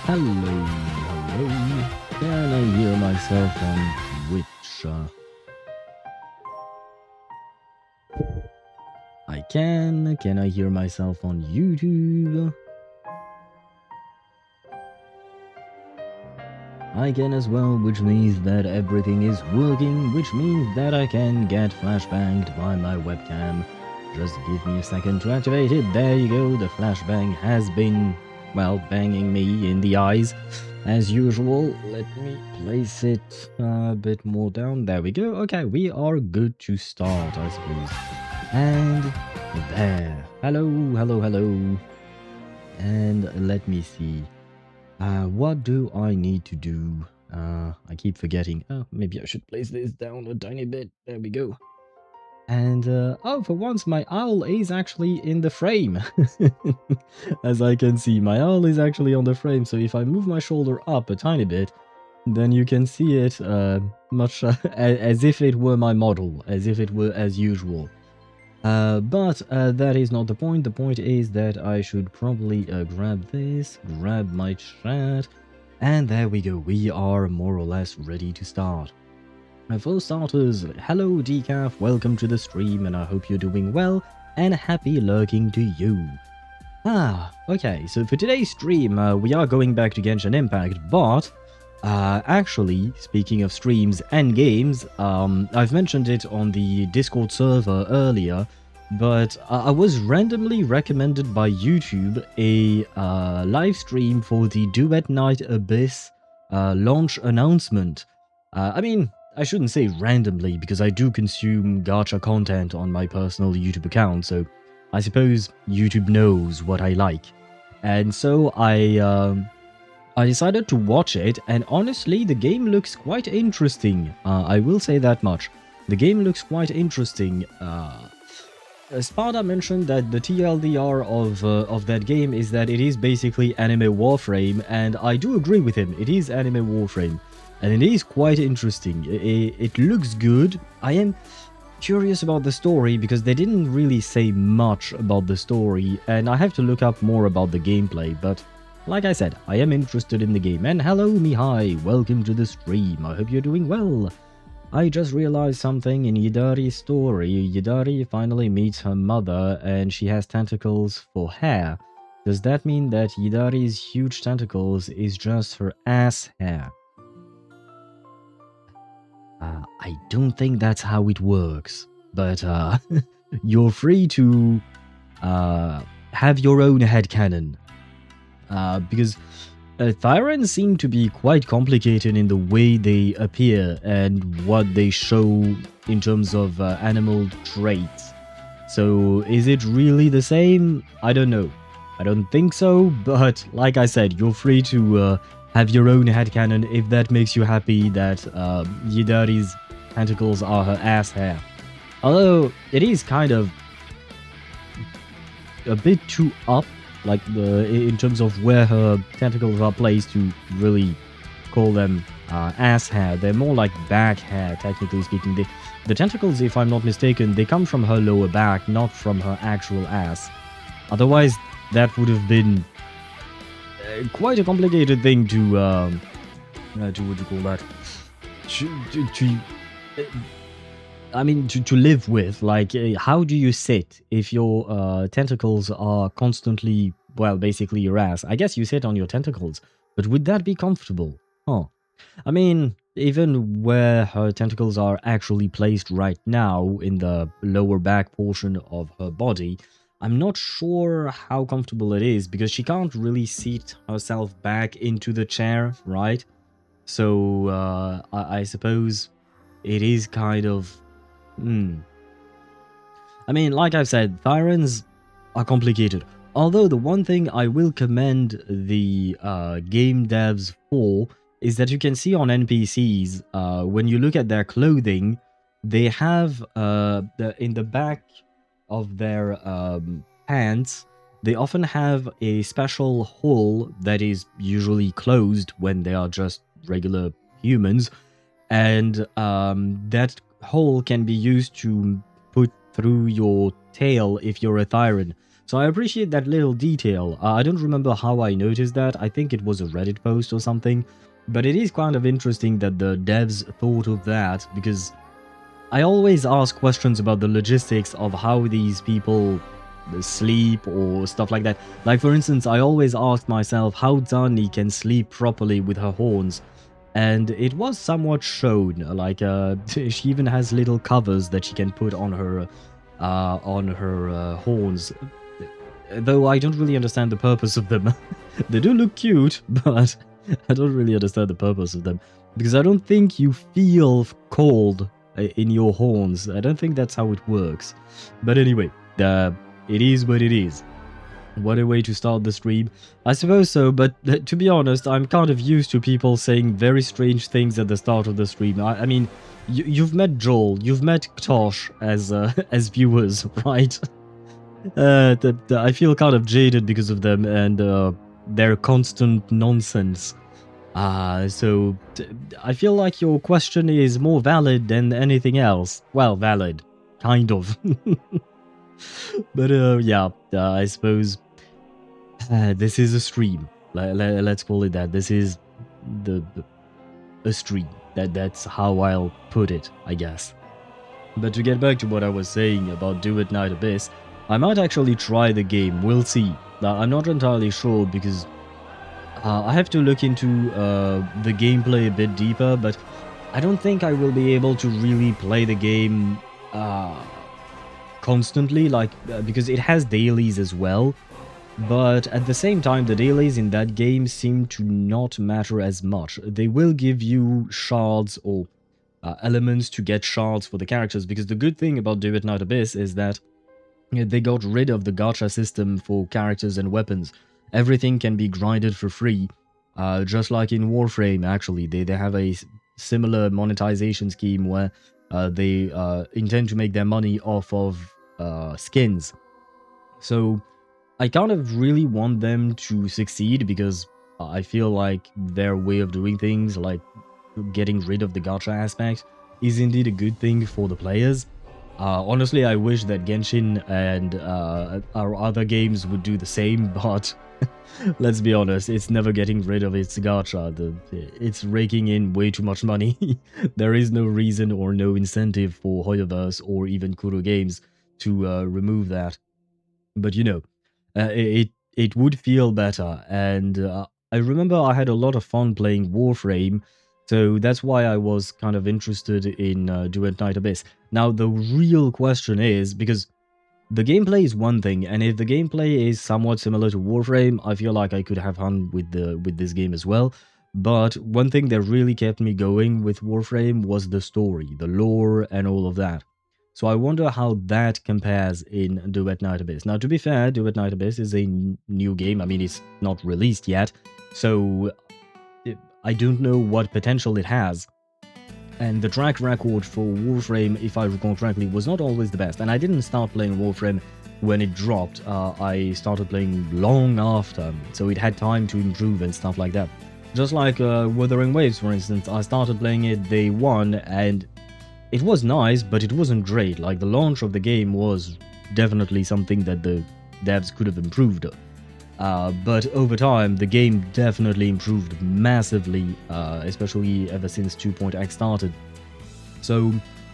Hello, hello. Can I hear myself on Twitch? I can. Can I hear myself on YouTube? I can as well, which means that everything is working, which means that I can get flashbanged by my webcam. Just give me a second to activate it. There you go, the flashbang has been, well, banging me in the eyes as usual. Let me place it a bit more down. There we go. Okay, we are good to start, I suppose. And there. Hello, hello, hello. And let me see. What do I need to do? I keep forgetting. Oh, maybe I should place this down a tiny bit. There we go. And, oh, for once my owl is actually in the frame. As I can see, my owl is actually on the frame. So if I move my shoulder up a tiny bit, then you can see it much as if it were my model, as if it were as usual. But that is not the point. The point is that I should probably grab this, grab my chat, and there we go. We are more or less ready to start. For starters, hello Decaf, welcome to the stream, and I hope you're doing well, and happy lurking to you. Okay, so for today's stream, we are going back to Genshin Impact, but actually, speaking of streams and games, I've mentioned it on the Discord server earlier, but I was randomly recommended by YouTube a live stream for the Duet Night Abyss launch announcement. I mean, I shouldn't say randomly, because I do consume gacha content on my personal YouTube account, so I suppose YouTube knows what I like. And so I decided to watch it, and honestly, the game looks quite interesting. I will say that much. The game looks quite interesting. Spada mentioned that the TLDR of that game is that it is basically anime Warframe, and I do agree with him. It is anime Warframe, and it is quite interesting. It looks good. I am curious about the story, because they didn't really say much about the story, and I have to look up more about the gameplay, but like I said, I am interested in the game. And hello Mihai, welcome to the stream. I hope you're doing well. I just realized something in Yidari's story. Yidari finally meets her mother and she has tentacles for hair. Does that mean that Yidari's huge tentacles is just her ass hair? I don't think that's how it works, but you're free to have your own headcanon. Because Thyrans seem to be quite complicated in the way they appear and what they show in terms of animal traits. So is it really the same? I don't know. I don't think so, but like I said, you're free to have your own headcanon if that makes you happy that Yidari's tentacles are her ass hair. Although it is kind of a bit too up, like in terms of where her tentacles are placed to really call them ass hair. They're more like back hair, technically speaking. The tentacles, if I'm not mistaken, they come from her lower back, not from her actual ass. Otherwise, that would have been quite a complicated thing to what do you call that? To live with. Like, how do you sit if your tentacles are constantly, well, basically your ass? I guess you sit on your tentacles, but would that be comfortable? Huh. I mean, even where her tentacles are actually placed right now in the lower back portion of her body, I'm not sure how comfortable it is because she can't really seat herself back into the chair, right? So I suppose it is kind of... I mean, like I've said, Thyrans are complicated. Although the one thing I will commend the game devs for is that you can see on NPCs, when you look at their clothing, they have in the back of their pants, they often have a special hole that is usually closed when they are just regular humans, and that hole can be used to put through your tail if you're a Thyran. So I appreciate that little detail. I don't remember how I noticed that. I think it was a Reddit post or something. But it is kind of interesting that the devs thought of that, because I always ask questions about the logistics of how these people sleep or stuff like that. Like, for instance, I always ask myself how Dani can sleep properly with her horns. And it was somewhat shown, like she even has little covers that she can put on her horns. Though I don't really understand the purpose of them. They do look cute, but I don't really understand the purpose of them. Because I don't think you feel cold in your horns. I don't think that's how it works. But anyway, it is what it is. What a way to start the stream. I suppose so, but to be honest, I'm kind of used to people saying very strange things at the start of the stream. I mean, you've met Joel, you've met Tosh as viewers, right? I feel kind of jaded because of them and their constant nonsense. So I feel like your question is more valid than anything else. Well, valid. Kind of. But yeah, I suppose this is a stream. Let's call it that. This is a stream. That's how I'll put it, I guess. But to get back to what I was saying about Do It Night Abyss, I might actually try the game. We'll see. I'm not entirely sure because I have to look into the gameplay a bit deeper, but I don't think I will be able to really play the game constantly, like because it has dailies as well. But at the same time, the dailies in that game seem to not matter as much. They will give you shards or elements to get shards for the characters, because the good thing about Do It Night Abyss is that they got rid of the gacha system for characters and weapons. Everything can be grinded for free, just like in Warframe, actually. They have a similar monetization scheme where they intend to make their money off of skins. So I kind of really want them to succeed, because I feel like their way of doing things, like getting rid of the gacha aspect, is indeed a good thing for the players. Honestly, I wish that Genshin and our other games would do the same, but let's be honest, it's never getting rid of its gacha. It's raking in way too much money. There is no reason or no incentive for HoYoVerse or even Kuro Games to remove that. But you know, it would feel better, and I remember I had a lot of fun playing Warframe, so that's why I was kind of interested in Duet Night Abyss. Now the real question is, because the gameplay is one thing, and if the gameplay is somewhat similar to Warframe, I feel like I could have fun with this game as well. But one thing that really kept me going with Warframe was the story, the lore, and all of that. So I wonder how that compares in Duet Night Abyss. Now, to be fair, Duet Night Abyss is a new game. I mean, it's not released yet, so I don't know what potential it has. And the track record for Warframe, if I recall correctly, was not always the best. And I didn't start playing Warframe when it dropped. I started playing long after, so it had time to improve and stuff like that. Just like Wuthering Waves, for instance, I started playing it day one, and it was nice, but it wasn't great. Like, the launch of the game was definitely something that the devs could have improved. But over time, the game definitely improved massively, especially ever since 2.x started. So,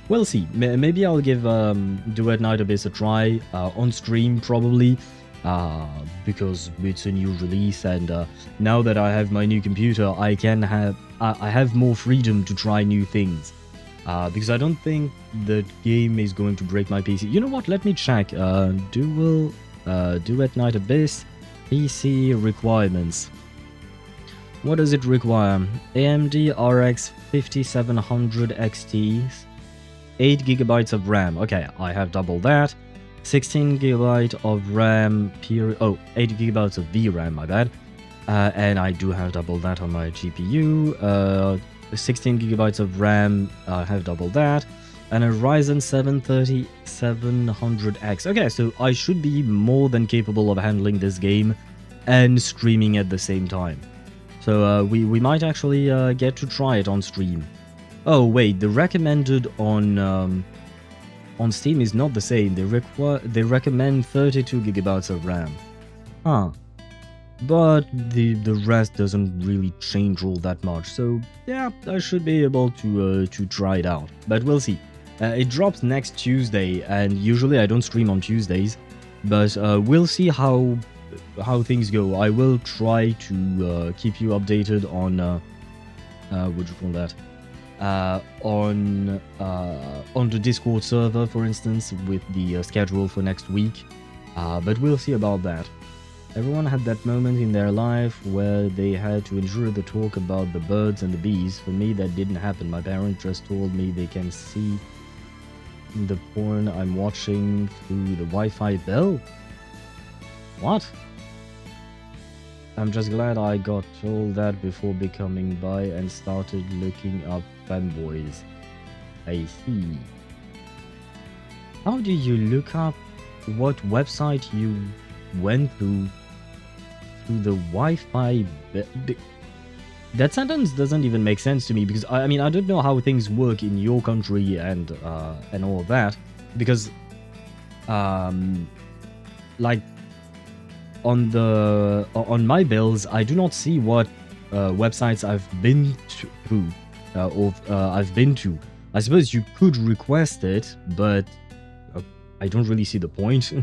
we'll see. Maybe I'll give Duet Night Abyss a try on stream, probably, because it's a new release, and now that I have my new computer, I have more freedom to try new things. Because I don't think the game is going to break my PC. You know what? Let me check. Duet Night Abyss PC requirements. What does it require? AMD RX 5700 XT, 8GB of RAM. Okay, I have double that. 16GB of RAM. 8GB of VRAM, my bad. And I do have double that on my GPU. 16GB of RAM, I have double that, and a Ryzen 7 3700X. Okay, so I should be more than capable of handling this game and streaming at the same time. So we might actually get to try it on stream. Oh wait, the recommended on Steam is not the same. They recommend 32GB of RAM. Huh. But the rest doesn't really change all that much, so yeah, I should be able to try it out. But we'll see. It drops next Tuesday, and usually I don't stream on Tuesdays, but we'll see how things go. I will try to keep you updated on what do you call that? On the Discord server, for instance, with the schedule for next week. But we'll see about that. Everyone had that moment in their life where they had to endure the talk about the birds and the bees. For me, that didn't happen. My parents just told me they can see the porn I'm watching through the Wi-Fi bill. What? I'm just glad I got told that before becoming bi and started looking up fanboys. I see. How do you look up what website you went through the Wi-Fi? That sentence doesn't even make sense to me, because I mean, I don't know how things work in your country and all of that, because like on my bills, I do not see what websites I've been through or I've been to. I suppose you could request it, but I don't really see the point.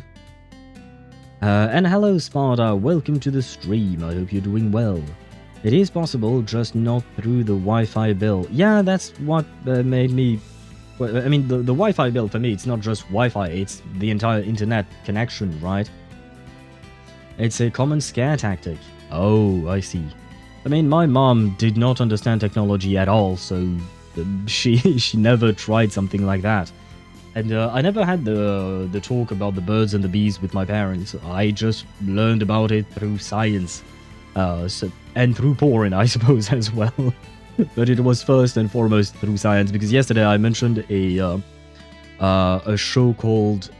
And hello Sparta, welcome to the stream, I hope you're doing well. It is possible, just not through the Wi-Fi bill. Yeah, that's what made me... Well, I mean, the Wi-Fi bill for me, it's not just Wi-Fi, it's the entire internet connection, right? It's a common scare tactic. Oh, I see. I mean, my mom did not understand technology at all, so she never tried something like that. And I never had the talk about the birds and the bees with my parents. I just learned about it through science. And through porn, I suppose, as well. But it was first and foremost through science, because yesterday I mentioned a show called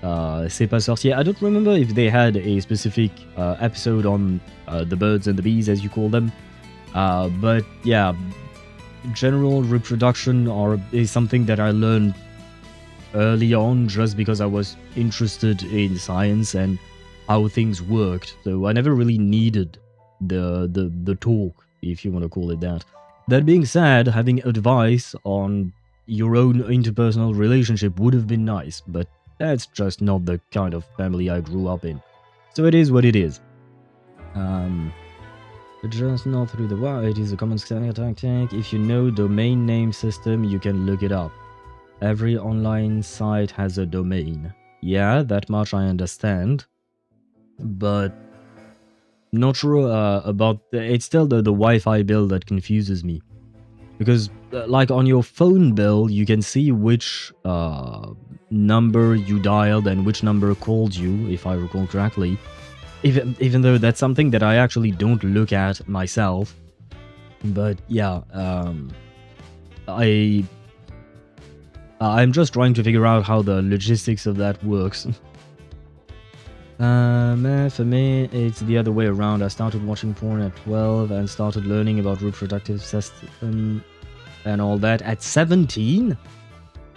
C'est pas sorcier. I don't remember if they had a specific episode on the birds and the bees, as you call them. But yeah, general reproduction is something that I learned early on just because I was interested in science and how things worked. So I never really needed the talk, if you want to call it that. That being said, having advice on your own interpersonal relationship would have been nice, but that's just not the kind of family I grew up in. So it is what it is. Just not through the wire. It is a common scanning tactic. If you know domain name system, you can look it up. Every online site has a domain. Yeah, that much I understand. But not sure about... It's still the Wi-Fi bill that confuses me. Because, like, on your phone bill, you can see which number you dialed and which number called you, if I recall correctly. Even though that's something that I actually don't look at myself. But yeah, I'm just trying to figure out how the logistics of that works. For me, it's the other way around. I started watching porn at 12 and started learning about reproductive system and all that at 17?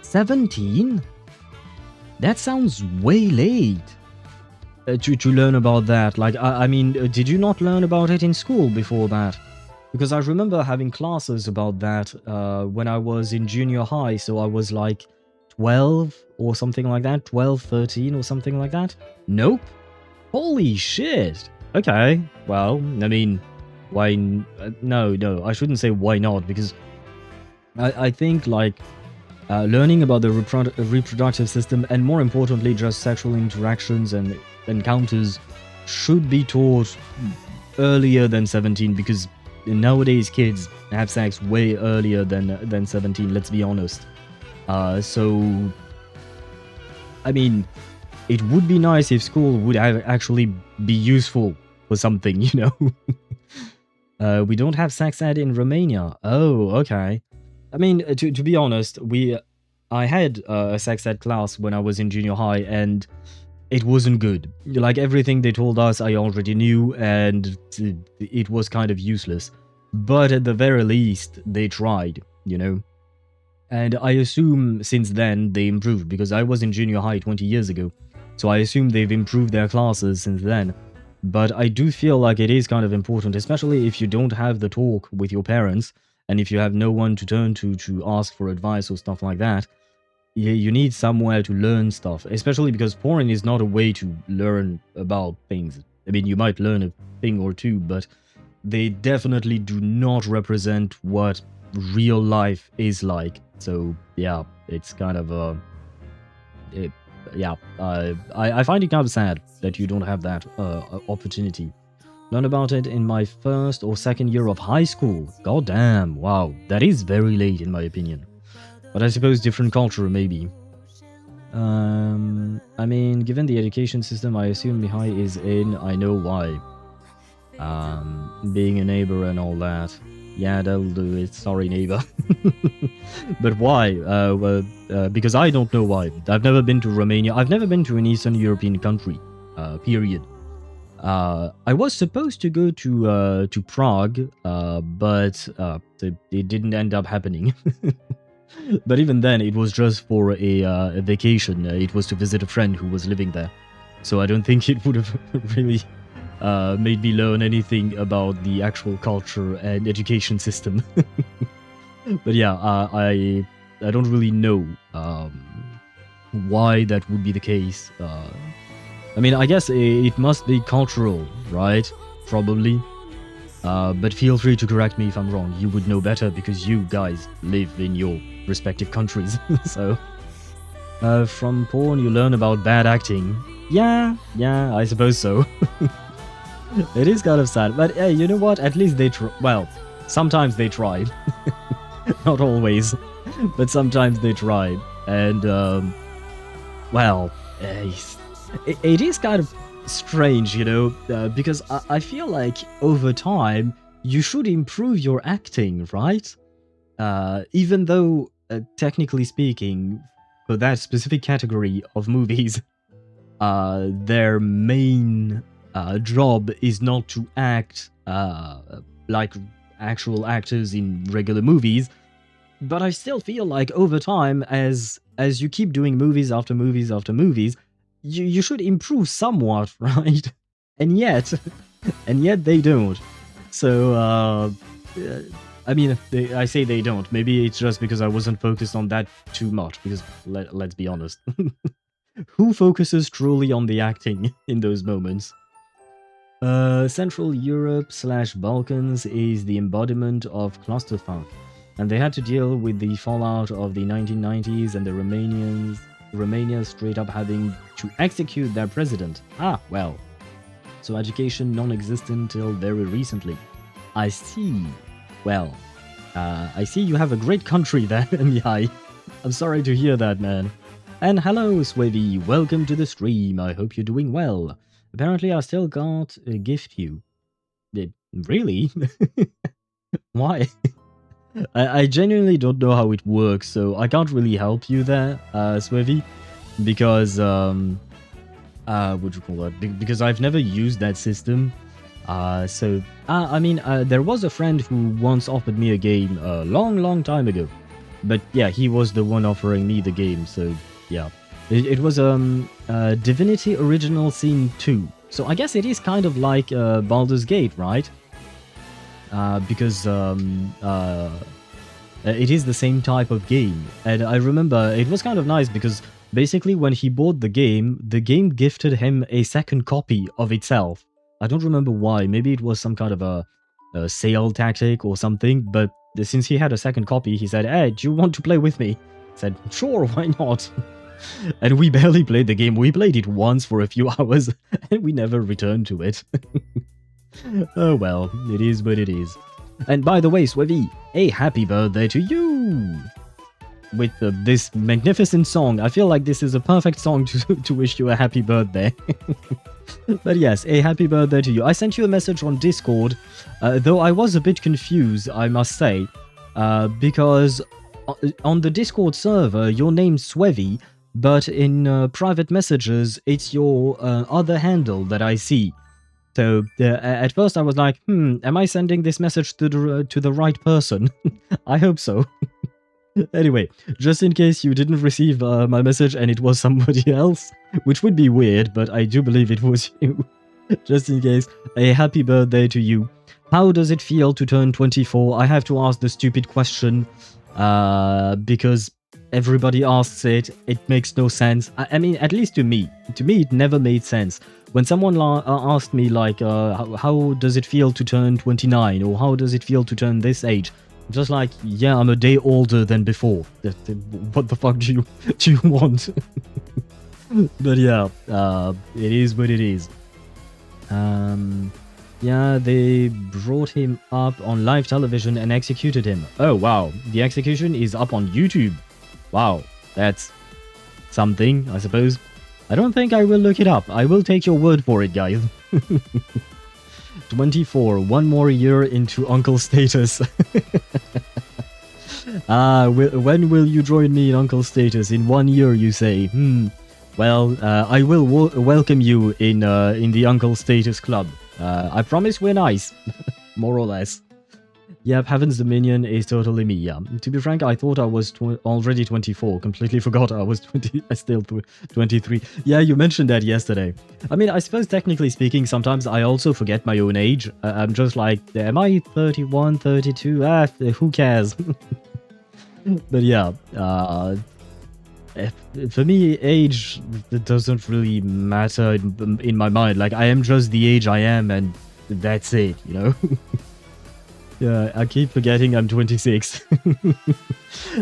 17? That sounds way late. To learn about that. Like, I mean, did you not learn about it in school before that? Because I remember having classes about that when I was in junior high, so I was like 12 or something like that, 12, 13 or something like that. Nope. Holy shit. Okay, well, I mean, why... No, I shouldn't say why not, because I think, like, learning about the reproductive system, and more importantly, just sexual interactions and encounters should be taught earlier than 17, because nowadays kids have sex way earlier than 17, let's be honest. So, I mean, it would be nice if school would actually be useful for something, you know? We don't have sex ed in Romania. Oh, okay. I mean, to be honest, I had a sex ed class when I was in junior high, and it wasn't good. Like, everything they told us I already knew, and it was kind of useless. But at the very least, they tried, you know? And I assume since then they improved, because I was in junior high 20 years ago. So I assume they've improved their classes since then. But I do feel like it is kind of important, especially if you don't have the talk with your parents, and if you have no one to turn to ask for advice or stuff like that. You need somewhere to learn stuff, especially because porn is not a way to learn about things. I mean, you might learn a thing or two, but they definitely do not represent what real life is like. So, yeah, it's kind of a... I find it kind of sad that you don't have that opportunity. Learn about it in my first or second year of high school. God damn, wow, that is very late in my opinion. But I suppose different culture, maybe. I mean, given the education system I assume Mihai is in, I know why. Being a neighbor and all that. Yeah, that'll do it. Sorry, neighbor. But why? Because I don't know why. I've never been to Romania. I've never been to an Eastern European country. Period. I was supposed to go to Prague, but it didn't end up happening. But even then, it was just for a vacation. It was to visit a friend who was living there. So I don't think it would have really made me learn anything about the actual culture and education system. But yeah, I don't really know why that would be the case. I mean, I guess it must be cultural, right? Probably. But feel free to correct me if I'm wrong. You would know better because you guys live in your respective countries. So, from porn you learn about bad acting. Yeah, I suppose so. It is kind of sad, but hey, you know what? At least they try. Well, sometimes they tried. Not always, but sometimes they tried. And, well, it is kind of strange, you know, because I feel like over time you should improve your acting, right? Even though, technically speaking, for that specific category of movies, their main job is not to act like actual actors in regular movies, But I still feel like over time, as you keep doing movies after movies after movies, you should improve somewhat, right? And yet, they don't. So, I mean, I say they don't. Maybe it's just because I wasn't focused on that too much, because let's be honest. Who focuses truly on the acting in those moments? Central Europe / Balkans is the embodiment of clusterfuck, and they had to deal with the fallout of the 1990s and the Romania straight up having to execute their president. Ah, well. So education non-existent till very recently. I see. Well, I see you have a great country there, Mihai. I'm sorry to hear that, man. And hello, Swavy. Welcome to the stream. I hope you're doing well. Apparently, I still got a gift you. Really? Why? I genuinely don't know how it works, so I can't really help you there, Swavy, because, what you call that? Because I've never used that system. I mean, there was a friend who once offered me a game a long time ago. But yeah, he was the one offering me the game, so yeah. It was Divinity Original Sin 2. So I guess it is kind of like Baldur's Gate, right? Because it is the same type of game. And I remember it was kind of nice because basically when he bought the game gifted him a second copy of itself. I don't remember why. Maybe it was some kind of a sale tactic or something, but since he had a second copy, he said, "Hey, do you want to play with me?" I said, "Sure, why not?" And we barely played the game. We played it once for a few hours, and we never returned to it. Oh well, it is what it is. And by the way, Swevy, a happy birthday to you! With this magnificent song. I feel like this is a perfect song to wish you a happy birthday. But yes, a happy birthday to you. I sent you a message on Discord, though I was a bit confused, I must say, because on the Discord server, your name's Swevy, but in private messages, it's your other handle that I see. So at first I was like, am I sending this message to the right person? I hope so. Anyway, just in case you didn't receive my message and it was somebody else, which would be weird, but I do believe it was you. Just in case, a happy birthday to you. How does it feel to turn 24? I have to ask the stupid question, because everybody asks it. It makes no sense. I mean, at least to me. To me, it never made sense. When someone asked me, like, how does it feel to turn 29? Or how does it feel to turn this age? Just like, yeah, I'm a day older than before. What the fuck do you want? But yeah, it is what it is. Yeah, they brought him up on live television and executed him. Oh, wow. The execution is up on YouTube. Wow, that's something, I suppose. I don't think I will look it up. I will take your word for it, guys. 24, one more year into uncle status. When will you join me in uncle status? In 1 year, you say? Well, I will welcome you in the uncle status club. I promise we're nice, more or less. Yep, Heaven's Dominion is totally me, yeah. To be frank, I thought I was already 24. Completely forgot I was 20. I still 23. Yeah, you mentioned that yesterday. I mean, I suppose technically speaking, sometimes I also forget my own age. I'm just like, am I 31, 32? Who cares? But yeah, for me, age doesn't really matter in my mind. Like, I am just the age I am, and that's it, you know? Yeah, I keep forgetting I'm 26.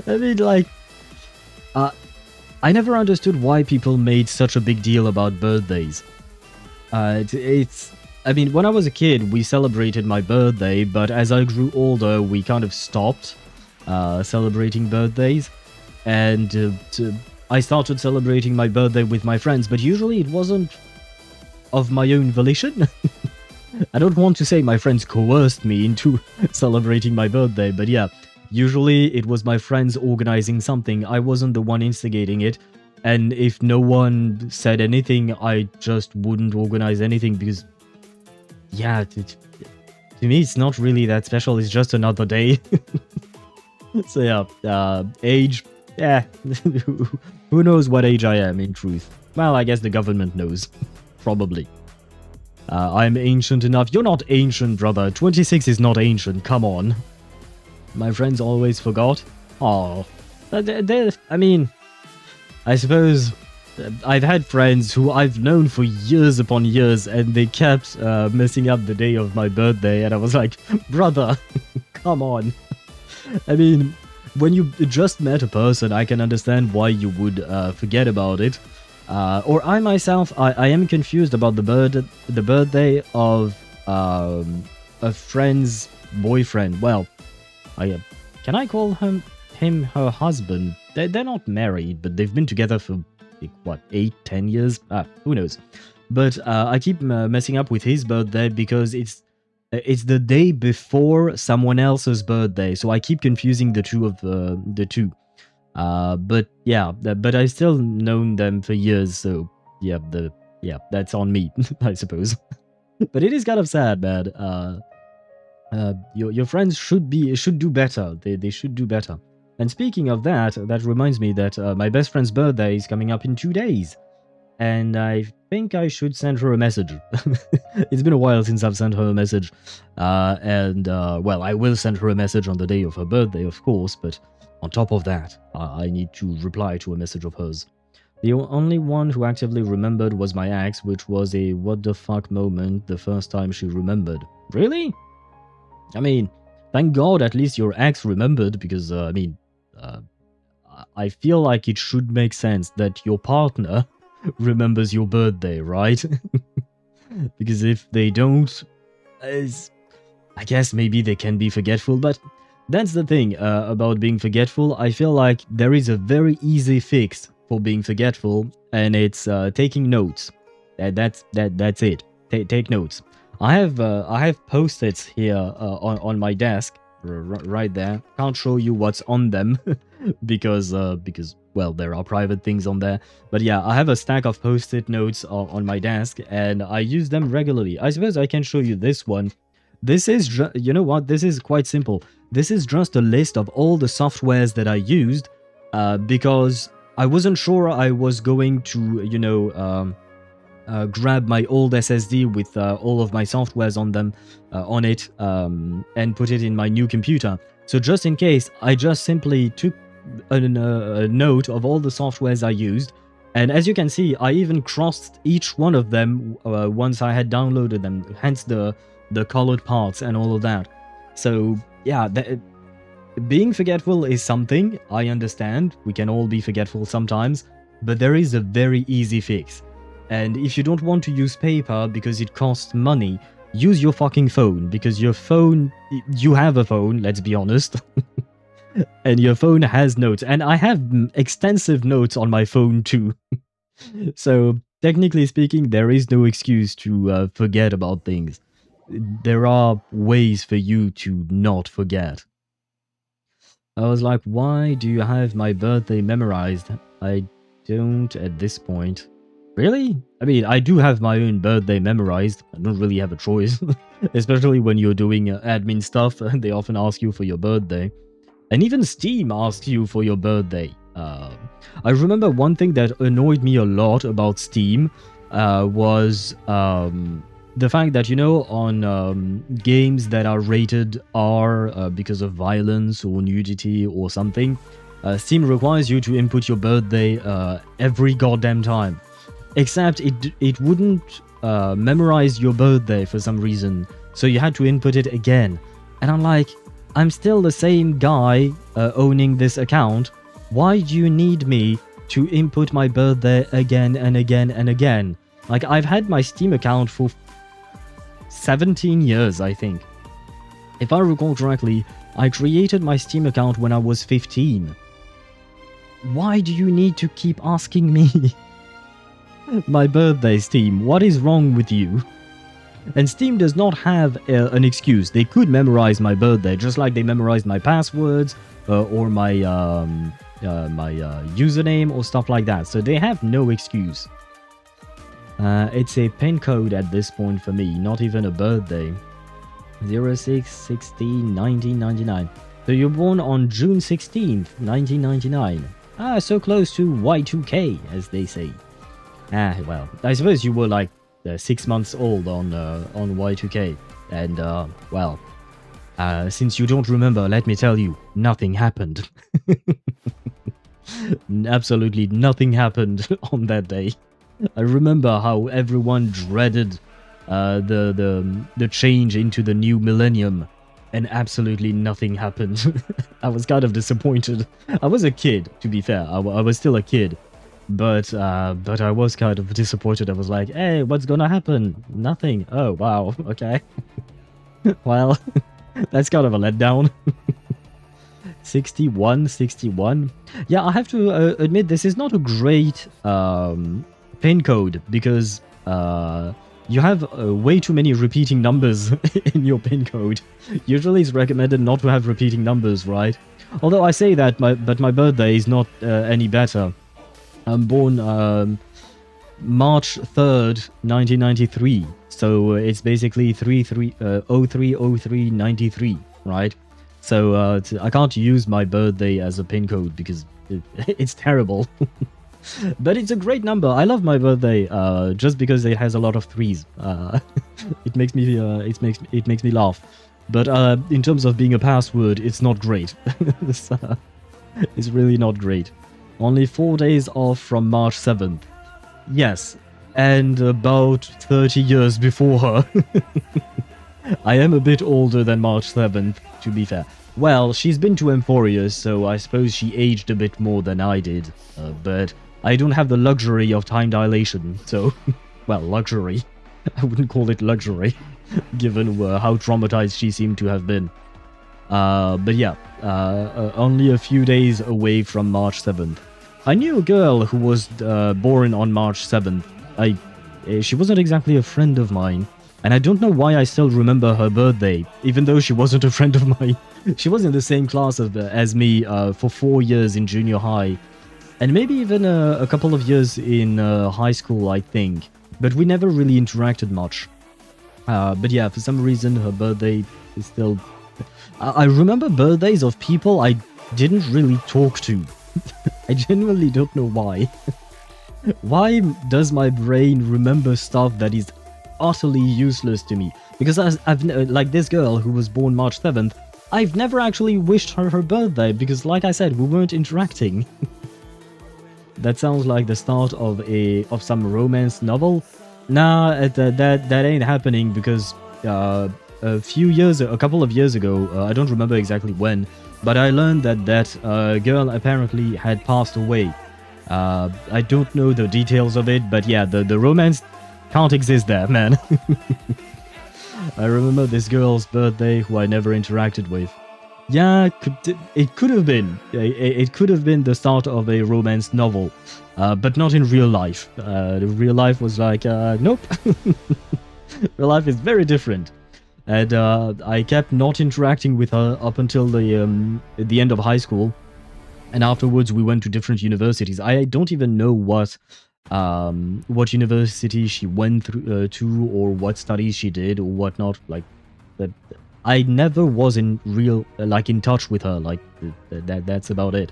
I mean, like, I never understood why people made such a big deal about birthdays. I mean, when I was a kid, we celebrated my birthday, but as I grew older, we kind of stopped celebrating birthdays. And I started celebrating my birthday with my friends, but usually it wasn't of my own volition. I don't want to say my friends coerced me into celebrating my birthday, but yeah, usually it was my friends organizing something. I wasn't the one instigating it, and if no one said anything, I just wouldn't organize anything because, yeah, to me it's not really that special, it's just another day. So yeah, age, yeah, who knows what age I am in truth? Well, I guess the government knows, probably. I'm ancient enough. You're not ancient, brother. 26 is not ancient, come on. My friends always forgot. Oh, I mean, I suppose I've had friends who I've known for years upon years, and they kept messing up the day of my birthday, and I was like, brother, come on. I mean, when you just met a person, I can understand why you would forget about it. Or I myself, I am confused about the birthday of a friend's boyfriend. Well, can I call him her husband? They're not married, but they've been together for like, what, 8-10 years? Who knows? But I keep messing up with his birthday because it's the day before someone else's birthday, so I keep confusing the two of the two. But yeah, but I've still known them for years, so yeah, that's on me, I suppose. But it is kind of sad, man. Your friends should do better. They should do better. And speaking of that, that reminds me that my best friend's birthday is coming up in 2 days. And I think I should send her a message. It's been a while since I've sent her a message. Well, I will send her a message on the day of her birthday, of course, but on top of that, I need to reply to a message of hers. The only one who actively remembered was my ex, which was a what the fuck moment the first time she remembered. Really? I mean, thank God at least your ex remembered, because, I feel like it should make sense that your partner remembers your birthday, right? Because if they don't, I guess maybe they can be forgetful, but that's the thing about being forgetful. I feel like there is a very easy fix for being forgetful, and it's taking notes. That's it. Take notes. I have post-its here on my desk, right there. Can't show you what's on them because well, there are private things on there. But yeah, I have a stack of post-it notes on my desk, and I use them regularly. I suppose I can show you this one. This is, you know what? This is quite simple. This is just a list of all the softwares that I used because I wasn't sure I was going to, you know, grab my old SSD with all of my softwares on them, on it, and put it in my new computer. So just in case, I just simply took a note of all the softwares I used, and as you can see, I even crossed each one of them once I had downloaded them, hence the colored parts and all of that. So yeah, being forgetful is something, I understand, we can all be forgetful sometimes, but there is a very easy fix. And if you don't want to use paper because it costs money, use your fucking phone, because your phone, you have a phone, let's be honest, and your phone has notes, and I have extensive notes on my phone too. So technically speaking, there is no excuse to forget about things. There are ways for you to not forget. I was like, why do you have my birthday memorized? I don't at this point. Really? I mean, I do have my own birthday memorized. I don't really have a choice. Especially when you're doing admin stuff, they often ask you for your birthday. And even Steam asks you for your birthday. I remember one thing that annoyed me a lot about Steam was the fact that, you know, on games that are rated R because of violence or nudity or something, Steam requires you to input your birthday every goddamn time. Except it wouldn't memorize your birthday for some reason, so you had to input it again. And I'm like, I'm still the same guy owning this account. Why do you need me to input my birthday again and again and again? Like, I've had my Steam account for 17 years, I think. If I recall correctly, I created my Steam account when I was 15. Why do you need to keep asking me my birthday, Steam? What is wrong with you? And Steam does not have an excuse. They could memorize my birthday, just like they memorized my passwords or my my username or stuff like that. So they have no excuse. It's a pin code at this point for me, not even a birthday. 06/16/1999. So you're born on June 16th, 1999. Ah, so close to Y2K, as they say. Ah, well, I suppose you were like 6 months old on Y2K. And, well, since you don't remember, let me tell you, nothing happened. Absolutely nothing happened on that day. I remember how everyone dreaded the change into the new millennium, and absolutely nothing happened. I was kind of disappointed. I was a kid, to be fair. I was still a kid, but I was kind of disappointed. I was like, hey, what's gonna happen? Nothing. Oh, wow. Okay. Well, that's kind of a letdown. 61. Yeah, I have to admit this is not a great pin code because you have way too many repeating numbers in your pin code. Usually it's recommended not to have repeating numbers, right? Although I say that, but my birthday is not any better. I'm born March 3rd, 1993. So it's basically 030393, right? So I can't use my birthday as a pin code because it's terrible. But it's a great number. I love my birthday just because it has a lot of threes. It makes me laugh. But in terms of being a password, it's not great. It's really not great. Only 4 days off from March 7th. Yes, and about 30 years before her. I am a bit older than March 7th, to be fair. Well, she's been to Emporius, so I suppose she aged a bit more than I did. But I don't have the luxury of time dilation, so... well, luxury. I wouldn't call it luxury, given how traumatized she seemed to have been. But yeah, only a few days away from March 7th. I knew a girl who was born on March 7th. She wasn't exactly a friend of mine, and I don't know why I still remember her birthday, even though she wasn't a friend of mine. She was in the same class as me for 4 years in junior high, and maybe even a couple of years in high school, I think. But we never really interacted much. But yeah, for some reason, her birthday is still... I remember birthdays of people I didn't really talk to. I genuinely don't know why. Why does my brain remember stuff that is utterly useless to me? Because I've like this girl who was born March 7th, I've never actually wished her her birthday because, like I said, we weren't interacting. That sounds like the start of some romance novel. Nah, that ain't happening because a couple of years ago, I don't remember exactly when, but I learned that girl apparently had passed away. I don't know the details of it, but yeah, the romance can't exist there, man. I remember this girl's birthday who I never interacted with. Yeah, it could have been. It could have been the start of a romance novel, but not in real life. Real life was like, nope. Real life is very different. And I kept not interacting with her up until the end of high school. And afterwards, we went to different universities. I don't even know what university she went through to, or what studies she did, or whatnot. Like, that, I never was in touch with her. Like, that's about it.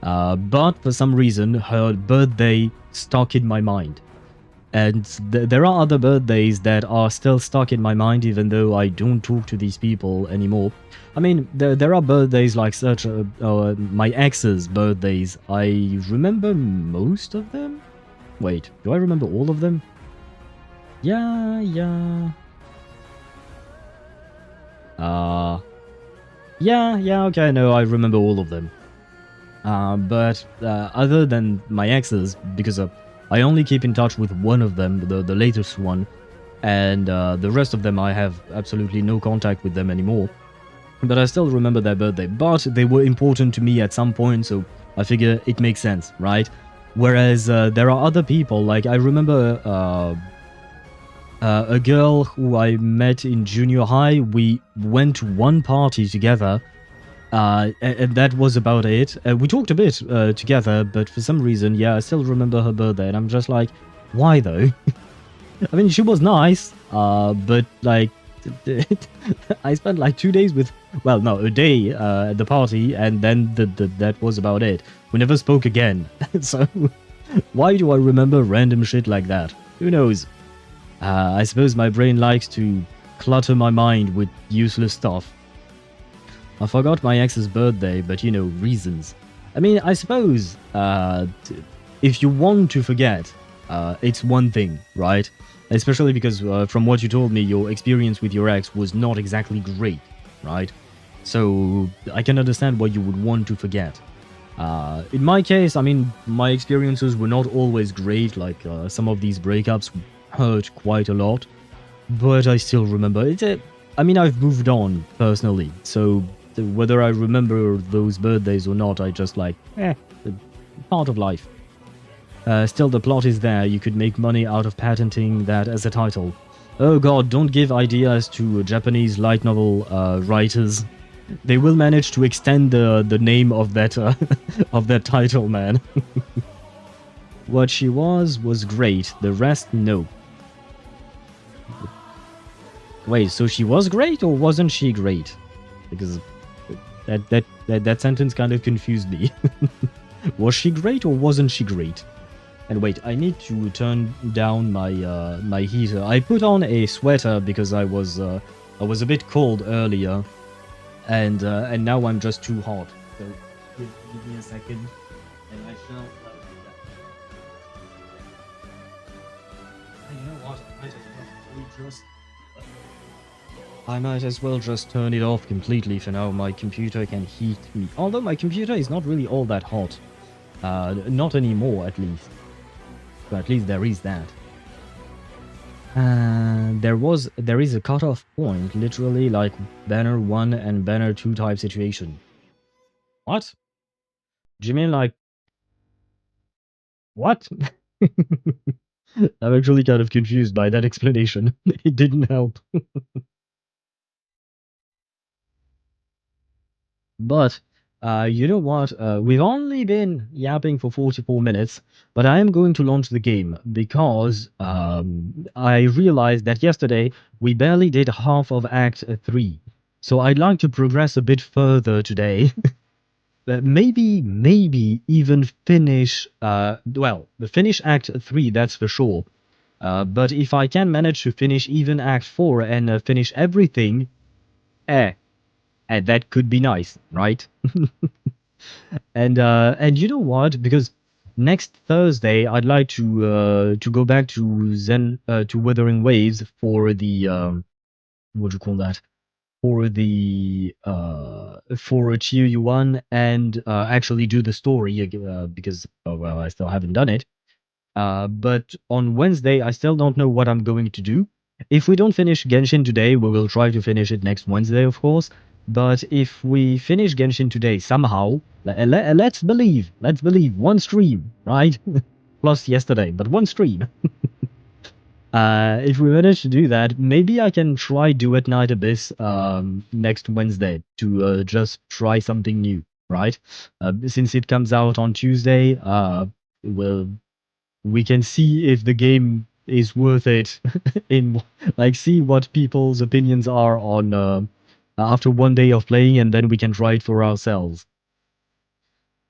But for some reason, her birthday stuck in my mind. And there are other birthdays that are still stuck in my mind, even though I don't talk to these people anymore. I mean, there are birthdays like such, my ex's birthdays. I remember most of them? Wait, do I remember all of them? Yeah. Yeah, okay, no, I remember all of them. But other than my exes, because I only keep in touch with one of them, the latest one, and the rest of them I have absolutely no contact with them anymore. But I still remember their birthday, but they were important to me at some point, so I figure it makes sense, right? Whereas there are other people, like I remember a girl who I met in junior high. We went to one party together, and that was about it. We talked a bit together, but for some reason, yeah, I still remember her birthday, and I'm just like, why though? I mean, she was nice, but like, I spent like 2 days with, well, no, a day at the party, and then that was about it. We never spoke again. So, why do I remember random shit like that? Who knows? I suppose my brain likes to clutter my mind with useless stuff. I forgot my ex's birthday, but you know, reasons. I mean, I suppose, if you want to forget, it's one thing, right? Especially because from what you told me, your experience with your ex was not exactly great, right? So I can understand why you would want to forget. In my case, I mean, my experiences were not always great, like some of these breakups hurt quite a lot, but I still remember it. I mean, I've moved on personally, so whether I remember those birthdays or not, I just like, part of life. Still, the plot is there. You could make money out of patenting that as a title. Oh god, don't give ideas to Japanese light novel writers. They will manage to extend the name of that of that title, man. What she was great. The rest, no. Wait, so she was great or wasn't she great? Because that sentence kind of confused me. Was she great or wasn't she great? And wait, I need to turn down my my heater. I put on a sweater because I was a bit cold earlier, and now I'm just too hot. So give me a second, and I shall. You know what? I might as well just turn it off completely for now. My computer can heat me. Although my computer is not really all that hot. Not anymore, at least. But at least there is that. There is a cutoff point, literally like banner 1 and banner 2 type situation. What? Do you mean like... What? I'm actually kind of confused by that explanation. It didn't help. But, you know what? We've only been yapping for 44 minutes, but I am going to launch the game because I realized that yesterday we barely did half of Act 3. So I'd like to progress a bit further today. maybe even finish, finish Act 3, that's for sure. But if I can manage to finish even Act 4 and finish everything, that could be nice, right? And you know what? Because next Thursday I'd like to go back to to Wuthering Waves for the what do you call that? For the for a Chiyu 1 and actually do the story because well, I still haven't done it. But on Wednesday I still don't know what I'm going to do. If we don't finish Genshin today, we will try to finish it next Wednesday, of course. But if we finish Genshin today somehow, let's believe one stream, right? Plus yesterday, but one stream. If we manage to do that, maybe I can try Duet Night Abyss next Wednesday to just try something new, right? Since it comes out on Tuesday, we can see if the game is worth it in like see what people's opinions are on after one day of playing, and then we can try it for ourselves.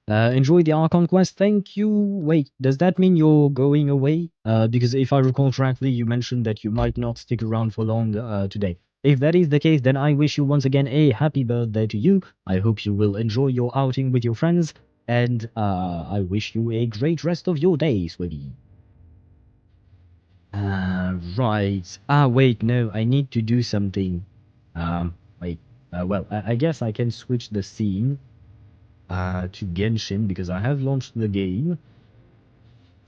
Enjoy the Archon Quest, thank you. Wait, does that mean you're going away? Because if I recall correctly, you mentioned that you might not stick around for long today. If that is the case, then I wish you once again a happy birthday to you. I hope you will enjoy your outing with your friends, and I wish you a great rest of your day, sweetie. Right. Wait, no, I need to do something. Wait. Well, I guess I can switch the scene to Genshin because I have launched the game.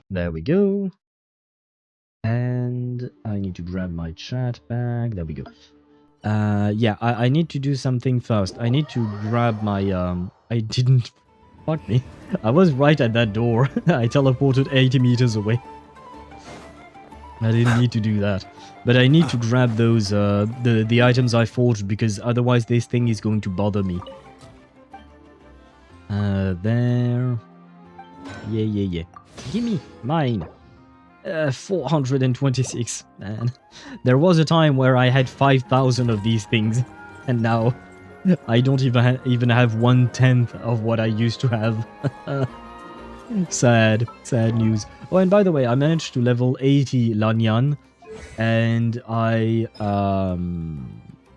There we go. And I need to grab my chat bag. There we go. Yeah, I need to do something first. I need to grab my, I didn't... Fuck me. I was right at that door. I teleported 80 meters away. I didn't need to do that. But I need to grab those, the items I forged, because otherwise this thing is going to bother me. There. Yeah. Gimme! Mine! 426, man. There was a time where I had 5,000 of these things, and now I don't even have 1/10 of what I used to have. Sad news. Oh, and by the way, I managed to level 80 Lanyan, and I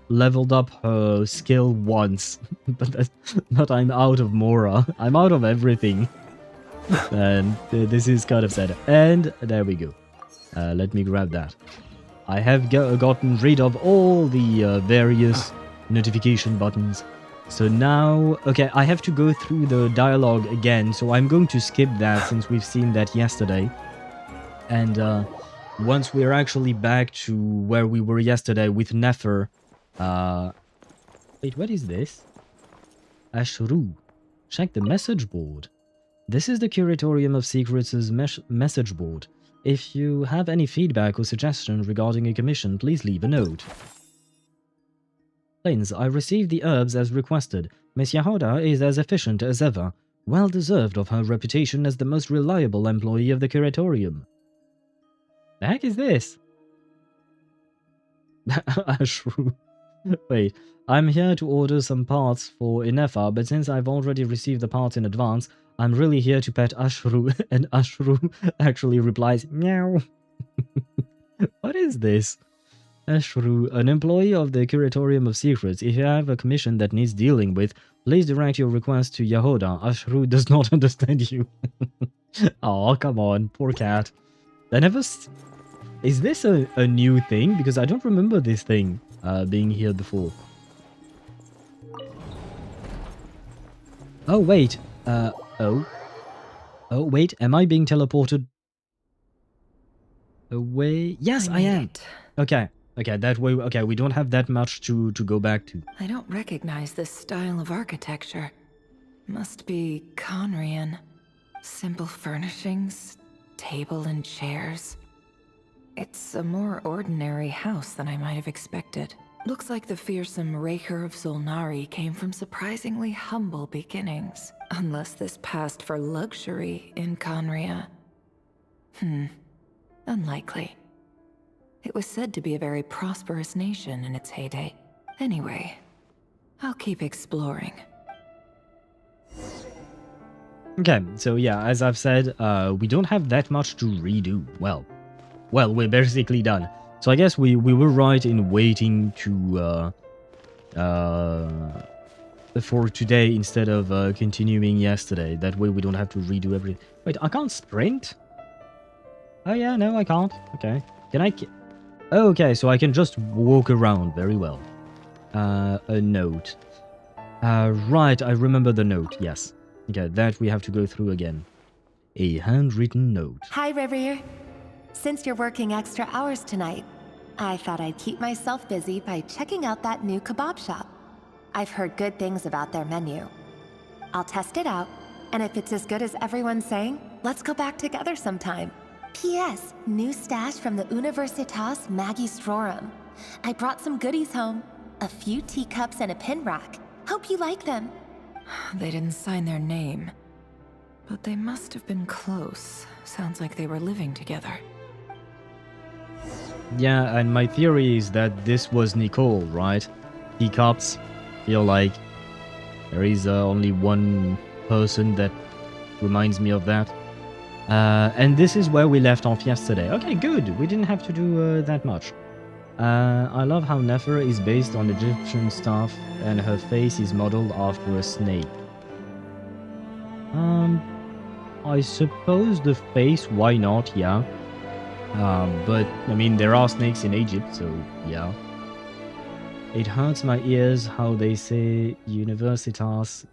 leveled up her skill once, but I'm out of Mora. I'm out of everything. And this is kind of sad. And there we go. Let me grab that. I have gotten rid of all the various notification buttons. So now, okay, I have to go through the dialogue again. So I'm going to skip that since we've seen that yesterday. And once we're actually back to where we were yesterday with Nefer. Wait, what is this? Ashru. Check the message board. This is the Curatorium of Secrets' message board. If you have any feedback or suggestion regarding a commission, please leave a note. Plains, I received the herbs as requested. Miss Yahoda is as efficient as ever. Well deserved of her reputation as the most reliable employee of the Curatorium. The heck is this? Ashru. Wait, I'm here to order some parts for Nefer, but since I've already received the parts in advance, I'm really here to pet Ashru, and Ashru actually replies, meow. What is this? Ashru, an employee of the Curatorium of Secrets. If you have a commission that needs dealing with, please direct your request to Yahoda. Ashru does not understand you. Oh, come on, poor cat. I never... Is this a new thing? Because I don't remember this thing being here before. Oh, wait. Oh, wait, am I being teleported away? Yes, I am. Okay, that way, okay, we don't have that much to go back to. I don't recognize this style of architecture. Must be Conrian. Simple furnishings, table and chairs. It's a more ordinary house than I might have expected. Looks like the fearsome Rerir of Zolnari came from surprisingly humble beginnings. Unless this passed for luxury in Conria. Unlikely. It was said to be a very prosperous nation in its heyday. Anyway, I'll keep exploring. Okay, so yeah, as I've said, we don't have that much to redo. Well, we're basically done. So I guess we were right in waiting to for today instead of continuing yesterday. That way we don't have to redo everything. Wait, I can't sprint? Oh yeah, no, I can't. Okay. Can I... Oh, okay, so I can just walk around. Very well. A note. Right, I remember the note, yes. Okay, that we have to go through again. A handwritten note. Hi, Rerir. Since you're working extra hours tonight, I thought I'd keep myself busy by checking out that new kebab shop. I've heard good things about their menu. I'll test it out, and if it's as good as everyone's saying, let's go back together sometime. P.S. New stash from the Universitas Magistrorum. I brought some goodies home. A few teacups and a pin rack. Hope you like them. They didn't sign their name, but they must have been close. Sounds like they were living together. Yeah, and my theory is that this was Nicole, right? Teacups. Feel like there is only one person that reminds me of that. And this is where we left off yesterday. Okay, good. We didn't have to do that much. I love how Nefer is based on Egyptian stuff and her face is modeled after a snake. I suppose the face, why not, yeah. But, I mean, there are snakes in Egypt, so yeah. It hurts my ears how they say Universitas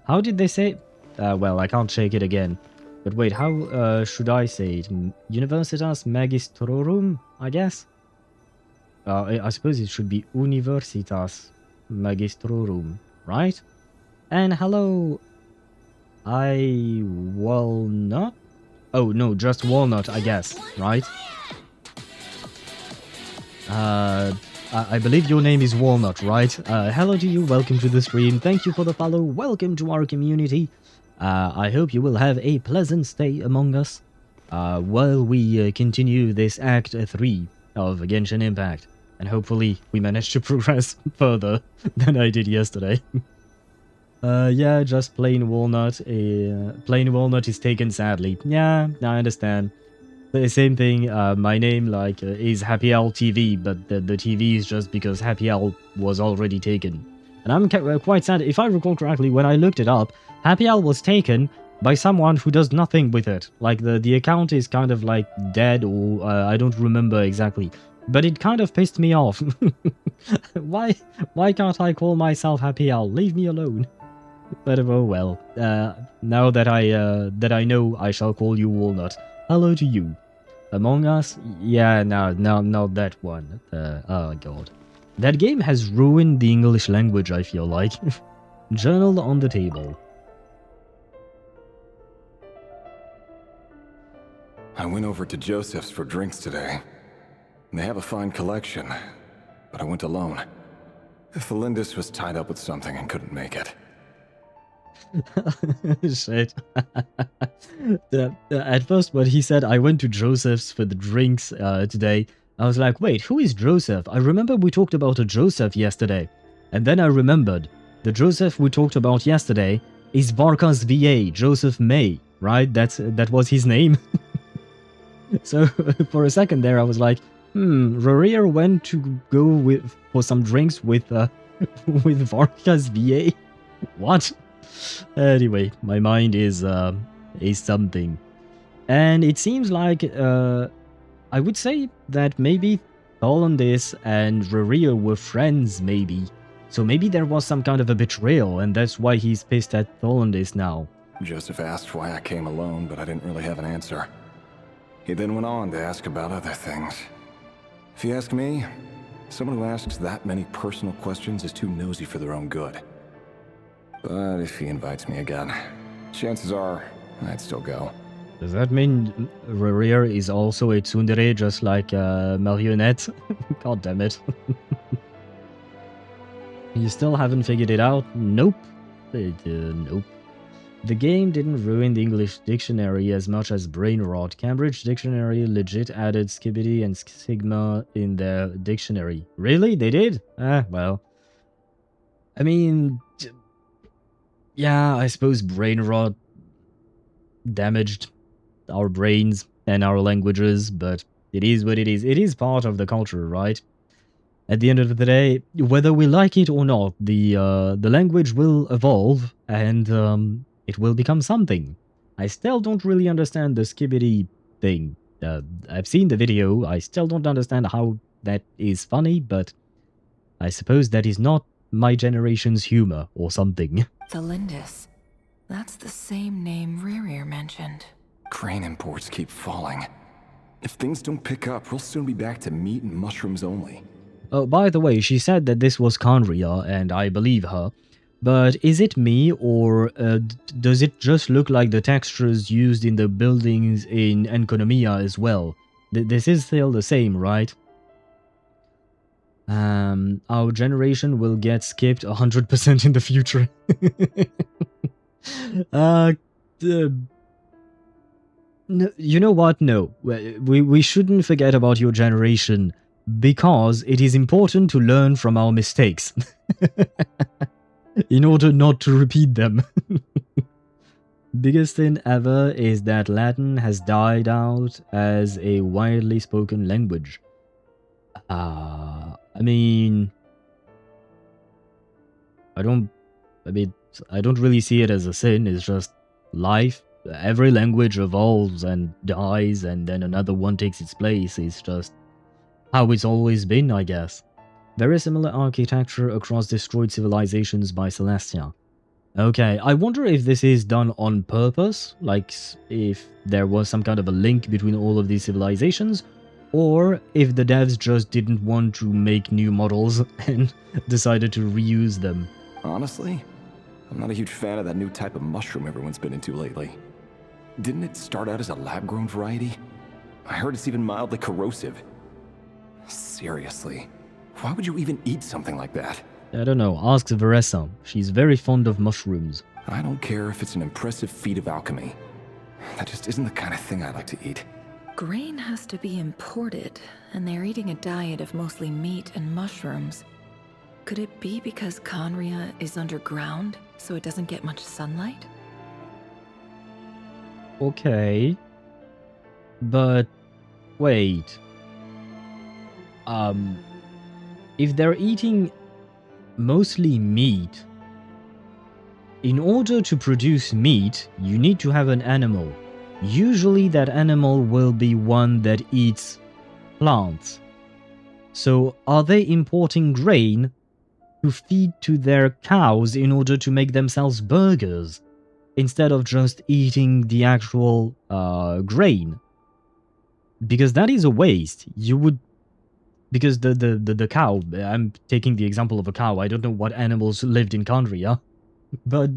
How did they say it? Well, I can't shake it again. But wait, how should I say it? Universitas Magistrorum, I guess? I suppose it should be Universitas Magistrorum, right? And hello... Walnut? Oh, no, just Walnut, I guess, right? I believe your name is Walnut, right? Hello to you, welcome to the stream, thank you for the follow, welcome to our community. I hope you will have a pleasant stay among us. while we continue this Act 3 of Genshin Impact. And hopefully we manage to progress further than I did yesterday. Yeah, just plain walnut. Plain walnut is taken sadly. Yeah, I understand. The same thing, my name is Happy Owl TV, but the TV is just because Happy Owl was already taken. And I'm quite sad. If I recall correctly, when I looked it up, Happy Owl was taken by someone who does nothing with it. Like, the account is kind of like dead, or I don't remember exactly. But it kind of pissed me off. Why can't I call myself Happy Owl? Leave me alone. But oh well. Now that I know, I shall call you Walnut. Hello to you. Among Us? Yeah, no, not that one. Oh god. That game has ruined the English language, I feel like. Journal on the table. I went over to Joseph's for drinks today. They have a fine collection, but I went alone. Felindis was tied up with something and couldn't make it. Shit. At first, when he said, I went to Joseph's for the drinks today, I was like, wait, who is Joseph? I remember we talked about a Joseph yesterday. And then I remembered, the Joseph we talked about yesterday is Varka's VA, Joseph May, right? That was his name. So, for a second there, I was like, Rerir went to go for some drinks with Varka's VA? What? Anyway, my mind is something. And it seems like, I would say that maybe Tholendis and Rerir were friends, maybe. So maybe there was some kind of a betrayal, and that's why he's pissed at Tholendis now. Joseph asked why I came alone, but I didn't really have an answer. He then went on to ask about other things. If you ask me, someone who asks that many personal questions is too nosy for their own good. But if he invites me again, chances are I'd still go. Does that mean Rerir is also a tsundere just like Marionette? God damn it. You still haven't figured it out? Nope. Nope. The game didn't ruin the English dictionary as much as Brain Rot. Cambridge Dictionary legit added Skibidi and Sigma in their dictionary. Really? They did? Well. I mean, yeah, I suppose Brain Rot damaged our brains and our languages, but it is what it is. It is part of the culture, right? At the end of the day, whether we like it or not, the language will evolve, and it will become something. I still don't really understand the Skibidi thing. I've seen the video, I still don't understand how that is funny, but I suppose that is not my generation's humor or something. Tholendis. That's the same name Rerir mentioned. Crane imports keep falling. If things don't pick up, we'll soon be back to meat and mushrooms only. Oh, by the way, she said that this was Khaenri'ah, and I believe her. But is it me, or does it just look like the textures used in the buildings in Enkonomiya as well? This is still the same, right? Our generation will get skipped 100% in the future. No, you know what? No. We shouldn't forget about your generation, because it is important to learn from our mistakes. In order not to repeat them. Biggest thing ever is that Latin has died out as a widely spoken language. I mean, I don't really see it as a sin. It's just life. Every language evolves and dies, and then another one takes its place. It's just how it's always been, I guess. Very similar architecture across destroyed civilizations by Celestia. Okay, I wonder if this is done on purpose, like if there was some kind of a link between all of these civilizations, or if the devs just didn't want to make new models and decided to reuse them. Honestly, I'm not a huge fan of that new type of mushroom everyone's been into lately. Didn't it start out as a lab-grown variety? I heard it's even mildly corrosive. Seriously, why would you even eat something like that? I don't know, ask Veressa. She's very fond of mushrooms. I don't care if it's an impressive feat of alchemy. That just isn't the kind of thing I like to eat. Grain has to be imported, and they're eating a diet of mostly meat and mushrooms. Could it be because Conria is underground, so it doesn't get much sunlight? Okay. But wait. If they're eating mostly meat, in order to produce meat, you need to have an animal. Usually that animal will be one that eats plants. So are they importing grain to feed to their cows in order to make themselves burgers, instead of just eating the actual grain? Because that is a waste. You would... Because the cow, I'm taking the example of a cow, I don't know what animals lived in Kandria, but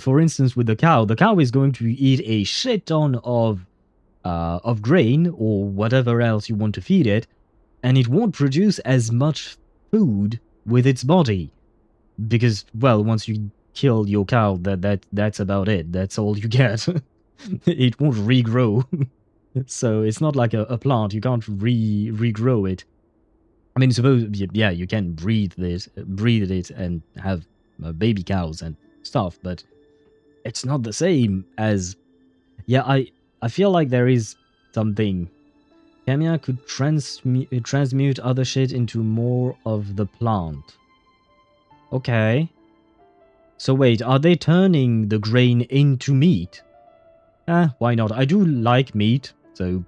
for instance with the cow is going to eat a shit ton of grain or whatever else you want to feed it, and it won't produce as much food with its body. Because, well, once you kill your cow, that's about it. That's all you get. It won't regrow. So it's not like a plant. You can't regrow it. I mean, suppose, yeah, you can breed it and have baby cows and stuff, but it's not the same as... Yeah, I feel like there is something. Kamiya could transmute other shit into more of the plant. Okay. So wait, are they turning the grain into meat? Why not? I do like meat, so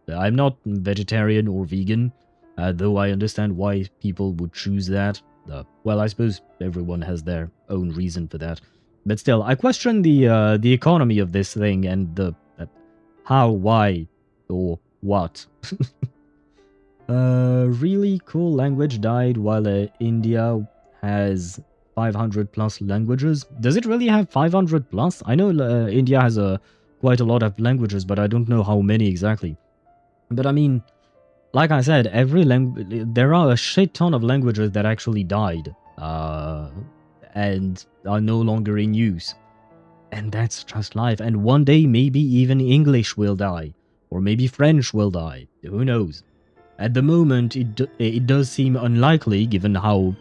I'm not vegetarian or vegan, though I understand why people would choose that. Well, I suppose everyone has their own reason for that. But still, I question the economy of this thing and the how, why, or what. Really cool language died while India has 500 plus languages. Does it really have 500 plus? I know India has quite a lot of languages, but I don't know how many exactly. But I mean, like I said, there are a shit ton of languages that actually died and are no longer in use. And that's just life. And one day, maybe even English will die. Or maybe French will die. Who knows? At the moment, it does seem unlikely, given how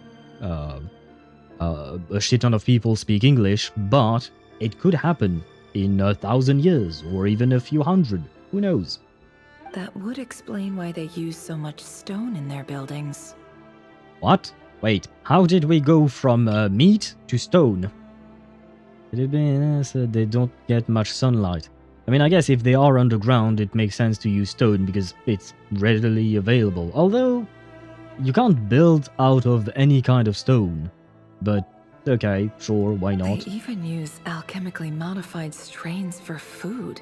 a shit ton of people speak English, but it could happen in 1,000 years, or even a few hundred. Who knows? That would explain why they use so much stone in their buildings. What? Wait, how did we go from meat to stone? They don't get much sunlight. I mean, I guess if they are underground, it makes sense to use stone because it's readily available. Although, you can't build out of any kind of stone. But, okay, sure, why not? They even use alchemically modified strains for food.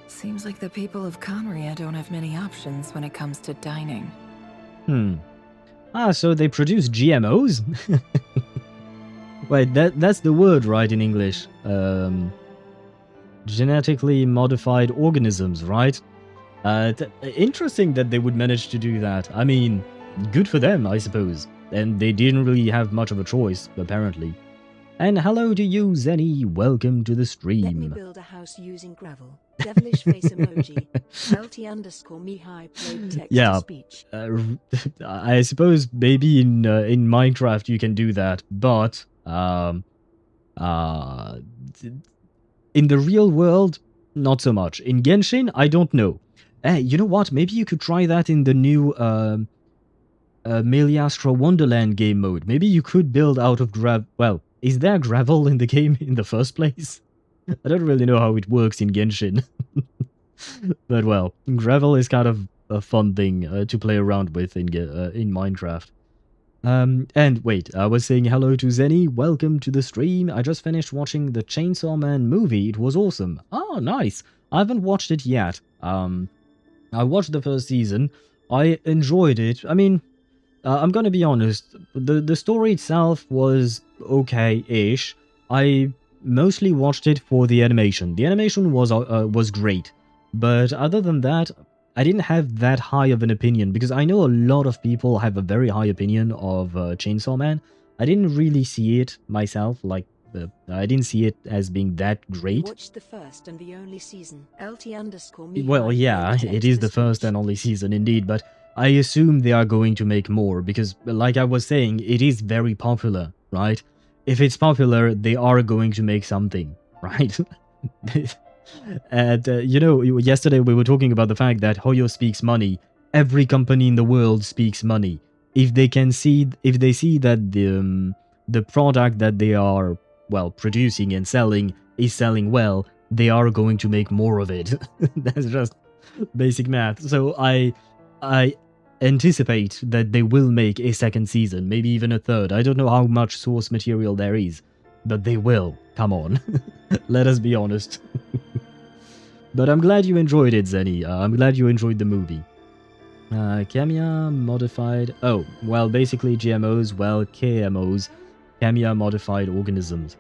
Seems like the people of Conria don't have many options when it comes to dining. So they produce GMOs? Wait, that's the word, right, in English? Genetically modified organisms, right? Interesting that they would manage to do that. I mean, good for them, I suppose. And they didn't really have much of a choice, apparently. And hello to you, Zenny. Welcome to the stream. Let me build a house using gravel. Devilish face emoji. LT_Mihai played text to speech. I suppose maybe in Minecraft you can do that, but in the real world, not so much. In Genshin, I don't know. You know what? Maybe you could try that in the new Meliastra Wonderland game mode. Maybe you could build out of well, is there gravel in the game in the first place? I don't really know how it works in Genshin. But well, gravel is kind of a fun thing to play around with in Minecraft. And wait, I was saying hello to Zenny, welcome to the stream. I just finished watching the Chainsaw Man movie, it was awesome. Oh, nice. I haven't watched it yet. I watched the first season, I enjoyed it. I mean, I'm gonna be honest, the story itself was okay-ish. I mostly watched it for the animation. The animation was great, but other than that, I didn't have that high of an opinion, because I know a lot of people have a very high opinion of Chainsaw Man. I didn't really see it myself, like, I didn't see it as being that great. Watch the first and the only season. LT_me. Well, yeah, it is the first and only season indeed, but I assume they are going to make more because, like I was saying, it is very popular, right? If it's popular, they are going to make something, right? And, you know, yesterday we were talking about the fact that Hoyo speaks money. Every company in the world speaks money. If they see that the product that they are, well, producing and selling is selling well, they are going to make more of it. That's just basic math. So I anticipate that they will make a second season, maybe even a third. I don't know how much source material there is, but they will. Come on. Let us be honest. But I'm glad you enjoyed it, Zenny. I'm glad you enjoyed the movie. Kamiya modified... Oh, well, basically GMOs, well, KMOs. Kamiya modified organisms.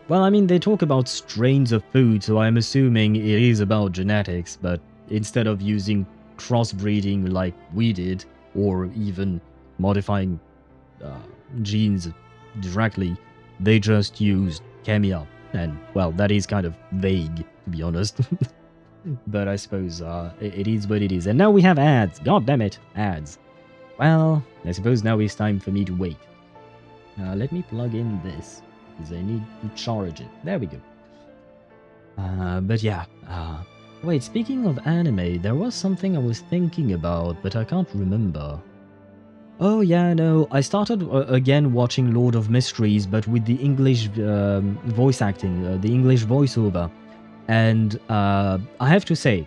Well, I mean, they talk about strains of food, so I'm assuming it is about genetics, but instead of using crossbreeding like we did, or even modifying genes directly, they just used Kamiya. And, well, that is kind of vague, to be honest. But I suppose it is what it is. And now we have ads. God damn it, ads. Well, I suppose now it's time for me to wait. Let me plug in this, because I need to charge it. There we go. But yeah. Wait, speaking of anime, there was something I was thinking about, but I can't remember. Oh yeah, no, I started again watching Lord of Mysteries, but with the English voice acting, the English voiceover. And I have to say,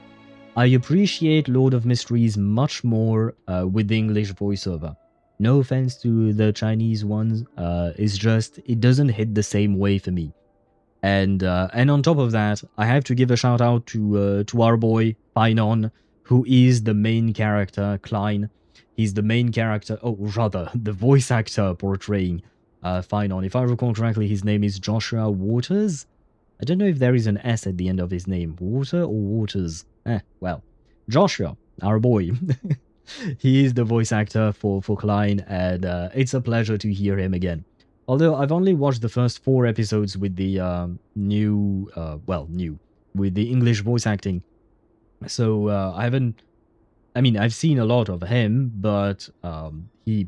I appreciate Lord of Mysteries much more with the English voiceover. No offense to the Chinese ones, it's just, it doesn't hit the same way for me. And on top of that, I have to give a shout out to our boy, Painon, who is the main character, Klein. He's the main character, oh, rather, the voice actor portraying Painon. If I recall correctly, his name is Joshua Waters. I don't know if there is an S at the end of his name. Water or Waters? Well, Joshua, our boy. He is the voice actor for Klein, and it's a pleasure to hear him again. Although I've only watched the first 4 episodes with the with the English voice acting. So I've seen a lot of him, but he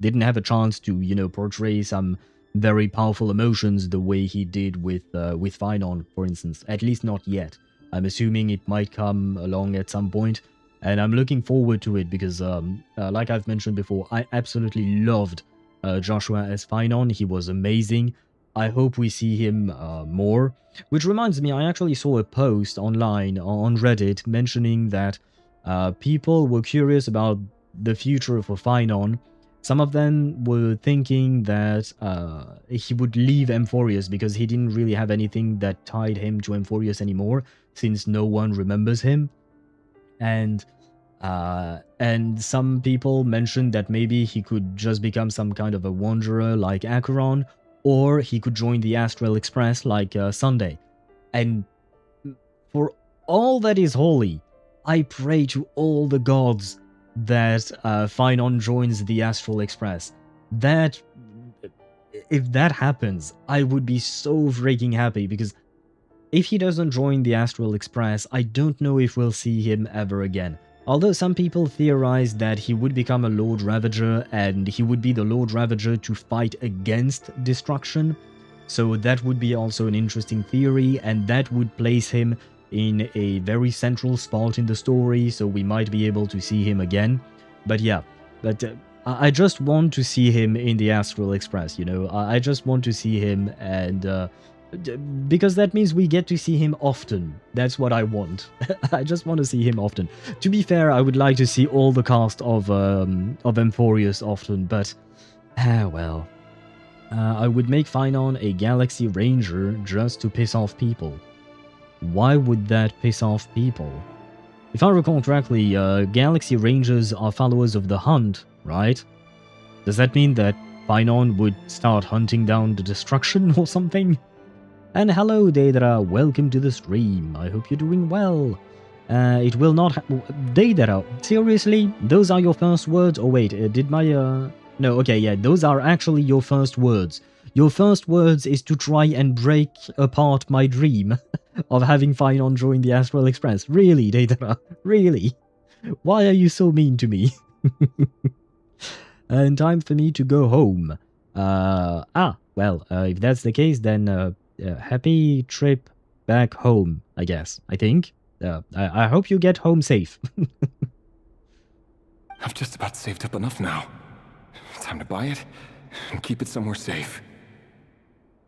didn't have a chance to, you know, portray some very powerful emotions the way he did with Painon, for instance. At least not yet. I'm assuming it might come along at some point, and I'm looking forward to it because, like I've mentioned before, I absolutely loved Joshua as Painon. He was amazing. I hope we see him more. Which reminds me, I actually saw a post online on Reddit mentioning that people were curious about the future for Painon. Some of them were thinking that he would leave Emphorius because he didn't really have anything that tied him to Emphorius anymore, since no one remembers him. And some people mentioned that maybe he could just become some kind of a wanderer like Acheron, or he could join the Astral Express like Sunday. And for all that is holy, I pray to all the gods that Painon joins the Astral Express. That, if that happens, I would be so freaking happy, because if he doesn't join the Astral Express, I don't know if we'll see him ever again. Although some people theorize that he would become a Lord Ravager, and he would be the Lord Ravager to fight against destruction. So that would be also an interesting theory, and that would place him in a very central spot in the story, so we might be able to see him again. But yeah, I just want to see him in the Astral Express, you know. I just want to see him, and because that means we get to see him often. That's what I want. I just want to see him often. To be fair, I would like to see all the cast of Emphorius often, but well. I would make Painon a Galaxy Ranger just to piss off people. Why would that piss off people? If I recall correctly, Galaxy Rangers are followers of the Hunt, right? Does that mean that Painon would start hunting down the destruction or something? And hello, Daedra, welcome to the stream. I hope you're doing well. It will not Daedra, seriously? Those are your first words? Oh wait, did my... No, okay, yeah, those are actually your first words. Your first words is to try and break apart my dream of having Finon join the Astral Express. Really, Deidara? Really? Why are you so mean to me? And time for me to go home. Well, if that's the case, then happy trip back home, I guess. I think. I hope you get home safe. I've just about saved up enough now. Time to buy it and keep it somewhere safe.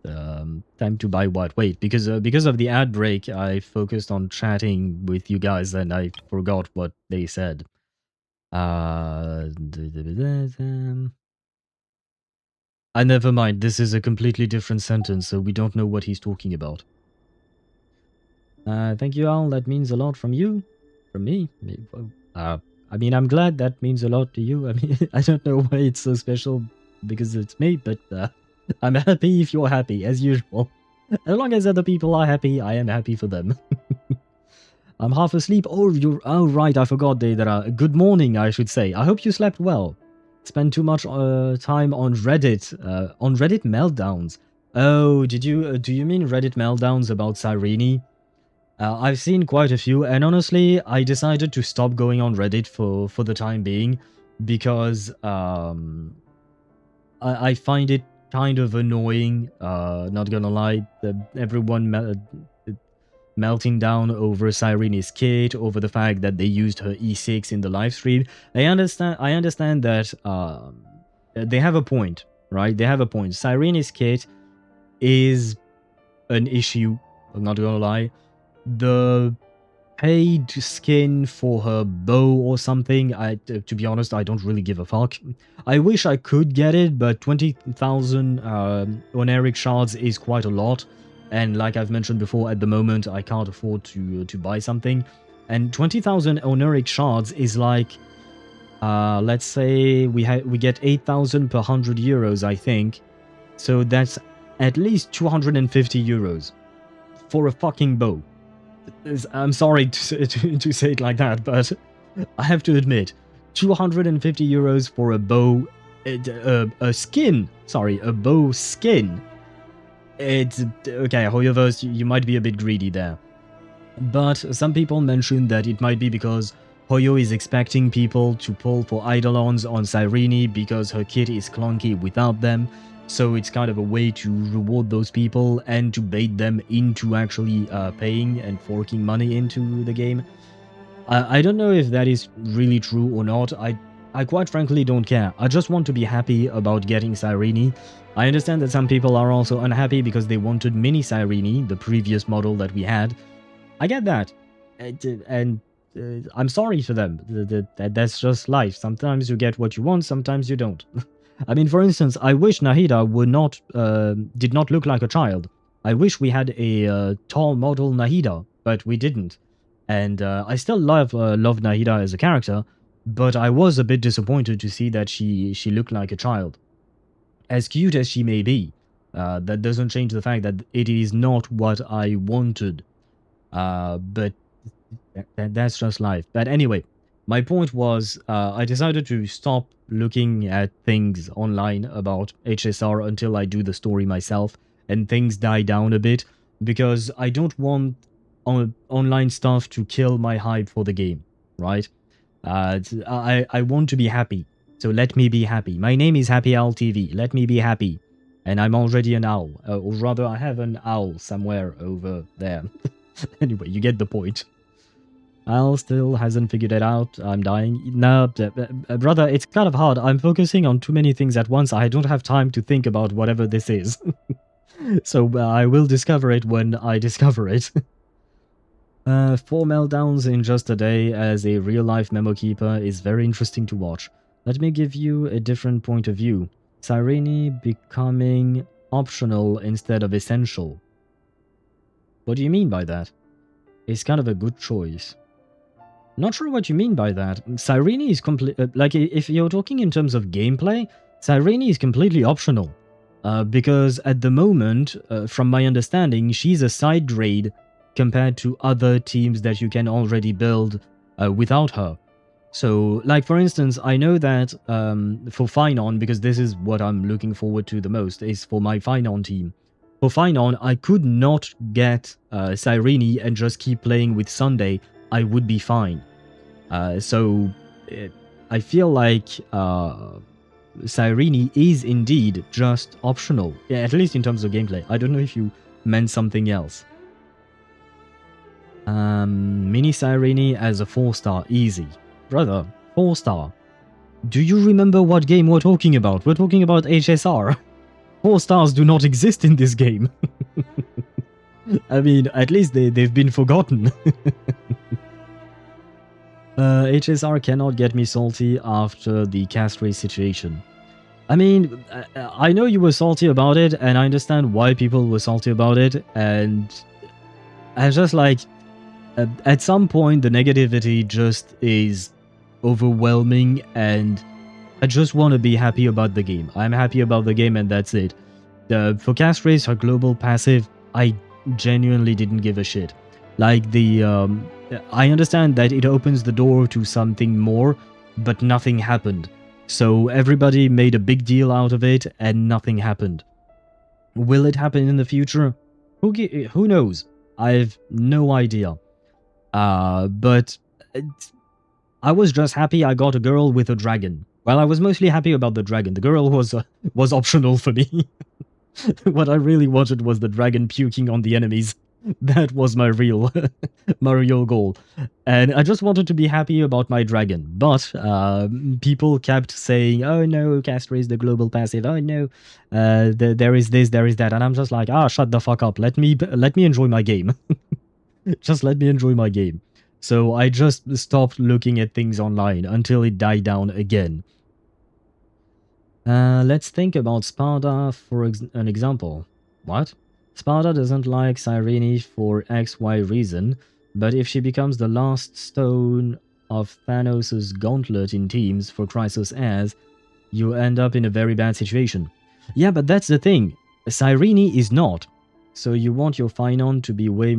Time to buy what? Wait, because of the ad break, I focused on chatting with you guys and I forgot what they said. Never mind. This is a completely different sentence, so we don't know what he's talking about. Thank you, Al. That means a lot from you. From me. I mean, I'm glad that means a lot to you. I mean, I don't know why it's so special because it's me, but I'm happy if you're happy, as usual. As long as other people are happy, I am happy for them. I'm half asleep. Oh, right, I forgot, Deidara. Good morning, I should say. I hope you slept well. Spent too much time on Reddit. On Reddit meltdowns. Oh, do you mean Reddit meltdowns about Cyrene? I've seen quite a few, and honestly, I decided to stop going on Reddit for the time being because I find it kind of annoying, not gonna lie, everyone melting down over Cyrene's kit, over the fact that they used her E6 in the livestream. I understand that they have a point, right? They have a point. Cyrene's kit is an issue, I'm not gonna lie. The paid skin for her bow or something, to be honest, I don't really give a fuck. I wish I could get it, but 20,000 Oneric shards is quite a lot. And like I've mentioned before, at the moment, I can't afford to buy something. And 20,000 Oneric shards is like, let's say we get 8,000 per 100 euros, I think. So that's at least 250 euros for a fucking bow. I'm sorry to say it like that, but I have to admit, 250 euros for a bow, a skin. Sorry, a bow skin. It's okay. HoYoVerse, you might be a bit greedy there, but some people mentioned that it might be because Hoyo is expecting people to pull for Eidolons on Cyrene because her kit is clunky without them. So it's kind of a way to reward those people and to bait them into actually paying and forking money into the game. I don't know if that is really true or not. I quite frankly don't care. I just want to be happy about getting Cyrene. I understand that some people are also unhappy because they wanted mini Cyrene, the previous model that we had. I get that. And I'm sorry for them. That's just life. Sometimes you get what you want, sometimes you don't. I mean, for instance, I wish Nahida did not look like a child. I wish we had a tall model Nahida, but we didn't. And I still love Nahida as a character, but I was a bit disappointed to see that she looked like a child. As cute as she may be, that doesn't change the fact that it is not what I wanted. But that's just life. But anyway, my point was, I decided to stop looking at things online about HSR until I do the story myself and things die down a bit, because I don't want online stuff to kill my hype for the game, right? I want to be happy, so let me be happy. My name is Happy Owl TV, let me be happy. And I'm already an owl, or rather I have an owl somewhere over there. Anyway, you get the point. Al still hasn't figured it out. I'm dying. No, brother, it's kind of hard. I'm focusing on too many things at once. I don't have time to think about whatever this is. So I will discover it when I discover it. 4 meltdowns in just a day as a real-life memo keeper is very interesting to watch. Let me give you a different point of view. Cyrene becoming optional instead of essential. What do you mean by that? It's kind of a good choice. Not sure what you mean by that. Cyrene is like, if you're talking in terms of gameplay, Cyrene is completely optional. Because at the moment, from my understanding, she's a side raid compared to other teams that you can already build without her. So, like for instance, I know that for Finon, because this is what I'm looking forward to the most, is for my Finon team. For Finon, I could not get Cyrene and just keep playing with Sunday. I would be fine. So I feel like Cyrene is indeed just optional, at least in terms of gameplay. I don't know if you meant something else. Mini Cyrene as a 4-star, easy. Brother, 4-star. Do you remember what game we're talking about? We're talking about HSR. 4 stars do not exist in this game. I mean, at least they've been forgotten. HSR cannot get me salty after the castrate situation. I mean, I know you were salty about it, and I understand why people were salty about it, and I just like, at some point the negativity just is overwhelming, and I just want to be happy about the game. I'm happy about the game, and that's it. For castrates, her global passive, I genuinely didn't give a shit. Like I understand that it opens the door to something more, but nothing happened. So everybody made a big deal out of it, and nothing happened. Will it happen in the future? Who knows? I have no idea. But I was just happy I got a girl with a dragon. Well, I was mostly happy about the dragon. The girl was optional for me. What I really wanted was the dragon puking on the enemies. That was my real goal. And I just wanted to be happy about my dragon. But people kept saying, oh no, castrate the global passive. Oh no, there is this, there is that. And I'm just like, shut the fuck up. Let me enjoy my game. Just let me enjoy my game. So I just stopped looking at things online until it died down again. Let's think about Sparda for an example. What? Sparda doesn't like Cyrene for XY reason, but if she becomes the last stone of Thanos' gauntlet in teams for Chrysos Heirs, you end up in a very bad situation. Yeah, but that's the thing. Cyrene is not. So you want your Finon to be way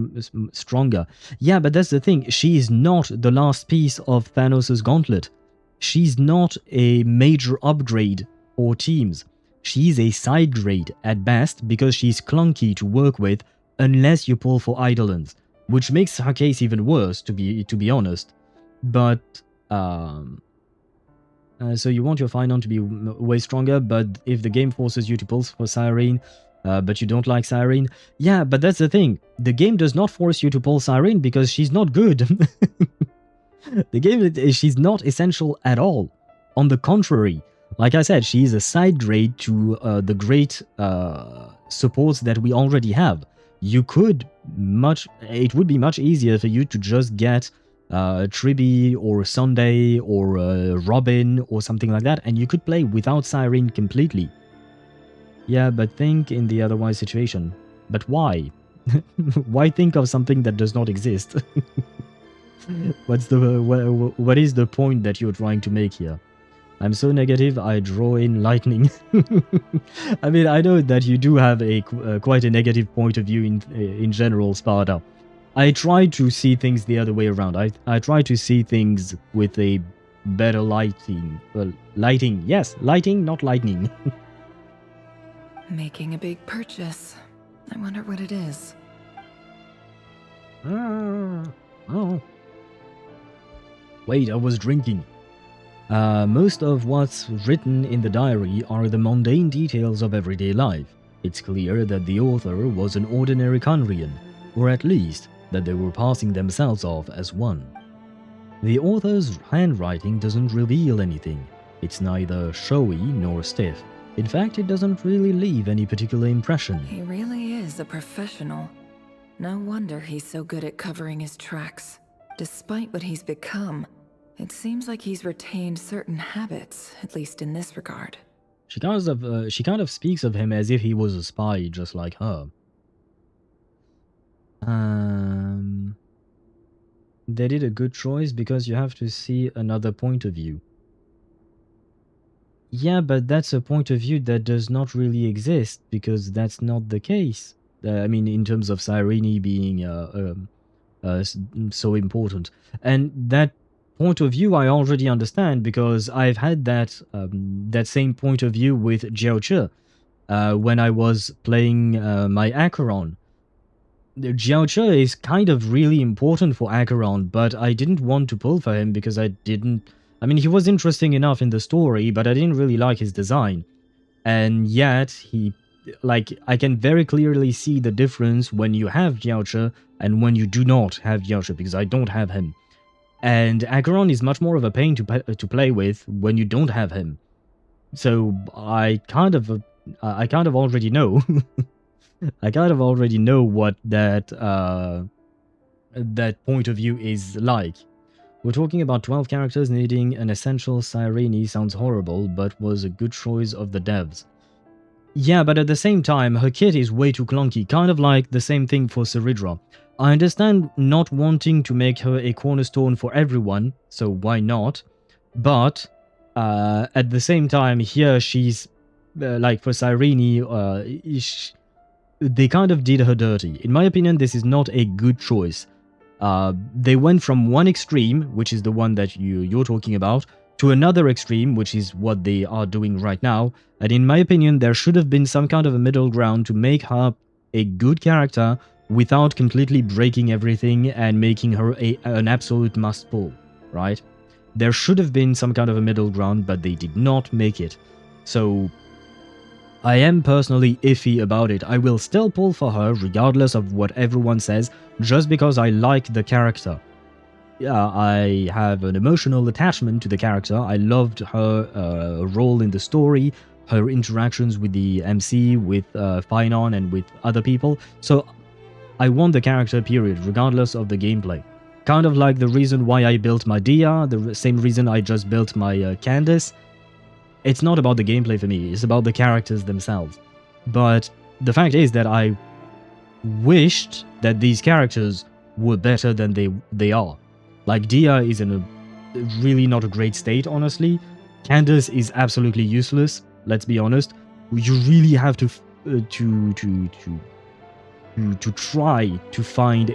stronger. Yeah, but that's the thing. She is not the last piece of Thanos' gauntlet. She's not a major upgrade for teams. She's a side grade at best because she's clunky to work with unless you pull for Eidolons, which makes her case even worse, to be honest. But so you want your Finon to be way stronger, but if the game forces you to pull for Cyrene, but you don't like Cyrene, yeah, but that's the thing. The game does not force you to pull Cyrene because she's not good. The game, she's not essential at all. On the contrary, like I said, she is a side grade to the great supports that we already have. It would be much easier for you to just get Tribi or Sunday or Robin or something like that, and you could play without Cyrene completely. Yeah, but think in the otherwise situation. But why? Why think of something that does not exist? What is the point that you're trying to make here? I'm so negative, I draw in lightning. I mean, I know that you do have quite a negative point of view in general, Sparda. I try to see things the other way around. I try to see things with a better lighting. Well, lighting, yes, lighting, not lightning. Making a big purchase. I wonder what it is. Oh. Wait, I was drinking. Most of what's written in the diary are the mundane details of everyday life. It's clear that the author was an ordinary Khaenri'ahn, or at least that they were passing themselves off as one. The author's handwriting doesn't reveal anything. It's neither showy nor stiff. In fact, it doesn't really leave any particular impression. He really is a professional. No wonder he's so good at covering his tracks. Despite what he's become, it seems like he's retained certain habits, at least in this regard. She kind of speaks of him as if he was a spy, just like her. They did a good choice because you have to see another point of view. Yeah, but that's a point of view that does not really exist, because that's not the case. I mean, in terms of Cyrene being so important. And that point of view I already understand, because I've had that that same point of view with Jiaoche when I was playing my Acheron. Jiaoche is kind of really important for Acheron, but I didn't want to pull for him because I didn't... I mean, he was interesting enough in the story, but I didn't really like his design. And yet, he... Like, I can very clearly see the difference when you have Jiaoche and when you do not have Jiaoche, because I don't have him. And Acheron is much more of a pain to play with when you don't have him. So I kind of already know. I kind of already know what that that point of view is like. We're talking about 12 characters needing an essential Cyrene. Sounds horrible, but was a good choice of the devs. Yeah, but at the same time, her kit is way too clunky, kind of like the same thing for Seridra. I understand not wanting to make her a cornerstone for everyone, so why not? But at the same time, here she's like for Cyrene, they kind of did her dirty. In my opinion, this is not a good choice. They went from one extreme, which is the one that you're talking about, to another extreme, which is what they are doing right now. And in my opinion, there should have been some kind of a middle ground to make her a good character without completely breaking everything and making her an absolute must-pull, right? There should have been some kind of a middle ground, but they did not make it. So I am personally iffy about it. I will still pull for her regardless of what everyone says, just because I like the character. Yeah, I have an emotional attachment to the character. I loved her role in the story, her interactions with the MC, with Finon, and with other people. So I want the character, period, regardless of the gameplay. Kind of like the reason why I built my Dia, the same reason I just built my Candace. It's not about the gameplay for me, it's about the characters themselves. But the fact is that I wished that these characters were better than they are. Like, Dia is in a really not a great state, honestly. Candace is absolutely useless, let's be honest. You really have to try to find a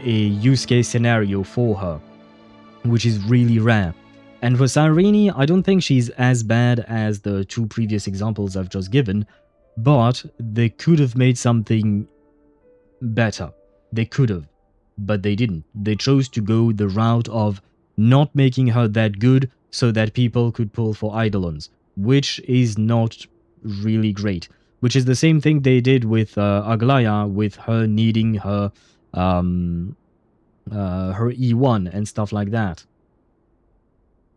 use case scenario for her, which is really rare. And for Cyrene, I don't think she's as bad as the two previous examples I've just given, but they could have made something better. They could have, but they didn't. They chose to go the route of not making her that good so that people could pull for Eidolons, which is not really great. Which is the same thing they did with Aglaya, with her needing her her E1 and stuff like that.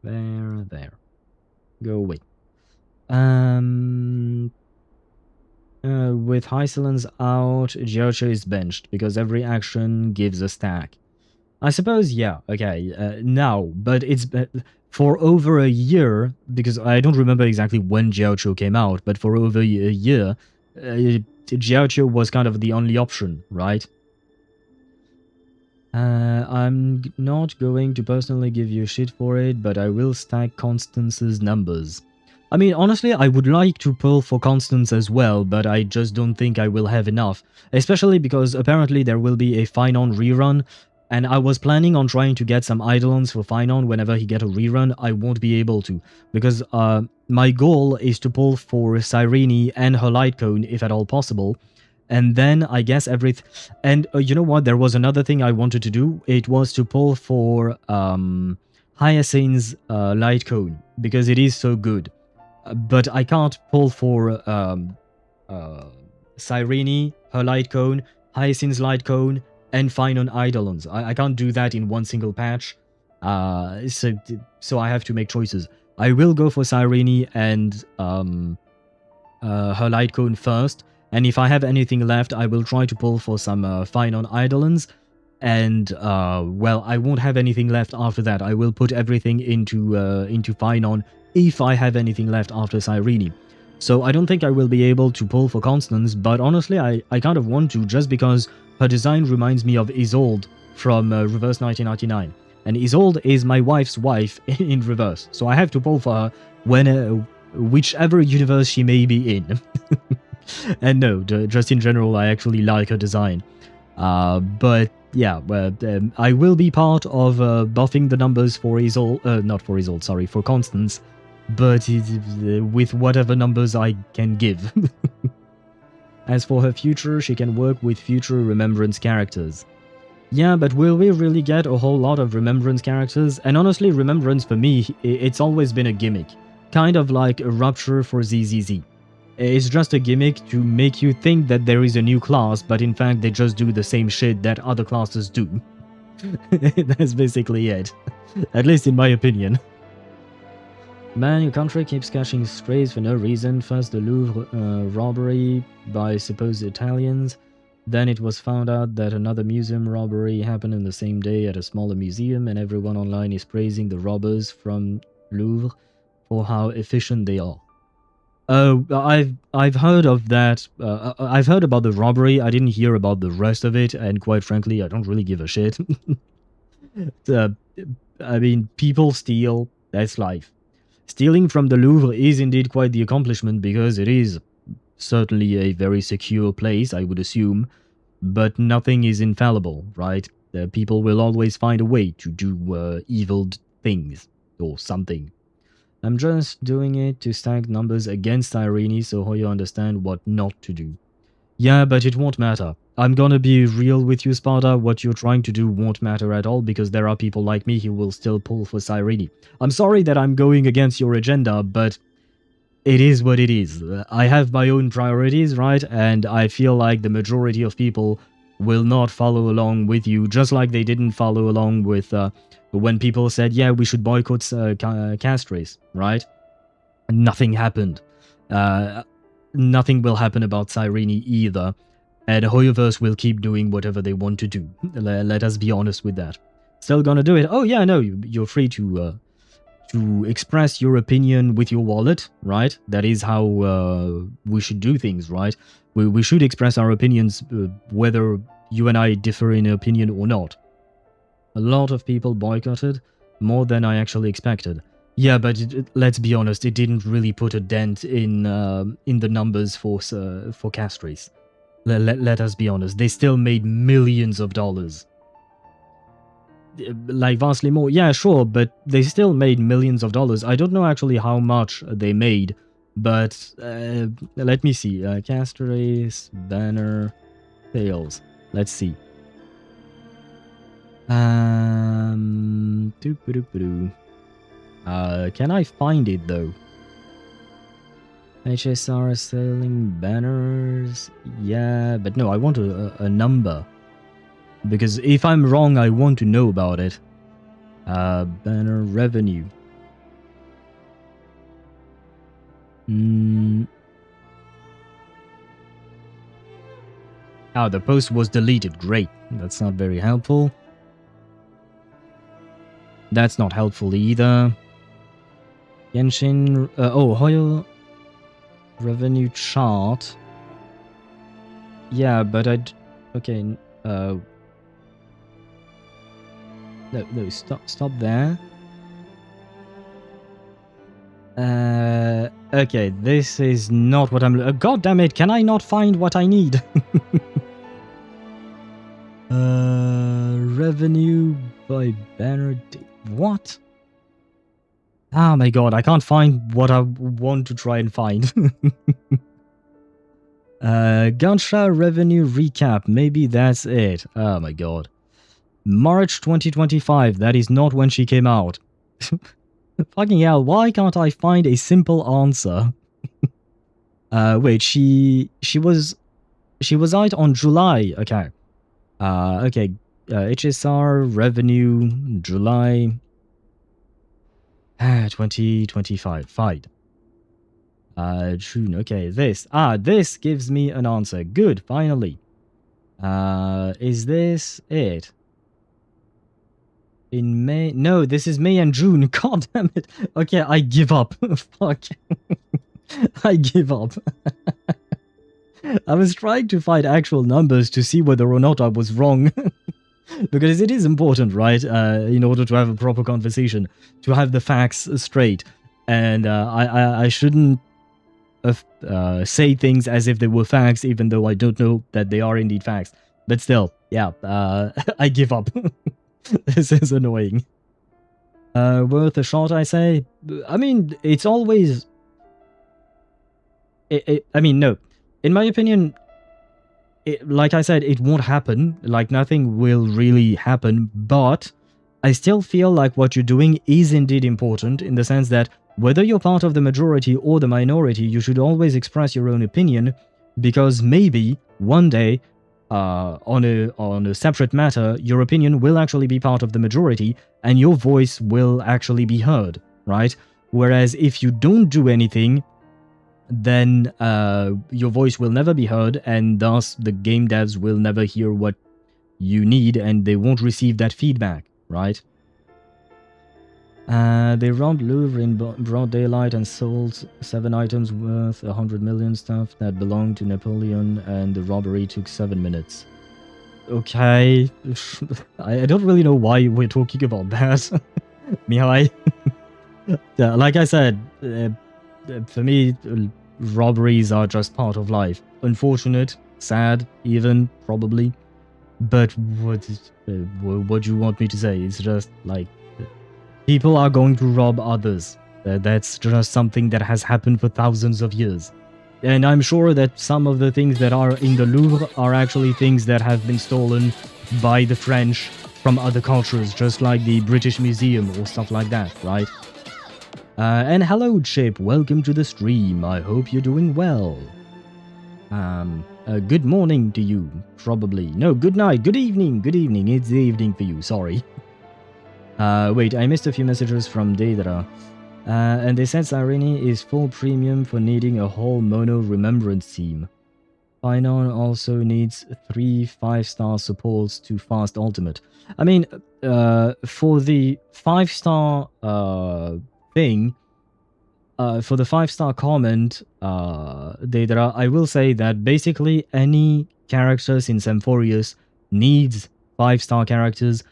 There. Go away. With Hycelans out, Jiaoche is benched, because every action gives a stack. I suppose, yeah, okay, now, but it's for over a year, because I don't remember exactly when Jiaoche came out, but for over a year, Jiaoche was kind of the only option, right? I'm not going to personally give you shit for it, but I will stack Constance's numbers. I mean, honestly, I would like to pull for Constance as well, but I just don't think I will have enough. Especially because apparently there will be a Finon rerun, and I was planning on trying to get some Eidolons for Finon whenever he get a rerun. I won't be able to, because my goal is to pull for Cyrene and her light cone, if at all possible. And then I guess and you know what, there was another thing I wanted to do. It was to pull for Hyacinth's light cone, because it is so good. But I can't pull for Cyrene, her light cone, Hyacinth's light cone, and Finon Eidolons. I can't do that in one single patch. So I have to make choices. I will go for Cyrene and her light cone first. And if I have anything left, I will try to pull for some Finon Eidolons. And, well, I won't have anything left after that. I will put everything into Finon if I have anything left after Cyrene. So I don't think I will be able to pull for Constance, but honestly, I kind of want to, just because her design reminds me of Isolde from Reverse 1999. And Isolde is my wife's wife in Reverse, so I have to pull for her when whichever universe she may be in. And no, just in general, I actually like her design. But yeah, I will be part of buffing the numbers for not for Isolde, sorry, for Constance, but with whatever numbers I can give. As for her future, she can work with future Remembrance characters. Yeah, but will we really get a whole lot of Remembrance characters? And honestly, Remembrance for me, it's always been a gimmick. Kind of like a Rupture for ZZZ. It's just a gimmick to make you think that there is a new class, but in fact they just do the same shit that other classes do. That's basically it. At least in my opinion. Man, your country keeps catching strays for no reason. First the Louvre robbery by supposed Italians. Then it was found out that another museum robbery happened in the same day at a smaller museum, and everyone online is praising the robbers from Louvre for how efficient they are. I've heard of that. I've heard about the robbery. I didn't hear about the rest of it, and quite frankly, I don't really give a shit. I mean, people steal. That's life. Stealing from the Louvre is indeed quite the accomplishment because it is certainly a very secure place, I would assume, but nothing is infallible, right? People will always find a way to do evil things or something. I'm just doing it to stack numbers against Irene so Hoyo understand what not to do. Yeah, but it won't matter. I'm gonna be real with you, Sparta. What you're trying to do won't matter at all because there are people like me who will still pull for Cyrene. I'm sorry that I'm going against your agenda, but it is what it is. I have my own priorities, right? And I feel like the majority of people will not follow along with you, just like they didn't follow along with when people said, yeah, we should boycott Castries, right? Nothing happened. Nothing will happen about Cyrene either. And HoYoVerse will keep doing whatever they want to do. Let us be honest with that. Still gonna do it? Oh yeah, no, you're free to express your opinion with your wallet, right? That is how we should do things, right? We should express our opinions whether you and I differ in opinion or not. A lot of people boycotted, more than I actually expected. Yeah, but let's be honest, it didn't really put a dent in the numbers for Castries. Let us be honest, they still made millions of dollars. Like vastly more, yeah, sure, but they still made millions of dollars. I don't know actually how much they made, but let me see. Castries, banner, sales. Let's see. Can I find it though? HSR selling banners. Yeah, but no, I want a number. Because if I'm wrong, I want to know about it. Banner revenue. Oh, the post was deleted. Great. That's not very helpful. That's not helpful either. Genshin... Hoyo... Revenue chart. Yeah, but I'd... Okay, No, stop there. Okay, this is not what I'm... God damn it, can I not find what I need? Revenue by banner... What? Oh my god, I can't find what I want to try and find. Gacha revenue recap, maybe that's it. Oh my god. March 2025, that is not when she came out. Fucking hell, why can't I find a simple answer? Wait, she was out on July, okay. Okay, HSR revenue, July 2025, fine. June, okay, this gives me an answer. Good, finally. Is this it? In May? No, this is May and June. God damn it. Okay, I give up. Fuck. I give up. I was trying to find actual numbers to see whether or not I was wrong. Because it is important, right? In order to have a proper conversation, to have the facts straight. And I shouldn't say things as if they were facts, even though I don't know that they are indeed facts. But still, yeah, I give up. This is annoying. Worth a shot, I say. I mean, it's always... I mean, no. In my opinion, like I said, it won't happen. Like, nothing will really happen. But I still feel like what you're doing is indeed important, in the sense that whether you're part of the majority or the minority, you should always express your own opinion, because maybe one day, on a separate matter, your opinion will actually be part of the majority, and your voice will actually be heard, right? Whereas if you don't do anything, then your voice will never be heard, and thus the game devs will never hear what you need, and they won't receive that feedback, right? They robbed Louvre in broad daylight and sold 7 items worth 100 million stuff that belonged to Napoleon, and the robbery took 7 minutes. Okay, I don't really know why we're talking about that, Mihai. Like I said, for me, robberies are just part of life. Unfortunate, sad, even, probably. But what do you want me to say? It's just like, people are going to rob others. That's just something that has happened for thousands of years. And I'm sure that some of the things that are in the Louvre are actually things that have been stolen by the French from other cultures, just like the British Museum or stuff like that, right? And hello, Chip. Welcome to the stream. I hope you're doing well. Good morning to you, probably. No, good night. Good evening. Good evening. It's the evening for you. Sorry. Wait, I missed a few messages from Deidara. And they said Cyrene is full premium for needing a whole mono remembrance theme. Finon also needs 3 5-star supports to fast ultimate. I mean, for the 5-star thing, for the 5-star comment, Deidara, I will say that basically any characters in Semphorius needs 5-star characters,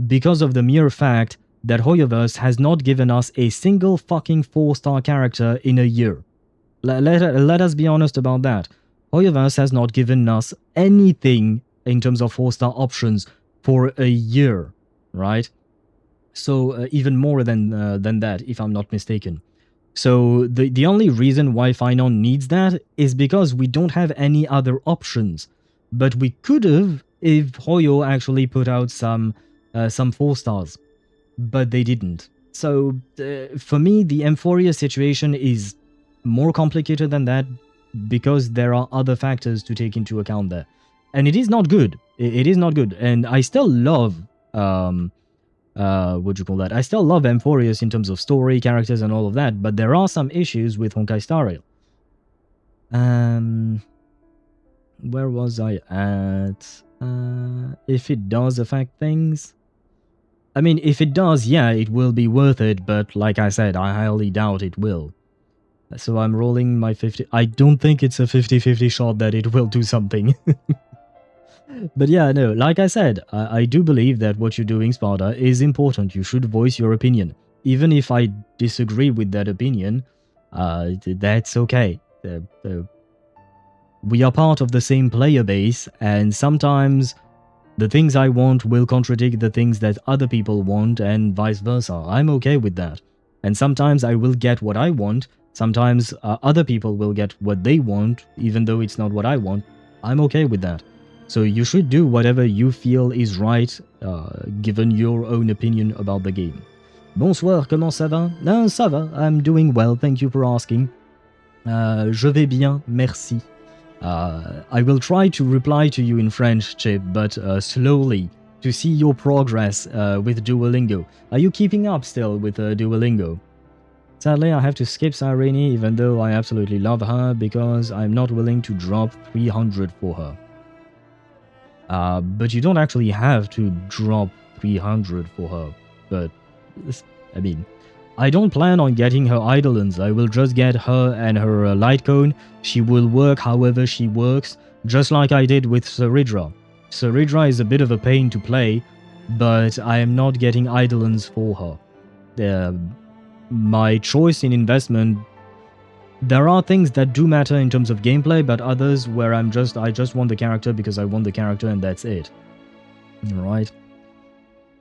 because of the mere fact that HoYoVerse has not given us a single fucking 4-star character in a year. Let us be honest about that. HoYoVerse has not given us anything in terms of 4-star options for a year, right? So even more than that, if I'm not mistaken. So the only reason why Finon needs that is because we don't have any other options. But we could have if Hoyo actually put out some 4-stars, but they didn't. So for me, the Emphoria situation is more complicated than that, because there are other factors to take into account there, and it is not good. It is not good, and I still love what you call that? I still love Emphorius in terms of story, characters, and all of that, but there are some issues with Honkai Star Rail. Where was I at? If it does affect things, I mean, if it does, yeah, it will be worth it, but like I said, I highly doubt it will. So I'm rolling my 50... I don't think it's a 50-50 shot that it will do something. But yeah, no, like I said, I do believe that what you're doing, Sparta, is important. You should voice your opinion. Even if I disagree with that opinion, that's okay. We are part of the same player base, and sometimes the things I want will contradict the things that other people want, and vice versa. I'm okay with that. And sometimes I will get what I want, sometimes other people will get what they want, even though it's not what I want. I'm okay with that. So you should do whatever you feel is right, given your own opinion about the game. Bonsoir, comment ça va? No, ça va, I'm doing well, thank you for asking. Je vais bien, merci. I will try to reply to you in French, Chip, but slowly, to see your progress with Duolingo. Are you keeping up still with Duolingo? Sadly, I have to skip Cyrene, even though I absolutely love her, because I'm not willing to drop 300 for her. But you don't actually have to drop 300 for her. But, I mean, I don't plan on getting her Eidolons. I will just get her and her light cone. She will work however she works, just like I did with Seridra. Seridra is a bit of a pain to play, but I am not getting Eidolons for her. My choice in investment, there are things that do matter in terms of gameplay, but others where I just want the character because I want the character and that's it. Alright.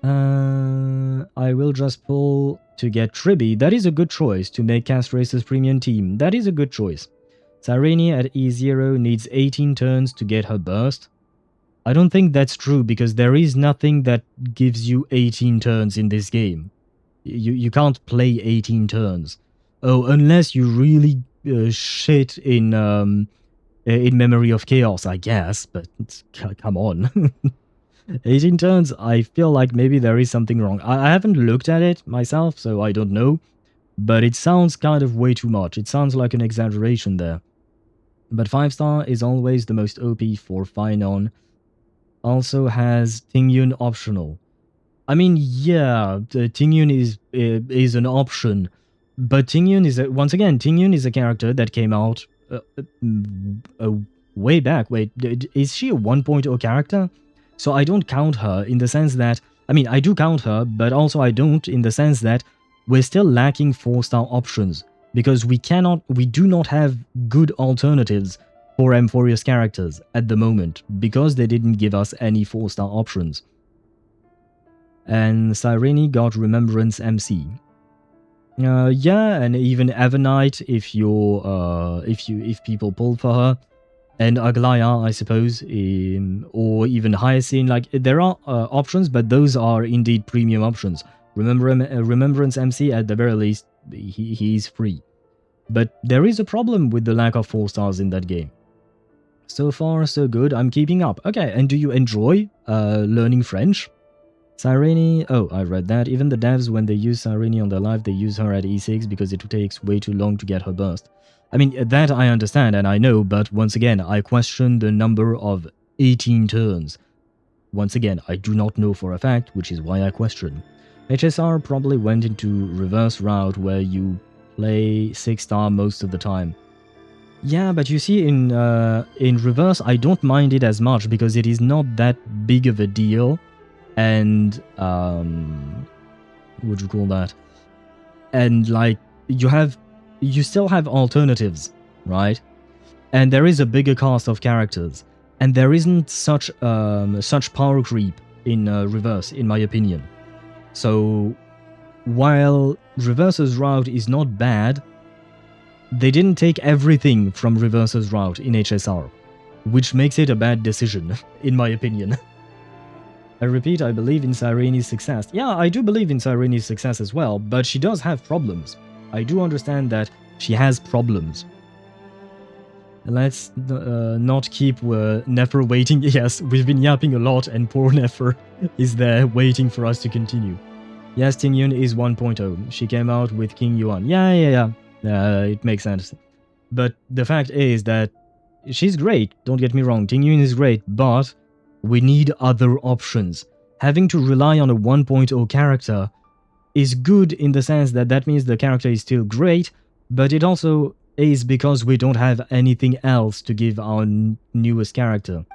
I will just pull to get Tribby. That is a good choice to make Cast Racer's premium team. That is a good choice. Cyrene at E0 needs 18 turns to get her burst. I don't think that's true because there is nothing that gives you 18 turns in this game. You can't play 18 turns. Oh, unless you really shit in Memory of Chaos, I guess, but come on. 18 turns, I feel like maybe there is something wrong. I haven't looked at it myself, so I don't know, but it sounds kind of way too much. It sounds like an exaggeration there. But 5-star is always the most OP for Phynon. Also has Tingyun optional. I mean, yeah, Tingyun is an option, but Tingyun is once again Tingyun is a character that came out way back. Wait, is she a 1.0 character? So I don't count her in the sense that, I mean, I do count her, but also I don't in the sense that we're still lacking 4-star options because we do not have good alternatives for Amphorius characters at the moment because they didn't give us any 4-star options. And Cyrene got Remembrance MC. Yeah, and even Avernite if people pull for her. And Aglaya, I suppose, or even Hyacinth. Like, there are options, but those are indeed premium options. Remembrance MC, at the very least, he's free. But there is a problem with the lack of 4 stars in that game. So far, so good. I'm keeping up. Okay, and do you enjoy learning French? Cyrene, oh, I read that. Even the devs, when they use Cyrene on their live, they use her at E6 because it takes way too long to get her burst. I mean, that I understand and I know, but once again, I question the number of 18 turns. Once again, I do not know for a fact, which is why I question. HSR probably went into reverse route where you play 6-star most of the time. Yeah, but you see, in reverse, I don't mind it as much because it is not that big of a deal. And, what would you call that? And, like, you still have alternatives, right? And there is a bigger cast of characters. And there isn't such power creep in reverse, in my opinion. So, while reverse's route is not bad, they didn't take everything from reverse's route in HSR, which makes it a bad decision, in my opinion. I repeat, I believe in Cyrene's success. Yeah, I do believe in Cyrene's success as well, but she does have problems. I do understand that she has problems. Let's not keep Nefer waiting. Yes, we've been yapping a lot and poor Nefer is there waiting for us to continue. Yes, Tingyun is 1.0. She came out with King Yuan. Yeah. It makes sense. But the fact is that she's great, don't get me wrong, Tingyun is great, but we need other options. Having to rely on a 1.0 character is good in the sense that that means the character is still great, but it also is because we don't have anything else to give our newest character.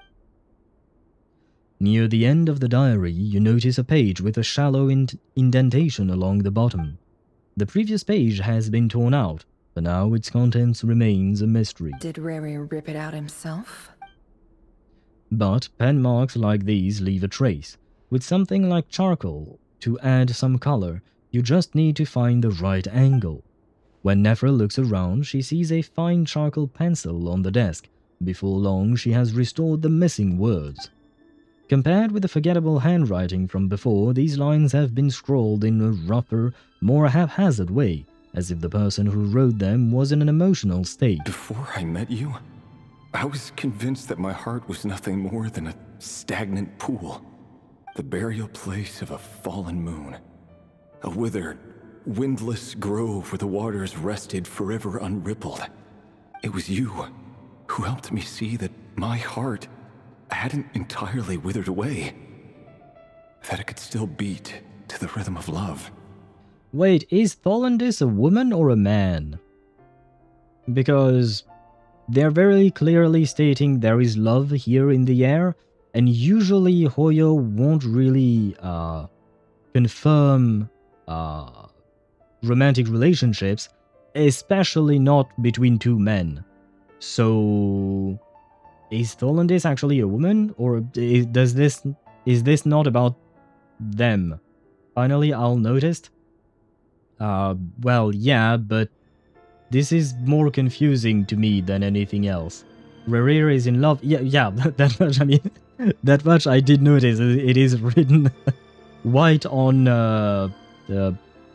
Near the end of the diary, you notice a page with a shallow indentation along the bottom. The previous page has been torn out, but now its contents remains a mystery. Did Rerir rip it out himself? But pen marks like these leave a trace. With something like charcoal to add some color, you just need to find the right angle. When Nefer looks around, she sees a fine charcoal pencil on the desk. Before long, she has restored the missing words. Compared with the forgettable handwriting from before, these lines have been scrawled in a rougher, more haphazard way, as if the person who wrote them was in an emotional state. Before I met you, I was convinced that my heart was nothing more than a stagnant pool. The burial place of a fallen moon. A withered, windless grove where the waters rested forever unrippled. It was you who helped me see that my heart hadn't entirely withered away. That it could still beat to the rhythm of love. Wait, is Tholandis a woman or a man? Because they're very clearly stating there is love here in the air, and usually Hoyo won't really confirm romantic relationships, especially not between two men. So, is Tholandis actually a woman, or does this is this not about them? Finally, I'll noticed. Well, yeah, but this is more confusing to me than anything else. Rerir is in love. Yeah, that much. I mean, that much I did notice. It is written white on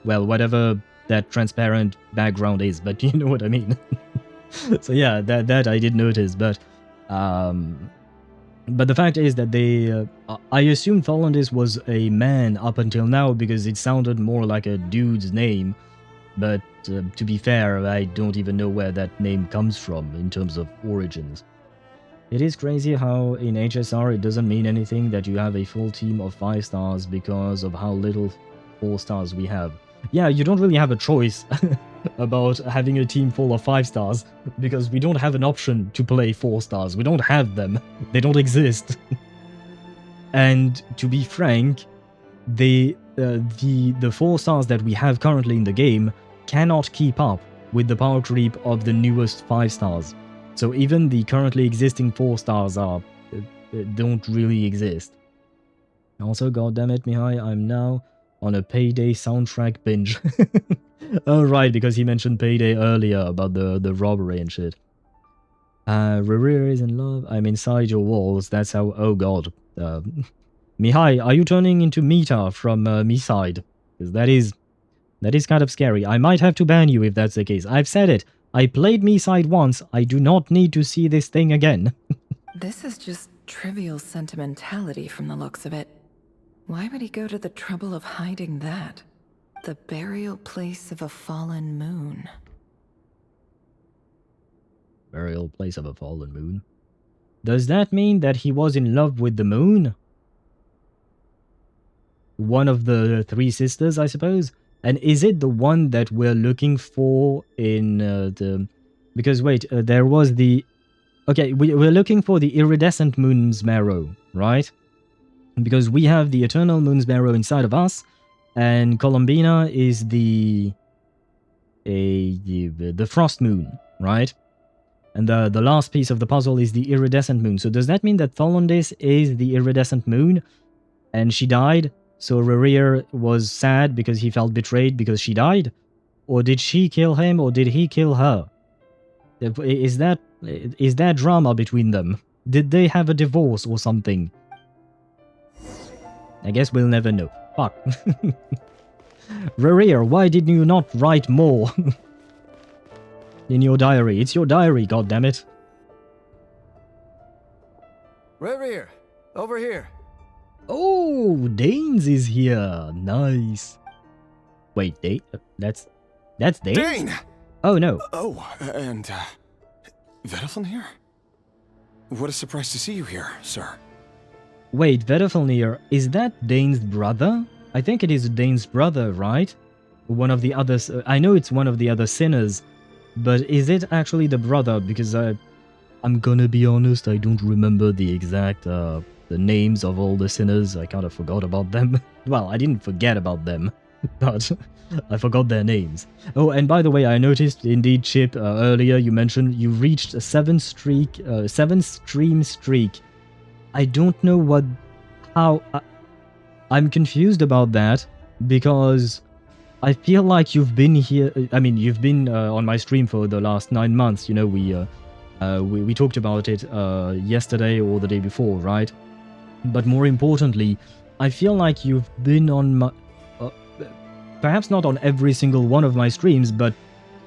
well, whatever that transparent background is, but you know what I mean. So yeah, that I did notice, but the fact is that they, I assume Tholendis was a man up until now because it sounded more like a dude's name, but to be fair, I don't even know where that name comes from in terms of origins. It is crazy how in HSR it doesn't mean anything that you have a full team of 5 stars because of how little 4 stars we have. Yeah, you don't really have a choice about having a team full of 5 stars because we don't have an option to play 4 stars. We don't have them. They don't exist. And to be frank, the 4 stars that we have currently in the game cannot keep up with the power creep of the newest 5 stars. So even the currently existing 4 stars don't really exist. Also, goddammit, Mihai, I'm now on a Payday soundtrack binge. Oh right, because he mentioned Payday earlier about the robbery and shit. Rerir is in love. I'm inside your walls. That's how. Oh god. Mihai, are you turning into Mita from Me-Side? Because that is kind of scary. I might have to ban you if that's the case. I've said it. I played Me-Side once. I do not need to see this thing again. This is just trivial sentimentality from the looks of it. Why would he go to the trouble of hiding that? The burial place of a fallen moon. Burial place of a fallen moon? Does that mean that he was in love with the moon? One of the 3 sisters, I suppose? And is it the one that we're looking for in the... Because wait, there was the... Okay, we're looking for the iridescent moon's marrow, right? Because we have the eternal moon's marrow inside of us, and Columbina is the frost moon, right? And the last piece of the puzzle is the iridescent moon. So does that mean that Tholendis is the iridescent moon, and she died? So Rerir was sad because he felt betrayed because she died? Or did she kill him, or did he kill her? Is that drama between them? Did they have a divorce or something? I guess we'll never know. Fuck. Rerir, why did you not write more in your diary? It's your diary, goddammit. Rerir, over here. Oh, Danes is here. Nice. Wait, Dane? That's Dane? Dane! Oh, no. Oh, and, Vedaflin here? What a surprise to see you here, sir. Wait, Vedaflin, is that Dane's brother? I think it is Dane's brother, right? One of the others. I know it's one of the other sinners, but is it actually the brother? Because I'm gonna be honest, I don't remember the exact the names of all the sinners. I kind of forgot about them. Well, I didn't forget about them, but I forgot their names. Oh, and by the way, I noticed indeed, Chip, earlier you mentioned you reached a 7-stream streak. I don't know how. I'm confused about that because I feel like you've been here. I mean, you've been on my stream for the last 9 months. You know, we talked about it yesterday or the day before, right? But more importantly, I feel like you've been on my, perhaps not on every single one of my streams, but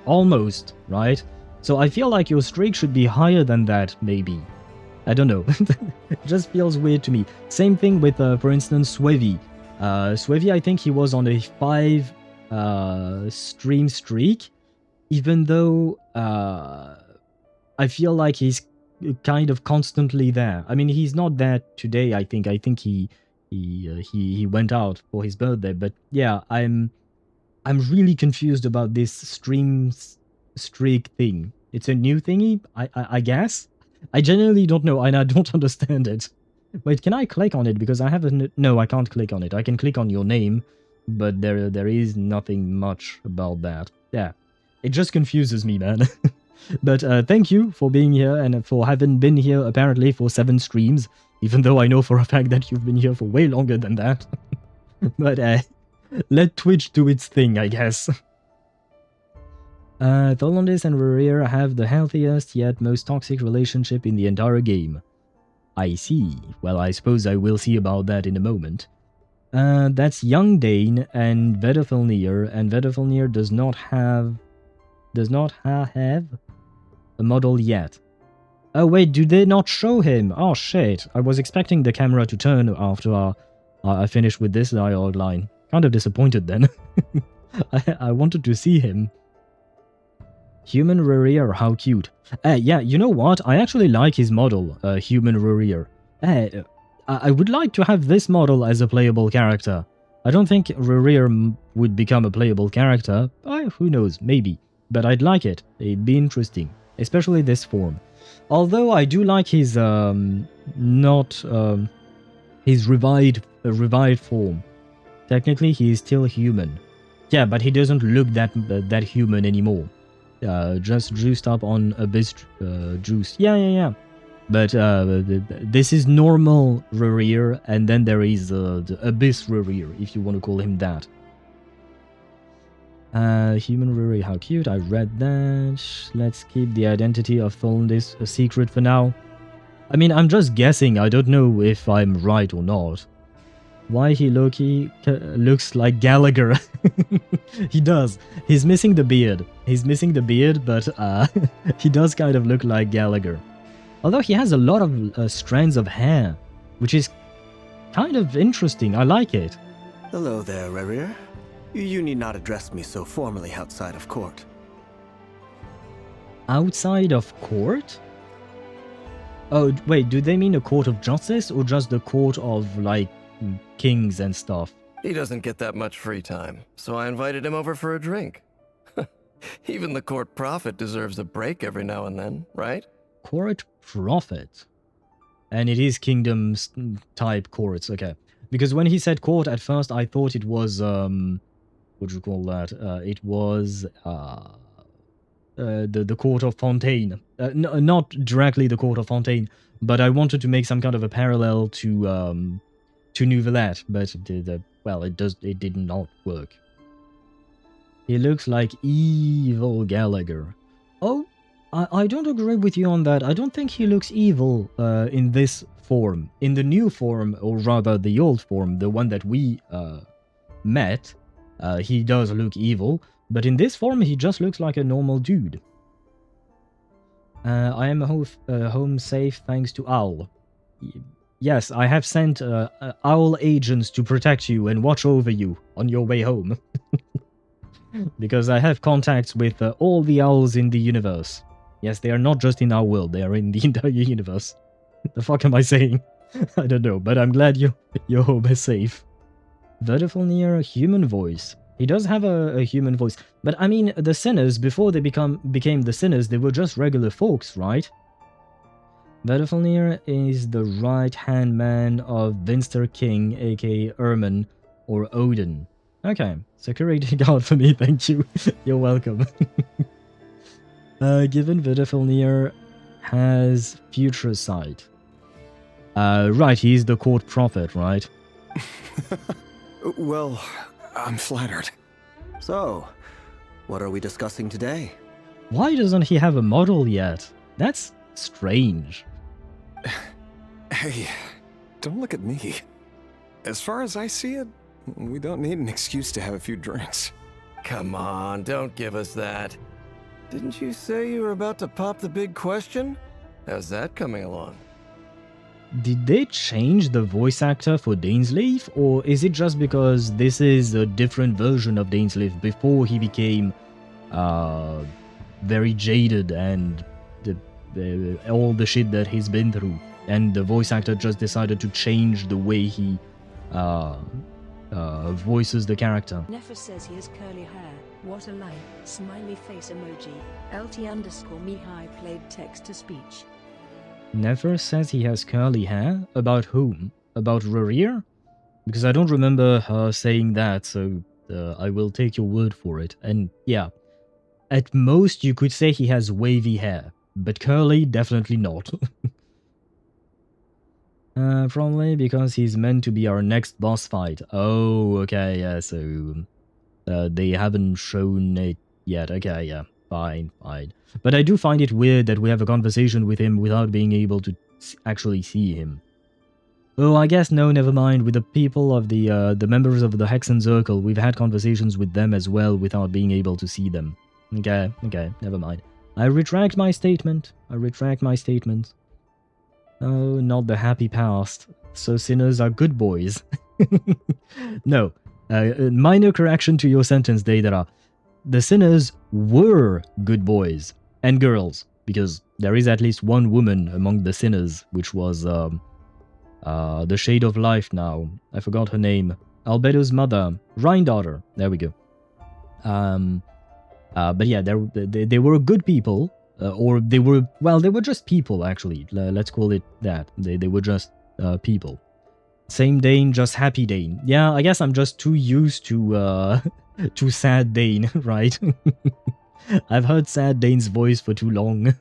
almost, right? So I feel like your streak should be higher than that, maybe. I don't know. It just feels weird to me. Same thing with, for instance, Swevy. Swevy, I think he was on a 5 stream streak, even though I feel like he's kind of constantly there. I mean, he's not there today, I think. I think he went out for his birthday. But yeah, I'm really confused about this stream streak thing. It's a new thingy, I guess? I genuinely don't know, and I don't understand it. Wait, can I click on it? Because I haven't... No, I can't click on it. I can click on your name, but there is nothing much about that. Yeah, it just confuses me, man. But thank you for being here and for having been here apparently for 7 streams. Even though I know for a fact that you've been here for way longer than that. But let Twitch do its thing, I guess. Tholandis and Rerir have the healthiest yet most toxic relationship in the entire game. I see. Well, I suppose I will see about that in a moment. That's Young Dane and Vedafilnir, and Vedafilnir does not have a model yet. Oh wait, do they not show him? Oh shit, I was expecting the camera to turn after I finished with this dialogue line. Kind of disappointed then. I wanted to see him. Human Rerir, how cute. Yeah, you know what? I actually like his model, Human Rerir. I would like to have this model as a playable character. I don't think Rerir would become a playable character. Who knows, maybe. But I'd like it. It'd be interesting. Especially this form. Although I do like his, his revived form. Technically, he is still human. Yeah, but he doesn't look that human anymore. Just juiced up on Abyss juice. Yeah. But this is normal Rerir, and then there is the Abyss Rerir, if you want to call him that. Human Rerir, how cute. I read that. Let's keep the identity of Tholandis a secret for now. I mean, I'm just guessing. I don't know if I'm right or not. Why he looks like Gallagher. He does. He's missing the beard. But he does kind of look like Gallagher. Although he has a lot of strands of hair, which is kind of interesting. I like it. Hello there, Rerir. You need not address me so formally outside of court. Outside of court? Oh, wait, do they mean a court of justice or just the court of, like, kings and stuff? He doesn't get that much free time, so I invited him over for a drink. Even the court prophet deserves a break every now and then, right? Court prophet? And it is kingdoms type courts, okay. Because when he said court at first, I thought it was, what do you call that? It was, the court of Fontaine. Not directly the court of Fontaine, but I wanted to make some kind of a parallel to Nouvellette, but well, it did not work. He looks like evil Gallagher. Oh, I don't agree with you on that. I don't think he looks evil in this form. In the new form, or rather the old form, the one that we met, he does look evil, but in this form he just looks like a normal dude. I am home safe thanks to Owl. Yes, I have sent owl agents to protect you and watch over you on your way home. Because I have contacts with all the owls in the universe. Yes, they are not just in our world, they are in the entire universe. The fuck am I saying? I don't know, but I'm glad your home is safe. Vedafilnir, human voice. He does have a human voice. But I mean, the sinners, before they became the sinners, they were just regular folks, right? Vedafilnir is the right-hand man of Vinster King, aka Ermin, or Odin. Okay, security guard for me, thank you. You're welcome. Given Vedafilnir has future sight. Right, he's the court prophet, right? Well, I'm flattered. So, what are we discussing today? Why doesn't he have a model yet? That's strange. Hey, don't look at me. As far as I see it, we don't need an excuse to have a few drinks. Come on, don't give us that. Didn't you say you were about to pop the big question? How's that coming along? Did they change the voice actor for Dainsleif, or is it just because this is a different version of Dainsleif before he became very jaded and all the shit that he's been through, and the voice actor just decided to change the way he voices the character? Nefer says he has curly hair. What a lie. Smiley face emoji. LT_Mihai played text to speech. Nefer says he has curly hair? About whom? About Rerir? Because I don't remember her saying that, so I will take your word for it. And yeah, at most you could say he has wavy hair, but curly, definitely not. Probably because he's meant to be our next boss fight. Oh, okay, yeah, so they haven't shown it yet. Okay, yeah, fine. But I do find it weird that we have a conversation with him without being able to actually see him. Oh, I guess no, never mind. With the people of the members of the Hexen Circle, we've had conversations with them as well without being able to see them. Okay, never mind. I retract my statement. Oh, not the happy past. So sinners are good boys. No. Minor correction to your sentence, Deidara. The sinners were good boys and girls, because there is at least one woman among the sinners, which was the Shade of Life now. I forgot her name. Albedo's mother. Rhine-daughter. There we go. But yeah, they were good people. Or they were just people, actually. Let's call it that. They were just people. Same Dane, just happy Dane. Yeah, I guess I'm just too used to to sad Dane, right? I've heard sad Dane's voice for too long,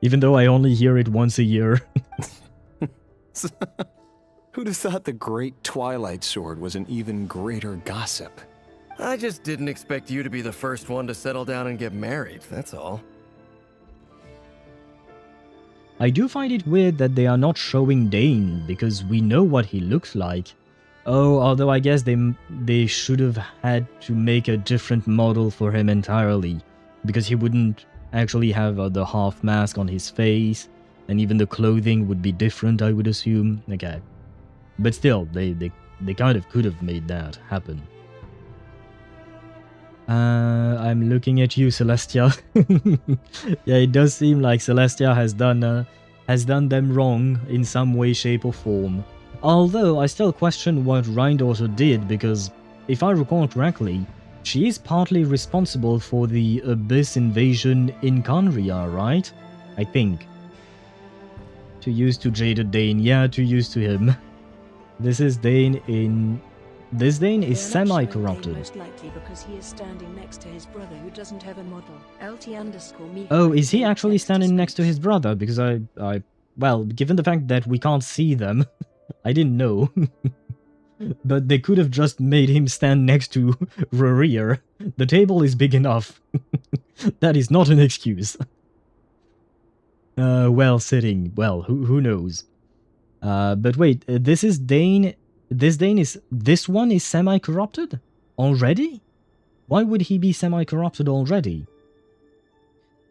even though I only hear it once a year. Who'd have thought the great Twilight Sword was an even greater gossip? I just didn't expect you to be the first one to settle down and get married, that's all. I do find it weird that they are not showing Dane, because we know what he looks like. Oh, although I guess they should have had to make a different model for him entirely, because he wouldn't actually have the half mask on his face, and even the clothing would be different, I would assume. Okay. But still, they kind of could have made that happen. I'm looking at you, Celestia. Yeah, it does seem like Celestia has done them wrong in some way, shape, or form. Although I still question what Rhine-daughter did, because if I recall correctly, she is partly responsible for the Abyss invasion in Conria, right? I think. Too used to jaded Dane. Yeah, too used to him. This is Dane in... This Dane is semi-corrupted. Most likely because he is standing next to his brother who doesn't have a model. LT_me. Oh, is he actually standing next to his brother? Because well, given the fact that we can't see them, I didn't know. But they could have just made him stand next to Rerir. The table is big enough. That is not an excuse. Well, sitting. Well, who knows? But wait, this is Dane... This one is semi-corrupted? Already? Why would he be semi-corrupted already?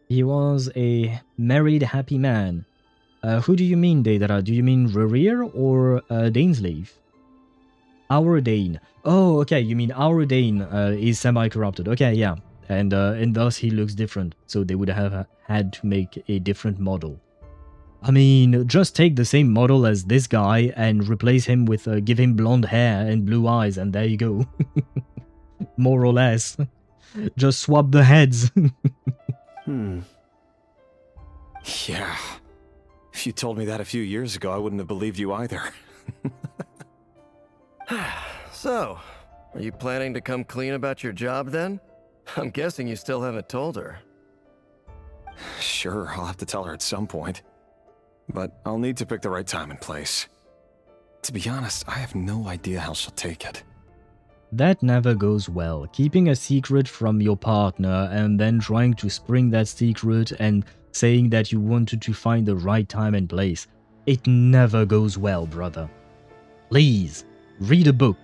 He was a married happy man. Who do you mean, Deidara? Do you mean Rerir or Dainsleif? Our Dane. Oh, okay, you mean our Dane is semi-corrupted. Okay, yeah. And thus he looks different. So they would have had to make a different model. I mean, just take the same model as this guy and replace him with, give him blonde hair and blue eyes, and there you go. More or less. Just swap the heads. Yeah. If you told me that a few years ago, I wouldn't have believed you either. So, are you planning to come clean about your job then? I'm guessing you still haven't told her. Sure, I'll have to tell her at some point. But I'll need to pick the right time and place. To be honest, I have no idea how she'll take it. That never goes well. Keeping a secret from your partner and then trying to spring that secret and saying that you wanted to find the right time and place. It never goes well, brother. Please, read a book.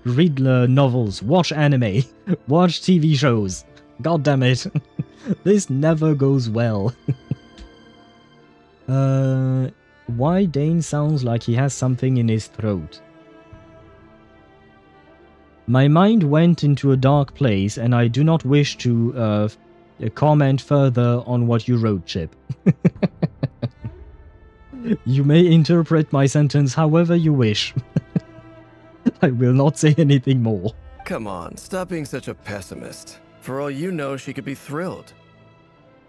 Read novels. Watch anime. Watch TV shows. God damn it. This never goes well. Why Dane sounds like he has something in his throat? My mind went into a dark place and I do not wish to comment further on what you wrote, Chip. You may interpret my sentence however you wish. I will not say anything more. Come on, stop being such a pessimist. For all you know, she could be thrilled.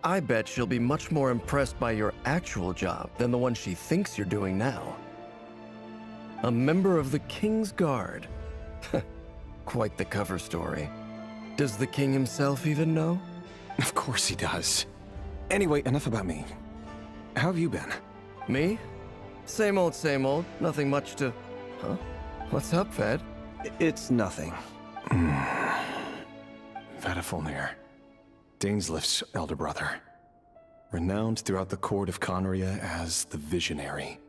I bet she'll be much more impressed by your actual job than the one she thinks you're doing now. A member of the King's Guard. Quite the cover story. Does the king himself even know? Of course he does. Anyway, enough about me. How have you been? Me? Same old, nothing much to... Huh? What's up, Fed? It's nothing. Vadafulnir, Dainslift's elder brother. Renowned throughout the court of Conria as the Visionary,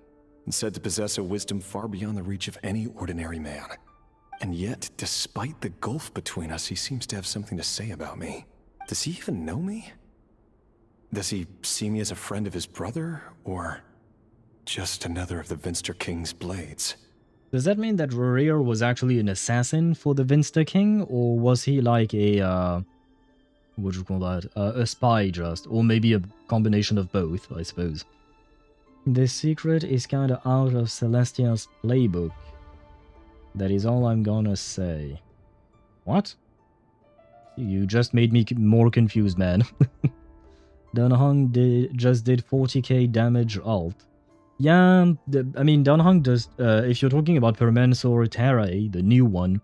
and said to possess a wisdom far beyond the reach of any ordinary man. And yet, despite the gulf between us, he seems to have something to say about me. Does he even know me? Does he see me as a friend of his brother, or just another of the Vinster King's blades? Does that mean that Rerir was actually an assassin for the Vinster King, or was he like a, what do you call that, a spy just, or maybe a combination of both, I suppose. This secret is kinda out of Celestia's playbook. That is all I'm gonna say. What? You just made me more confused, man. Dunhung just did 40k damage alt. Yeah, I mean, Dunhung does, if you're talking about Permensor Terrae, the new one,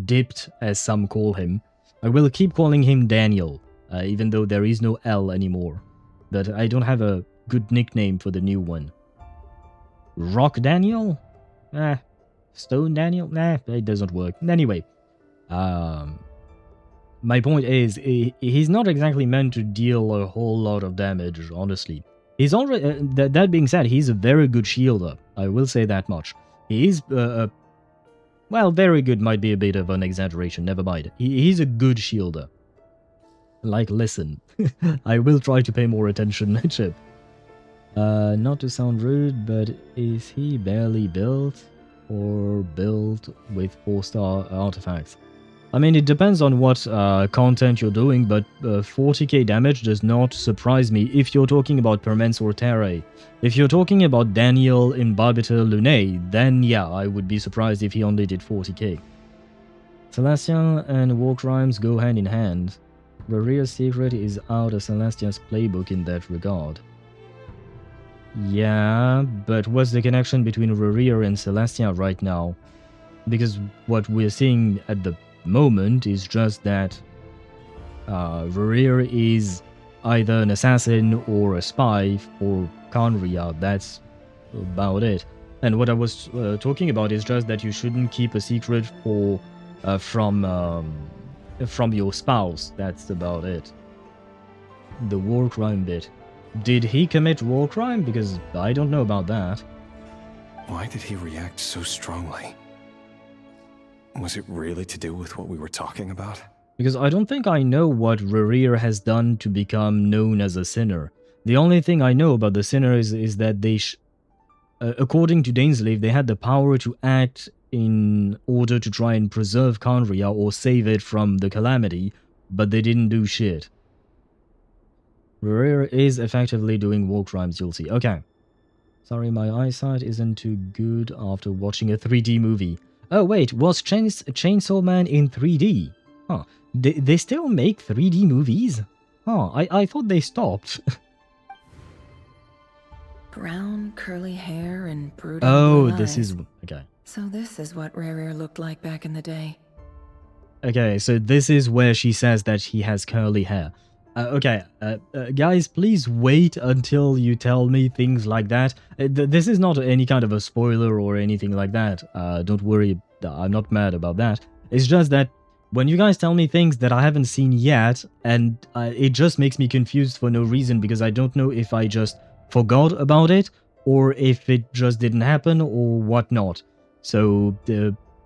dipped, as some call him. I will keep calling him Daniel, even though there is no L anymore. But I don't have a good nickname for the new one. Rock Daniel? Stone Daniel? It doesn't work. Anyway, my point is, he's not exactly meant to deal a whole lot of damage, honestly. He's already, that being said, he's a very good shielder. I will say that much. He is, well, very good might be a bit of an exaggeration, never mind. He's a good shielder. Like, listen, I will try to pay more attention, Chip. Not to sound rude, but is he barely built, or built with 4-star artifacts? I mean, it depends on what content you're doing, but 40k damage does not surprise me if you're talking about Permensor Terrae. If you're talking about Daniel in Barbitor Lunae, then yeah, I would be surprised if he only did 40k. Celestia and war crimes go hand in hand. Rerir's secret is out of Celestia's playbook in that regard. Yeah, but what's the connection between Rerir and Celestia right now? Because what we're seeing at the moment is just that Rerir is either an assassin or a spy for Conria. That's about it. And what I was talking about is just that you shouldn't keep a secret for from your spouse. That's about it. The war crime bit. Did he commit war crime? Because I don't know about that. Why did he react so strongly? Was it really to do with what we were talking about? Because I don't think I know what Rerir has done to become known as a sinner. The only thing I know about the sinners is that they, according to Dainsleif, they had the power to act in order to try and preserve Conria or save it from the calamity, but they didn't do shit. Rerir is effectively doing war crimes, you'll see. Okay. Sorry, my eyesight isn't too good after watching a 3D movie. Oh wait, was Chainsaw Man in 3D? Huh. They still make 3D movies? Huh, I thought they stopped. Brown, curly hair and brooding Oh, blue this eyes. is... okay. So this is what Rerir looked like back in the day. Okay, so this is where she says that he has curly hair. Guys, please wait until you tell me things like that. This is not any kind of a spoiler or anything like that. Don't worry, I'm not mad about that. It's just that when you guys tell me things that I haven't seen yet, and it just makes me confused for no reason, because I don't know if I just forgot about it, or if it just didn't happen, or whatnot. So,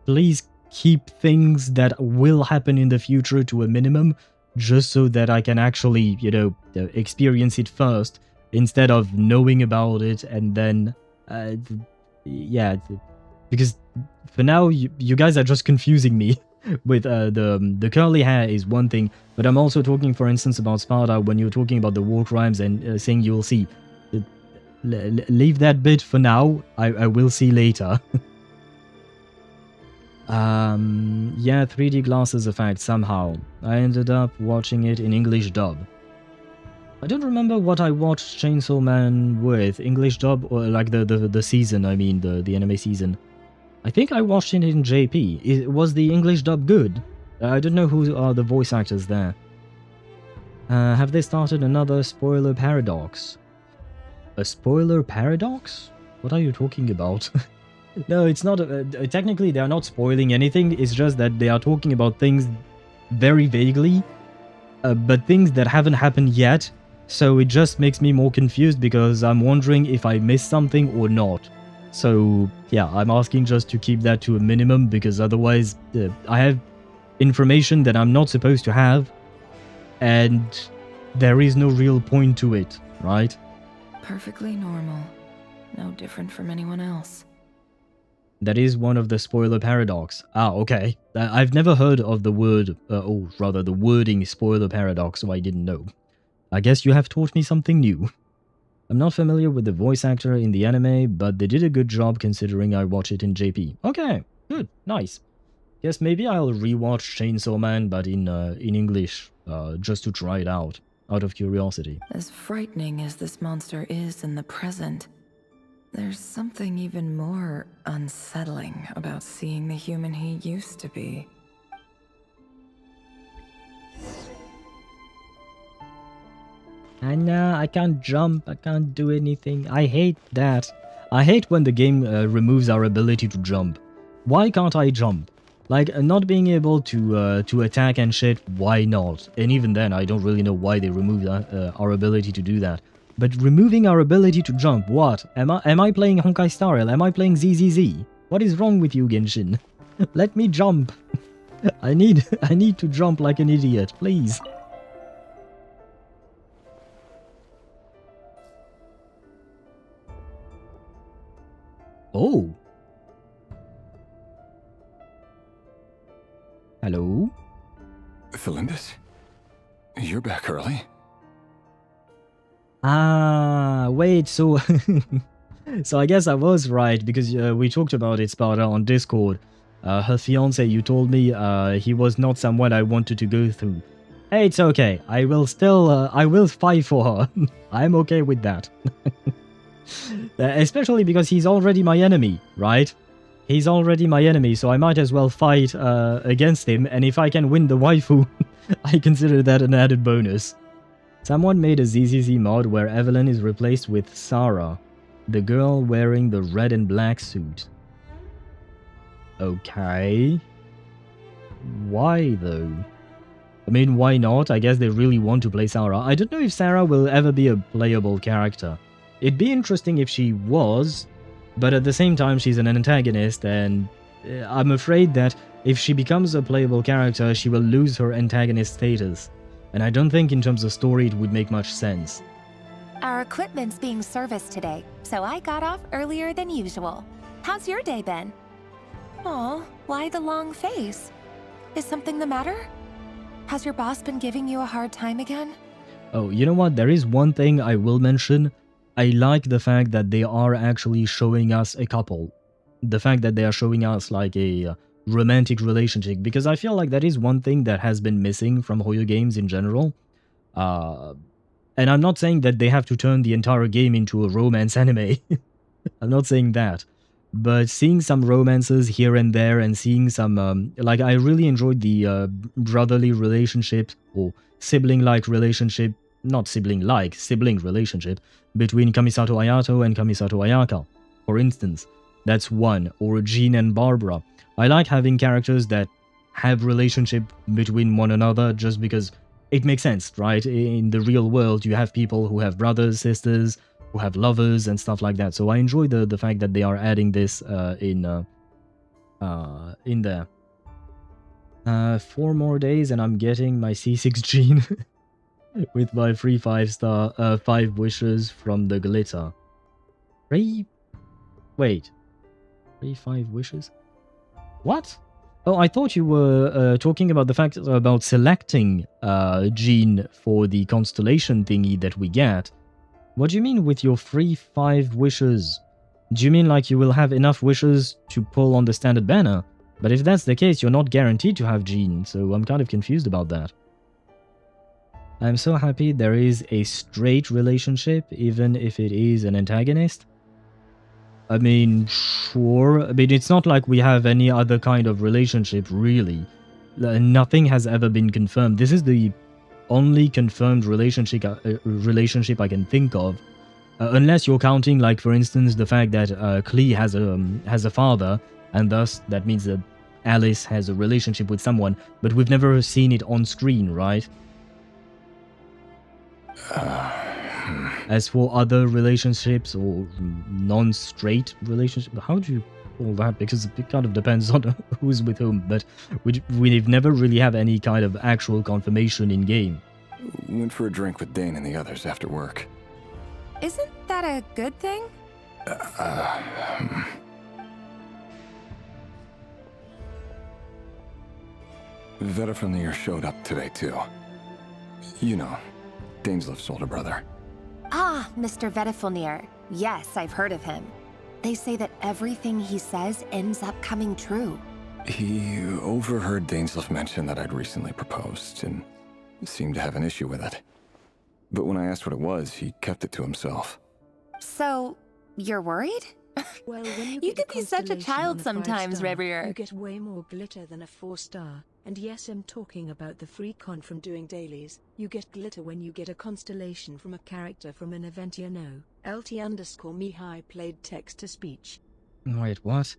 please keep things that will happen in the future to a minimum, just so that I can actually, you know, experience it first, instead of knowing about it and then, yeah, because for now, you guys are just confusing me with the curly hair is one thing, but I'm also talking, for instance, about Sparta when you're talking about the war crimes and saying you'll see. Leave that bit for now, I will see later. Yeah, 3D glasses effect somehow. I ended up watching it in English dub. I don't remember what I watched Chainsaw Man with, English dub or like the season, I mean the anime season. I think I watched it in JP. Was the English dub good? I don't know who are the voice actors there. Have they started another spoiler paradox? A spoiler paradox? What are you talking about? No, it's not. Technically, they are not spoiling anything. It's just that they are talking about things very vaguely, but things that haven't happened yet. So it just makes me more confused because I'm wondering if I missed something or not. So yeah, I'm asking just to keep that to a minimum because otherwise I have information that I'm not supposed to have, and there is no real point to it, right? Perfectly normal. No different from anyone else. That is one of the spoiler paradox. Ah, okay. I've never heard of the word, or rather the wording spoiler paradox, so I didn't know. I guess you have taught me something new. I'm not familiar with the voice actor in the anime, but they did a good job considering I watch it in JP. Okay, good, nice. Guess maybe I'll rewatch Chainsaw Man, but in English, just to try it out of curiosity. As frightening as this monster is in the present, there's something even more unsettling about seeing the human he used to be. Anna, I can't jump, I can't do anything. I hate that. I hate when the game removes our ability to jump. Why can't I jump? Like, not being able to attack and shit, why not? And even then, I don't really know why they removed our ability to do that. But removing our ability to jump, what? Am I playing Honkai Star Rail? Am I playing ZZZ? What is wrong with you, Genshin? Let me jump. I need to jump like an idiot, please. Oh. Hello? Felindis? You're back early? Ah, wait, so... so I guess I was right, because we talked about it, Sparta, on Discord. Her fiancé, you told me he was not someone I wanted to go through. Hey, it's okay. I will still... I will fight for her. I'm okay with that. Especially because he's already my enemy, right? He's already my enemy, so I might as well fight against him, and if I can win the waifu, I consider that an added bonus. Someone made a ZZZ mod where Evelyn is replaced with Sarah, the girl wearing the red and black suit. Okay. Why though? I mean, why not? I guess they really want to play Sarah. I don't know if Sarah will ever be a playable character. It'd be interesting if she was, but at the same time she's an antagonist, and I'm afraid that if she becomes a playable character, she will lose her antagonist status. And I don't think in terms of story it would make much sense. Our equipment's being serviced today, so I got off earlier than usual. How's your day been? Aw, why the long face? Is something the matter? Has your boss been giving you a hard time again? Oh, you know what? There is one thing I will mention. I like the fact that they are actually showing us a couple. The fact that they are showing us like a romantic relationship, because I feel like that is one thing that has been missing from Hoyo games in general. And I'm not saying that they have to turn the entire game into a romance anime. I'm not saying that. But seeing some romances here and there and seeing some... like, I really enjoyed the brotherly relationship or sibling-like relationship. Not sibling-like, sibling relationship between Kamisato Ayato and Kamisato Ayaka, for instance. That's one. Or Jean and Barbara. I like having characters that have relationship between one another just because it makes sense, right? In the real world, you have people who have brothers, sisters, who have lovers and stuff like that. So I enjoy the fact that they are adding this in there. 4 more days and I'm getting my C6 gene with my free 5-star 5 wishes from the glitter. Wait. 5 wishes? What? Oh, I thought you were talking about the fact about selecting gene for the constellation thingy that we get. What do you mean with your free 5 wishes? Do you mean like you will have enough wishes to pull on the standard banner? But if that's the case, you're not guaranteed to have gene, so I'm kind of confused about that. I'm so happy there is a straight relationship, even if it is an antagonist. I mean, sure. I mean, it's not like we have any other kind of relationship, really. Nothing has ever been confirmed. This is the only confirmed relationship I can think of Unless you're counting, like, for instance, the fact that Klee has a father, and thus that means that Alice has a relationship with someone, but we've never seen it on screen, right? As for other relationships or non-straight relationships, how do you call that? Because it kind of depends on who's with whom, but we've never really have any kind of actual confirmation in game. Went for a drink with Dane and the others after work. Isn't that a good thing? Vedifenir showed up today too. You know, Daneslif's older brother. Ah, Mr. Vedifenir. Yes, I've heard of him. They say that everything he says ends up coming true. He overheard Daneslif mention that I'd recently proposed and seemed to have an issue with it. But when I asked what it was, he kept it to himself. So, you're worried? Well, when You get could be such a constellation child on a sometimes, 5-star, Rerir. You get way more glitter than a 4-star. And yes, I'm talking about the free con from doing dailies. You get glitter when you get a constellation from a character from an event you know. LT_Mihai played text-to-speech. Wait, what?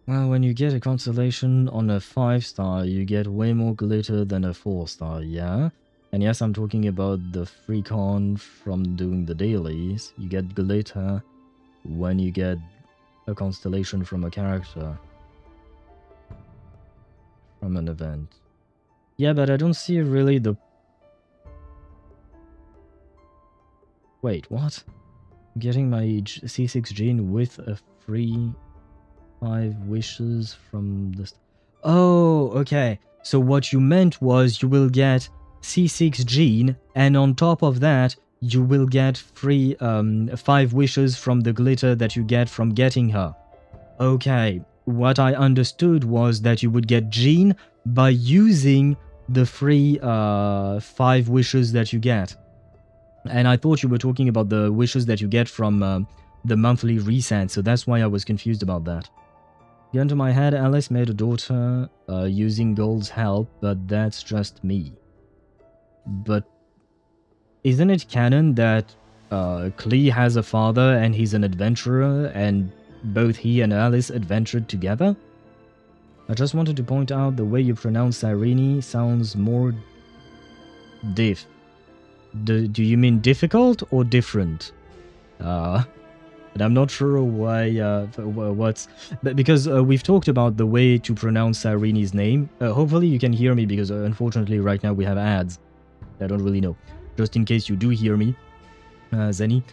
Well, when you get a constellation on a 5-star, you get way more glitter than a 4-star, yeah? And yes, I'm talking about the free con from doing the dailies. You get glitter when you get a constellation from a character from an event. Yeah, but I don't see really the... Wait, what? I'm getting my C6 gene with a free 5 wishes from the... Oh, okay. So what you meant was you will get C6 gene, and on top of that, you will get free 5 wishes from the glitter that you get from getting her. Okay, what I understood was that you would get gene by using the free 5 wishes that you get. And I thought you were talking about the wishes that you get from the monthly reset, so that's why I was confused about that. Gun to my head, Alice made a daughter using Gold's help, but that's just me. But isn't it canon that Klee has a father and he's an adventurer, and both he and Alice adventured together? I just wanted to point out the way you pronounce Cyrene sounds more diff. Do you mean difficult or different? But I'm not sure why, because we've talked about the way to pronounce Cyrene's name. Hopefully you can hear me, because unfortunately right now we have ads. I don't really know. Just in case you do hear me, Zenny.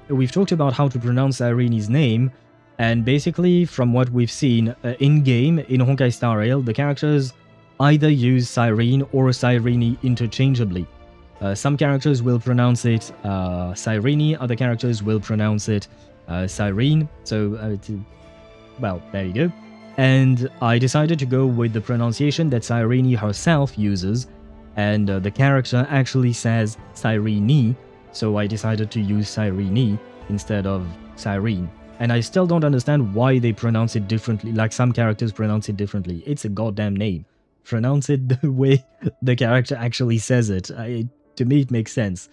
We've talked about how to pronounce Cyrene's name, and basically from what we've seen in-game, in Honkai Star Rail, the characters either use Cyrene or Cyrene interchangeably. Some characters will pronounce it Cyrene, other characters will pronounce it Cyrene, so, well, there you go. And I decided to go with the pronunciation that Cyrene herself uses, and the character actually says Cyrene, so I decided to use Cyrene instead of Cyrene. And I still don't understand why they pronounce it differently, like some characters pronounce it differently. It's a goddamn name. Pronounce it the way the character actually says it. To me, it makes sense.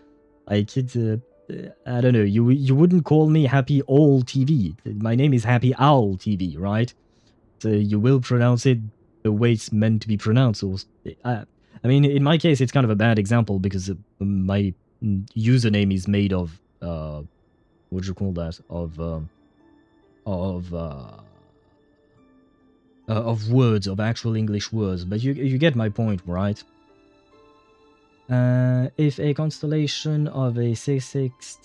Like, it's, I don't know, you wouldn't call me Happy Owl TV. My name is Happy Owl TV, right? So you will pronounce it the way it's meant to be pronounced. I mean, in my case, it's kind of a bad example, because my username is made of, what do you call that? Of words, of actual English words. But you get my point, right? If a constellation of a 6/6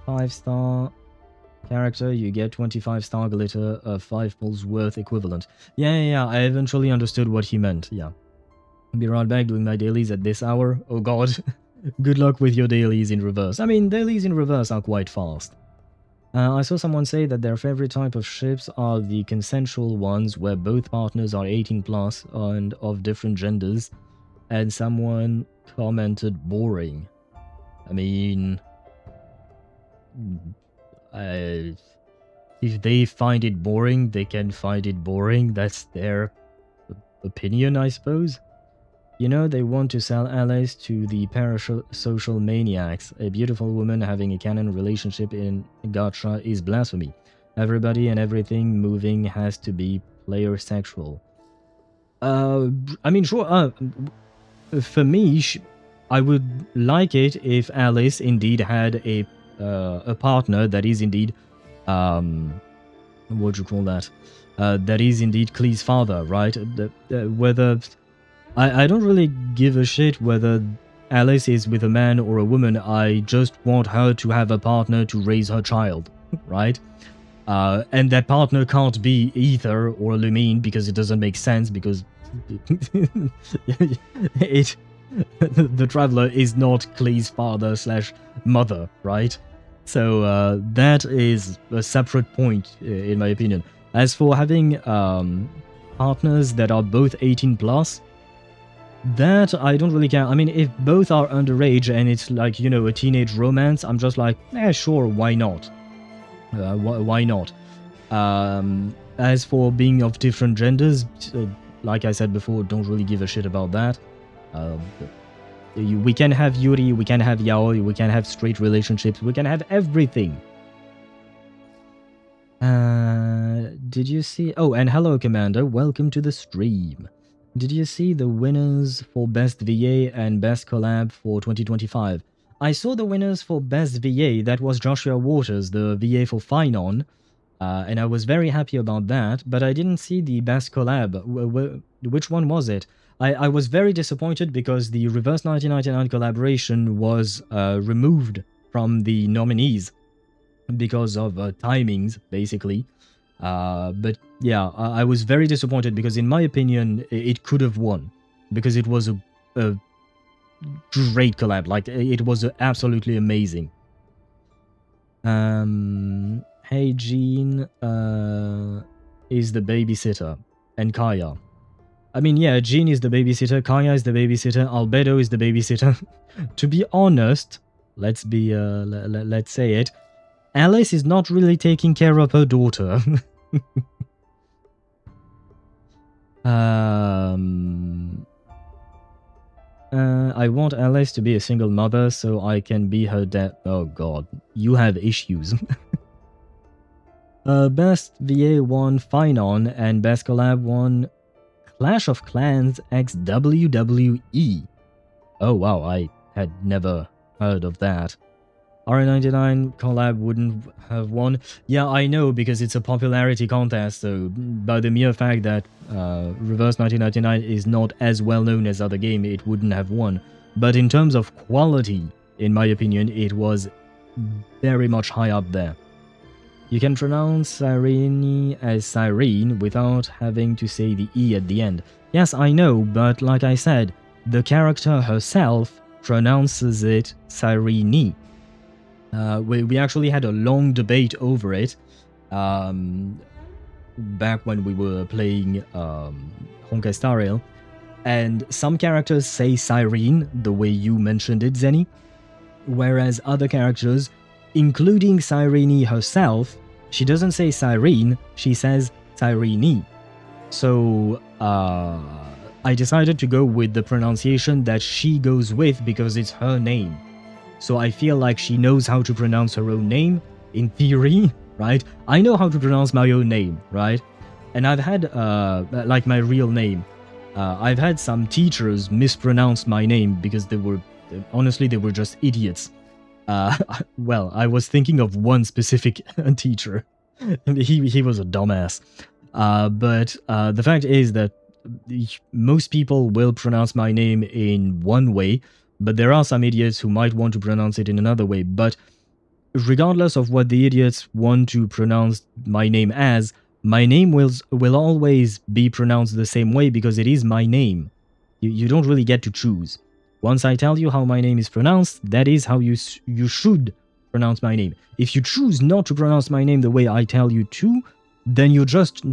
5-star character, you get 25-star glitter, 5 pulls worth equivalent. Yeah, I eventually understood what he meant, yeah. Be right back doing my dailies at this hour. Oh god. Good luck with your dailies in reverse. I mean, dailies in reverse are quite fast. I saw someone say that their favorite type of ships are the consensual ones where both partners are 18 plus and of different genders, and someone commented boring. I mean, if they find it boring, they can find it boring. That's their opinion, I suppose. You know, they want to sell Alice to the parasocial maniacs. A beautiful woman having a canon relationship in gacha is blasphemy. Everybody and everything moving has to be player sexual. I mean, sure, for me, I would like it if Alice indeed had a partner that is indeed, what do you call that? That is indeed Klee's father, right? Whether... I don't really give a shit whether Alice is with a man or a woman. I just want her to have a partner to raise her child, right? And that partner can't be Ether or Lumine because it doesn't make sense, because the Traveler is not Klee's father / mother, right? So that is a separate point, in my opinion. As for having partners that are both 18 plus, that I don't really care. I mean, if both are underage and it's like, you know, a teenage romance, I'm just like, sure, why not? Why not? As for being of different genders, like I said before, don't really give a shit about that. We can have Yuri, we can have Yaoi, we can have straight relationships, we can have everything. Did you see... Oh, and hello, Commander. Welcome to the stream. Did you see the winners for Best VA and Best Collab for 2025? I saw the winners for Best VA. That was Joshua Waters, the VA for Finon. And I was very happy about that, but I didn't see the Best Collab. Which one was it? I was very disappointed because the Reverse 1999 collaboration was removed from the nominees because of timings, basically. But yeah, I was very disappointed because in my opinion, it could have won because it was a great collab. Like, it was absolutely amazing. Hey, Jean is the babysitter, and Kaya. I mean, yeah, Jean is the babysitter, Kaya is the babysitter, Albedo is the babysitter. To be honest, let's say it, Alice is not really taking care of her daughter. I want Alice to be a single mother so I can be her dad. Oh god, you have issues. Best VA won Finon and Best Collab won Clash of Clans x WWE. Oh wow, I had never heard of that. R99 collab wouldn't have won. Yeah, I know, because it's a popularity contest, so by the mere fact that Reverse 1999 is not as well known as other game, it wouldn't have won. But in terms of quality, in my opinion, it was very much high up there. You can pronounce Cyrene as Cyrene without having to say the E at the end. Yes, I know, but like I said, the character herself pronounces it Cyrene. We actually had a long debate over it back when we were playing Honkai Star Rail, and some characters say Cyrene the way you mentioned it, Zenny, whereas other characters, including Cyrene herself, she doesn't say Cyrene, she says Cyrene. So I decided to go with the pronunciation that she goes with because it's her name. So I feel like she knows how to pronounce her own name, in theory, right? I know how to pronounce my own name, right? And I've had, like my real name, I've had some teachers mispronounce my name because they were, honestly, they were just idiots. Well, I was thinking of one specific teacher. He was a dumbass. But the fact is that most people will pronounce my name in one way, but there are some idiots who might want to pronounce it in another way. But regardless of what the idiots want to pronounce my name as, my name will always be pronounced the same way because it is my name. You don't really get to choose. Once I tell you how my name is pronounced, that is how you should pronounce my name. If you choose not to pronounce my name the way I tell you to, then you're just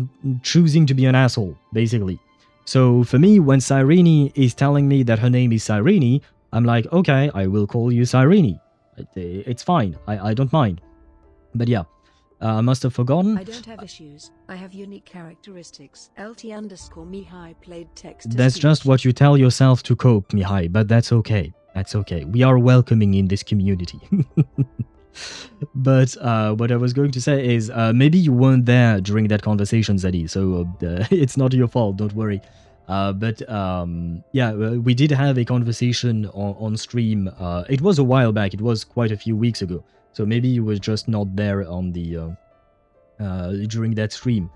choosing to be an asshole, basically. So for me, when Cyrene is telling me that her name is Cyrene, I'm like, okay, I will call you Cyrene. It's fine. I don't mind. But yeah, I must have forgotten. I don't have issues. I have unique characteristics. LT_Mihai played text. That's just what you tell yourself to cope, Mihai, but that's okay. That's okay. We are welcoming in this community. But what I was going to say is maybe you weren't there during that conversation, Zeddy, so it's not your fault, don't worry. But yeah, we did have a conversation on stream. It was a while back. It was quite a few weeks ago. So maybe you were just not there on the during that stream.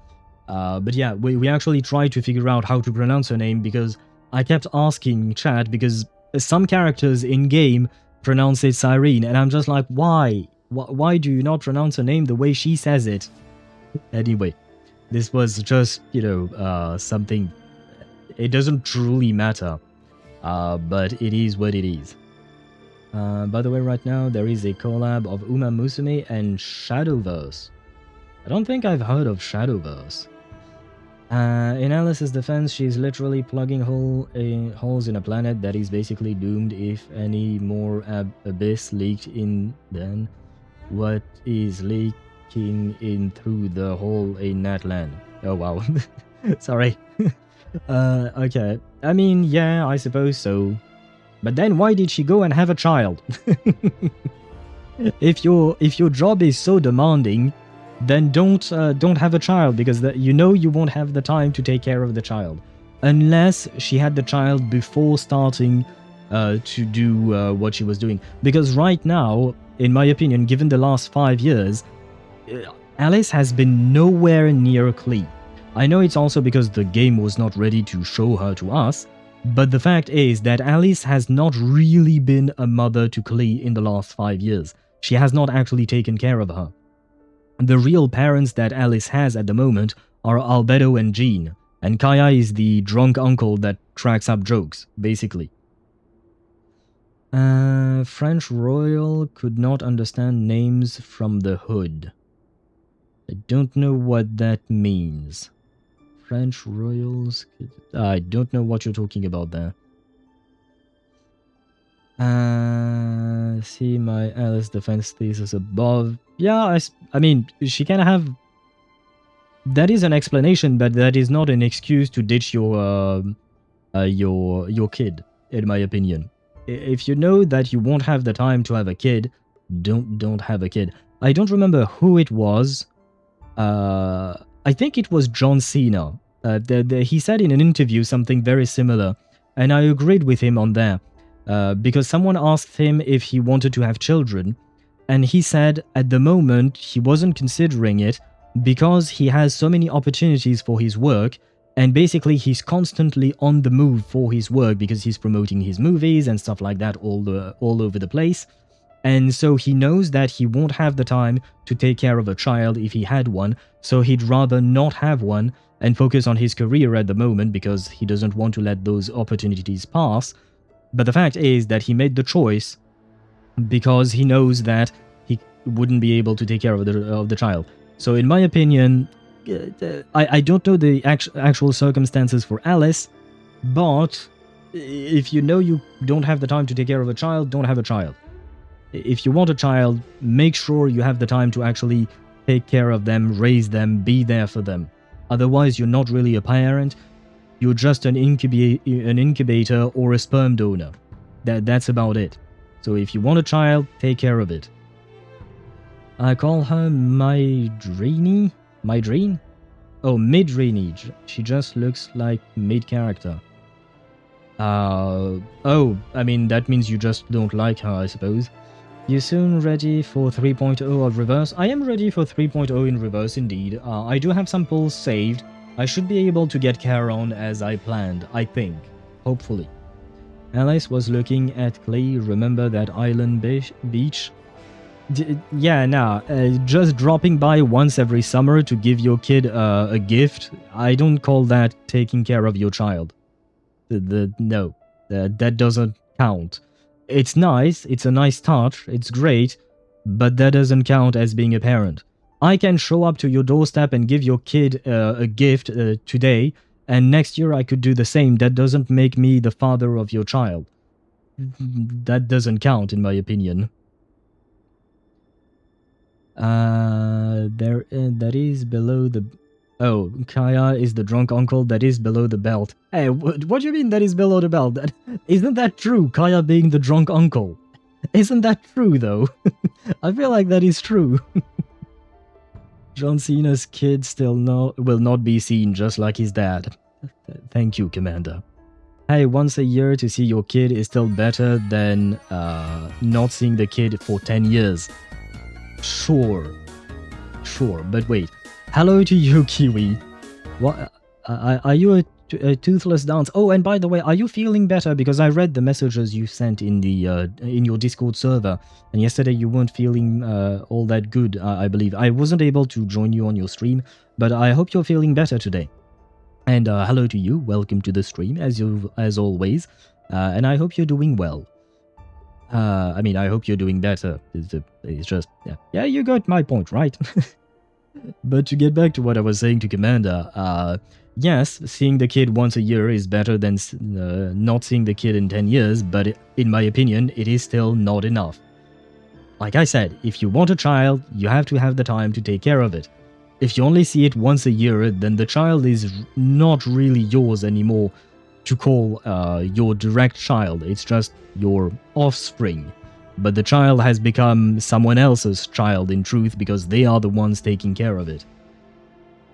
But yeah, we actually tried to figure out how to pronounce her name because I kept asking chat because some characters in game pronounce it Cyrene, and I'm just like, why? Why do you not pronounce her name the way she says it? Anyway, this was just, you know, something. It doesn't truly matter, but it is what it is. By the way, right now there is a collab of Uma Musume and HoYoVerse. I don't think I've heard of HoYoVerse. In Alice's defense, she's literally plugging holes in a planet that is basically doomed. If any more abyss leaked in, then what is leaking in through the hole in that land? Oh wow. Sorry. Okay. I mean, yeah, I suppose so. But then why did she go and have a child? If your job is so demanding, then don't have a child, because you know you won't have the time to take care of the child. Unless she had the child before starting to do what she was doing. Because right now, in my opinion, given the last 5 years, Alice has been nowhere near Klee. I know it's also because the game was not ready to show her to us, but the fact is that Alice has not really been a mother to Klee in the last 5 years. She has not actually taken care of her. The real parents that Alice has at the moment are Albedo and Jean, and Kaya is the drunk uncle that cracks up jokes, basically. French royal could not understand names from the hood. I don't know what that means. French royals... I don't know what you're talking about there. See my Alice defense thesis above. Yeah, I mean, she can have... That is an explanation, but that is not an excuse to ditch your kid, in my opinion. If you know that you won't have the time to have a kid, don't have a kid. I don't remember who it was. I think it was John Cena. He said in an interview something very similar, and I agreed with him on that. Because someone asked him if he wanted to have children, and he said at the moment he wasn't considering it because he has so many opportunities for his work, and basically he's constantly on the move for his work because he's promoting his movies and stuff like that all over the place. And so he knows that he won't have the time to take care of a child if he had one, so he'd rather not have one and focus on his career at the moment because he doesn't want to let those opportunities pass. But the fact is that he made the choice because he knows that he wouldn't be able to take care of the child. So in my opinion, I don't know the actual circumstances for Alice, but if you know you don't have the time to take care of a child, don't have a child. If you want a child, make sure you have the time to actually take care of them, raise them, be there for them. Otherwise, you're not really a parent. You're just an incubator or a sperm donor. That's about it. So if you want a child, take care of it. I call her Mydreenie? Mydreen? Oh, Midreenie. She just looks like mid-character. Oh, I mean, that means you just don't like her, I suppose. You soon ready for 3.0 of reverse? I am ready for 3.0 in reverse indeed. I do have some pulls saved. I should be able to get Charon as I planned, I think. Hopefully. Alice was looking at Klee. Remember that island beach? Yeah, nah. Just dropping by once every summer to give your kid a gift, I don't call that taking care of your child. No, that doesn't count. It's nice, it's a nice touch, it's great, but that doesn't count as being a parent. I can show up to your doorstep and give your kid a gift today, and next year I could do the same. That doesn't make me the father of your child. That doesn't count, in my opinion. Then that is below the... Oh, Kaya is the drunk uncle that is below the belt. Hey, what do you mean that is below the belt? Isn't that true, Kaya being the drunk uncle? Isn't that true, though? I feel like that is true. John Cena's kid still will not be seen just like his dad. Thank you, Commander. Hey, once a year to see your kid is still better than not seeing the kid for 10 years. Sure, but wait. Hello to you, Kiwi. What? Are you a toothless dance? Oh, and by the way, are you feeling better? Because I read the messages you sent in the in your Discord server, and yesterday you weren't feeling all that good. I believe I wasn't able to join you on your stream, but I hope you're feeling better today. And hello to you. Welcome to the stream as always, and I hope you're doing well. I mean, I hope you're doing better. It's just yeah, you got my point, right? But to get back to what I was saying to Commander, yes, seeing the kid once a year is better than not seeing the kid in 10 years, but in my opinion, it is still not enough. Like I said, if you want a child, you have to have the time to take care of it. If you only see it once a year, then the child is not really yours anymore to call your direct child. It's just your offspring. But the child has become someone else's child in truth because they are the ones taking care of it.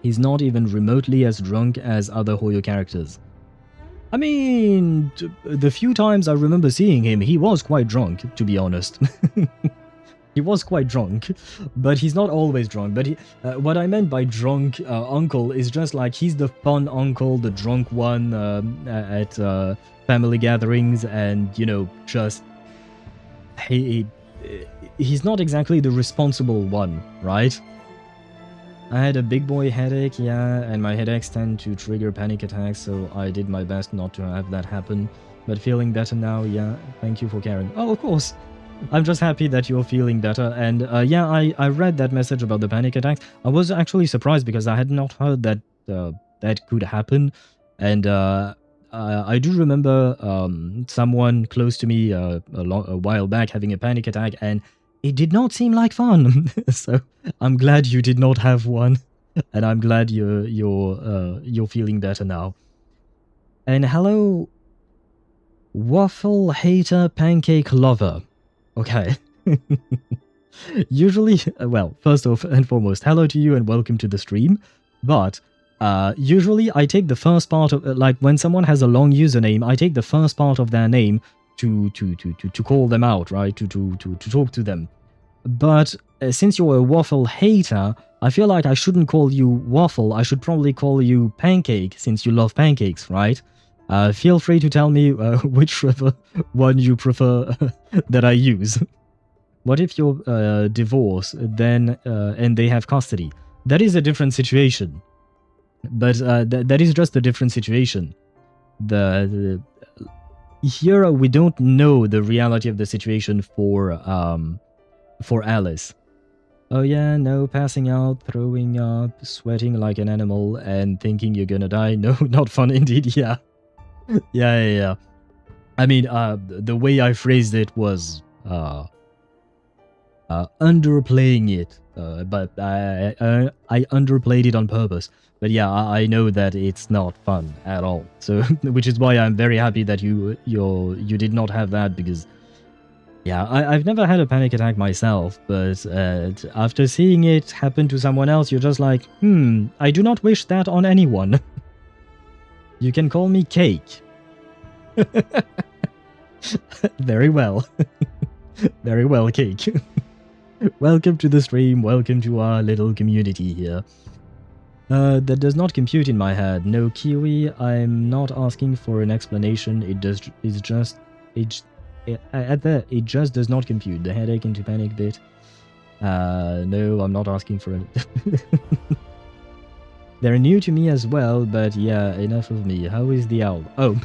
He's not even remotely as drunk as other Hoyo characters. I mean, the few times I remember seeing him, he was quite drunk, to be honest. He was quite drunk, but he's not always drunk. But what I meant by drunk uncle is just like he's the fun uncle, the drunk one at family gatherings, and, you know, just... He's not exactly the responsible one, right? I had a big boy headache, yeah, and my headaches tend to trigger panic attacks, so I did my best not to have that happen. But feeling better now, yeah, thank you for caring. Oh, of course! I'm just happy that you're feeling better, and yeah, I read that message about the panic attacks. I was actually surprised because I had not heard that that could happen, and I do remember someone close to me a while back having a panic attack, and it did not seem like fun. So I'm glad you did not have one, and I'm glad you're feeling better now. And hello, waffle hater pancake lover. Okay. Usually, well, first off and foremost, hello to you and welcome to the stream. But usually I take the first part of, like, when someone has a long username, I take the first part of their name to call them out, right? To talk to them. But since you're a waffle hater, I feel like I shouldn't call you waffle. I should probably call you pancake, since you love pancakes, right? Feel free to tell me whichever one you prefer that I use. What if you're divorced, then and they have custody? That is a different situation. But that is just a different situation. Here we don't know the reality of the situation for Alice. Oh yeah, no, passing out, throwing up, sweating like an animal, and thinking you're gonna die. No, not fun indeed. Yeah, yeah. I mean, the way I phrased it was underplaying it, but I underplayed it on purpose. But yeah, I know that it's not fun at all. So, which is why I'm very happy that you did not have that, because yeah, I've never had a panic attack myself, but after seeing it happen to someone else, you're just like, I do not wish that on anyone. You can call me Cake. Very well. Very well, Cake. Welcome to the stream, welcome to our little community here. That does not compute in my head. No, Kiwi, I'm not asking for an explanation. It just does not compute. The headache into panic bit. No, I'm not asking for it. They're new to me as well, but yeah, enough of me. How is the owl? Oh,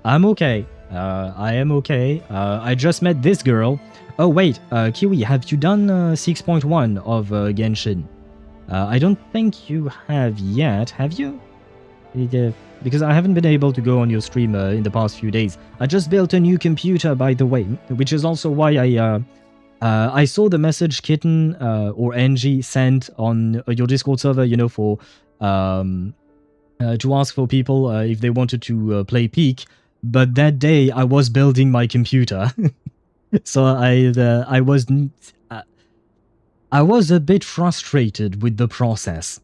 I'm okay. I am okay. I just met this girl. Oh wait, Kiwi, have you done 6.1 of Genshin? I don't think you have yet, have you? Because I haven't been able to go on your stream in the past few days. I just built a new computer, by the way, which is also why I saw the message Kitten or Angie sent on your Discord server, you know, for to ask for people if they wanted to play Peak. But that day I was building my computer, so I was a bit frustrated with the process,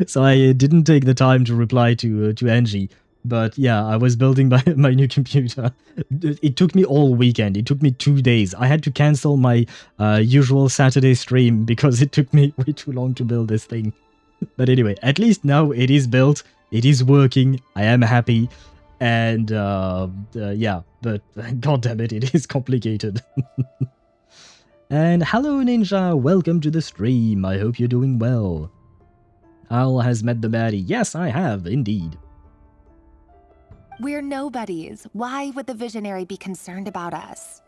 so I didn't take the time to reply to Angie. But yeah, I was building my new computer. It took me all weekend. It took me 2 days. I had to cancel my usual Saturday stream because it took me way too long to build this thing. But anyway, at least now it is built. It is working. I am happy. And yeah, but god damn it, it is complicated. And hello Ninja, welcome to the stream. I hope you're doing well. Al has met the baddie. Yes, I have, indeed. We're nobodies. Why would the visionary be concerned about us?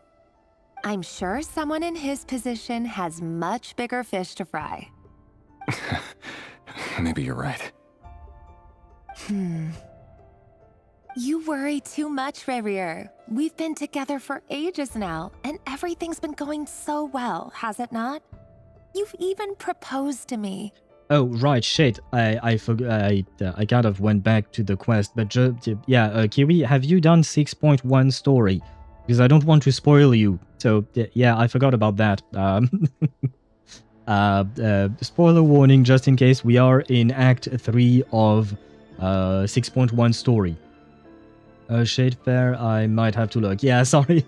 I'm sure someone in his position has much bigger fish to fry. Maybe you're right. You worry too much, Rerir. We've been together for ages now, and everything's been going so well, has it not? You've even proposed to me. Oh, right, shit. I forgot. I kind of went back to the quest, but yeah, Kiwi, have you done 6.1 story? Because I don't want to spoil you. So, yeah, I forgot about that. Spoiler warning, just in case, we are in Act 3 of 6.1 story. Shade Fair, I might have to look. Yeah, sorry.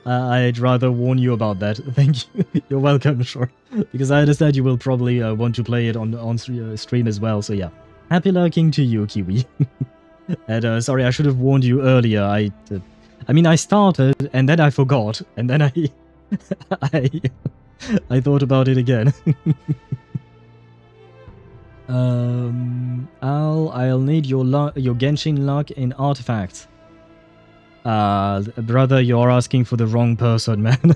I'd rather warn you about that. Thank you. You're welcome, sure. Because I understand you will probably want to play it on stream as well, so yeah. Happy lurking to you, Kiwi. And sorry, I should have warned you earlier. I mean, I started, and then I forgot, and then I thought about it again. I'll need your Genshin luck in artifacts. Brother, you're asking for the wrong person, man.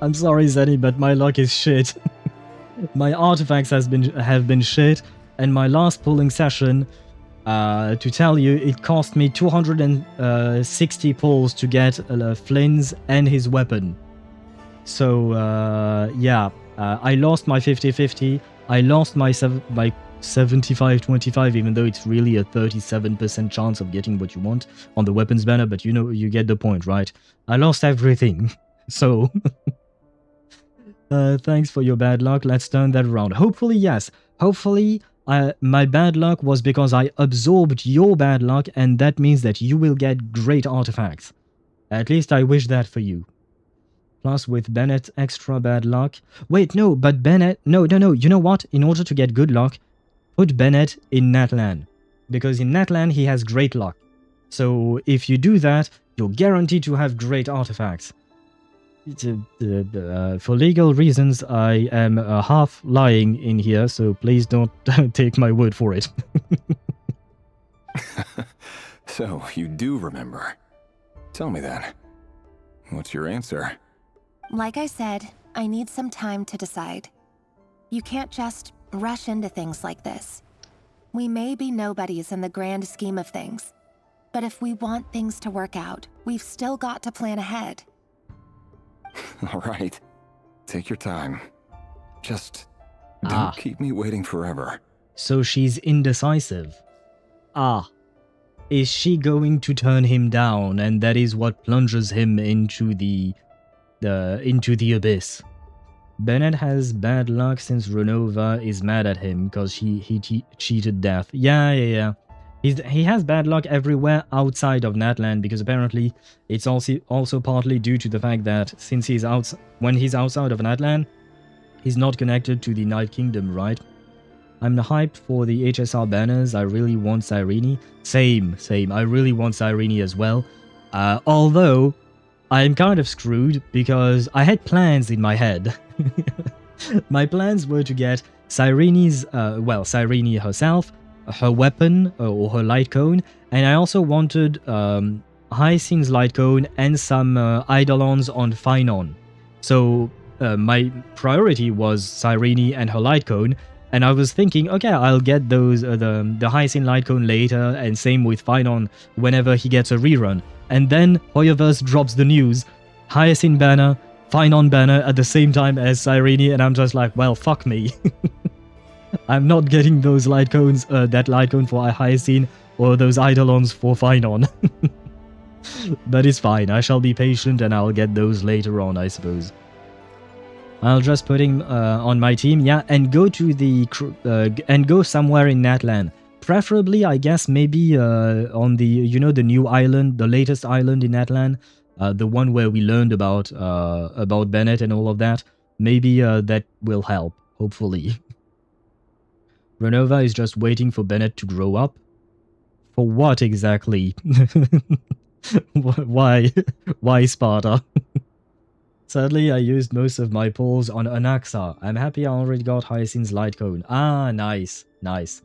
I'm sorry, Zenny, but my luck is shit. My artifacts have been shit, and my last pulling session, to tell you, it cost me 260 pulls to get Flynn's and his weapon. So, yeah, I lost my 50-50. I lost my 75-25, even though it's really a 37% chance of getting what you want on the weapons banner, but you know, you get the point, right? I lost everything. So, thanks for your bad luck. Let's turn that around. Hopefully, yes. Hopefully, my bad luck was because I absorbed your bad luck, and that means that you will get great artifacts. At least I wish that for you. Plus, with Bennett, extra bad luck. Wait, no, but Bennett... No. You know what? In order to get good luck, put Bennett in Natlan. Because in Natlan, he has great luck. So, if you do that, you're guaranteed to have great artifacts. For legal reasons, I am half lying in here, so please don't take my word for it. So, you do remember. Tell me then. What's your answer? Like I said, I need some time to decide. You can't just rush into things like this. We may be nobodies in the grand scheme of things, but if we want things to work out, we've still got to plan ahead. All right. Take your time. Just don't keep me waiting forever. So she's indecisive. Is she going to turn him down, and that is what plunges him into the abyss? Bennett has bad luck since Renova is mad at him because he cheated death. Yeah. He has bad luck everywhere outside of Natlan, because apparently it's also partly due to the fact that since when he's outside of Natlan, he's not connected to the Night Kingdom, right? I'm hyped for the HSR banners. I really want Cyrene. Same. I really want Cyrene as well. Although I'm kind of screwed because I had plans in my head. My plans were to get Cyrene's, Cyrene herself, her weapon or her light cone, and I also wanted Hyacinth's light cone and some Eidolons on Phynon. So my priority was Cyrene and her light cone, and I was thinking, okay, I'll get those the Hyacinth light cone later, and same with Phynon whenever he gets a rerun. And then HoYoVerse drops the news: Hyacinth banner, Finon banner at the same time as Cyrene, and I'm just like, well, fuck me. I'm not getting those light cones, that light cone for Hyacinth, or those Eidolons for Finon. But it's fine, I shall be patient and I'll get those later on, I suppose. I'll just put him on my team, yeah, and go to the and go somewhere in Natlan. Preferably, I guess, maybe on the, you know, the new island, the latest island in Natlan, the one where we learned about Bennett and all of that. Maybe that will help, hopefully. Renova is just waiting for Bennett to grow up. For what exactly? Why? Why Sparta? Sadly, I used most of my pulls on Anaxa. I'm happy I already got Hyacinth's light cone. Ah, nice. Nice.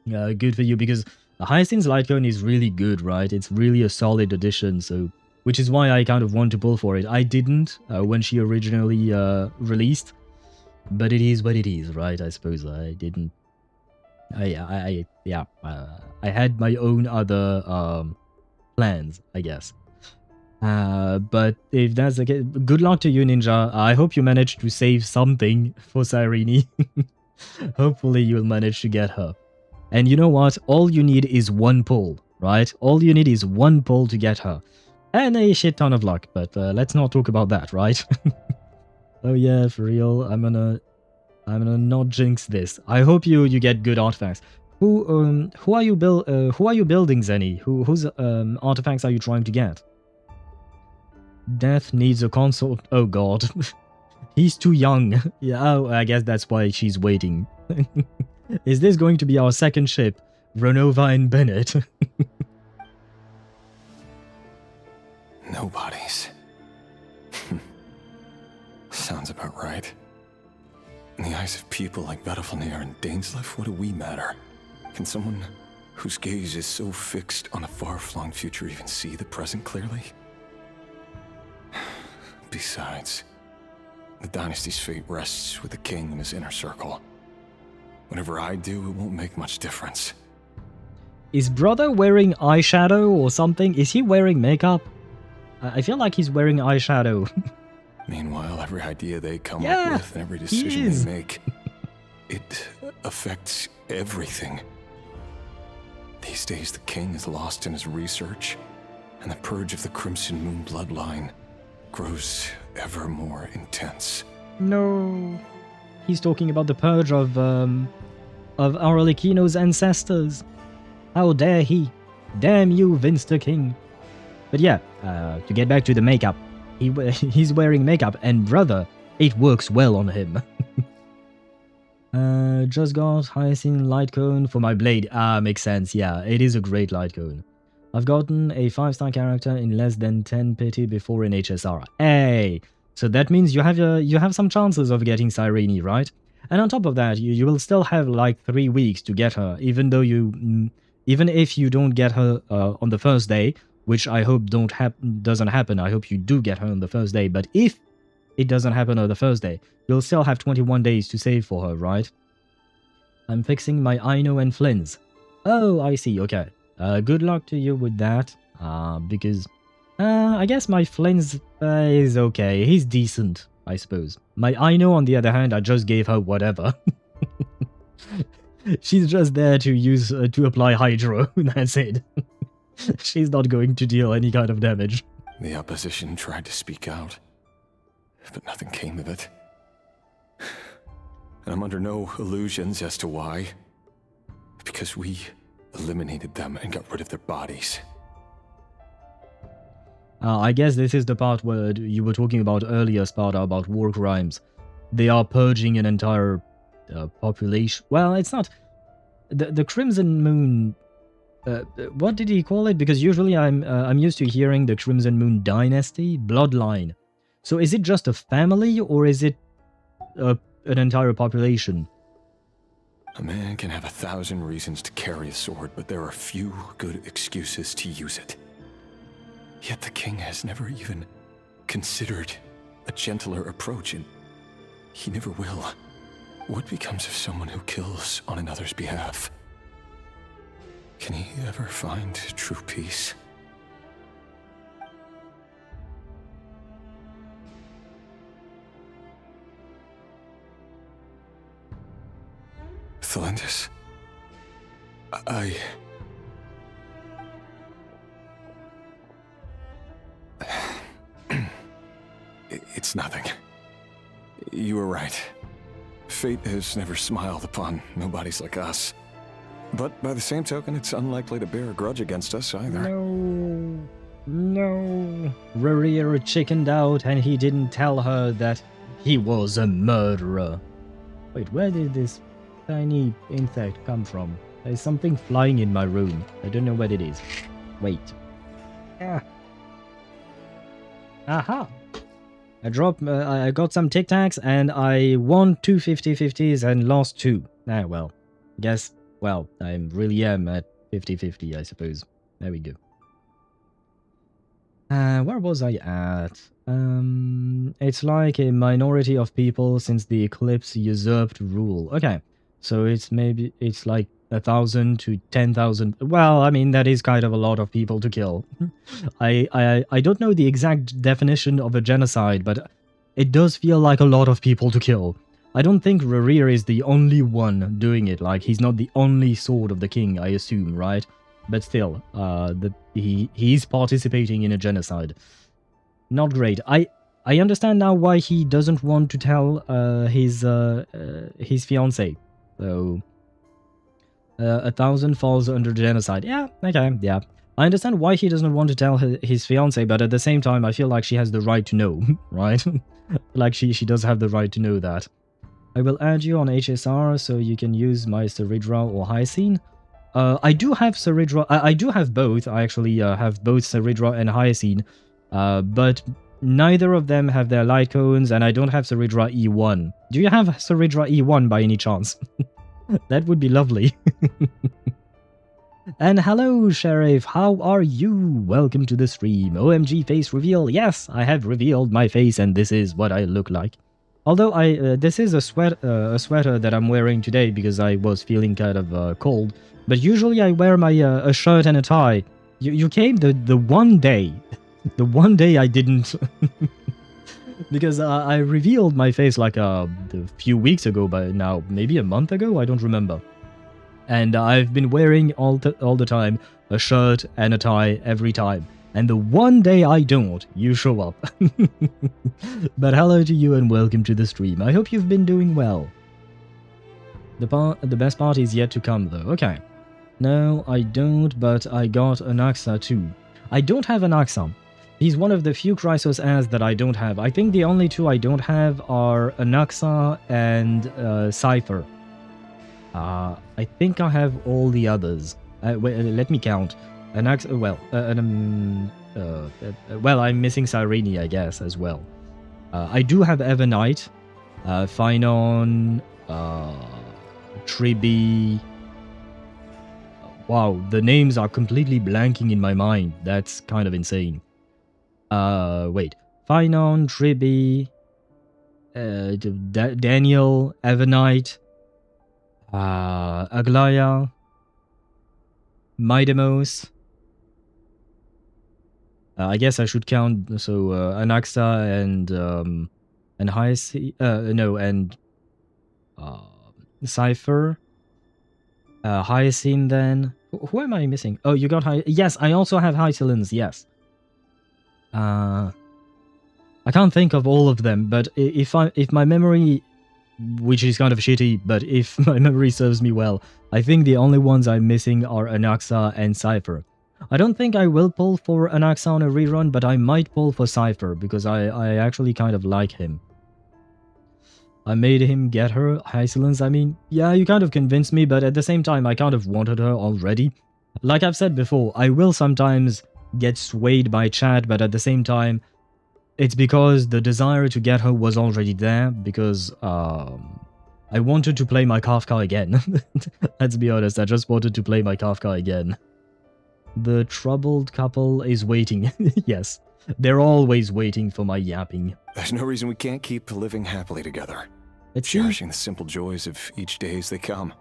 Good for you, because Hyacinth's light cone is really good, right? It's really a solid addition, so... Which is why I kind of want to pull for it. I didn't when she originally released. But it is what it is, right? I suppose I didn't... I had my own other plans, I guess. But if that's the case, good luck to you, Ninja. I hope you managed to save something for Cyrene. Hopefully you'll manage to get her. And you know what? All you need is one pull, right? All you need is one pull to get her. And a shit ton of luck, but let's not talk about that, right? Oh yeah, for real, I'm gonna not jinx this. I hope you get good artifacts. Who are you building, Zenny? Whose artifacts are you trying to get? Death needs a console. Oh god. He's too young. Yeah, oh, I guess that's why she's waiting. Is this going to be our second ship? Renova and Bennett? Nobody's. Sounds about right. In the eyes of people like Battlefalnir and Dainsleif, what do we matter? Can someone whose gaze is so fixed on a far-flung future even see the present clearly? Besides, the dynasty's fate rests with the king and his inner circle. Whatever I do, it won't make much difference. Is brother wearing eyeshadow or something? Is he wearing makeup? I feel like he's wearing eyeshadow. Meanwhile, every idea they come up with and every decision they make, it affects everything. These days, the king is lost in his research, and the purge of the Crimson Moon bloodline grows ever more intense. No. He's talking about the purge of Aurelichino's ancestors. How dare he? Damn you, Vince the King. But yeah, to get back to the makeup. He's wearing makeup, and brother, it works well on him. Just got Hyacinth light cone for my blade. Ah, makes sense. Yeah, it is a great light cone. I've gotten a 5-star character in less than 10 pity before in HSR. Hey! So that means you have some chances of getting Cyrene, right? And on top of that, you will still have like 3 weeks to get her, even if you don't get her on the first day, which I hope doesn't happen. I hope you do get her on the first day, but if it doesn't happen on the first day, you'll still have 21 days to save for her, right? I'm fixing my Aino and Flynn's. Oh, I see, okay. Good luck to you with that, because I guess my Flynn's is okay. He's decent, I suppose. My Aino, on the other hand, I just gave her whatever. She's just there to apply Hydro, that's it. She's not going to deal any kind of damage. The opposition tried to speak out, but nothing came of it. And I'm under no illusions as to why. Because we eliminated them and got rid of their bodies. I guess this is the part where you were talking about earlier, Sparta, about war crimes. They are purging an entire population. Well, it's not... The Crimson Moon... what did he call it? Because usually I'm used to hearing the Crimson Moon Dynasty, Bloodline. So is it just a family, or is it an entire population? A man can have 1,000 reasons to carry a sword, but there are few good excuses to use it. Yet the king has never even considered a gentler approach, and he never will. What becomes of someone who kills on another's behalf? Can he ever find true peace? Excellentus. It's nothing. You were right. Fate has never smiled upon nobodies like us. But by the same token, it's unlikely to bear a grudge against us either. No. Rerir chickened out and he didn't tell her that he was a murderer. Wait, where did this tiny insect come from? There's something flying in my room. I don't know what it is. Wait. Ah. Aha! I got some Tic Tacs and I won 2 50-50s and lost 2. Ah, well. Guess, well, I really am at 50-50, I suppose. There we go. Where was I at? It's like a minority of people since the eclipse usurped rule. Okay, so it's like 1,000 to 10,000. Well, I mean, that is kind of a lot of people to kill. I don't know the exact definition of a genocide, but it does feel like a lot of people to kill. I don't think Rerir is the only one doing it. Like, he's not the only sword of the king, I assume, right? But still, he's participating in a genocide. Not great. I understand now why he doesn't want to tell his fiancée. So 1,000 falls under genocide. Yeah, okay, yeah. I understand why he doesn't want to tell his fiancée, but at the same time, I feel like she has the right to know, right? Like she does have the right to know that. I will add you on HSR so you can use my Seridra or Hyacine. I do have Seridra. I do have both. I actually have both Seridra and Hyacine, but neither of them have their light cones, and I don't have Seridra E1. Do you have Seridra E1 by any chance? That would be lovely. And hello, Sheriff. How are you? Welcome to the stream. OMG face reveal. Yes, I have revealed my face, and this is what I look like. Although this is a sweater that I'm wearing today because I was feeling kind of cold. But usually I wear my a shirt and a tie. You came the one day, the one day I didn't, because I revealed my face like a few weeks ago, by now maybe a month ago, I don't remember. And I've been wearing all the time a shirt and a tie every time. And the one day I don't, you show up. But hello to you and welcome to the stream. I hope you've been doing well. The best part is yet to come though. Okay. No, I don't, but I got an Axa too. I don't have an Axa. He's one of the few Chrysos as that I don't have. I think the only two I don't have are Anaxa and Cypher. I think I have all the others. Wait, let me count. Anaxa, well, I'm missing Cyrene, I guess, as well. I do have Evernight, Phynon, Tribi. Wow, the names are completely blanking in my mind. That's kind of insane. Wait. Phynon, Tribi, Daniel, Evernight, Aglaya, Midemos. I guess I should count, so, Anaxa and Cypher. Hyacine then. Who am I missing? Oh, you got yes, I also have Hyacines, yes. I can't think of all of them, but if my memory, which is kind of shitty, but if my memory serves me well, I think the only ones I'm missing are Anaxa and Cypher. I don't think I will pull for Anaxa on a rerun, but I might pull for Cypher, because I actually kind of like him. I made him get her, Hyacines. I mean, yeah, you kind of convinced me, but at the same time, I kind of wanted her already. Like I've said before, I will sometimes get swayed by chat, but at the same time, it's because the desire to get her was already there, because I wanted to play my Kafka again. Let's be honest, I just wanted to play my Kafka again. The troubled couple is waiting. Yes, they're always waiting for my yapping. There's no reason we can't keep living happily together. It's cherishing the simple joys of each day as they come.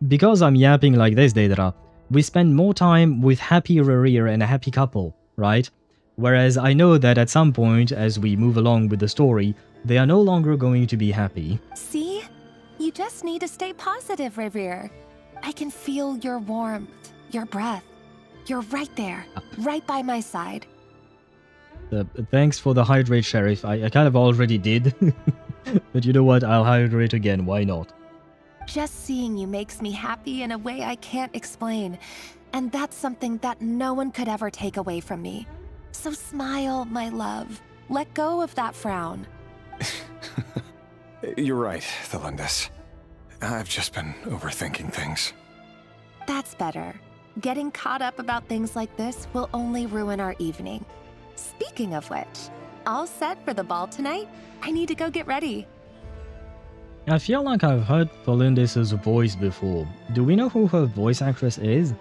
Because I'm yapping like this, Daedra, we spend more time with happy Rerir and a happy couple, right? Whereas I know that at some point, as we move along with the story, they are no longer going to be happy. See? You just need to stay positive, Rerir. I can feel your warmth, your breath. You're right there, right by my side. Thanks for the hydrate, Sheriff. I kind of already did. But you know what? I'll hydrate again. Why not? Just seeing you makes me happy in a way I can't explain. And that's something that no one could ever take away from me. So smile, my love. Let go of that frown. You're right, Thelindis. I've just been overthinking things. That's better. Getting caught up about things like this will only ruin our evening. Speaking of which, all set for the ball tonight? I need to go get ready. I feel like I've heard Thelindis' voice before. Do we know who her voice actress is?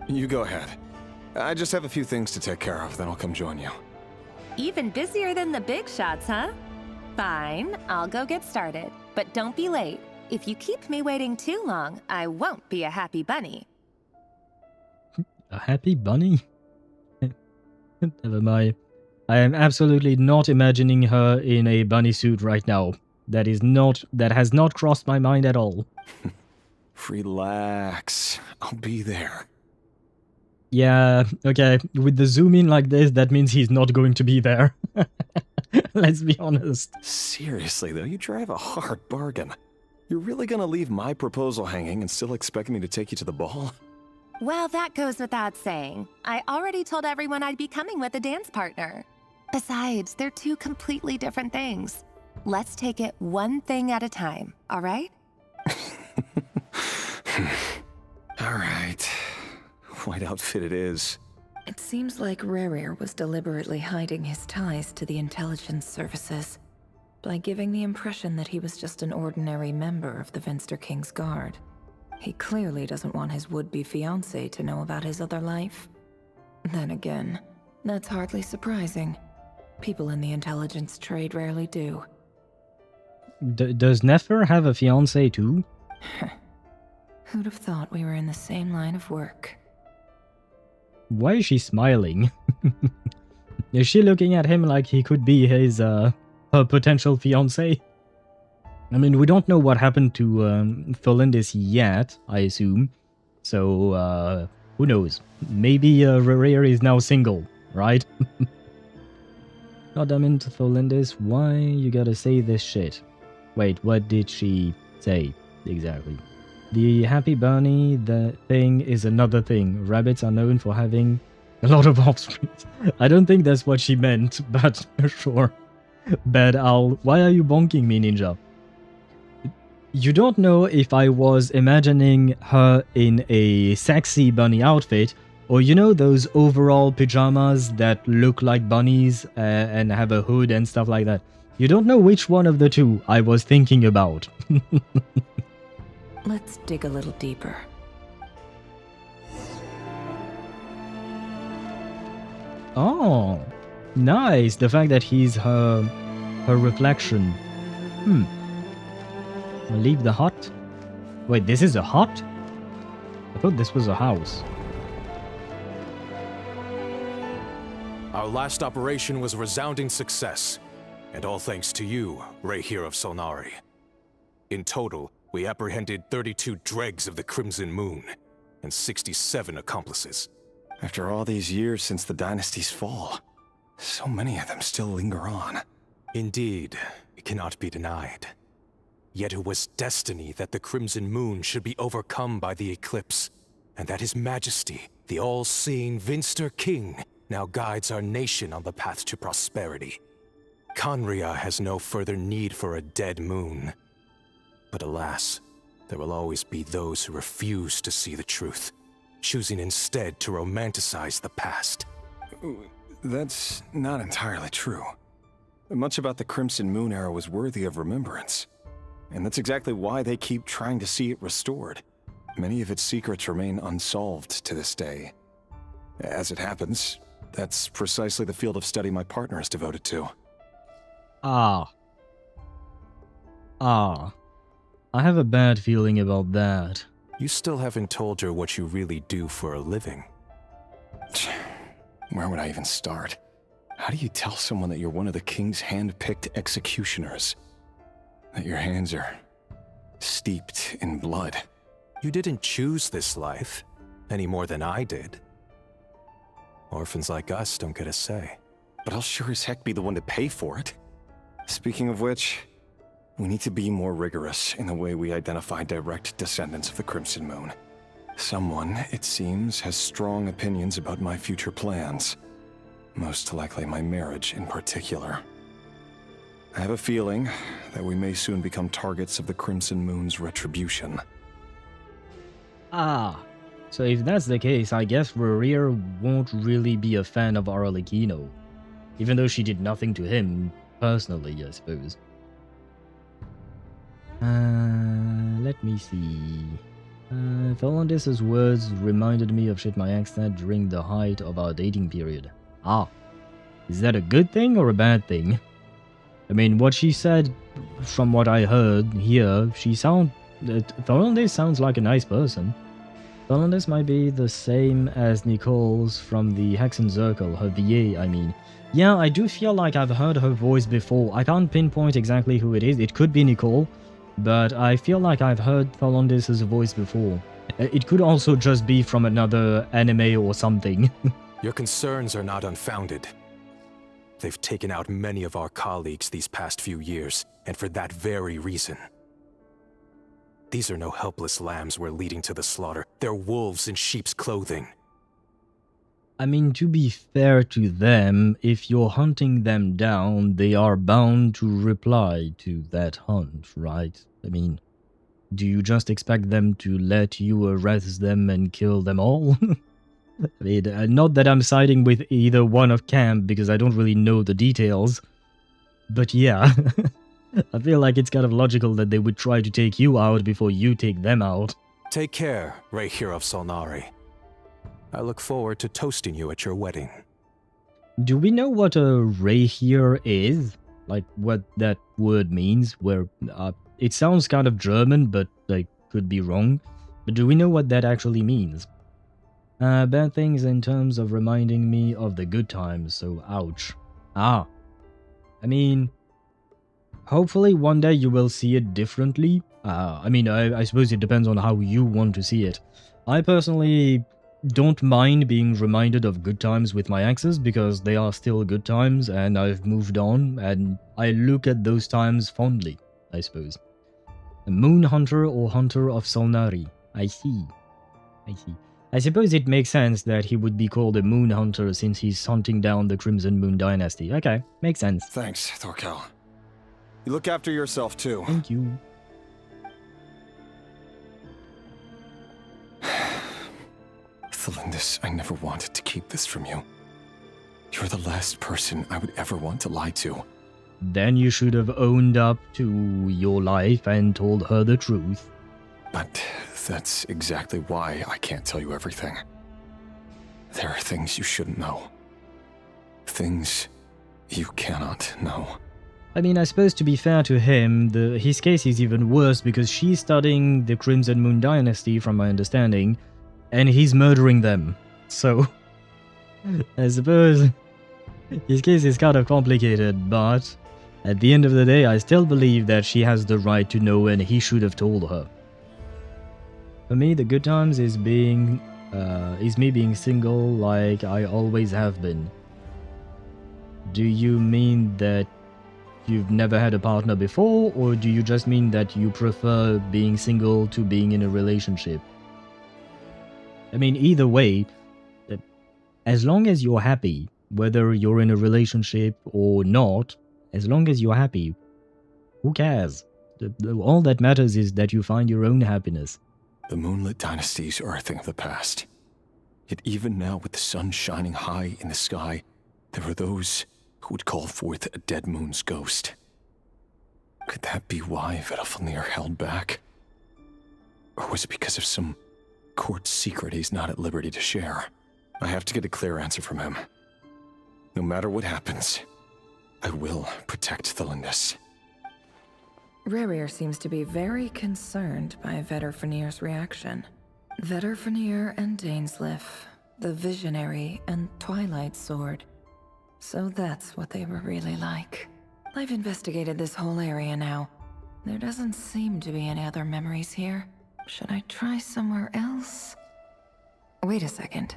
You go ahead. I just have a few things to take care of, then I'll come join you. Even busier than the big shots, huh? Fine, I'll go get started. But don't be late. If you keep me waiting too long, I won't be a happy bunny. A happy bunny? Never mind. I am absolutely not imagining her in a bunny suit right now. That has not crossed my mind at all. Relax. I'll be there. Yeah, okay. With the zoom in like this, that means he's not going to be there. Let's be honest. Seriously, though, you drive a hard bargain. You're really gonna leave my proposal hanging and still expect me to take you to the ball? Well, that goes without saying. I already told everyone I'd be coming with a dance partner. Besides, they're two completely different things. Let's take it one thing at a time, all right? All right. White outfit it is. It seems like Rerir was deliberately hiding his ties to the intelligence services by giving the impression that he was just an ordinary member of the Finster King's Guard. He clearly doesn't want his would-be fiancée to know about his other life. Then again, that's hardly surprising. People in the intelligence trade rarely do. Does Nefer have a fiancé too? Who'd have thought we were in the same line of work? Why is she smiling? Is she looking at him like he could be her potential fiancé? I mean, we don't know what happened to Thelindis yet, I assume. So, who knows? Maybe Rerir is now single, right? God damn it, Thelindis, why you gotta say this shit? Wait, what did she say exactly? The happy bunny, the thing is another thing. Rabbits are known for having a lot of offspring. I don't think that's what she meant, but sure. But why are you bonking me, Ninja? You don't know if I was imagining her in a sexy bunny outfit, or you know those overall pajamas that look like bunnies and have a hood and stuff like that. You don't know which one of the two I was thinking about. Let's dig a little deeper. Oh, nice. The fact that he's her reflection. Leave the hut? Wait, this is a hut? I thought this was a house. Our last operation was a resounding success, and all thanks to you, Rerir of Solnari. In total, we apprehended 32 dregs of the Crimson Moon, and 67 accomplices. After all these years since the dynasty's fall, so many of them still linger on. Indeed, it cannot be denied. Yet it was destiny that the Crimson Moon should be overcome by the eclipse, and that His Majesty, the all-seeing Finster King, now guides our nation on the path to prosperity. Khaenri'ah has no further need for a dead moon. But alas, there will always be those who refuse to see the truth, choosing instead to romanticize the past. That's not entirely true. Much about the Crimson Moon era was worthy of remembrance. And that's exactly why they keep trying to see it restored. Many of its secrets remain unsolved to this day. As it happens, that's precisely the field of study my partner is devoted to. I have a bad feeling about that. You still haven't told her what you really do for a living. Where would I even start? How do you tell someone that you're one of the king's hand-picked executioners? that your hands are steeped in blood. You didn't choose this life, any more than I did. Orphans like us don't get a say. But I'll sure as heck be the one to pay for it. Speaking of which, we need to be more rigorous in the way we identify direct descendants of the Crimson Moon. Someone, it seems, has strong opinions about my future plans. Most likely my marriage in particular. I have a feeling that we may soon become targets of the Crimson Moon's retribution. Ah, so if that's the case, I guess Rerir won't really be a fan of Arlecchino. Even though she did nothing to him, personally, I suppose. Let me see. Tholondis's words reminded me of shit my ex said during the height of our dating period. Ah, is that a good thing or a bad thing? I mean, what she said, from what I heard here, Tholondis sounds like a nice person. Tholondis might be the same as Nicole's from the Hexen Circle, her VA, I mean. Yeah, I do feel like I've heard her voice before. I can't pinpoint exactly who it is. It could be Nicole, but I feel like I've heard Tholondis' voice before. It could also just be from another anime or something. Your concerns are not unfounded. They've taken out many of our colleagues these past few years, and for that very reason. These are no helpless lambs we're leading to the slaughter. They're wolves in sheep's clothing. I mean, to be fair to them, if you're hunting them down, they are bound to reply to that hunt, right? I mean, do you just expect them to let you arrest them and kill them all? I mean, not that I'm siding with either one of camp, because I don't really know the details. But yeah, I feel like it's kind of logical that they would try to take you out before you take them out. Take care, Rerir of Solnari. I look forward to toasting you at your wedding. Do we know what a Rerir is? Like, what that word means? Where, it sounds kind of German, but I could be wrong. But do we know what that actually means? Bad things in terms of reminding me of the good times, so ouch. Ah. I mean, hopefully one day you will see it differently. I suppose it depends on how you want to see it. I personally don't mind being reminded of good times with my exes because they are still good times and I've moved on and I look at those times fondly, I suppose. A moon hunter or hunter of Solnari. I see. I suppose it makes sense that he would be called a moon hunter since he's hunting down the Crimson Moon dynasty. Okay, makes sense. Thanks, Thorkel. You look after yourself too. Thank you. Tholondis, I never wanted to keep this from you. You're the last person I would ever want to lie to. Then you should have owned up to your life and told her the truth. But that's exactly why I can't tell you everything. There are things you shouldn't know. Things you cannot know. I mean, I suppose to be fair to him, his case is even worse because she's studying the Crimson Moon dynasty from my understanding, and he's murdering them. So, I suppose his case is kind of complicated, but at the end of the day, I still believe that she has the right to know and he should have told her. For me, the good times is me being single like I always have been. Do you mean that you've never had a partner before, or do you just mean that you prefer being single to being in a relationship? I mean, either way, as long as you're happy, whether you're in a relationship or not, as long as you're happy, who cares? All that matters is that you find your own happiness. The moonlit dynasties are a thing of the past. Yet even now, with the sun shining high in the sky, there are those who would call forth a dead moon's ghost. Could that be why Vedalfnir held back? Or was it because of some court secret he's not at liberty to share? I have to get a clear answer from him. No matter what happens, I will protect Tholondis. Rerir seems to be very concerned by Vedalfnir's reaction. Vedalfnir and Dainsleif, the Visionary and Twilight Sword. So that's what they were really like. I've investigated this whole area now. There doesn't seem to be any other memories here. Should I try somewhere else? Wait a second.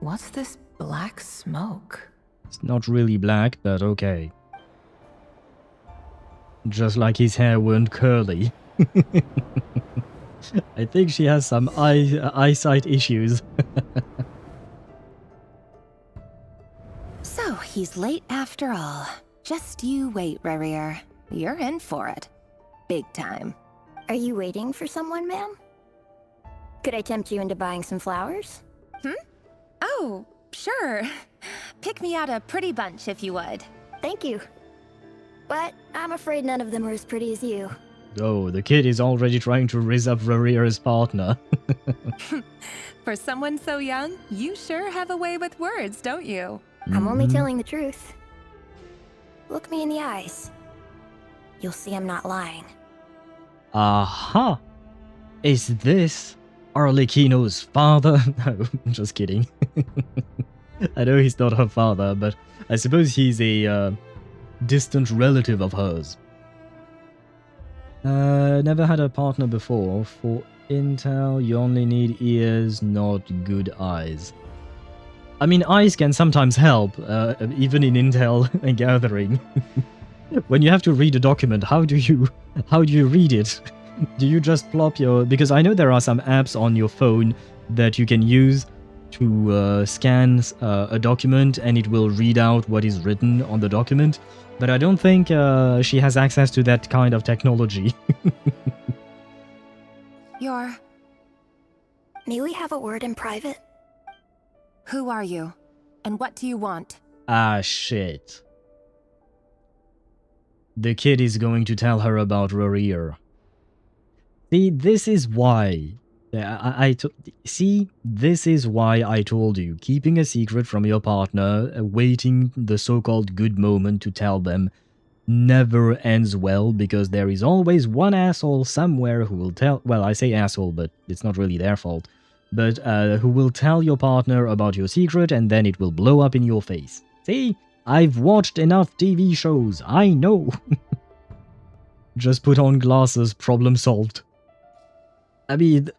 What's this black smoke? It's not really black, but okay. Just like his hair weren't curly. I think she has some eyesight issues. So, he's late after all. Just you wait, Rerir. You're in for it. Big time. Are you waiting for someone, ma'am? Could I tempt you into buying some flowers? Oh, sure. Pick me out a pretty bunch if you would. Thank you. But I'm afraid none of them are as pretty as you. Oh, the kid is already trying to rizz up Rerir's partner. For someone so young, you sure have a way with words, don't you? I'm only telling the truth. Look me in the eyes. You'll see I'm not lying. Aha! Is this Arlecchino's father? No, just kidding. I know he's not her father, but I suppose he's a distant relative of hers. Never had a partner before. For intel, you only need ears, not good eyes. I mean, eyes can sometimes help, even in intel and gathering. When you have to read a document, how do you read it? Do you just plop your... Because I know there are some apps on your phone that you can use to scan a document and it will read out what is written on the document. But I don't think she has access to that kind of technology. May we have a word in private? Who are you? And what do you want? Ah, shit. The kid is going to tell her about Rerir. See, this is why... See, this is why I told you, keeping a secret from your partner, waiting the so-called good moment to tell them, never ends well, because there is always one asshole somewhere who will tell... Well, I say asshole, but it's not really their fault. But who will tell your partner about your secret, and then it will blow up in your face. See? I've watched enough TV shows, I know. Just put on glasses, problem solved. I mean,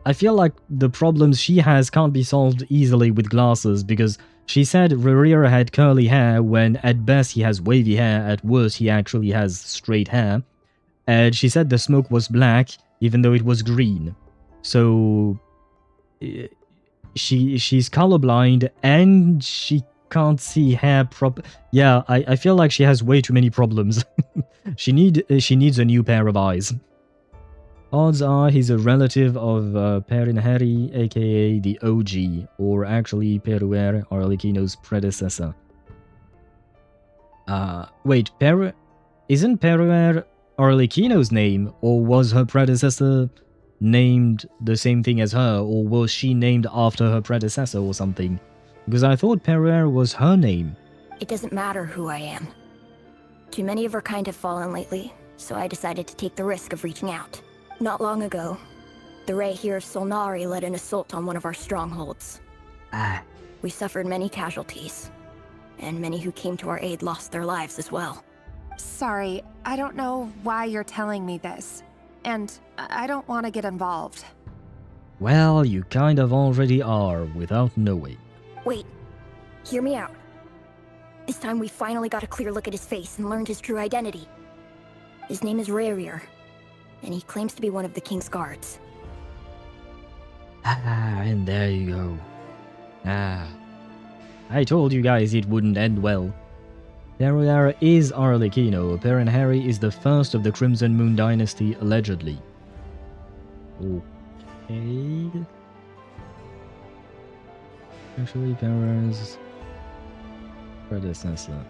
I feel like the problems she has can't be solved easily with glasses, because she said Rerir had curly hair when at best he has wavy hair, at worst he actually has straight hair. And she said the smoke was black, even though it was green. So... she's colorblind and she can't see hair Yeah, I feel like she has way too many problems. She needs a new pair of eyes. Odds are he's a relative of Perinheri, aka the OG, or actually Peruer, Arlecchino's predecessor. Wait, isn't Peruer Arlecchino's name, or was her predecessor named the same thing as her, or was she named after her predecessor or something? Because I thought Peruer was her name. It doesn't matter who I am. Too many of her kind have fallen lately, so I decided to take the risk of reaching out. Not long ago, the Rerir of Solnari led an assault on one of our strongholds. We suffered many casualties, and many who came to our aid lost their lives as well. Sorry, I don't know why you're telling me this. And I don't want to get involved. Well, you kind of already are, without knowing. Wait, hear me out. This time we finally got a clear look at his face and learned his true identity. His name is Rerir, and he claims to be one of the King's guards. And there you go. I told you guys it wouldn't end well. Peruer is Arlecchino. Perinheri is the first of the Crimson Moon dynasty, allegedly. Okay. Actually, Peruer's predecessor.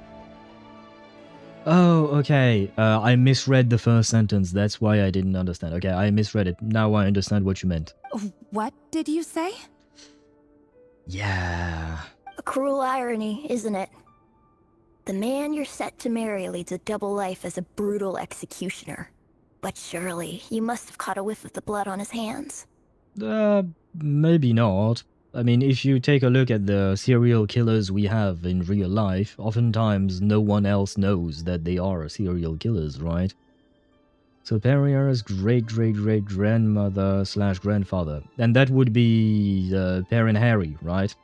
Oh, okay. I misread the first sentence. That's why I didn't understand. Okay, I misread it. Now I understand what you meant. What did you say? Yeah. A cruel irony, isn't it? The man you're set to marry leads a double life as a brutal executioner. But surely, you must have caught a whiff of the blood on his hands. Maybe not. I mean, if you take a look at the serial killers we have in real life, oftentimes no one else knows that they are serial killers, right? So Perier's great-great-great-grandmother / grandfather. And that would be Per and Harry, right?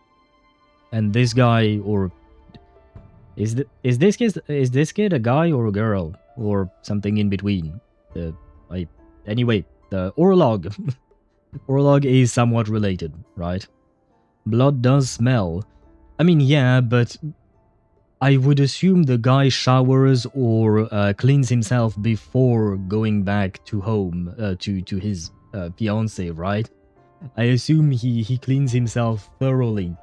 And this guy, or... Is this kid a guy or a girl? Or something in between? Anyway, the Orlog. Orlog is somewhat related, right? Blood does smell. I mean, yeah, but I would assume the guy showers or cleans himself before going back to home, to his fiancée, right? I assume he cleans himself thoroughly.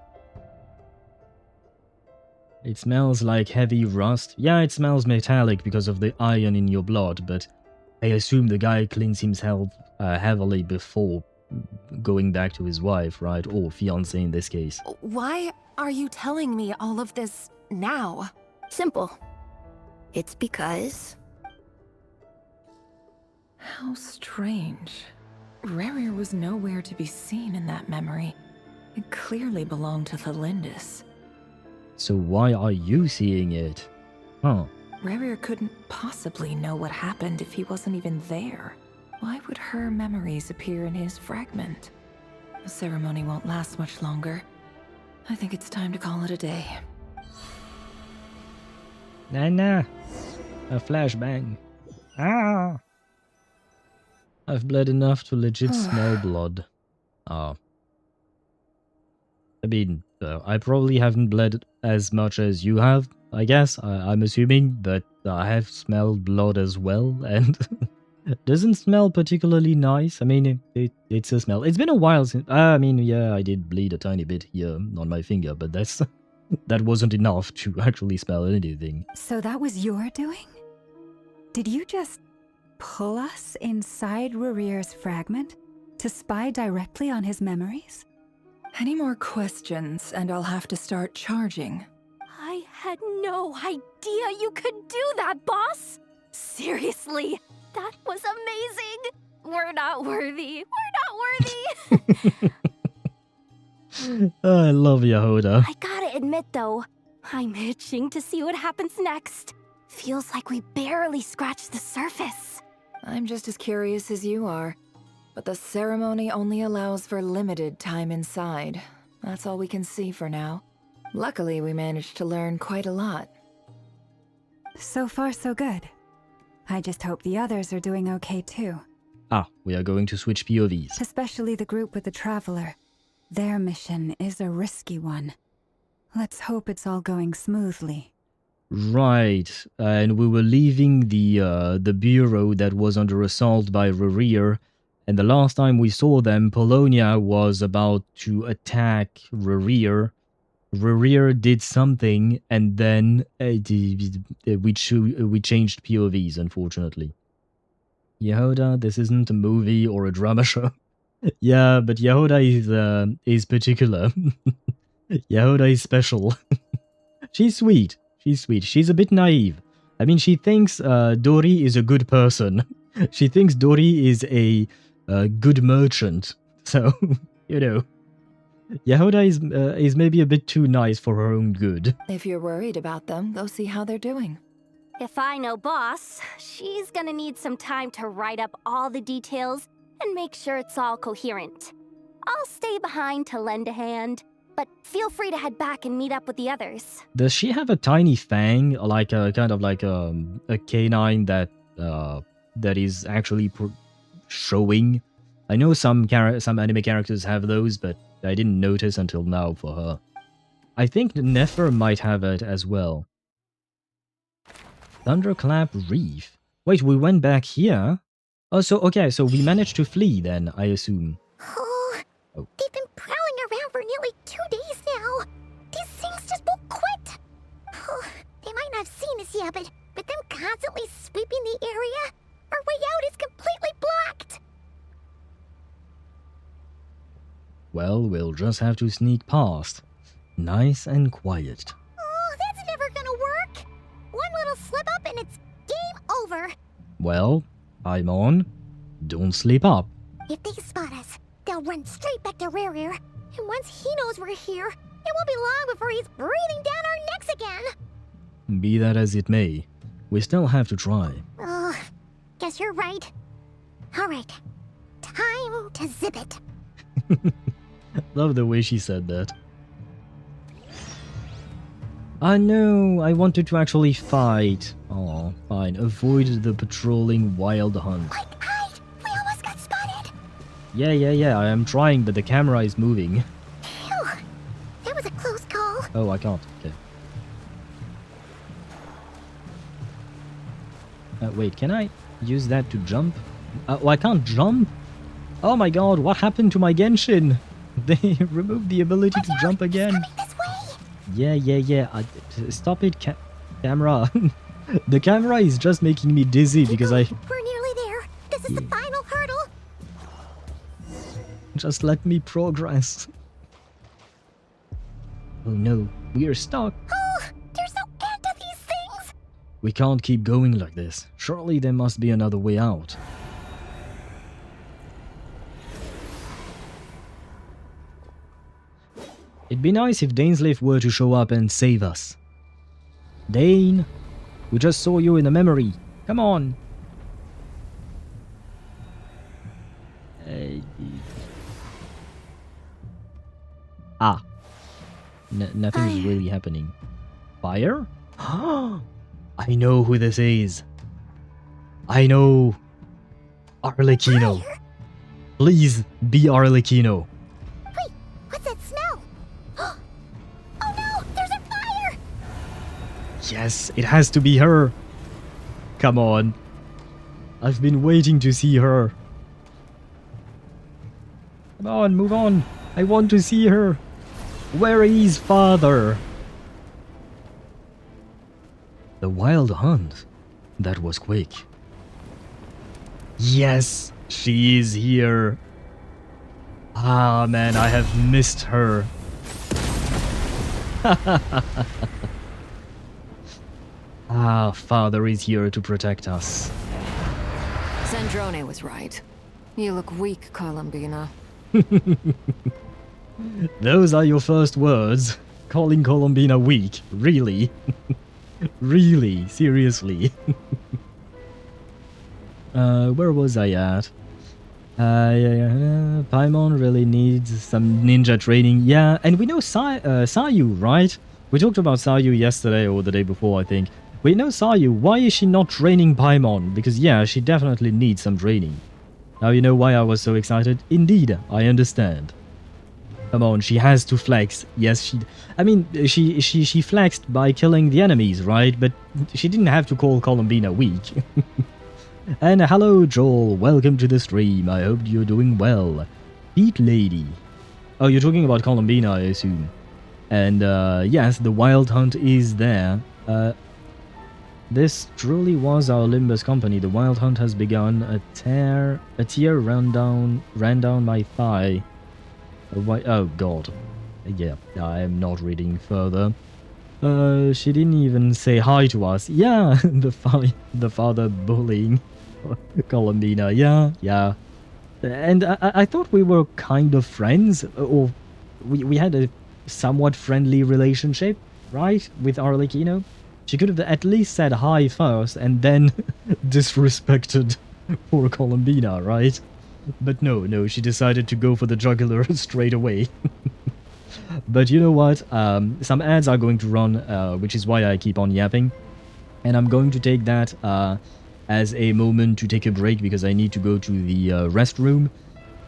It smells like heavy rust. Yeah, it smells metallic because of the iron in your blood, but I assume the guy cleans himself heavily before going back to his wife, right? Or fiancé in this case. Why are you telling me all of this now? Simple. It's because... How strange. Rerir was nowhere to be seen in that memory. It clearly belonged to the Lindis. So why are you seeing it? Huh. Rerir couldn't possibly know what happened if he wasn't even there. Why would her memories appear in his fragment? The ceremony won't last much longer. I think it's time to call it a day. Nah. A flashbang. Ah! I've bled enough to legit smell blood. Ah. I mean, I probably haven't bled as much as you have, I guess. I'm assuming, but I have smelled blood as well, and it doesn't smell particularly nice. I mean, it's a smell. It's been a while since... I mean, yeah, I did bleed a tiny bit here on my finger, but that wasn't enough to actually smell anything. So that was your doing? Did you just pull us inside Rerir's fragment to spy directly on his memories? Any more questions, and I'll have to start charging. I had no idea you could do that, boss! Seriously, that was amazing! We're not worthy. We're not worthy! I love Yehoda. I gotta admit, though, I'm itching to see what happens next. Feels like we barely scratched the surface. I'm just as curious as you are. But the ceremony only allows for limited time inside. That's all we can see for now. Luckily, we managed to learn quite a lot. So far, so good. I just hope the others are doing okay too. Ah, we are going to switch POVs. Especially the group with the Traveler. Their mission is a risky one. Let's hope it's all going smoothly. Right, and we were leaving the bureau that was under assault by Rerir. And the last time we saw them, Polonia was about to attack Rerir. Rerir did something, and then we changed POVs, unfortunately. Yehoda, this isn't a movie or a drama show. Yeah, but Yehoda is particular. Yehoda is special. She's sweet. She's a bit naive. I mean, she thinks Dori is a good person. She thinks Dori is a good merchant. So, you know, Yehoda is maybe a bit too nice for her own good. If you're worried about them, go see how they're doing. If I know boss, she's gonna need some time to write up all the details and make sure it's all coherent. I'll stay behind to lend a hand, but feel free to head back and meet up with the others. Does she have a tiny fang, like a kind of like a canine that is actually showing? I know some anime characters have those, but I didn't notice until now for her. I think Nefer might have it as well. Thunderclap Reef. Wait, we went back here? Oh, so we managed to flee then, I assume. Oh, they've been prowling around for nearly 2 days now. These things just won't quit. Oh, they might not have seen us yet, but them constantly sweeping the area, our way out is completely blocked. Well, we'll just have to sneak past. Nice and quiet. Oh, that's never gonna work. One little slip up and it's game over. Well, I'm on. Don't sleep up. If they spot us, they'll run straight back to Rerir. And once he knows we're here, it won't be long before he's breathing down our necks again. Be that as it may, we still have to try. Ugh. Guess you're right. Alright. Time to zip it. Love the way she said that. I know, I wanted to actually fight. Oh, fine. Avoid the patrolling wild hunt. Quick, hide! We almost got spotted! Yeah, I am trying, but the camera is moving. Phew. That was a close call. Oh, I can't. Okay. Wait, can I use that to jump? Oh, I can't jump? Oh my god, what happened to my Genshin? They removed the ability to jump again. This way. Yeah. Stop it, camera. The camera is just making me dizzy because I... We're nearly there. This is the final hurdle. Just let me progress. Oh no, we are stuck. Oh, you're so into these things. We can't keep going like this. Surely there must be another way out. It'd be nice if Dainsleif were to show up and save us. Dane, we just saw you in the memory. Come on. Nothing is really happening. Fire? I know who this is. I know. Arlecchino. Please be Arlecchino. Wait, what's that smell? Oh no, there's a fire! Yes, it has to be her. Come on. I've been waiting to see her. Come on, move on. I want to see her. Where is father? The wild hunt. That was quick. Yes, she is here. Ah, man, I have missed her. Ah, father is here to protect us. Sandrone was right. You look weak, Columbina. Those are your first words. Calling Columbina weak. Really? Really? Seriously? Where was I at? Paimon really needs some ninja training. Yeah, and we know Sayu, right? We talked about Sayu yesterday or the day before, I think. We know Sayu. Why is she not training Paimon? Because yeah, she definitely needs some training. Now you know why I was so excited? Indeed, I understand. Come on, she has to flex. Yes, she flexed by killing the enemies, right? But she didn't have to call Columbina weak. And hello, Joel. Welcome to the stream. I hope you're doing well. Pete Lady. Oh, you're talking about Columbina, I assume. And yes, the wild hunt is there. This truly was our Limbus company. The wild hunt has begun. A tear ran down my thigh. Oh god. Yeah, I am not reading further. She didn't even say hi to us. Yeah, the father bullying Columbina. Yeah. And I thought we were kind of friends, or we had a somewhat friendly relationship, right, with Arlecchino? She could have at least said hi first and then disrespected poor Columbina, right? But no, she decided to go for the jugular straight away. But you know what? Some ads are going to run, which is why I keep on yapping. And I'm going to take that as a moment to take a break because I need to go to the restroom.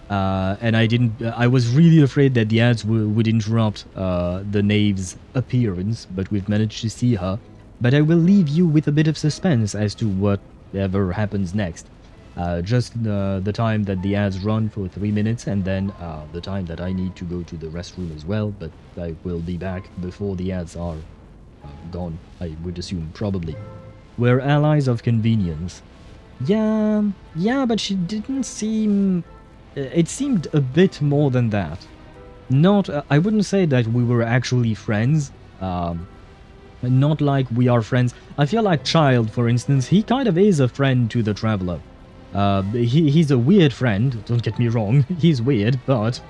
And I was really afraid that the ads would interrupt the knave's appearance, but we've managed to see her. But I will leave you with a bit of suspense as to whatever happens next. Just the time that the ads run for 3 minutes, and then the time that I need to go to the restroom as well, but I will be back before the ads are gone, I would assume, probably. We're allies of convenience. Yeah, but she didn't seem... It seemed a bit more than that. Not... I wouldn't say that we were actually friends. Not like we are friends. I feel like Child, for instance, he kind of is a friend to the Traveler. He's a weird friend, don't get me wrong, he's weird, but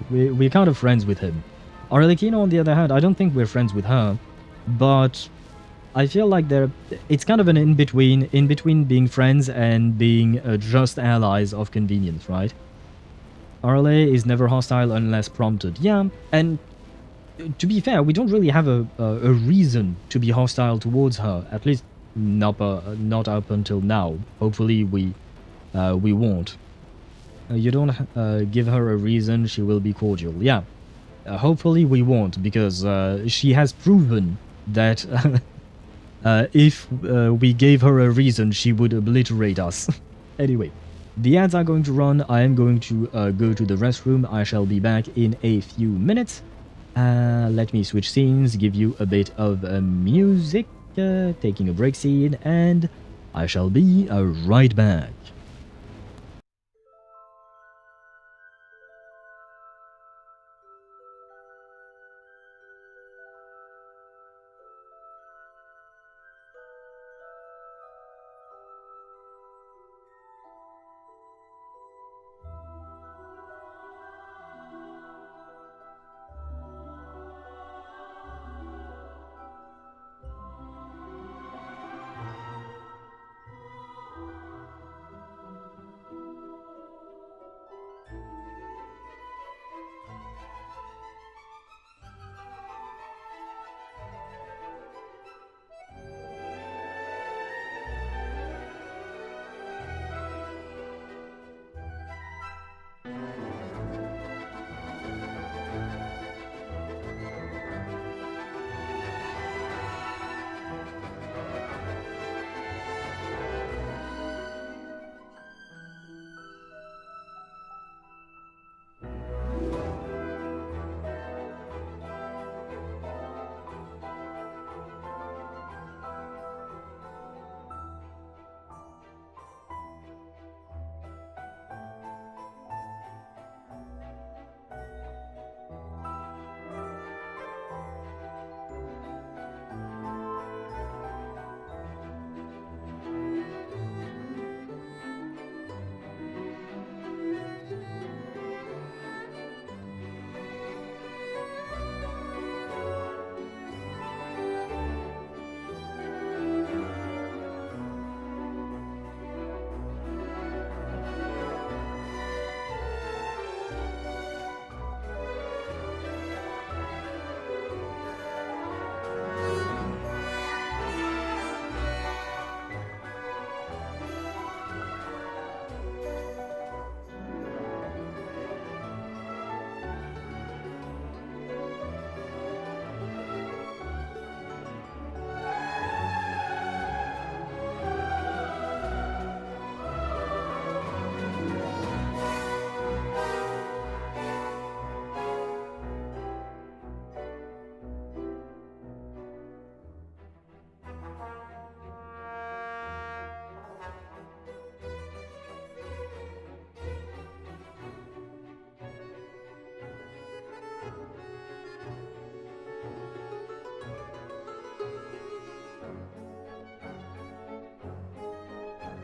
we're kind of friends with him. Arlecchino, on the other hand, I don't think we're friends with her, but I feel like it's kind of an in between being friends and being just allies of convenience, right? Arle is never hostile unless prompted. Yeah, and to be fair, we don't really have a reason to be hostile towards her, at least not up until now. Hopefully we won't. You don't give her a reason, she will be cordial. Yeah, hopefully we won't, because she has proven that if we gave her a reason, she would obliterate us. Anyway, the ads are going to run. I am going to go to the restroom. I shall be back in a few minutes. Let me switch scenes, give you a bit of music, taking a break scene, and I shall be right back.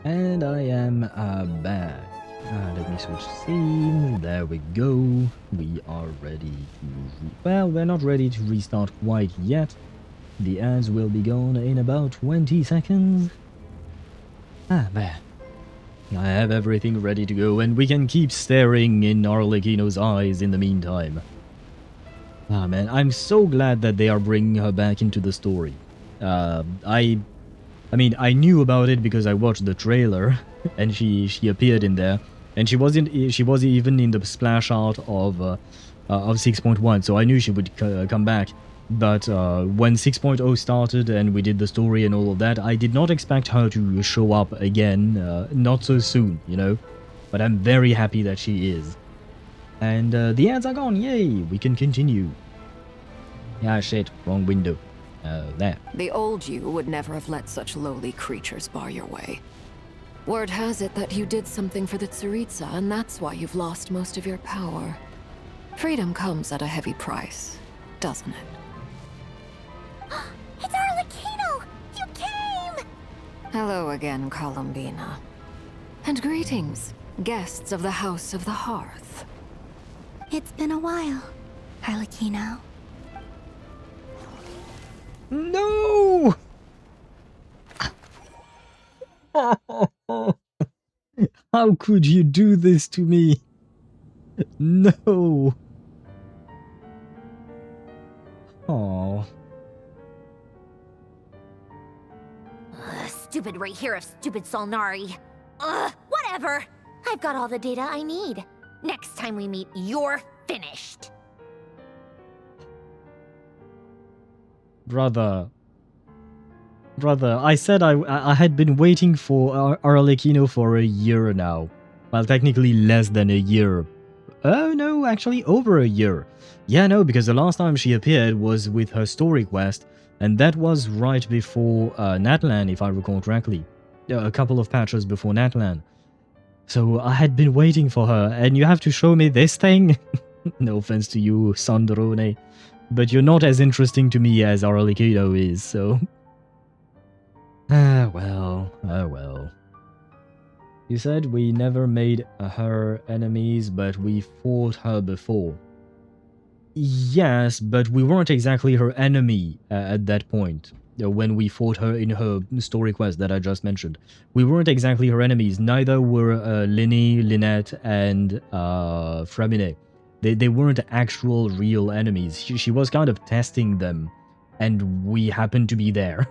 And I am back. Let me switch scene. There we go. We are ready to... Well, we're not ready to restart quite yet. The ads will be gone in about 20 seconds. There. I have everything ready to go, and we can keep staring in Arlecchino's eyes in the meantime. Man, I'm so glad that they are bringing her back into the story. I mean, I knew about it because I watched the trailer, and she appeared in there, and she was even in the splash art of 6.1, so I knew she would come back. But when 6.0 started and we did the story and all of that, I did not expect her to show up again, not so soon, you know. But I'm very happy that she is. And the ads are gone, yay! We can continue. Ah, shit, wrong window. There. The old you would never have let such lowly creatures bar your way. Word has it that you did something for the Tsaritsa, and that's why you've lost most of your power. Freedom comes at a heavy price, doesn't it? It's Arlecchino! You came! Hello again, Columbina. And greetings, guests of the House of the Hearth. It's been a while, Arlecchino. No! How could you do this to me? No. Oh. Stupid Rerir of stupid Solnari. Ugh, whatever. I've got all the data I need. Next time we meet, you're finished. Brother, I said I had been waiting for Arlecchino for a year now. Well, technically less than a year. Oh no, actually over a year. Yeah, no, because the last time she appeared was with her story quest, and that was right before Natlan, if I recall correctly. A couple of patches before Natlan. So I had been waiting for her, and you have to show me this thing? No offense to you, Sandrone, but you're not as interesting to me as Arlecchino is, so... Ah, well, oh well. You said we never made her enemies, but we fought her before. Yes, but we weren't exactly her enemy at that point. When we fought her in her story quest that I just mentioned. We weren't exactly her enemies. Neither were Lyney, Lynette, and Fremine. They weren't actual real enemies. She was kind of testing them, and we happened to be there.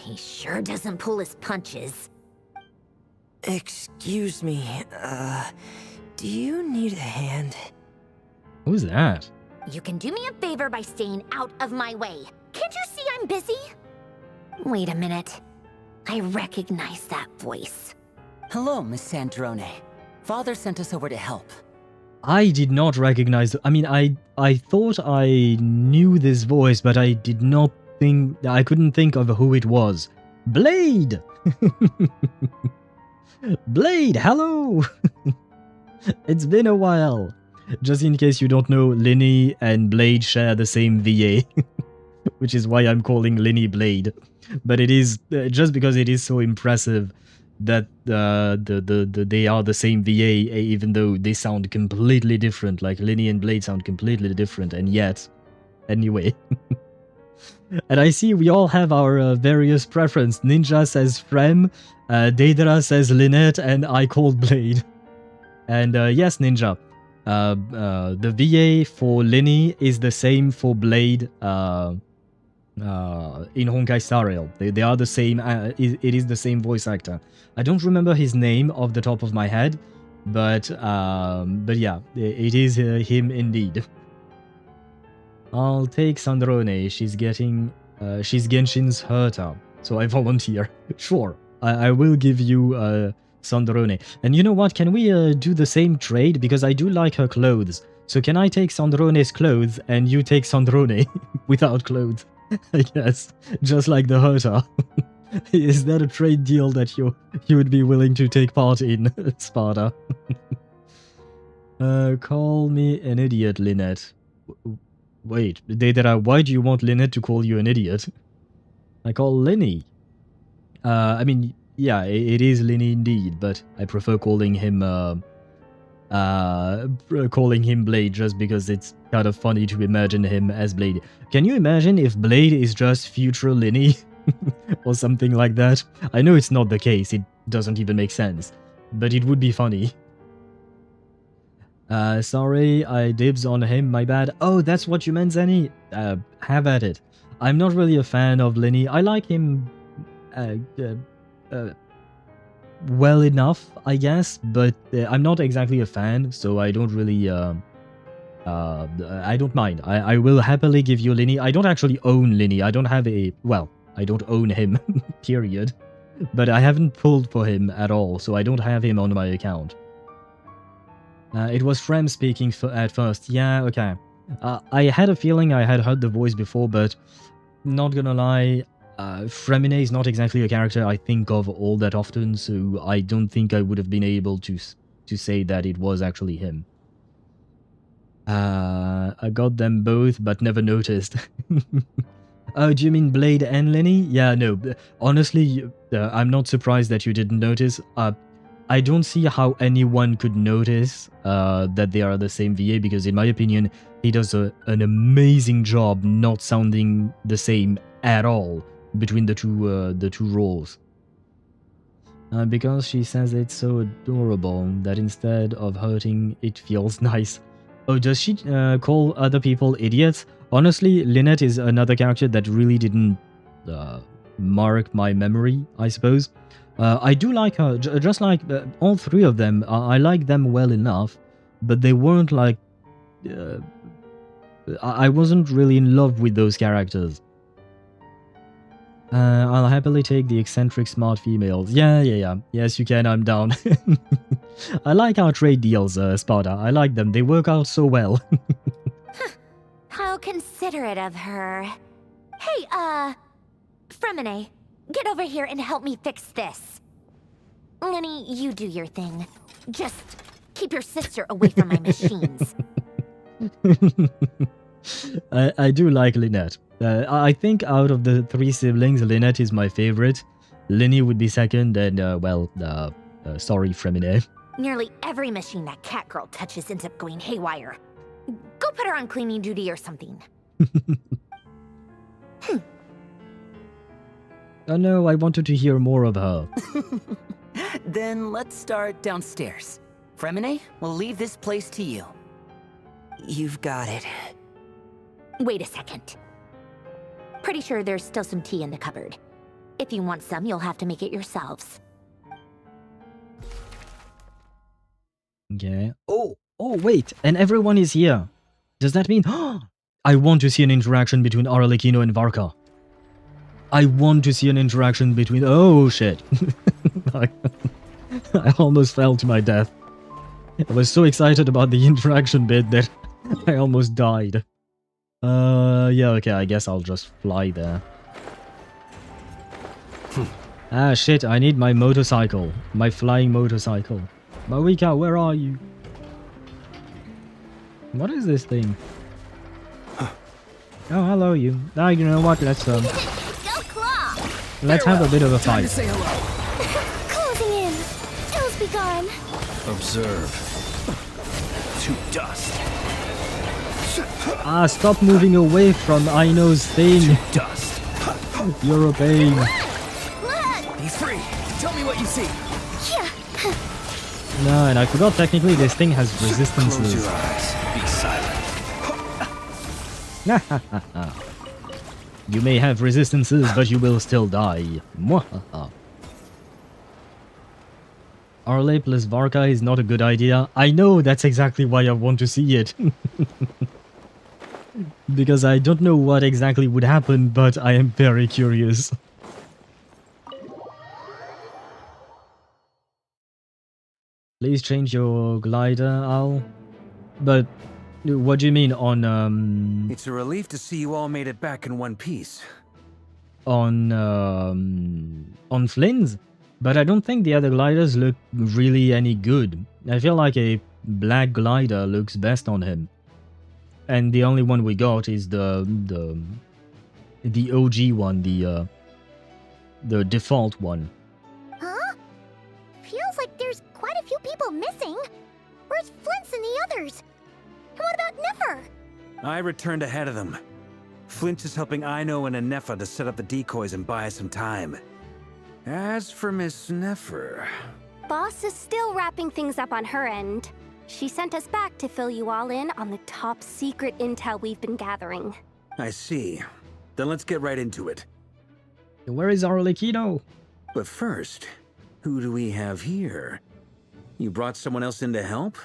He sure doesn't pull his punches. Excuse me, do you need a hand? Who's that? You can do me a favor by staying out of my way. Can't you see I'm busy? Wait a minute. I recognize that voice. Hello, Miss Sandrone. Father sent us over to help. I did not recognize... I mean, I thought I knew this voice, but I did not think... I couldn't think of who it was. Blade! Blade, hello! It's been a while. Just in case you don't know, Lyney and Blade share the same VA. Which is why I'm calling Lyney Blade. But it is... just because it is so impressive that they are the same VA, even though they sound completely different. Like, Lyney and Blade sound completely different, and yet... Anyway. And I see we all have our various preference. Ninja says Frem, Daedra says Lynette, and I called Blade. And yes, Ninja. The VA for Lyney is the same for Blade in Honkai Star Rail. They are the same, it is the same voice actor. I don't remember his name off the top of my head, but yeah, it is him indeed. I'll take Sandrone, she's Genshin's Herta, so I volunteer. Sure, I will give you Sandrone. And you know what, can we do the same trade? Because I do like her clothes. So can I take Sandrone's clothes and you take Sandrone without clothes? I guess, just like the Herta. Is that a trade deal that you would be willing to take part in, Sparta? Call me an idiot, Lynette. Wait, Daedra, why do you want Lynette to call you an idiot? I call Lyney. I mean, yeah, it is Lyney indeed, but I prefer calling him Blade just because it's kind of funny to imagine him as Blade. Can you imagine if Blade is just future Lyney? Or something like that? I know it's not the case, it doesn't even make sense, but it would be funny. Sorry, I dibs on him, my bad. Oh, that's what you meant, Zenny? Have at it. I'm not really a fan of Lyney. I like him well enough, I guess, but I'm not exactly a fan, so I don't really, I don't mind. I will happily give you Lyney. I don't actually own Lyney. I don't have a, well, I don't own him, period. But I haven't pulled for him at all, so I don't have him on my account. It was Frem speaking at first. Yeah, okay. I had a feeling I had heard the voice before, but not gonna lie, Fremine is not exactly a character I think of all that often, so I don't think I would have been able to say that it was actually him. I got them both, but never noticed. Oh, do you mean Blade and Lyney? Yeah, no, honestly, I'm not surprised that you didn't notice. I don't see how anyone could notice that they are the same VA, because in my opinion, he does an amazing job not sounding the same at all between the two roles. Because she says it's so adorable that instead of hurting, it feels nice. Oh, does she call other people idiots? Honestly, Lynette is another character that really didn't mark my memory, I suppose. I do like her, just like all three of them. I like them well enough, but they weren't like... I wasn't really in love with those characters. I'll happily take the eccentric smart females. Yeah. Yes, you can, I'm down. I like our trade deals, Sparta. I like them. They work out so well. How considerate of her. Hey, Fremine, get over here and help me fix this. Lenny, you do your thing. Just keep your sister away from my machines. I do like Lynette. I think out of the three siblings, Lynette is my favorite. Linny would be second, and, sorry, Fremine. Nearly every machine that cat girl touches ends up going haywire. Go put her on cleaning duty or something. Oh no, I wanted to hear more of her. Then let's start downstairs. Fremine, we'll leave this place to you. You've got it. Wait a second. Pretty sure there's still some tea in the cupboard. If you want some, you'll have to make it yourselves. Okay. Oh, wait, and everyone is here. Does that mean... I want to see an interaction between Arlecchino and Varka. I want to see an interaction between... Oh, shit. I almost fell to my death. I was so excited about the interaction bit that I almost died. Yeah, okay, I guess I'll just fly there. Ah, shit, I need my motorcycle. My flying motorcycle. Marika, where are you? What is this thing? Oh, hello, you. Ah, you know what, let's have a bit of a fight. Closing in. Ills be gone. Observe. To dust. Ah, stop moving away from Aino's thing. Dust. You're a pain. He's free. Tell me what you see. No, and I forgot technically this thing has resistances. Close your eyes. Be silent. You may have resistances, but you will still die. Mwahaha. Arle plus Varka is not a good idea. I know, that's exactly why I want to see it. Because I don't know what exactly would happen, but I am very curious. Please change your glider, Al. But what do you mean on It's a relief to see you all made it back in one piece. on Flynn's? But I don't think the other gliders look really any good. I feel like a black glider looks best on him. And the only one we got is the OG one, the default one. Huh? Feels like there's quite a few people missing. Where's Flint's and the others? And what about Nefer? I returned ahead of them. Flint is helping Aino and Nefer to set up the decoys and buy us some time. As for Miss Nefer... Boss is still wrapping things up on her end. She sent us back to fill you all in on the top secret intel we've been gathering. I see. Then let's get right into it. Where is Arlecchino? But first, who do we have here? You brought someone else in to help?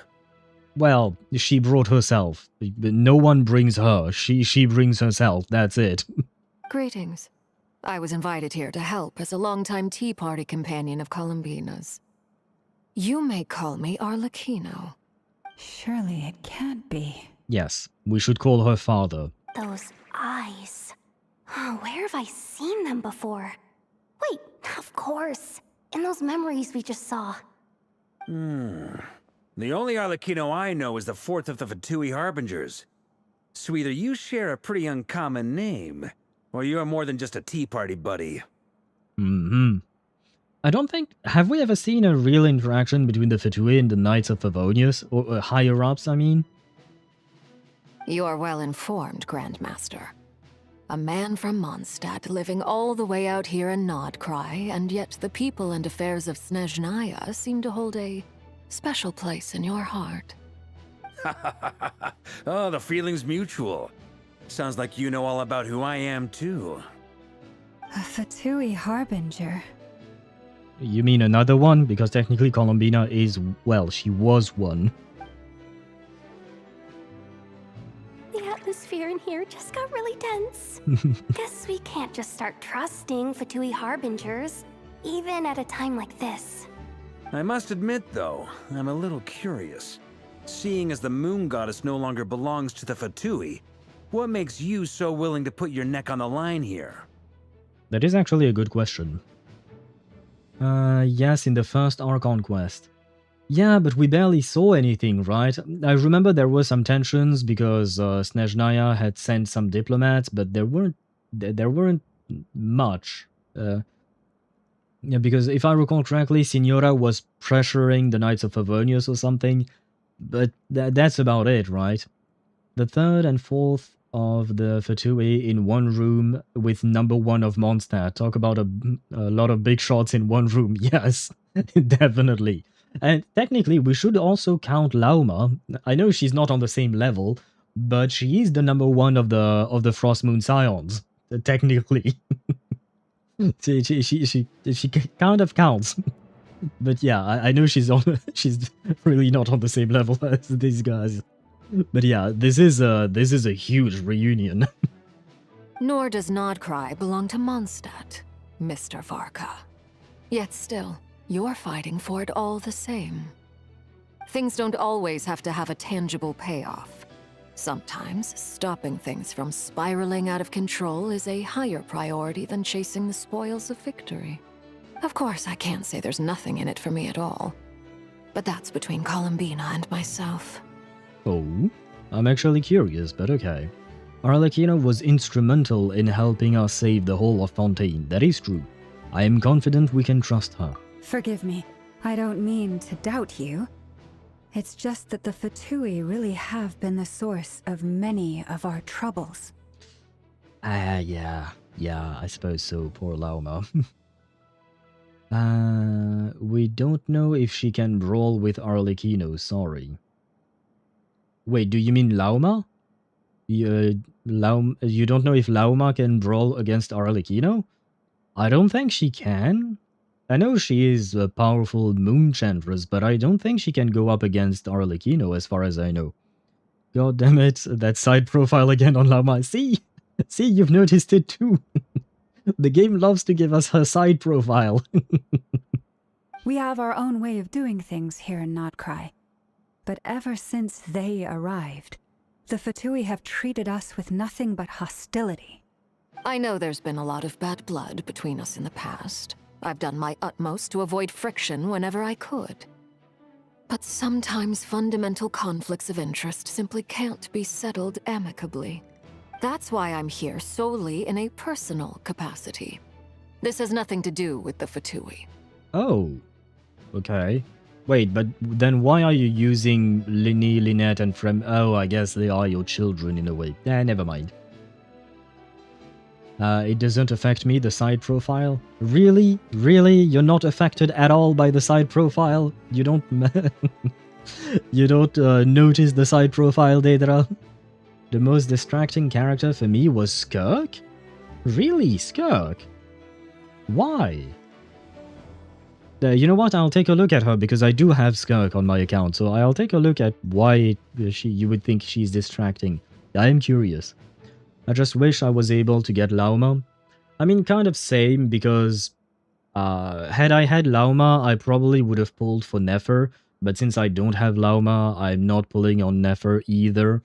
Well, she brought herself. No one brings her. She brings herself. That's it. Greetings. I was invited here to help as a longtime Tea Party companion of Columbina's. You may call me Arlecchino. Surely it can't be. Yes, we should call her father. Those eyes. Oh, where have I seen them before? Wait, of course. In those memories we just saw. The only Arlecchino I know is the fourth of the Fatui Harbingers. So either you share a pretty uncommon name, or you're more than just a Tea Party buddy. I don't think... Have we ever seen a real interaction between the Fatui and the Knights of Favonius? Or higher-ups, I mean? You are well informed, Grandmaster. A man from Mondstadt living all the way out here in Nod-Krai, and yet the people and affairs of Snezhnaya seem to hold a special place in your heart. Oh, the feeling's mutual. Sounds like you know all about who I am, too. A Fatui harbinger. You mean another one? Because technically Columbina is... well, she was one. The atmosphere in here just got really tense. Guess we can't just start trusting Fatui harbingers, even at a time like this. I must admit, though, I'm a little curious. Seeing as the moon goddess no longer belongs to the Fatui, what makes you so willing to put your neck on the line here? That is actually a good question. Yes, in the first Archon Quest. Yeah, but we barely saw anything, right? I remember there were some tensions because Snezhnaya had sent some diplomats, but there weren't much. Yeah, because if I recall correctly, Signora was pressuring the Knights of Favonius or something, but that's about it, right? The third and fourth of the Fatui in one room with number 1 of Mondstadt. Talk about a lot of big shots in one room. Yes, definitely. And technically, we should also count Lauma. I know she's not on the same level, but she is the number 1 of the Frost Moon Scions. Technically, she kind of counts. But yeah, I know she's really not on the same level as these guys. But yeah, this is a huge reunion. Nor does Nod-Krai belong to Mondstadt, Mr. Varka. Yet still, you're fighting for it all the same. Things don't always have to have a tangible payoff. Sometimes, stopping things from spiraling out of control is a higher priority than chasing the spoils of victory. Of course, I can't say there's nothing in it for me at all. But that's between Columbina and myself. Oh, I'm actually curious, but okay. Arlecchino was instrumental in helping us save the whole of Fontaine, that is true. I am confident we can trust her. Forgive me. I don't mean to doubt you. It's just that the Fatui really have been the source of many of our troubles. Yeah, I suppose so, poor Lauma. We don't know if she can brawl with Arlecchino, sorry. Wait, do you mean Lauma? You don't know if Lauma can brawl against Arlecchino? I don't think she can. I know she is a powerful moon chantress, but I don't think she can go up against Arlecchino as far as I know. God damn it, that side profile again on Lauma. See, you've noticed it too. The game loves to give us her side profile. We have our own way of doing things here in Nod-Krai. But ever since they arrived, the Fatui have treated us with nothing but hostility. I know there's been a lot of bad blood between us in the past. I've done my utmost to avoid friction whenever I could. But sometimes fundamental conflicts of interest simply can't be settled amicably. That's why I'm here solely in a personal capacity. This has nothing to do with the Fatui. Oh, okay. Wait, but then why are you using Linny, Lynette, and Oh, I guess they are your children in a way. Never mind. It doesn't affect me, the side profile? Really? Really? You're not affected at all by the side profile? You don't... you don't notice the side profile, Daedra? The most distracting character for me was Skirk? Really, Skirk? Why? You know what, I'll take a look at her because I do have Skirk on my account, so I'll take a look at why you would think she's distracting. I am curious. I just wish I was able to get Lauma. I mean, kind of same, because had I had Lauma, I probably would have pulled for Nefer, but since I don't have Lauma, I'm not pulling on Nefer either.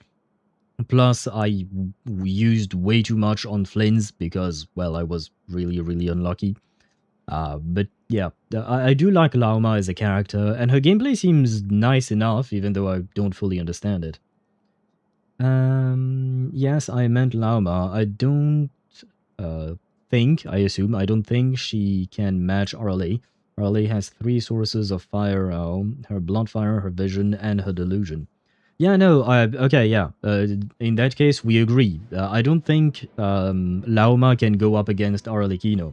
Plus, I used way too much on Flynn's because, well, I was really unlucky. But yeah, I do like Lauma as a character, and her gameplay seems nice enough, even though I don't fully understand it. Yes, I meant Lauma. I don't I don't think she can match Arale. Arlie has 3 sources of fire, her blood fire, her vision, and her delusion. Yeah, no, okay, yeah. In that case, we agree. I don't think Lauma can go up against Arlecchino.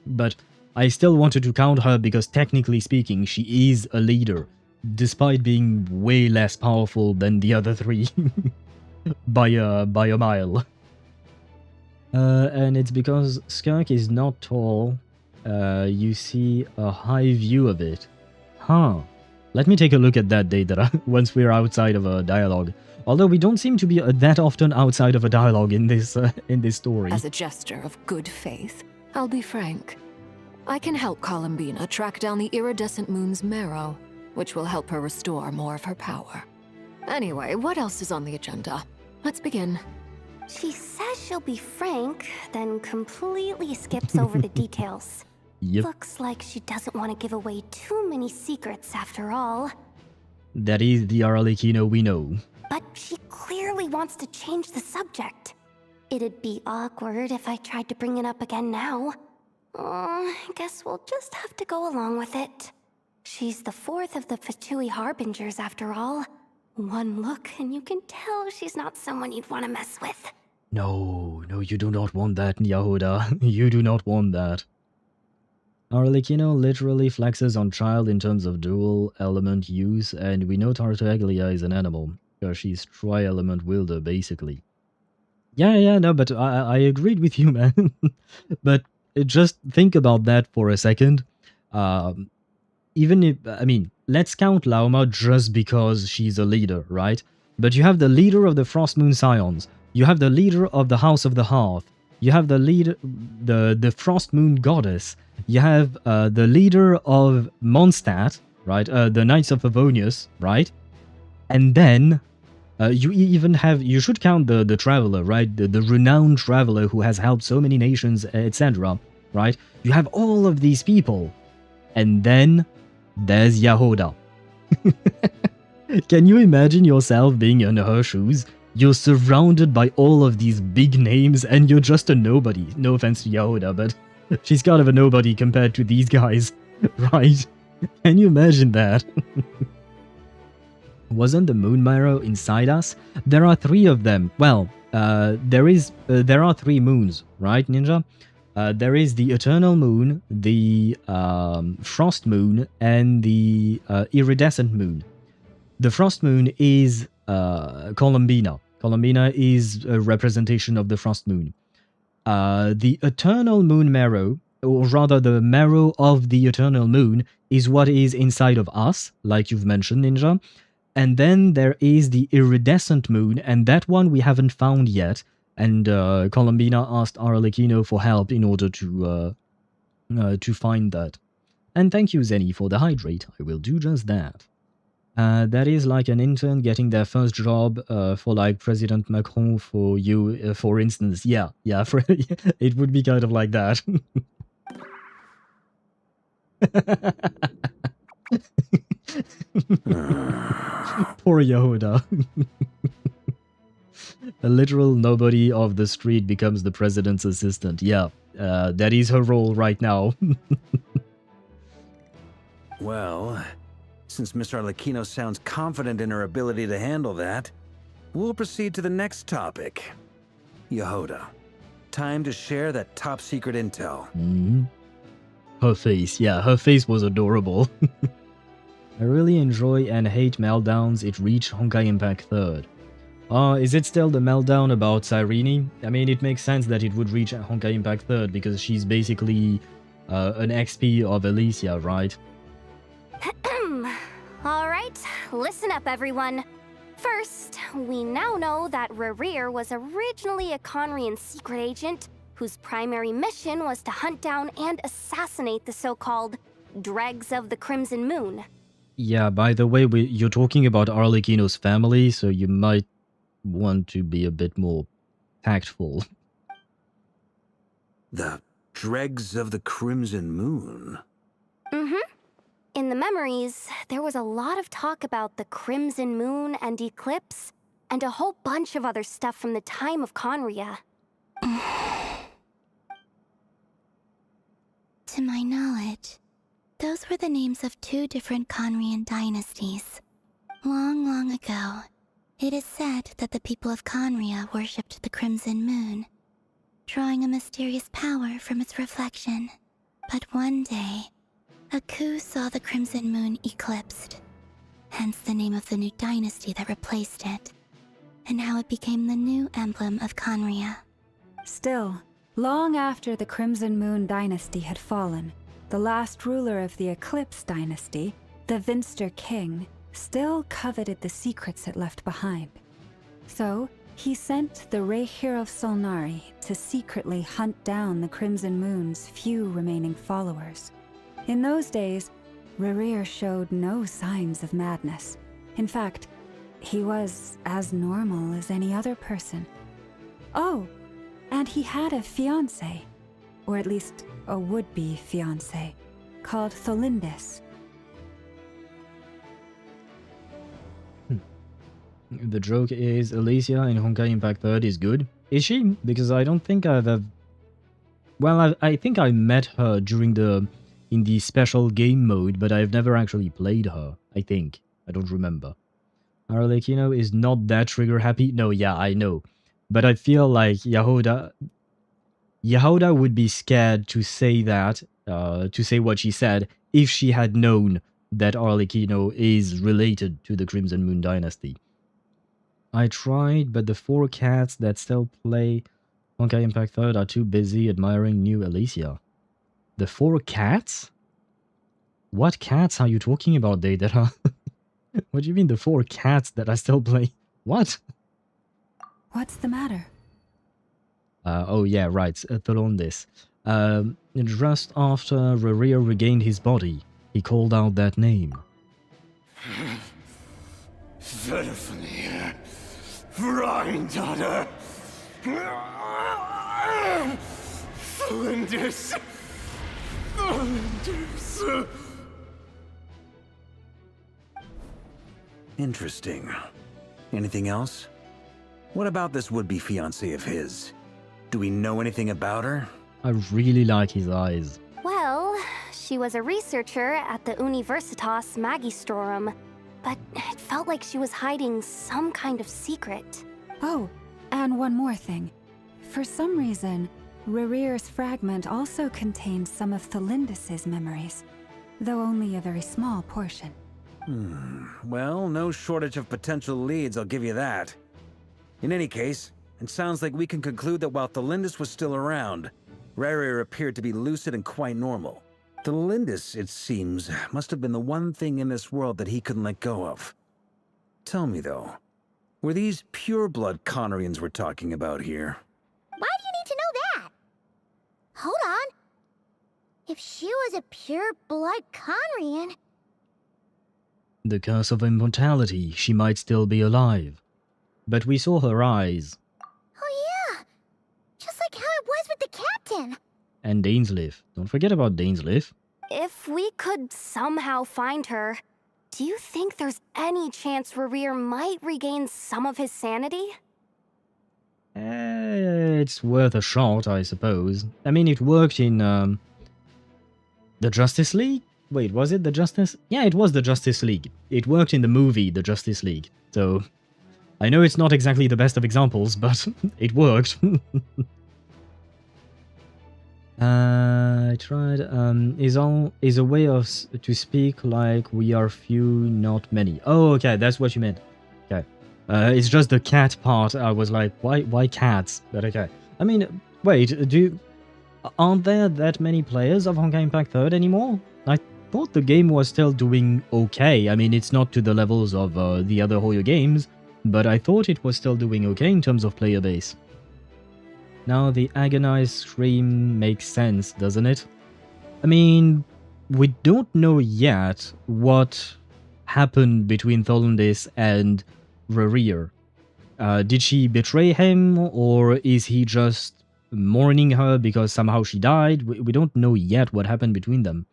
But I still wanted to count her because technically speaking, she is a leader, despite being way less powerful than the other 3 by a mile. And it's because Skirk is not tall, you see a high view of it. Huh. Let me take a look at that data once we're outside of a dialogue. Although we don't seem to be that often outside of a dialogue in this story. As a gesture of good faith, I'll be frank. I can help Columbina track down the iridescent moon's marrow, which will help her restore more of her power. Anyway, what else is on the agenda? Let's begin. She says she'll be frank, then completely skips over the details. Yep. Looks like she doesn't want to give away too many secrets after all. That is the Arlecchino we know. But she clearly wants to change the subject. It'd be awkward if I tried to bring it up again now. I guess we'll just have to go along with it. She's the 4th of the Fatui Harbingers after all. One look and you can tell she's not someone you'd want to mess with. No, you do not want that, Yahuda. You do not want that. Arlecchino literally flexes on Child in terms of dual element use, and we know Tartaglia is an animal, because she's tri-element wielder, basically. Yeah, no, but I agreed with you, man. But just think about that for a second. Even if, let's count Lauma just because she's a leader, right? But you have the leader of the Frost Moon Scions. You have the leader of the House of the Hearth. You have the leader, the Frost Moon Goddess. You have the leader of Mondstadt, right? The Knights of Favonius, right? And then you even have, you should count the Traveler, right? The renowned Traveler who has helped so many nations, etc., right? You have all of these people. And then there's Yahoda. Can you imagine yourself being in her shoes? You're surrounded by all of these big names and you're just a nobody. No offense to Yahoda, but she's kind of a nobody compared to these guys, right? Can you imagine that? Wasn't the moon marrow inside us? There are 3 of them. Well, there are 3 moons, right, Ninja? There is the Eternal Moon, the Frost Moon, and the Iridescent Moon. The Frost Moon is Columbina. Columbina is a representation of the Frost Moon. The Eternal Moon Marrow, or rather the marrow of the Eternal Moon, is what is inside of us, like you've mentioned, Ninja. And then there is the Iridescent Moon, and that one we haven't found yet. And Columbina asked Arlecchino for help in order to find that. And thank you, Zenny, for the hydrate. I will do just that. That is like an intern getting their first job for like President Macron for you, for instance. Yeah, it would be kind of like that. Poor Yehuda. A literal nobody of the street becomes the president's assistant. Yeah, that is her role right now. Well, since Miss Arlecchino sounds confident in her ability to handle that, we'll proceed to the next topic. Yehuda, time to share that top secret intel. Her face, yeah, her face was adorable. I really enjoy and hate meltdowns. It reached Honkai Impact III. Is it still the meltdown about Cyrene? I mean, it makes sense that it would reach Honkai Impact III because she's basically an XP of Alicia, right? Alright, listen up everyone. First, we now know that Rerir was originally a Conrian secret agent whose primary mission was to hunt down and assassinate the so-called Dregs of the Crimson Moon. Yeah, by the way, you're talking about Arlecchino's family, so you might want to be a bit more tactful. The Dregs of the Crimson Moon? In the memories, there was a lot of talk about the Crimson Moon and Eclipse, and a whole bunch of other stuff from the time of Conria. To my knowledge, those Those were the names of two different Conrian dynasties. Long, long ago, it is said that the people of Conria worshipped the Crimson Moon, drawing a mysterious power from its reflection. But one day, a coup saw the Crimson Moon eclipsed, hence the name of the new dynasty that replaced it, and how it became the new emblem of Conria. Still, long after the Crimson Moon dynasty had fallen, the last ruler of the Eclipse dynasty, the Vinster King, still coveted the secrets it left behind. So, he sent the Rerir of Solnari to secretly hunt down the Crimson Moon's few remaining followers. In those days, Rerir showed no signs of madness. In fact, he was as normal as any other person. Oh, and he had a fiancé, or at least a would-be fiancé, called Tholindis. The joke is Alicia in Honkai Impact 3 is good. Is she? Because I don't think I've ever... Well, I think I met her in the special game mode, but I've never actually played her, I think. I don't remember. Arlecchino is not that trigger happy. No, yeah, I know. But I feel like Yehoda would be scared to say that, to say what she said, if she had known that Arlecchino is related to the Crimson Moon dynasty. I tried, but the 4 cats that still play Honkai Impact 3 are too busy admiring new Alicia. The 4 cats? What cats are you talking about, Deidara? What do you mean the 4 cats that are still playing? What? What's the matter? Oh yeah, right, Tholindis. Just after Rerir regained his body, he called out that name. Granddaughter! Tholindis! Tholindis! Interesting. Anything else? What about this would-be fiancé of his? Do we know anything about her? I really like his eyes. Well, she was a researcher at the Universitas Magistrorum, but it felt like she was hiding some kind of secret. Oh, and one more thing. For some reason, Rerir's fragment also contained some of Tholindis' memories, though only a very small portion. Well, no shortage of potential leads, I'll give you that. In any case, it sounds like we can conclude that while Tholindis was still around, Rerir appeared to be lucid and quite normal. Tholindis, it seems, must have been the one thing in this world that he couldn't let go of. Tell me, though, were these pure-blood Conrians we're talking about here? Why do you need to know that? Hold on. If she was a pure-blood Conrian... The curse of immortality, she might still be alive. But we saw her eyes. Oh yeah! Just like how it was with the captain! And Dainsleif. Don't forget about Dainsleif. If we could somehow find her, do you think there's any chance Rerir might regain some of his sanity? It's worth a shot, I suppose. I mean, it worked in, the Justice League? Wait, was it the Justice? Yeah, it was the Justice League. It worked in the movie, The Justice League. So, I know it's not exactly the best of examples, but it worked. I tried, is a way of to speak like we are few, not many. Oh, okay, that's what you meant. Okay. It's just the cat part. I was like, why cats? But okay. I mean, wait, aren't there that many players of Honkai Impact 3 anymore? I thought the game was still doing okay. I mean, it's not to the levels of the other Hoyo games, but I thought it was still doing okay in terms of player base. Now the agonized scream makes sense, doesn't it? I mean, we don't know yet what happened between Tholindis and Rerir. Did she betray him, or is he just mourning her because somehow she died? We don't know yet what happened between them.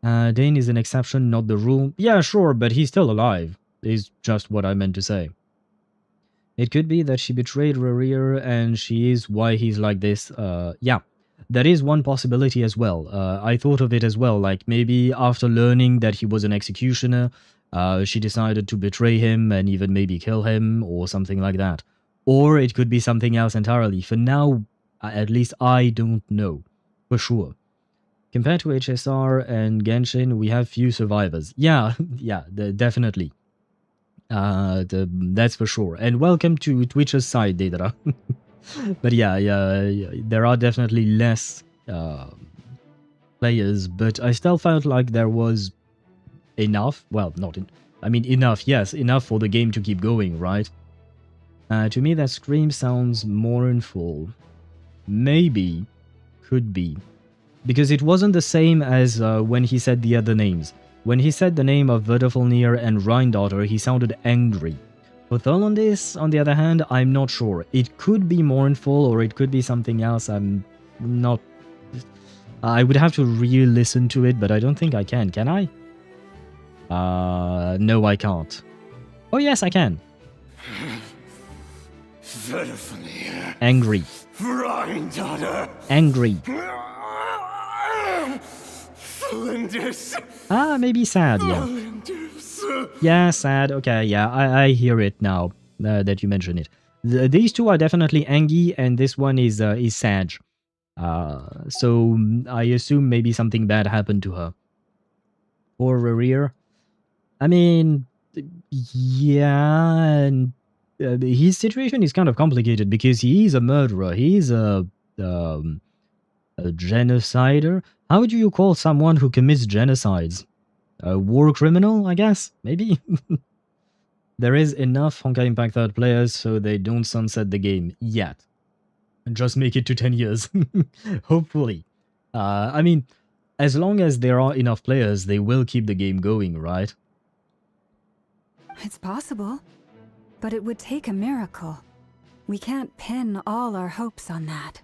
Dane is an exception, not the rule. Yeah, sure, but he's still alive, is just what I meant to say. It could be that she betrayed Rerir and she is why he's like this. Yeah, that is one possibility as well. I thought of it as well, like maybe after learning that he was an executioner, she decided to betray him and even maybe kill him or something like that. Or it could be something else entirely. For now, at least I don't know for sure. Compared to HSR and Genshin, we have few survivors. Yeah, yeah, definitely. That's for sure. And welcome to Twitch's side, Deidara. But yeah, there are definitely less players, but I still felt like there was enough. Well, enough, yes, enough for the game to keep going, right? To me, that scream sounds mournful. Maybe, could be. Because it wasn't the same as when he said the other names. When he said the name of Verdifulnir and Rhindaughter, he sounded angry. For Tholondis, on the other hand, I'm not sure. It could be mournful or it could be something else. I'm not... I would have to re-listen to it, but I don't think I can I? No, I can't. Oh yes, I can. Verdifulnir. Angry. Rhindaughter. Angry. Tholondis. Maybe sad, yeah. Yeah, sad. Okay, yeah, I hear it now that you mention it. These two are definitely Angie, and this one is Sag. So I assume maybe something bad happened to her. Or Rerir. I mean, yeah, and his situation is kind of complicated because he is a murderer. He is a genocider. How do you call someone who commits genocides? A war criminal, I guess? Maybe? There is enough Honkai Impact 3 players so they don't sunset the game yet. Just make it to 10 years. Hopefully. I mean, as long as there are enough players, they will keep the game going, right? It's possible, but it would take a miracle. We can't pin all our hopes on that.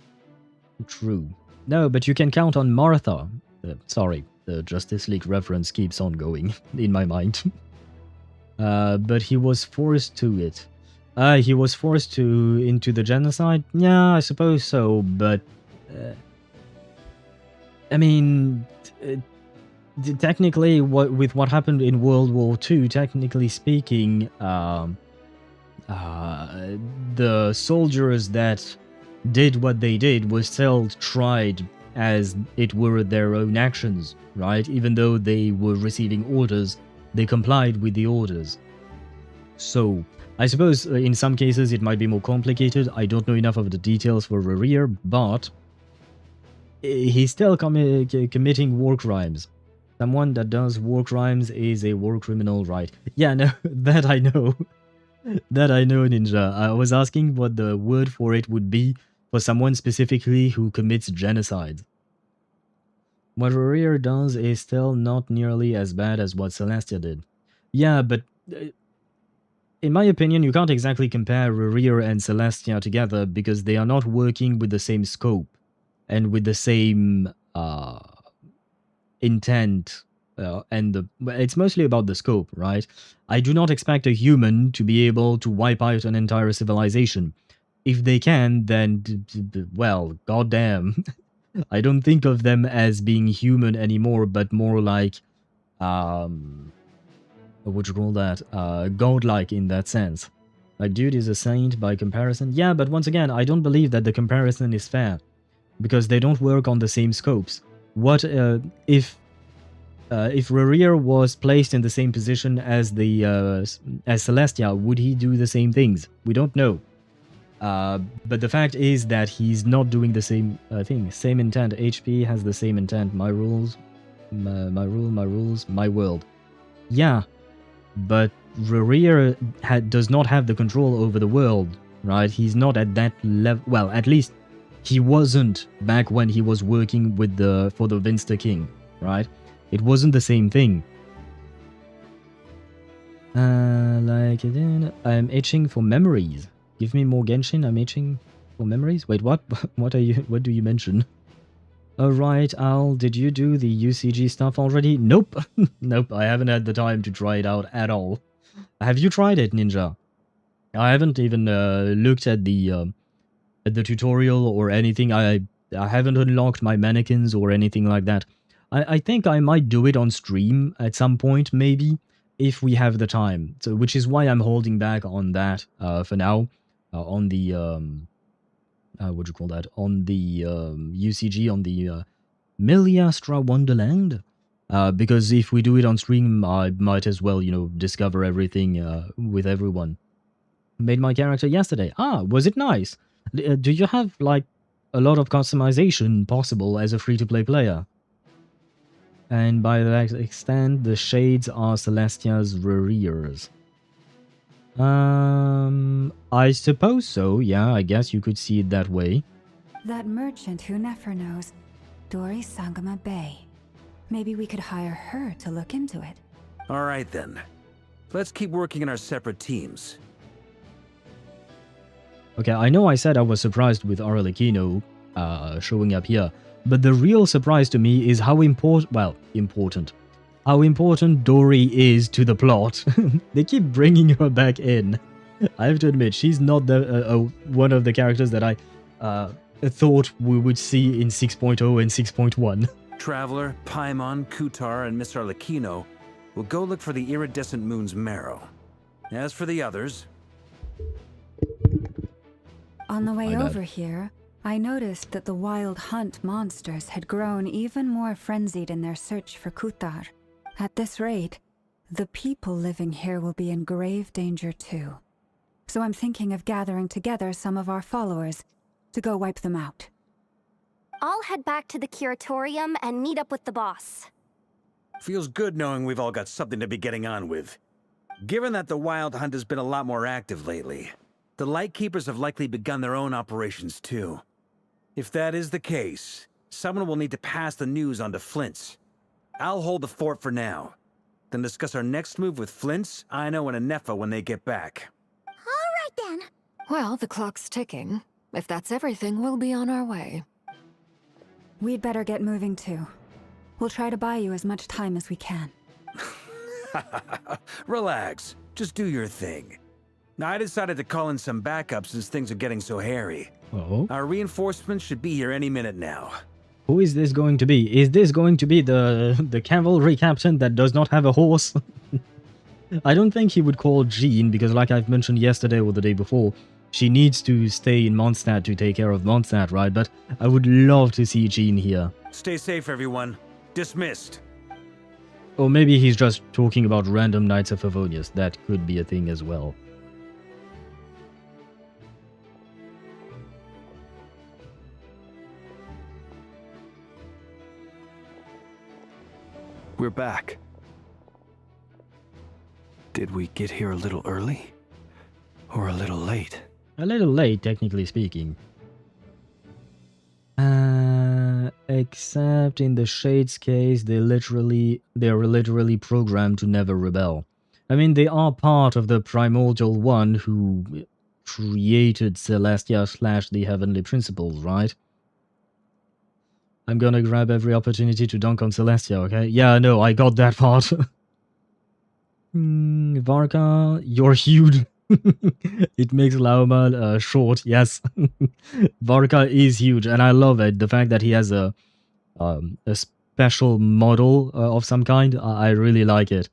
True. No, but you can count on Martha. Sorry, the Justice League reference keeps on going in my mind. But he was forced to it. He was forced into the genocide? Yeah, I suppose so, but... I mean... technically, with what happened in World War II, technically speaking, the soldiers that did what they did were still tried as it were their own actions, right? Even though they were receiving orders, they complied with the orders. So, I suppose in some cases it might be more complicated. I don't know enough of the details for Rerir, but he's still committing war crimes. Someone that does war crimes is a war criminal, right? Yeah, no, that I know. That I know, Ninja. I was asking what the word for it would be for someone specifically who commits genocide. What Rerir does is still not nearly as bad as what Celestia did. Yeah, but in my opinion, you can't exactly compare Rerir and Celestia together because they are not working with the same scope and with the same intent. And it's mostly about the scope, right? I do not expect a human to be able to wipe out an entire civilization. If they can, then, well, goddamn. I don't think of them as being human anymore, but more like, what would you call that? Godlike in that sense. Like, dude is a saint by comparison. Yeah, but once again, I don't believe that the comparison is fair. Because they don't work on the same scopes. What if Rerir was placed in the same position as as Celestia, would he do the same things? We don't know. But the fact is that he's not doing the same thing. Same intent. HP has the same intent. My rules, my rules, my world. Yeah, but Rerir does not have the control over the world, right? He's not at that level. Well, at least he wasn't back when he was working with for the Vinster King, right? It wasn't the same thing. I'm itching for memories. Give me more Genshin. I'm itching for memories. Wait, what? What do you mention? Alright, Al, did you do the UCG stuff already? Nope. Nope, I haven't had the time to try it out at all. Have you tried it, Ninja? I haven't even looked at the tutorial or anything. I I haven't unlocked my mannequins or anything like that. I think I might do it on stream at some point, maybe, if we have the time. So, which is why I'm holding back on that for now. On the what do you call that? On the UCG, on the Miliastra Wonderland. Because if we do it on stream, I might as well, discover everything with everyone. Made my character yesterday. Ah, was it nice? Do you have, like, a lot of customization possible as a free-to-play player? And by that extent, the shades are Celestia's Rerirs. I suppose so, yeah, I guess you could see it that way. That merchant who Nefer knows, Dori Sangama Bay. Maybe we could hire her to look into it. All right then. Let's keep working in our separate teams. Okay, I know I said I was surprised with Arlecchino showing up here, but the real surprise to me is how important Dori is to the plot. They keep bringing her back in. I have to admit, she's not the one of the characters that I thought we would see in 6.0 and 6.1. Traveler, Paimon, Kutar, and Miss Arlecchino will go look for the iridescent moon's marrow. As for the others... On the way over here, I noticed that the wild hunt monsters had grown even more frenzied in their search for Kutar. At this rate, the people living here will be in grave danger too. So I'm thinking of gathering together some of our followers to go wipe them out. I'll head back to the curatorium and meet up with the boss. Feels good knowing we've all got something to be getting on with. Given that the Wild Hunt has been a lot more active lately, the Lightkeepers have likely begun their own operations too. If that is the case, someone will need to pass the news on to Flint's. I'll hold the fort for now, then discuss our next move with Flint's, Aino, and Nefer when they get back. All right then. Well, the clock's ticking. If that's everything, we'll be on our way. We'd better get moving too. We'll try to buy you as much time as we can. Relax. Just do your thing. I decided to call in some backup since things are getting so hairy. Oh? Our reinforcements should be here any minute now. Who is this going to be? Is this going to be the cavalry captain that does not have a horse? I don't think he would call Jean, because like I've mentioned yesterday or the day before, she needs to stay in Mondstadt to take care of Mondstadt, right? But I would love to see Jean here. Stay safe, everyone. Dismissed. Or maybe he's just talking about random Knights of Favonius. That could be a thing as well. We're back. Did we get here a little early? Or a little late? A little late, technically speaking. Except in the Shades case, they're literally programmed to never rebel. I mean, they are part of the Primordial One who created Celestia / the Heavenly Principles, right? I'm gonna grab every opportunity to dunk on Celestia, okay? Yeah, no, I got that part. Varka, you're huge. It makes Laumal short, yes. Varka is huge, and I love it. The fact that he has a special model of some kind, I really like it.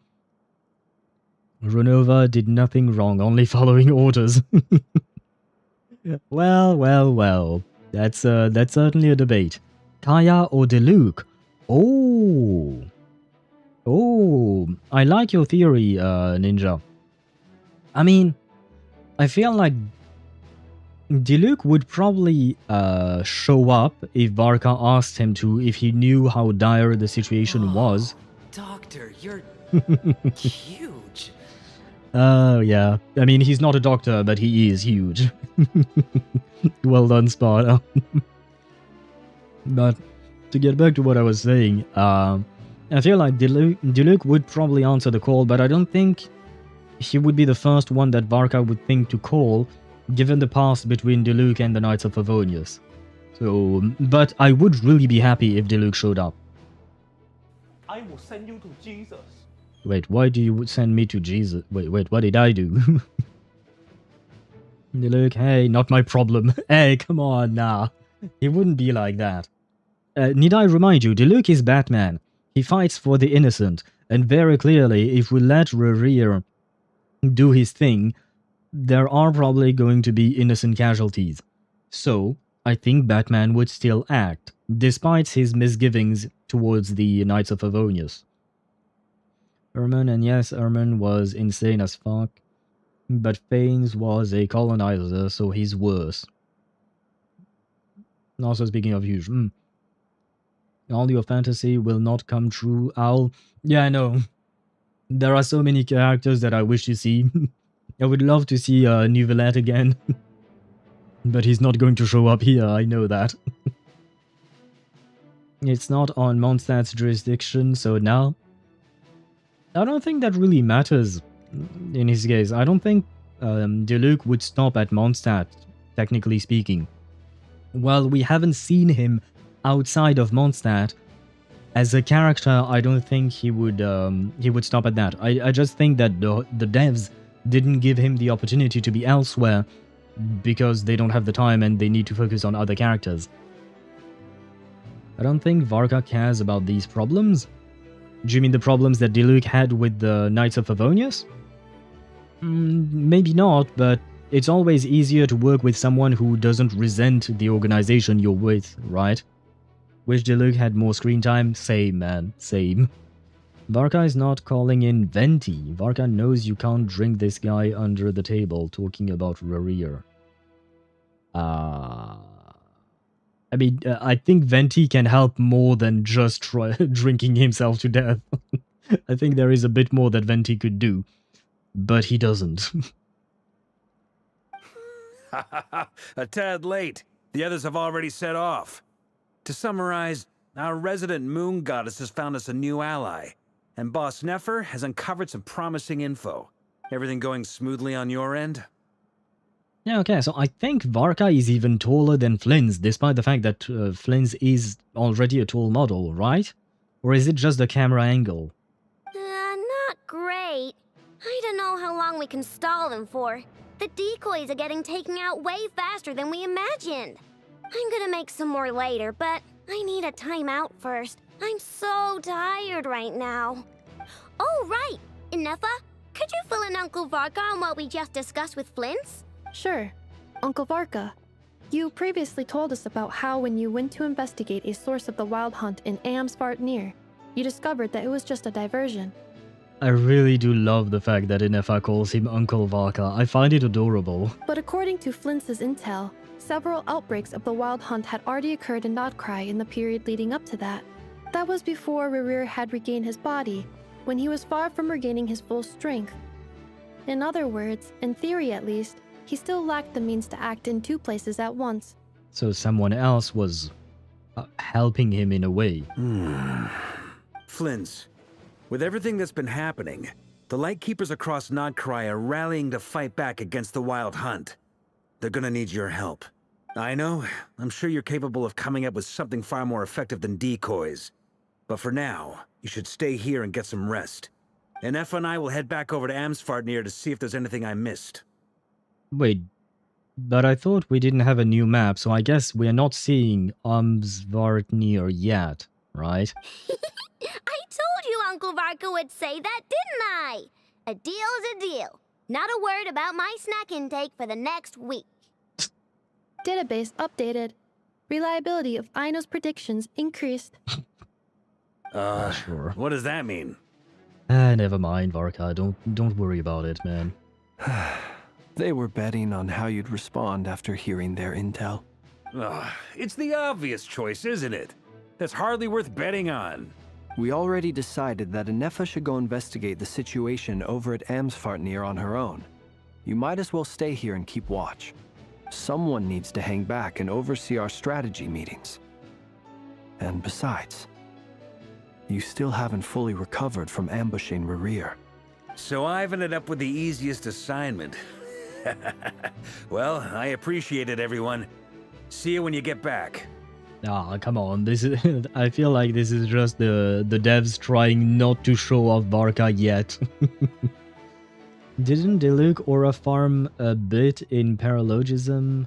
Runova did nothing wrong, only following orders. Well. That's certainly a debate. Kaya or Diluc? Oh, I like your theory, Ninja. I mean, I feel like Diluc would probably show up if Varka asked him to, if he knew how dire the situation was. Doctor, you're huge. Oh, yeah. I mean, he's not a doctor, but he is huge. Well done, Sparta. But to get back to what I was saying, I feel like Diluc would probably answer the call, but I don't think he would be the first one that Varka would think to call, given the past between Diluc and the Knights of Favonius. So, but I would really be happy if Diluc showed up. I will send you to Jesus. Wait, why do you send me to Jesus? Wait, what did I do? Diluc, hey, not my problem. Hey, come on, nah. He wouldn't be like that. Need I remind you, Diluc is Batman. He fights for the innocent, and very clearly, if we let Rerir do his thing, there are probably going to be innocent casualties. So, I think Batman would still act, despite his misgivings towards the Knights of Favonius. Ermin, and yes, Ermin was insane as fuck, but Fanes was a colonizer, so he's worse. Also, speaking of huge, all your fantasy will not come true, Owl. Yeah, I know. There are so many characters that I wish to see. I would love to see Neuvillette again. But he's not going to show up here, I know that. It's not on Mondstadt's jurisdiction, so now... I don't think that really matters in his case. I don't think Diluc would stop at Mondstadt, technically speaking. While we haven't seen him outside of Mondstadt, as a character, I don't think he would stop at that. I just think that the devs didn't give him the opportunity to be elsewhere because they don't have the time and they need to focus on other characters. I don't think Varka cares about these problems. Do you mean the problems that Diluc had with the Knights of Favonius? Maybe not, but it's always easier to work with someone who doesn't resent the organization you're with, right? Wish Diluc had more screen time? Same, man. Same. Varka is not calling in Venti. Varka knows you can't drink this guy under the table talking about Rerir. I mean, I think Venti can help more than just drinking himself to death. I think there is a bit more that Venti could do. But he doesn't. A tad late. The others have already set off. To summarize, our resident moon goddess has found us a new ally, and Boss Nefer has uncovered some promising info. Everything going smoothly on your end? Yeah, okay, so I think Varka is even taller than Flynn's, despite the fact that Flynn's is already a tall model, right? Or is it just the camera angle? Not great. I don't know how long we can stall them for. The decoys are getting taken out way faster than we imagined. I'm gonna make some more later, but I need a timeout first. I'm so tired right now. Oh, right! Inefa, could you fill in Uncle Varka on what we just discussed with Flynn's? Sure. Uncle Varka, you previously told us about how when you went to investigate a source of the Wild Hunt in Amsvartnir, you discovered that it was just a diversion. I really do love the fact that Inefa calls him Uncle Varka. I find it adorable. But according to Flynn's intel, several outbreaks of the Wild Hunt had already occurred in Nod-Krai in the period leading up to that. That was before Rerir had regained his body, when he was far from regaining his full strength. In other words, in theory at least, he still lacked the means to act in two places at once. So someone else was helping him in a way. Flynn's, with everything that's been happening, the Lightkeepers across Nod-Krai are rallying to fight back against the Wild Hunt. They're gonna need your help. I know, I'm sure you're capable of coming up with something far more effective than decoys. But for now, you should stay here and get some rest. And Efa and I will head back over to Amsvartnir to see if there's anything I missed. Wait, but I thought we didn't have a new map, so I guess we're not seeing Amsvartnir yet, right? I told you Uncle Varka would say that, didn't I? A deal's a deal. Not a word about my snack intake for the next week. Database updated. Reliability of Aino's predictions increased. Sure. What does that mean? Never mind, Varka. Don't worry about it, man. They were betting on how you'd respond after hearing their intel. It's the obvious choice, isn't it? That's hardly worth betting on. We already decided that Inefa should go investigate the situation over at Amsvartnir on her own. You might as well stay here and keep watch. Someone needs to hang back and oversee our strategy meetings. And besides, you still haven't fully recovered from ambushing Rerir. So I've ended up with the easiest assignment. Well, I appreciate it, everyone. See you when you get back. Come on. This is I feel like this is just the devs trying not to show off Varka yet. Didn't Diluc aura farm a bit in paralogism?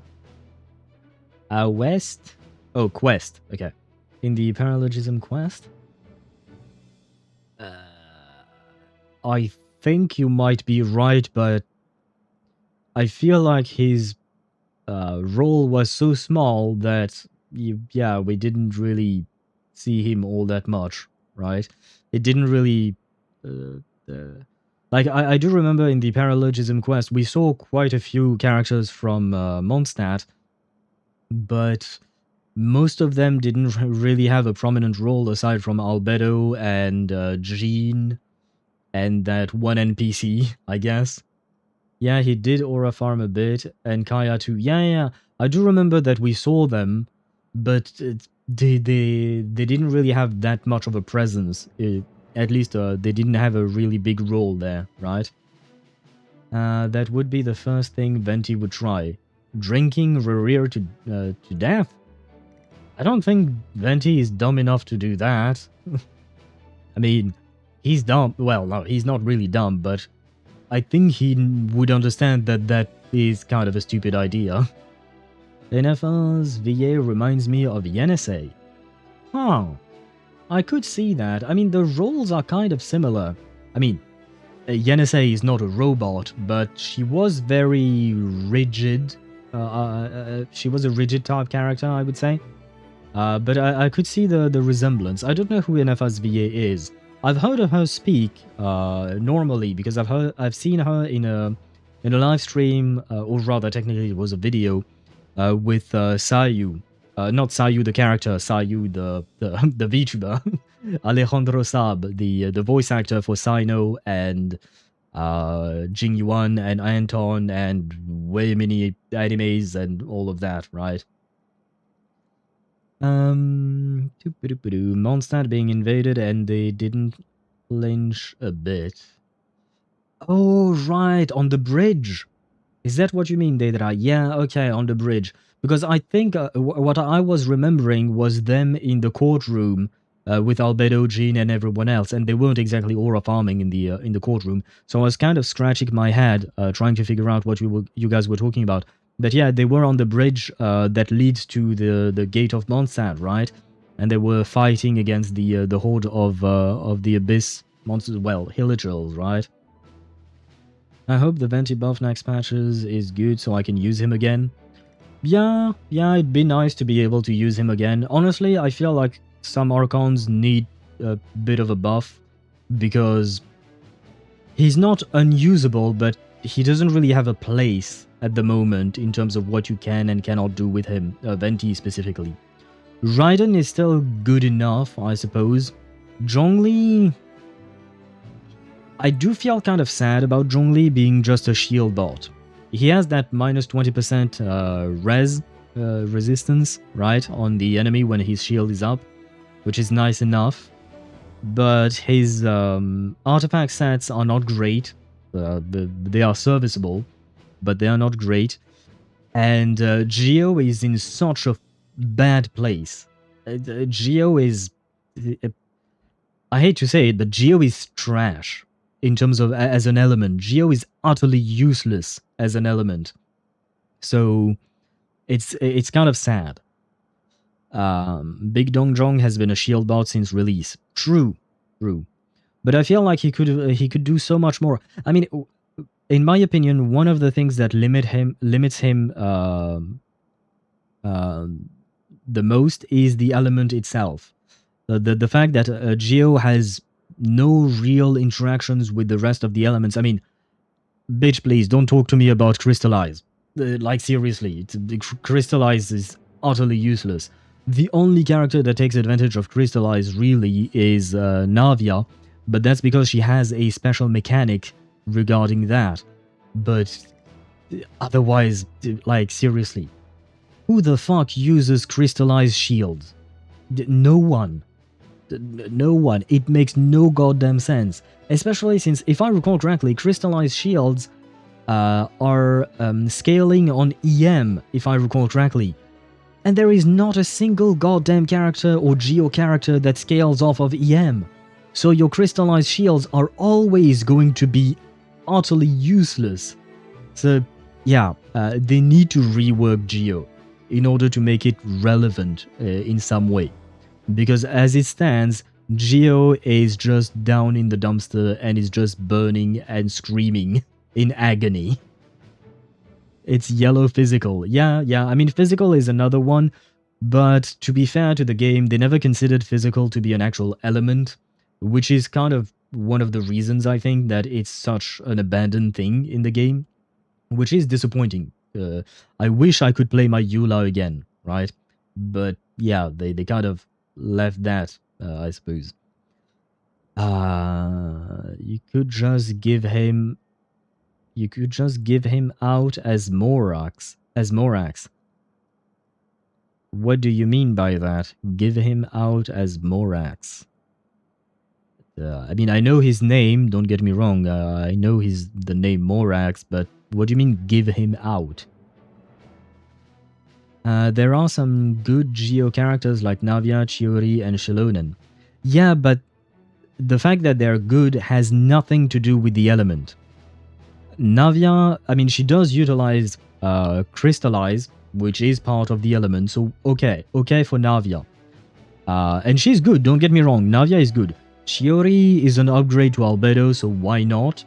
West? Oh, quest. Okay. In the paralogism quest? I think you might be right, but I feel like his role was so small that, yeah, we didn't really see him all that much, right? It didn't really... like, I do remember in the paralogism quest, we saw quite a few characters from Mondstadt, but most of them didn't really have a prominent role aside from Albedo and Jean and that one NPC, I guess. Yeah, he did aura farm a bit, and Kaya too. Yeah. I do remember that we saw them, but they didn't really have that much of a presence. At least they didn't have a really big role there, right? That would be the first thing Venti would try. Drinking Rerir to death? I don't think Venti is dumb enough to do that. I mean, he's dumb. Well, no, he's not really dumb, but I think he would understand that that is kind of a stupid idea. Nefer's VA reminds me of Yenisei. Huh. I could see that. I mean, the roles are kind of similar. I mean, Yenisei is not a robot, but she was very rigid. She was a rigid type character, I would say. But I could see the resemblance. I don't know who Nefer's VA is. I've heard of her speak normally because I've seen her in a live stream, or rather technically it was a video with Sayu. Not Sayu the character, Sayu the VTuber. Alejandro Sab, the voice actor for Sino and Jing Yuan and Anton and way many animes and all of that, right? Mondstadt being invaded and they didn't flinch a bit. Oh, right, on the bridge. Is that what you mean, Deidra? Yeah, okay, on the bridge. Because I think what I was remembering was them in the courtroom with Albedo, Jean, and everyone else, and they weren't exactly aura farming in the courtroom. So I was kind of scratching my head, trying to figure out what you guys were talking about. But yeah, they were on the bridge that leads to the gate of Mondstadt, right? And they were fighting against the horde of the Abyss monsters, well, Hilichurls, right? I hope the Venti buff next patches is good so I can use him again. Yeah, it'd be nice to be able to use him again. Honestly, I feel like some Archons need a bit of a buff because he's not unusable, but he doesn't really have a place at the moment in terms of what you can and cannot do with him, Venti specifically. Raiden is still good enough, I suppose. Zhongli... I do feel kind of sad about Zhongli being just a shield bot. He has that minus 20% resistance, right, on the enemy when his shield is up, which is nice enough. But his artifact stats are not great. They are serviceable, but they are not great. And Geo is in such a bad place. Geo is... I hate to say it, but Geo is trash in terms of as an element. Geo is utterly useless as an element. So it's kind of sad. Big Dongjong has been a shield bot since release. True. But I feel like he could do so much more. I mean, in my opinion, one of the things that limits him the most is the element itself. The fact that Geo has no real interactions with the rest of the elements. I mean, bitch, please don't talk to me about Crystallize. Like, seriously, Crystallize is utterly useless. The only character that takes advantage of Crystallize really is Navia, but that's because she has a special mechanic regarding that. But otherwise, like, seriously, who the fuck uses Crystallize shields? No one. No one. It makes no goddamn sense. Especially since, if I recall correctly, Crystallized shields are scaling on EM, if I recall correctly. And there is not a single goddamn character or Geo character that scales off of EM. So your Crystallized shields are always going to be utterly useless. So, yeah, they need to rework Geo. in order to make it relevant in some way. Because as it stands, Geo is just down in the dumpster and is just burning and screaming in agony. It's yellow physical. Yeah, I mean, physical is another one, but to be fair to the game, they never considered physical to be an actual element, which is kind of one of the reasons I think that it's such an abandoned thing in the game, which is disappointing. I wish I could play my Eula again, right? But yeah, they kind of left that, I suppose. You could just give him out as Morax. What do you mean by that? Give him out as Morax. I mean, I know his name, don't get me wrong. I know the name Morax, but what do you mean give him out? There are some good Geo characters like Navia, Chiori, and Shilonen. Yeah, but the fact that they're good has nothing to do with the element. Navia, I mean, she does utilize Crystallize, which is part of the element, so okay for Navia. And she's good, don't get me wrong, Navia is good. Chiori is an upgrade to Albedo, so why not?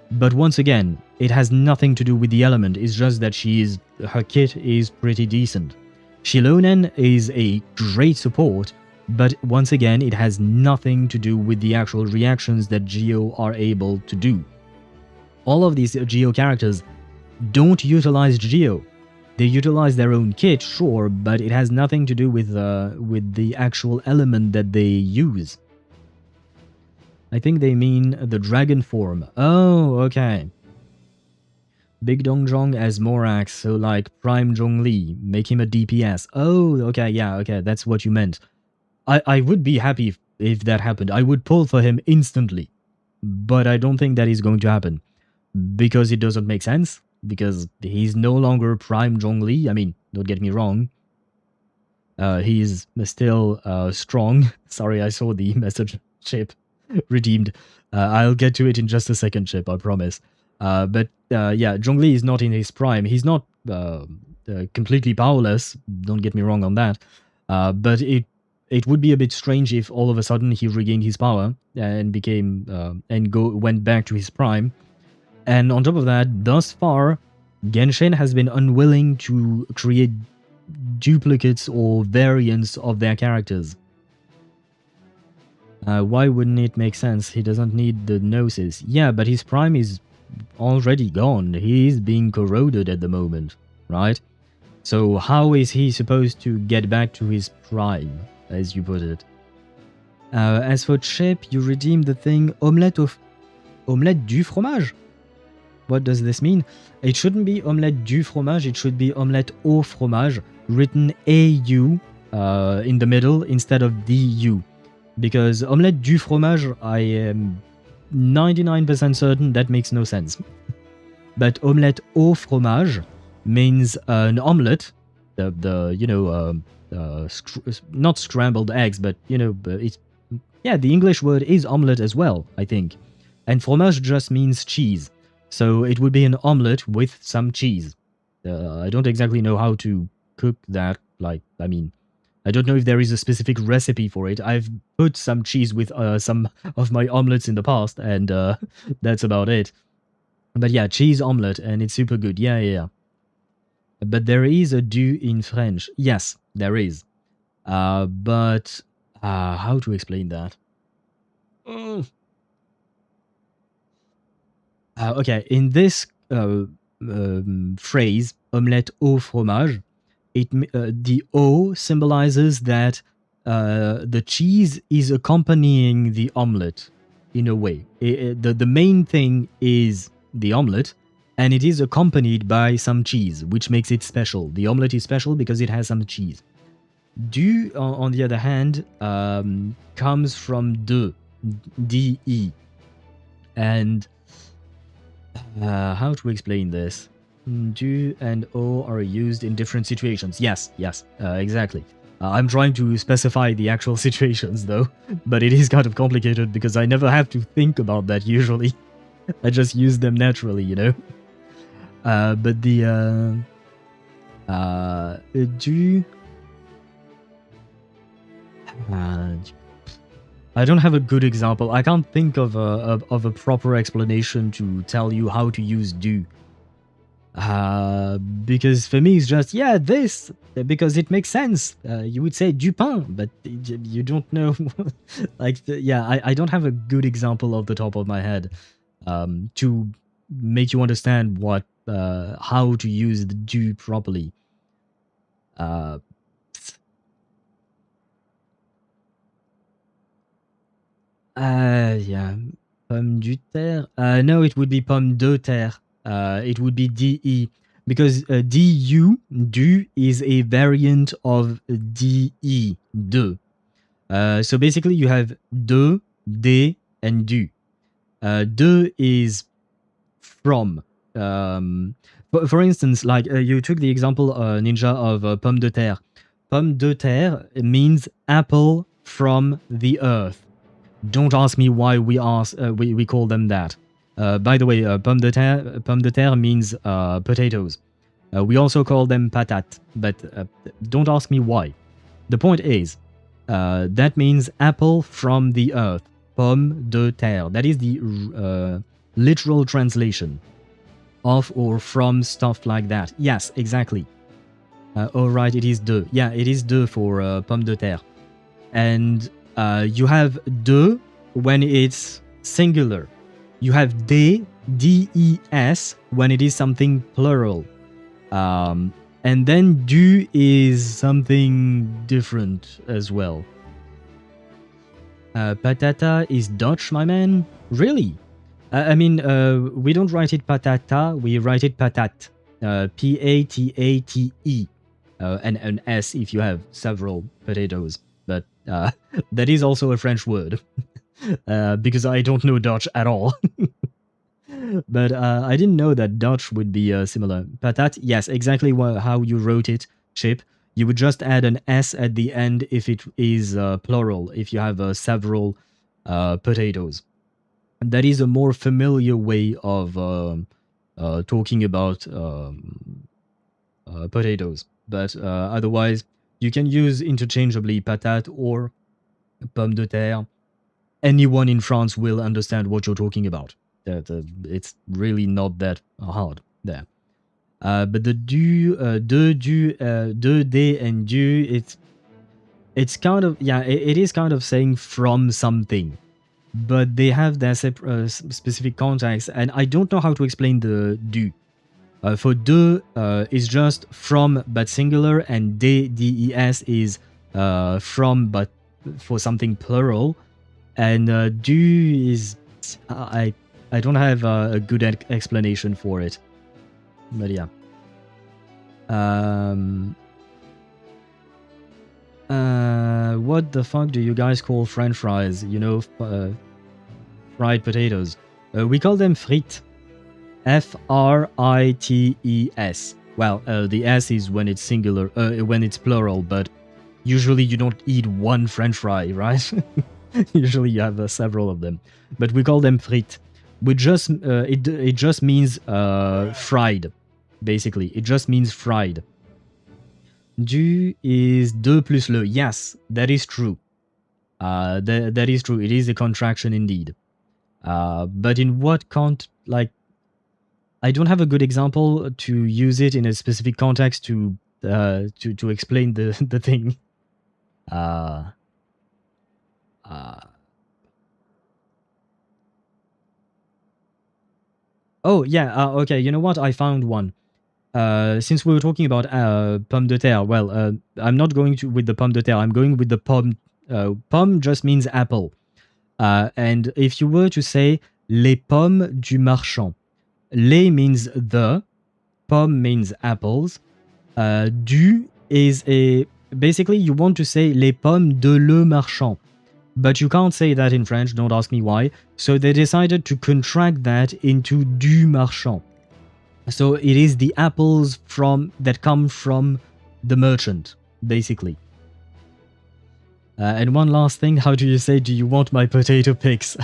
But once again, it has nothing to do with the element, it's just that her kit is pretty decent. Shilonen is a great support, but once again, it has nothing to do with the actual reactions that Geo are able to do. All of these Geo characters don't utilize Geo. They utilize their own kit, sure, but it has nothing to do with the actual element that they use. I think they mean the dragon form. Oh, okay. Big Dongjong as Morax, so like Prime Zhongli, make him a DPS. Oh, okay, yeah, okay, that's what you meant. I would be happy if that happened. I would pull for him instantly. But I don't think that is going to happen. Because it doesn't make sense. Because he's no longer Prime Zhongli. I mean, don't get me wrong. He's still strong. Sorry, I saw the message chip redeemed. I'll get to it in just a second, Chip, I promise. But yeah, Zhongli is not in his prime. He's not completely powerless. Don't get me wrong on that. But it would be a bit strange if all of a sudden he regained his power and went back to his prime. And on top of that, thus far, Genshin has been unwilling to create duplicates or variants of their characters. Why wouldn't it make sense? He doesn't need the Gnosis. Yeah, but his prime is already gone. He's being corroded at the moment, right? So how is he supposed to get back to his prime, as you put it? As for Chip, you redeemed the thing omelette du fromage? What does this mean? It shouldn't be omelette du fromage, it should be omelette au fromage, written AU in the middle instead of DU. Because omelette du fromage, I am 99% certain that makes no sense. But omelette au fromage means an omelette, not scrambled eggs, but it's, yeah, the English word is omelette as well, I think. And fromage just means cheese. So it would be an omelette with some cheese. I don't exactly know how to cook that. I don't know if there is a specific recipe for it. I've put some cheese with some of my omelettes in the past, and that's about it. But yeah, cheese omelette, and it's super good. Yeah. But there is a du in French. Yes, there is. But how to explain that? Okay, in this phrase, omelette au fromage, the O symbolizes that the cheese is accompanying the omelette in a way. The main thing is the omelette, and it is accompanied by some cheese, which makes it special. The omelette is special because it has some cheese. Du, on the other hand, comes from de, D-E. And how to explain this? Du and O are used in different situations. Yes, exactly. I'm trying to specify the actual situations though, but it is kind of complicated because I never have to think about that usually. I just use them naturally, But the Du. I don't have a good example. I can't think of a proper explanation to tell you how to use du. Because for me it's just, yeah, this, because it makes sense. You would say du pain, but you don't know. Like, I don't have a good example off the top of my head to make you understand how to use the du properly. Yeah, pomme du terre. No, it would be pomme de terre. It would be DE, because DU, du, is a variant of DE, de. So basically you have de, de, and du. De is from. For instance, like you took the example, Ninja, of pomme de terre. Pomme de terre means apple from the earth. Don't ask me why we call them that. By the way, pomme de terre means potatoes. We also call them patate, but don't ask me why. The point is, that means apple from the earth. Pomme de terre. That is the literal translation of or from stuff like that. Yes, exactly. Alright, it is de. Yeah, it is de for pomme de terre. And you have de when it's singular. You have des, D-E-S, when it is something plural. And then du is something different as well. Patata is Dutch, my man? Really? I mean, we don't write it patata, we write it patate. P-A-T-A-T-E. And an S if you have several potatoes. But that is also a French word. Because I don't know Dutch at all. But I didn't know that Dutch would be similar. Patate, yes, exactly how you wrote it, Chip. You would just add an S at the end if it is plural, if you have several potatoes. That is a more familiar way of talking about potatoes. But otherwise, you can use interchangeably patate or pomme de terre. Anyone in France will understand what you're talking about. It's really not that hard there. But the du, de, du, de, de, and du, it's kind of, yeah, it is kind of saying from something. But they have their specific context, and I don't know how to explain the du. For de is just from but singular, and de, D-E-S, is from but for something plural. And du is, I don't have a good explanation for it. But yeah. What the fuck do you guys call French fries? You know, fried potatoes. We call them frites. F-R-I-T-E-S. Well, the S is when it's singular, when it's plural, but usually you don't eat one French fry, right? Usually you have several of them. But we call them frites. We just, it just means fried, basically. It just means fried. Du is de plus le. Yes, that is true. That is true. It is a contraction indeed. But in what like, I don't have a good example to use it in a specific context to explain the thing. Oh yeah. Okay. You know what? I found one. Since we were talking about pomme de terre, well, I'm not going with the pomme de terre. I'm going with the pomme. Pomme just means apple. And if you were to say les pommes du marchand, les means the, pomme means apples. Du is basically you want to say les pommes de le marchand. But you can't say that in French, don't ask me why. So they decided to contract that into du marchand. So it is the apples that come from the merchant, basically. And one last thing, how do you say, do you want my potato picks?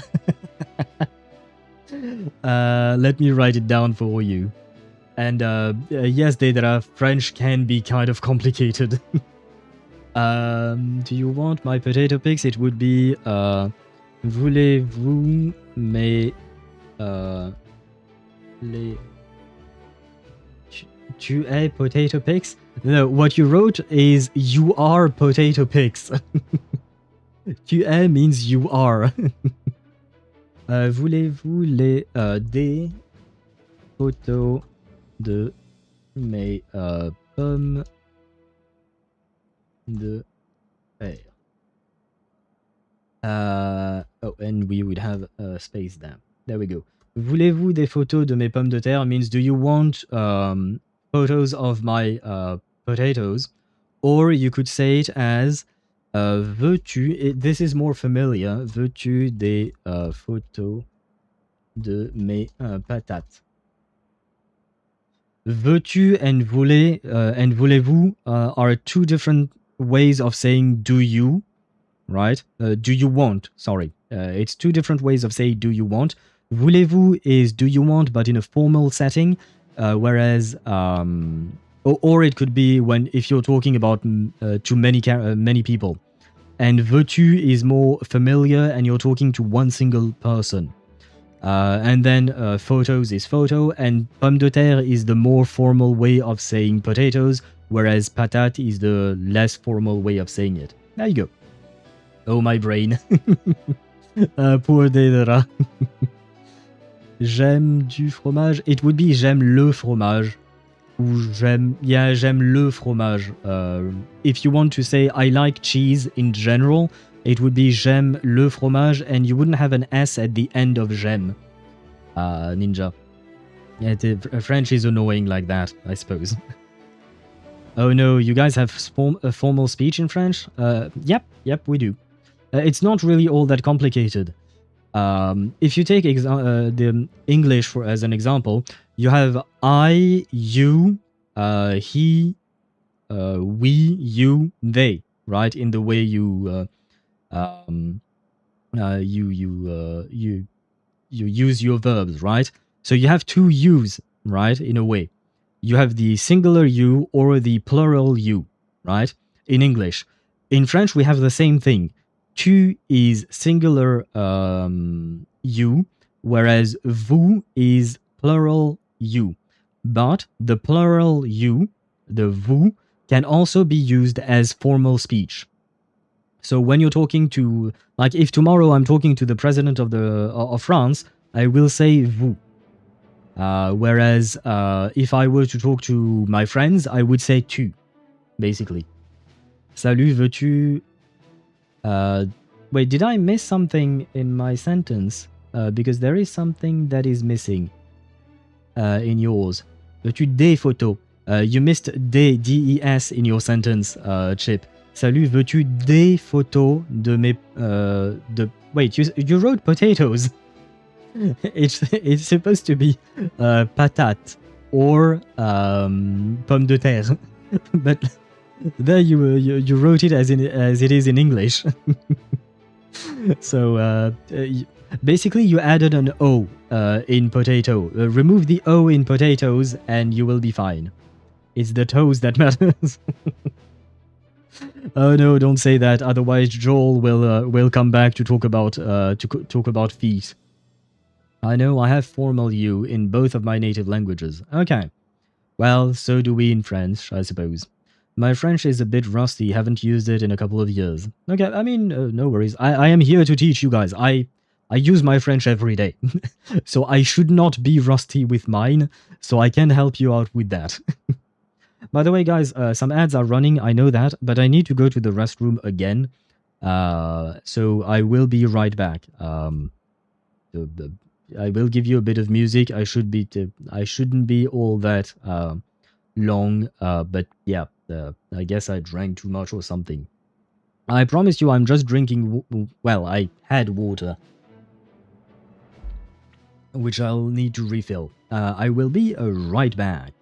Let me write it down for you. And yes, Deidara, French can be kind of complicated. Do you want my potato picks? It would be voulez-vous mes les tu es potato picks? No, what you wrote is you are potato picks. Tu es means you are. Voulez-vous les des photos de mes pommes de terre? Oh, and we would have a space there. There we go. Voulez-vous des photos de mes pommes de terre means do you want photos of my potatoes? Or you could say it as veux-tu, this is more familiar, veux-tu des photos de mes patates? Veux-tu and voulez-vous are two different ways of saying do you, right? Do you want, sorry. It's two different ways of saying do you want. Voulez-vous is do you want, but in a formal setting, whereas, or it could be when if you're talking about to many people. And veux-tu is more familiar and you're talking to one single person. And then photos is photo, and pomme de terre is the more formal way of saying potatoes, whereas patate is the less formal way of saying it. There you go. Oh, my brain. Poor Deidara. J'aime du fromage. It would be j'aime le fromage. Ou j'aime le fromage. If you want to say I like cheese in general, it would be j'aime le fromage, and you wouldn't have an S at the end of j'aime. Ninja. Yeah, French is annoying like that, I suppose. Oh no, you guys have a formal speech in French? Yep, we do. It's not really all that complicated. If you take the English as an example, you have I, you, he, we, you, they, right? In the way you use your verbs, right? So you have two yous, right? In a way, you have the singular you or the plural you, right? In English. In French, we have the same thing. Tu is singular you, whereas vous is plural you. But the plural you, the vous, can also be used as formal speech. So when you're talking to, like if tomorrow I'm talking to the president of France, I will say vous. Whereas if I were to talk to my friends, I would say tu, basically. Salut, veux-tu... wait, did I miss something in my sentence? Because there is something that is missing in yours. Veux-tu des photos? You missed des, D-E-S in your sentence, Chip. Salut, veux-tu des photos de mes... Wait, you wrote potatoes. It's supposed to be patate or pomme de terre. But there you wrote it as it is in English. So basically you added an O in potato. Remove the O in potatoes and you will be fine. It's the toes that matters. Oh no, don't say that. Otherwise Joel will come back to talk about feet. I know I have formal you in both of my native languages. Okay. Well, so do we in French, I suppose. My French is a bit rusty, haven't used it in a couple of years. Okay, I mean, no worries. I am here to teach you guys. I use my French every day. So I should not be rusty with mine, so I can help you out with that. By the way, guys, some ads are running, I know that, but I need to go to the restroom again. So I will be right back. I will give you a bit of music. I shouldn't be all that long, but yeah, I guess I drank too much or something. I promise you I'm just drinking, well, I had water, which I'll need to refill. I will be right back.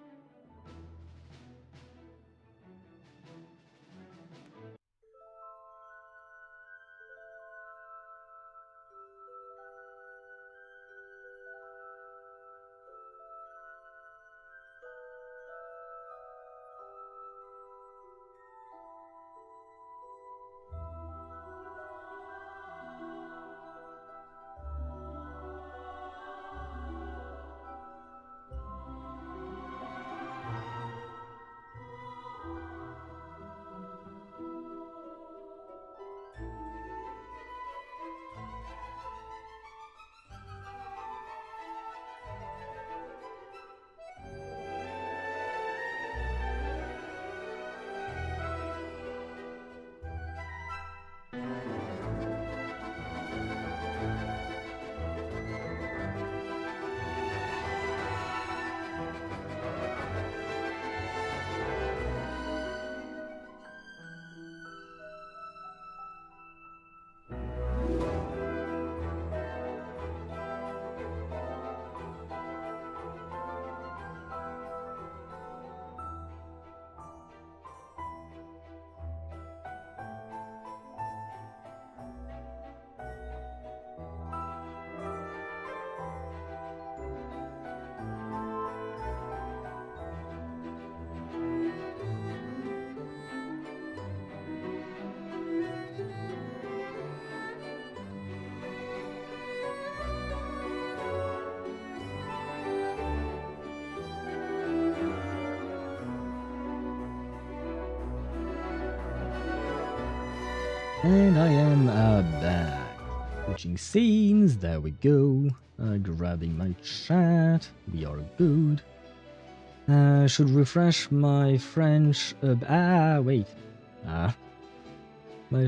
And I am back. Switching scenes, there we go. Grabbing my chat, we are good. Should refresh my French, my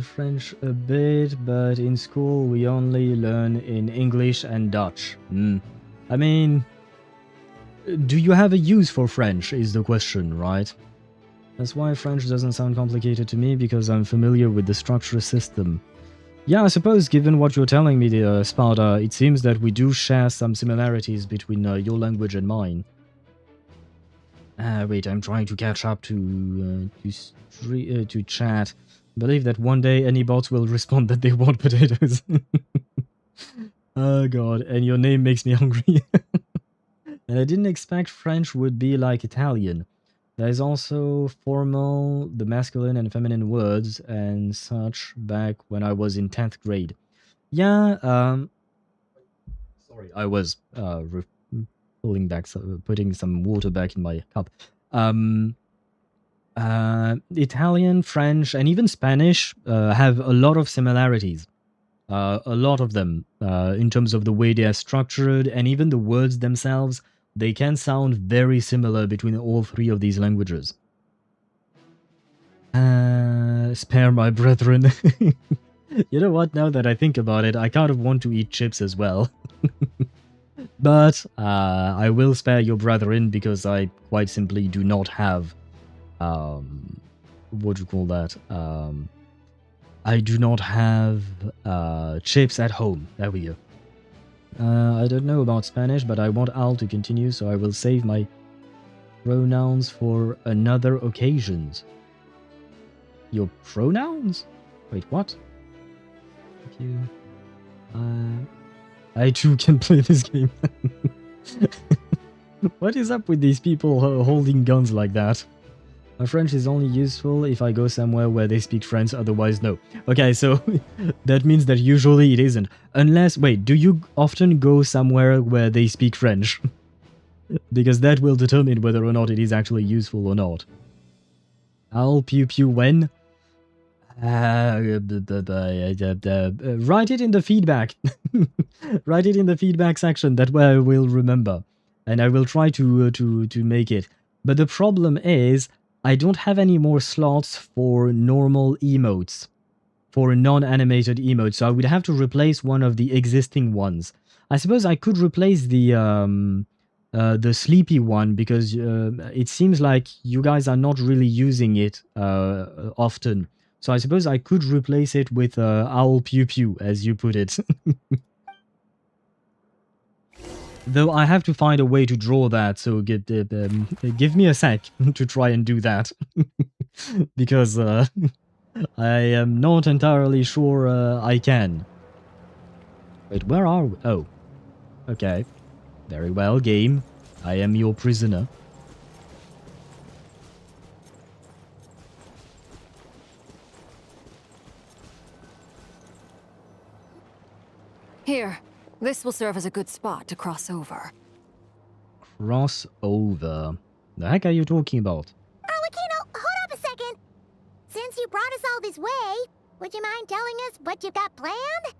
French a bit, but in school we only learn in English and Dutch. I mean, do you have a use for French is the question, right? That's why French doesn't sound complicated to me, because I'm familiar with the structure system. Yeah, I suppose given what you're telling me, Sparta, it seems that we do share some similarities between your language and mine. Wait, I'm trying to catch up to chat. I believe that one day any bots will respond that they want potatoes. Oh god, and your name makes me hungry. And I didn't expect French would be like Italian. There's also formal, the masculine and feminine words and such back when I was in 10th grade. Yeah, sorry, I was pulling back, putting some water back in my cup. Italian, French, and even Spanish have a lot of similarities. A lot of them, in terms of the way they are structured, and even the words themselves. They can sound very similar between all three of these languages. Spare my brethren. You know what, now that I think about it, I kind of want to eat chips as well. But I will spare your brethren because I quite simply do not have... what do you call that? I do not have chips at home. There we go. I don't know about Spanish, but I want Al to continue, so I will save my pronouns for another occasions. Your pronouns? Wait, what? Thank you. I too can play this game. What is up with these people holding guns like that? My French is only useful if I go somewhere where they speak French, otherwise no. Okay, so that means that usually it isn't. Unless, wait, do you often go somewhere where they speak French? Because that will determine whether or not it is actually useful or not. I'll pew pew when? Write it in the feedback. Write it in the feedback section, that way I will remember. And I will try to make it. But the problem is, I don't have any more slots for normal emotes, for non-animated emotes, so I would have to replace one of the existing ones. I suppose I could replace the sleepy one, because it seems like you guys are not really using it often. So I suppose I could replace it with Owl Pew Pew, as you put it. Though I have to find a way to draw that, so give me a sec to try and do that. Because I am not entirely sure I can. Wait, where are we? Oh. Okay. Very well, game. I am your prisoner. Here. This will serve as a good spot to cross over. Cross over? The heck are you talking about? Arlecchino, hold up a second. Since you brought us all this way, would you mind telling us what you've got planned?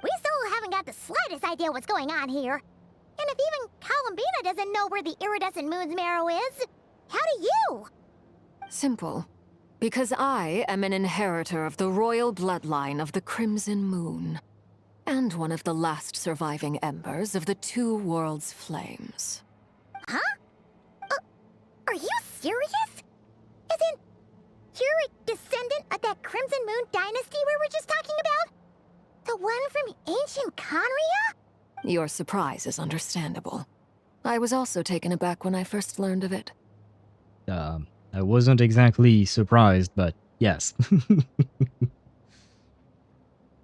We still haven't got the slightest idea what's going on here. And if even Columbina doesn't know where the iridescent moon's marrow is, how do you? Simple. Because I am an inheritor of the royal bloodline of the Crimson Moon. And one of the last surviving embers of the two worlds' flames. Huh? Are you serious? Isn't you're a descendant of that Crimson Moon dynasty we were just talking about? The one from ancient Conria? Your surprise is understandable. I was also taken aback when I first learned of it. I wasn't exactly surprised, but yes.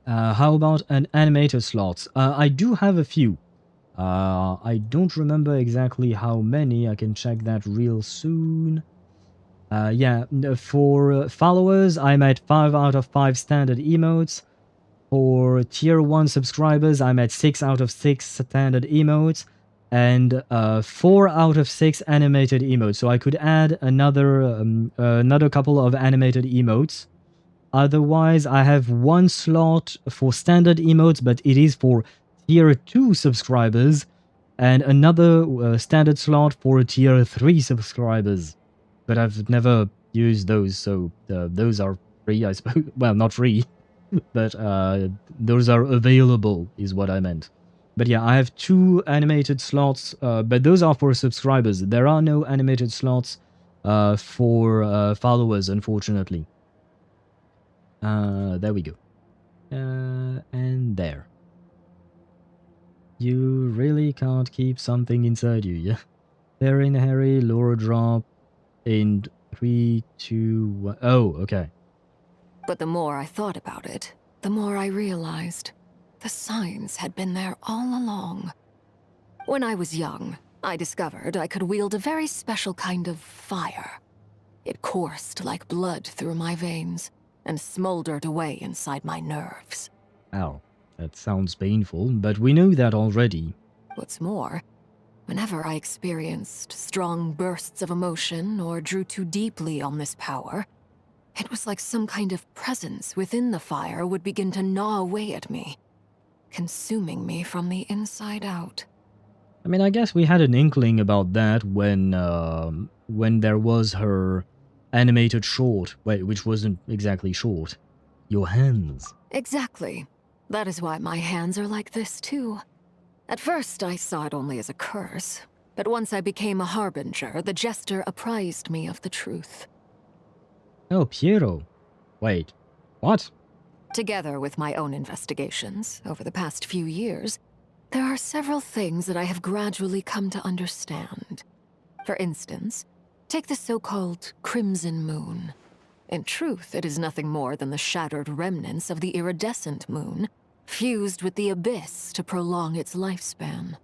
How about an animator slots? I do have a few. I don't remember exactly how many. I can check that real soon. Yeah, for followers, I'm at 5 out of 5 standard emotes. For tier 1 subscribers, I'm at 6 out of 6 standard emotes. And 4 out of 6 animated emotes. So I could add another couple of animated emotes. Otherwise, I have one slot for standard emotes, but it is for tier 2 subscribers, and another standard slot for tier 3 subscribers. But I've never used those, so those are free, I suppose. Well, not free, but those are available, is what I meant. But yeah, I have 2 animated slots, but those are for subscribers. There are no animated slots for followers, unfortunately. There we go. And there. You really can't keep something inside you, yeah? Therein, Harry, lore drop in 3, 2, 1. Oh, okay. But the more I thought about it, the more I realized the signs had been there all along. When I was young, I discovered I could wield a very special kind of fire. It coursed like blood through my veins and smoldered away inside my nerves. Ow, that sounds painful, but we know that already. What's more, whenever I experienced strong bursts of emotion or drew too deeply on this power, it was like some kind of presence within the fire would begin to gnaw away at me, consuming me from the inside out. I mean, I guess we had an inkling about that when there was her animated short, which wasn't exactly short. Your hands. Exactly. That is why my hands are like this too. At first, I saw it only as a curse, but once I became a harbinger, the jester apprised me of the truth. Oh, Piero. Wait, what? Together with my own investigations over the past few years, there are several things that I have gradually come to understand. For instance, take the so-called Crimson Moon. In truth, it is nothing more than the shattered remnants of the iridescent moon, fused with the abyss to prolong its lifespan.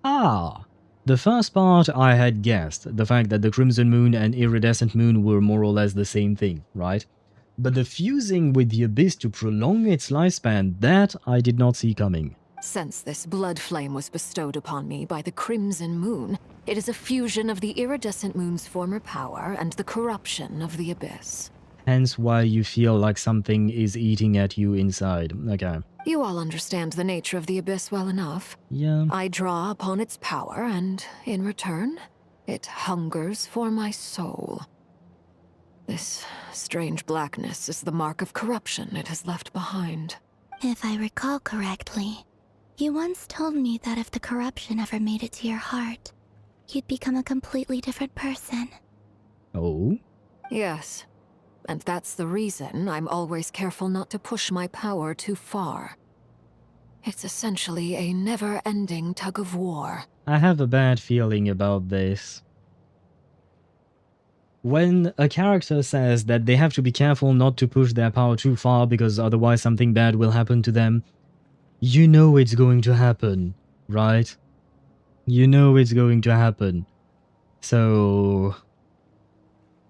Ah, the first part I had guessed, the fact that the Crimson Moon and Iridescent Moon were more or less the same thing, right? But the fusing with the abyss to prolong its lifespan, that I did not see coming. Since this blood flame was bestowed upon me by the Crimson Moon, it is a fusion of the iridescent moon's former power and the corruption of the abyss. Hence why you feel like something is eating at you inside. Okay. You all understand the nature of the abyss well enough. Yeah. I draw upon its power, and in return, it hungers for my soul. This strange blackness is the mark of corruption it has left behind. If I recall correctly, you once told me that if the corruption ever made it to your heart, you'd become a completely different person. Oh? Yes. And that's the reason I'm always careful not to push my power too far. It's essentially a never-ending tug-of-war. I have a bad feeling about this. When a character says that they have to be careful not to push their power too far because otherwise something bad will happen to them, you know it's going to happen, right? You know it's going to happen. So...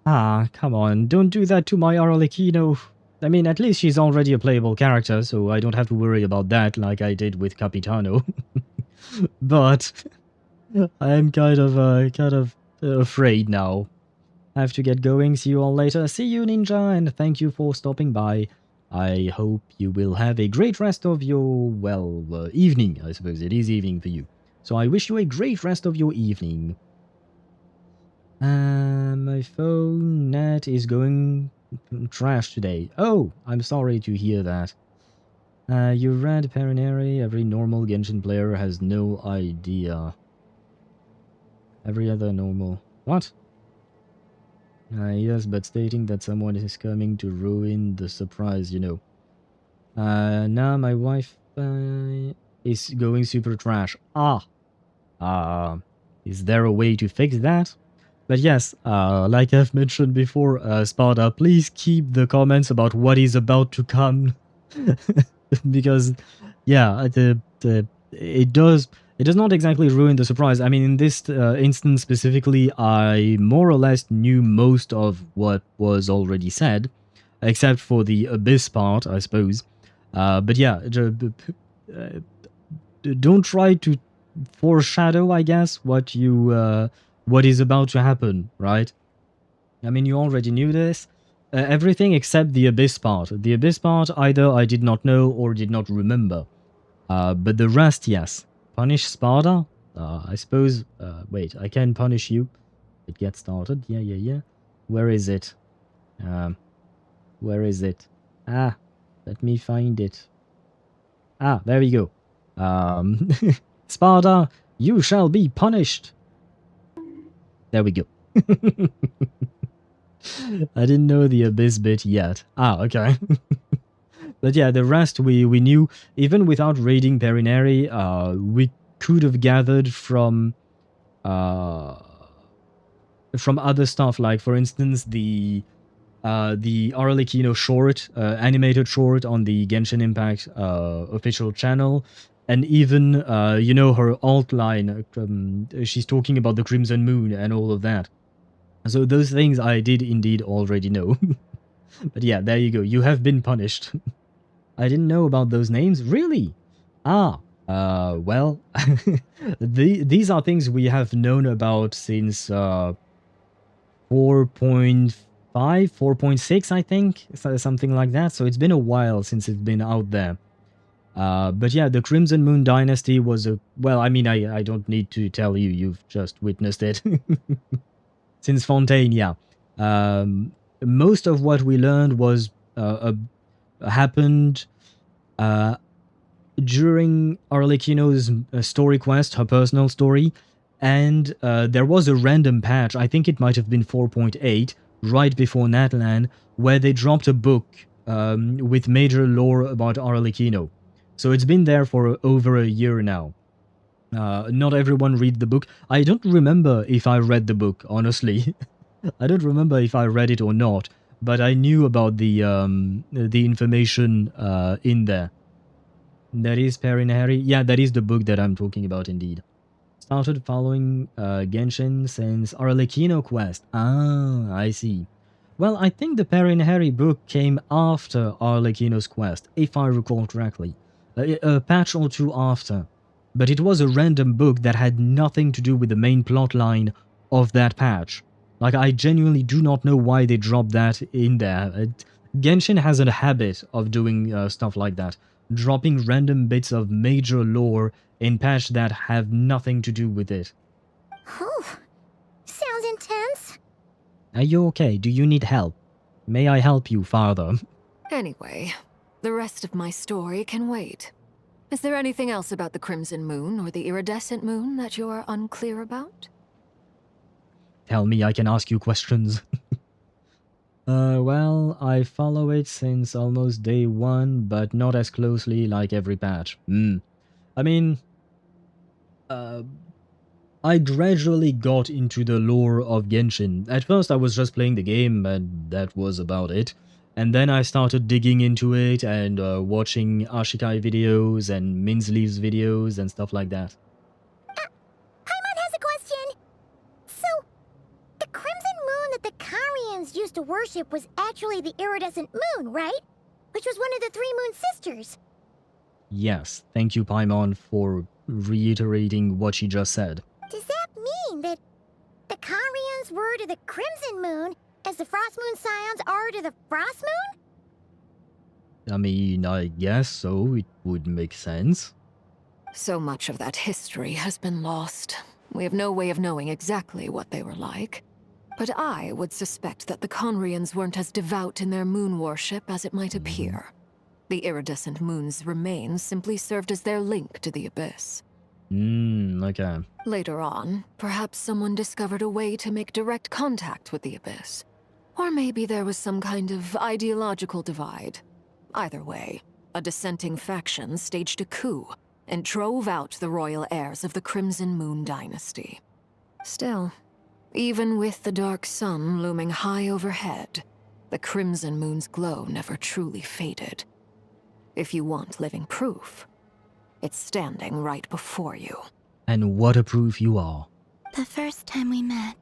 come on, don't do that to my Arlecchino. I mean, at least she's already a playable character, so I don't have to worry about that like I did with Capitano. But I'm kind of afraid now. I have to get going. See you all later. See you, Ninja, and thank you for stopping by. I hope you will have a great rest of your, well, evening. I suppose it is evening for you. So I wish you a great rest of your evening. My phone net is going trash today. Oh, I'm sorry to hear that. You read Perinary. Every normal Genshin player has no idea. Every other normal... What? Yes, but stating that someone is coming to ruin the surprise, you know. Now my wife is going super trash. Is there a way to fix that? But yes, like I've mentioned before, Sparta, please keep the comments about what is about to come. Because, yeah, it does not exactly ruin the surprise. I mean, in this instance specifically, I more or less knew most of what was already said, except for the Abyss part, I suppose. But yeah, don't try to foreshadow, I guess, what is about to happen, right? I mean, you already knew this, everything except the Abyss part. The Abyss part, either I did not know or did not remember. But the rest, yes. Punish Sparta? I suppose... wait, I can punish you. It gets started. Yeah. Where is it? Where is it? Ah, let me find it. Ah, there we go. Sparta, you shall be punished. There we go. I didn't know the Abyss bit yet. Ah, okay. But yeah, the rest we knew. Even without raiding Perinari, we could have gathered from other stuff, like for instance the Arlecchino short, animated short on the Genshin Impact official channel, and even you know, her alt line. She's talking about the Crimson Moon and all of that. So those things I did indeed already know. But yeah, there you go. You have been punished. I didn't know about those names. Really? Ah. Well, these are things we have known about since 4.5, 4.6, I think, something like that. So it's been a while since it's been out there. But yeah, the Crimson Moon Dynasty was a... Well, I mean, I don't need to tell you. You've just witnessed it. Since Fontaine, yeah. Most of what we learned was happened during Arlecchino's story quest, her personal story, and there was a random patch, I think it might have been 4.8, right before Natlan, where they dropped a book with major lore about Arlecchino. So it's been there for over a year now. Not everyone read the book. I don't remember if I read the book, honestly. I don't remember if I read it or not, but I knew about the information in there. That is Perinari. Yeah, that is the book that I'm talking about indeed. Started following Genshin since Arlecchino Quest. Ah, I see. Well, I think the Perinari book came after Arlecchino's Quest, if I recall correctly. A patch or two after. But it was a random book that had nothing to do with the main plotline of that patch. Like, I genuinely do not know why they dropped that in there. Genshin has a habit of doing stuff like that. Dropping random bits of major lore in patch that have nothing to do with it. Whew. Sounds intense. Are you okay? Do you need help? May I help you, father? Anyway, the rest of my story can wait. Is there anything else about the Crimson Moon or the Iridescent Moon that you're unclear about? Tell me, I can ask you questions. Well, I follow it since almost day one, but not as closely like every patch. I mean, I gradually got into the lore of Genshin. At first I was just playing the game, and that was about it. And then I started digging into it and watching Ashikai videos and Minsleeves videos and stuff like that. Paimon has a question. So, the Crimson Moon that the Karians used to worship was actually the Iridescent Moon, right? Which was one of the three Moon Sisters. Yes, thank you, Paimon, for reiterating what she just said. Does that mean that the Karians were to the Crimson Moon as the Frost Moon Scions are to the Frost Moon? I mean, I guess so. It would make sense. So much of that history has been lost. We have no way of knowing exactly what they were like. But I would suspect that the Conrians weren't as devout in their moon worship as it might appear. The iridescent moon's remains simply served as their link to the Abyss. Okay. Later on, perhaps someone discovered a way to make direct contact with the Abyss. Or maybe there was some kind of ideological divide. Either way, a dissenting faction staged a coup and drove out the royal heirs of the Crimson Moon dynasty. Still, even with the dark sun looming high overhead, the Crimson Moon's glow never truly faded. If you want living proof, it's standing right before you. And what a proof you are. The first time we met,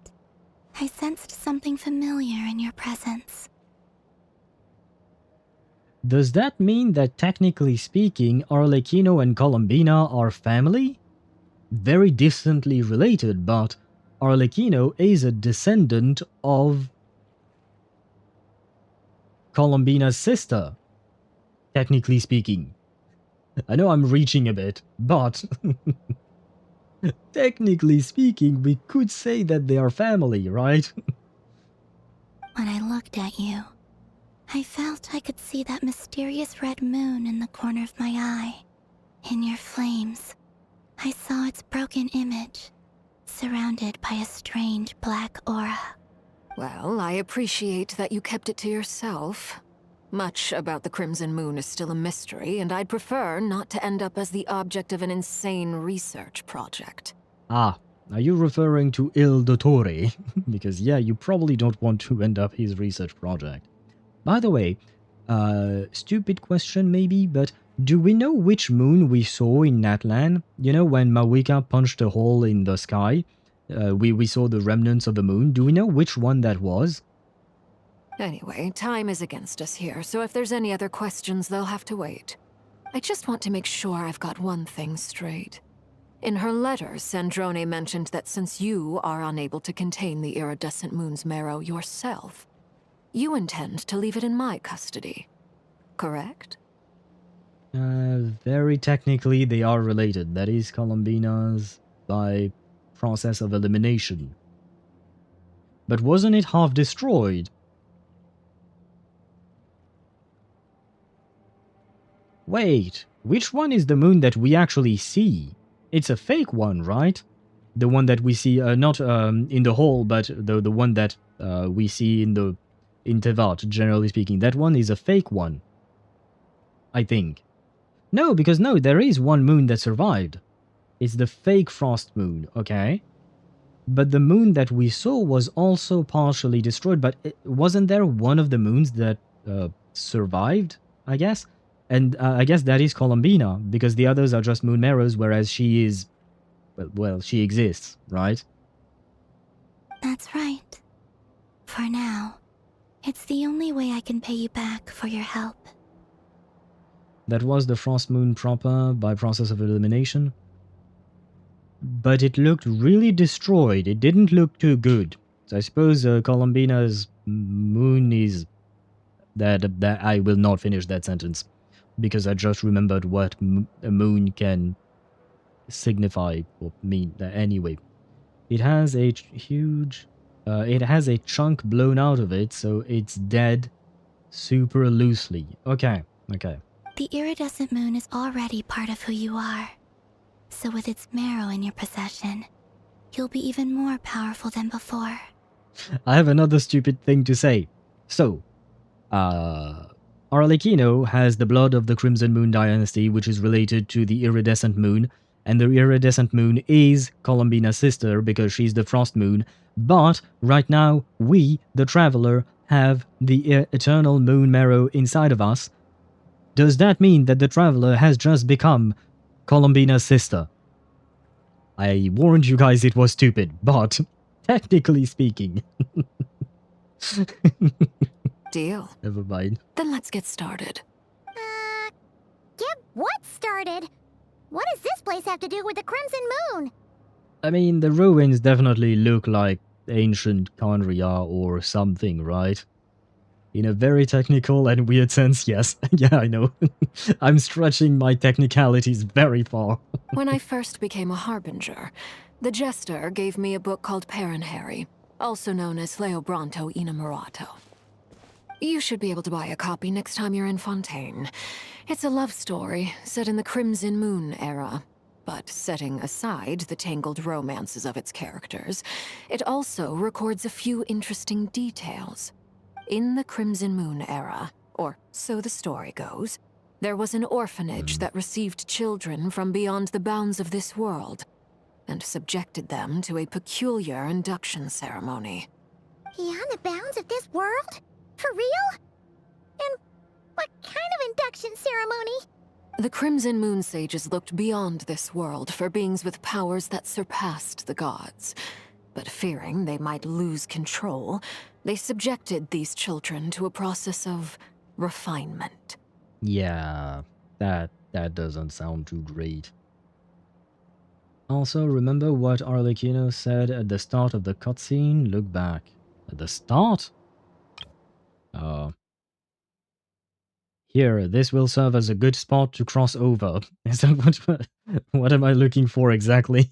I sensed something familiar in your presence. Does that mean that technically speaking, Arlecchino and Columbina are family? Very distantly related, but Arlecchino is a descendant of... Columbina's sister, technically speaking. I know I'm reaching a bit, but technically speaking, we could say that they are family, right? When I looked at you, I felt I could see that mysterious red moon in the corner of my eye. In your flames, I saw its broken image, surrounded by a strange black aura. Well, I appreciate that you kept it to yourself. Much about the Crimson Moon is still a mystery, and I'd prefer not to end up as the object of an insane research project. Ah, are you referring to Il Dottore? Because yeah, you probably don't want to end up his research project. By the way, stupid question maybe, but do we know which moon we saw in Natlan? You know, when Mawika punched a hole in the sky, we saw the remnants of the moon. Do we know which one that was? Anyway, time is against us here, so if there's any other questions, they'll have to wait. I just want to make sure I've got one thing straight. In her letters, Sandrone mentioned that since you are unable to contain the iridescent moon's marrow yourself, you intend to leave it in my custody, correct? Very technically, they are related. That is Columbina's by process of elimination. But wasn't it half destroyed? Wait, which one is the moon that we actually see? It's a fake one, right? The one that we see, not in the hole, but the one that we see in Teyvat, generally speaking. That one is a fake one, I think. No, because no, there is one moon that survived. It's the fake frost moon, okay? But the moon that we saw was also partially destroyed, but wasn't there one of the moons that survived, I guess? And I guess that is Columbina, because the others are just moon marrows, whereas she is... well, she exists, right? That's right. For now, it's the only way I can pay you back for your help. That was the frost moon proper by process of elimination. But it looked really destroyed. It didn't look too good. So I suppose Columbina's moon is... that I will not finish that sentence, because I just remembered what a moon can signify or mean. Anyway, it has a huge... it has a chunk blown out of it, so it's dead super loosely. Okay, okay. The iridescent moon is already part of who you are. So with its marrow in your possession, you'll be even more powerful than before. I have another stupid thing to say. So, Arlecchino has the blood of the Crimson Moon dynasty, which is related to the iridescent moon, and the iridescent moon is Columbina's sister because she's the frost moon, but right now we, the Traveler, have the eternal moon marrow inside of us. Does that mean that the Traveler has just become Columbina's sister? I warned you guys it was stupid, but technically speaking... Deal. Never mind. Then let's get started. Get what started? What does this place have to do with the Crimson Moon? I mean, the ruins definitely look like ancient Khaenri'ah or something, right? In a very technical and weird sense, yes. Yeah, I know. I'm stretching my technicalities very far. When I first became a Harbinger, the Jester gave me a book called Paranhari, also known as Leobranto Innamorato. You should be able to buy a copy next time you're in Fontaine. It's a love story set in the Crimson Moon era, but setting aside the tangled romances of its characters, it also records a few interesting details. In the Crimson Moon era, or so the story goes, there was an orphanage that received children from beyond the bounds of this world, and subjected them to a peculiar induction ceremony. Beyond the bounds of this world? For real? And what kind of induction ceremony? The Crimson Moon sages looked beyond this world for beings with powers that surpassed the gods. But fearing they might lose control, they subjected these children to a process of refinement. Yeah, that doesn't sound too great. Also, remember what Arlecchino said at the start of the cutscene? Look back. At the start? Here, this will serve as a good spot to cross over. Is that what am I looking for exactly?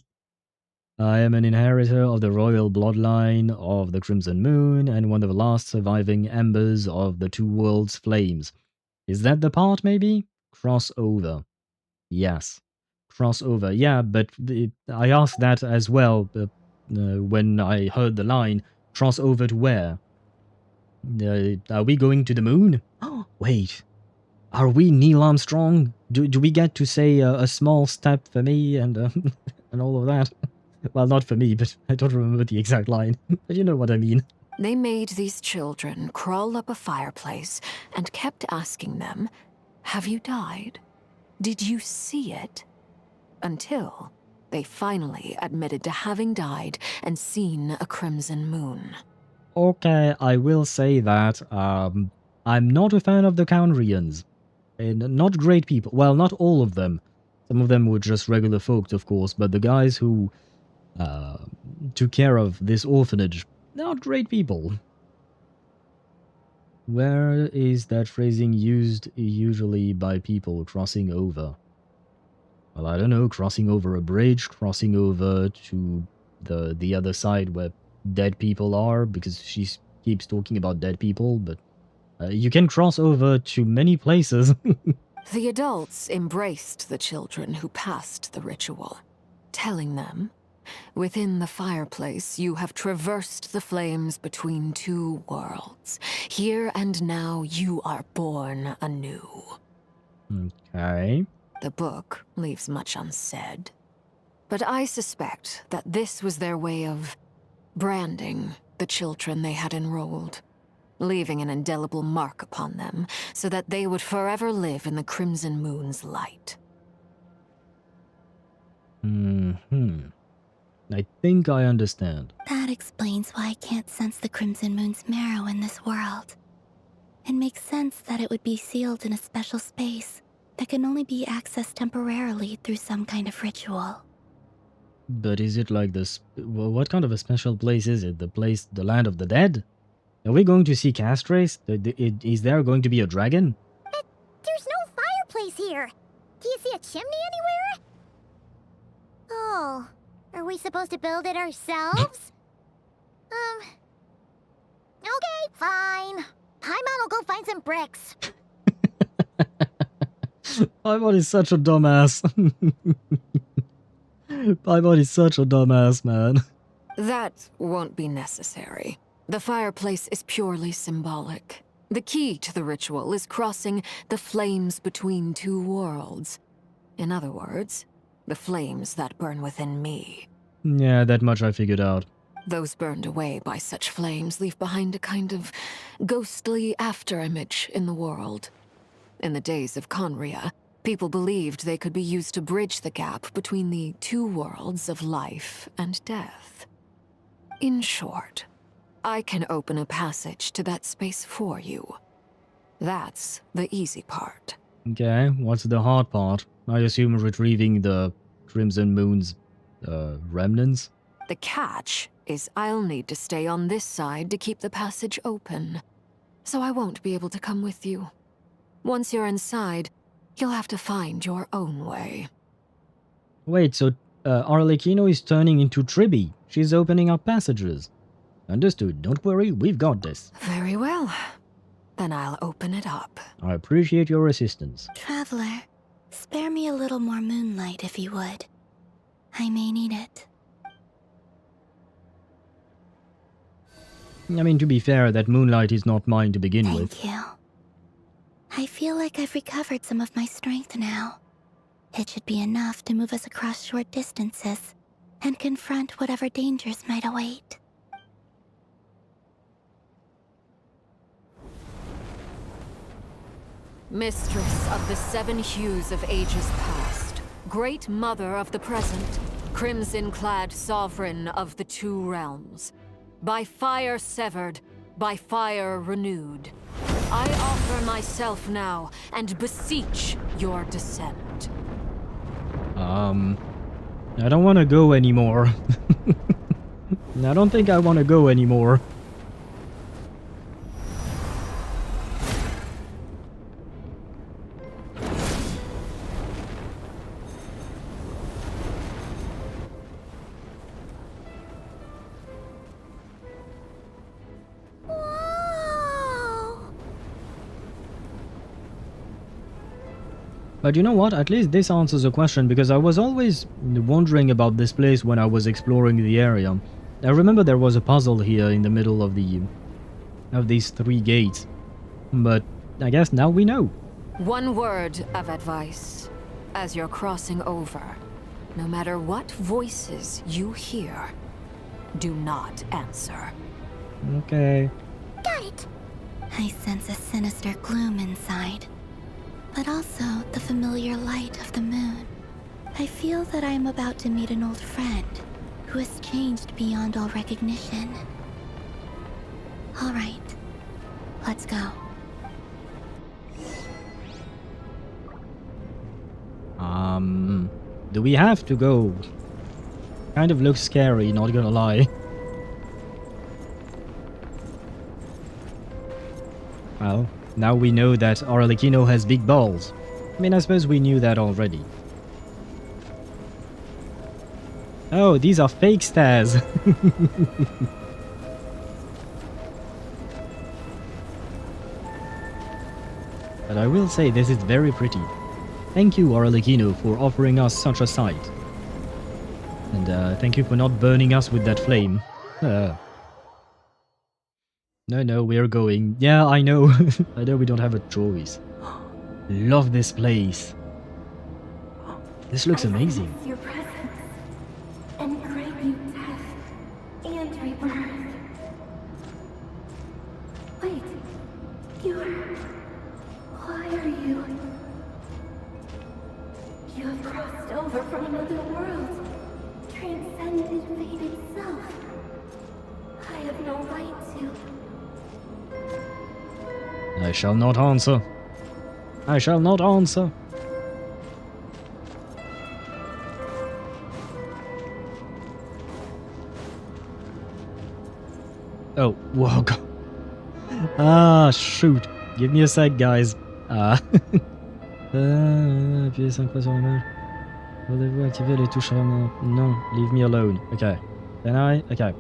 I am an inheritor of the royal bloodline of the Crimson Moon and one of the last surviving embers of the two worlds' flames. Is that the part, maybe? Crossover. Yes. Crossover. Yeah, but I asked that as well when I heard the line, crossover to where? Are we going to the moon? Oh, wait. Are we Neil Armstrong? Do we get to say a small step for me and and all of that? Well, not for me, but I don't remember the exact line. But you know what I mean. They made these children crawl up a fireplace and kept asking them, "Have you died? Did you see it?" Until they finally admitted to having died and seen a crimson moon. Okay, I will say that I'm not a fan of the Khaenri'ahns. Not great people. Well, not all of them. Some of them were just regular folks, of course, but the guys who took care of this orphanage, not great people. Where is that phrasing used usually by people crossing over? Well, I don't know, crossing over a bridge, crossing over to the other side where dead people are, because she keeps talking about dead people, but you can cross over to many places. The adults embraced the children who passed the ritual, telling them, "Within the fireplace, you have traversed the flames between two worlds. Here and now, you are born anew." Okay. The book leaves much unsaid, but I suspect that this was their way of branding the children they had enrolled, leaving an indelible mark upon them so that they would forever live in the Crimson Moon's light. I think I understand. That explains why I can't sense the Crimson Moon's marrow in this world. It makes sense that it would be sealed in a special space that can only be accessed temporarily through some kind of ritual. But is it like this? What kind of a special place is it? The land of the dead? Are we going to see Castrais? Is there going to be a dragon? There's no fireplace here. Do you see a chimney anywhere? Oh, are we supposed to build it ourselves? Okay, fine. Paimon will go find some bricks. Paimon is such a dumbass. Paimon is such a dumbass, man. That won't be necessary. The fireplace is purely symbolic. The key to the ritual is crossing the flames between two worlds. In other words, the flames that burn within me. Yeah, that much I figured out. Those burned away by such flames leave behind a kind of ghostly afterimage in the world. In the days of Khaenri'ah, people believed they could be used to bridge the gap between the two worlds of life and death. In short, I can open a passage to that space for you. That's the easy part. Okay, what's the hard part? I assume retrieving the Crimson Moon's remnants? The catch is I'll need to stay on this side to keep the passage open, so I won't be able to come with you. Once you're inside, you'll have to find your own way. Wait, so Arlecchino is turning into Tribby. She's opening up passages. Understood. Don't worry, we've got this. Very well. Then I'll open it up. I appreciate your assistance. Traveler, spare me a little more moonlight if you would. I may need it. I mean, to be fair, that moonlight is not mine to begin with. Thank you. I feel like I've recovered some of my strength now. It should be enough to move us across short distances and confront whatever dangers might await. Mistress of the seven hues of ages past, great mother of the present, crimson-clad sovereign of the two realms, by fire severed, by fire renewed, I offer myself now and beseech your descent. I don't want to go anymore. I don't think I want to go anymore. But you know what? At least this answers a question, because I was always wondering about this place when I was exploring the area. I remember there was a puzzle here in the middle of these 3 gates. But I guess now we know. One word of advice. As you're crossing over, no matter what voices you hear, do not answer. Okay. Got it. I sense a sinister gloom inside, but also the familiar light of the moon. I feel that I am about to meet an old friend who has changed beyond all recognition. All right, let's go. Do we have to go? Kind of looks scary, not gonna lie. Well, now we know that Arlecchino has big balls. I mean, I suppose we knew that already. Oh, these are fake stairs. But I will say this is very pretty. Thank you, Arlecchino, for offering us such a sight. And thank you for not burning us with that flame. No, we're going. Yeah, I know. I know we don't have a choice. Love this place. This looks amazing. Your presence and grant you death and rebirth. Wait, why are you? You have crossed over from another world, transcended fate itself. I have no right to. I shall not answer. I shall not answer. Oh, whoa, God. Ah, shoot. Give me a sec, guys. Appuyez 5 fois sur la main. Voulez-vous activer les touches Non, leave me alone. Okay. Can I? Okay.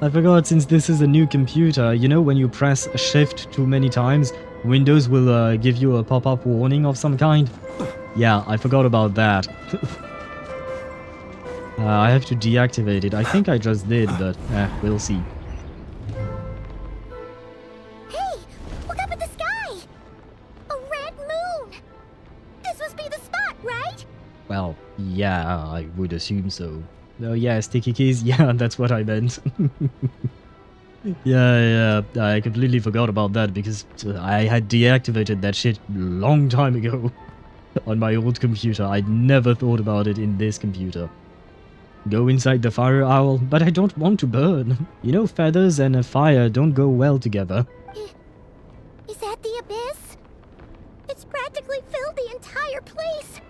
I forgot, since this is a new computer, you know when you press shift too many times, Windows will give you a pop-up warning of some kind? Yeah, I forgot about that. I have to deactivate it. I think I just did, but we'll see. Hey! Look up at the sky! A red moon! This must be the spot, right? Well, yeah, I would assume so. Oh yeah, sticky keys, yeah, that's what I meant. Yeah, I completely forgot about that because I had deactivated that shit long time ago on my old computer. I'd never thought about it in this computer. Go inside the fire owl, but I don't want to burn. You know, feathers and a fire don't go well together. Is that the abyss? It's practically filled the entire place.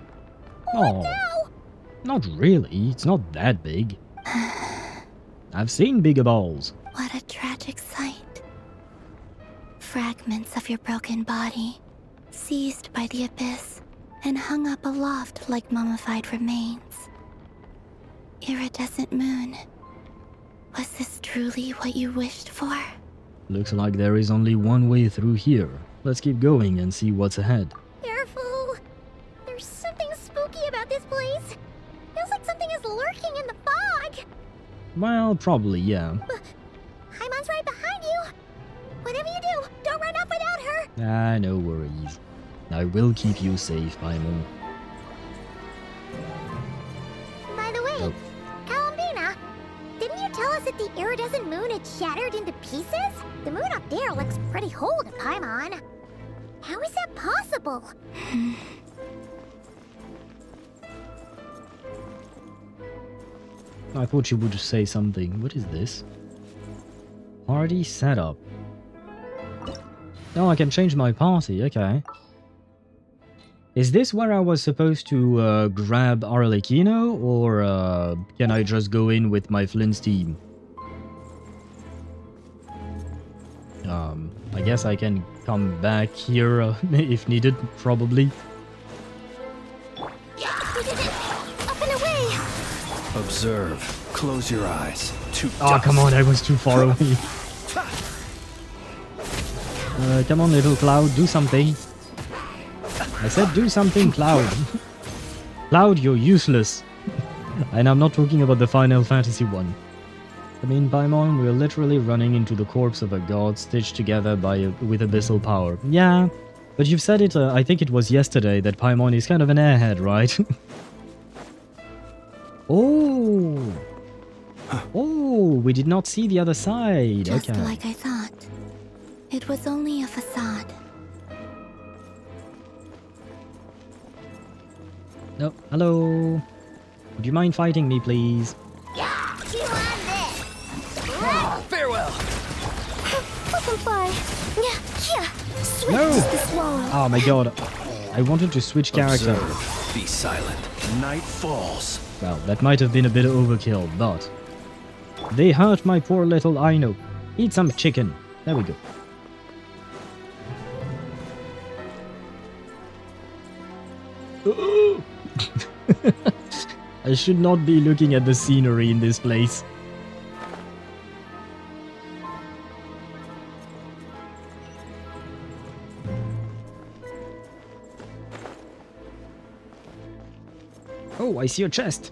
What now? Not really. It's not that big. I've seen bigger balls. What a tragic sight. Fragments of your broken body, seized by the abyss, and hung up aloft like mummified remains. Iridescent moon. Was this truly what you wished for? Looks like there is only one way through here. Let's keep going and see what's ahead. Careful! There's something spooky about this place. Feels like something is lurking in the fog. Well, probably, yeah. Haimon's right behind you. Whatever you do, don't run off without her. Ah, no worries. I will keep you safe, Paimon. By the way, Columbina, didn't you tell us that the iridescent moon had shattered into pieces? The moon up there looks pretty whole to Paimon. How is that possible? I thought you would say something. What is this? Party setup. Oh, I can change my party. Okay. Is this where I was supposed to grab Arlecchino, or can I just go in with my Flint's team? I guess I can come back here if needed, probably. Up and away! Observe. Close your eyes. Oh, come on, I was too far away. Come on, little cloud, do something. I said do something, Cloud. Cloud, you're useless. And I'm not talking about the Final Fantasy one. I mean, Paimon, we're literally running into the corpse of a god stitched together with abyssal power. Yeah, but you've said it, I think it was yesterday, that Paimon is kind of an airhead, right? Oh! Oh, we did not see the other side. Just okay. like I thought. It was only a facade. No, hello. Would you mind fighting me, please? Farewell. No! Oh my god. I wanted to switch character. Observe. Be silent. Night falls. Well, that might have been a bit overkill, but... They hurt my poor little Aino. Eat some chicken. There we go. I should not be looking at the scenery in this place. Oh, I see a chest.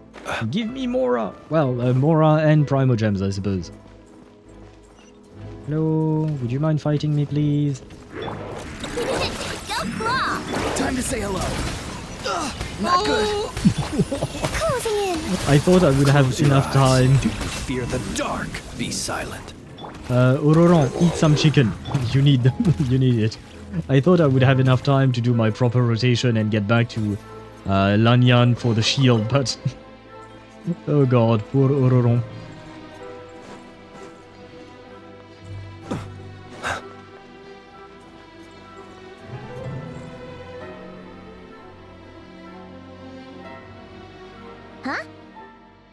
Give me Mora. Well, Mora and Primogems, I suppose. Hello, would you mind fighting me, please? Time to say hello. Not good. Closing in. I thought I would have enough time. Do you fear the dark? Be silent. Auroron, eat some chicken. You need it. I thought I would have enough time to do my proper rotation and get back to Lanyan for the shield, but... oh god, poor Auroron. Huh?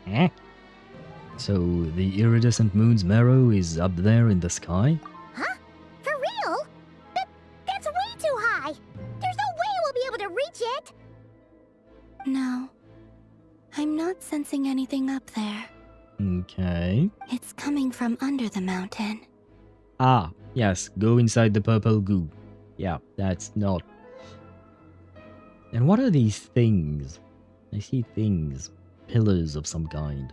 Eh? So, the iridescent moon's marrow is up there in the sky? Huh? For real? That's way too high! There's no way we'll be able to reach it! No. I'm not sensing anything up there. Okay. It's coming from under the mountain. Ah, yes, go inside the purple goo. Yeah, that's not... And what are these things? I see things. Pillars of some kind.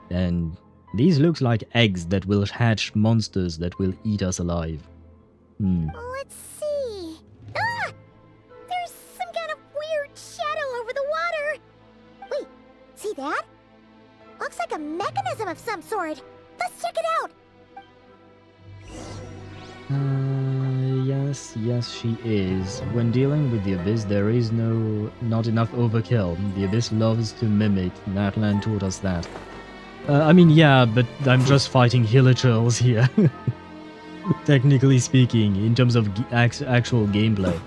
And these look like eggs that will hatch monsters that will eat us alive. Let's see... Ah! There's some kind of weird shadow over the water! Wait, see that? Looks like a mechanism of some sort. Let's check it out! Yes, she is. When dealing with the Abyss, there is not enough overkill. The Abyss loves to mimic. Natlan taught us that. I mean, yeah, but I'm just fighting Hilichurls here. Technically speaking, in terms of actual gameplay.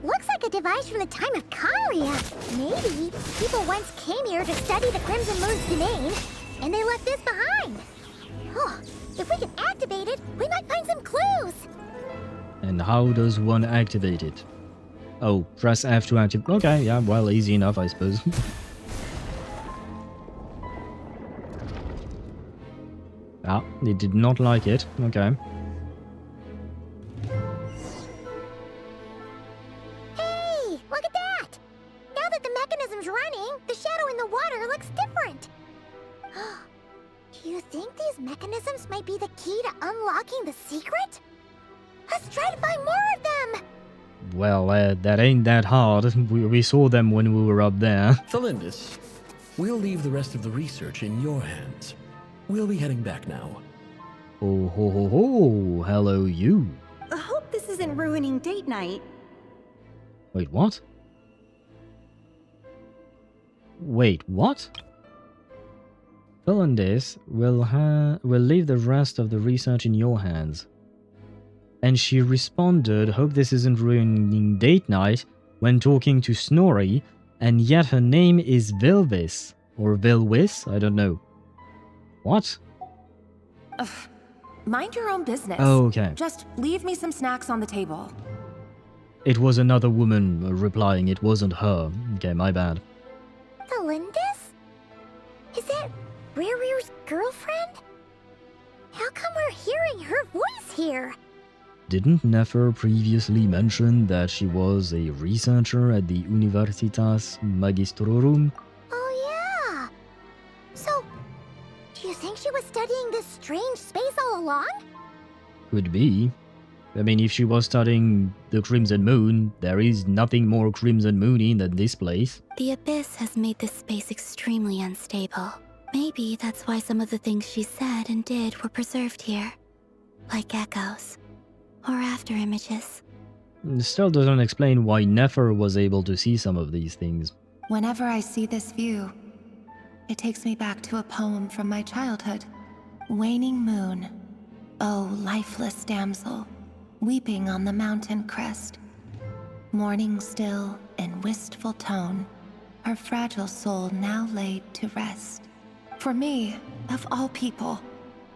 Looks like a device from the time of Kalia. Maybe people once came here to study the Crimson Moon's domain, and they left this behind. Oh, if we can activate it, we might find some clues. And how does one activate it? Oh, press F to activate. Okay, yeah, well, easy enough, I suppose. Ah, it did not like it. Okay. Hey, look at that! Now that the mechanism's running, the shadow in the water looks different. Do you think these mechanisms might be the key to unlocking the secret? Let's try to find more of them! Well, that ain't that hard. We saw them when we were up there. Thelindis, we'll leave the rest of the research in your hands. We'll be heading back now. Oh ho ho ho! Hello, you. I hope this isn't ruining date night. Wait, what? Wait, what? Thelindis will leave the rest of the research in your hands. And she responded, hope this isn't ruining date night, when talking to Snorri, and yet her name is Vilvis. Or Vilwis? I don't know. What? Ugh. Mind your own business. Oh, okay. Just leave me some snacks on the table. It was another woman replying, it wasn't her. Okay, my bad. Thelindis? Is that Rerir's girlfriend? How come we're hearing her voice here? Didn't Nefer previously mention that she was a researcher at the Universitas Magistrorum? Oh yeah! So, do you think she was studying this strange space all along? Could be. I mean, if she was studying the Crimson Moon, there is nothing more Crimson Moony than this place. The Abyss has made this space extremely unstable. Maybe that's why some of the things she said and did were preserved here. Like echoes. Or after images. It still doesn't explain why Nefer was able to see some of these things. Whenever I see this view, it takes me back to a poem from my childhood. Waning moon, oh lifeless damsel, weeping on the mountain crest. Mourning still in wistful tone, her fragile soul now laid to rest. For me, of all people,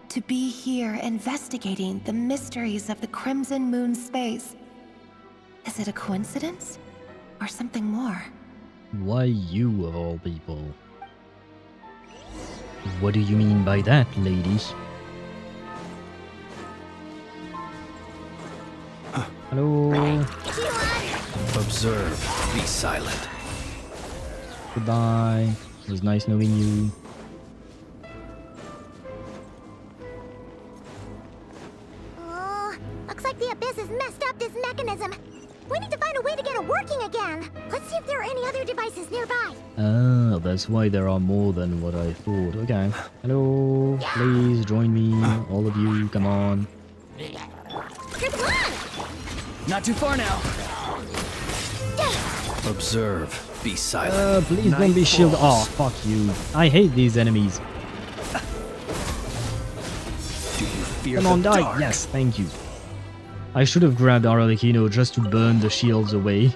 to be here investigating the mysteries of the Crimson Moon space. Is it a coincidence? Or something more? Why you of all people? What do you mean by that, ladies? Hello? Observe, be silent. Goodbye. It was nice knowing you. Looks like the Abyss has messed up this mechanism. We need to find a way to get it working again. Let's see if there are any other devices nearby. Ah, that's why there are more than what I thought. Okay. Hello, please join me. All of you, come on. Come on! Not too far now. Observe, be silent. Please don't be shielded. Oh, fuck you. I hate these enemies. Do you fear Come on, the die. dark? Yes, thank you. I should have grabbed Arlecchino just to burn the shields away.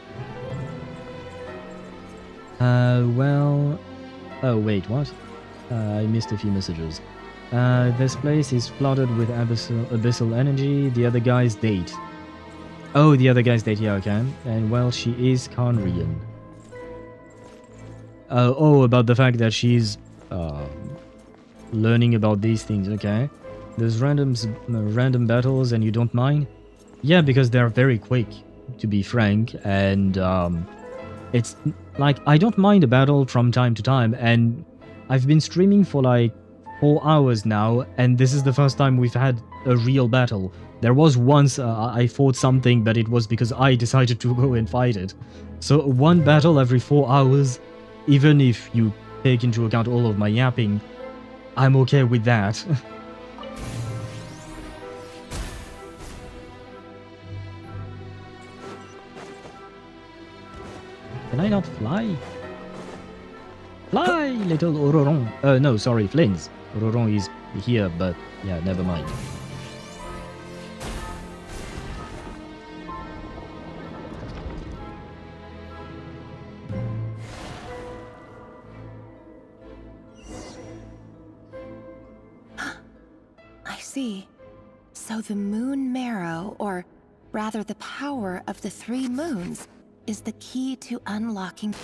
Well... Oh, wait, what? I missed a few messages. This place is flooded with abyssal energy. The other guy's date. Oh, the other guy's date, yeah, okay. And, well, she is Conrian. Oh, about the fact that she's learning about these things, okay. There's random battles and you don't mind? Yeah, because they're very quick, to be frank, and it's like, I don't mind a battle from time to time, and I've been streaming for like 4 hours now, and this is the first time we've had a real battle. There was once I fought something, but it was because I decided to go and fight it. So one battle every 4 hours, even if you take into account all of my yapping, I'm okay with that. Can I not fly? Fly, little Ororon. No, sorry, Flins. Ororon is here, but yeah, never mind. I see. So the moon marrow, or rather the power of the 3 moons, is the key to unlocking...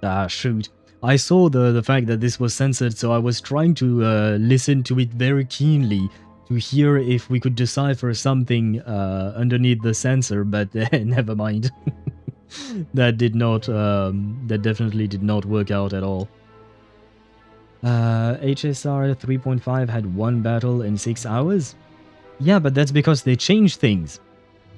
Ah, shoot. I saw the fact that this was censored, so I was trying to listen to it very keenly to hear if we could decipher something underneath the censor, but never mind. That did not, that definitely did not work out at all. HSR 3.5 had 1 battle in 6 hours? Yeah, but that's because they changed things.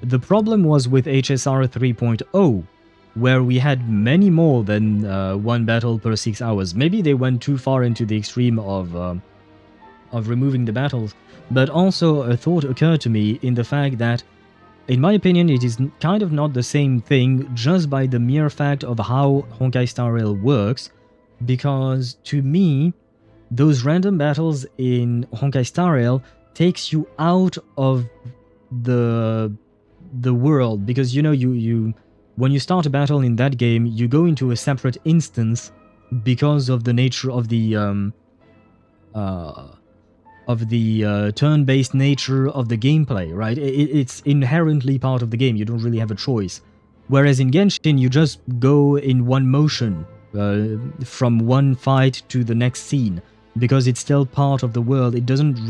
The problem was with HSR 3.0, where we had many more than 1 battle per 6 hours. Maybe they went too far into the extreme of removing the battles, but also a thought occurred to me in the fact that, in my opinion, it is kind of not the same thing just by the mere fact of how Honkai Star Rail works, because to me, those random battles in Honkai Star Rail takes you out of the world, because you know you when you start a battle in that game, you go into a separate instance because of the nature of the turn-based nature of the gameplay, right? It's inherently part of the game. You don't really have a choice. Whereas in Genshin, you just go in one motion from one fight to the next scene because it's still part of the world. It doesn't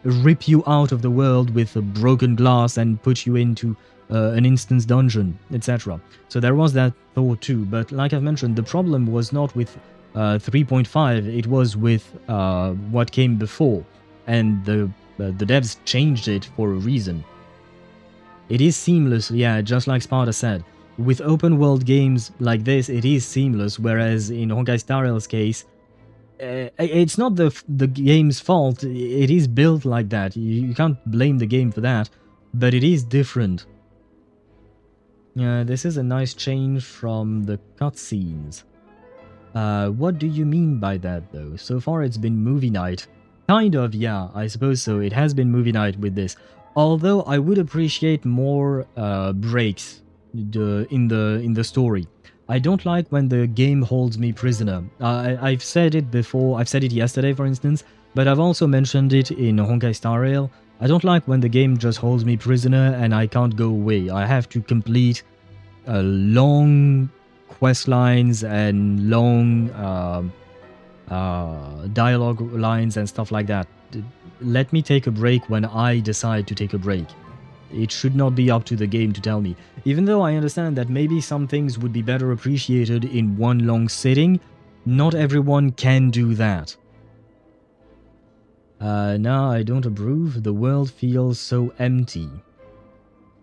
rip you out of the world with a broken glass and put you into an instance dungeon, etc. So there was that thought too, but like I've mentioned, the problem was not with 3.5, it was with what came before, and the devs changed it for a reason. It is seamless, yeah, just like Sparta said. With open world games like this, it is seamless, whereas in Honkai Star Rail's case, it's not the game's fault, it is built like that. You can't blame the game for that, but it is different. This is a nice change from the cutscenes. What do you mean by that, though? So far it's been movie night. Kind of, yeah, I suppose so. It has been movie night with this. Although I would appreciate more breaks in the story. I don't like when the game holds me prisoner. I've said it before, I've said it yesterday for instance, but I've also mentioned it in Honkai Star Rail. I don't like when the game just holds me prisoner and I can't go away. I have to complete long quest lines and long dialogue lines and stuff like that. Let me take a break when I decide to take a break. It should not be up to the game to tell me. Even though I understand that maybe some things would be better appreciated in one long sitting, not everyone can do that. No, I don't approve. The world feels so empty.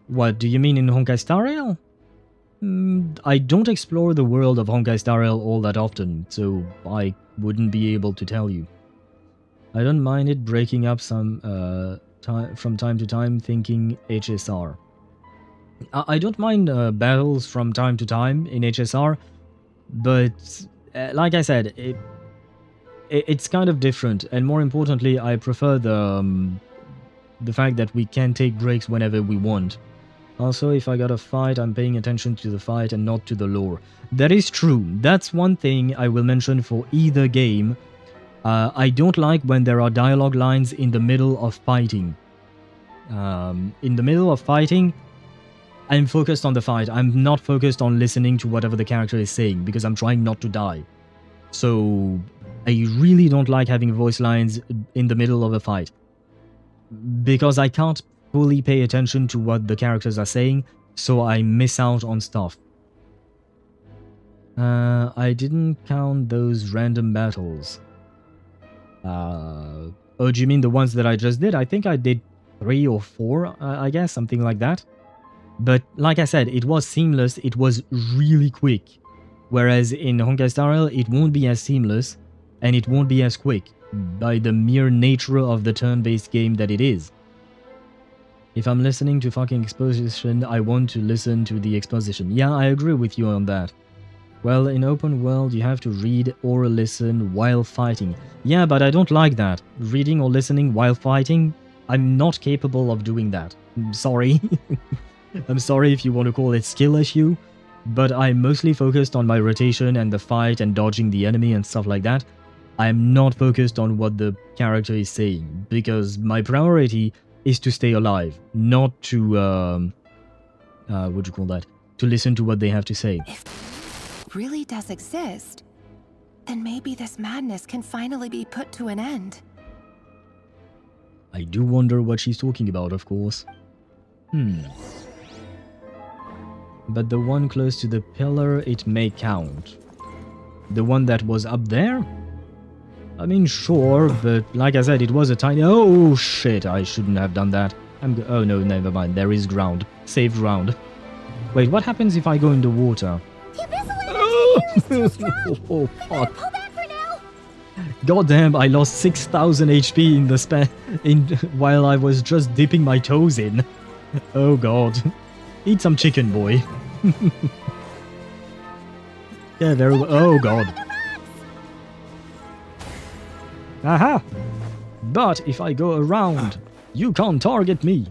What, do you mean in Honkai Star Rail? I don't explore the world of Honkai Star Rail all that often, so I wouldn't be able to tell you. I don't mind it breaking up some from time to time, thinking HSR. I don't mind battles from time to time in HSR, but like I said, it's kind of different, and more importantly, I prefer the fact that we can take breaks whenever we want. Also, if I got a fight, I'm paying attention to the fight and not to the lore. That is true. That's one thing I will mention for either game. I don't like when there are dialogue lines in the middle of fighting. In the middle of fighting, I'm focused on the fight. I'm not focused on listening to whatever the character is saying, because I'm trying not to die. So, I really don't like having voice lines in the middle of a fight, because I can't fully pay attention to what the characters are saying, so I miss out on stuff. I didn't count those random battles. Oh, do you mean the ones that I just did? I think I did 3 or 4, I guess, something like that. But like I said, it was seamless, it was really quick. Whereas in Honkai Star Rail, it won't be as seamless, and it won't be as quick, by the mere nature of the turn-based game that it is. If I'm listening to fucking exposition, I want to listen to the exposition. Yeah, I agree with you on that. Well, in open world, you have to read or listen while fighting. Yeah, but I don't like that. Reading or listening while fighting, I'm not capable of doing that. I'm sorry. I'm sorry if you want to call it skill issue, but I'm mostly focused on my rotation and the fight and dodging the enemy and stuff like that. I'm not focused on what the character is saying, because my priority is to stay alive, not to, what do you call that? To listen to what they have to say. If it really does exist, then maybe this madness can finally be put to an end. I do wonder what she's talking about, of course. But the one close to the pillar, it may count. The one that was up there? I mean, sure, but like I said, it was a tiny... Oh, shit, I shouldn't have done that. Oh, no, never mind. There is ground. Saved ground. Wait, what happens if I go in the water? Oh, fuck. Goddamn, I lost 6,000 HP in the while I was just dipping my toes in. Oh, God. Eat some chicken, boy. Yeah, very well. Oh, God. Aha! But if I go around, you can't target me.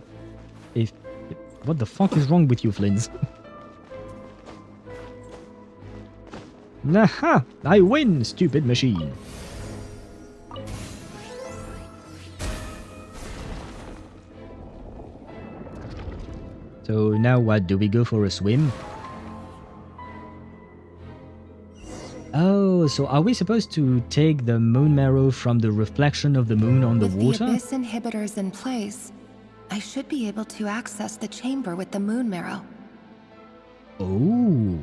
What the fuck is wrong with you, Flins? Aha! I win, stupid machine. So now what? Do we go for a swim? Oh, Oh, so are we supposed to take the moon marrow from the reflection of the moon on the With water? the abyss inhibitors in place, I should be able to access the chamber with the moon marrow. Oh,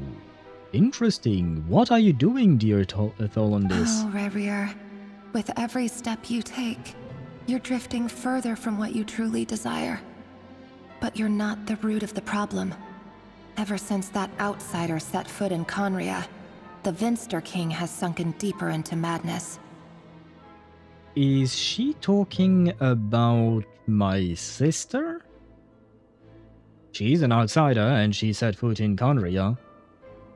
interesting. What are you doing, dear Thol, on this? Oh, Rerir. With every step you take, you're drifting further from what you truly desire. But you're not the root of the problem. Ever since that outsider set foot in Conria, the Vinster King has sunken deeper into madness. Is she talking about my sister? She's an outsider and she set foot in Conria.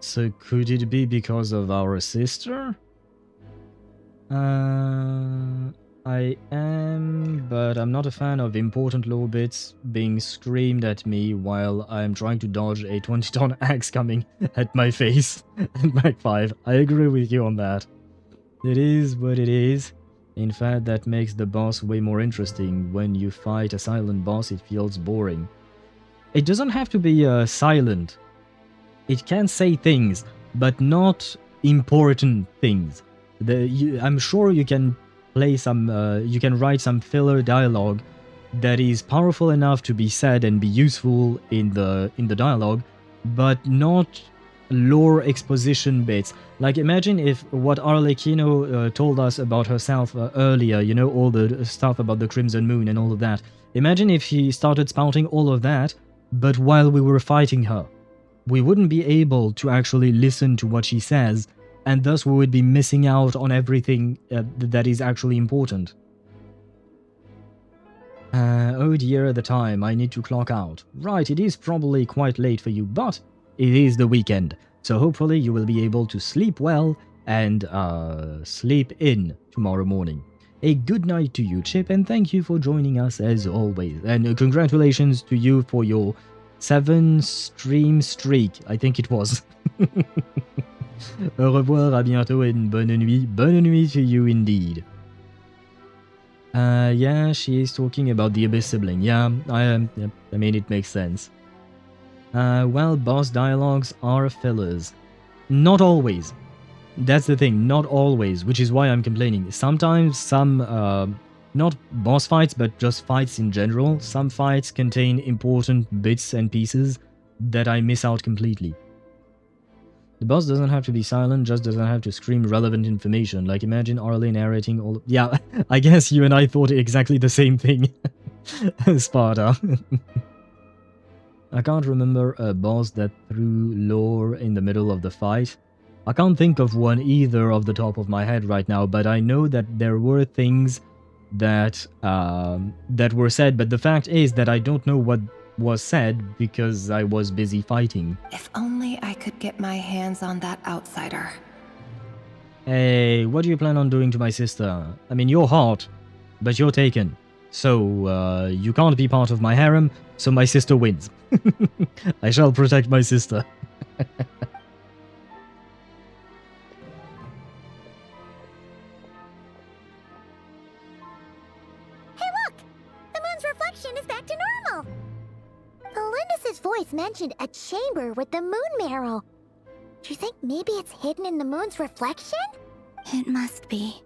So could it be because of our sister? I am, but I'm not a fan of important lore bits being screamed at me while I'm trying to dodge a 20-ton axe coming at my face at Mach 5. I agree with you on that. It is what it is. In fact, that makes the boss way more interesting. When you fight a silent boss, it feels boring. It doesn't have to be silent. It can say things, but not important things. I'm sure you can play some, you can write some filler dialogue that is powerful enough to be said and be useful in the dialogue, but not lore exposition bits. Like, imagine if what Arlecchino told us about herself earlier, you know, all the stuff about the Crimson Moon and all of that. Imagine if she started spouting all of that, but while we were fighting her. We wouldn't be able to actually listen to what she says, and thus we would be missing out on everything that is actually important. Oh dear, the time, I need to clock out. Right, it is probably quite late for you, but it is the weekend, so hopefully you will be able to sleep well and sleep in tomorrow morning. A good night to you, Chip, and thank you for joining us as always. And congratulations to you for your 7-stream streak, I think it was. Au revoir, à bientôt, and bonne nuit. Bonne nuit to you indeed. Yeah, she is talking about the Abyss sibling. Yeah, I mean, it makes sense. Well, boss dialogues are fillers. Not always. That's the thing, not always, which is why I'm complaining. Sometimes some, not boss fights, but just fights in general, some fights contain important bits and pieces that I miss out completely. The boss doesn't have to be silent, just doesn't have to scream relevant information. Like, imagine Arlie narrating all... Yeah, I guess you and I thought exactly the same thing. Sparta. I can't remember a boss that threw lore in the middle of the fight. I can't think of one either off the top of my head right now, but I know that there were things that that were said, but the fact is that I don't know what was said because I was busy fighting. If only I could get my hands on that outsider. Hey, what do you plan on doing to my sister? I mean, you're hot, but you're taken. So, you can't be part of my harem, so my sister wins. I shall protect my sister. Melissa's voice mentioned a chamber with the moon marrow. Do you think maybe it's hidden in the moon's reflection? It must be.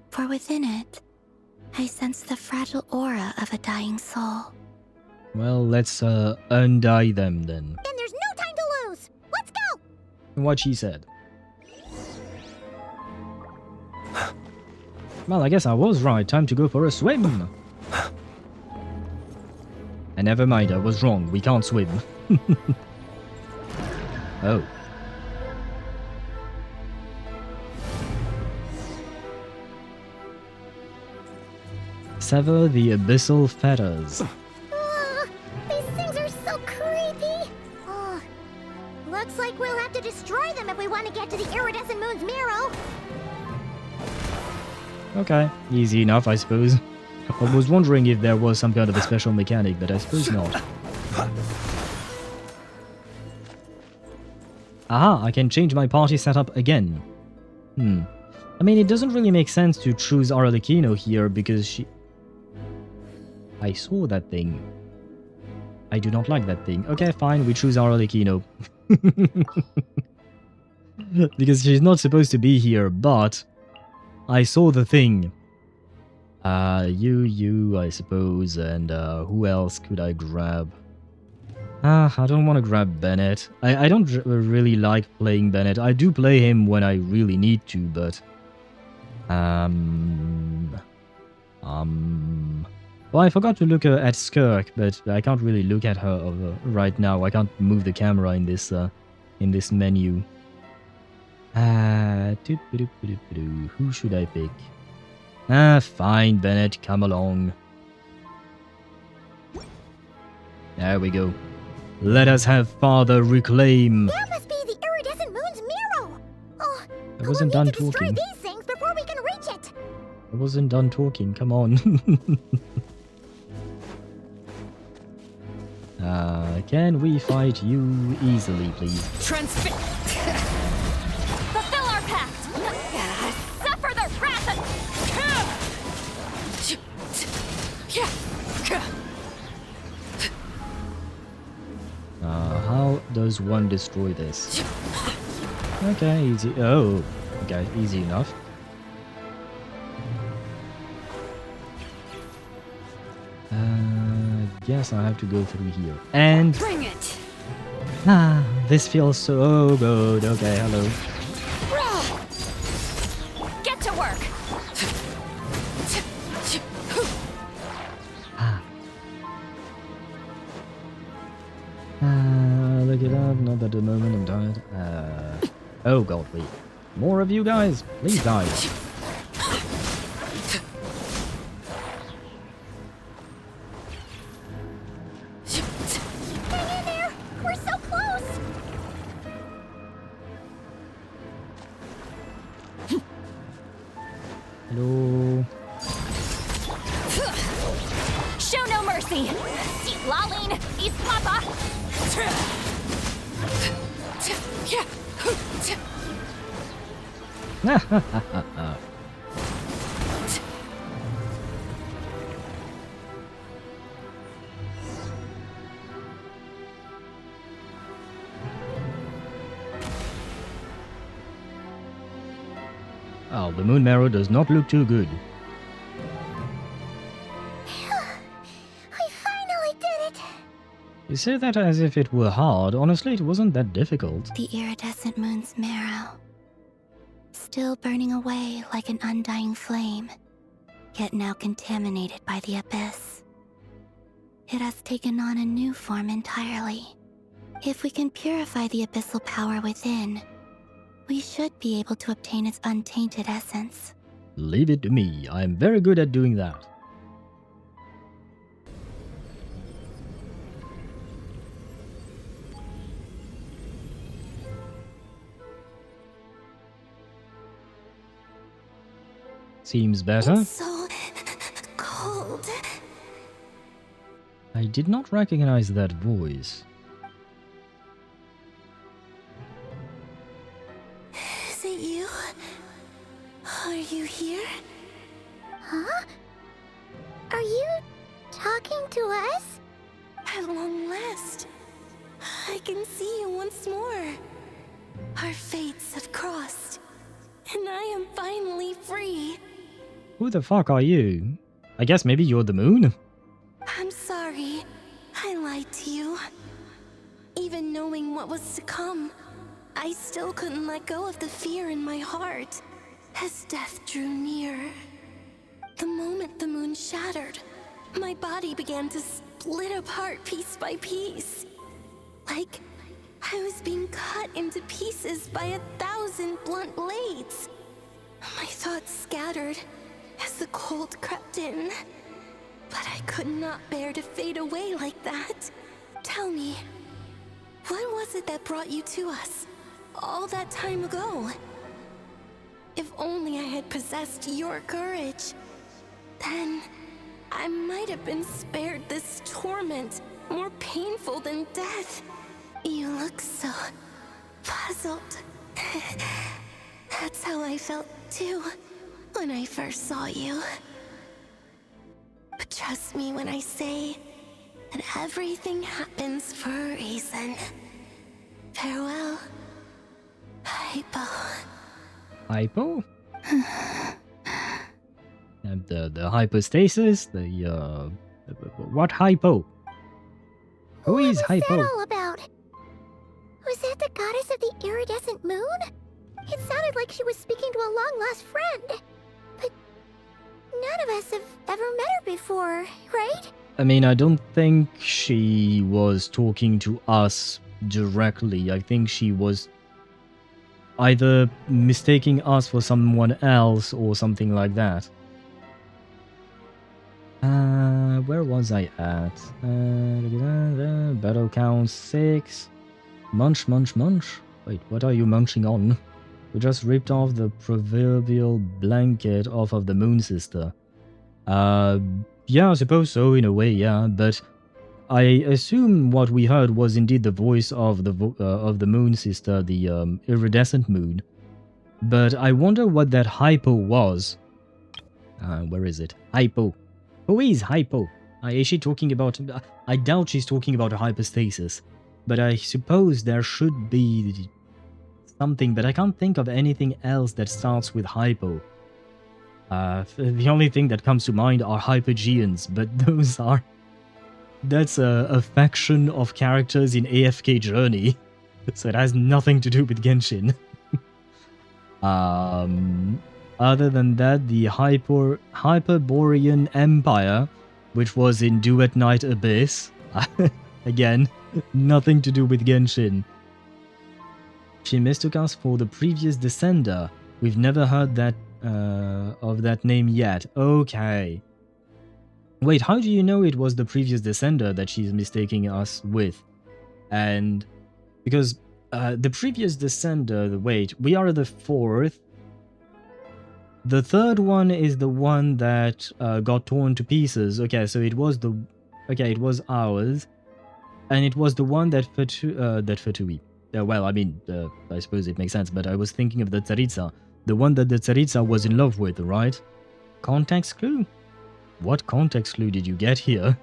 For within it, I sense the fragile aura of a dying soul. Well, let's undie them then. Then there's no time to lose! Let's go! What she said. Well, I guess I was right. Time to go for a swim. And never mind, I was wrong. We can't swim. Oh. Sever the abyssal fetters. These things are so creepy! Looks like we'll have to destroy them if we want to get to the iridescent moon's marrow. Okay, easy enough, I suppose. I was wondering if there was some kind of a special mechanic, but I suppose not. Aha, I can change my party setup again. I mean, it doesn't really make sense to choose Arlecchino here because she... I saw that thing. I do not like that thing. Okay, fine, we choose Arlecchino. because she's not supposed to be here, but I saw the thing. You, I suppose, and who else could I grab? I don't want to grab Bennett. I don't really like playing Bennett. I do play him when I really need to, but... Well, I forgot to look at Skirk, but I can't really look at her right now. I can't move the camera in this menu. Who should I pick? Fine, Bennett, come along. There we go. Let us have Father reclaim. There must be the iridescent moon's mirror. Oh, I wasn't done talking. these things before we can reach it. I wasn't done talking. Come on. Can we fight you easily, please? Fulfill our pact. Suffer the wrath of... How does one destroy this? Okay, easy. Oh, okay, easy enough. Guess I have to go through here. And bring it. This feels so good. Okay, hello. Get to work. Look it up. Not at the moment. I'm tired. Oh god, wait. More of you guys. Please die. Hello. Show no mercy. See Lalin, eat Papa. Oh, the moon marrow does not look too good. I finally did it. You say that as if it were hard. Honestly, it wasn't that difficult. The iridescent moon's marrow, still burning away like an undying flame, yet now contaminated by the abyss. It has taken on a new form entirely. If we can purify the abyssal power within, we should be able to obtain its untainted essence. Leave it to me. I'm very good at doing that. Seems better. It's so cold. I did not recognize that voice. Is it you? Are you here? Huh? Are you talking to us? At long last, I can see you once more. Our fates have crossed, and I am finally free. Who the fuck are you? I guess maybe you're the moon? I'm sorry. I lied to you. Even knowing what was to come, I still couldn't let go of the fear in my heart as death drew near. The moment the moon shattered, my body began to split apart piece by piece. Like I was being cut into pieces by 1,000 blunt blades. My thoughts scattered as the cold crept in. But I could not bear to fade away like that. Tell me, what was it that brought you to us all that time ago? If only I had possessed your courage, then I might have been spared this torment more painful than death. You look so puzzled. That's how I felt too when I first saw you. But trust me when I say that everything happens for a reason. Farewell. Hypo? The hypostasis? What hypo? Who is hypo? What's that all about? Was that the goddess of the iridescent moon? It sounded like she was speaking to a long-lost friend. But none of us have ever met her before, right? I mean, I don't think she was talking to us directly. I think she was either mistaking us for someone else or something like that. Where was I at? Battle count 6. Munch. Wait, what are you munching on? We just ripped off the proverbial blanket off of the Moon Sister. Yeah, I suppose so, in a way, yeah, but I assume what we heard was indeed the voice of the Moon Sister, the iridescent moon. But I wonder what that hypo was. Where is it? Hypo. Who is hypo? Is she talking about... I doubt she's talking about a hypostasis. But I suppose there should be something, but I can't think of anything else that starts with hypo. The only thing that comes to mind are Hypogeans, but those are... That's a faction of characters in AFK Journey, so it has nothing to do with Genshin. Other than that, the Hyperborean Empire, which was in Duet Night Abyss, again, nothing to do with Genshin. She mistook us for the previous Descender. We've never heard that of that name yet. Okay. Wait, how do you know it was the previous Descender that she's mistaking us with? And because the previous Descender, wait, we are the 4th. The 3rd one is the one that got torn to pieces. Okay, so it was the... Okay, it was ours. And it was the one that Fatui... well, I mean, I suppose it makes sense, but I was thinking of the Tsaritsa. The one that the Tsaritsa was in love with, right? Context clue? What context clue did you get here?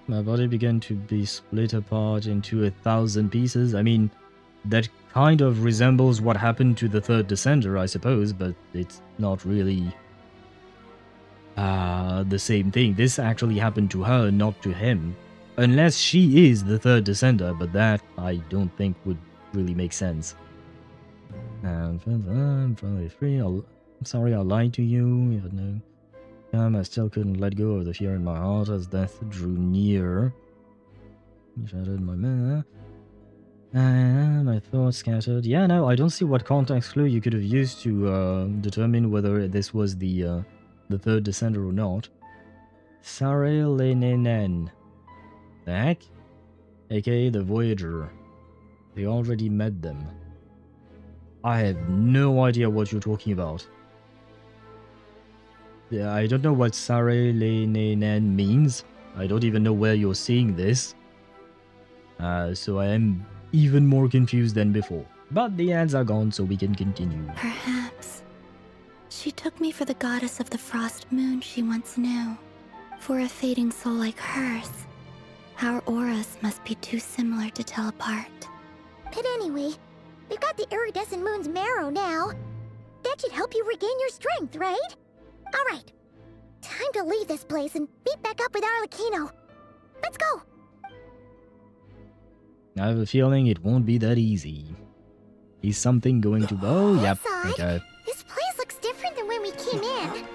My body began to be split apart into 1,000 pieces. I mean, that kind of resembles what happened to the 3rd Descender, I suppose, but it's not really the same thing. This actually happened to her, not to him. Unless she is the 3rd Descender, but that I don't think would really make sense. I'm probably free. I'm sorry I lied to you. I still couldn't let go of the fear in my heart as death drew near. Shattered my mana. My thoughts scattered. Yeah, no, I don't see what context clue you could have used to determine whether this was the 3rd Descender or not. Sare Lenenen. The heck? AKA the Voyager. They already met them. I have no idea what you're talking about. Yeah, I don't know what Sare Lenenen means. I don't even know where you're seeing this. So I am even more confused than before. But the ads are gone, so we can continue. Perhaps. She took me for the goddess of the frost moon she once knew. For a fading soul like hers, our auras must be too similar to tell apart. But anyway, we've got the iridescent moon's marrow now. That should help you regain your strength, right? Alright. Time to leave this place and meet back up with Arlecchino. Let's go! I have a feeling it won't be that easy. Is something going to... Oh, yep. Okay. This place looks different than when we came in.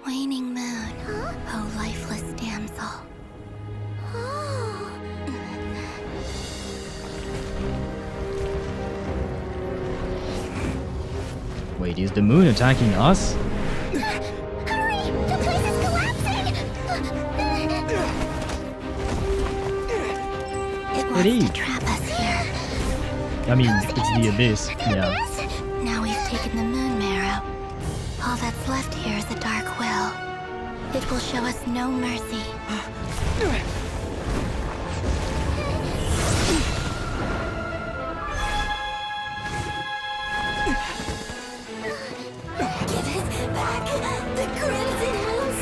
Waning moon. Huh? Oh, lifeless damsel. Oh. Wait, is the moon attacking us? Hurry! The place is collapsing! It wants to trap us here. I mean, it's the abyss. Yeah. Now we've taken the moon marrow. All that's left here is a dark will. It will show us no mercy. Give it back! The crimson moons!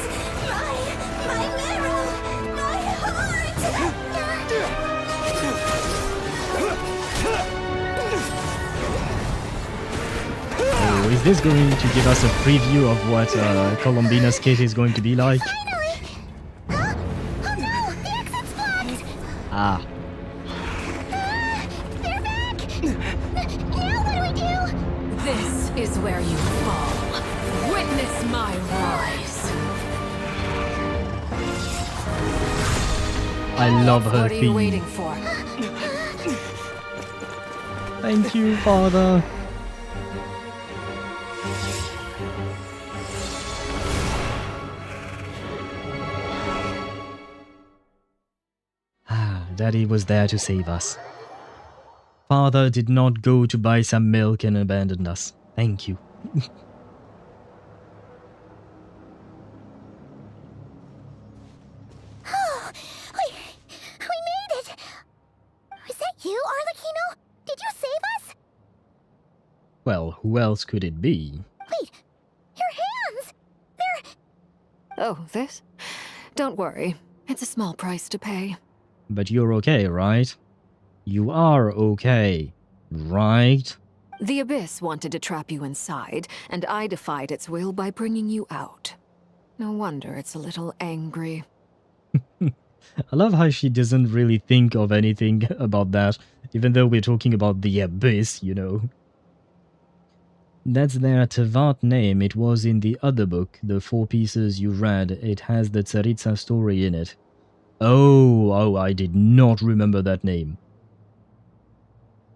My marrow! My heart! is this going to give us a preview of what Columbina's kit is going to be like? Ah. This is where you fall. Witness my rise. I love her What are you theme. waiting for? Thank you, Father. Daddy was there to save us. Father did not go to buy some milk and abandoned us. Thank you. Oh, we made it! Is that you, Arlecchino? Did you save us? Well, who else could it be? Wait, your hands! They're... Oh, this? Don't worry. It's a small price to pay. But you're okay, right? You are okay, right? The Abyss wanted to trap you inside, and I defied its will by bringing you out. No wonder it's a little angry. I love how she doesn't really think of anything about that, even though we're talking about the Abyss, you know. That's their Teyvat name. It was in the other book, the 4 pieces you read. It has the Tsaritsa story in it. Oh, I did not remember that name.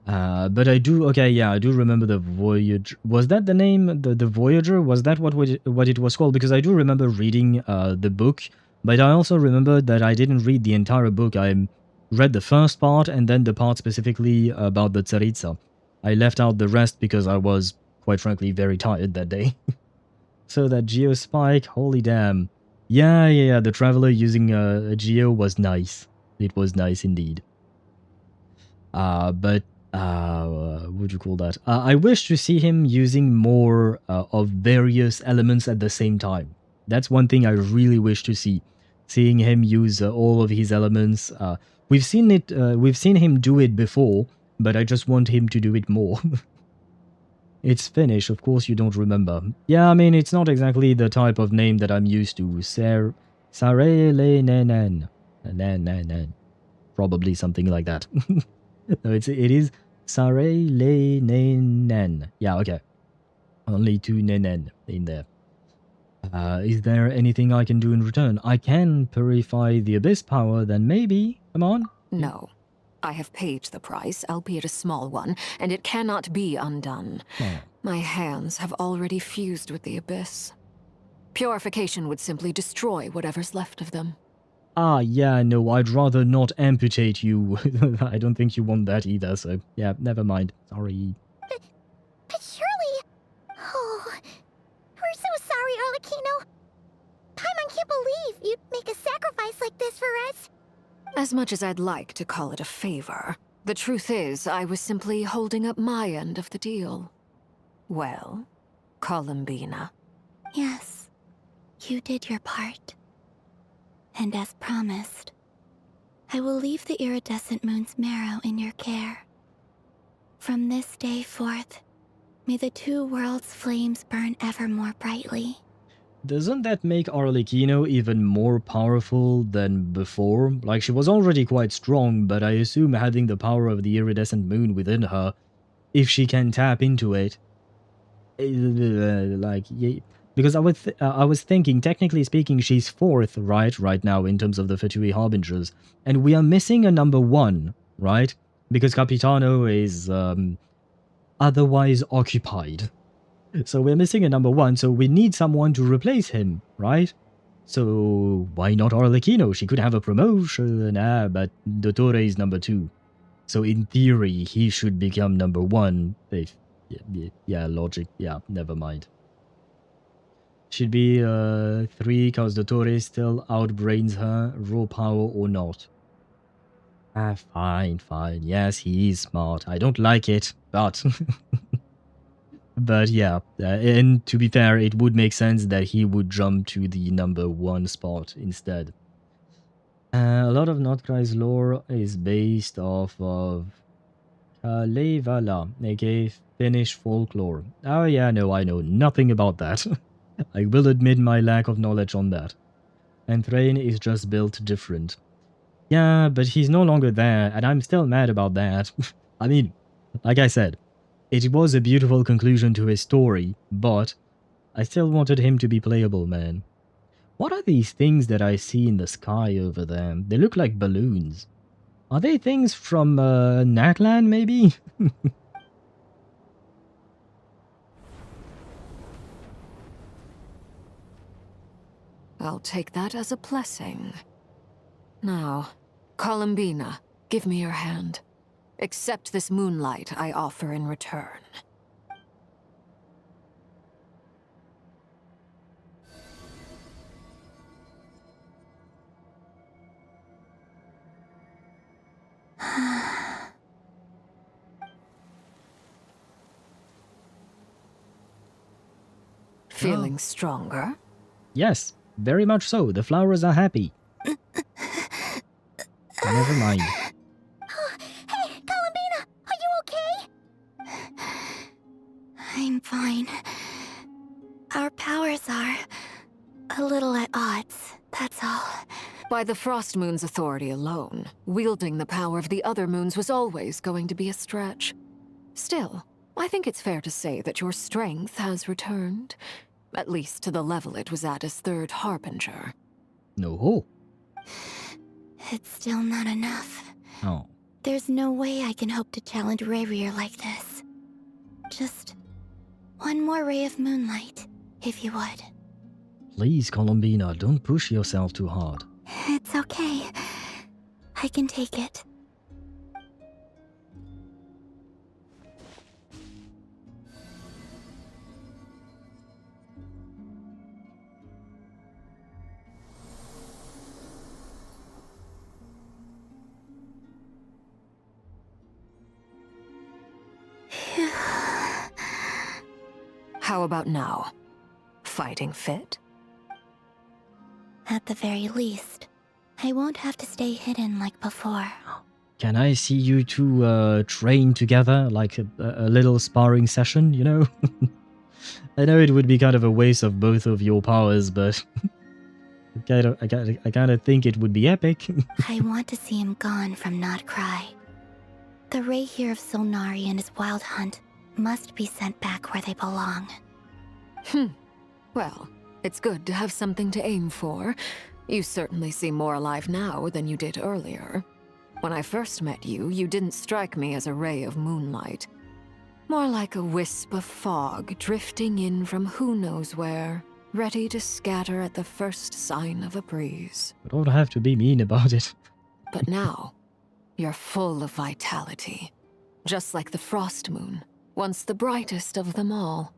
But I do, okay, yeah, I do remember the Voyager. Was that the name, the Voyager? Was that what it was called? Because I do remember reading the book, but I also remember that I didn't read the entire book. I read the first part and then the part specifically about the Tsaritsa. I left out the rest because I was, quite frankly, very tired that day. So that Geospike, holy damn. Yeah, the Traveler using a Geo was nice. It was nice indeed. But what would you call that? I wish to see him using more of various elements at the same time. That's one thing I really wish to see. Seeing him use all of his elements. We've seen him do it before, but I just want him to do it more. It's Finnish, of course you don't remember. Yeah, I mean, it's not exactly the type of name that I'm used to. Sarelenen. Probably something like that. No, it is Sarelenen. Yeah, okay. Only 2 nenen in there. Is there anything I can do in return? I can purify the Abyss power, then maybe. Come on. No. I have paid the price, albeit a small one, and it cannot be undone. Oh. My hands have already fused with the Abyss. Purification would simply destroy whatever's left of them. Ah, yeah, no, I'd rather not amputate you. I don't think you want that either, so yeah, never mind. Sorry. But surely... Oh... We're so sorry, Arlecchino. Paimon can't believe you'd make a sacrifice like this for us. As much as I'd like to call it a favor, the truth is I was simply holding up my end of the deal. Well, Columbina. Yes, you did your part. And as promised, I will leave the iridescent moon's marrow in your care. From this day forth, may the 2 worlds' flames burn ever more brightly. Doesn't that make Arlecchino even more powerful than before? Like, she was already quite strong, but I assume having the power of the iridescent moon within her, if she can tap into it, like, yeah, because I was thinking, technically speaking, she's 4th, right now, in terms of the Fatui Harbingers, and we are missing a number 1, right? Because Capitano is, otherwise occupied. So we're missing a number 1, so we need someone to replace him, right? So why not Arlecchino? She could have a promotion, but Dottore is number 2. So in theory, he should become number 1. If, yeah, logic, yeah, never mind. Should be 3, cause Dottore still outbrains her, raw power or not. Fine. Yes, he is smart. I don't like it, but... But yeah, and to be fair, it would make sense that he would jump to the number 1 spot instead. A lot of Nod-Krai's lore is based off of Levala, aka Finnish folklore. Oh yeah, no, I know nothing about that. I will admit my lack of knowledge on that. And Thrain is just built different. Yeah, but he's no longer there, and I'm still mad about that. I mean, like I said, it was a beautiful conclusion to his story, but I still wanted him to be playable, man. What are these things that I see in the sky over there? They look like balloons. Are they things from Natlan, maybe? I'll take that as a blessing. Now, Columbina, give me your hand. Accept this moonlight I offer in return. Feeling stronger? Yes, very much so. The flowers are happy. Never mind. Hey, Columbina, are you okay? I'm fine. Our powers are a little at odds, that's all. By the Frost Moon's authority alone, wielding the power of the other moons was always going to be a stretch. Still, I think it's fair to say that your strength has returned. At least to the level it was at as Third Harbinger. No. It's still not enough. Oh. There's no way I can hope to challenge Rerir like this. Just one more ray of moonlight, if you would. Please, Columbina, don't push yourself too hard. It's okay. I can take it. How about now? Fighting fit? At the very least, I won't have to stay hidden like before. Can I see you two train together, like a little sparring session, you know? I know it would be kind of a waste of both of your powers, but I kind of think it would be epic. I want to see him gone from Nod-Krai. The Rerir of Solnari and his wild hunt must be sent back where they belong. Well, it's good to have something to aim for. You certainly seem more alive now than you did earlier. When I first met you, you didn't strike me as a ray of moonlight. More like a wisp of fog drifting in from who knows where, ready to scatter at the first sign of a breeze. You don't have to be mean about it. But now, you're full of vitality. Just like the Frost Moon, once the brightest of them all.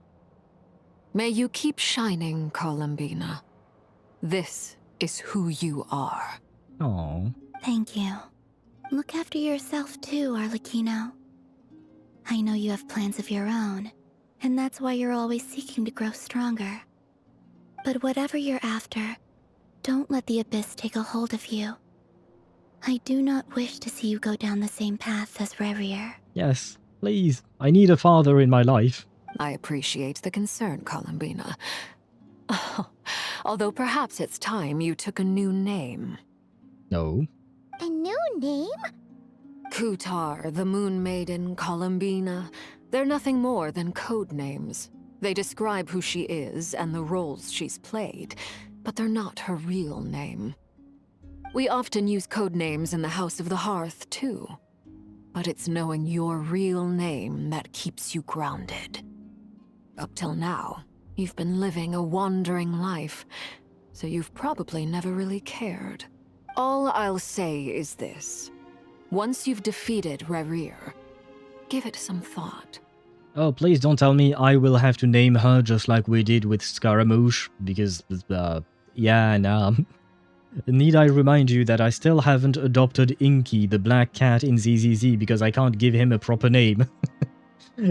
May you keep shining, Columbina. This is who you are. Aww. Thank you. Look after yourself too, Arlecchino. I know you have plans of your own, and that's why you're always seeking to grow stronger. But whatever you're after, don't let the Abyss take a hold of you. I do not wish to see you go down the same path as Rerir. Yes, please. I need a father in my life. I appreciate the concern, Columbina. Although perhaps it's time you took a new name. No. A new name? Kutar, the Moon Maiden, Columbina. They're nothing more than code names. They describe who she is and the roles she's played, but they're not her real name. We often use code names in the House of the Hearth, too. But it's knowing your real name that keeps you grounded. Up till now, you've been living a wandering life, so you've probably never really cared. All I'll say is this. Once you've defeated Rerir, give it some thought. Oh, please don't tell me I will have to name her just like we did with Scaramouche, because, yeah, nah. Need I remind you that I still haven't adopted Inky, the black cat in ZZZ, because I can't give him a proper name.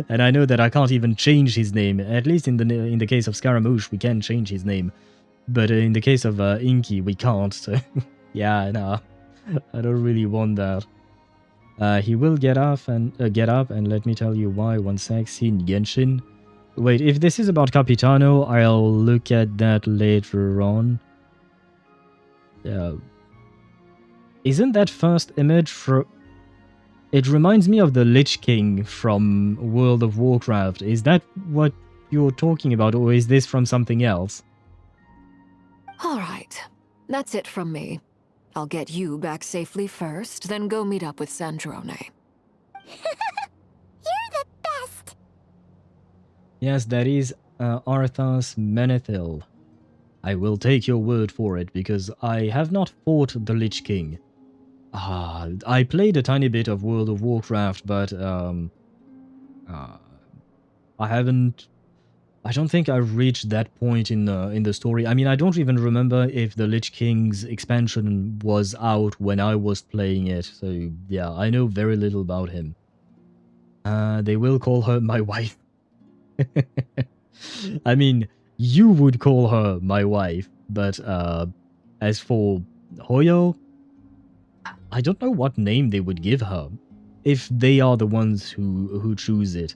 And I know that I can't even change his name. At least in the case of Scaramouche, we can change his name. But in the case of Inky, we can't, so... yeah, nah. I don't really want that. He will get up and let me tell you why. One sec. Seen Genshin. Wait, if this is about Capitano, I'll look at that later on. Isn't that first image from... It reminds me of the Lich King from World of Warcraft. Is that what you're talking about, or is this from something else? All right, that's it from me. I'll get you back safely first, then go meet up with Sandrone. You're the best! Yes, that is Arthas Menethil. I will take your word for it, because I have not fought the Lich King. I played a tiny bit of World of Warcraft, but I don't think I've reached that point in the story. I mean, I don't even remember if the Lich King's expansion was out when I was playing it. So yeah, I know very little about him. They will call her my wife. I mean, you would call her my wife, but as for Hoyo, I don't know what name they would give her, if they are the ones who choose it.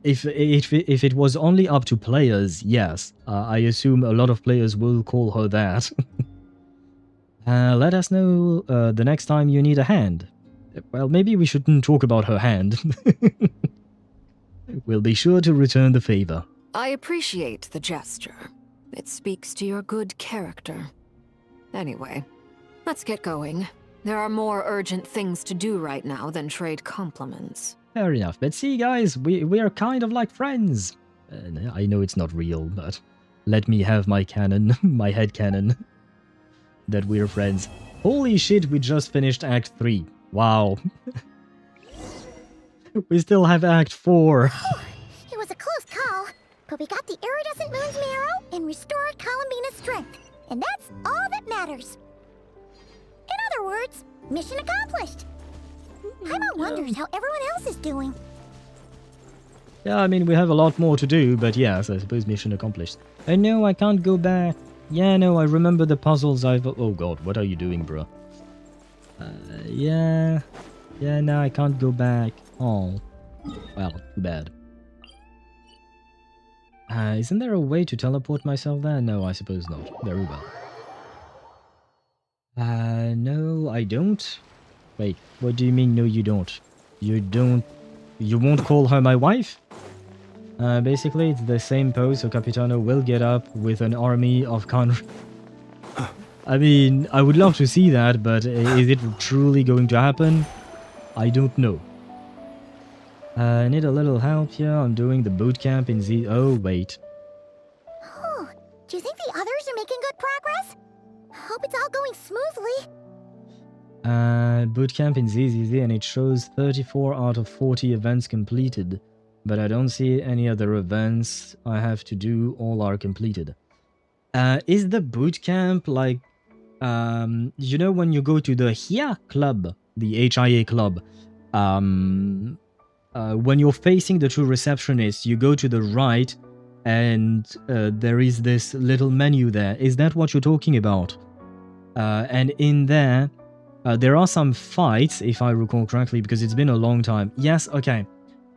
If it was only up to players, yes, I assume a lot of players will call her that. Let us know the next time you need a hand. Well, maybe we shouldn't talk about her hand. We'll be sure to return the favor. I appreciate the gesture. It speaks to your good character. Anyway, let's get going. There are more urgent things to do right now than trade compliments. Fair enough, but see guys, we are kind of like friends. I know it's not real, but let me have my canon, my head canon, that we're friends. Holy shit, we just finished Act 3. Wow. We still have Act 4. It was a close call, but we got the iridescent moon's marrow and restored Columbina's strength, and that's all that matters. In other words, mission accomplished. Paimon wonders how everyone else is doing. Yeah, I mean, we have a lot more to do, but yes, I suppose mission accomplished. Oh no, I can't go back. Yeah, no, I remember the puzzles I've... Oh god, what are you doing, bro? Yeah, no, I can't go back. Oh, well, too bad. Isn't there a way to teleport myself there? No, I suppose not. Very well. No, I don't. Wait, what do you mean, no you don't? You won't call her my wife? Basically, it's the same pose, so Capitano will get up with an army of I mean, I would love to see that, but is it truly going to happen? I don't know. I need a little help here. I'm doing the boot camp in Z... Oh, wait. Oh, do you think the others are making good progress? Hope it's all going smoothly. Bootcamp in ZZZ, and it shows 34 out of 40 events completed. But I don't see any other events I have to do. All are completed. Is the bootcamp like... you know when you go to the HIA club, the HIA club, when you're facing the two receptionists, you go to the right, and there is this little menu there. Is that what you're talking about? And in there, there are some fights, if I recall correctly, because it's been a long time. Yes, okay.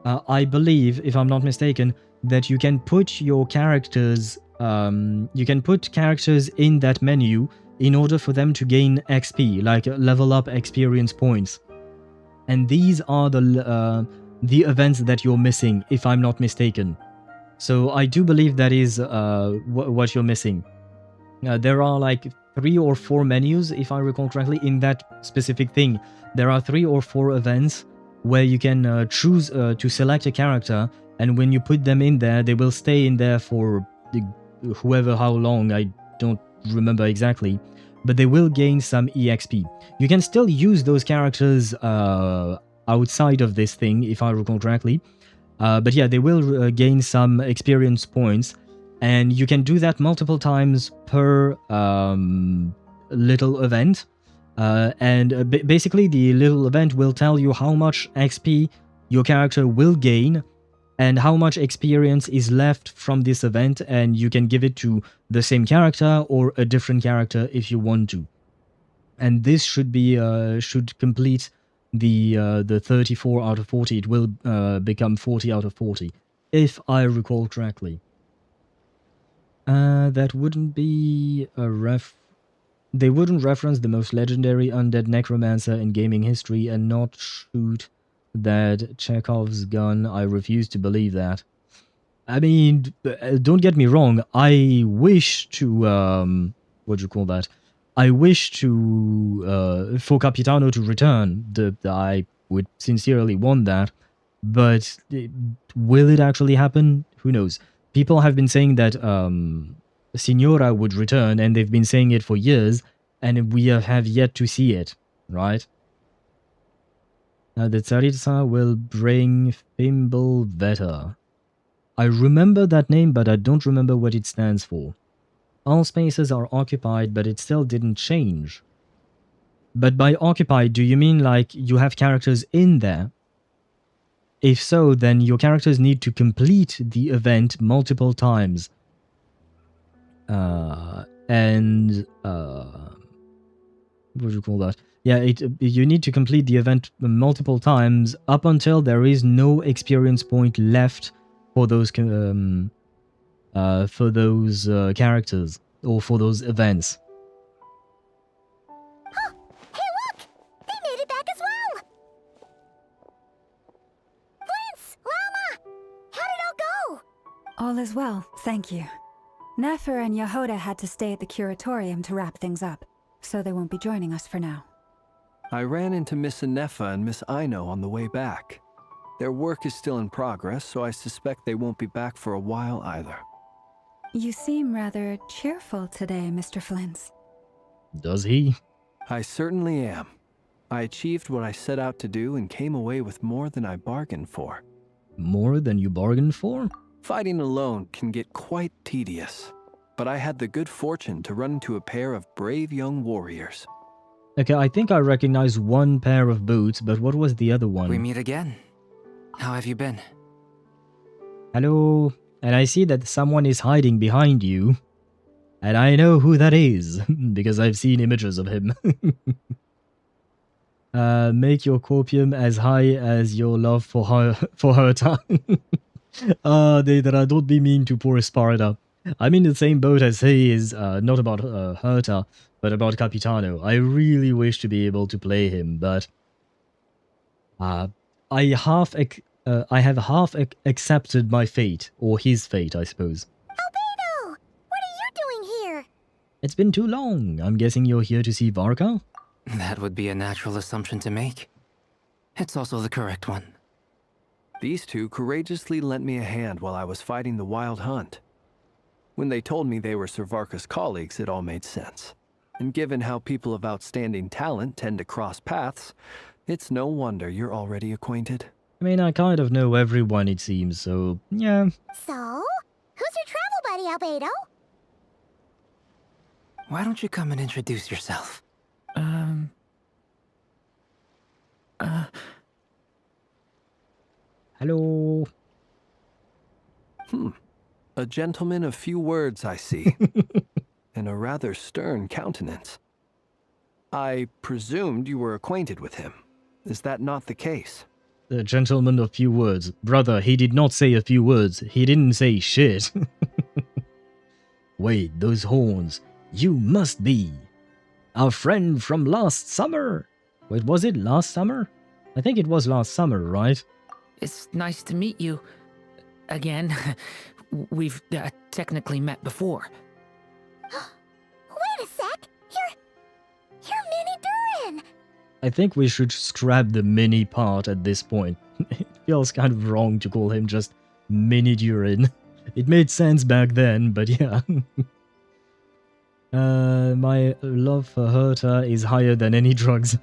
I believe, if I'm not mistaken, that you can put your characters... you can put characters in that menu in order for them to gain XP, like level up experience points. And these are the events that you're missing, if I'm not mistaken. So I do believe that is what you're missing. There are like 3 or 4 menus, if I recall correctly, in that specific thing. There are 3 or 4 events where you can choose to select a character, and when you put them in there, they will stay in there for whoever how long, I don't remember exactly, but they will gain some EXP. You can still use those characters outside of this thing, if I recall correctly, but yeah, they will gain some experience points, and you can do that multiple times per little event, and basically the little event will tell you how much XP your character will gain and how much experience is left from this event, and you can give it to the same character or a different character if you want to. And this should be should complete the 34 out of 40, it will become 40 out of 40, if I recall correctly. That wouldn't be a They wouldn't reference the most legendary undead necromancer in gaming history and not shoot that Chekhov's gun. I refuse to believe that. I mean, don't get me wrong, I wish to, what do you call that? I wish to, for Capitano to return. I would sincerely want that. But will it actually happen? Who knows? People have been saying that, Signora would return, and they've been saying it for years, and we have yet to see it, right? The Tsaritsa will bring Fimbulveta. I remember that name, but I don't remember what it stands for. All spaces are occupied, but it still didn't change. But by occupied, do you mean like you have characters in there? If so, then your characters need to complete the event multiple times. What do you call that? Yeah, you need to complete the event multiple times up until there is no experience point left for those characters or for those events. Huh! Hey, look! They made it back as well! Prince! Lama! How did it all go? All is well, thank you. Nefer and Yehoda had to stay at the curatorium to wrap things up, so they won't be joining us for now. I ran into Miss Nefer and Miss Aino on the way back. Their work is still in progress, so I suspect they won't be back for a while either. You seem rather cheerful today, Mr. Flintz. Does he? I certainly am. I achieved what I set out to do and came away with more than I bargained for. More than you bargained for? Fighting alone can get quite tedious, but I had the good fortune to run into a pair of brave young warriors. Okay, I think I recognize one pair of boots, but what was the other one? We meet again. How have you been? Hello, and I see that someone is hiding behind you. And I know who that is, because I've seen images of him. Make your copium as high as your love for Herta. Deidara, don't be mean to poor Sparta. I'm in the same boat as he is, not about Herta, but about Capitano. I really wish to be able to play him, but I have half accepted my fate, or his fate, I suppose. Albedo! What are you doing here? It's been too long. I'm guessing you're here to see Varka? That would be a natural assumption to make. It's also the correct one. These two courageously lent me a hand while I was fighting the Wild Hunt. When they told me they were Sir Varka's colleagues, it all made sense. And given how people of outstanding talent tend to cross paths, it's no wonder you're already acquainted. I mean, I kind of know everyone, it seems, so yeah. So? Who's your travel buddy, Albedo? Why don't you come and introduce yourself? Hello. A gentleman of few words, I see. And a rather stern countenance. I presumed you were acquainted with him. Is that not the case? A gentleman of few words. Brother, he did not say a few words. He didn't say shit. Wait, those horns. You must be our friend from last summer. Wait, was it last summer? I think it was last summer, right? It's nice to meet you. Again. We've technically met before. Wait a sec! You're Mini Durin! I think we should scrap the mini part at this point. It feels kind of wrong to call him just Mini Durin. It made sense back then, but yeah. My love for Herta is higher than any drugs.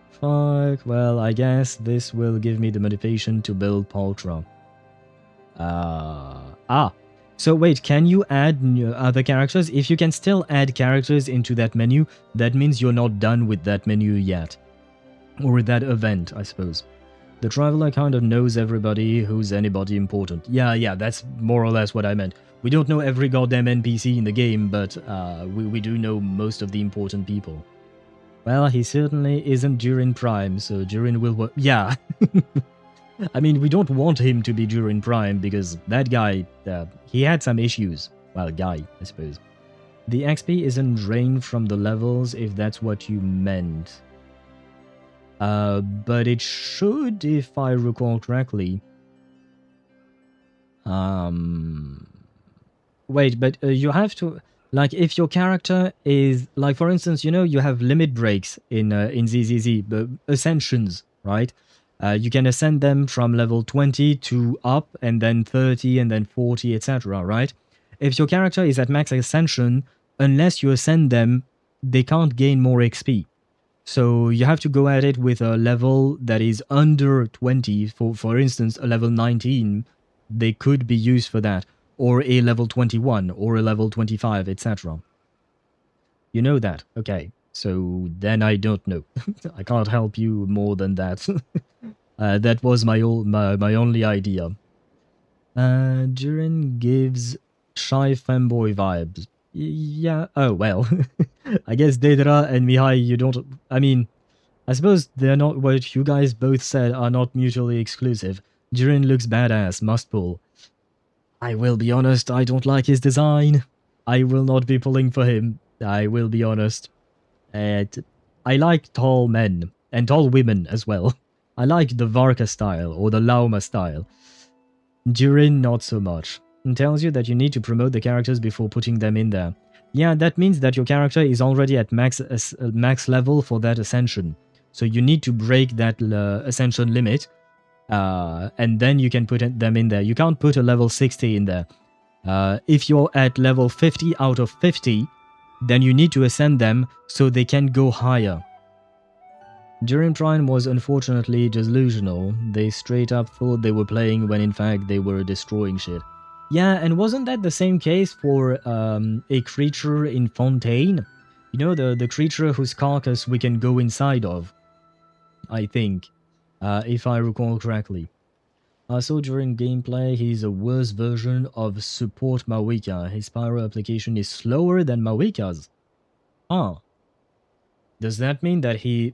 Fuck, well, I guess this will give me the motivation to build Paltra. So wait, can you add other characters? If you can still add characters into that menu, that means you're not done with that menu yet. Or with that event, I suppose. The Traveler kind of knows everybody who's anybody important. Yeah, that's more or less what I meant. We don't know every goddamn NPC in the game, but we do know most of the important people. Well, he certainly isn't Durin Prime, so Durin will work. Yeah. I mean, we don't want him to be Durin Prime because that guy, he had some issues. Well, guy, I suppose. The XP isn't drained from the levels, if that's what you meant. But it should, if I recall correctly. Wait, but you have to... Like, if your character is... Like, for instance, you know, you have limit breaks in ZZZ, but ascensions, right? You can ascend them from level 20 to up, and then 30, and then 40, etc., right? If your character is at max ascension, unless you ascend them, they can't gain more XP. So you have to go at it with a level that is under 20. For instance, a level 19, they could be used for that. Or a level 21, or a level 25, etc. You know that, okay. So then I don't know. I can't help you more than that. That was my only idea. Durin gives shy fanboy vibes. Yeah, oh well. I guess Daedra and Mihai, you don't... I mean, I suppose they're not what you guys both said are not mutually exclusive. Durin looks badass, must pull. I will be honest, I don't like his design. I will not be pulling for him. I will be honest. I like tall men, and tall women as well. I like the Varka style, or the Lauma style. Durin, not so much. It tells you that you need to promote the characters before putting them in there. Yeah, that means that your character is already at max level for that ascension. So you need to break that ascension limit. And then you can put them in there. You can't put a level 60 in there. If you're at level 50 out of 50, then you need to ascend them so they can go higher. Durin Prime was unfortunately delusional. They straight up thought they were playing when in fact they were destroying shit. Yeah, and wasn't that the same case for a creature in Fontaine? You know, the creature whose carcass we can go inside of, I think. If I recall correctly. I saw during gameplay he's a worse version of Support Mawika. His pyro application is slower than Mawika's. Ah. Does that mean that he...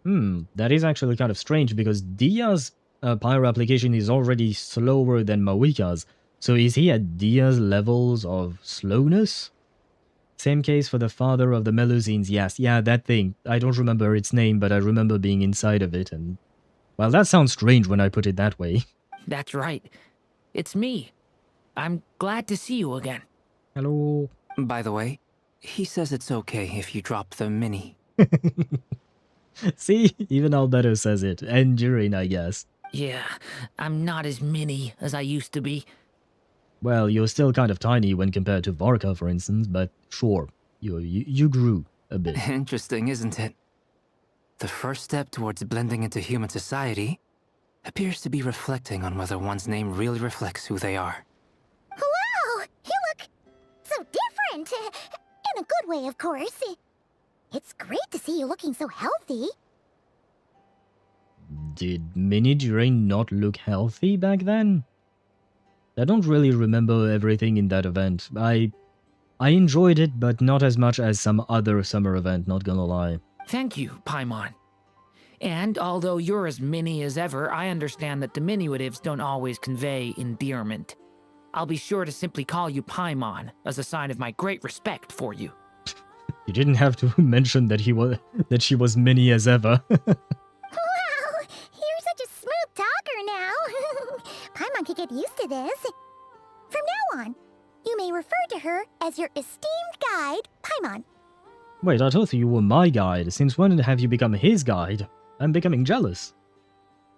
that is actually kind of strange because Dia's pyro application is already slower than Mawika's. So is he at Dia's levels of slowness? Same case for the father of the Melusines. Yes, yeah, that thing. I don't remember its name, but I remember being inside of it and... Well, that sounds strange when I put it that way. That's right. It's me. I'm glad to see you again. Hello. By the way, he says it's okay if you drop the mini. See, even Alberto says it. And Durin, I guess. Yeah, I'm not as mini as I used to be. Well, you're still kind of tiny when compared to Varka, for instance, but sure, you grew a bit. Interesting, isn't it? The first step towards blending into human society appears to be reflecting on whether one's name really reflects who they are. Wow! You look so different! In a good way, of course. It's great to see you looking so healthy. Did Mini Durin not look healthy back then? I don't really remember everything in that event. I enjoyed it, but not as much as some other summer event, not gonna lie. Thank you, Paimon. And although you're as mini as ever, I understand that diminutives don't always convey endearment. I'll be sure to simply call you Paimon as a sign of my great respect for you. You didn't have to mention that she was mini as ever. Wow, you're such a smooth talker now. Paimon could get used to this. From now on, you may refer to her as your esteemed guide, Paimon. Wait, I thought you were my guide. Since when have you become his guide? I'm becoming jealous.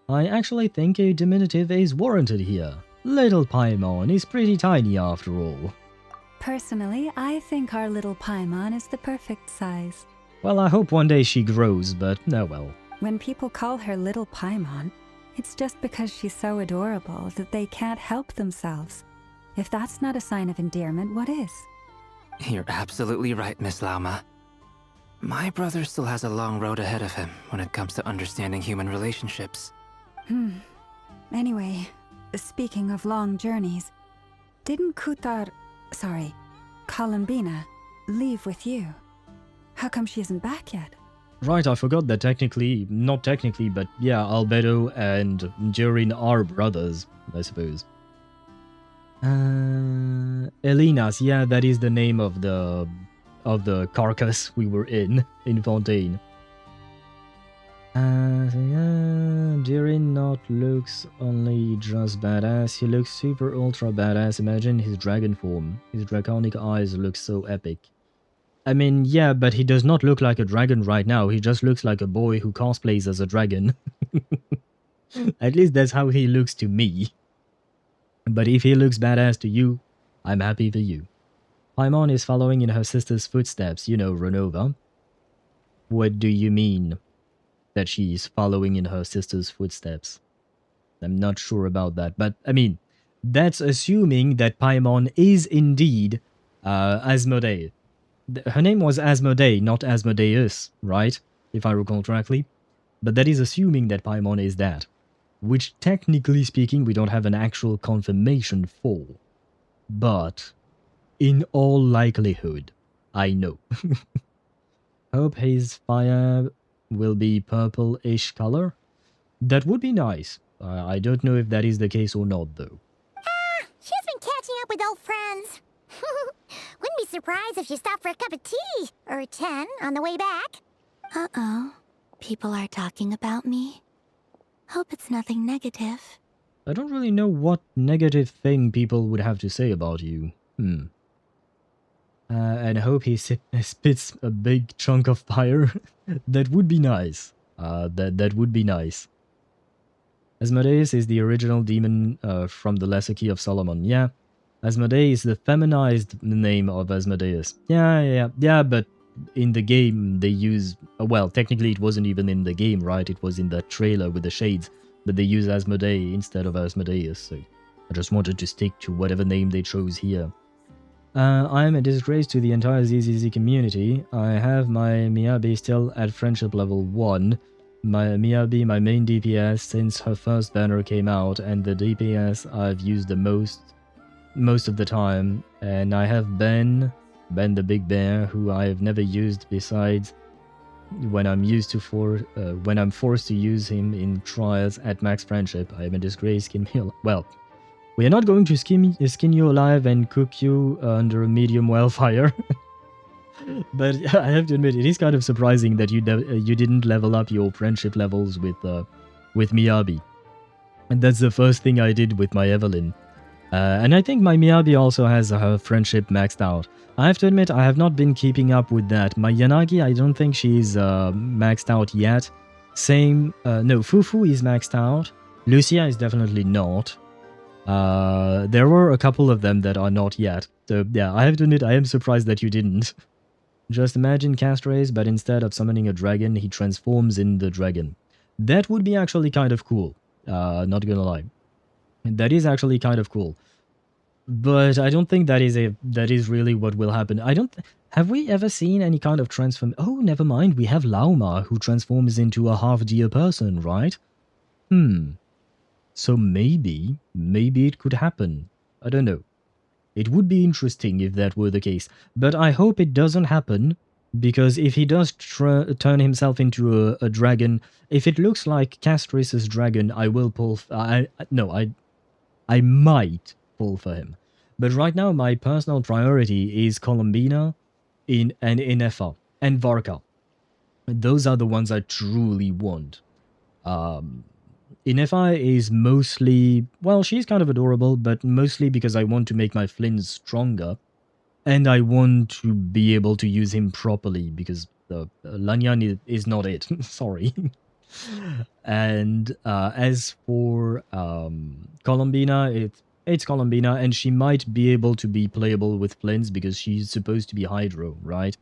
I actually think a diminutive is warranted here. Little Paimon is pretty tiny after all. Personally, I think our little Paimon is the perfect size. Well, I hope one day she grows, but oh well. When people call her little Paimon, it's just because she's so adorable that they can't help themselves. If that's not a sign of endearment, what is? You're absolutely right, Miss Lauma. My brother still has a long road ahead of him when it comes to understanding human relationships. Anyway, speaking of long journeys, didn't Columbina, leave with you? How come she isn't back yet? Right, I forgot that technically, not technically, but yeah, Albedo and Durin are brothers, I suppose. Elinas, yeah, that is the name of the carcass we were in Fontaine. Durin not looks only just badass, he looks super ultra badass. Imagine his dragon form. His draconic eyes look so epic. I mean, yeah, but he does not look like a dragon right now. He just looks like a boy who cosplays as a dragon. At least that's how he looks to me. But if he looks badass to you, I'm happy for you. Paimon is following in her sister's footsteps, you know, Renova. What do you mean that she is following in her sister's footsteps? I'm not sure about that, but I mean, that's assuming that Paimon is indeed Asmodee. Her name was Asmodee, not Asmodeus, right? If I recall correctly. But that is assuming that Paimon is that. Which, technically speaking, we don't have an actual confirmation for. But, in all likelihood, I know. Hope his fire will be purple-ish color. That would be nice. I don't know if that is the case or not, though. She's been catching up with old friends. Wouldn't be surprised if she stopped for a cup of tea or 10 on the way back. Uh-oh. People are talking about me. Hope it's nothing negative. I don't really know what negative thing people would have to say about you. And I hope he spits a big chunk of fire. That would be nice. That would be nice. Asmodeus is the original demon from the Lesser Key of Solomon. Yeah. Asmodee is the feminized name of Asmodeus. Yeah, but in the game they use... well, technically it wasn't even in the game, right? It was in the trailer with the shades. But they use Asmodee instead of Asmodeus, so I just wanted to stick to whatever name they chose here. I am a disgrace to the entire ZZZ community. I have my Miyabi still at friendship level 1. My Miyabi, my main DPS since her first banner came out, and the DPS I've used the most of the time. And I have Ben the Big Bear, who I have never used besides when I'm when I'm forced to use him in trials at max friendship. I am a disgrace, skin me alive. Well, we are not going to skin you alive and cook you under a medium wildfire. But I have to admit, it is kind of surprising that you didn't level up your friendship levels with Miyabi. And that's the first thing I did with my Evelyn. And I think my Miyabi also has her friendship maxed out. I have to admit, I have not been keeping up with that. My Yanagi, I don't think she's maxed out yet. Same, no, Fufu is maxed out. Lucia is definitely not. There were a couple of them that are not yet. So yeah, I have to admit, I am surprised that you didn't. Just imagine Castrace, but instead of summoning a dragon, he transforms in the dragon. That would be actually kind of cool. Not gonna lie. That is actually kind of cool. But I don't think that is really what will happen. Have we ever seen any kind of transform? Oh, never mind. We have Lauma, who transforms into a half-deer person, right? So maybe it could happen. I don't know. It would be interesting if that were the case. But I hope it doesn't happen, because if he does turn himself into a dragon, if it looks like Castrace's dragon, I will pull... I might pull for him. But right now, my personal priority is Columbina and Nefer and Varka. Those are the ones I truly want. Nefer is mostly... well, she's kind of adorable, but mostly because I want to make my Flynn stronger. And I want to be able to use him properly, because Lanyan is not it. Sorry. And as for Columbina, it's Columbina, and she might be able to be playable with Flynns because she's supposed to be Hydro, right?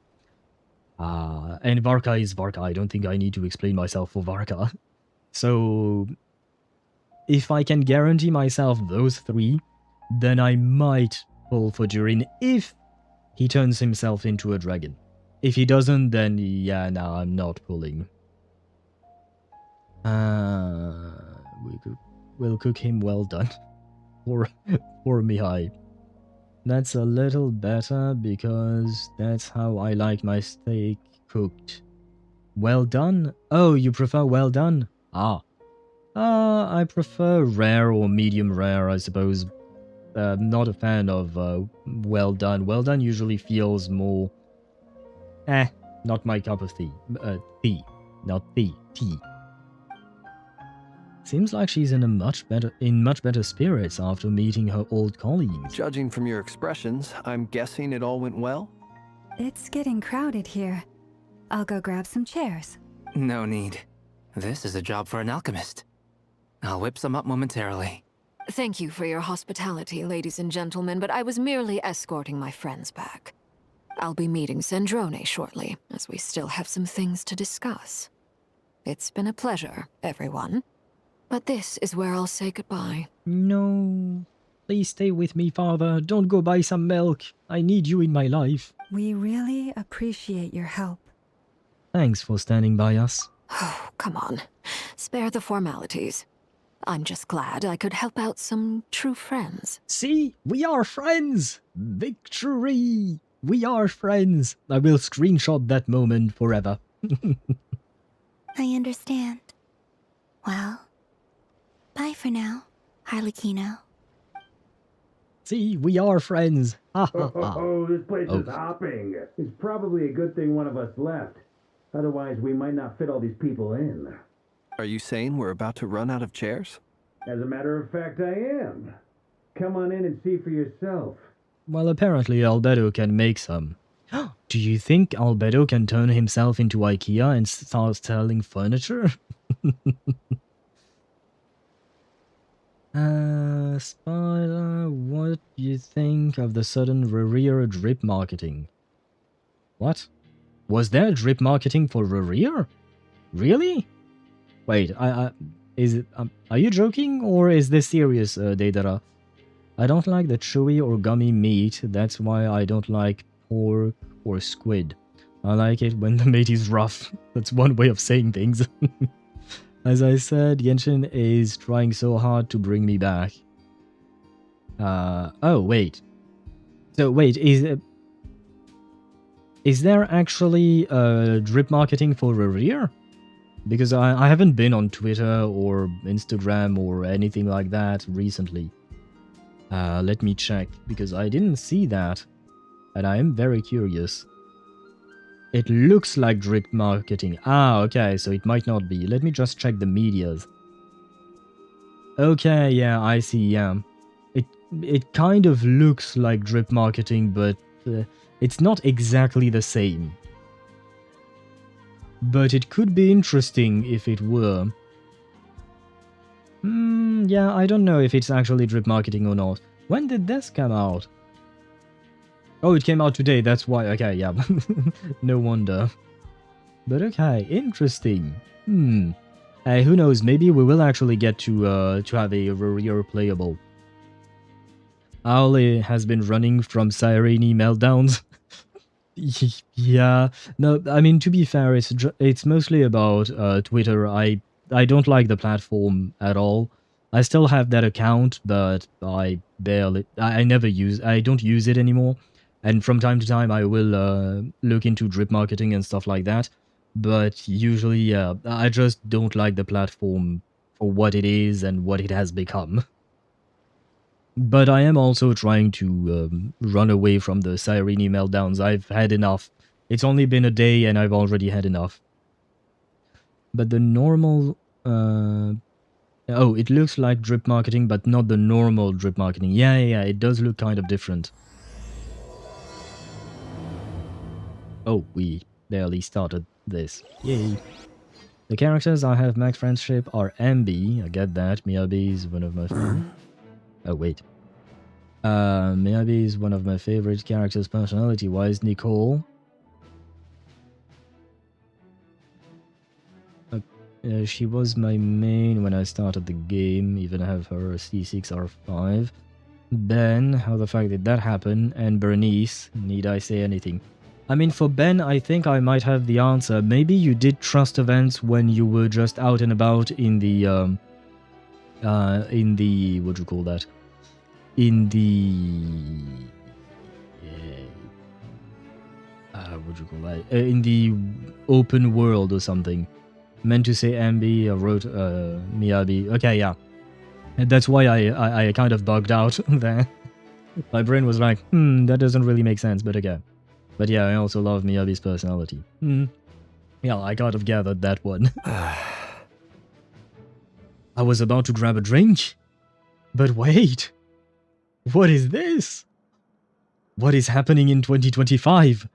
And Varka is Varka. I don't think I need to explain myself for Varka. So if I can guarantee myself those three, then I might pull for Durin if he turns himself into a dragon. If he doesn't, then yeah, no, I'm not pulling. We'll cook him well done. For Mihai. That's a little better because that's how I like my steak cooked. Well done? Oh, you prefer well done? Ah. I prefer rare or medium rare, I suppose. Not a fan of well done. Well done usually feels more... not my cup of tea. Tea. Not tea. Tea. Seems like she's in much better spirits after meeting her old colleagues. Judging from your expressions, I'm guessing it all went well? It's getting crowded here. I'll go grab some chairs. No need. This is a job for an alchemist. I'll whip some up momentarily. Thank you for your hospitality, ladies and gentlemen, but I was merely escorting my friends back. I'll be meeting Sandrone shortly, as we still have some things to discuss. It's been a pleasure, everyone. But this is where I'll say goodbye. No. Please stay with me, father. Don't go buy some milk. I need you in my life. We really appreciate your help. Thanks for standing by us. Oh, come on. Spare the formalities. I'm just glad I could help out some true friends. See? We are friends! Victory! We are friends! I will screenshot that moment forever. I understand. Well, bye for now, Harlequino. See, we are friends. Ha ha ha. Oh, this place is hopping. It's probably a good thing one of us left. Otherwise, we might not fit all these people in. Are you saying we're about to run out of chairs? As a matter of fact, I am. Come on in and see for yourself. Well, apparently Albedo can make some. Do you think Albedo can turn himself into IKEA and start selling furniture? Spider, what do you think of the sudden Rerir drip marketing? What? Was there drip marketing for Rerir? Really? Wait, is it? Are you joking or is this serious, Deidara? I don't like the chewy or gummy meat. That's why I don't like pork or squid. I like it when the meat is rough. That's one way of saying things. As I said, Genshin is trying so hard to bring me back. Oh, wait. So, wait, is there actually drip marketing for Rerir? Because I haven't been on Twitter or Instagram or anything like that recently. Let me check, because I didn't see that. And I am very curious. It looks like drip marketing. Ah, okay, so it might not be. Let me just check the medias. Okay, yeah, I see, yeah. It kind of looks like drip marketing, but it's not exactly the same. But it could be interesting if it were. Yeah, I don't know if it's actually drip marketing or not. When did this come out? Oh, it came out today, that's why. Okay, yeah. No wonder. But okay, interesting. Hey, who knows, maybe we will actually get to have a Rerir playable. Aule has been running from Sirene meltdowns. Yeah, no, I mean, to be fair, it's mostly about Twitter. I don't like the platform at all. I still have that account, but I don't use it anymore. And from time to time, I will look into drip marketing and stuff like that. But usually, yeah, I just don't like the platform for what it is and what it has become. But I am also trying to run away from the Sirene meltdowns. I've had enough. It's only been a day and I've already had enough. But the normal... oh, it looks like drip marketing, but not the normal drip marketing. Yeah, it does look kind of different. Oh, we barely started this. Yay. The characters I have max friendship are Ambi. I get that. Miyabi is one of my favorite. Oh, wait. Miyabi is one of my favorite characters personality-wise. Nicole. She was my main when I started the game. Even have her C6R5. Ben, how the fuck did that happen? And Bernice, need I say anything? I mean, for Ben, I think I might have the answer. Maybe you did trust events when you were just out and about in the, what do you call that? In the, what you call that? In the open world or something. Meant to say Ambi, I wrote Miyabi. Okay, yeah. And that's why I kind of bugged out there. My brain was like, that doesn't really make sense, but okay. But yeah, I also love Miyabi's personality. Yeah, I kind of gathered that one. I was about to grab a drink. But wait. What is this? What is happening in 2025?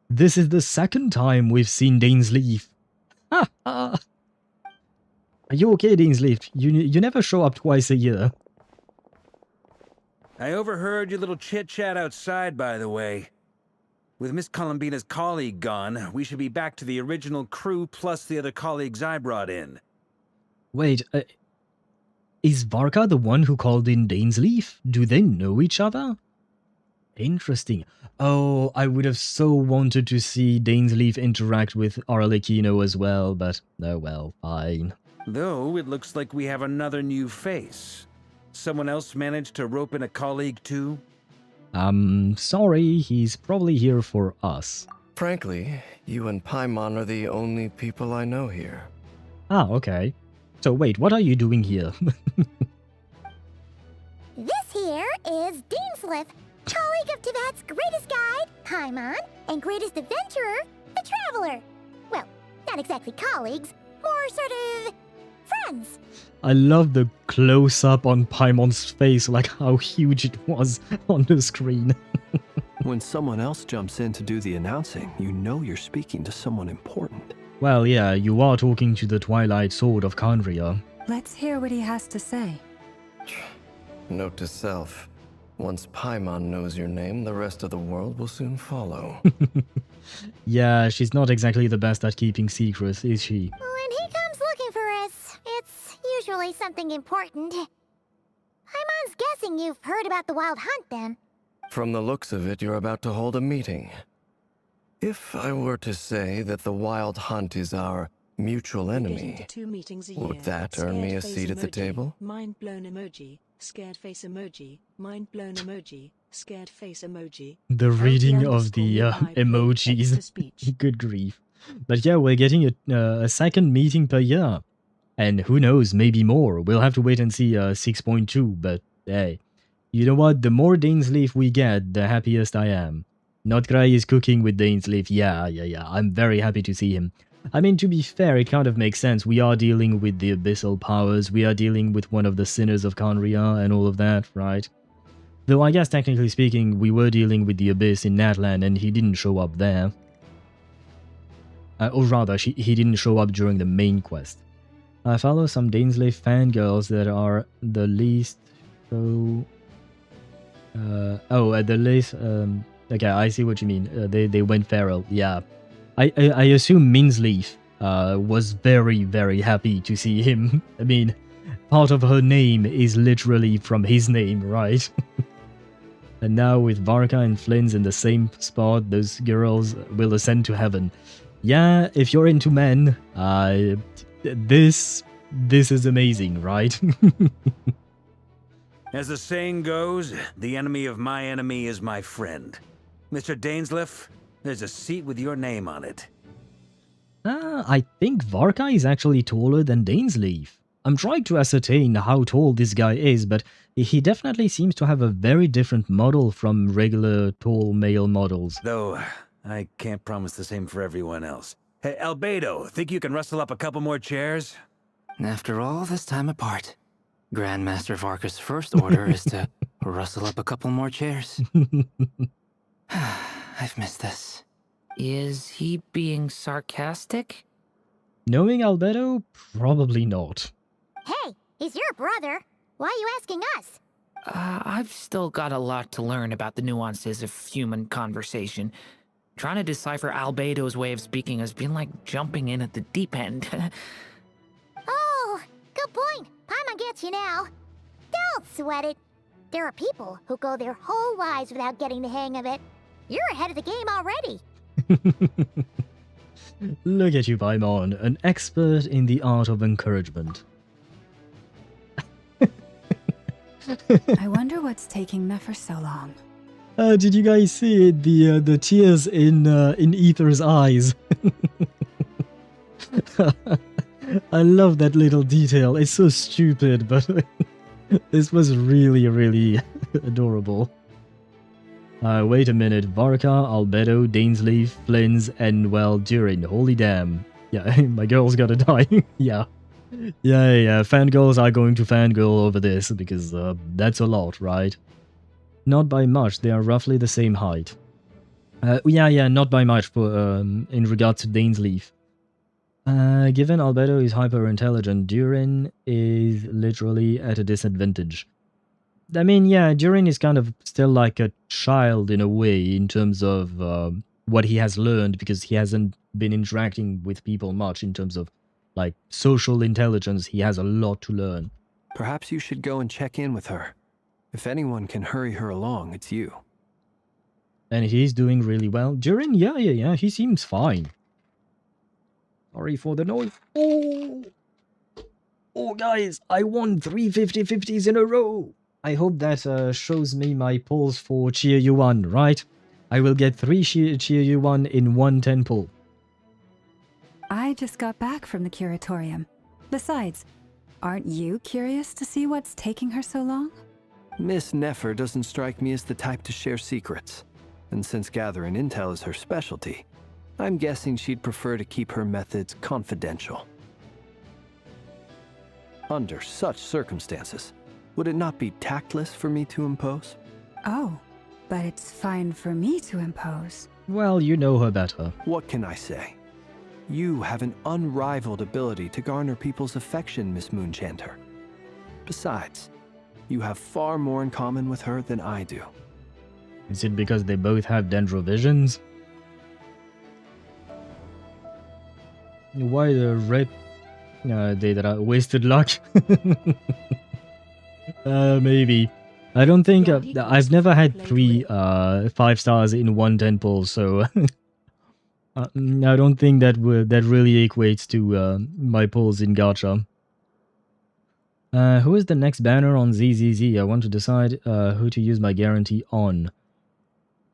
This is the second time we've seen Dainsleif. Are you okay, Dainsleif? You never show up twice a year. I overheard your little chit-chat outside, by the way. With Miss Columbina's colleague gone, we should be back to the original crew plus the other colleagues I brought in. Wait, is Varka the one who called in Dainsleif? Do they know each other? Interesting. Oh, I would have so wanted to see Dainsleif interact with Arlecchino as well, but oh well, fine. Though, it looks like we have another new face. Someone else managed to rope in a colleague too? Sorry, he's probably here for us. Frankly, you and Paimon are the only people I know here. Ah, okay. So wait, what are you doing here? This here is Dainsleif, colleague of Teyvat's greatest guide, Paimon, and greatest adventurer, the Traveler. Well, not exactly colleagues, more sort of friends. I love the close-up on Paimon's face, like how huge it was on the screen. When someone else jumps in to do the announcing, you know you're speaking to someone important. Well, yeah, you are talking to the Twilight Sword of Kandria. Let's hear what he has to say. Note to self. Once Paimon knows your name, the rest of the world will soon follow. Yeah, she's not exactly the best at keeping secrets, is she? When he comes looking for us, it's usually something important. Paimon's guessing you've heard about the Wild Hunt, then. From the looks of it, you're about to hold a meeting. If I were to say that the Wild Hunt is our mutual enemy, would that earn me a seat at the table? Mind blown emoji, scared face emoji, mind blown emoji, scared face emoji. The reading of the emojis. Good grief. But yeah, we're getting a second meeting per year. And who knows, maybe more. We'll have to wait and see 6.2, but hey. You know what? The more Dainsleif we get, the happiest I am. Nod-Krai is cooking with Dainsleif. Yeah. I'm very happy to see him. I mean, to be fair, it kind of makes sense. We are dealing with the abyssal powers. We are dealing with one of the sinners of Kandria and all of that, right? Though I guess technically speaking, we were dealing with the abyss in Natlan and he didn't show up there. Or rather, he didn't show up during the main quest. I follow some Dainsleif fangirls that are the least so... at the least... okay, I see what you mean. They went feral, yeah. I assume Minsleif was very, very happy to see him. I mean, part of her name is literally from his name, right? And now with Varka and Flynn's in the same spot, those girls will ascend to heaven. Yeah, if you're into men, this is amazing, right? As the saying goes, the enemy of my enemy is my friend. Mr. Dainsleif, there's a seat with your name on it. I think Varka is actually taller than Dainsleif. I'm trying to ascertain how tall this guy is, but he definitely seems to have a very different model from regular tall male models. Though, I can't promise the same for everyone else. Hey, Albedo, think you can rustle up a couple more chairs? After all this time apart, Grandmaster Varka's first order is to rustle up a couple more chairs. I've missed this. Is he being sarcastic? Knowing Albedo, probably not. Hey, he's your brother. Why are you asking us? I've still got a lot to learn about the nuances of human conversation. Trying to decipher Albedo's way of speaking has been like jumping in at the deep end. Oh, good point. Paimon gets you now. Don't sweat it. There are people who go their whole lives without getting the hang of it. You're ahead of the game already. Look at you, Paimon, an expert in the art of encouragement. I wonder what's taking Nefer so long. Did you guys see it? The tears in Ether's eyes. I love that little detail. It's so stupid, but this was really, really adorable. Wait a minute. Varka, Albedo, Dainsleif, Flins, and, well, Durin. Holy damn. Yeah, my girl's gotta die. Yeah. Yeah. Fangirls are going to fangirl over this, because that's a lot, right? Not by much. They are roughly the same height. Yeah, not by much for, in regard to Dainsleif. Given Albedo is hyper-intelligent, Durin is literally at a disadvantage. I mean, yeah, Durin is kind of still like a child in a way in terms of what he has learned, because he hasn't been interacting with people much in terms of, like, social intelligence. He has a lot to learn. Perhaps you should go and check in with her. If anyone can hurry her along, it's you. And he's doing really well. Durin, yeah, he seems fine. Sorry for the noise. Oh, guys, I won 3 50-50s in a row. I hope that shows me my pulls for Cheer You 1, right? I will get 3 Cheer You 1 in 1 10 pull. I just got back from the curatorium. Besides, aren't you curious to see what's taking her so long? Miss Nefer doesn't strike me as the type to share secrets. And since gathering intel is her specialty, I'm guessing she'd prefer to keep her methods confidential. Under such circumstances, would it not be tactless for me to impose? Oh, but it's fine for me to impose. Well, you know her better. What can I say? You have an unrivaled ability to garner people's affection, Miss Moonchanter. Besides, you have far more in common with her than I do. Is it because they both have dendrovisions? Why the rip? They that are wasted luck? Maybe. I don't think I've never had 3 5 stars in 1 10 pull, so I don't think that really equates to my pulls in gacha. Who is the next banner on ZZZ? I want to decide who to use my guarantee on.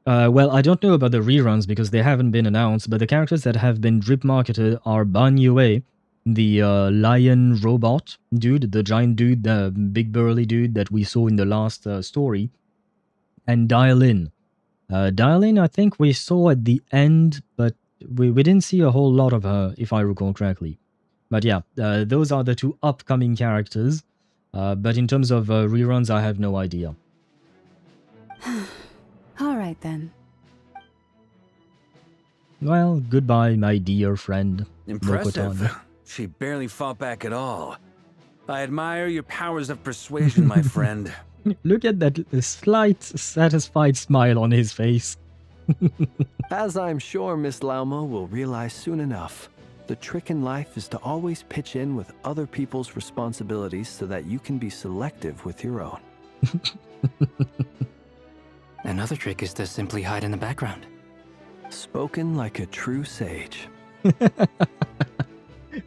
Well, I don't know about the reruns because they haven't been announced, but the characters that have been drip marketed are Ban Yue, the lion robot dude, the giant dude, the big burly dude that we saw in the last story, and Dial-In. Dial-In, I think we saw at the end, but we didn't see a whole lot of her, if I recall correctly. But yeah, those are the 2 upcoming characters, but in terms of reruns, I have no idea. All right, then. Well, goodbye, my dear friend. Impressive. Mokotan. She barely fought back at all. I admire your powers of persuasion, my friend. Look at that slight, satisfied smile on his face. As I'm sure Miss Lauma will realize soon enough, the trick in life is to always pitch in with other people's responsibilities so that you can be selective with your own. Another trick is to simply hide in the background. Spoken like a true sage.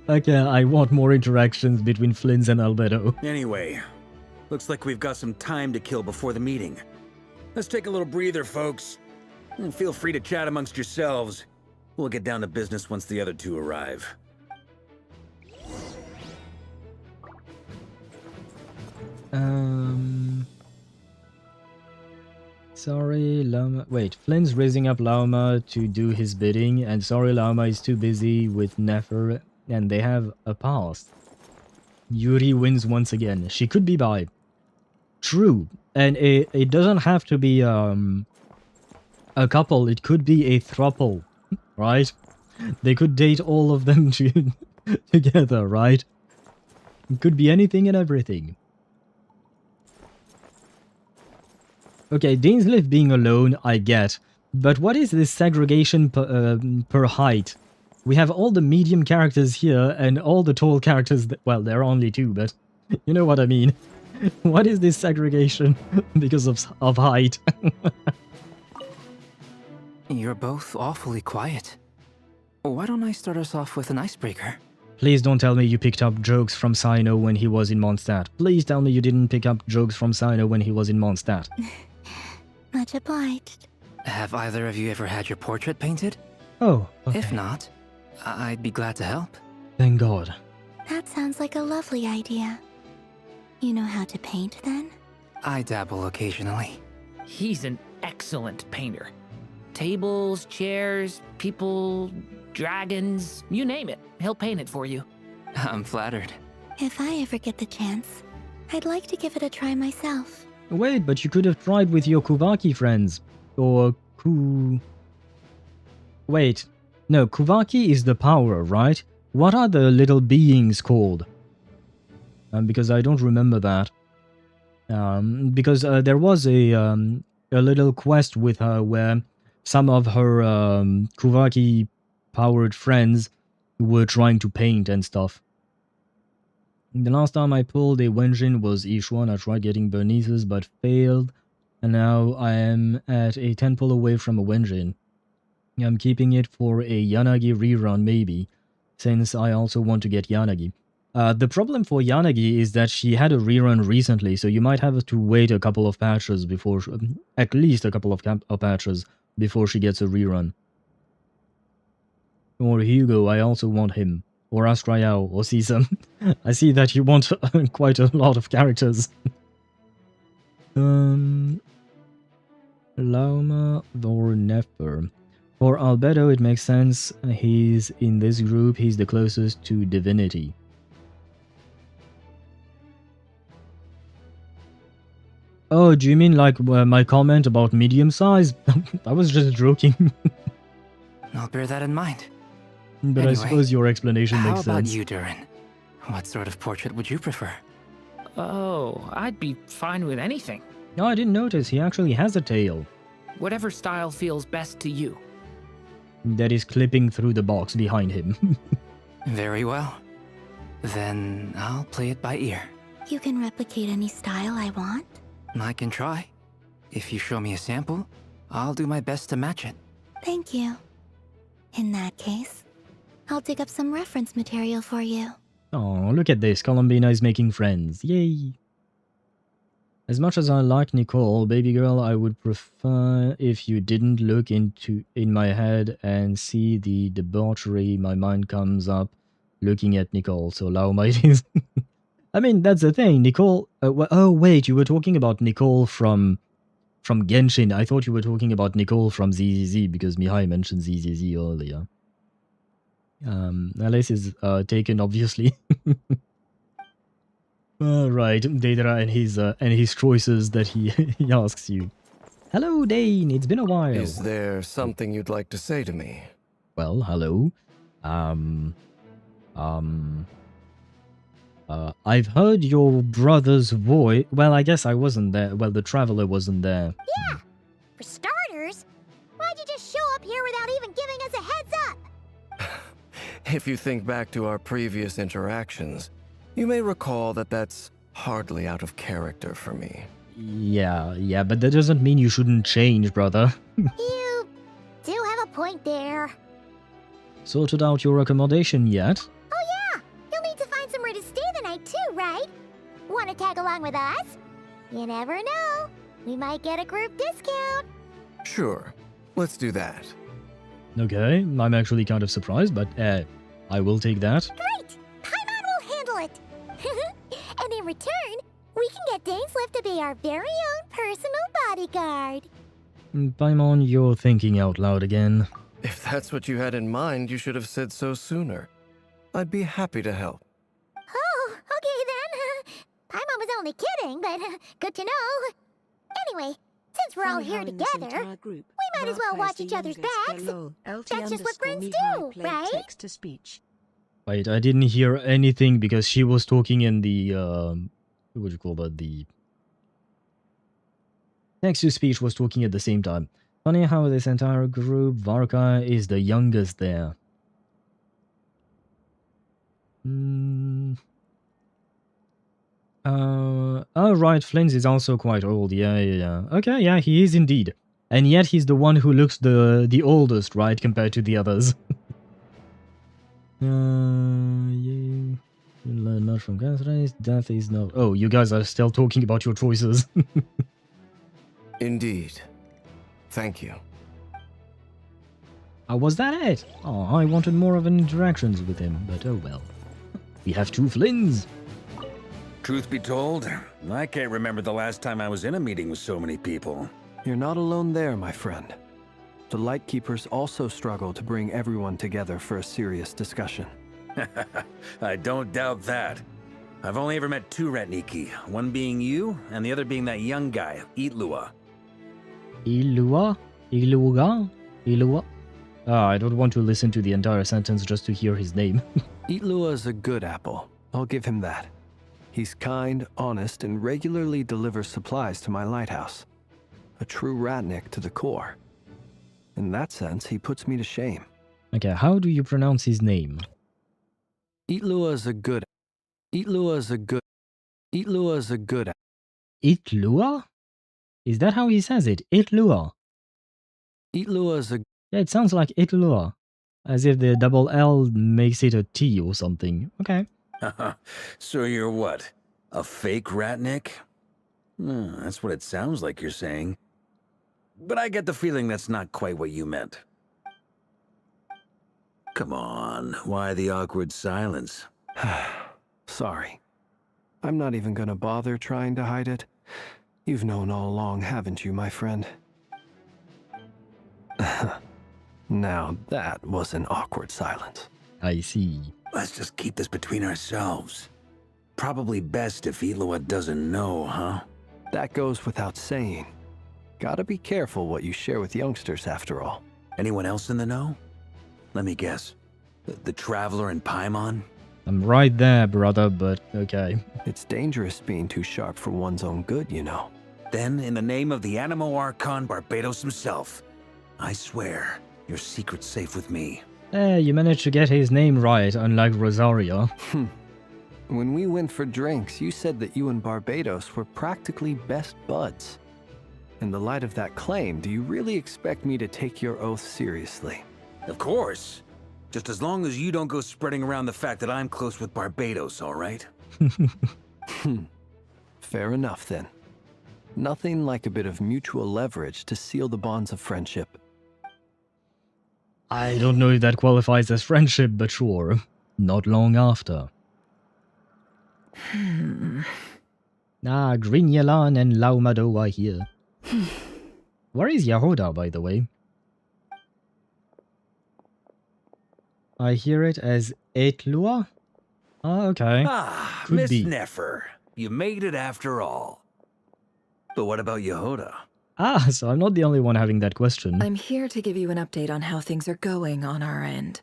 Okay, I want more interactions between Flins and Albedo. Anyway, looks like we've got some time to kill before the meeting. Let's take a little breather, folks. And feel free to chat amongst yourselves. We'll get down to business once the other 2 arrive. Sorry, Lauma. Wait, Flynn's raising up Lauma to do his bidding, and sorry, Lauma is too busy with Nefer, and they have a past. Yuri wins once again. She could be bi. True, and it doesn't have to be a couple. It could be a throuple, right? They could date all of them together, right? It could be anything and everything. Okay, Dainsleif being alone, I get. But what is this segregation per height? We have all the medium characters here and all the tall characters that, well, there are only 2, but you know what I mean. What is this segregation because of height? You're both awfully quiet. Why don't I start us off with an icebreaker? Please don't tell me you picked up jokes from Sino when he was in Mondstadt. Please tell me you didn't pick up jokes from Sino when he was in Mondstadt. Much obliged. Have either of you ever had your portrait painted? Oh, okay. If not, I'd be glad to help. Thank God. That sounds like a lovely idea. You know how to paint, then? I dabble occasionally. He's an excellent painter. Tables, chairs, people, dragons, you name it. He'll paint it for you. I'm flattered. If I ever get the chance, I'd like to give it a try myself. Wait, but you could have tried with your Kuvaki friends. Or Wait. No, Kuvaki is the power, right? What are the little beings called? Because I don't remember that. Because there was a little quest with her where some of her Kuvaki-powered friends were trying to paint and stuff. The last time I pulled a Wenjin was Ishuan. I tried getting Bernice's but failed. And now I am at a 10 pull away from a Wenjin. I'm keeping it for a Yanagi rerun maybe, since I also want to get Yanagi. The problem for Yanagi is that she had a rerun recently, so you might have to wait a couple of patches before, at least a couple of patches before she gets a rerun. Or Hugo, I also want him. Or Astrayao, or Sisam. I see that you want quite a lot of characters. Lauma or Nefer. For Albedo, it makes sense. He's in this group, he's the closest to divinity. Oh, do you mean like my comment about medium size? I was just joking. I'll bear that in mind. But anyway, I suppose your explanation makes sense. How about you, Durin? What sort of portrait would you prefer? Oh, I'd be fine with anything. No, I didn't notice. He actually has a tail. Whatever style feels best to you. That is clipping through the box behind him. Very well. Then I'll play it by ear. You can replicate any style I want? I can try. If you show me a sample, I'll do my best to match it. Thank you. In that case, I'll dig up some reference material for you. Oh, look at this. Columbina is making friends. Yay! As much as I like Nicole, baby girl, I would prefer if you didn't look in my head and see the debauchery my mind comes up looking at Nicole. So Lauma it is. I mean, that's the thing. Nicole... oh, wait, you were talking about Nicole from Genshin. I thought you were talking about Nicole from ZZZ because Mihai mentioned ZZZ earlier. Alice is taken, obviously. Right, Daedra and his choices that he asks you. Hello, Dane. It's been a while. Is there something you'd like to say to me? Well, hello. I've heard your brother's voice. Well, I guess I wasn't there. Well, the traveler wasn't there. Yeah. For starters, why'd you just show up here without even giving us a heads up? If you think back to our previous interactions, you may recall that that's hardly out of character for me. Yeah, but that doesn't mean you shouldn't change, brother. You do have a point there. Sorted out your accommodation yet? Oh yeah, you'll need to find somewhere to stay the night too, right? Want to tag along with us? You never know. We might get a group discount. Sure, let's do that. Okay, I'm actually kind of surprised, but I will take that. Great! Paimon will handle it! And in return, we can get Dainslift to be our very own personal bodyguard. Paimon, you're thinking out loud again. If that's what you had in mind, you should have said so sooner. I'd be happy to help. Oh, okay then. Paimon was only kidding, but good to know. Anyway, since we're all here together, we might as well watch each other's backs. That's just what friends do, right? Text to speech. Wait, I didn't hear anything because she was talking in the, what do you call that, the... Text-to-speech was talking at the same time. Funny how this entire group, Varka is the youngest there. Oh right, Flint is also quite old, yeah. Okay, yeah, he is indeed. And yet he's the one who looks the oldest, right, compared to the others. Yeah. You learn much from Gas Race, death is not... Oh, you guys are still talking about your choices. Indeed. Thank you. Was that it? Oh, I wanted more of an interactions with him, but oh well. We have two Flynns. Truth be told, I can't remember the last time I was in a meeting with so many people. You're not alone there, my friend. The Lightkeepers also struggle to bring everyone together for a serious discussion. I don't doubt that. I've only ever met two Ratniki, one being you, and the other being that young guy, Itlua. Ilua? Iluga? Ilua? I don't want to listen to the entire sentence just to hear his name. Itlua is a good apple, I'll give him that. He's kind, honest, and regularly delivers supplies to my lighthouse. A true Ratnik to the core. In that sense, he puts me to shame. Okay, how do you pronounce his name? Itlua is a good... Itlua is a good... Itlua is a good... Itlua? Is that how he says it? Itlua? Itlua is a... Yeah, it sounds like Itlua. As if the double L makes it a T or something. Okay. So you're what? A fake Ratnik? That's what it sounds like you're saying. But I get the feeling that's not quite what you meant. Come on, why the awkward silence? Sorry. I'm not even gonna bother trying to hide it. You've known all along, haven't you, my friend? Now that was an awkward silence. I see. Let's just keep this between ourselves. Probably best if Itlua doesn't know, huh? That goes without saying. Gotta be careful what you share with youngsters, after all. Anyone else in the know? Let me guess. The Traveler and Paimon? I'm right there, brother, but okay. It's dangerous being too sharp for one's own good, you know. Then, in the name of the Animo Archon Barbados himself, I swear, your secret's safe with me. You managed to get his name right, unlike Rosaria. When we went for drinks, you said that you and Barbados were practically best buds. In the light of that claim, do you really expect me to take your oath seriously? Of course. Just as long as you don't go spreading around the fact that I'm close with Barbados, all right? Fair enough, then. Nothing like a bit of mutual leverage to seal the bonds of friendship. I don't know if that qualifies as friendship, but sure. Not long after. Green Yelan and Laumado are here. Where is Yehoda, by the way? I hear it as Etlua? Oh, okay. Could Miss be. Nefer. You made it after all. But what about Yehoda? So I'm not the only one having that question. I'm here to give you an update on how things are going on our end.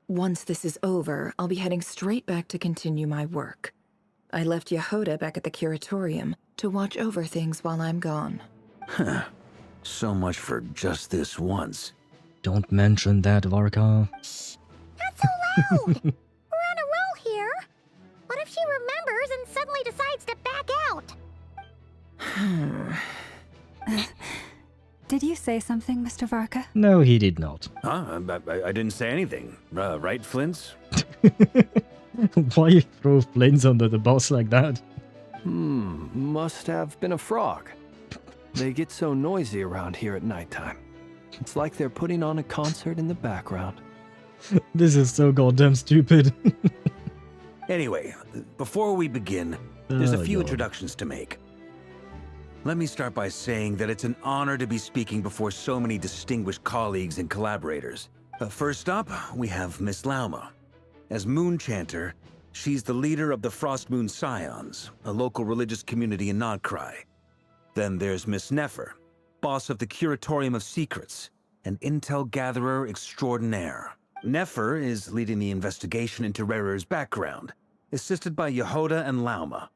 Once this is over, I'll be heading straight back to continue my work. I left Yehoda back at the Curatorium to watch over things while I'm gone. So much for just this once. Don't mention that, Varka. Shh! Not so loud! We're on a roll here. What if she remembers and suddenly decides to back out? Did you say something, Mr. Varka? No, he did not. Huh? I didn't say anything. Right, Flints? Why you throw Flynns under the bus like that? Must have been a frog. They get so noisy around here at nighttime. It's like they're putting on a concert in the background. This is so goddamn stupid. Anyway, before we begin, there's a few God. introductions to make. Let me start by saying that it's an honor to be speaking before so many distinguished colleagues and collaborators. First up, we have Miss Lauma. As Moon Chanter, she's the leader of the Frost Moon Scions, a local religious community in Nod-Krai. Then there's Miss Nefer, boss of the Curatorium of Secrets, an intel gatherer extraordinaire. Nefer is leading the investigation into Rerir's background, assisted by Yehoda and Lauma.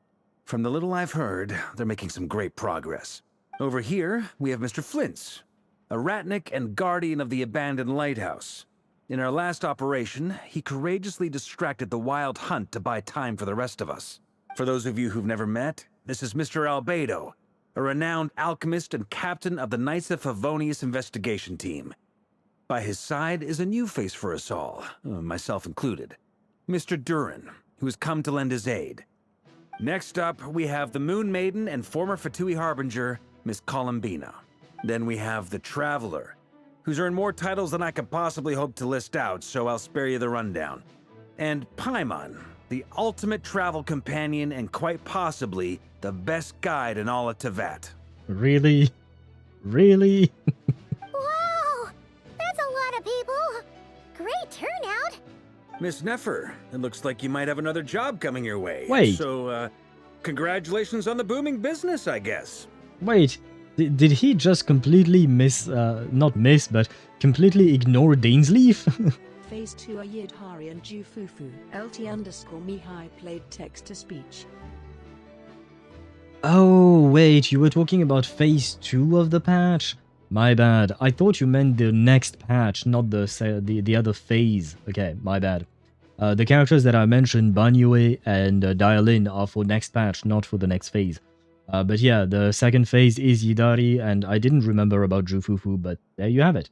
From the little I've heard, they're making some great progress. Over here, we have Mr. Flintz, a Ratnik and guardian of the abandoned lighthouse. In our last operation, he courageously distracted the wild hunt to buy time for the rest of us. For those of you who've never met, this is Mr. Albedo, a renowned alchemist and captain of the Knights of Favonius investigation team. By his side is a new face for us all, myself included, Mr. Durin, who has come to lend his aid. Next up, we have the Moon Maiden and former Fatui Harbinger, Miss Columbina. Then we have the Traveler, who's earned more titles than I could possibly hope to list out, so I'll spare you the rundown. And Paimon, the ultimate travel companion and quite possibly the best guide in all of Teyvat. Really? Really? Wow! That's a lot of people! Great turnout! Miss Nefer, it looks like you might have another job coming your way. Wait. So, congratulations on the booming business, I guess. Wait, did he just completely not miss, but completely ignore Dainsleif? Phase 2 Ayidhari and Jufufu. LT_Mihai played text-to-speech. Oh, wait, you were talking about Phase 2 of the patch? My bad. I thought you meant the next patch, not the other phase. Okay, my bad. The characters that I mentioned, Banyue and Dialin, are for next patch, not for the next phase. But yeah, the second phase is Yidari, and I didn't remember about Jufufu, but there you have it.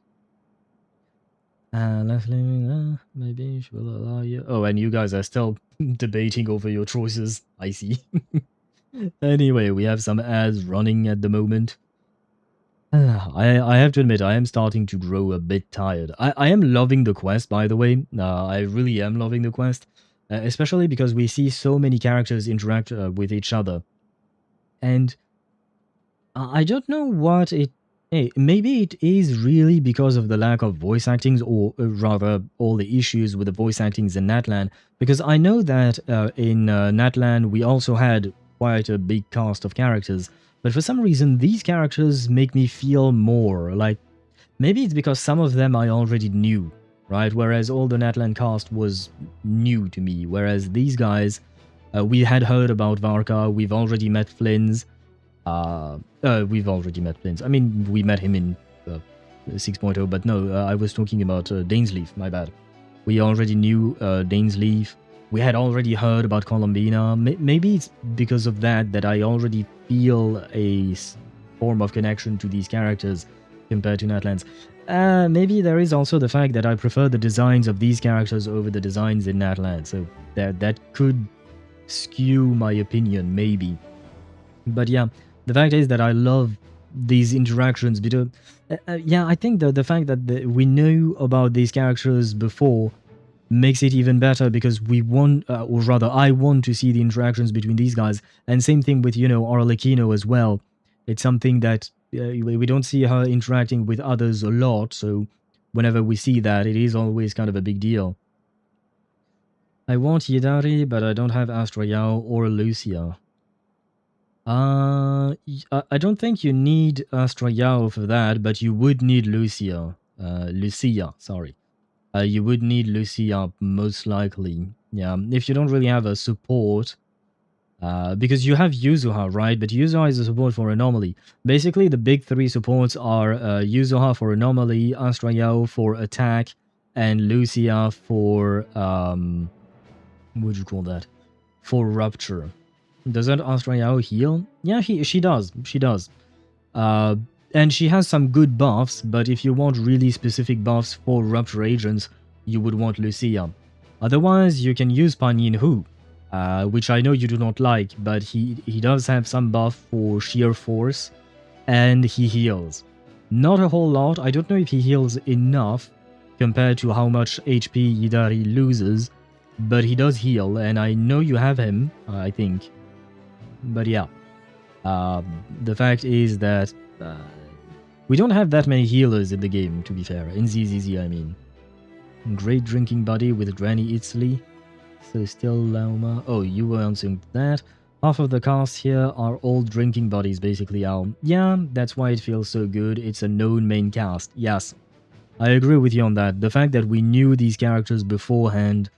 Maybe she will allow you. Oh, and you guys are still debating over your choices. I see. Anyway, we have some ads running at the moment. I have to admit, I am starting to grow a bit tired. I am loving the quest, by the way. I really am loving the quest. Especially because we see so many characters interact with each other. And I don't know what it... Hey, maybe it is really because of the lack of voice actings, or rather, all the issues with the voice actings in Natlan. Because I know that in Natlan, we also had quite a big cast of characters. But for some reason, these characters make me feel more like... Maybe it's because some of them I already knew, right? Whereas all the Natlan cast was new to me. Whereas these guys, we had heard about Varka, we've already met Flynn's. We've already met Flynn's. I mean, we met him in 6.0, but no, I was talking about Dainsleif, my bad. We already knew Dainsleif. We had already heard about Columbina. Maybe it's because of that I already feel a form of connection to these characters compared to Natlan's. Maybe there is also the fact that I prefer the designs of these characters over the designs in Natlan, so that could skew my opinion, maybe. But yeah, the fact is that I love these interactions because, yeah, I think the fact that we knew about these characters before makes it even better because we want, or rather I want to see the interactions between these guys. And same thing with, Arlecchino as well. It's something that we don't see her interacting with others a lot, so whenever we see that, it is always kind of a big deal. I want Yidari, but I don't have Astra Yao or Lucia. I don't think you need Astra Yao for that, but you would need Lucia, sorry. You would need Lucia most likely. Yeah, if you don't really have a support, because you have Yuzuha, right? But Yuzuha is a support for Anomaly. Basically, the big three supports are Yuzuha for Anomaly, Astra Yao for Attack, and Lucia for, what would you call that? For Rupture. Doesn't Astra Yao heal? Yeah, she does. She does. And she has some good buffs, but if you want really specific buffs for Rupture agents, you would want Lucia. Otherwise, you can use Panin Hu, which I know you do not like, but he does have some buff for Sheer Force, and he heals. Not a whole lot. I don't know if he heals enough compared to how much HP Yidari loses, but he does heal, and I know you have him, I think. But yeah, the fact is that we don't have that many healers in the game, to be fair. In ZZZ, I mean. Great drinking buddy with Granny Itzli. So still Lauma. Oh, you were answering that. Half of the cast here are all drinking buddies, basically, Al. Yeah, that's why it feels so good. It's a known main cast. Yes, I agree with you on that. The fact that we knew these characters beforehand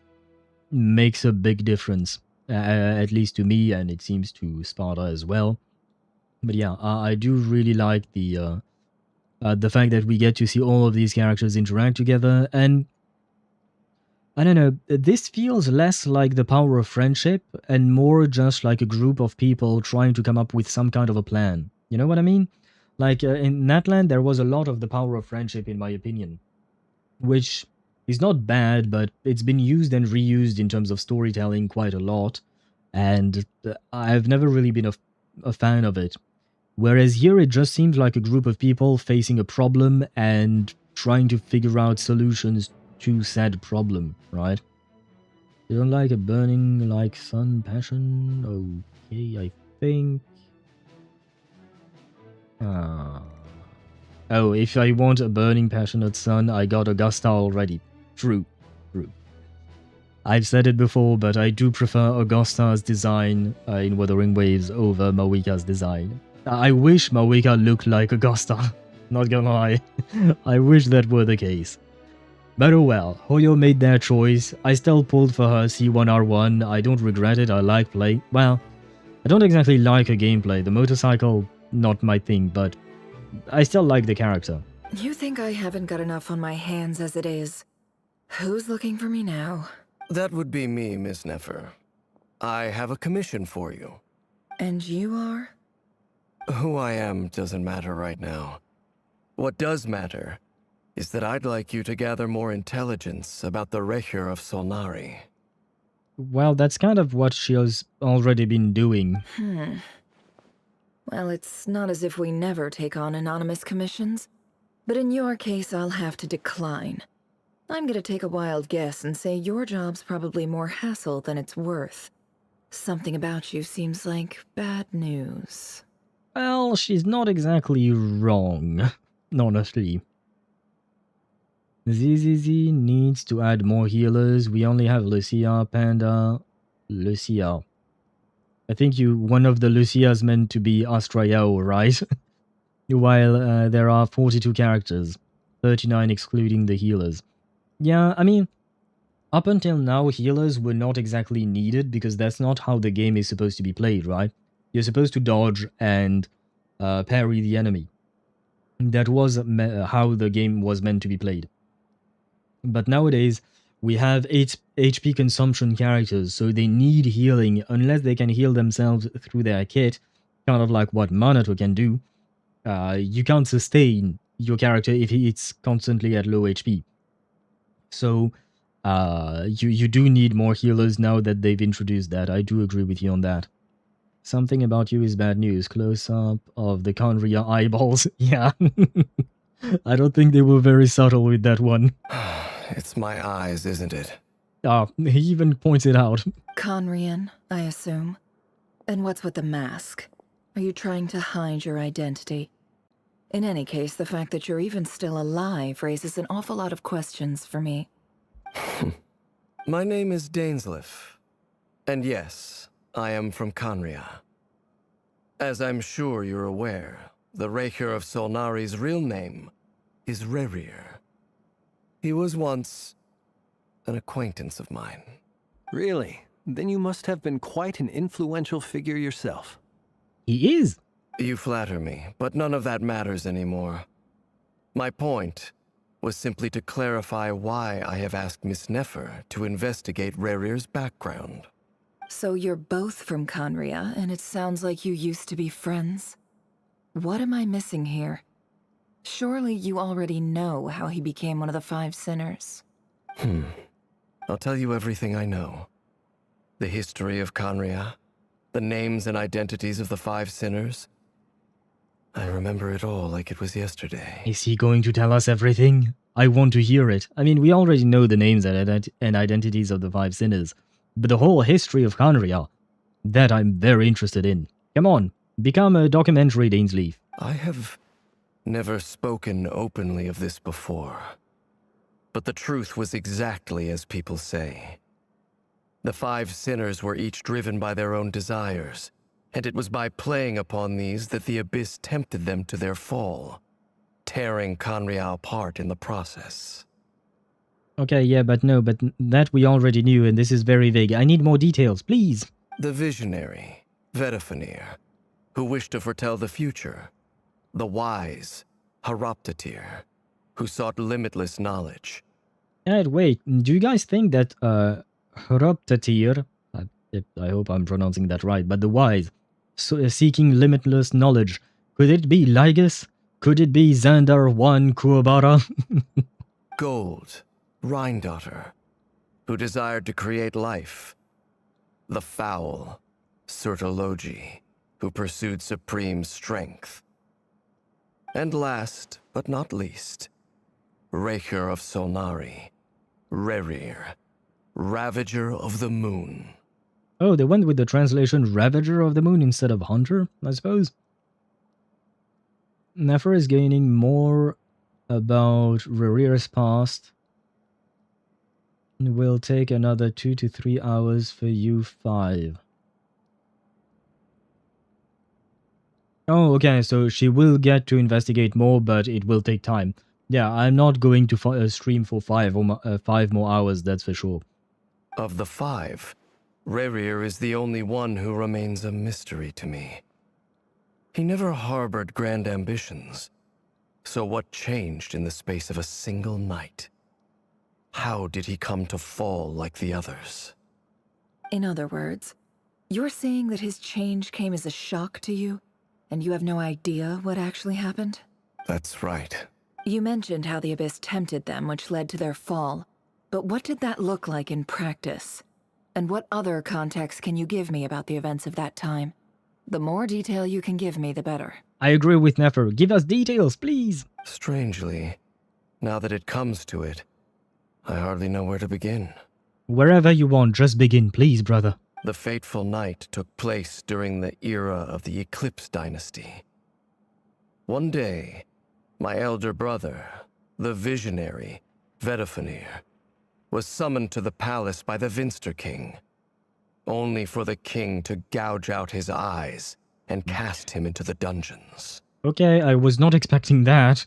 makes a big difference. At least to me, and it seems to Sparta as well. But yeah, I do really like the fact that we get to see all of these characters interact together, and I don't know, this feels less like the power of friendship and more just like a group of people trying to come up with some kind of a plan. You know what I mean? Like in Natlan, there was a lot of the power of friendship, in my opinion, which is not bad, but it's been used and reused in terms of storytelling quite a lot, and I've never really been a fan of it. Whereas here it just seems like a group of people facing a problem and trying to figure out solutions to said problem, right? You don't like a burning like sun passion? Okay, I think... Oh, if I want a burning passionate sun, I got Augusta already. True. I've said it before, but I do prefer Augusta's design in Wuthering Waves over Mawika's design. I wish Mawika looked like Augusta. Not gonna lie. I wish that were the case. But oh well, Hoyo made their choice. I still pulled for her C1R1. I don't regret it. I like play. Well, I don't exactly like her gameplay. The motorcycle, not my thing, but I still like the character. You think I haven't got enough on my hands as it is? Who's looking for me now? That would be me, Miss Nefer. I have a commission for you. And you are? Who I am doesn't matter right now. What does matter is that I'd like you to gather more intelligence about the Rerir of Solnari. Well, that's kind of what she has already been doing. Well, it's not as if we never take on anonymous commissions. But in your case, I'll have to decline. I'm gonna take a wild guess and say your job's probably more hassle than it's worth. Something about you seems like bad news. Well, she's not exactly wrong, honestly. ZZZ needs to add more healers. We only have Lucia, Panda, Lucia. I think one of the Lucias meant to be Astraeo, right? While there are 42 characters, 39 excluding the healers. Yeah, I mean, up until now, healers were not exactly needed because that's not how the game is supposed to be played, right? You're supposed to dodge and parry the enemy. That was how the game was meant to be played. But nowadays, we have HP consumption characters, so they need healing unless they can heal themselves through their kit, kind of like what Manato can do. You can't sustain your character if it's constantly at low HP. So, you do need more healers now that they've introduced that. I do agree with you on that. Something about you is bad news. Close up of the Conria eyeballs. Yeah. I don't think they were very subtle with that one. It's my eyes, isn't it? He even points it out. Conrian, I assume. And what's with the mask? Are you trying to hide your identity? In any case, the fact that you're even still alive raises an awful lot of questions for me. My name is Dainsleif. And yes, I am from Conria. As I'm sure you're aware, the Rerir of Solnari's real name is Rerir. He was once an acquaintance of mine. Really? Then you must have been quite an influential figure yourself. He is. You flatter me, but none of that matters anymore. My point was simply to clarify why I have asked Miss Nefer to investigate Rerir's background. So you're both from Conria, and it sounds like you used to be friends? What am I missing here? Surely you already know how he became one of the 5 sinners. I'll tell you everything I know. The history of Conria, the names and identities of the 5 sinners. I remember it all like it was yesterday. Is he going to tell us everything? I want to hear it. I mean, we already know the names and identities of the 5 sinners, but the whole history of Conria, that I'm very interested in. Come on, become a documentary, Dainsleif. I have never spoken openly of this before, but the truth was exactly as people say. The 5 sinners were each driven by their own desires, and it was by playing upon these that the Abyss tempted them to their fall, tearing Conria apart in the process. Okay, yeah, but that we already knew, and this is very vague. I need more details, please. The visionary, Vedafanir, who wished to foretell the future. The wise, Horoptatir, who sought limitless knowledge. And wait, do you guys think that Horoptatir, I hope I'm pronouncing that right, but the wise, seeking limitless knowledge, could it be Lygus? Could it be Xandar 1 Kuwabara? Gold, Rhine-daughter, who desired to create life. The foul, Sertologi, who pursued supreme strength. And last, but not least, Rerir of Solnari, Rerir, Ravager of the Moon. Oh, they went with the translation Ravager of the Moon instead of Hunter, I suppose. Nefer is gaining more about Rerir's past. It will take another 2 to 3 hours for you 5. Oh, okay, so she will get to investigate more, but it will take time. Yeah, I'm not going to stream for 5 more hours, that's for sure. Of the 5, Rerir is the only one who remains a mystery to me. He never harbored grand ambitions. So what changed in the space of a single night? How did he come to fall like the others? In other words, you're saying that his change came as a shock to you, and you have no idea what actually happened? That's right. You mentioned how the Abyss tempted them, which led to their fall. But what did that look like in practice? And what other context can you give me about the events of that time? The more detail you can give me, the better. I agree with Nefer. Give us details, please. Strangely, now that it comes to it, I hardly know where to begin. Wherever you want, just begin, please, brother. The fateful night took place during the era of the Eclipse dynasty. One day, my elder brother, the visionary, Vedafenir, was summoned to the palace by the Vinster King, only for the king to gouge out his eyes and cast him into the dungeons. Okay, I was not expecting that.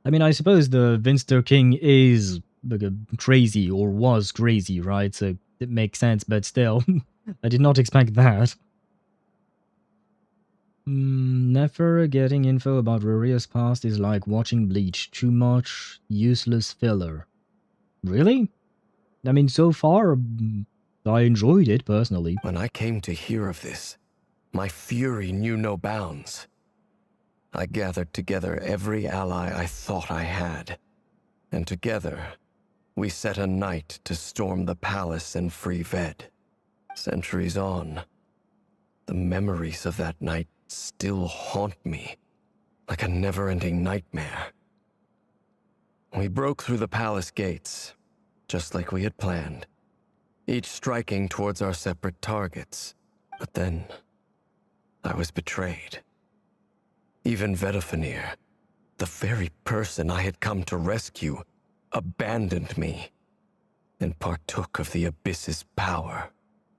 I mean, I suppose the Vinster King is crazy, or was crazy, right? So it makes sense, but still, I did not expect that. Nefer getting info about Rerir's past is like watching Bleach. Too much useless filler. Really? I mean, so far, I enjoyed it, personally. When I came to hear of this, my fury knew no bounds. I gathered together every ally I thought I had, and together, we set a night to storm the palace and free Ved. Centuries on, the memories of that night still haunt me, like a never-ending nightmare. We broke through the palace gates, just like we had planned, each striking towards our separate targets. But then, I was betrayed. Even Vedafenir, the very person I had come to rescue, abandoned me and partook of the Abyss's power.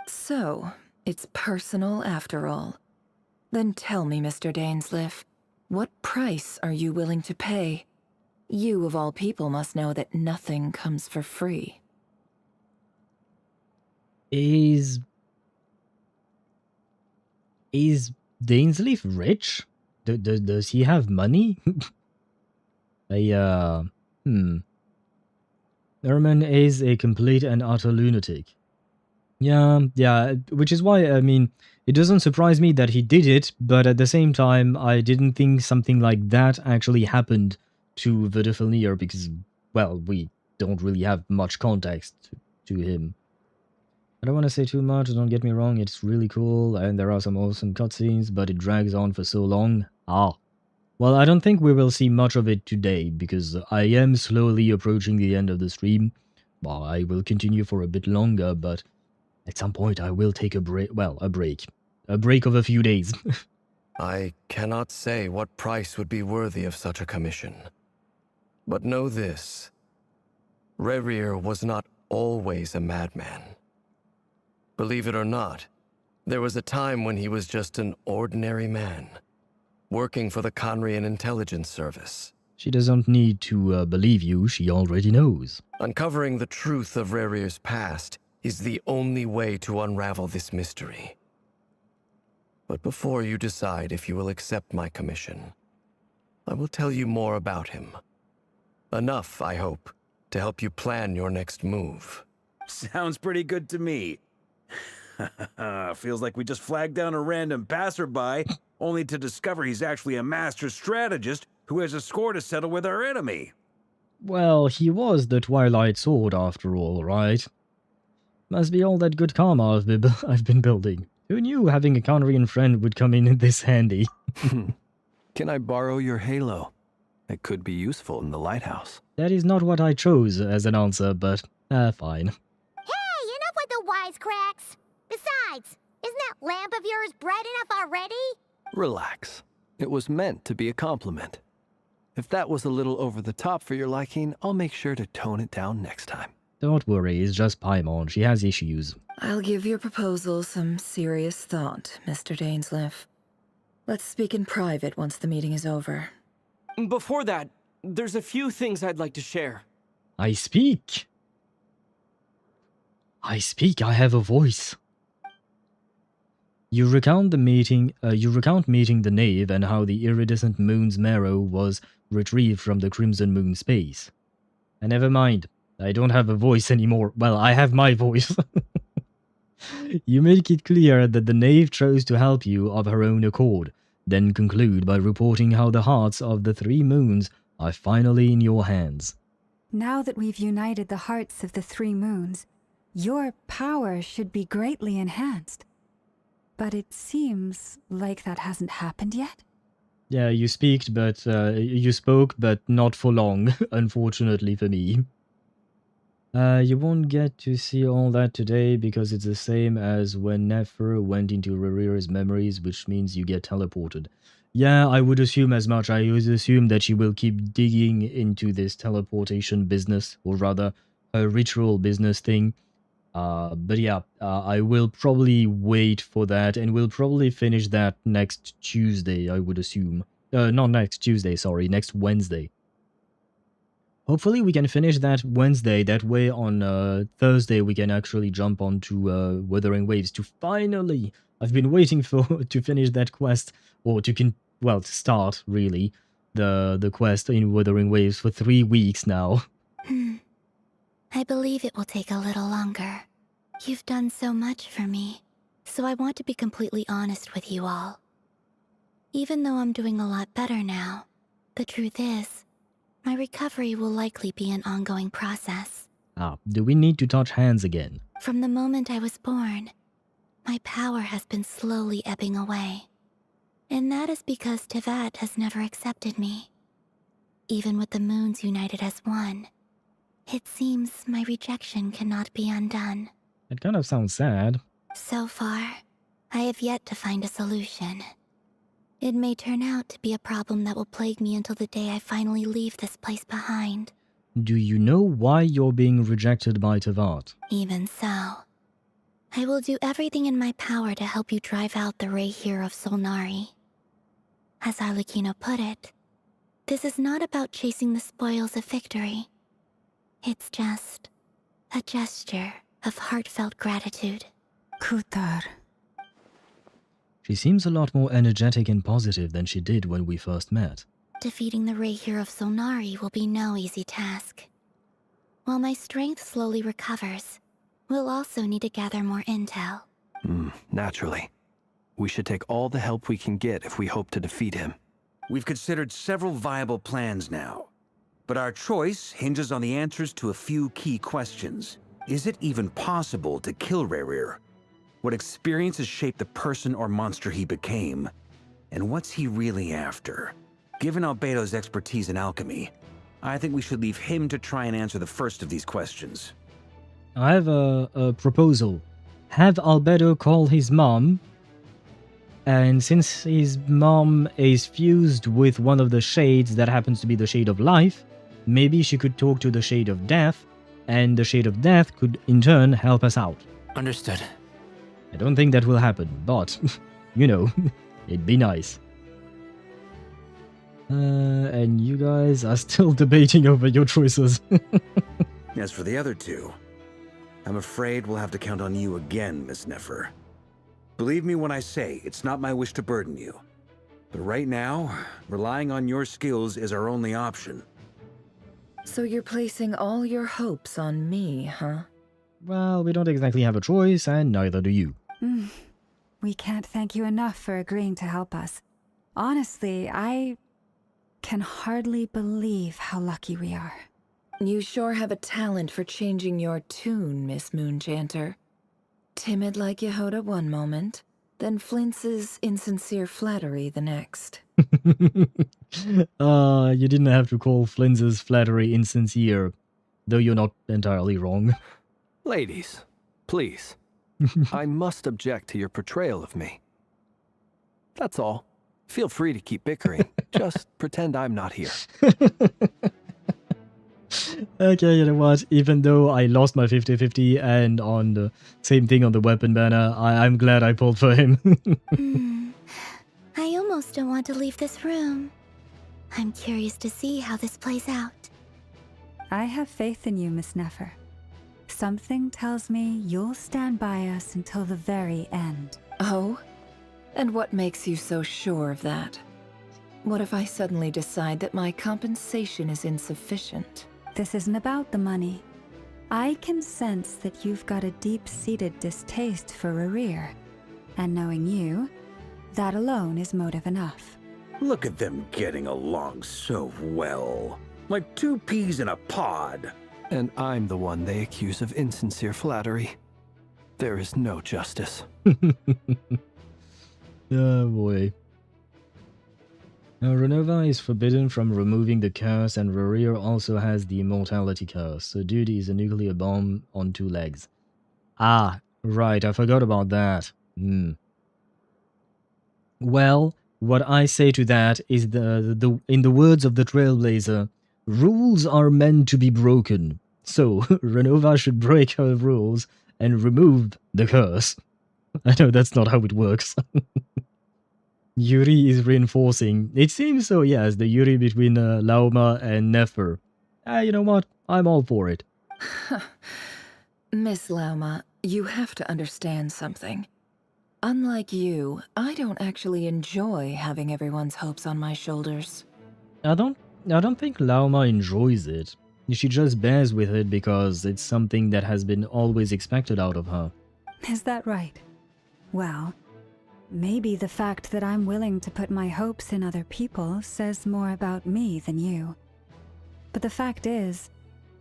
So, it's personal after all. Then tell me, Mr. Dainsleif, what price are you willing to pay? You, of all people, must know that nothing comes for free. Is Dainsleif rich? Does he have money? Herman is a complete and utter lunatic. Yeah, which is why, I mean, it doesn't surprise me that he did it, but at the same time, I didn't think something like that actually happened to Vedafenir because, well, we don't really have much context to him. I don't want to say too much, don't get me wrong, it's really cool, and there are some awesome cutscenes, but it drags on for so long. Well, I don't think we will see much of it today, because I am slowly approaching the end of the stream. Well, I will continue for a bit longer, but at some point I will take a break, well, a break of a few days. I cannot say what price would be worthy of such a commission. But know this, Rerir was not always a madman. Believe it or not, there was a time when he was just an ordinary man, working for the Conrian Intelligence Service. She doesn't need to believe you, she already knows. Uncovering the truth of Rerir's past is the only way to unravel this mystery. But before you decide if you will accept my commission, I will tell you more about him. Enough, I hope, to help you plan your next move. Sounds pretty good to me. Feels like we just flagged down a random passerby, only to discover he's actually a master strategist who has a score to settle with our enemy. Well, he was the Twilight Sword after all, right? Must be all that good karma I've been building. Who knew having a Conrian friend would come in this handy? Can I borrow your halo? It could be useful in the lighthouse. That is not what I chose as an answer, but fine. Hey, enough with the wisecracks! Besides, isn't that lamp of yours bright enough already? Relax. It was meant to be a compliment. If that was a little over the top for your liking, I'll make sure to tone it down next time. Don't worry, it's just Paimon. She has issues. I'll give your proposal some serious thought, Mr. Dainsleif. Let's speak in private once the meeting is over. Before that, there's a few things I'd like to share. I speak. I have a voice. You recount meeting the knave and how the iridescent moon's marrow was retrieved from the crimson moon space. And never mind, I don't have a voice anymore. Well, I have my voice. You make it clear that the knave chose to help you of her own accord, then conclude by reporting how the hearts of the three moons are finally in your hands. Now that we've united the hearts of the three moons, your power should be greatly enhanced. But it seems like that hasn't happened yet. Yeah, you spoke, but not for long, unfortunately for me. You won't get to see all that today because it's the same as when Nefer went into Rerir's memories, which means you get teleported. Yeah, I would assume as much. I would assume that she will keep digging into this teleportation business, or rather, a ritual business thing. But yeah, I will probably wait for that, and we'll probably finish that next Tuesday, I would assume. Not next Tuesday, sorry, next Wednesday. Hopefully we can finish that Wednesday, that way on Thursday we can actually jump onto Wuthering Waves to finally... I've been waiting to finish that quest, or to start, really, the quest in Wuthering Waves for 3 weeks now. I believe it will take a little longer. You've done so much for me, so I want to be completely honest with you all. Even though I'm doing a lot better now, the truth is, my recovery will likely be an ongoing process. Do we need to touch hands again? From the moment I was born, my power has been slowly ebbing away. And that is because Teyvat has never accepted me. Even with the moons united as one, it seems my rejection cannot be undone. It kind of sounds sad. So far, I have yet to find a solution. It may turn out to be a problem that will plague me until the day I finally leave this place behind. Do you know why you're being rejected by Teyvat? Even so, I will do everything in my power to help you drive out the Rerir of Solnari. As Arlecchino put it, this is not about chasing the spoils of victory. It's just a gesture of heartfelt gratitude. Kutar. She seems a lot more energetic and positive than she did when we first met. Defeating the Rerir of Solnari will be no easy task. While my strength slowly recovers, we'll also need to gather more intel. Naturally. We should take all the help we can get if we hope to defeat him. We've considered several viable plans now, but our choice hinges on the answers to a few key questions. Is it even possible to kill Rerir? What experiences shaped the person or monster he became? And what's he really after? Given Albedo's expertise in alchemy, I think we should leave him to try and answer the first of these questions. I have a proposal. Have Albedo call his mom, and since his mom is fused with one of the shades that happens to be the Shade of Life, maybe she could talk to the Shade of Death, and the Shade of Death could in turn help us out. Understood. I don't think that will happen, but, you know, it'd be nice. And you guys are still debating over your choices. As for the other two, I'm afraid we'll have to count on you again, Miss Nefer. Believe me when I say it's not my wish to burden you. But right now, relying on your skills is our only option. So you're placing all your hopes on me, huh? Well, we don't exactly have a choice, and neither do you. We can't thank you enough for agreeing to help us. Honestly, I can hardly believe how lucky we are. You sure have a talent for changing your tune, Miss Moonchanter. Timid like Yehoda one moment, Then Flintz's insincere flattery the next. You didn't have to call Flintz's flattery insincere, though you're not entirely wrong. Ladies, please. I must object to your portrayal of me. That's all. Feel free to keep bickering. Just pretend I'm not here. Okay, you know what? Even though I lost my 50-50 and on the same thing on the weapon banner, I'm glad I pulled for him. I almost don't want to leave this room. I'm curious to see how this plays out. I have faith in you, Miss Nefer. Something tells me you'll stand by us until the very end. Oh? And what makes you so sure of that? What if I suddenly decide that my compensation is insufficient? This isn't about the money. I can sense that you've got a deep-seated distaste for Rerir. And knowing you, that alone is motive enough. Look at them getting along so well. Like two peas in a pod. And I'm the one they accuse of insincere flattery. There is no justice. Oh boy. Now, Renova is forbidden from removing the curse, and Rerir also has the immortality curse, so dude is a nuclear bomb on 2 legs. Ah, right, I forgot about that. Well, what I say to that is in the words of the Trailblazer, rules are meant to be broken. So, Renova should break her rules and remove the curse. I know that's not how it works. Yuri is reinforcing. It seems so, yes, the Yuri between Lauma and Nefer. You know what? I'm all for it. Miss Lauma, you have to understand something. Unlike you, I don't actually enjoy having everyone's hopes on my shoulders. I don't think Lauma enjoys it. She just bears with it because it's something that has been always expected out of her. Is that right? Well, maybe the fact that I'm willing to put my hopes in other people says more about me than you. But the fact is,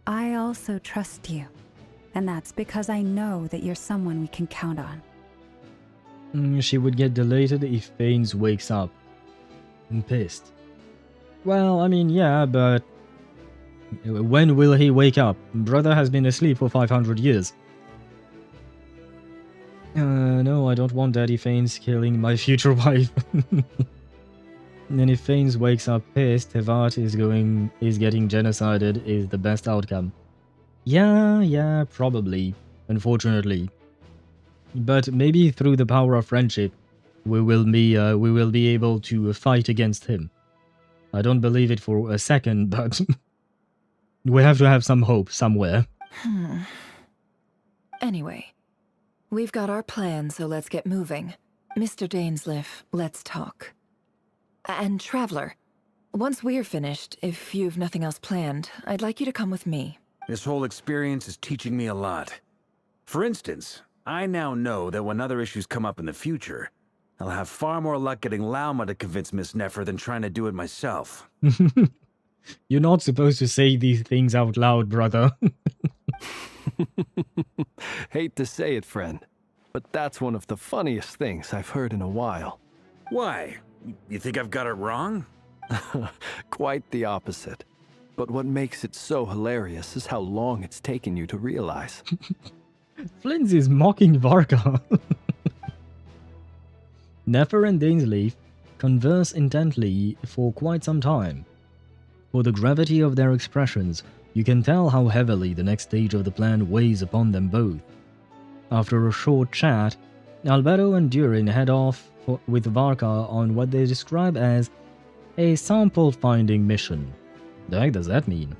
I also trust you. And that's because I know that you're someone we can count on. She would get deleted if Fanes wakes up. I'm pissed. Well, I mean, yeah, but when will he wake up? Brother has been asleep for 500 years. No, I don't want Daddy Fanes killing my future wife. And if Fanes wakes up pissed, Teyvat is getting genocided is the best outcome. Yeah, probably. Unfortunately. But maybe through the power of friendship, we will be able to fight against him. I don't believe it for a second, but we have to have some hope somewhere. Anyway, we've got our plan, so let's get moving. Mr. Dainsleif, let's talk. And Traveler, once we're finished, if you've nothing else planned, I'd like you to come with me. This whole experience is teaching me a lot. For instance, I now know that when other issues come up in the future, I'll have far more luck getting Lauma to convince Miss Nefer than trying to do it myself. You're not supposed to say these things out loud, brother. Hate to say it, friend, but that's one of the funniest things I've heard in a while. Why? You think I've got it wrong? Quite the opposite. But what makes it so hilarious is how long it's taken you to realize. Flintz is mocking Varka. Nefer and Dainsleif converse intently for quite some time. For the gravity of their expressions, you can tell how heavily the next stage of the plan weighs upon them both. After a short chat, Alberto and Durin head off with Varka on what they describe as a sample-finding mission. The heck does that mean?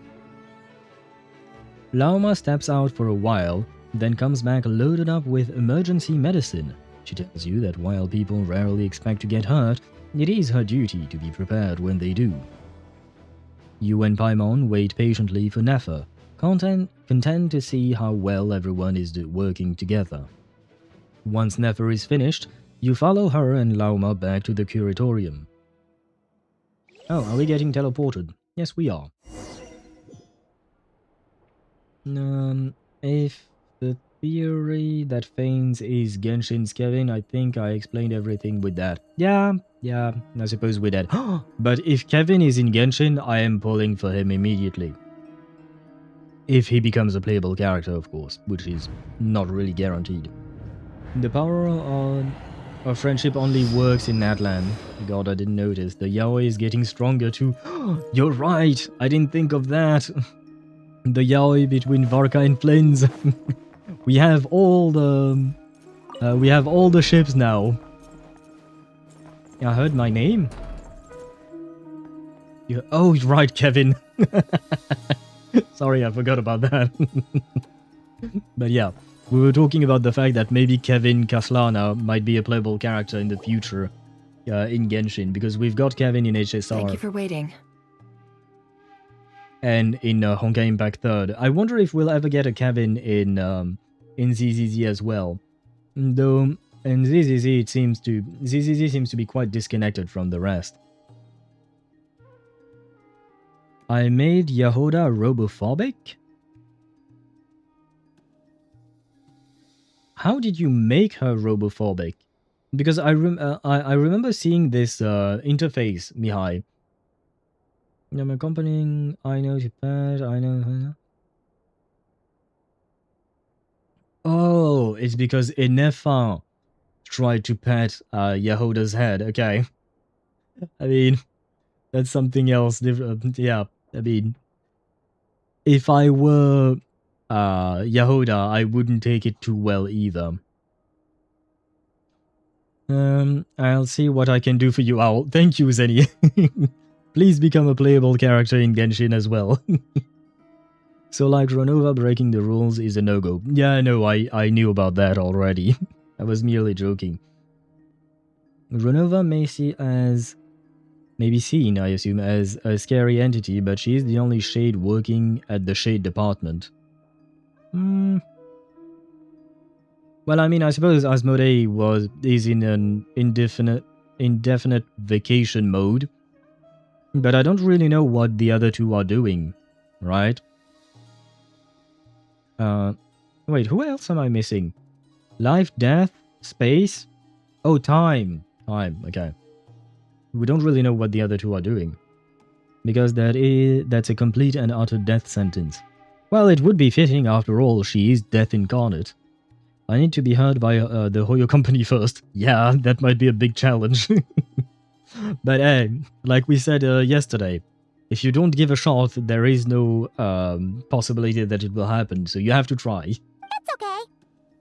Lauma steps out for a while, then comes back loaded up with emergency medicine. She tells you that while people rarely expect to get hurt, it is her duty to be prepared when they do. You and Paimon wait patiently for Nefer, content to see how well everyone is working together. Once Nefer is finished, you follow her and Lauma back to the curatorium. Oh, are we getting teleported? Yes, we are. If the theory that Fanes is Genshin's Kevin. I think I explained everything with that. Yeah, I suppose with that. But if Kevin is in Genshin, I am pulling for him immediately. If he becomes a playable character, of course, which is not really guaranteed. The power of friendship only works in Natlan. God, I didn't notice. The yaoi is getting stronger too. You're right, I didn't think of that. The yaoi between Varka and Flins. We have all the ships now. I heard my name. Oh, right, Kevin. Sorry, I forgot about that. But yeah, we were talking about the fact that maybe Kevin Kaslana might be a playable character in the future in Genshin, because we've got Kevin in HSR. Thank you for waiting. And in Honkai Impact 3. I wonder if we'll ever get a Kevin in ZZZ as well. Though in ZZZ ZZZ seems to be quite disconnected from the rest. I made Yehoda robophobic? How did you make her robophobic? Because I remember seeing this interface, Mihai. I'm accompanying, I know to pet, I know. Oh, it's because Nefer tried to pet Yehoda's head. Okay. I mean, that's something else different. Yeah, I mean, if I were Yehoda, I wouldn't take it too well either. I'll see what I can do for you, Owl. Thank you, Zeni. Please become a playable character in Genshin as well. So like Renova breaking the rules is a no-go. Yeah, no, I knew about that already. I was merely joking. Renova may be seen, I assume, as a scary entity, but she is the only shade working at the shade department. Well, I mean, I suppose Asmodee is in an indefinite vacation mode, but I don't really know what the other two are doing, right? Wait, who else am I missing? Life, death, space? Oh, time. Time, okay. We don't really know what the other two are doing, because that's a complete and utter death sentence. Well, it would be fitting, after all, she is death incarnate. I need to be heard by the Hoyo company first. Yeah, that might be a big challenge. But hey, like we said yesterday, if you don't give a shot, there is no possibility that it will happen, so you have to try. It's okay.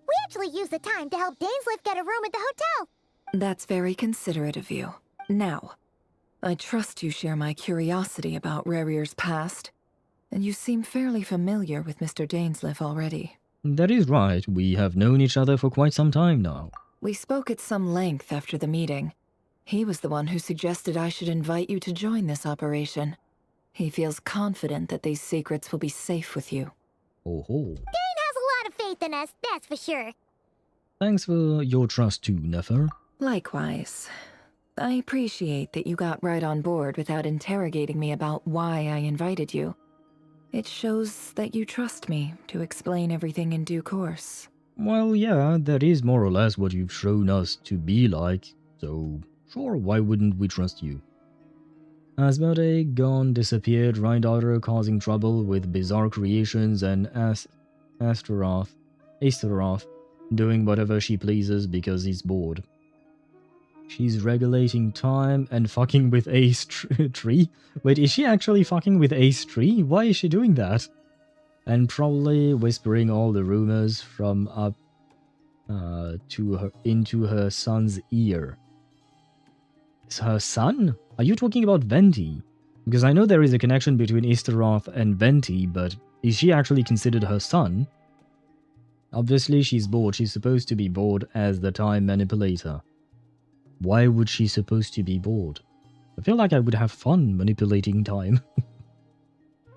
We actually used the time to help Dainsleif get a room at the hotel. That's very considerate of you. Now, I trust you share my curiosity about Rerir's past, and you seem fairly familiar with Mr. Dainsleif already. That is right. We have known each other for quite some time now. We spoke at some length after the meeting. He was the one who suggested I should invite you to join this operation. He feels confident that these secrets will be safe with you. Oh. Dane has a lot of faith in us, that's for sure. Thanks for your trust too, Nefer. Likewise. I appreciate that you got right on board without interrogating me about why I invited you. It shows that you trust me to explain everything in due course. Well, yeah, that is more or less what you've shown us to be like, so sure, why wouldn't we trust you? Asmodee gone, disappeared, Rindaughter causing trouble with bizarre creations, and Astaroth doing whatever she pleases because he's bored. She's regulating time and fucking with Ace Tree? Wait, is she actually fucking with Ace Tree? Why is she doing that? And probably whispering all the rumors from up into her son's ear. Is her son? Are you talking about Venti? Because I know there is a connection between Istaroth and Venti, but is she actually considered her son? Obviously she's bored. She's supposed to be bored as the time manipulator. Why would she supposed to be bored? I feel like I would have fun manipulating time.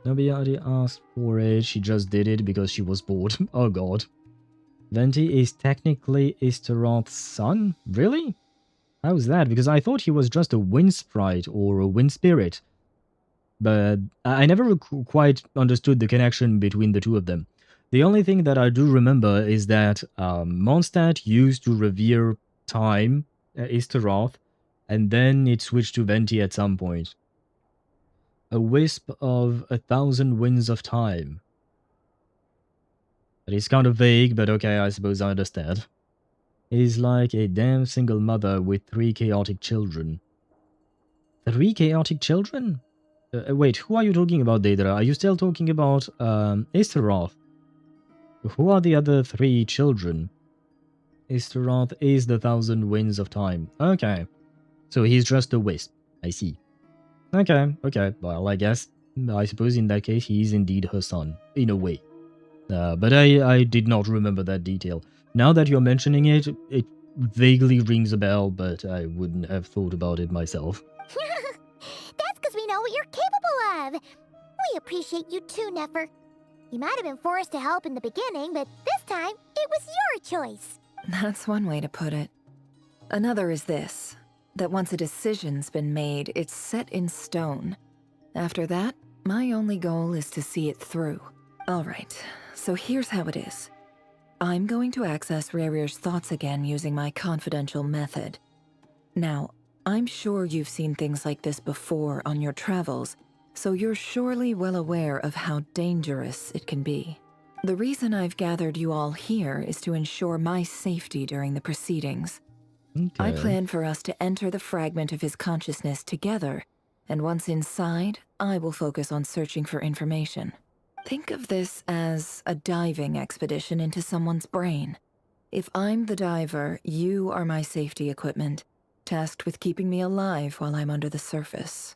Nobody asked for it, she just did it because she was bored. Oh god. Venti is technically Istaroth's son? Really? How's that? Because I thought he was just a wind sprite or a wind spirit. But I never quite understood the connection between the two of them. The only thing that I do remember is that Mondstadt used to revere time, Istaroth, and then it switched to Venti at some point. A wisp of 1,000 winds of time. That is kind of vague, but okay, I suppose I understand. Is like a damn single mother with 3 chaotic children. 3 chaotic children? Wait, who are you talking about, Daedra? Are you still talking about Istaroth? Who are the other 3 children? Istaroth is the 1,000 winds of time. Okay. So he's just a wisp. I see. Okay. Well, I suppose in that case he is indeed her son, in a way. But I did not remember that detail. Now that you're mentioning it, it vaguely rings a bell, but I wouldn't have thought about it myself. That's because we know what you're capable of. We appreciate you too, Nefer. You might have been forced to help in the beginning, but this time, it was your choice. That's one way to put it. Another is this, that once a decision's been made, it's set in stone. After that, my only goal is to see it through. Alright, so here's how it is. I'm going to access Rerir's thoughts again using my confidential method. Now, I'm sure you've seen things like this before on your travels, so you're surely well aware of how dangerous it can be. The reason I've gathered you all here is to ensure my safety during the proceedings. Okay. I plan for us to enter the fragment of his consciousness together, and once inside, I will focus on searching for information. Think of this as a diving expedition into someone's brain. If I'm the diver, you are my safety equipment, tasked with keeping me alive while I'm under the surface.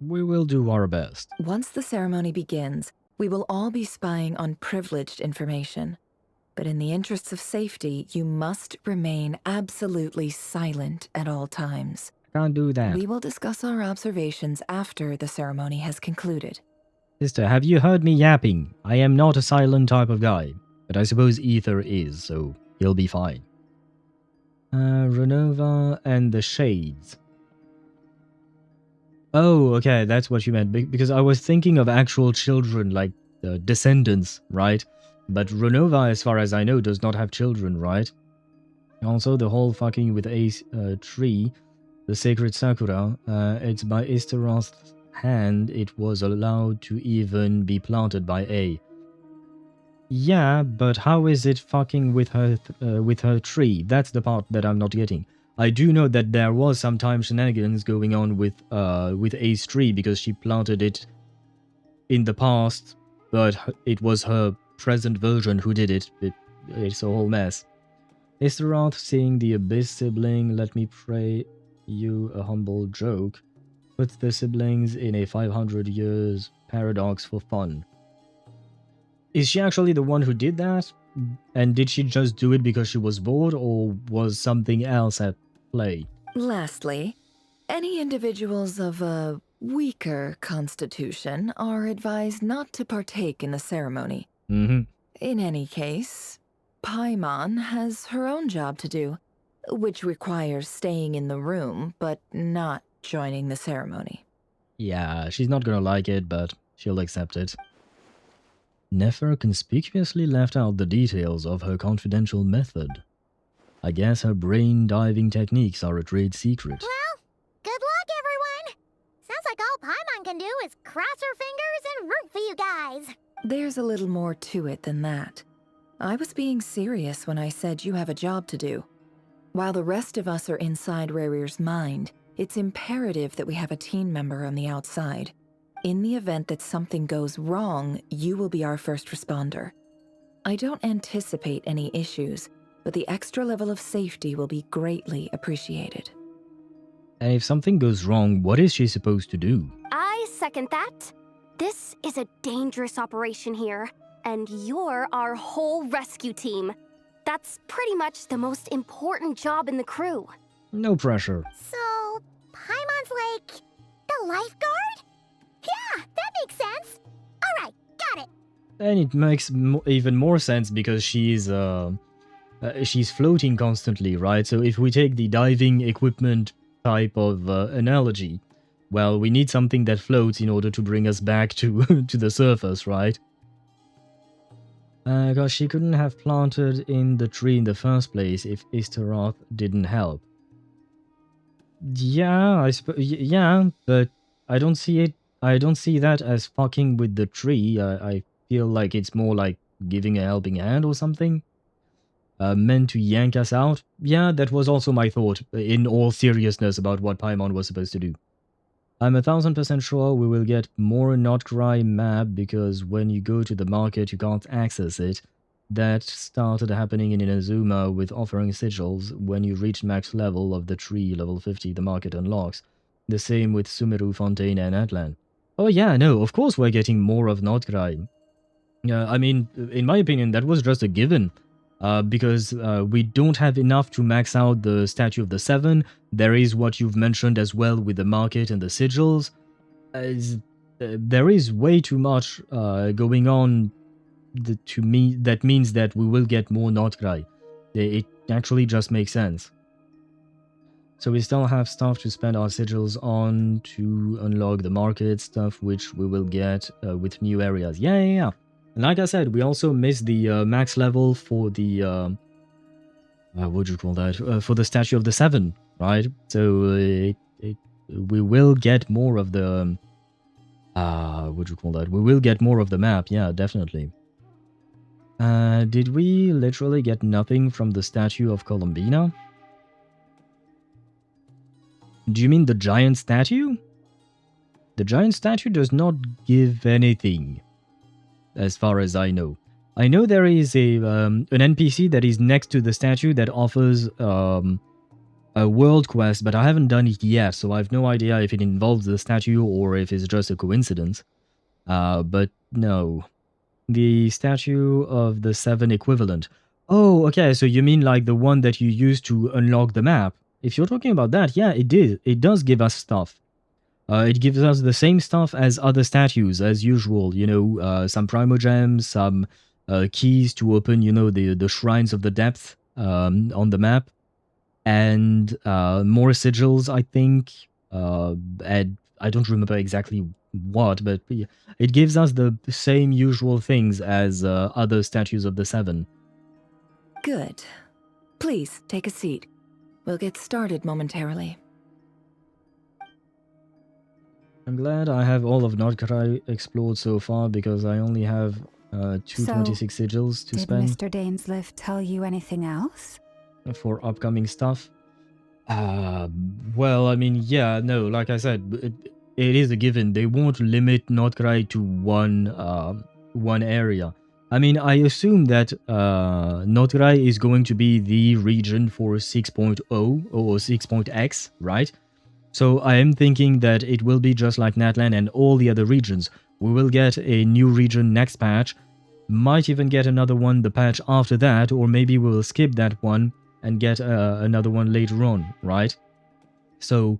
We will do our best. Once the ceremony begins, we will all be spying on privileged information. But in the interests of safety, you must remain absolutely silent at all times. Can't do that. We will discuss our observations after the ceremony has concluded. Sister, have you heard me yapping? I am not a silent type of guy, but I suppose Ether is, so he'll be fine. Renova and the Shades. Oh, okay, that's what you meant, because I was thinking of actual children, like descendants, right? But Renova, as far as I know, does not have children, right? Also, the whole fucking with a tree, the sacred Sakura, it's by Istaroth's hand it was allowed to even be planted by A. Yeah, but how is it fucking with her tree? That's the part that I'm not getting. I do know that there was some time shenanigans going on with A's tree because she planted it in the past, but it was her present version who did it. It's a whole mess. Istaroth, seeing the Abyss sibling, let me pray you a humble joke, puts the siblings in a 500 years paradox for fun. Is she actually the one who did that? And did she just do it because she was bored, or was something else at play? Lastly, any individuals of a weaker constitution are advised not to partake in the ceremony. Mm-hmm. In any case, Paimon has her own job to do, which requires staying in the room, but not joining the ceremony. Yeah, she's not gonna like it, but she'll accept it. Nefer conspicuously left out the details of her confidential method. I guess her brain diving techniques are a trade secret. Well, good luck, everyone! Sounds like all Paimon can do is cross her fingers and root for you guys. There's a little more to it than that. I was being serious when I said you have a job to do. While the rest of us are inside Rerir's mind, it's imperative that we have a team member on the outside. In the event that something goes wrong, you will be our first responder. I don't anticipate any issues, but the extra level of safety will be greatly appreciated. And if something goes wrong, what is she supposed to do? I second that. This is a dangerous operation here, and you're our whole rescue team. That's pretty much the most important job in the crew. No pressure. So, Paimon's like the lifeguard? Yeah, that makes sense. All right, got it. And it makes even more sense because she's floating constantly, right? So if we take the diving equipment type of analogy, well, we need something that floats in order to bring us back to to the surface, right? Because she couldn't have planted in the tree in the first place if Istaroth didn't help. Yeah, yeah, but I don't see it. I don't see that as fucking with the tree. I feel like it's more like giving a helping hand or something. Meant to yank us out. Yeah, that was also my thought, in all seriousness, about what Paimon was supposed to do. I'm 1000% sure we will get more Nod-Krai map, because when you go to the market you can't access it. That started happening in Inazuma with offering sigils. When you reach max level of the tree, level 50, the market unlocks. The same with Sumeru, Fontaine and Atlan. Oh yeah, no, of course we're getting more of Nod-Krai. I mean, in my opinion, that was just a given. Because we don't have enough to max out the Statue of the Seven. There is what you've mentioned as well with the market and the sigils. There is way too much going on to me. That means that we will get more Nod-Krai. It actually just makes sense. So we still have stuff to spend our sigils on to unlock the market stuff, which we will get with new areas. Yeah. Like I said, we also missed the max level for the, what do you call that? For the Statue of the Seven, right? So we will get more of the, what do you call that? We will get more of the map, yeah, definitely. Did we literally get nothing from the Statue of Columbina? Do you mean the giant statue? The giant statue does not give anything, as far as I know. I know there is an NPC that is next to the statue that offers a world quest, but I haven't done it yet, so I have no idea if it involves the statue or if it's just a coincidence. But no. The Statue of the Seven equivalent. Oh, okay, so you mean like the one that you use to unlock the map? If you're talking about that, yeah, it does give us stuff. It gives us the same stuff as other statues, as usual. You know, some primogems, some keys to open, you know, the shrines of the depth on the map, and more sigils, I think. And I don't remember exactly what, but it gives us the same usual things as other statues of the Seven. Good. Please, take a seat. We'll get started momentarily. I'm glad I have all of Nod-Krai explored so far, because I only have 226 sigils to spend. Did Mr. Dainsleif tell you anything else? For upcoming stuff? Well, I mean, yeah, no, like I said, it is a given. They won't limit Nod-Krai to one area. I mean, I assume that Nod-Krai is going to be the region for 6.0 or 6.x, right? So I am thinking that it will be just like Natlan and all the other regions. We will get a new region next patch, might even get another one the patch after that, or maybe we will skip that one and get another one later on, right? So,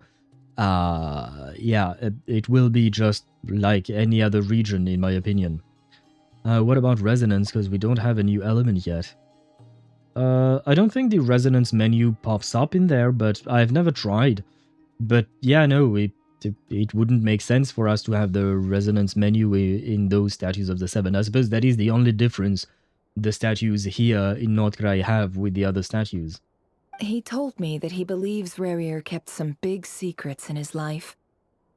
yeah, it will be just like any other region, in my opinion. What about resonance, because we don't have a new element yet? I don't think the resonance menu pops up in there, but I've never tried. But yeah, no, it wouldn't make sense for us to have the resonance menu in those statues of the Seven. I suppose that is the only difference the statues here in Nod-Krai have with the other statues. He told me that he believes Rerir kept some big secrets in his life.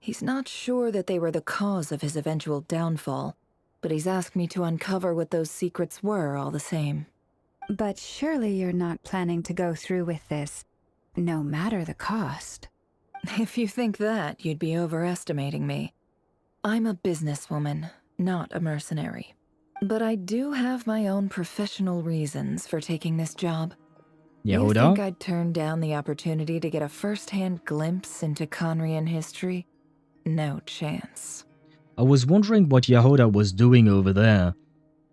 He's not sure that they were the cause of his eventual downfall, but he's asked me to uncover what those secrets were all the same. But surely you're not planning to go through with this, no matter the cost. If you think that, you'd be overestimating me. I'm a businesswoman, not a mercenary. But I do have my own professional reasons for taking this job. You think I'd turn down the opportunity to get a first-hand glimpse into Conrian history? No chance. I was wondering what Yehoda was doing over there,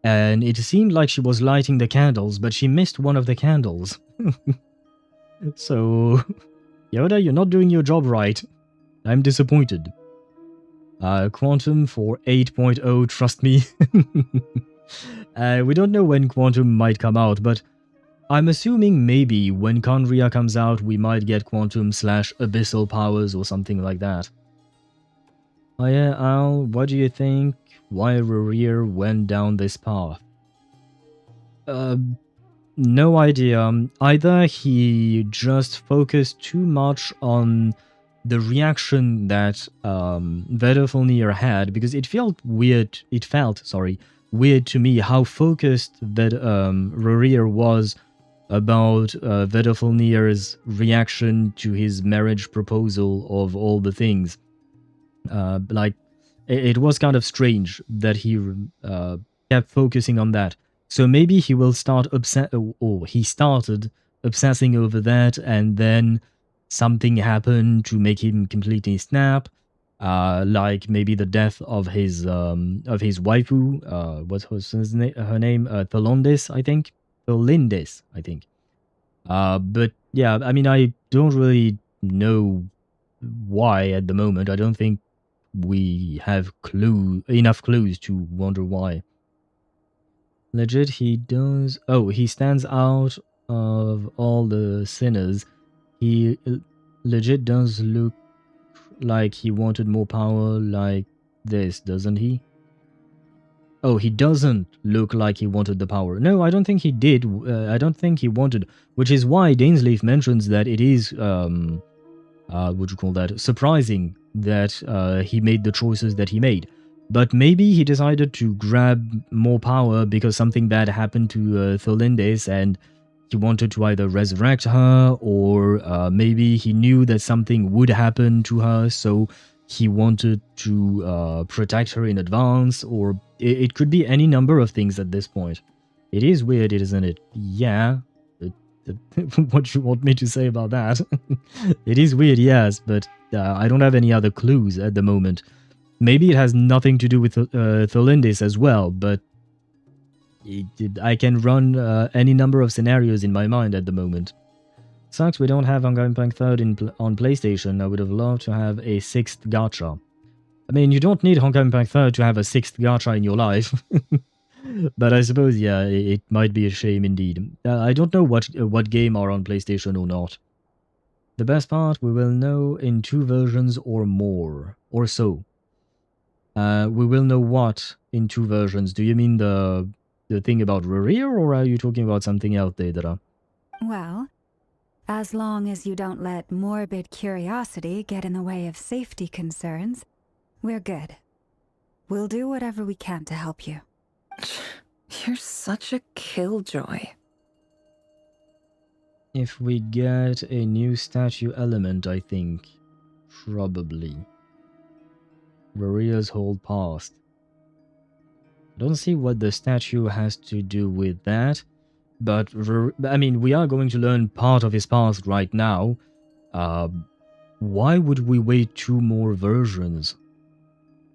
and it seemed like she was lighting the candles, but she missed one of the candles. So, Yehoda, you're not doing your job right. I'm disappointed. Quantum for 8.0, trust me. We don't know when Quantum might come out, but I'm assuming maybe when Conria comes out, we might get Quantum / Abyssal powers or something like that. Oh yeah, Al, what do you think? Why Rerir went down this path? No idea. Either he just focused too much on the reaction that Vedofilnir had, because it felt weird. It felt, weird to me how focused that Rerir was about Vedofilnir's reaction to his marriage proposal of all the things. Like, it was kind of strange that he kept focusing on that. So maybe he will start or he started obsessing over that, and then something happened to make him completely snap. Like maybe the death of his waifu. What was her name? Tholindis, I think. Tholindis, I think. But yeah, I mean, I don't really know why at the moment. I don't think we have enough clues to wonder why. Legit, he does... Oh, he stands out of all the sinners. He legit does look like he wanted more power like this, doesn't he? Oh, he doesn't look like he wanted the power. No, I don't think he did. I don't think he wanted... Which is why Dainsleif mentions that it is... what you call that? Surprising that he made the choices that he made. But maybe he decided to grab more power because something bad happened to Tholindis, and he wanted to either resurrect her, or maybe he knew that something would happen to her, so he wanted to protect her in advance, or it could be any number of things at this point. It is weird, isn't it? Yeah. What do you want me to say about that? It is weird, yes, but I don't have any other clues at the moment. Maybe it has nothing to do with Tholindis as well, but I can run any number of scenarios in my mind at the moment. Sucks we don't have Honkai Impact III on PlayStation. I would have loved to have a 6th gacha. I mean, you don't need Honkai Impact III to have a 6th gacha in your life. But I suppose, yeah, it might be a shame indeed. I don't know what game are on PlayStation or not. The best part, we will know in 2 versions or more, or so. We will know what in 2 versions? Do you mean the thing about Rerir, or are you talking about something else, Deidara? Well, as long as you don't let morbid curiosity get in the way of safety concerns, we're good. We'll do whatever we can to help you. You're such a killjoy. If we get a new statue element, I think. Probably. Rerir's whole past. I don't see what the statue has to do with that, but I mean, we are going to learn part of his past right now. Why would we wait 2 more versions?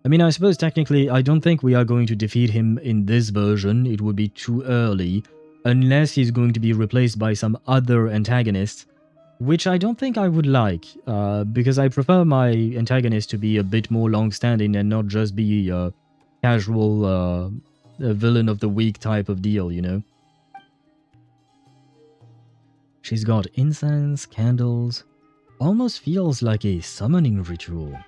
I mean, I suppose technically, I don't think we are going to defeat him in this version. It would be too early, unless he's going to be replaced by some other antagonist, which I don't think I would like, because I prefer my antagonist to be a bit more long-standing and not just be a casual villain of the week type of deal, you know? She's got incense, candles, almost feels like a summoning ritual.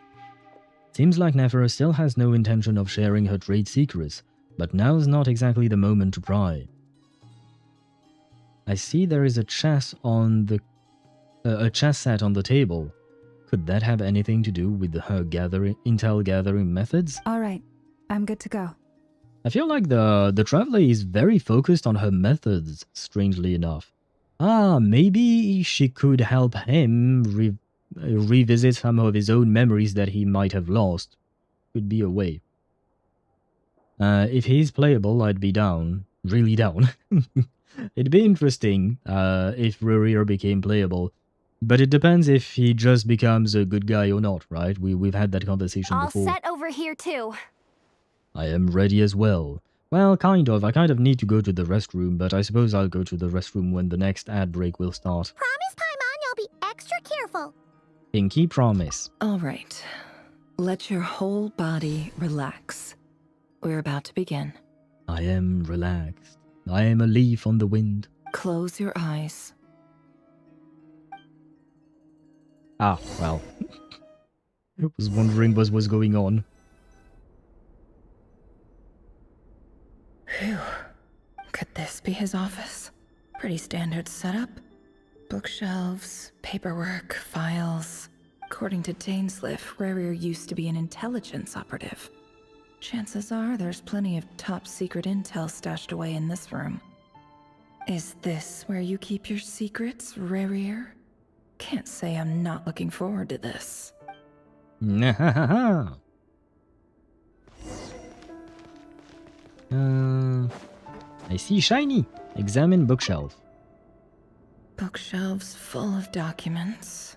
Seems like Nefer still has no intention of sharing her trade secrets, but now's not exactly the moment to pry. I see there is a chess on the a chess set on the table. Could that have anything to do with her intel gathering methods? All right, I'm good to go. I feel like the traveler is very focused on her methods, strangely enough. Maybe she could help him revisit some of his own memories that he might have lost. Could be a way. If he's playable, I'd be down. Really down. It'd be interesting if Rerir became playable. But it depends if he just becomes a good guy or not, right? We've had that conversation before. All set over here too. I am ready as well. Well, kind of. I kind of need to go to the restroom, but I suppose I'll go to the restroom when the next ad break will start. Promise, Paimon, you'll be extra careful. Pinky promise. All right. Let your whole body relax. We're about to begin. I am relaxed. I am a leaf on the wind. Close your eyes. Ah, well. I was wondering what was going on. Phew. Could this be his office? Pretty standard setup. Bookshelves, paperwork, files. According to Dainsliff, Rerir used to be an intelligence operative. Chances are there's plenty of top-secret intel stashed away in this room. Is this where you keep your secrets, Rerir? Can't say I'm not looking forward to this. I see shiny. Examine bookshelf. Bookshelves full of documents.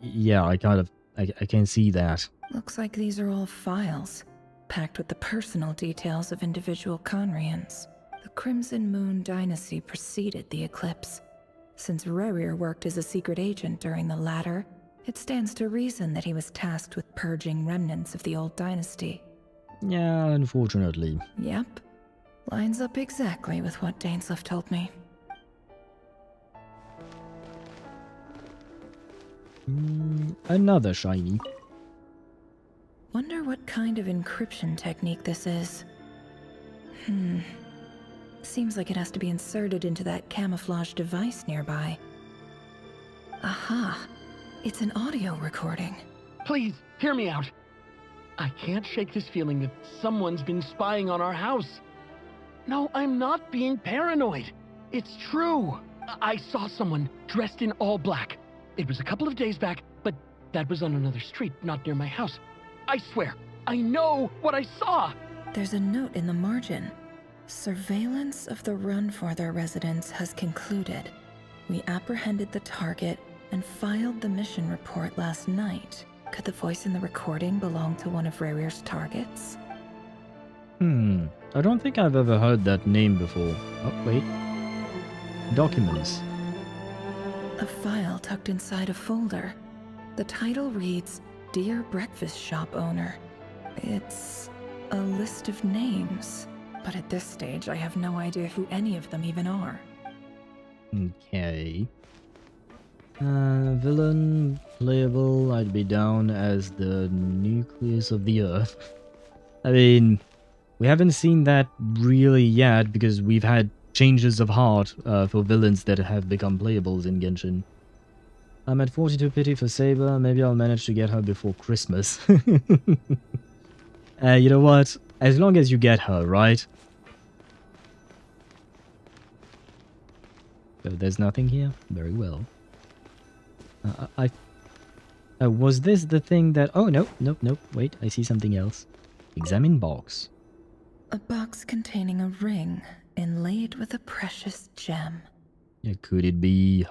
Yeah, I can see that. Looks like these are all files, packed with the personal details of individual Conrians. The Crimson Moon dynasty preceded the eclipse. Since Rerir worked as a secret agent during the latter, it stands to reason that he was tasked with purging remnants of the old dynasty. Yeah, unfortunately. Yep. Lines up exactly with what Dainsliff told me. Another shiny. Wonder what kind of encryption technique this is. Seems like it has to be inserted into that camouflage device nearby. Aha! It's an audio recording. Please, hear me out. I can't shake this feeling that someone's been spying on our house. No, I'm not being paranoid. It's true. I saw someone dressed in all black. It was a couple of days back, but that was on another street, not near my house. I swear, I know what I saw! There's a note in the margin. Surveillance of the run for their residence has concluded. We apprehended the target and filed the mission report last night. Could the voice in the recording belong to one of Rerir's targets? I don't think I've ever heard that name before. Oh, wait. Documents. A file tucked inside a folder. The title reads, Dear Breakfast Shop Owner. It's a list of names, but at this stage I have no idea who any of them even are. Okay. Villain, playable, I'd be down as the nucleus of the Earth. I mean, we haven't seen that really yet because we've had changes of heart for villains that have become playables in Genshin. I'm at 42 pity for Saber. Maybe I'll manage to get her before Christmas. You know what? As long as you get her, right? So there's nothing here? Very well. Was this the thing that... Oh, no. Wait, I see something else. Examine box. A box containing a ring inlaid with a precious gem. Yeah, could it be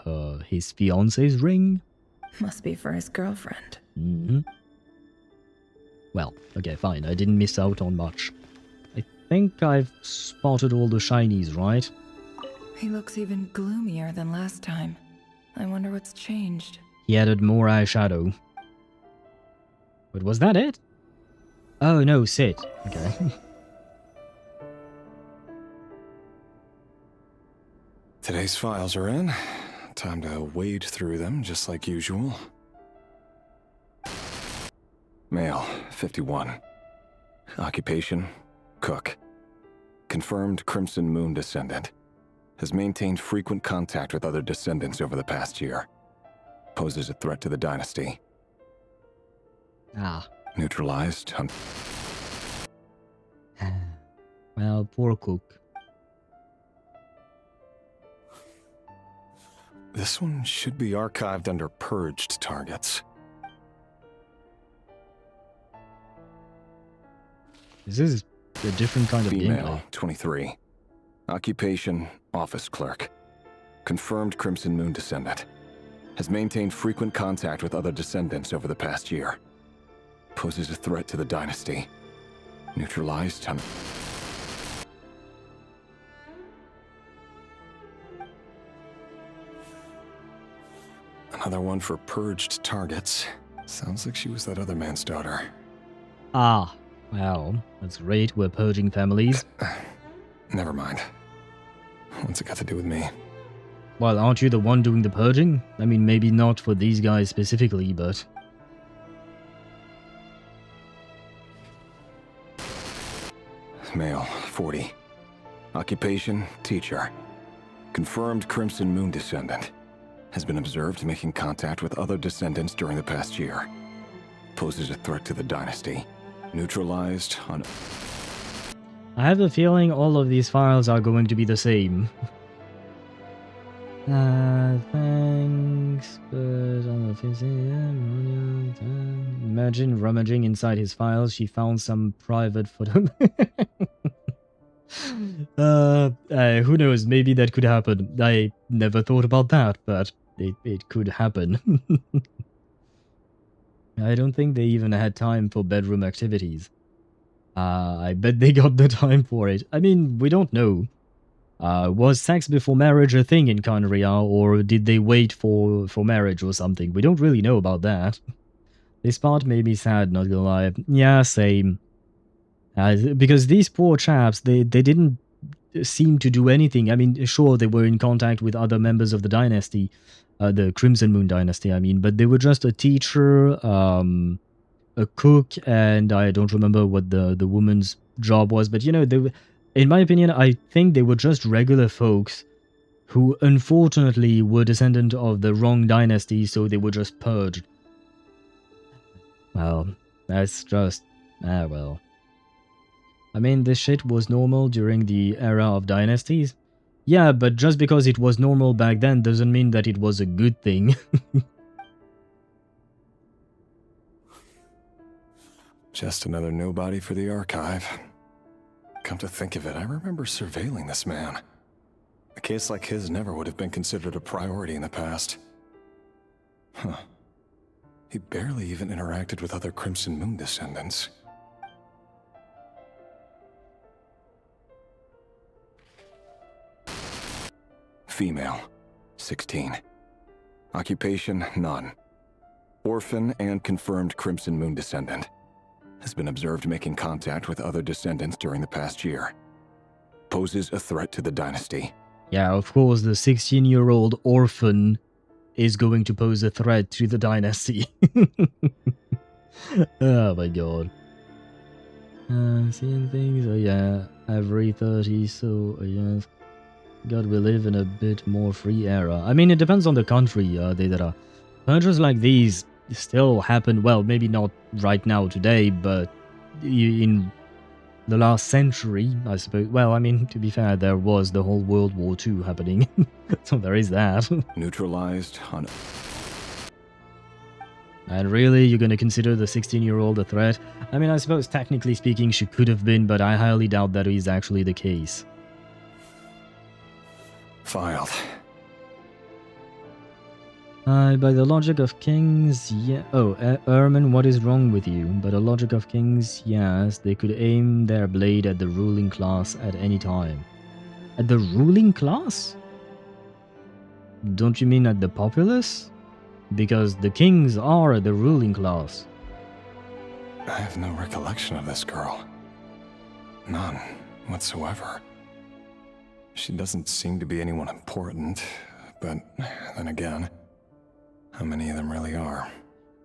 his fiance's ring? Must be for his girlfriend. Well, okay, fine. I didn't miss out on much. I think I've spotted all the shinies, right? He looks even gloomier than last time. I wonder what's changed. He added more eyeshadow. But was that it? Oh, no, sit. Okay. Today's files are in. Time to wade through them, just like usual. Male, 51. Occupation, cook. Confirmed Crimson Moon descendant. Has maintained frequent contact with other descendants over the past year. Poses a threat to the dynasty. Neutralized. Well, poor cook. This one should be archived under purged targets. This is a different kind of Female, gameplay. 23. Occupation, office clerk. Confirmed Crimson Moon descendant. Has maintained frequent contact with other descendants over the past year. Poses a threat to the dynasty. Neutralized. Another one for purged targets. Sounds like she was that other man's daughter. Well, that's great. We're purging families. Never mind. What's it got to do with me? Well, aren't you the one doing the purging? I mean, maybe not for these guys specifically, but... Male, 40. Occupation, teacher. Confirmed Crimson Moon descendant. Has been observed making contact with other descendants during the past year. Poses a threat to the dynasty. Neutralized on... I have a feeling all of these files are going to be the same. Thanks, but I'm imagine rummaging inside his files, she found some private photo. Who knows, maybe that could happen. I never thought about that, but it could happen. I don't think they even had time for bedroom activities. I bet they got the time for it. I mean, we don't know. Was sex before marriage a thing in Khaenri'ah, or did they wait for marriage or something? We don't really know about that. This part made me sad, not gonna lie. Yeah, same. Because these poor chaps, they didn't seem to do anything. I mean, sure, they were in contact with other members of the dynasty, the Crimson Moon dynasty, I mean, but they were just a teacher, a cook, and I don't remember what the woman's job was, but you know, they were, in my opinion, I think they were just regular folks who unfortunately were descendant of the wrong dynasty, so they were just purged. Well, that's just... well. I mean, this shit was normal during the era of dynasties. Yeah, but just because it was normal back then doesn't mean that it was a good thing. Just another nobody for the archive. Come to think of it, I remember surveilling this man. A case like his never would have been considered a priority in the past. Huh. He barely even interacted with other Crimson Moon descendants. Female, 16. Occupation, none. Orphan and confirmed Crimson Moon descendant. Has been observed making contact with other descendants during the past year. Poses a threat to the dynasty. Yeah, of course, the 16-year-old orphan is going to pose a threat to the dynasty. Oh my god. Seeing things, oh yeah, every 30, so yes. God, we live in a bit more free era. I mean, it depends on the country, purges like these still happen, well, maybe not right now today, but in the last century, I suppose. Well, I mean, to be fair, there was the whole World War II happening, so there is that. Neutralized on... And really, you're gonna consider the 16-year-old a threat? I mean, I suppose technically speaking she could have been, but I highly doubt that is actually the case. Filed. By the logic of kings, yeah. Oh, Ermin, what is wrong with you? By the logic of kings, yes, they could aim their blade at the ruling class at any time. At the ruling class? Don't you mean at the populace? Because the kings are the ruling class. I have no recollection of this girl. None whatsoever. She doesn't seem to be anyone important, but then again, how many of them really are?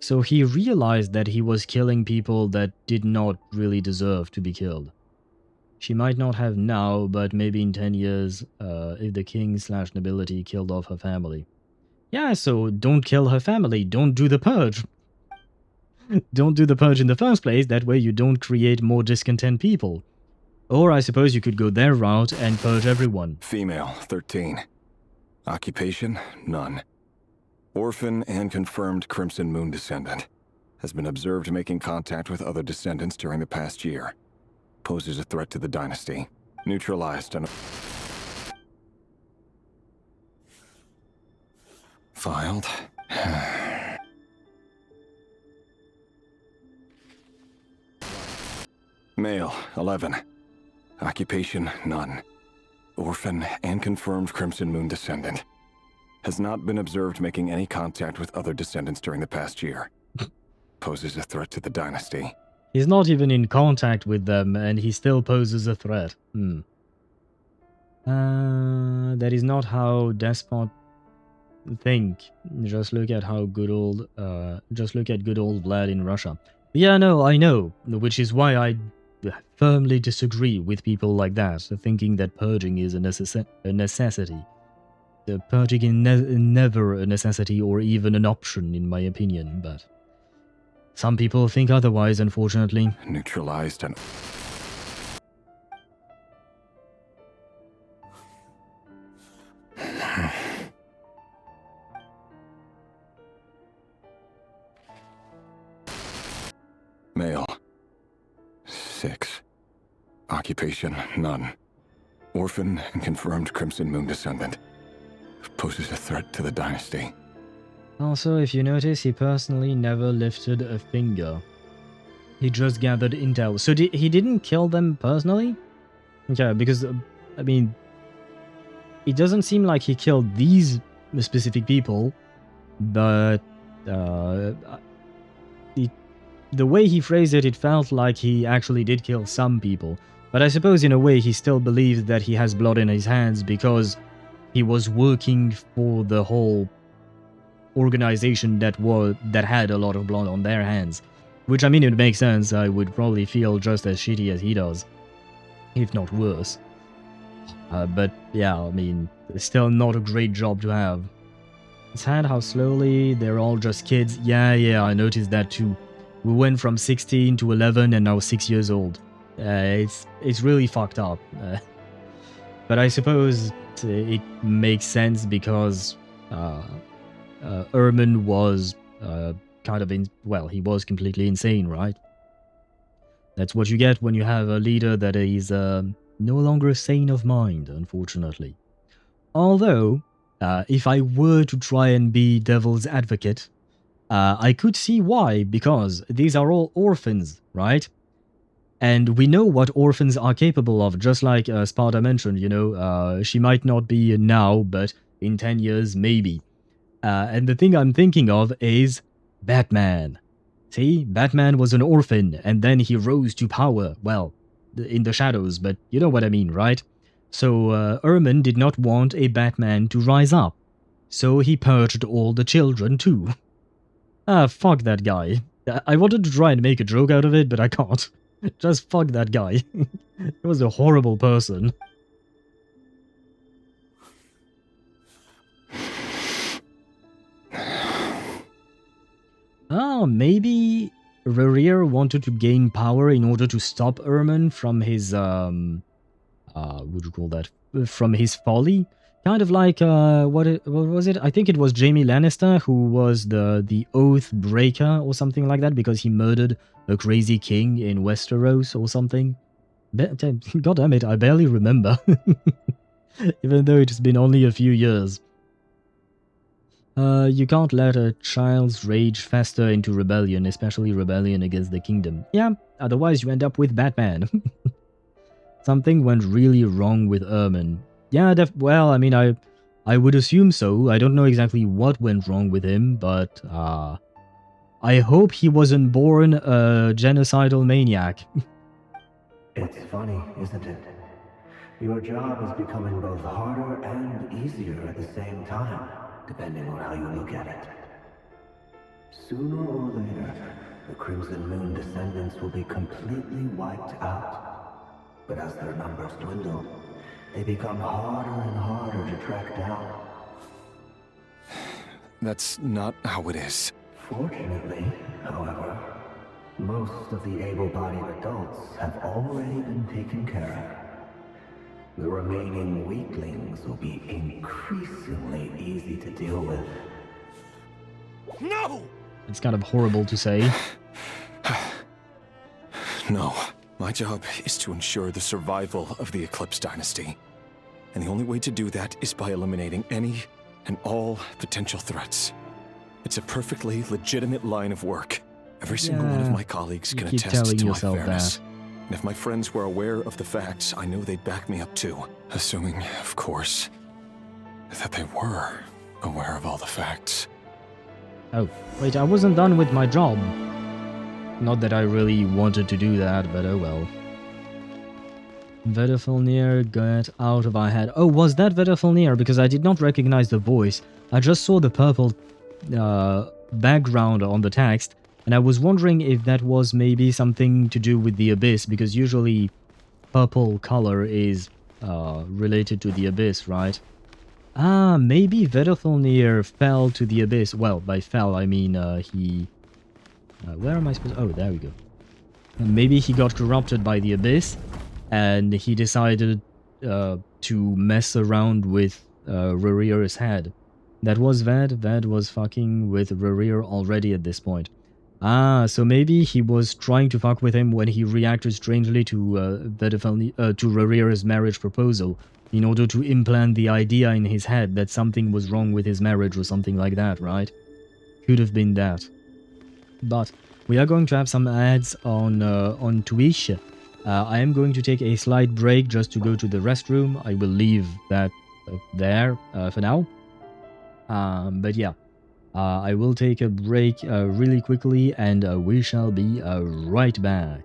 So he realized that he was killing people that did not really deserve to be killed. She might not have now, but maybe in 10 years, if the king/nobility killed off her family. Yeah, so don't kill her family, don't do the purge. Don't do the purge in the first place, that way you don't create more discontent people. Or I suppose you could go their route and purge everyone. Female, 13. Occupation, none. Orphan and confirmed Crimson Moon descendant. Has been observed making contact with other descendants during the past year. Poses a threat to the dynasty. Neutralized on... Filed. Male, 11. Occupation, none. Orphan and confirmed Crimson Moon descendant. Has not been observed making any contact with other descendants during the past year. Poses a threat to the dynasty. He's not even in contact with them, and he still poses a threat. That is not how despot think. Just look at how good old, just look at good old Vlad in Russia. Yeah, no, I know, which is why I firmly disagree with people like that, thinking that purging is a necessity. Purging is never a necessity or even an option, in my opinion, but some people think otherwise, unfortunately. Neutralized and... Male. 6. Occupation, none. Orphan and confirmed Crimson Moon descendant. Poses a threat to the dynasty. Also, if you notice, he personally never lifted a finger. He just gathered intel. So he didn't kill them personally? Okay, because, I mean, it doesn't seem like he killed these specific people, but the way he phrased it, it felt like he actually did kill some people. But I suppose in a way he still believes that he has blood in his hands because he was working for the whole organization that had a lot of blood on their hands. Which, I mean, it makes sense. I would probably feel just as shitty as he does, if not worse. But yeah, I mean, it's still not a great job to have. It's sad how slowly they're all just kids. Yeah, I noticed that too. We went from 16 to 11 and now 6 years old. It's really fucked up. But I suppose it makes sense because Ermin was kind of he was completely insane, right? That's what you get when you have a leader that is no longer sane of mind, unfortunately. Although, if I were to try and be devil's advocate, I could see why, because these are all orphans, right? And we know what orphans are capable of, just like Sparta mentioned, you know, she might not be now, but in 10 years, maybe. And the thing I'm thinking of is Batman. See, Batman was an orphan, and then he rose to power, well, in the shadows, but you know what I mean, right? So, Ermin did not want a Batman to rise up, so he purged all the children too. Fuck that guy. I wanted to try and make a joke out of it, but I can't. Just fuck that guy. He was a horrible person. Maybe Rerir wanted to gain power in order to stop Ermin from his, what would you call that? From his folly? Kind of like, what was it? I think it was Jaime Lannister who was the Oath Breaker or something like that because he murdered a crazy king in Westeros or something. God damn it, I barely remember. Even though it's been only a few years. You can't let a child's rage fester into rebellion, especially rebellion against the kingdom. Yeah, otherwise you end up with Batman. Something went really wrong with Ermin. Yeah, well, I mean, I would assume so. I don't know exactly what went wrong with him, but I hope he wasn't born a genocidal maniac. It's funny, isn't it? Your job is becoming both harder and easier at the same time, depending on how you look at it. Sooner or later, the Crimson Moon descendants will be completely wiped out. But as their numbers dwindle, they become harder and harder to track down. That's not how it is. Fortunately, however, most of the able-bodied adults have already been taken care of. The remaining weaklings will be increasingly easy to deal with. No! It's kind of horrible to say. No. My job is to ensure the survival of the Eclipse Dynasty. And the only way to do that is by eliminating any and all potential threats. It's a perfectly legitimate line of work. Every single one of my colleagues can attest to my fairness. And if my friends were aware of the facts, I know they'd back me up too. Assuming, of course, that they were aware of all the facts. Oh, wait, I wasn't done with my job. Not that I really wanted to do that, but oh well. Vedafilnir, get out of our head. Oh, was that Vedafilnir? Because I did not recognize the voice. I just saw the purple background on the text, And I was wondering if that was maybe something to do with the Abyss, because usually purple color is related to the Abyss, right? Ah, maybe Vedothalnir fell to the Abyss. Well, by fell, I mean he... where am I supposed... Oh, there we go. Maybe he got corrupted by the Abyss, and he decided to mess around with Rerir's head. That was Ved. Ved was fucking with Rerir already at this point. Ah, so maybe he was trying to fuck with him when he reacted strangely to to Rerir's marriage proposal, in order to implant the idea in his head that something was wrong with his marriage or something like that, right? Could have been that. But we are going to have some ads on Twitch. I am going to take a slight break just to go to the restroom. I will leave that there for now. But yeah, I will take a break really quickly, and we shall be right back.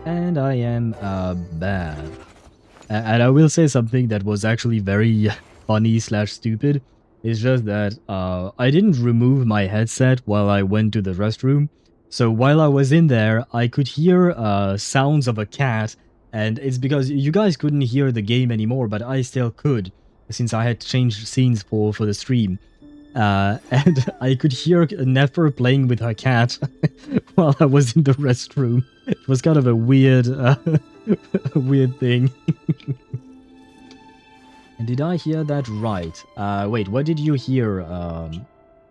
And I am back. And I will say something that was actually very funny / stupid. It's just that I didn't remove my headset while I went to the restroom. So while I was in there, I could hear sounds of a cat. And it's because you guys couldn't hear the game anymore, but I still could, since I had changed scenes for the stream. And I could hear Nefer playing with her cat while I was in the restroom. It was kind of a weird, weird thing. And did I hear that right? Wait, what did you hear,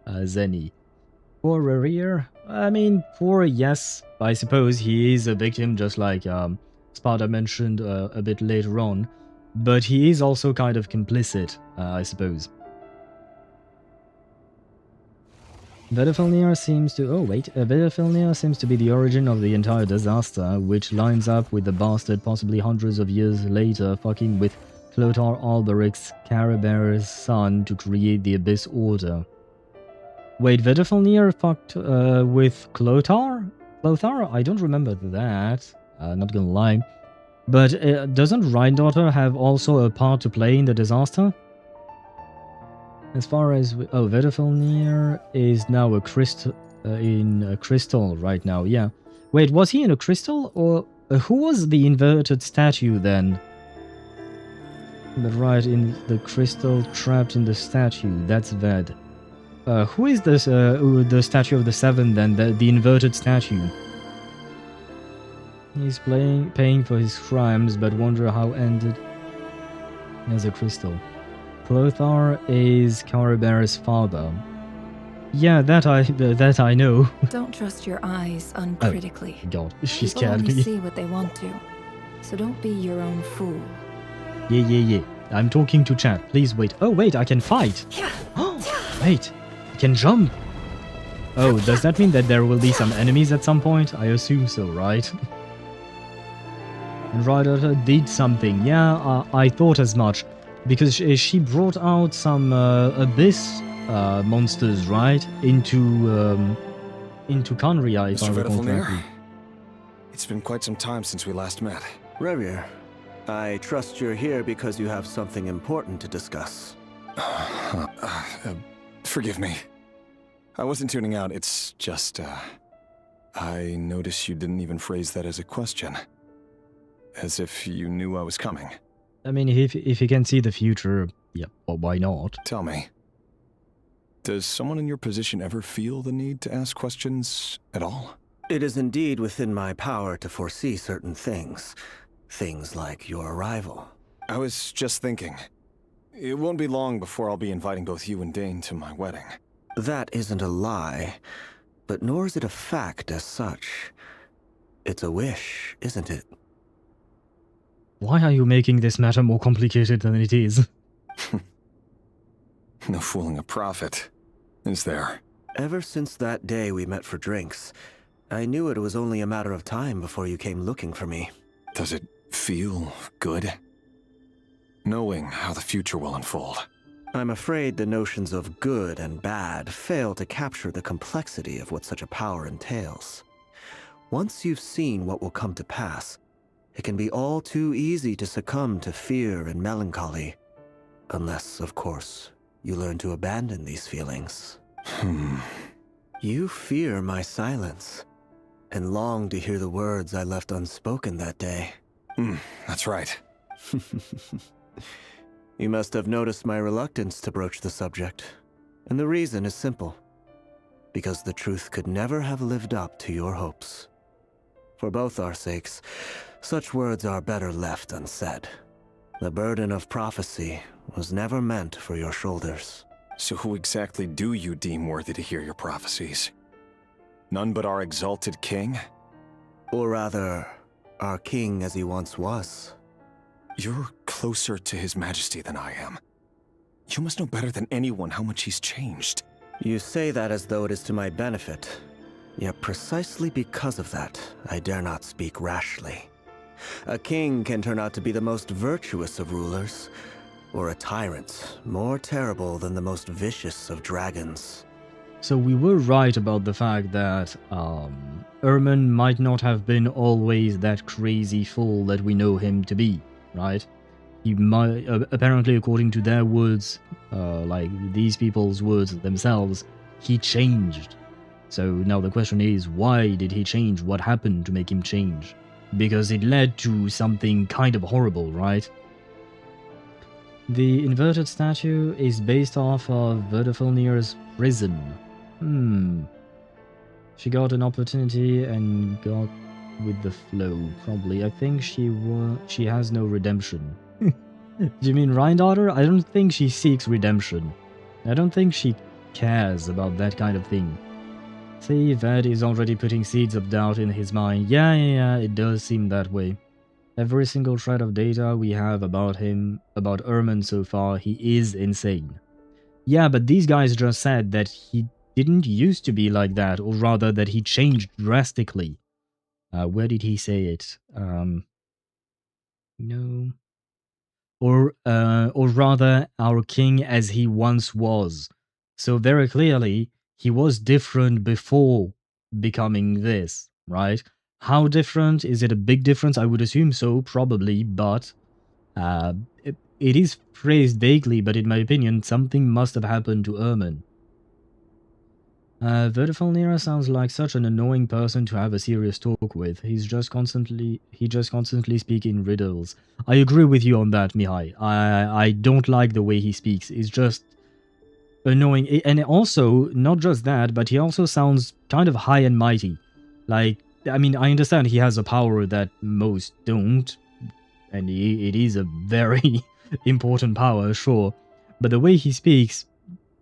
Zenny? For Rerir? I mean, for yes, I suppose he is a victim, just like Sparta mentioned a bit later on. But he is also kind of complicit, I suppose. Vedothalnir seems to... Oh, wait. Vedothalnir seems to be the origin of the entire disaster, which lines up with the bastard possibly hundreds of years later fucking with Clothar Alberic's Carabear's son to create the Abyss Order. Wait, Vedothalnir fucked with Clothar? Clothar? I don't remember that. Not gonna lie. But doesn't Rhindaughter have also a part to play in the disaster? As far as... Oh, Vedothalnir is now a crystal... in a crystal right now, yeah. Wait, was he in a crystal? Or who was the inverted statue then? But right, in the crystal trapped in the statue, that's Ved. Who is this, the statue of the Seven then, the inverted statue? He's paying for his crimes, but wonder how ended. As a crystal. Clothar is Karaber's father. Yeah, that I know. Don't trust your eyes uncritically. Oh, God, she People scared only me. see what they want to, so don't be your own fool. Yeah. I'm talking to chat. Please wait. Oh, wait, I can fight. Wait, I can jump. Oh, does that mean that there will be some enemies at some point? I assume so, right? And Ryder did something. Yeah, I thought as much. Because she brought out some abyss monsters, right? Into Kanria, if I Mr. recall correctly. It's been quite some time since we last met. Rerir, I trust you're here because you have something important to discuss. Forgive me. I wasn't tuning out, it's just, I noticed you didn't even phrase that as a question. As if you knew I was coming. I mean, if you can see the future, yeah, well, why not? Tell me, does someone in your position ever feel the need to ask questions at all? It is indeed within my power to foresee certain things. Things like your arrival. I was just thinking. It won't be long before I'll be inviting both you and Dane to my wedding. That isn't a lie, but nor is it a fact as such. It's a wish, isn't it? Why are you making this matter more complicated than it is? No fooling a prophet, is there? Ever since that day we met for drinks, I knew it was only a matter of time before you came looking for me. Does it feel good? Knowing how the future will unfold. I'm afraid the notions of good and bad fail to capture the complexity of what such a power entails. Once you've seen what will come to pass, it can be all too easy to succumb to fear and melancholy. Unless, of course, you learn to abandon these feelings. You fear my silence, and long to hear the words I left unspoken that day. That's right. You must have noticed my reluctance to broach the subject. And the reason is simple. Because the truth could never have lived up to your hopes. For both our sakes, such words are better left unsaid. The burden of prophecy was never meant for your shoulders. So who exactly do you deem worthy to hear your prophecies? None but our exalted king? Or rather, our king as he once was. You're closer to his majesty than I am. You must know better than anyone how much he's changed. You say that as though it is to my benefit. Yet precisely because of that, I dare not speak rashly. A king can turn out to be the most virtuous of rulers, or a tyrant more terrible than the most vicious of dragons. So we were right about the fact that Ermin might not have been always that crazy fool that we know him to be, right? He might, apparently according to their words, like these people's words themselves, he changed. So now the question is, why did he change? What happened to make him change? Because it led to something kind of horrible, right? The inverted statue is based off of Verdifilnir's prison. She got an opportunity and got with the flow, probably. I think she has no redemption. Do you mean Rhindaughter? I don't think she seeks redemption. I don't think she cares about that kind of thing. See, Ved is already putting seeds of doubt in his mind. Yeah, it does seem that way. Every single shred of data we have about him, about Ermin so far, he is insane. Yeah, but these guys just said that he didn't used to be like that, or rather that he changed drastically. Where did he say it? No. Or rather, our king as he once was. So very clearly, he was different before becoming this, right? How different? Is it a big difference? I would assume so, probably, but it is phrased vaguely, but in my opinion, something must have happened to Ermin. Vertifolnira sounds like such an annoying person to have a serious talk with. He just constantly speaks in riddles. I agree with you on that, Mihai. I don't like the way he speaks. It's just annoying. And also, not just that, but he also sounds kind of high and mighty. Like, I mean, I understand he has a power that most don't, and it is a very important power, sure. But the way he speaks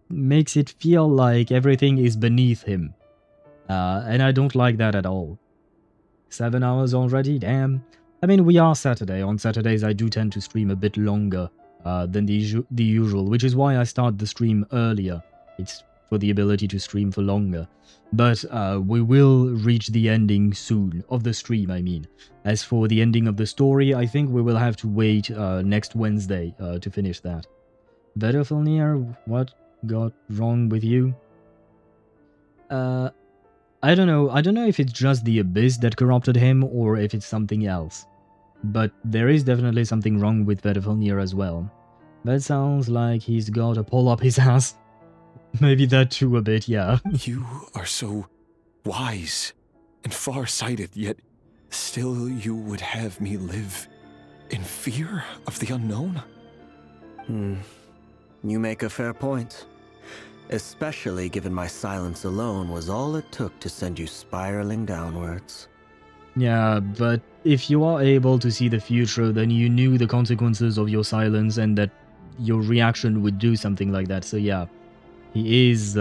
makes it feel like everything is beneath him. And I don't like that at all. 7 hours already? Damn. I mean, we are Saturday. On Saturdays, I do tend to stream a bit longer than the usual, which is why I start the stream earlier. It's for the ability to stream for longer. But we will reach the ending soon, of the stream, I mean. As for the ending of the story, I think we will have to wait next Wednesday to finish that. Vertifolnir, what got wrong with you? I don't know. I don't know if it's just the Abyss that corrupted him or if it's something else. But there is definitely something wrong with Vertifolnir as well. That sounds like he's got a pole up his ass. Maybe that too a bit, yeah. You are so wise and far-sighted, yet still you would have me live in fear of the unknown? You make a fair point. Especially given my silence alone was all it took to send you spiraling downwards. Yeah, but if you are able to see the future, then you knew the consequences of your silence and that your reaction would do something like that, so yeah. He is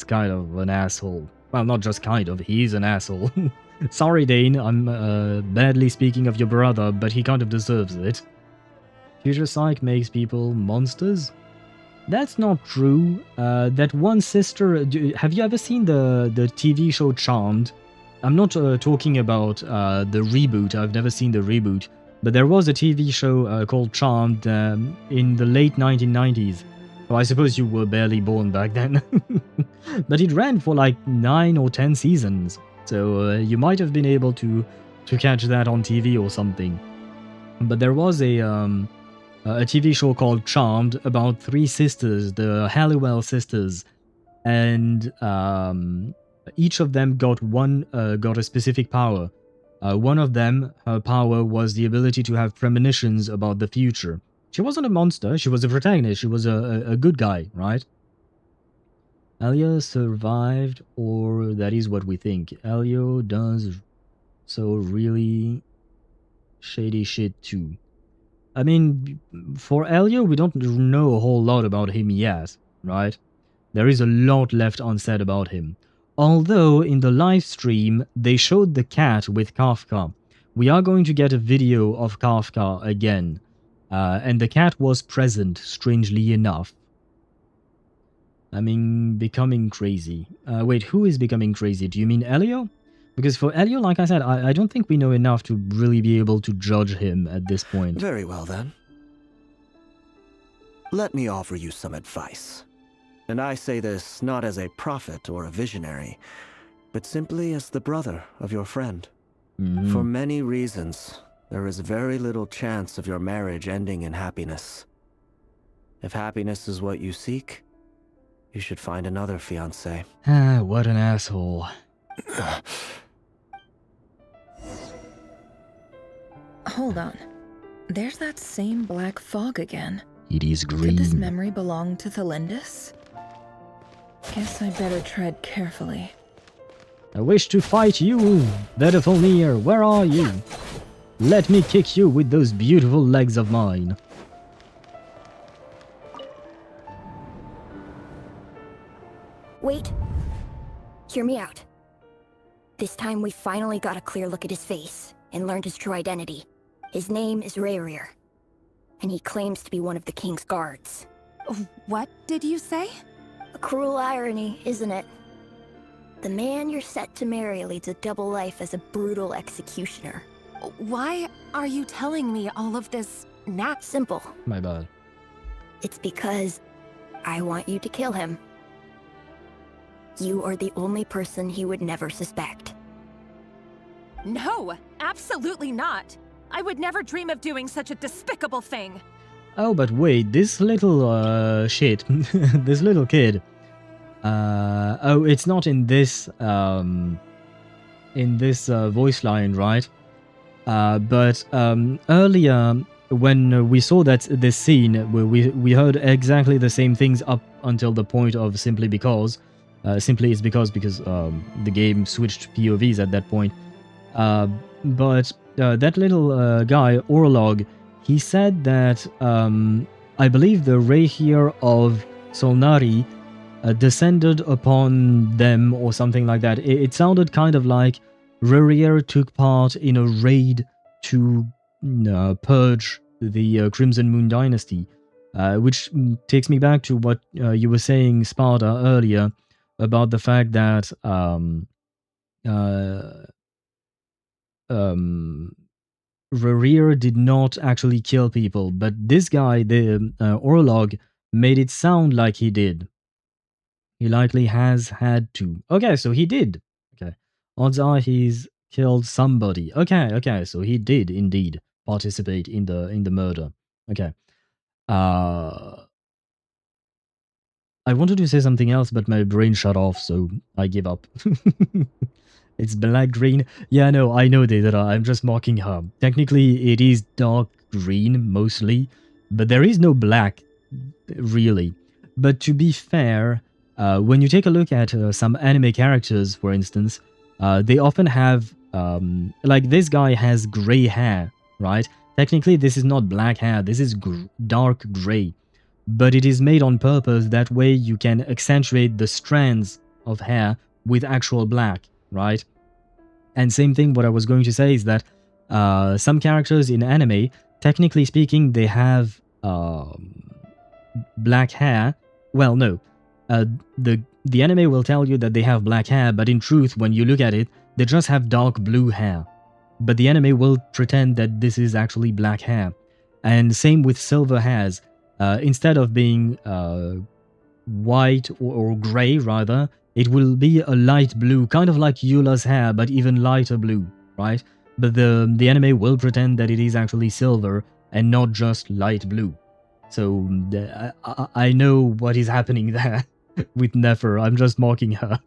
kind of an asshole. Well, not just kind of, he is an asshole. Sorry, Dane, I'm badly speaking of your brother, but he kind of deserves it. Future Psych makes people monsters? That's not true. That one sister... have you ever seen the TV show Charmed? I'm not talking about the reboot, I've never seen the reboot. But there was a TV show called Charmed in the late 1990s. Well, I suppose you were barely born back then. But it ran for like 9 or 10 seasons. So you might have been able to catch that on TV or something. But there was a TV show called Charmed about 3 sisters, the Halliwell sisters. And each of them got a specific power. One of them, her power was the ability to have premonitions about the future. She wasn't a monster, she was a protagonist, she was a good guy, right? Elio survived, or that is what we think. Elio does so really shady shit too. I mean, for Elio, we don't know a whole lot about him yet, right? There is a lot left unsaid about him. Although, in the live stream, they showed the cat with Kafka. We are going to get a video of Kafka again. And the cat was present, strangely enough. I mean, becoming crazy. Wait, who is becoming crazy? Do you mean Elio? Because for Elio, like I said, I don't think we know enough to really be able to judge him at this point. Very well, then. Let me offer you some advice. And I say this not as a prophet or a visionary, but simply as the brother of your friend. For many reasons, there is very little chance of your marriage ending in happiness. If happiness is what you seek, you should find another fiancé. Ah, what an asshole. Hold on. There's that same black fog again. It is green. Did this memory belong to Thelindis? Guess I better tread carefully. I wish to fight you, Vertifolnir. Where are you? Let me kick you with those beautiful legs of mine. Wait. Hear me out. This time we finally got a clear look at his face and learned his true identity. His name is Rerir, and he claims to be one of the king's guards. What did you say? A cruel irony, isn't it? The man you're set to marry leads a double life as a brutal executioner. Why are you telling me all of this now? Simple. My bad. It's because I want you to kill him. You are the only person he would never suspect. No, absolutely not. I would never dream of doing such a despicable thing. Oh, but wait, this little shit, this little kid, Oh, it's not in this voice line, right? But earlier, when we saw this scene, where we heard exactly the same things up until the point of simply because. Simply is because the game switched POVs at that point. But that little guy, Orlog, he said that I believe the Rerir of Solnari descended upon them or something like that. It sounded kind of like Rerir took part in a raid to purge the Crimson Moon dynasty, which takes me back to what you were saying, Sparta, earlier, about the fact that Rerir did not actually kill people, but this guy, the Orlog, made it sound like he did. He likely has had to. Okay, so he did. Okay. Odds are he's killed somebody. Okay, so he did indeed participate in the murder. Okay. I wanted to say something else, but my brain shut off, so I give up. It's black green. Yeah, no, I know Deidara. I'm just mocking her. Technically, it is dark green, mostly, but there is no black, really. But to be fair, when you take a look at some anime characters, for instance, they often have, like this guy has gray hair, right? Technically, this is not black hair. This is dark gray. But it is made on purpose, that way you can accentuate the strands of hair with actual black, right? And same thing, what I was going to say is that some characters in anime, technically speaking, they have black hair. Well, no. The anime will tell you that they have black hair, but in truth, when you look at it, they just have dark blue hair. But the anime will pretend that this is actually black hair. And same with silver hairs. Instead of being white or grey, rather, it will be a light blue, kind of like Eula's hair, but even lighter blue, right? But the anime will pretend that it is actually silver and not just light blue. So I know what is happening there with Nefer. I'm just mocking her.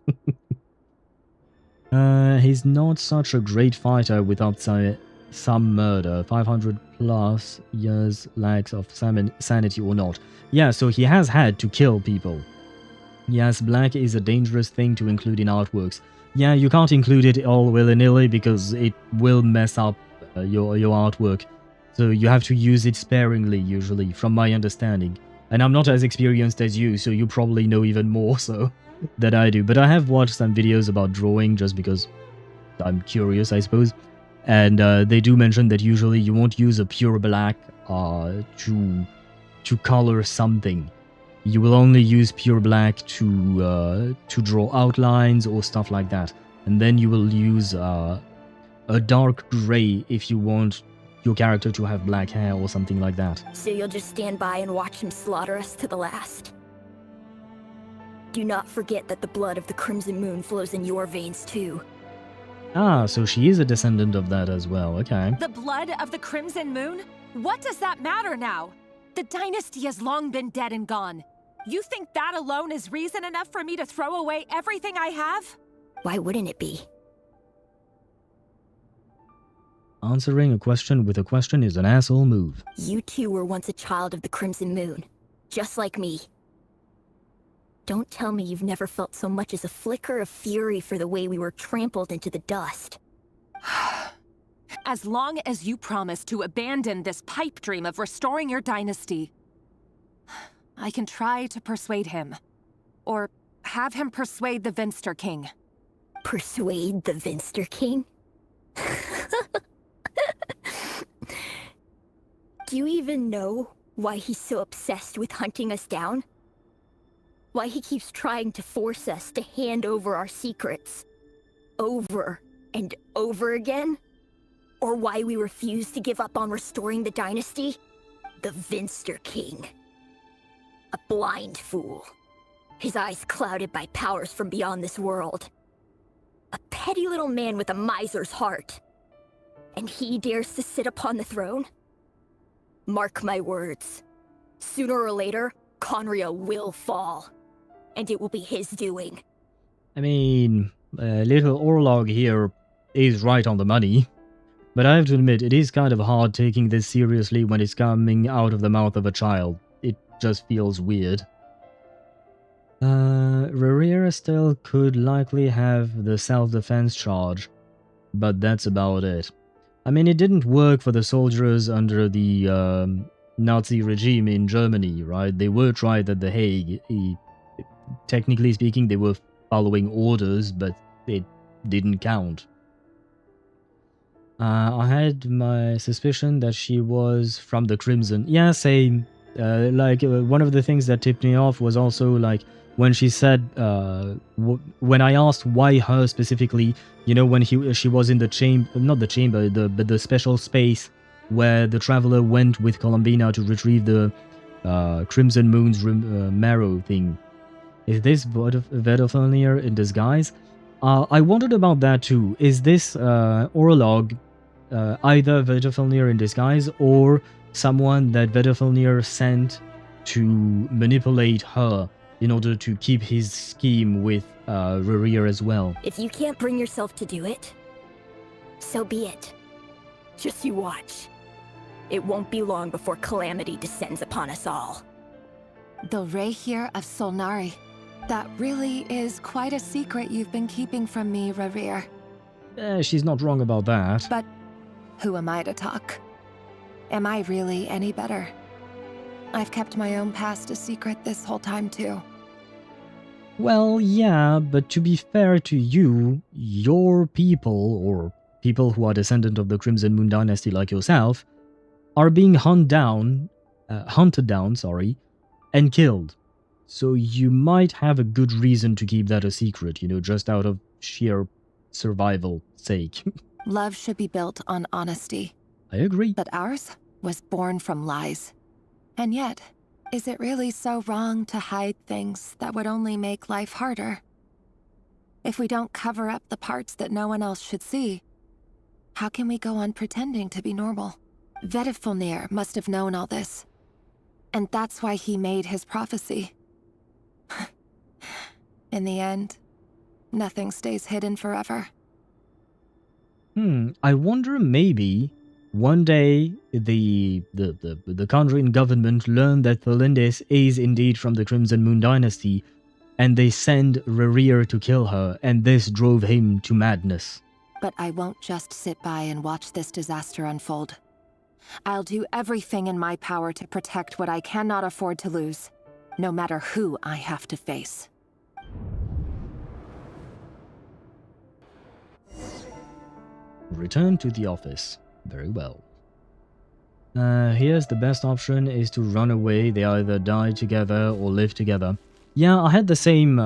He's not such a great fighter without some murder. 500 plus years lacks of sanity or not. Yeah, so he has had to kill people. Yes, black is a dangerous thing to include in artworks. Yeah, you can't include it all willy-nilly because it will mess up your artwork. So you have to use it sparingly, usually, from my understanding. And I'm not as experienced as you, so you probably know even more so than I do. But I have watched some videos about drawing just because I'm curious, I suppose. And they do mention that usually you won't use a pure black to color something. You will only use pure black to draw outlines or stuff like that. And then you will use a dark gray if you want your character to have black hair or something like that. So you'll just stand by and watch him slaughter us to the last? Do not forget that the blood of the Crimson Moon flows in your veins too. Ah, so she is a descendant of that as well, okay. The blood of the Crimson Moon? What does that matter now? The dynasty has long been dead and gone. You think that alone is reason enough for me to throw away everything I have? Why wouldn't it be? Answering a question with a question is an asshole move. You two were once a child of the Crimson Moon, just like me. Don't tell me you've never felt so much as a flicker of fury for the way we were trampled into the dust. As long as you promise to abandon this pipe dream of restoring your dynasty, I can try to persuade him. Or have him persuade the Vinster King. Persuade the Vinster King? Do you even know why he's so obsessed with hunting us down? Why he keeps trying to force us to hand over our secrets? Over and over again? Or why we refuse to give up on restoring the dynasty? The Vinster King. A blind fool. His eyes clouded by powers from beyond this world. A petty little man with a miser's heart. And he dares to sit upon the throne? Mark my words. Sooner or later, Conria will fall. and it will be his doing. I mean, little Orlog here is right on the money. But I have to admit, it is kind of hard taking this seriously when it's coming out of the mouth of a child. It just feels weird. Rerir still could likely have the self-defense charge, but that's about it. I mean, it didn't work for the soldiers under the Nazi regime in Germany, right? They were tried at The Hague. Technically speaking, they were following orders, but it didn't count. I had my suspicion that she was from the Crimson. Yeah, same. One of the things that tipped me off was also, like, when she said, when I asked why her specifically, you know, when she was in the chamber, not the chamber, but the special space where the Traveler went with Columbina to retrieve the Crimson Moon's marrow thing. Is this Vedofenir in disguise? I wondered about that too. Is this Orlog either Vedofenir in disguise or someone that Vedofenir sent to manipulate her in order to keep his scheme with Rerir as well? If you can't bring yourself to do it, so be it. Just you watch. It won't be long before calamity descends upon us all. The Rerir of Solnari. That really is quite a secret you've been keeping from me, Rerir. She's not wrong about that. But who am I to talk? Am I really any better? I've kept my own past a secret this whole time too. Well, yeah, but to be fair to you, your people, or people who are descendant of the Crimson Moon dynasty like yourself, are being hunted down, and killed. So you might have a good reason to keep that a secret, you know, just out of sheer survival sake. Love should be built on honesty. I agree. But ours was born from lies. And yet, is it really so wrong to hide things that would only make life harder? If we don't cover up the parts that no one else should see, how can we go on pretending to be normal? Vedofenir must have known all this. And that's why he made his prophecy. In the end, nothing stays hidden forever. I wonder maybe one day the Kandrian government learned that Thelindis is indeed from the Crimson Moon dynasty, and they send Rerir to kill her, and this drove him to madness. But I won't just sit by and watch this disaster unfold. I'll do everything in my power to protect what I cannot afford to lose, no matter who I have to face. Return to the office. Very well. Here's the best option is to run away. They either die together or live together. Yeah, I had the same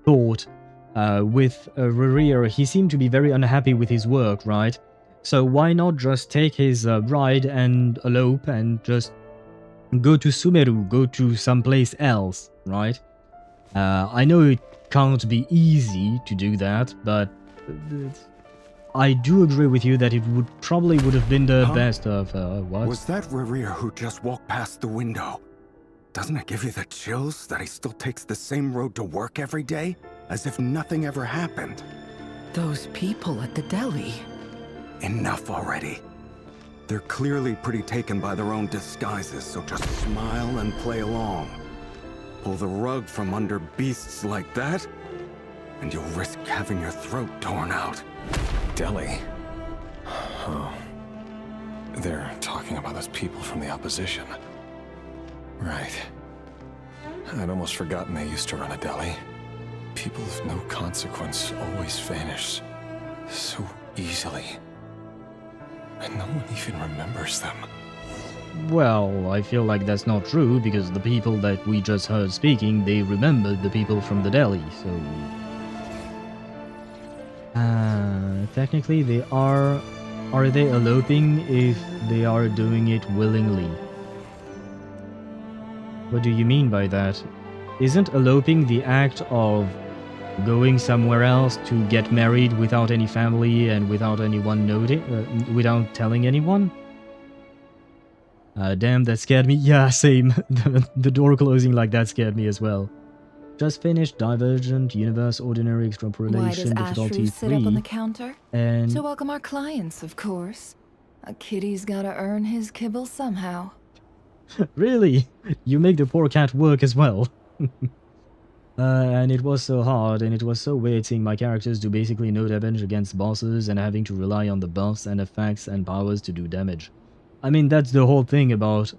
thought with Rerir. He seemed to be very unhappy with his work, right? So why not just take his bride and elope and just go to Sumeru, go to someplace else, right? I know it can't be easy to do that, but I do agree with you that it probably would have been the best of what? Was that Rerir who just walked past the window? Doesn't it give you the chills that he still takes the same road to work every day, as if nothing ever happened? Those people at the deli. Enough already. They're clearly pretty taken by their own disguises, so just smile and play along. Pull the rug from under beasts like that, and you'll risk having your throat torn out. Deli? Oh. They're talking about those people from the opposition. Right. I'd almost forgotten they used to run a deli. People of no consequence always vanish so easily. And no one even remembers them. Well, I feel like that's not true, because the people that we just heard speaking, they remembered the people from the deli, so... technically they are they eloping if they are doing it willingly? What do you mean by that? Isn't eloping the act of going somewhere else to get married without any family and without anyone without telling anyone? Damn, that scared me. Yeah, same. The door closing like that scared me as well. Just finished Divergent Universe Ordinary Why does Extrapolation Difficulty Ashrew sit up on 3. the counter? And To welcome our clients, of course. A kitty's gotta earn his kibble somehow. really? You make the poor cat work as well. And it was so hard, and it was so weird seeing my characters do basically no damage against bosses and having to rely on the buffs and effects and powers to do damage. I mean, that's the whole thing about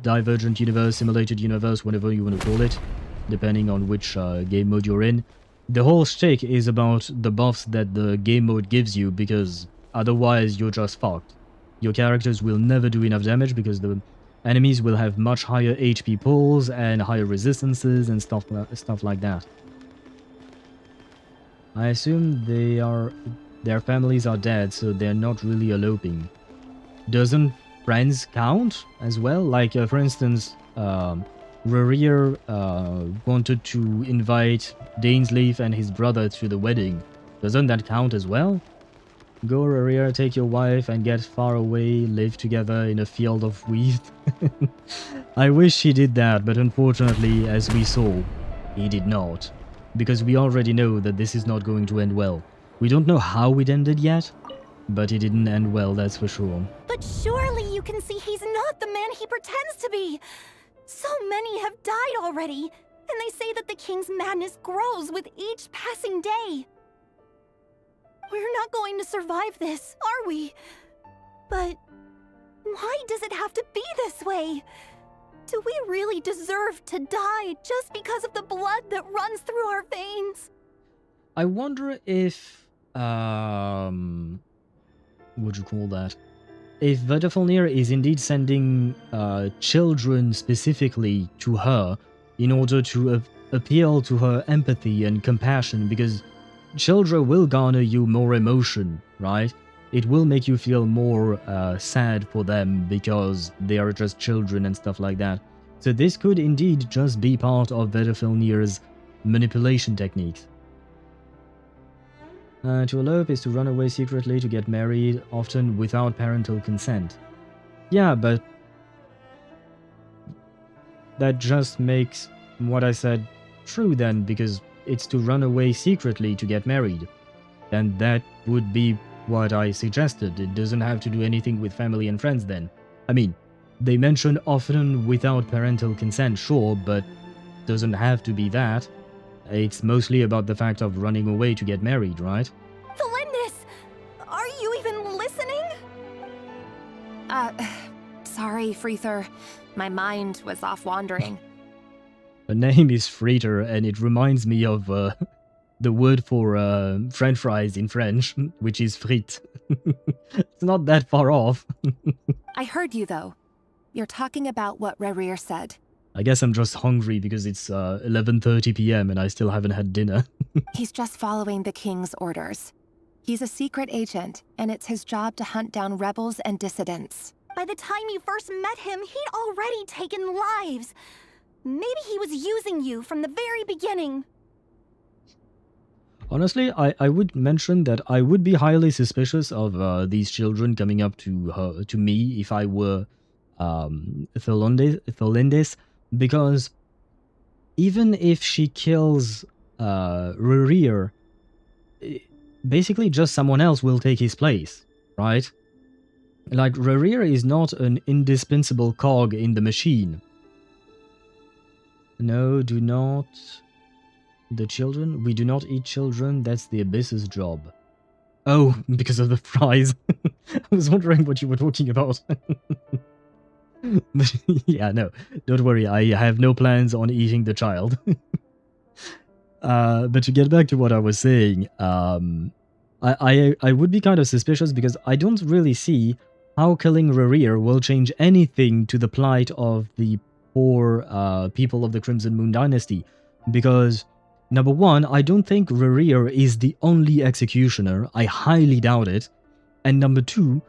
Divergent Universe, Simulated Universe, whatever you want to call it, depending on which game mode you're in. The whole shtick is about the buffs that the game mode gives you, because otherwise you're just fucked. Your characters will never do enough damage because the enemies will have much higher HP pulls and higher resistances and stuff like that. I assume their families are dead, so they're not really eloping. Doesn't friends count as well? Like, for instance, Rerir wanted to invite Dainsleif and his brother to the wedding. Doesn't that count as well? Go, Rerir, take your wife and get far away, live together in a field of wheat. I wish he did that, but unfortunately, as we saw, he did not. Because we already know that this is not going to end well. We don't know how it ended yet, but it didn't end well, that's for sure. But surely you can see he's not the man he pretends to be. So many have died already, and they say that the king's madness grows with each passing day. We're not going to survive this, are we? But why does it have to be this way? Do we really deserve to die just because of the blood that runs through our veins? I wonder if, what do you call that? If Vedafilnir is indeed sending children specifically to her in order to appeal to her empathy and compassion, because children will garner you more emotion, right? It will make you feel more sad for them because they are just children and stuff like that. So this could indeed just be part of Vedafilnir's manipulation techniques. To elope is to run away secretly to get married, often without parental consent. Yeah, but that just makes what I said true then, because it's to run away secretly to get married. And that would be what I suggested. It doesn't have to do anything with family and friends then. I mean, they mention often without parental consent, sure, but doesn't have to be that. It's mostly about the fact of running away to get married, right? Valendis! Are you even listening? Sorry, Freether. My mind was off wandering. Her name is Freether, and it reminds me of the word for french fries in French, which is frites. It's not that far off. I heard you, though. You're talking about what Rerir said. I guess I'm just hungry because it's 11:30 p.m. and I still haven't had dinner. He's just following the king's orders. He's a secret agent, and it's his job to hunt down rebels and dissidents. By the time you first met him, he'd already taken lives. Maybe he was using you from the very beginning. Honestly, I would mention that I would be highly suspicious of these children coming up to me if I were Thelindis, because even if she kills Rerir, basically just someone else will take his place, right? Like, Rerir is not an indispensable cog in the machine. No, do not... The children? We do not eat children, that's the Abyss's job. Oh, because of the fries. I was wondering what you were talking about. But yeah, no, don't worry, I have no plans on eating the child. But to get back to what I was saying, I would be kind of suspicious because I don't really see how killing Rerir will change anything to the plight of the poor people of the Crimson Moon Dynasty. Because, number one, I don't think Rerir is the only executioner, I highly doubt it. And number two,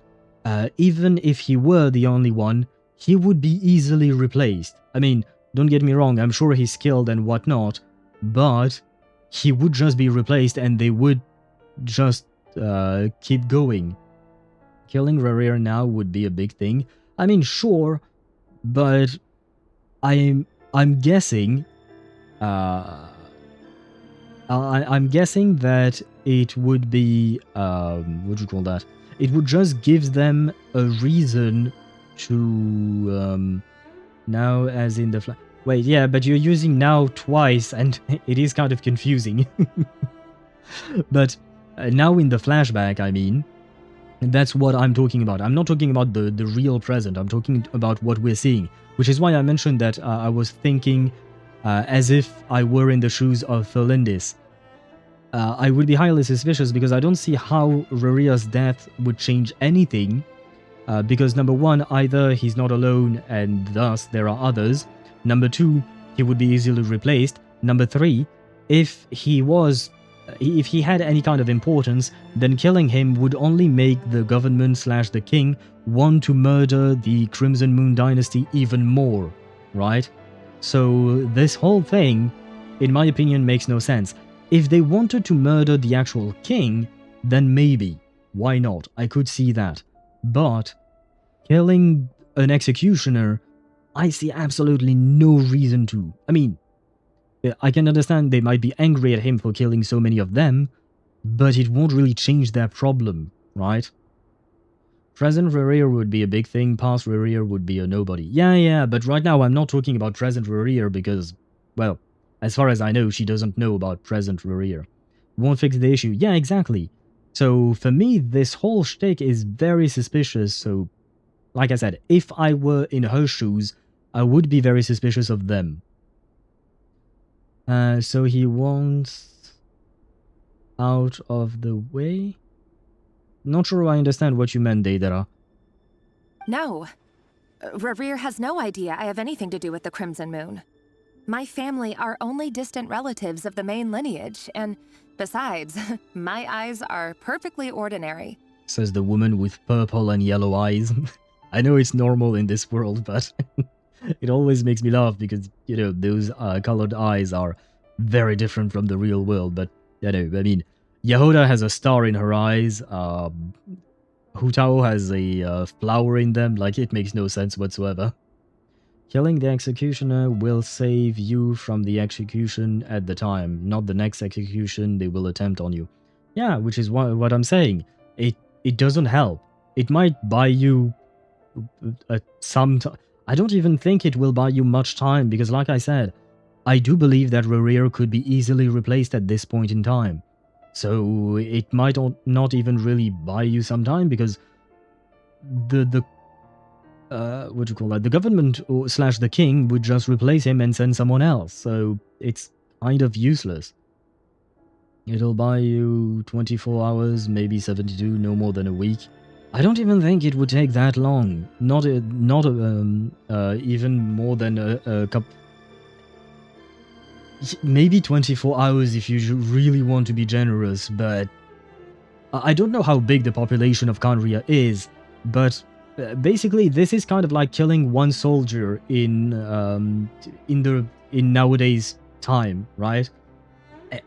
even if he were the only one, he would be easily replaced. I mean, don't get me wrong, I'm sure he's skilled and whatnot, but he would just be replaced and they would just keep going. Killing Rerir now would be a big thing. I mean, sure, but I'm guessing I'm guessing that it would be, what do you call that? It would just give them a reason to, now as in the wait, yeah, but you're using now twice and it is kind of confusing. But now in the flashback, I mean, that's what I'm talking about. I'm not talking about the real present. I'm talking about what we're seeing, which is why I mentioned that I was thinking as if I were in the shoes of Thelindis. I would be highly suspicious because I don't see how Rerir's death would change anything. Because number one, either he's not alone and thus there are others. Number two, he would be easily replaced. Number three, if he had any kind of importance, then killing him would only make the government / the king want to murder the Crimson Moon dynasty even more, right? So this whole thing, in my opinion, makes no sense. If they wanted to murder the actual king, then maybe. Why not? I could see that. But killing an executioner, I see absolutely no reason to. I mean, I can understand they might be angry at him for killing so many of them, but it won't really change their problem, right? Present Rerir would be a big thing, past Rerir would be a nobody. Yeah, but right now I'm not talking about present Rerir because, well, as far as I know, she doesn't know about present Rerir. Won't fix the issue. Yeah, exactly. So for me, this whole shtick is very suspicious, so like I said, if I were in her shoes, I would be very suspicious of them. So he wants out of the way? Not sure I understand what you meant, Deidara. No. Rerir has no idea I have anything to do with the Crimson Moon. My family are only distant relatives of the main lineage, and besides, my eyes are perfectly ordinary. Says the woman with purple and yellow eyes. I know it's normal in this world, but it always makes me laugh because, you know, those colored eyes are very different from the real world. But, you know, I mean, Yehoda has a star in her eyes. Hutao has a flower in them. Like, it makes no sense whatsoever. Killing the executioner will save you from the execution at the time, not the next execution they will attempt on you. Yeah, which is what I'm saying. It doesn't help. It might buy you some time. I don't even think it will buy you much time because, like I said, I do believe that Rerir could be easily replaced at this point in time. So it might not even really buy you some time because what do you call that? The government / the king would just replace him and send someone else. So it's kind of useless. It'll buy you 24 hours, maybe 72, no more than a week. I don't even think it would take that long. Not even more than a couple. Maybe 24 hours if you really want to be generous, but I don't know how big the population of Khaenri'ah is, but basically this is kind of like killing one soldier in nowadays time, right?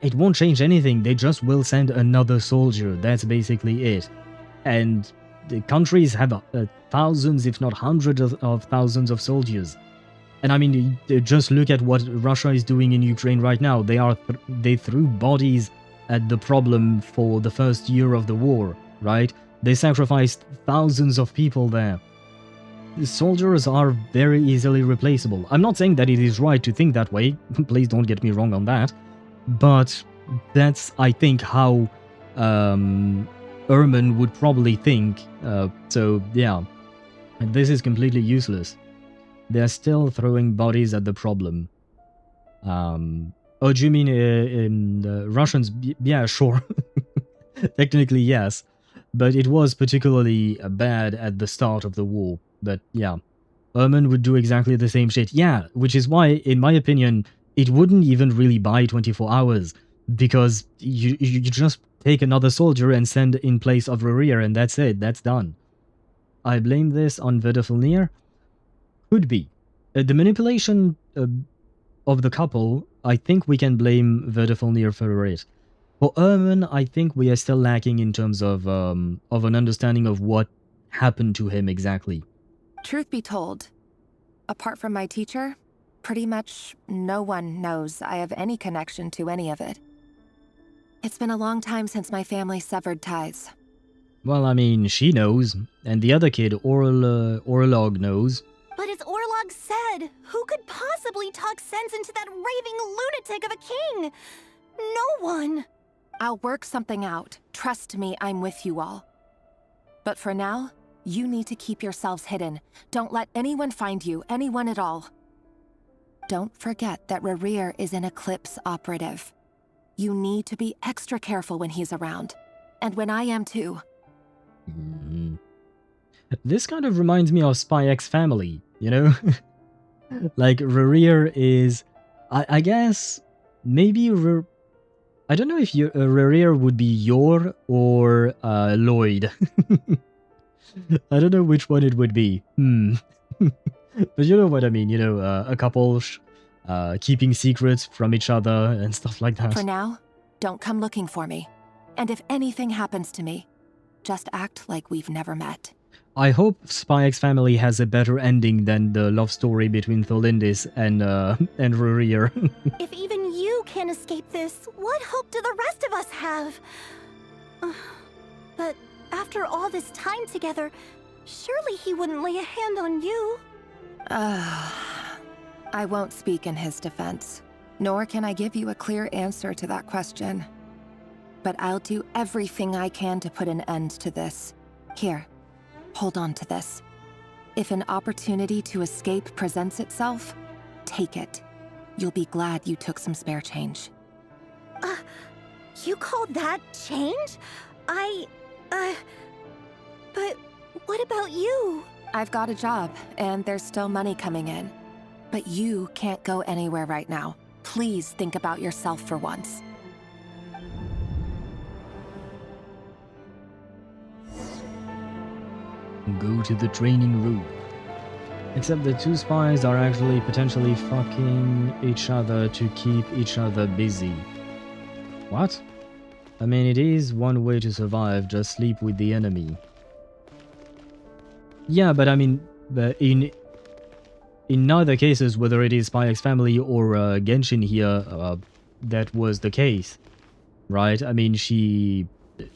It won't change anything. They just will send another soldier. That's basically it. And the countries have thousands, if not hundreds of thousands of soldiers. And I mean, just look at what Russia is doing in Ukraine right now. They threw bodies at the problem for the first year of the war, right? They sacrificed thousands of people there. The soldiers are very easily replaceable. I'm not saying that it is right to think that way. Please don't get me wrong on that. But that's, I think, how Erman would probably think. So, yeah. This is completely useless. They're still throwing bodies at the problem. Oh, do you mean in the Russians? Yeah, sure. Technically, yes. But it was particularly bad at the start of the war. But, yeah. Erman would do exactly the same shit. Yeah, which is why, in my opinion, it wouldn't even really buy 24 hours. Because you just take another soldier and send in place of Rerir, and that's it. That's done. I blame this on Vedafilnir. Could be. The manipulation of the couple, I think we can blame Vedafilnir for it. For Erman, I think we are still lacking in terms of an understanding of what happened to him exactly. Truth be told, apart from my teacher, pretty much no one knows I have any connection to any of it. It's been a long time since my family severed ties. Well, I mean, she knows, and the other kid, Orlog, knows. But as Orlog said, who could possibly talk sense into that raving lunatic of a king? No one. I'll work something out. Trust me, I'm with you all. But for now, you need to keep yourselves hidden. Don't let anyone find you, anyone at all. Don't forget that Rerir is an Eclipse operative. You need to be extra careful when he's around. And when I am too. Mm-hmm. This kind of reminds me of Spy X Family, you know? Like, Rerir is... I guess... Maybe... I don't know if Rerir would be Yor or Lloyd. I don't know which one it would be. But you know what I mean, you know, a couple keeping secrets from each other and stuff like that. For now, don't come looking for me. And if anything happens to me, just act like we've never met. I hope Spy X Family has a better ending than the love story between Tholindis and Rerir. If even you can't escape this, what hope do the rest of us have? But after all this time together, surely he wouldn't lay a hand on you. I won't speak in his defense, nor can I give you a clear answer to that question. But I'll do everything I can to put an end to this. Here, hold on to this. If an opportunity to escape presents itself, take it. You'll be glad you took some spare change. You call that change? But what about you? I've got a job, and there's still money coming in. But you can't go anywhere right now. Please think about yourself for once. Go to the training room. Except the two spies are actually potentially fucking each other to keep each other busy. What? I mean, it is one way to survive, just sleep with the enemy. Yeah, but I mean, in neither cases, whether it is Spy X Family or Genshin here, that was the case, right? I mean,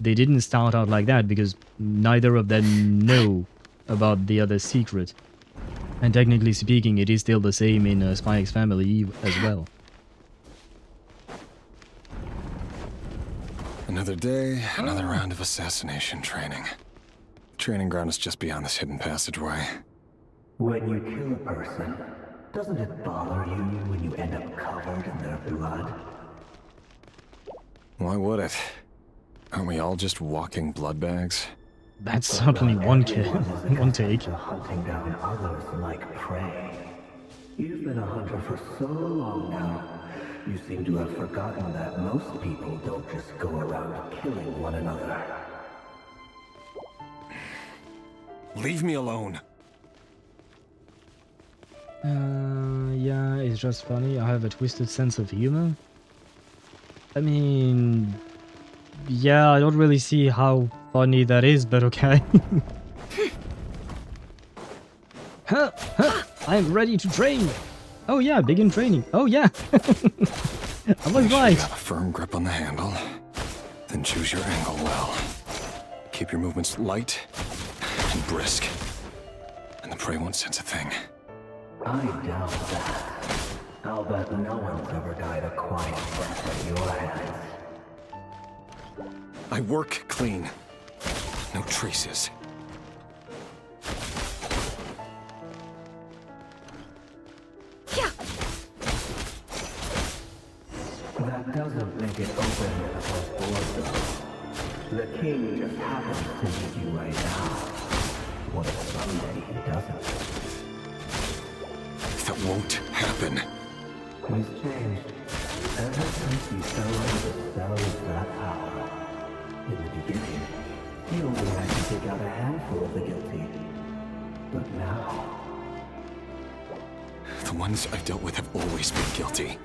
they didn't start out like that because neither of them know about the other's secret. And technically speaking, it is still the same in Spy X Family as well. Another day, another round of assassination training. Training ground is just beyond this hidden passageway. When you kill a person, doesn't it bother you when you end up covered in their blood? Why would it? Aren't we all just walking blood bags? That's certainly one take. Hunting down others like prey. You've been a hunter for so long now. You seem to have forgotten that most people don't just go around killing one another. Leave me alone. Yeah, it's just funny. I have a twisted sense of humor. I mean, yeah, I don't really see how funny that is, but okay. I'm ready to train. Oh yeah, begin training. Oh yeah. I was right. Have a firm grip on the handle, then choose your angle well. Keep your movements light and brisk, and the prey won't sense a thing. I doubt that. I'll bet no one's ever died a quiet death at your hands. I work clean. No traces. That doesn't make it open with a board, though. The king just happens to need you right now. What if someday he doesn't? That won't happen. He's changed. Ever since you fell under the spell of that power. In the beginning, he only had to take out a handful of the guilty. But now... The ones I've dealt with have always been guilty.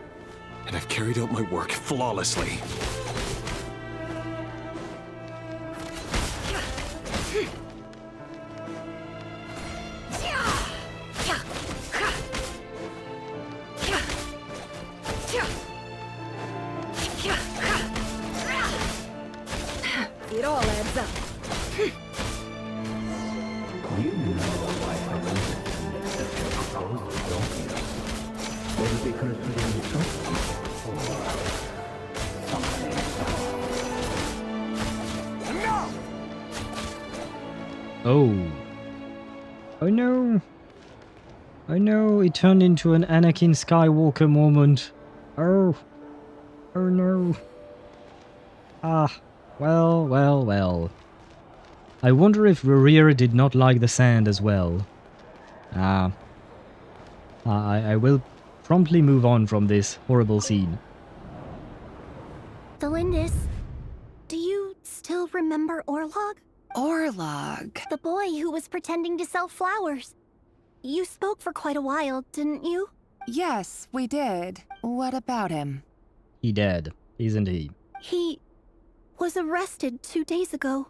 And I've carried out my work flawlessly. It all adds up. You know why I wouldn't accept your proposal, don't you? Maybe because you didn't trust me, or something else. Oh. Oh no. Oh no, it turned into an Anakin Skywalker moment. Oh. Oh no. Ah. Well, well, well. I wonder if Rerir did not like the sand as well. I will promptly move on from this horrible scene. Delindis, do you still remember Orlog? Orlog? The boy who was pretending to sell flowers. You spoke for quite a while, didn't you? Yes, we did. What about him? He dead, isn't he? He was arrested 2 days ago.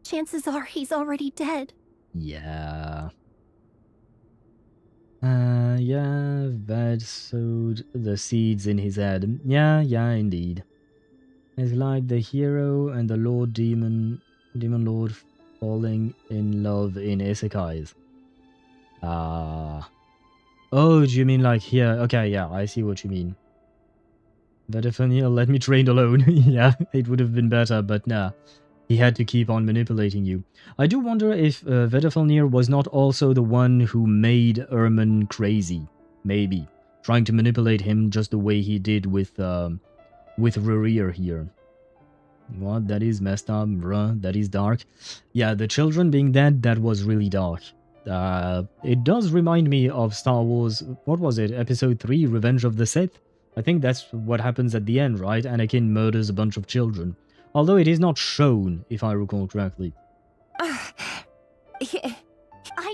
Chances are he's already dead. Yeah. Yeah, that sowed the seeds in his head. Yeah, indeed. It's like the hero and the demon lord falling in love in isekais. Oh, do you mean like here? Okay, yeah, I see what you mean. But if O'Neill let me train alone, yeah, it would have been better, but nah. He had to keep on manipulating you. I do wonder if Vedafalnir was not also the one who made Ermin crazy. Maybe. Trying to manipulate him just the way he did with Rerir here. What? That is messed up, bruh. That is dark. Yeah, the children being dead, that was really dark. It does remind me of Star Wars, what was it? Episode 3, Revenge of the Sith? I think that's what happens at the end, right? Anakin murders a bunch of children. Although it is not shown, if I recall correctly. I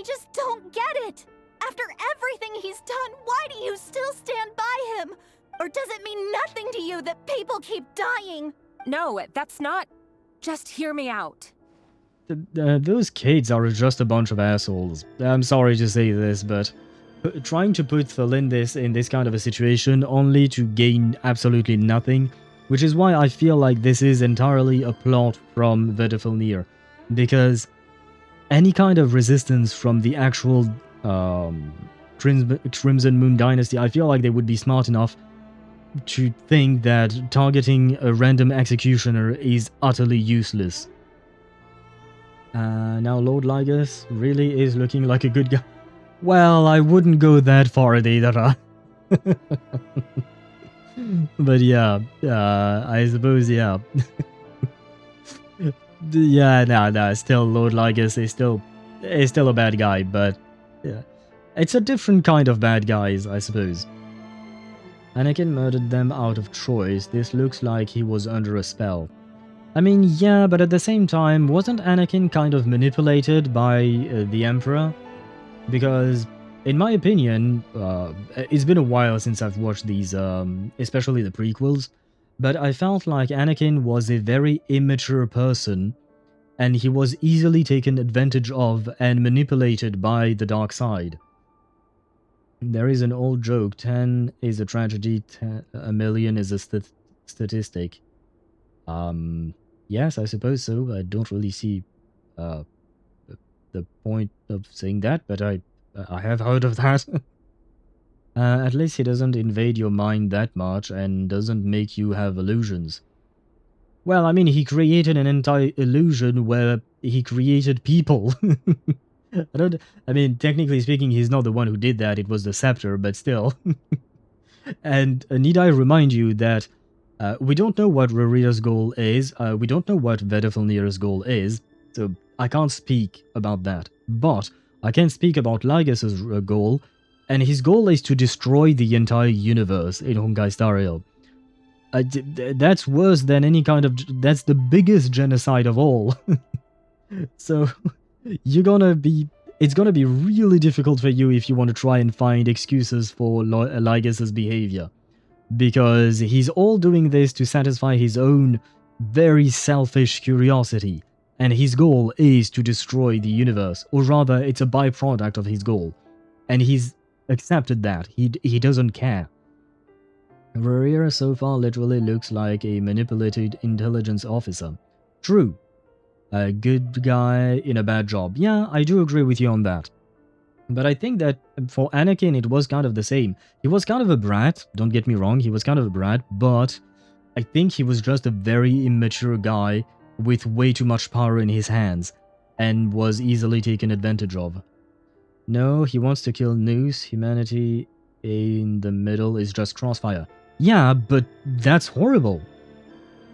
just don't get it! After everything he's done, why do you still stand by him? Or does it mean nothing to you that people keep dying? No, that's not... Just hear me out. Those kids are just a bunch of assholes. I'm sorry to say this, but trying to put Thelindis in this kind of a situation only to gain absolutely nothing, which is why I feel like this is entirely a plot from Vedafalnir, because any kind of resistance from the actual Crimson Moon Dynasty, I feel like they would be smart enough to think that targeting a random executioner is utterly useless. Now Lord Lygus really is looking like a good guy. Well, I wouldn't go that far, Deidara. But yeah, I suppose, yeah. Yeah, no, still Lord Lygus is still a bad guy, but yeah. It's a different kind of bad guys, I suppose. Anakin murdered them out of choice. This looks like he was under a spell. I mean, yeah, but at the same time, wasn't Anakin kind of manipulated by the Emperor? Because, in my opinion, it's been a while since I've watched these, especially the prequels, but I felt like Anakin was a very immature person, and he was easily taken advantage of and manipulated by the dark side. There is an old joke, 10 is a tragedy, a million is a statistic. Yes, I suppose so. I don't really see the point of saying that, but I have heard of that. At least he doesn't invade your mind that much and doesn't make you have illusions. Well, I mean, he created an entire illusion where he created people. I mean, technically speaking, he's not the one who did that, it was the Scepter, but still. And need I remind you that we don't know what Rerir's goal is, we don't know what Vedafalnir's goal is, so I can't speak about that. But I can speak about Lygus's goal, and his goal is to destroy the entire universe in Honkai Star Rail. That's worse than any kind of... That's the biggest genocide of all. So, it's gonna be really difficult for you if you want to try and find excuses for Lygus's behavior. Because he's all doing this to satisfy his own very selfish curiosity. And his goal is to destroy the universe. Or rather, it's a byproduct of his goal. And he's accepted that. He doesn't care. Rerir so far literally looks like a manipulated intelligence officer. True. A good guy in a bad job. Yeah, I do agree with you on that. But I think that for Anakin, it was kind of the same. He was kind of a brat, don't get me wrong, he was kind of a brat, but I think he was just a very immature guy with way too much power in his hands, and was easily taken advantage of. No, he wants to kill Noose. Humanity in the middle is just Crossfire. Yeah, but that's horrible.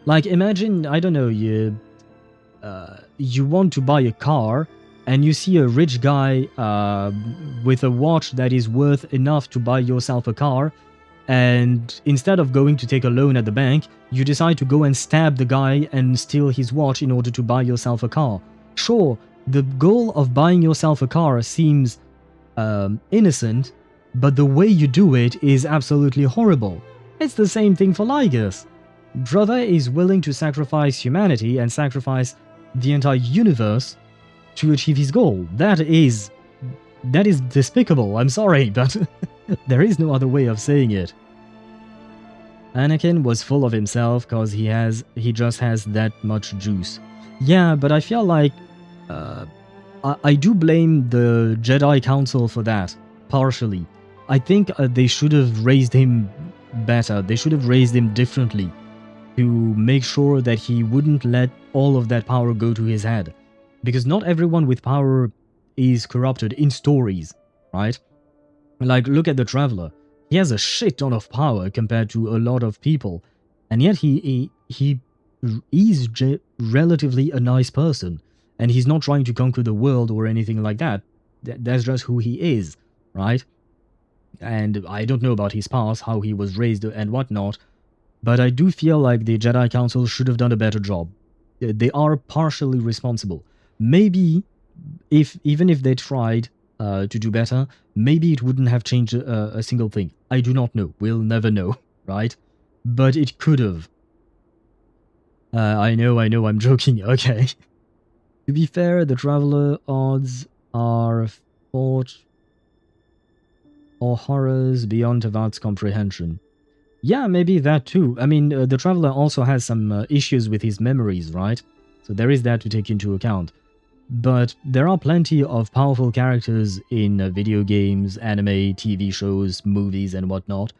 Like, imagine, I don't know, you want to buy a car, and you see a rich guy with a watch that is worth enough to buy yourself a car, and instead of going to take a loan at the bank, you decide to go and stab the guy and steal his watch in order to buy yourself a car. Sure, the goal of buying yourself a car seems innocent, but the way you do it is absolutely horrible. It's the same thing for Lygus. Brother is willing to sacrifice humanity and sacrifice the entire universe to achieve his goal. That is despicable, I'm sorry, but there is no other way of saying it. Anakin was full of himself because he just has that much juice. Yeah, but I feel like I do blame the Jedi Council for that, partially. I think they should have raised him better, they should have raised him differently to make sure that he wouldn't let all of that power go to his head. Because not everyone with power is corrupted in stories, right? Like, look at the Traveler. He has a shit ton of power compared to a lot of people, and yet he is relatively a nice person, and he's not trying to conquer the world or anything like that. That's just who he is, right? And I don't know about his past, how he was raised and whatnot, but I do feel like the Jedi Council should have done a better job. They are partially responsible. Maybe, even if they tried to do better, maybe it wouldn't have changed a single thing. I do not know. We'll never know, right? But it could have. I know, I'm joking. Okay. To be fair, the Traveler odds are fought or horrors beyond Teyvat's comprehension. Yeah, maybe that too. I mean, the Traveler also has some issues with his memories, right? So there is that to take into account. But there are plenty of powerful characters in video games, anime, TV shows, movies, and whatnot,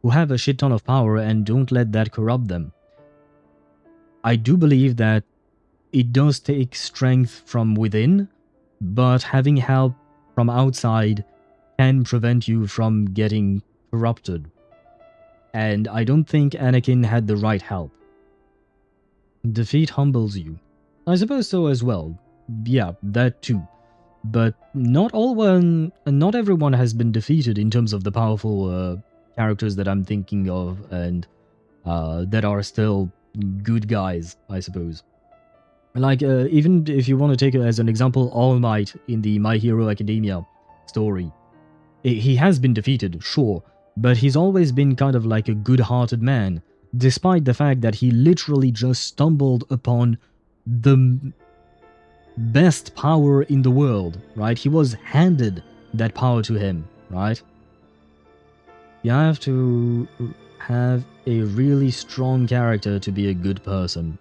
who have a shit ton of power and don't let that corrupt them. I do believe that it does take strength from within, but having help from outside can prevent you from getting corrupted. And I don't think Anakin had the right help. Defeat humbles you. I suppose so as well. Yeah, that too. But not everyone has been defeated in terms of the powerful characters that I'm thinking of, and that are still good guys, I suppose. Like, even if you want to take it as an example, All Might in the My Hero Academia story. He has been defeated, sure, but he's always been kind of like a good-hearted man, despite the fact that he literally just stumbled upon the best power in the world, right? He was handed that power to him, right? You have to have a really strong character to be a good person.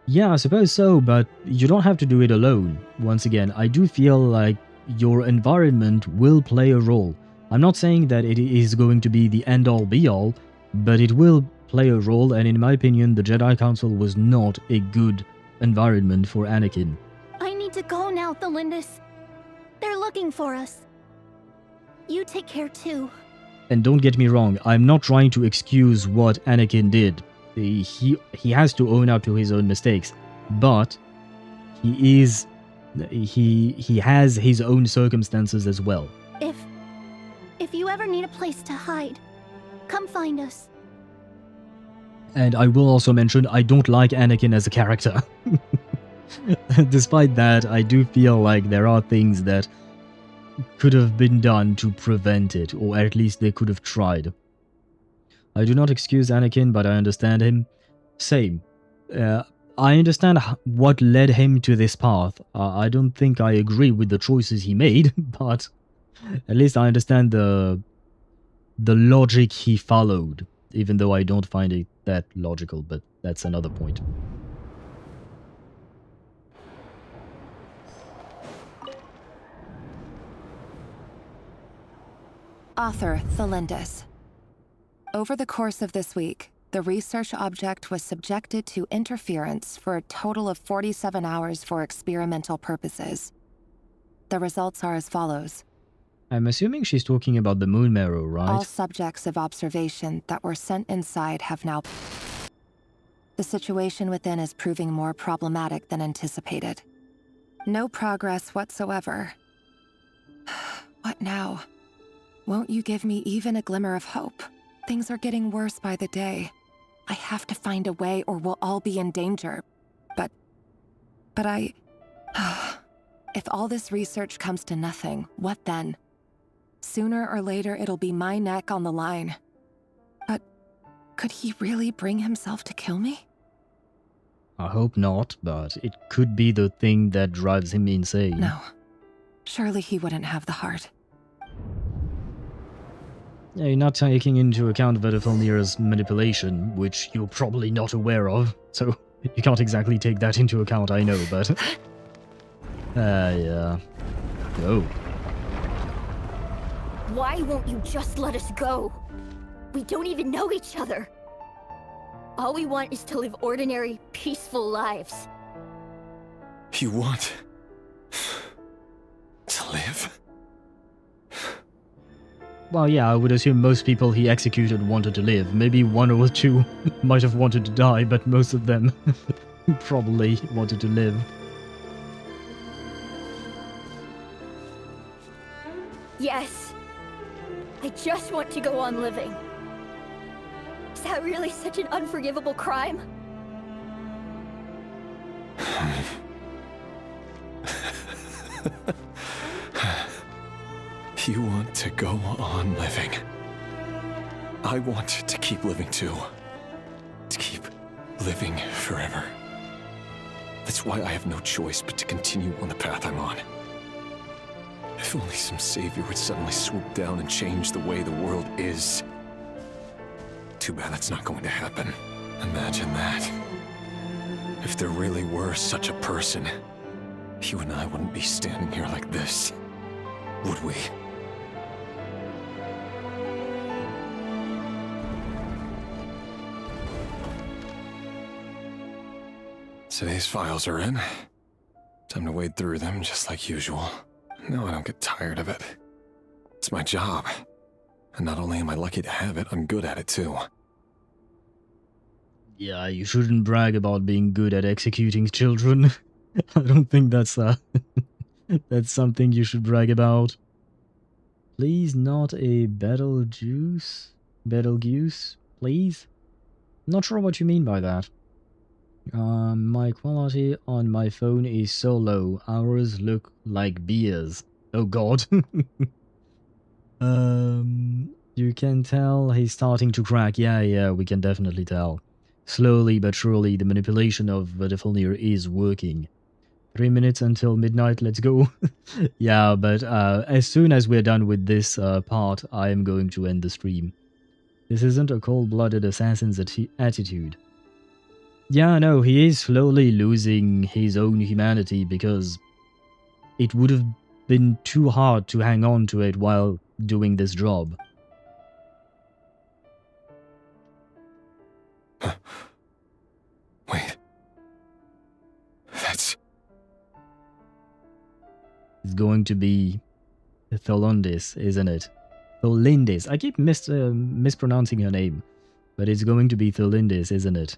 Yeah, I suppose so, but you don't have to do it alone. Once again, I do feel like your environment will play a role. I'm not saying that it is going to be the end-all be-all, but it will play a role, and in my opinion, the Jedi Council was not a good environment for Anakin. I need to go now, Thelindis. They're looking for us. You take care too. And don't get me wrong, I'm not trying to excuse what Anakin did. He has to own up to his own mistakes, but he has his own circumstances as well. If you ever need a place to hide, come find us. And I will also mention, I don't like Anakin as a character. Despite that, I do feel like there are things that could have been done to prevent it, or at least they could have tried. I do not excuse Anakin, but I understand him. Same. I understand what led him to this path. I don't think I agree with the choices he made, but at least I understand the logic he followed, even though I don't find it that logical, but that's another point. Author, Thelindis. Over the course of this week, the research object was subjected to interference for a total of 47 hours for experimental purposes. The results are as follows. I'm assuming she's talking about the moon marrow, right? All subjects of observation that were sent inside have now... The situation within is proving more problematic than anticipated. No progress whatsoever. What now? Won't you give me even a glimmer of hope? Things are getting worse by the day. I have to find a way or we'll all be in danger. But I... If all this research comes to nothing, what then? Sooner or later, it'll be my neck on the line. But could he really bring himself to kill me? I hope not, but it could be the thing that drives him insane. No. Surely he wouldn't have the heart. Yeah, you're not taking into account Vedifilnir's manipulation, which you're probably not aware of, so you can't exactly take that into account, I know, but... yeah. Oh. Why won't you just let us go? We don't even know each other. All we want is to live ordinary, peaceful lives. You want... to live? Well, yeah, I would assume most people he executed wanted to live. Maybe one or two might have wanted to die, but most of them probably wanted to live. Yes. I just want to go on living. Is that really such an unforgivable crime? You want to go on living. I want to keep living too. To keep living forever. That's why I have no choice but to continue on the path I'm on. If only some savior would suddenly swoop down and change the way the world is. Too bad that's not going to happen. Imagine that. If there really were such a person, you and I wouldn't be standing here like this, would we? Today's files are in. Time to wade through them just like usual. No, I don't get tired of it. It's my job. And not only am I lucky to have it, I'm good at it too. Yeah, you shouldn't brag about being good at executing children. I don't think that's that's something you should brag about. Please, not a Betelgeuse? Betelgeuse, please? Not sure what you mean by that. My quality on my phone is so low. Ours look like beers. Oh god. You can tell he's starting to crack. Yeah, we can definitely tell. Slowly but surely, the manipulation of Vedifilnir is working. 3 minutes until midnight, let's go. Yeah, but as soon as we're done with this part, I am going to end the stream. This isn't a cold-blooded assassin's attitude. Yeah, no, he is slowly losing his own humanity because it would have been too hard to hang on to it while doing this job. Wait. That's... It's going to be Thelindis, isn't it? Thelindis. I keep mispronouncing her name, but it's going to be Thelindis, isn't it?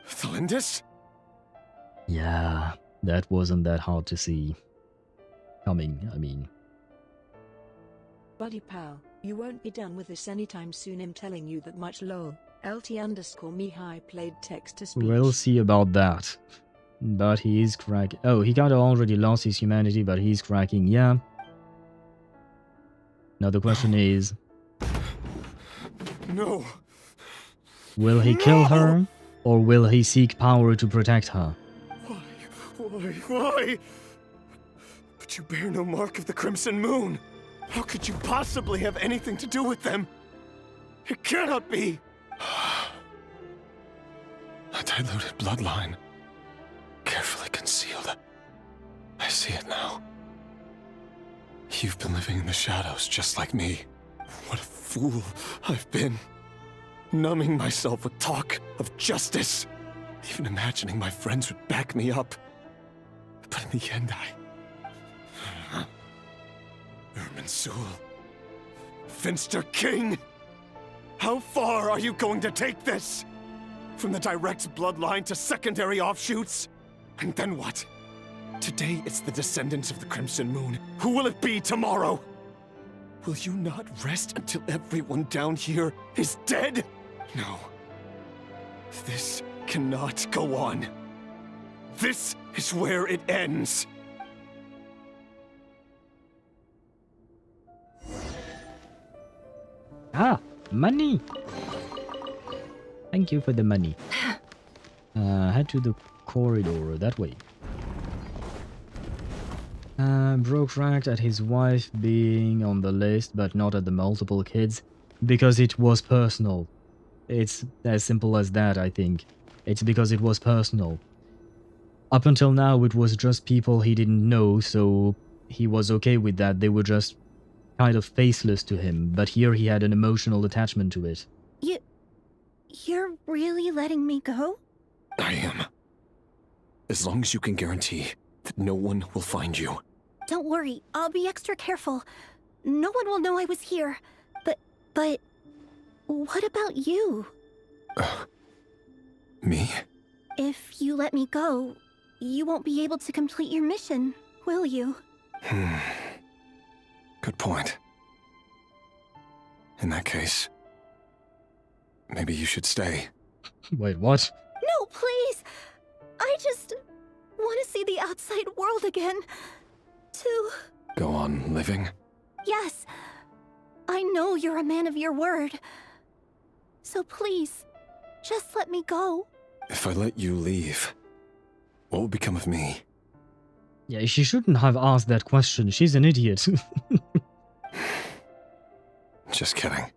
Thelindis? Yeah, that wasn't that hard to see. Coming, I mean. Buddy pal, you won't be done with this anytime soon. I'm telling you that much. Lol. LT_Mihai played text to speech. We'll see about that. But he is cracking. Oh, he kind of already lost his humanity, but he's cracking, yeah. Now the question is... No. Will he kill her? Or will he seek power to protect her? Why? But you bear no mark of the Crimson Moon. How could you possibly have anything to do with them? It cannot be. A diluted bloodline. Carefully concealed. I see it now. You've been living in the shadows just like me. What a fool I've been. Numbing myself with talk of justice. Even imagining my friends would back me up. But in the end, Irminsul. Finster King! How far are you going to take this? From the direct bloodline to secondary offshoots? And then what? Today it's the descendants of the Crimson Moon. Who will it be tomorrow? Will you not rest until everyone down here is dead? No. This cannot go on. This is where it ends. Ah, money! Thank you for the money. Head to the corridor, that way. Broke racked at his wife being on the list, but not at the multiple kids, because it was personal. It's as simple as that, I think. It's because it was personal. Up until now, it was just people he didn't know, so he was okay with that. They were just kind of faceless to him, but here he had an emotional attachment to it. You're really letting me go? I am. As long as you can guarantee that no one will find you. Don't worry, I'll be extra careful. No one will know I was here. But what about you? Me? If you let me go, you won't be able to complete your mission, will you? Good point. In that case, maybe you should stay. Wait, what? No, please! I just want to see the outside world again. To... Go on living? Yes. I know you're a man of your word. So please, just let me go. If I let you leave, what will become of me? Yeah, she shouldn't have asked that question. She's an idiot. Just kidding.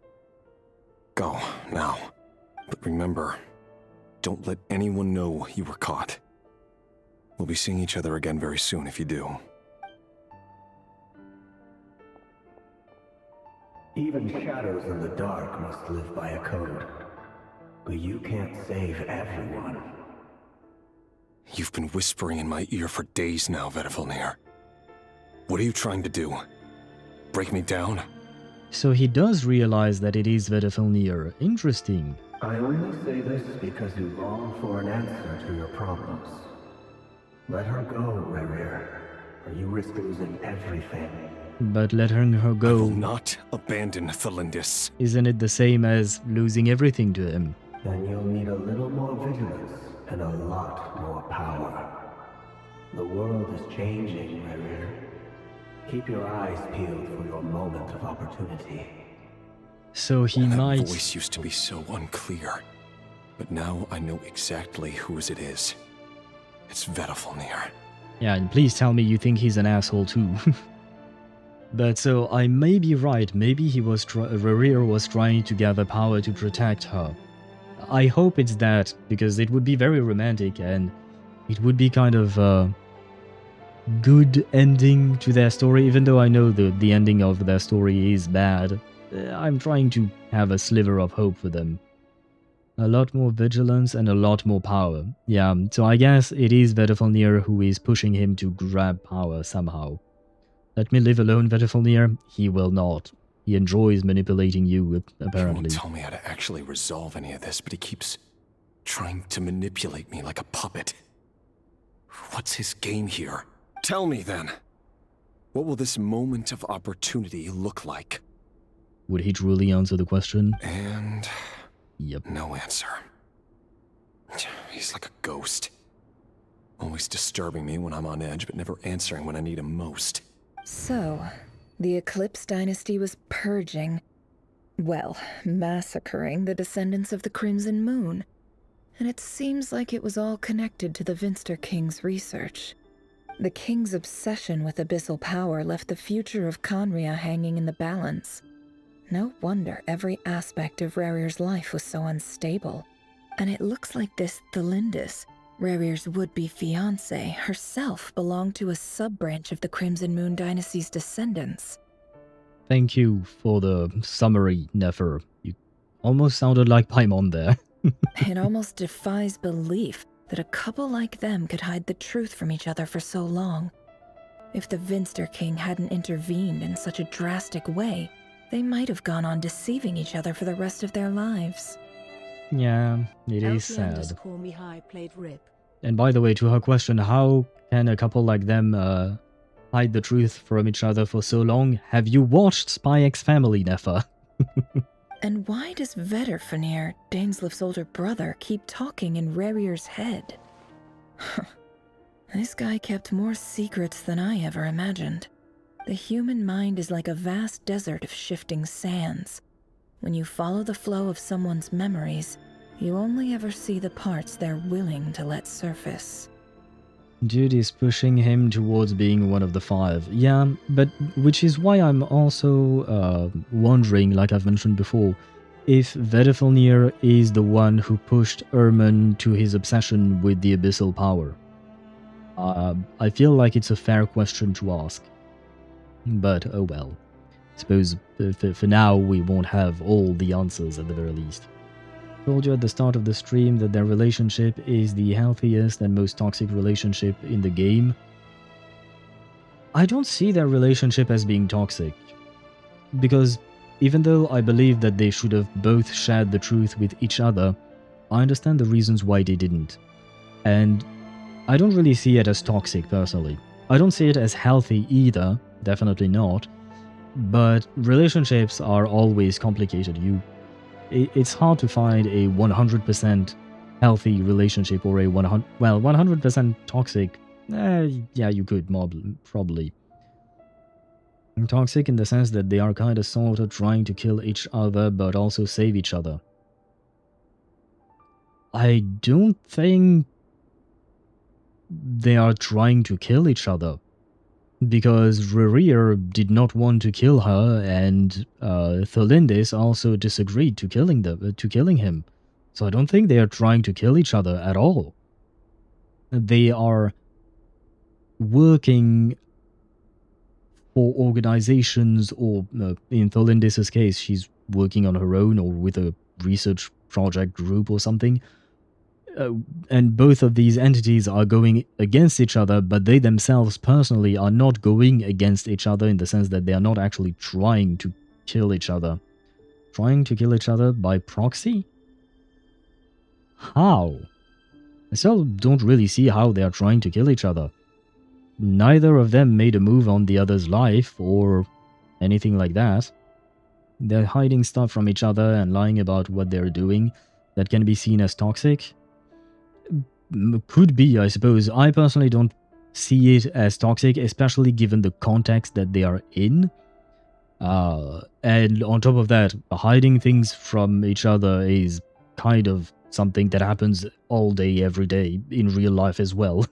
Go, now. But remember, don't let anyone know you were caught. We'll be seeing each other again very soon if you do. Even shadows in the dark must live by a code. But you can't save everyone. You've been whispering in my ear for days now, Vedifilnir. What are you trying to do? Break me down? So he does realize that it is Vedifilnir. Interesting. I only say this because you long for an answer to your problems. Let her go, Rerir, or you risk losing everything. But letting her go... I will not abandon Thelindis. Isn't it the same as losing everything to him? Then you'll need a little more vigilance and a lot more power. The world is changing, Rerir. Keep your eyes peeled for your moment of opportunity. So he might... That voice used to be so unclear, but now I know exactly whose it is. It's Vedifilnir. Yeah, and please tell me you think he's an asshole too. But so I may be right. Maybe he was Rerir was trying to gather power to protect her. I hope it's that, because it would be very romantic and it would be kind of a good ending to their story, even though I know the ending of their story is bad. I'm trying to have a sliver of hope for them. A lot more vigilance and a lot more power. Yeah, so I guess it is Vedifilnir who is pushing him to grab power somehow. Let me live alone, Vedifilnir. He will not. He enjoys manipulating you, apparently. He won't tell me how to actually resolve any of this, but he keeps trying to manipulate me like a puppet. What's his game here? Tell me then. What will this moment of opportunity look like? Would he truly answer the question? And... Yep. No answer. He's like a ghost. Always disturbing me when I'm on edge, but never answering when I need him most. So, the Eclipse dynasty was purging, well, massacring the descendants of the Crimson Moon. And it seems like it was all connected to the Vinster King's research. The King's obsession with abyssal power left the future of Khaenri'ah hanging in the balance. No wonder every aspect of Rerir's life was so unstable. And it looks like this Thelindis, Rerir's would-be fiancée herself belonged to a sub-branch of the Crimson Moon Dynasty's descendants. Thank you for the summary, Nefer. You almost sounded like Paimon there. It almost defies belief that a couple like them could hide the truth from each other for so long. If the Vinster King hadn't intervened in such a drastic way, they might have gone on deceiving each other for the rest of their lives. Yeah, it is sad. _Mihai played Rip. And by the way, to her question, how can a couple like them hide the truth from each other for so long? Have you watched Spy X Family, Nefer? And why does Vedderfanir, Daneslif's older brother, keep talking in Rerir's head? This guy kept more secrets than I ever imagined. The human mind is like a vast desert of shifting sands. When you follow the flow of someone's memories, you only ever see the parts they're willing to let surface. Dude is pushing him towards being one of the 5. Yeah, but which is why I'm also wondering, like I've mentioned before, if Vedderfanir is the one who pushed Erman to his obsession with the abyssal power. I feel like it's a fair question to ask. But oh well. Suppose for now we won't have all the answers at the very least. Told you at the start of the stream that their relationship is the healthiest and most toxic relationship in the game. I don't see their relationship as being toxic. Because even though I believe that they should have both shared the truth with each other, I understand the reasons why they didn't. And I don't really see it as toxic personally. I don't see it as healthy either, definitely not. But relationships are always complicated. It's hard to find a 100% healthy relationship or a 100% toxic. Yeah, you could probably. Toxic in the sense that they are kind of sort of trying to kill each other but also save each other. I don't think they are trying to kill each other. Because Rerir did not want to kill her, and Thelindis also disagreed to killing him. So I don't think they are trying to kill each other at all. They are working for organizations, or in Thelindis' case, she's working on her own or with a research project group or something. And both of these entities are going against each other, but they themselves personally are not going against each other in the sense that they are not actually trying to kill each other. Trying to kill each other by proxy? How? I still don't really see how they are trying to kill each other. Neither of them made a move on the other's life or anything like that. They're hiding stuff from each other and lying about what they're doing that can be seen as toxic. Could be, I suppose. I personally don't see it as toxic, especially given the context that they are in. And on top of that, hiding things from each other is kind of something that happens all day, every day, in real life as well.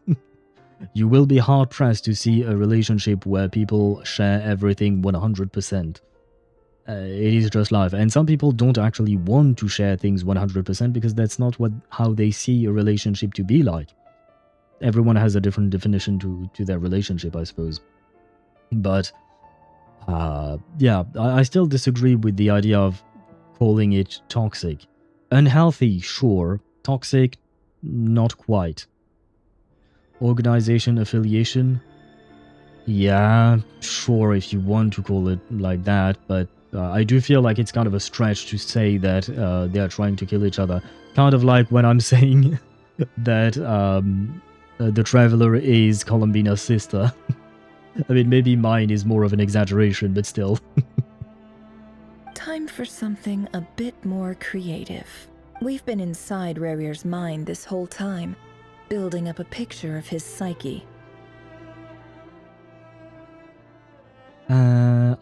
You will be hard-pressed to see a relationship where people share everything 100%. It is just life. And some people don't actually want to share things 100% because that's not how they see a relationship to be like. Everyone has a different definition to their relationship, I suppose. But, yeah, I still disagree with the idea of calling it toxic. Unhealthy, sure. Toxic, not quite. Organization affiliation? Yeah, sure if you want to call it like that, but I do feel like it's kind of a stretch to say that they are trying to kill each other. Kind of like when I'm saying that the Traveler is Columbina's sister. I mean, maybe mine is more of an exaggeration, but still. Time for something a bit more creative. We've been inside Rerir's mind this whole time, building up a picture of his psyche.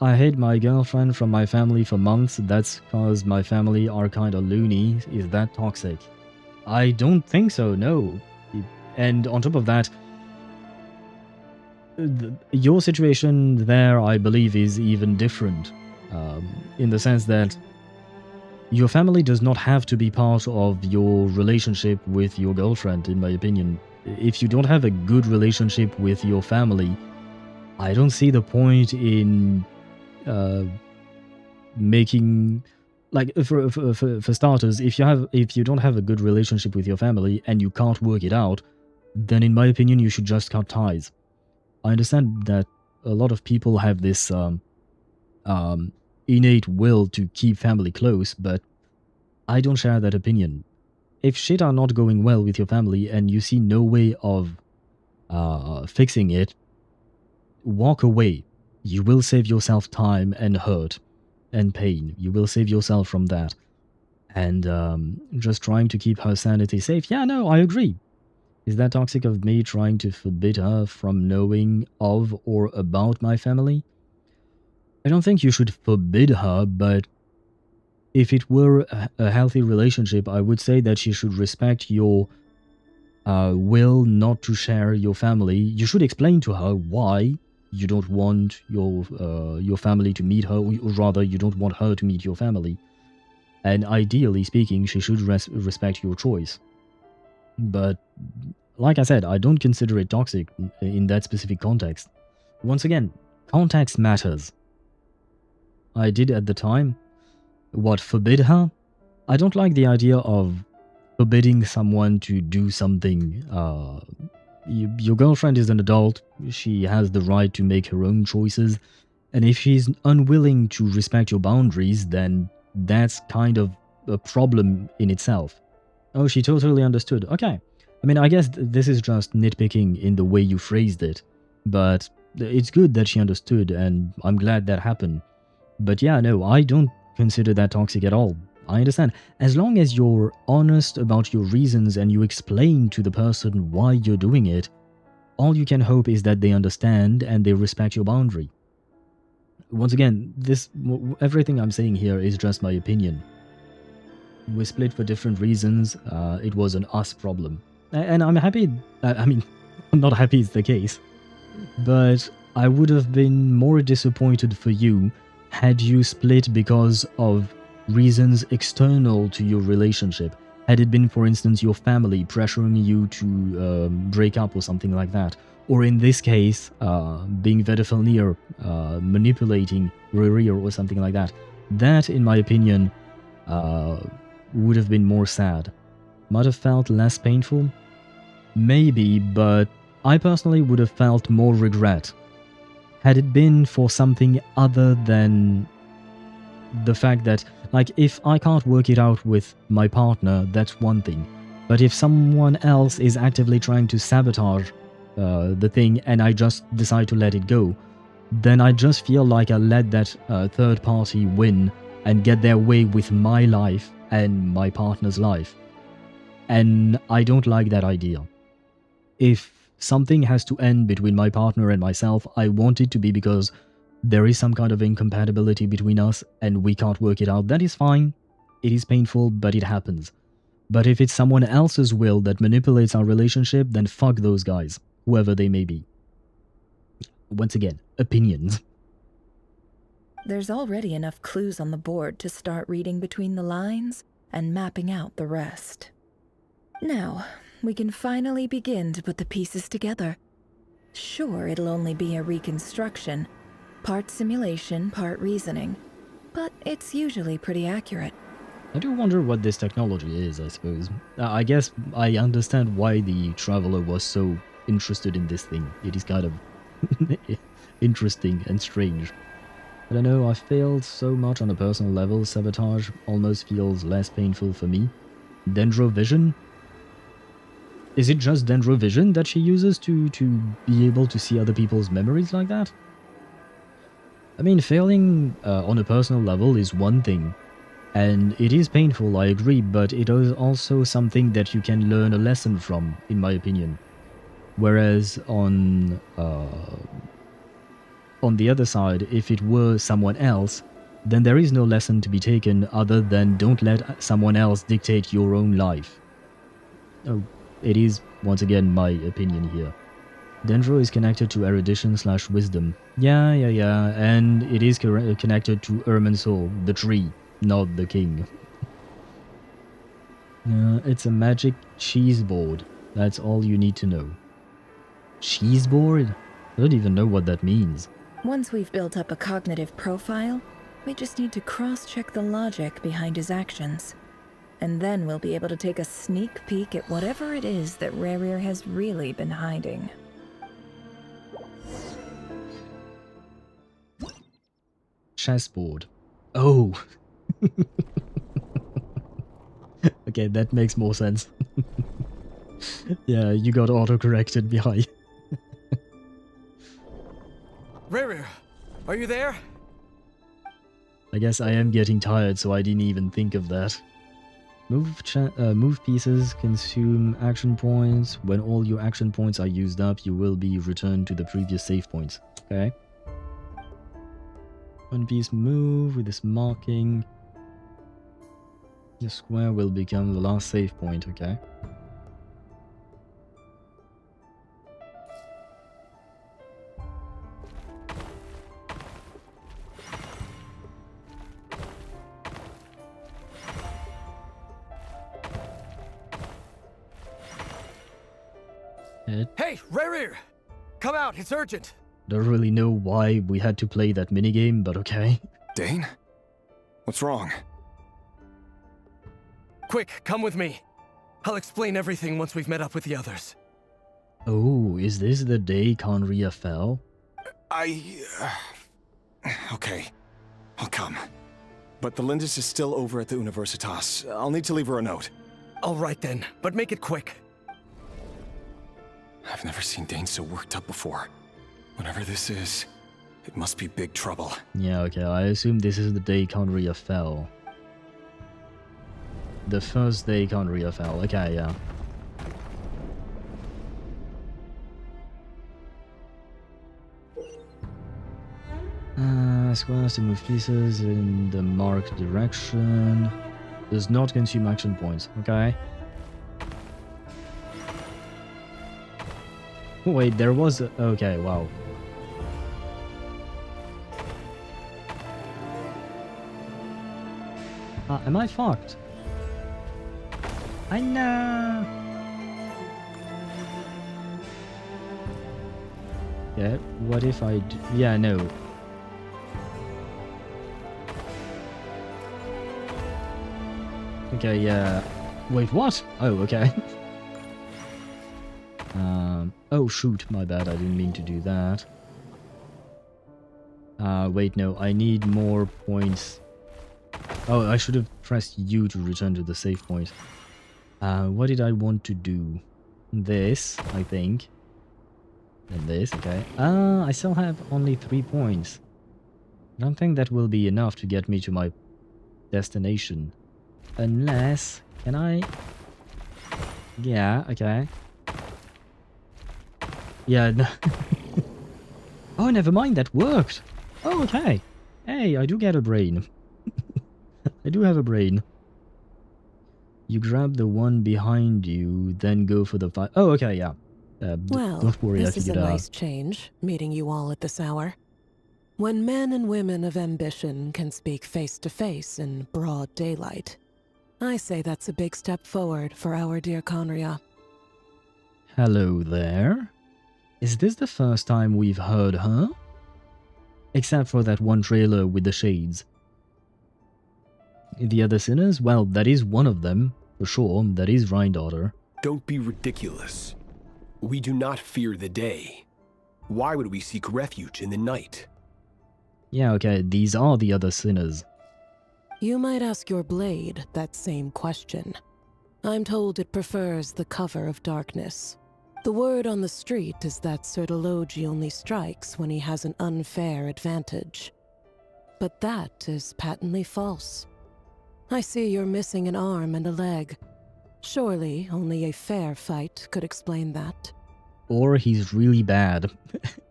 I hid my girlfriend from my family for months. That's cause my family are kinda loony. Is that toxic? I don't think so, no. And on top of that, your situation there, I believe, is even different. In the sense that Your family does not have to be part of your relationship with your girlfriend, in my opinion. If you don't have a good relationship with your family, I don't see the point in making, like, for starters, if you don't have a good relationship with your family and you can't work it out, then in my opinion you should just cut ties. I understand that a lot of people have this innate will to keep family close, but I don't share that opinion. If shit are not going well with your family and you see no way of fixing it, walk away. You will save yourself time and hurt and pain. You will save yourself from that. And just trying to keep her sanity safe. Yeah, no, I agree. Is that toxic of me trying to forbid her from knowing of or about my family? I don't think you should forbid her, but if it were a healthy relationship, I would say that she should respect your will not to share your family. You should explain to her why you don't want your family to meet her, or rather, you don't want her to meet your family. And ideally speaking, she should respect your choice. But like I said, I don't consider it toxic in that specific context. Once again, context matters. I did at the time. What, forbid her? I don't like the idea of forbidding someone to do something. Your girlfriend is an adult. She has the right to make her own choices. And if she's unwilling to respect your boundaries, then that's kind of a problem in itself. Oh, she totally understood. Okay. I mean, I guess this is just nitpicking in the way you phrased it. But it's good that she understood, and I'm glad that happened. But yeah, no, I don't consider that toxic at all. I understand. As long as you're honest about your reasons and you explain to the person why you're doing it, all you can hope is that they understand and they respect your boundary. Once again, everything I'm saying here is just my opinion. We split for different reasons. It was an us problem. And I'm happy, I mean, I'm not happy it's the case, but I would have been more disappointed for you had you split because of reasons external to your relationship. Had it been, for instance, your family pressuring you to break up or something like that. Or in this case, being Vedafilnir manipulating Rerir or something like that. That, in my opinion, would have been more sad. Might have felt less painful? Maybe, but I personally would have felt more regret. Had it been for something other than the fact that, like, if I can't work it out with my partner, that's one thing. But if someone else is actively trying to sabotage the thing and I just decide to let it go, then I just feel like I let that third party win and get their way with my life and my partner's life. And I don't like that idea. If something has to end between my partner and myself, I want it to be because there is some kind of incompatibility between us and we can't work it out. That is fine. It is painful, but it happens. But if it's someone else's will that manipulates our relationship, then fuck those guys, whoever they may be. Once again, opinions. There's already enough clues on the board to start reading between the lines and mapping out the rest. Now, we can finally begin to put the pieces together. Sure, it'll only be a reconstruction, part simulation, part reasoning, but it's usually pretty accurate. I do wonder what this technology is, I suppose. I guess I understand why the Traveler was so interested in this thing. It is kind of interesting and strange. I don't know, I failed so much on a personal level. Sabotage almost feels less painful for me. Dendrovision? Is it just Dendrovision that she uses to be able to see other people's memories like that? I mean, failing on a personal level is one thing, and it is painful, I agree, but it is also something that you can learn a lesson from, in my opinion. Whereas on the other side, if it were someone else, then there is no lesson to be taken other than don't let someone else dictate your own life. Oh, it is, once again, my opinion here. Dendro is connected to erudition/wisdom. Yeah, and it is connected to Irminsul, the tree, not the king. It's a magic cheese board. That's all you need to know. Cheese board? I don't even know what that means. Once we've built up a cognitive profile, we just need to cross-check the logic behind his actions. And then we'll be able to take a sneak peek at whatever it is that Rerir has really been hiding. Chessboard. Oh! Okay, that makes more sense. Yeah, you got auto-corrected behind. Rerir, are you there? I guess I am getting tired, so I didn't even think of that. Move pieces consume action points. When all your action points are used up, you will be returned to the previous save points. Okay. One piece move with this marking. The square will become the last save point, okay. Hey, Rerir! Come out, it's urgent! Don't really know why we had to play that minigame, but okay. Dane? What's wrong? Quick, come with me. I'll explain everything once we've met up with the others. Oh, is this the day Conria fell? Okay, I'll come. But the Lindis is still over at the Universitas. I'll need to leave her a note. All right then, but make it quick. I've never seen Dane so worked up before. Whatever this is, it must be big trouble. Yeah, okay, I assume this is the day Conria fell. The first day Conria fell, okay, yeah. Squares to move pieces in the marked direction. Does not consume action points, okay. Oh, wait, there was a... Okay, wow. Am I fucked? I know. Yeah, what if I do... Yeah, no. Okay, yeah. Wait, what? Oh, okay. Oh shoot, my bad, I didn't mean to do that. Wait, no, I need more points. Oh, I should have pressed U to return to the save point. What did I want to do? This, I think. And this, okay. I still have only 3 points. I don't think that will be enough to get me to my destination. Unless... Can I... Yeah, okay. Yeah, no. Oh, never mind, that worked! Oh, okay. Hey, I do get a brain. I do have a brain. You grab the one behind you, then go for the fight. Oh, okay, yeah. Well, don't worry, this is a nice change, meeting you all at this hour. When men and women of ambition can speak face to face in broad daylight, I say that's a big step forward for our dear Conria. Hello there. Is this the first time we've heard her? Except for that one trailer with the shades. The other sinners? Well, that is one of them, for sure. That is Rhindaughter. Don't be ridiculous. We do not fear the day. Why would we seek refuge in the night? Yeah, okay, these are the other sinners. You might ask your blade that same question. I'm told it prefers the cover of darkness. The word on the street is that Sir Elegy only strikes when he has an unfair advantage. But that is patently false. I see you're missing an arm and a leg. Surely only a fair fight could explain that. Or he's really bad,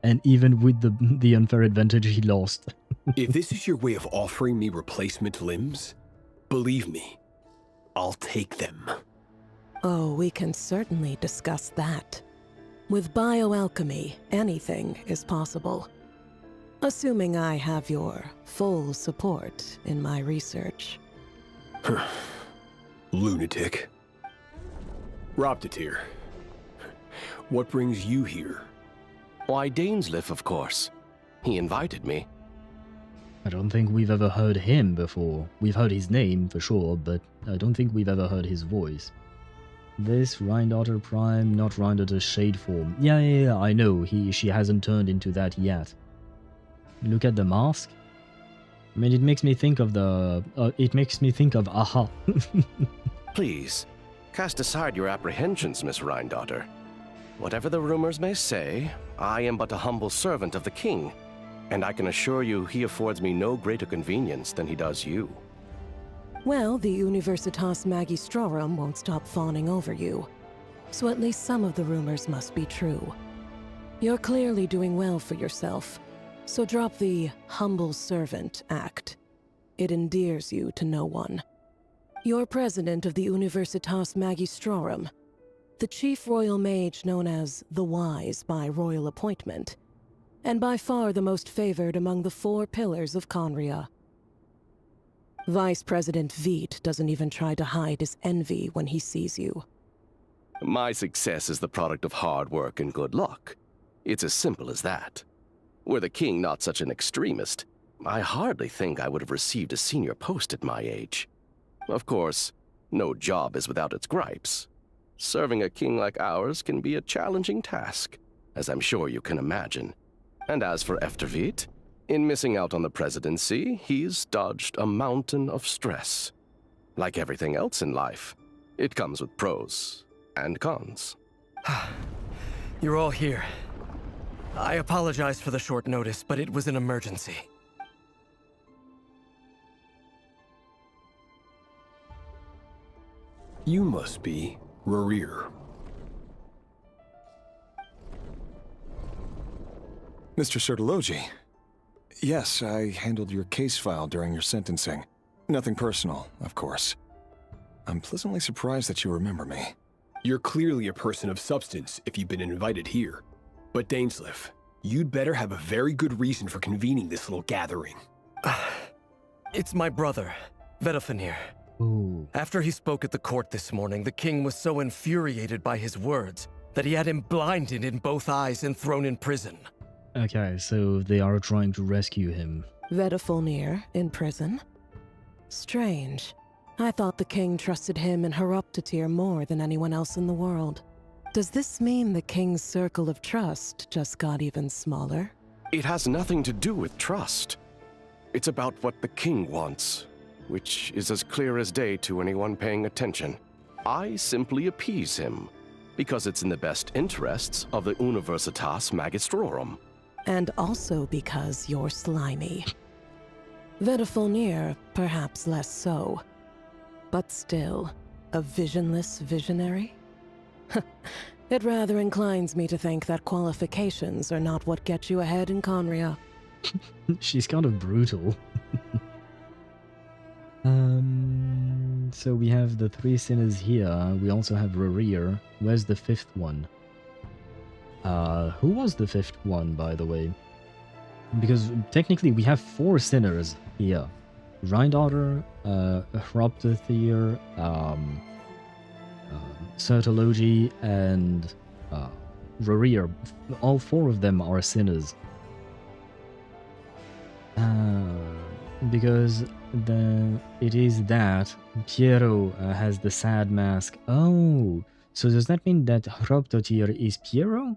and even with the unfair advantage he lost. If this is your way of offering me replacement limbs, believe me, I'll take them. Oh, we can certainly discuss that. With bioalchemy, anything is possible. Assuming I have your full support in my research. Lunatic. Roptatir, what brings you here? Why, Dainsleif, of course. He invited me. I don't think we've ever heard him before. We've heard his name, for sure, but I don't think we've ever heard his voice. This Reindotter Prime, not Reindotter Shade form. Yeah, I know. She hasn't turned into that yet. Look at the mask. I mean, it makes me think of Aha. Please, cast aside your apprehensions, Miss Reindotter. Whatever the rumors may say, I am but a humble servant of the king, and I can assure you he affords me no greater convenience than he does you. Well, the Universitas Magistrorum won't stop fawning over you. So at least some of the rumors must be true. You're clearly doing well for yourself, so drop the humble servant act. It endears you to no one. You're president of the Universitas Magistrorum, the chief royal mage known as the Wise by royal appointment, and by far the most favored among the 4 pillars of Conria. Vice President Veit doesn't even try to hide his envy when he sees you. My success is the product of hard work and good luck. It's as simple as that. Were the king not such an extremist, I hardly think I would have received a senior post at my age. Of course, no job is without its gripes. Serving a king like ours can be a challenging task, as I'm sure you can imagine. And as for Veit, in missing out on the presidency, he's dodged a mountain of stress. Like everything else in life, it comes with pros and cons. You're all here. I apologize for the short notice, but it was an emergency. You must be Rerir. Mr. Sertologi. Yes, I handled your case file during your sentencing. Nothing personal, of course. I'm pleasantly surprised that you remember me. You're clearly a person of substance if you've been invited here. But Dainsleif, you'd better have a very good reason for convening this little gathering. It's my brother, Vedalfenir. Ooh. After he spoke at the court this morning, the king was so infuriated by his words that he had him blinded in both eyes and thrown in prison. Okay, so they are trying to rescue him. Vedalfenir in prison? Strange. I thought the king trusted him and Horoptatir more than anyone else in the world. Does this mean the king's circle of trust just got even smaller? It has nothing to do with trust. It's about what the king wants, which is as clear as day to anyone paying attention. I simply appease him, because it's in the best interests of the Universitas Magistrorum. And also because you're slimy. Vedalfenir, perhaps less so. But still, a visionless visionary? It rather inclines me to think that qualifications are not what get you ahead in Conria. She's kind of brutal. So we have the 3 sinners here. We also have Rerir. Where's the 5th one? Who was the 5th one, by the way? Because technically we have 4 sinners here. Reindotter, Horoptatir, Sertologi, and Rerir. All 4 of them are sinners. Because it is that Piero has the sad mask. Oh, so does that mean that Horoptatir is Piero?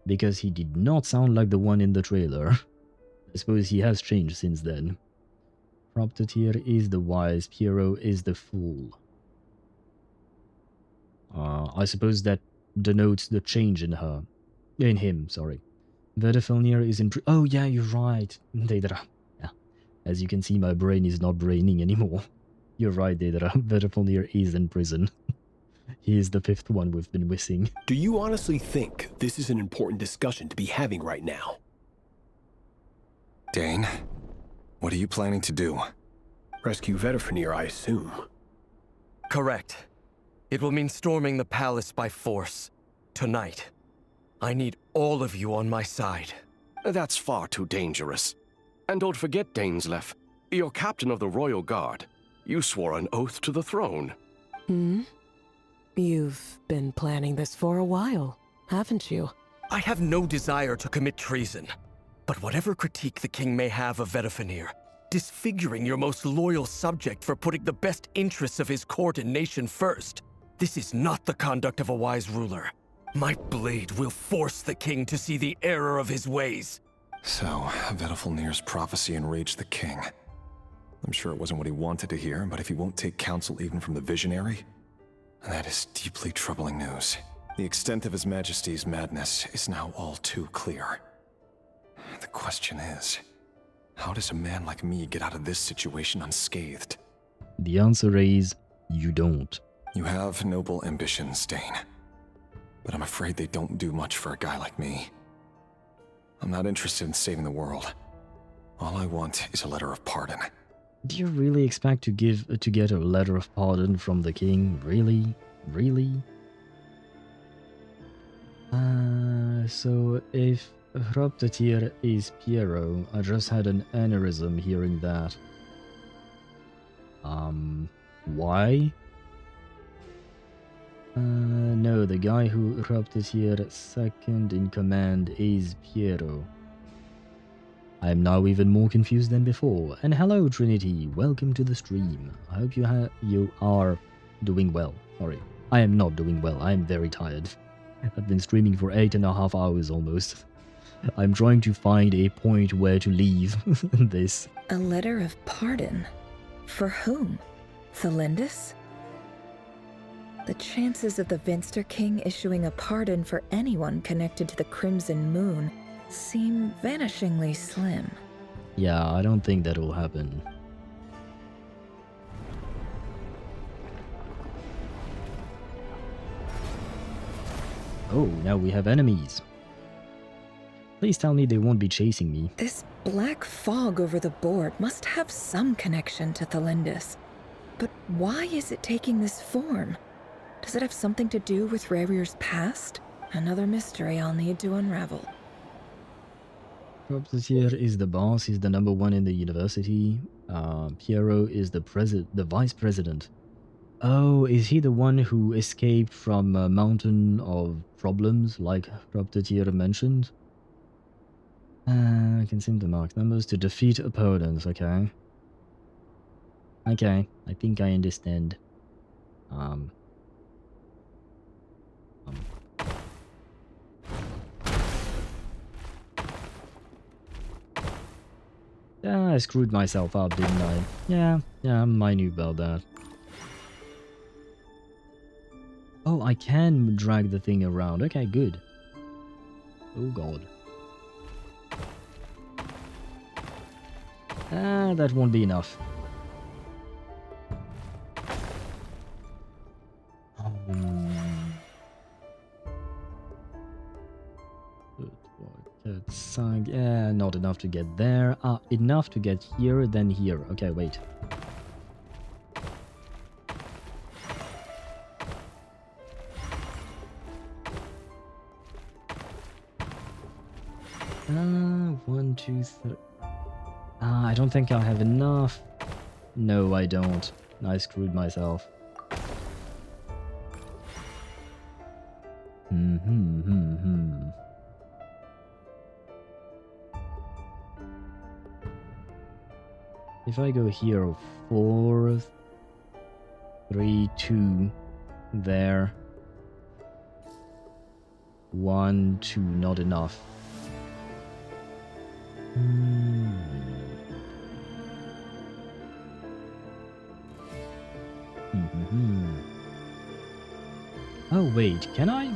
Because he did not sound like the one in the trailer. I suppose he has changed since then. Horoptatir is the wise, Piero is the fool. I suppose that denotes the change in her. In him, sorry. Vedalfenir is in oh yeah, you're right. Deidara. Yeah. As you can see, my brain is not braining anymore. You're right, Deidara. Vedalfenir is in prison. He is the 5th one we've been missing. Do you honestly think this is an important discussion to be having right now? Dane, what are you planning to do? Rescue Vedalfenir, I assume. Correct. It will mean storming the palace by force. Tonight. I need all of you on my side. That's far too dangerous. And don't forget, Dainsleif, you're captain of the Royal Guard. You swore an oath to the throne. You've been planning this for a while, haven't you? I have no desire to commit treason. But whatever critique the king may have of Vetifanir, disfiguring your most loyal subject for putting the best interests of his court and nation first, this is not the conduct of a wise ruler. My blade will force the king to see the error of his ways. So, Vetifanir's prophecy enraged the king. I'm sure it wasn't what he wanted to hear, but if he won't take counsel even from the visionary, that is deeply troubling news. The extent of His Majesty's madness is now all too clear. The question is, how does a man like me get out of this situation unscathed? The answer is, you don't. You have noble ambitions, Dane. But I'm afraid they don't do much for a guy like me. I'm not interested in saving the world. All I want is a letter of pardon. Do you really expect to get a letter of pardon from the king? Really? Really? So if Hrobtatyr is Piero, I just had an aneurysm hearing that. Why? No, the guy who Hrobtatyr second in command is Piero. I am now even more confused than before. And hello, Trinity. Welcome to the stream. I hope you are doing well. Sorry, I am not doing well. I am very tired. I've been streaming for 8.5 hours almost. I'm trying to find a point where to leave this. A letter of pardon? For whom? Thelindis? The chances of the Vinster King issuing a pardon for anyone connected to the Crimson Moon seem vanishingly slim. Yeah, I don't think that will happen. Oh, now we have enemies. Please tell me they won't be chasing me. This black fog over the board must have some connection to Thelindis. But why is it taking this form? Does it have something to do with Rerir's past? Another mystery I'll need to unravel. Hrobtatyr is the boss, he's the #1 in the university. Piero is the vice president. Oh, is he the one who escaped from a mountain of problems, like Hrobtatyr mentioned? I can seem to mark numbers to defeat opponents, okay. Okay, I think I understand. I screwed myself up, didn't I? Yeah, I knew about that. Oh, I can drag the thing around. Okay, good. Oh god. That won't be enough. Yeah, not enough to get there. Enough to get here, then here. Okay, wait. One, two, three. I don't think I'll have enough. No, I don't. I screwed myself. If I go here, 4, 3, 2, there. 1, 2, not enough. Oh wait, can I?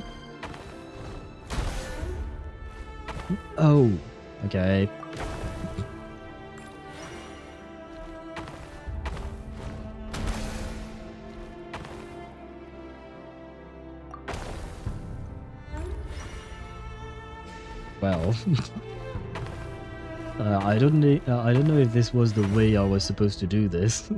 Oh, okay. Well, I don't know if this was the way I was supposed to do this.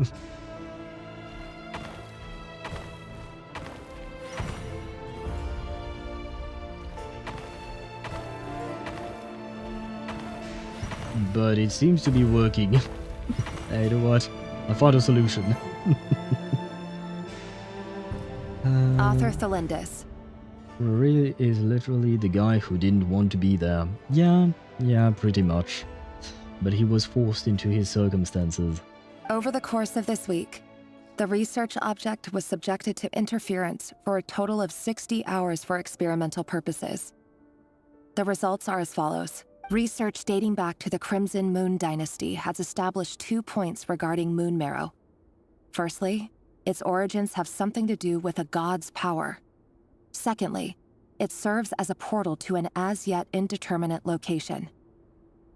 But it seems to be working. Hey, you know what? I found a solution. Author Thelindis. Rerir is literally the guy who didn't want to be there. Yeah, pretty much. But he was forced into his circumstances. Over the course of this week, the research object was subjected to interference for a total of 60 hours for experimental purposes. The results are as follows. Research dating back to the Crimson Moon Dynasty has established 2 points regarding moon marrow. Firstly, its origins have something to do with a god's power. Secondly, it serves as a portal to an as-yet indeterminate location.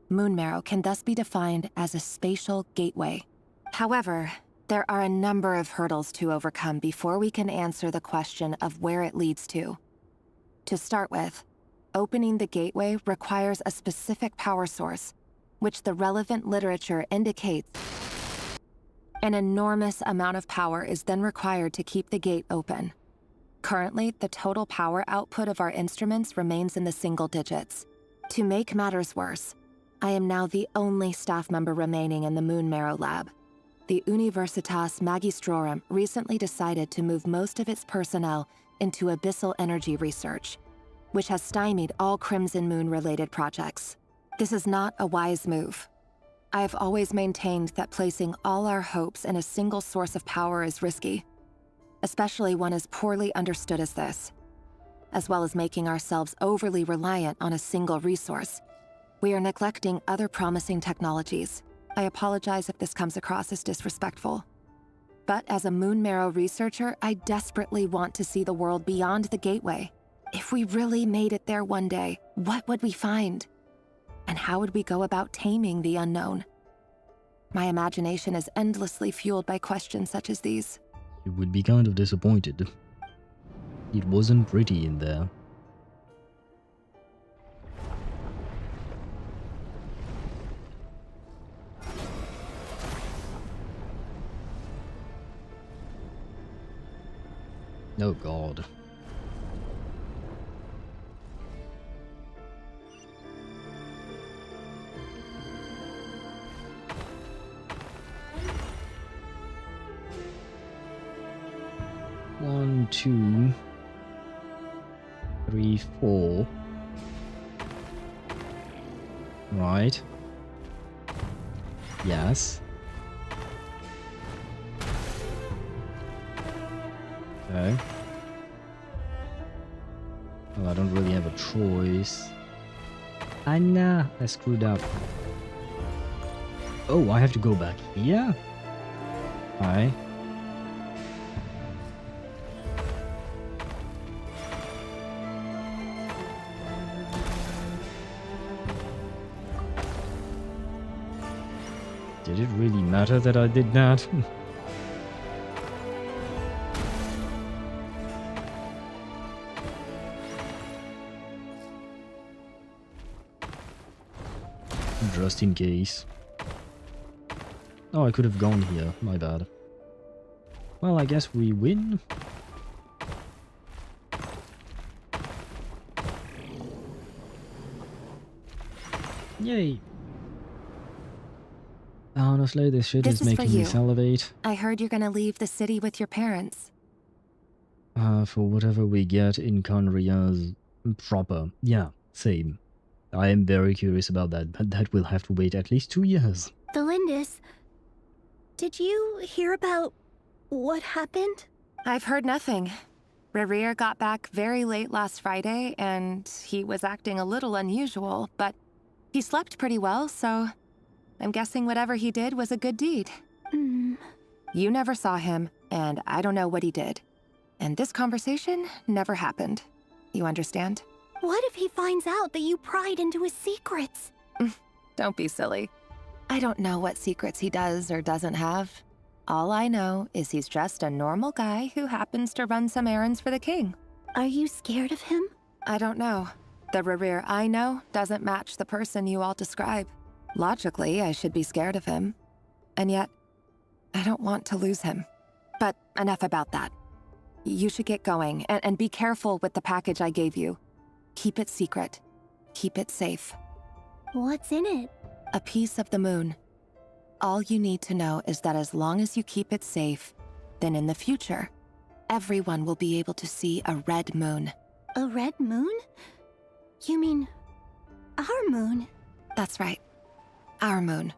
Moon marrow can thus be defined as a spatial gateway. However, there are a number of hurdles to overcome before we can answer the question of where it leads to. To start with, opening the gateway requires a specific power source, which the relevant literature indicates. An enormous amount of power is then required to keep the gate open. Currently, the total power output of our instruments remains in the single digits. To make matters worse, I am now the only staff member remaining in the Moon Marrow lab. The Universitas Magistrorum recently decided to move most of its personnel into abyssal energy research, which has stymied all Crimson Moon-related projects. This is not a wise move. I have always maintained that placing all our hopes in a single source of power is risky, especially one as poorly understood as this. As well as making ourselves overly reliant on a single resource, we are neglecting other promising technologies. I apologize if this comes across as disrespectful. But as a Moon Marrow researcher, I desperately want to see the world beyond the gateway. If we really made it there one day, what would we find? And how would we go about taming the unknown? My imagination is endlessly fueled by questions such as these. You would be kind of disappointed. It wasn't pretty in there. Oh God. One, 2, 3, 4. Right. Yes. Okay. Well, I don't really have a choice. Nah, I screwed up. Oh, I have to go back here? Hi. Did it really matter that I did that? Just in case. Oh, I could have gone here. My bad. Well, I guess we win. Yay. Honestly, this shit is making me salivate. I heard you're gonna leave the city with your parents. For whatever we get in Conria's proper. Yeah, same. I am very curious about that, but that will have to wait at least 2 years. Thelindis, did you hear about what happened? I've heard nothing. Rerir got back very late last Friday, and he was acting a little unusual, but he slept pretty well, so I'm guessing whatever he did was a good deed. You never saw him, and I don't know what he did. And this conversation never happened. You understand? What if he finds out that you pried into his secrets? Don't be silly. I don't know what secrets he does or doesn't have. All I know is he's just a normal guy who happens to run some errands for the king. Are you scared of him? I don't know. The Rerir I know doesn't match the person you all describe. Logically, I should be scared of him. And yet, I don't want to lose him. But enough about that. You should get going, and be careful with the package I gave you. Keep it secret. Keep it safe. What's in it? A piece of the moon. All you need to know is that as long as you keep it safe, then in the future, everyone will be able to see a red moon. A red moon? You mean our moon? That's right. Our moon.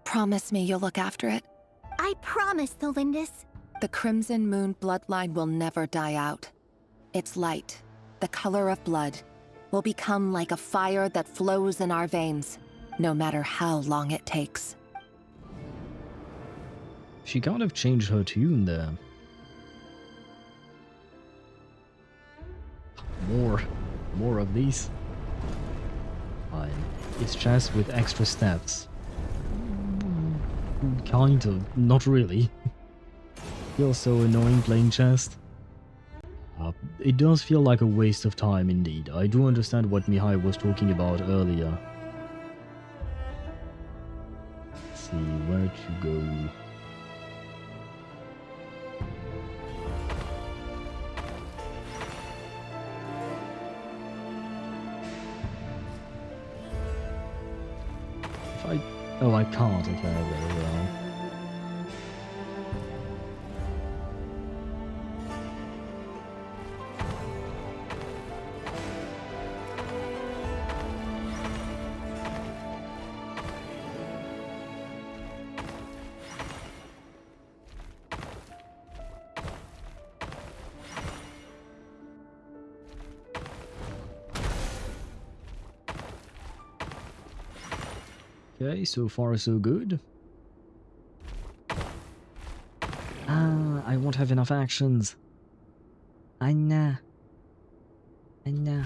Promise me you'll look after it? I promise, Thelindis. The Crimson Moon bloodline will never die out. Its light, the color of blood, will become like a fire that flows in our veins, no matter how long it takes. She kind of changed her tune there. More of these. Fine. It's chess with extra stats. Kind of. Not really. Feels so annoying playing chess. It does feel like a waste of time indeed. I do understand what Mihai was talking about earlier. Let's see, where to go? Oh, I can't. Okay, very well. Okay, so far so good. I won't have enough actions. I know. No.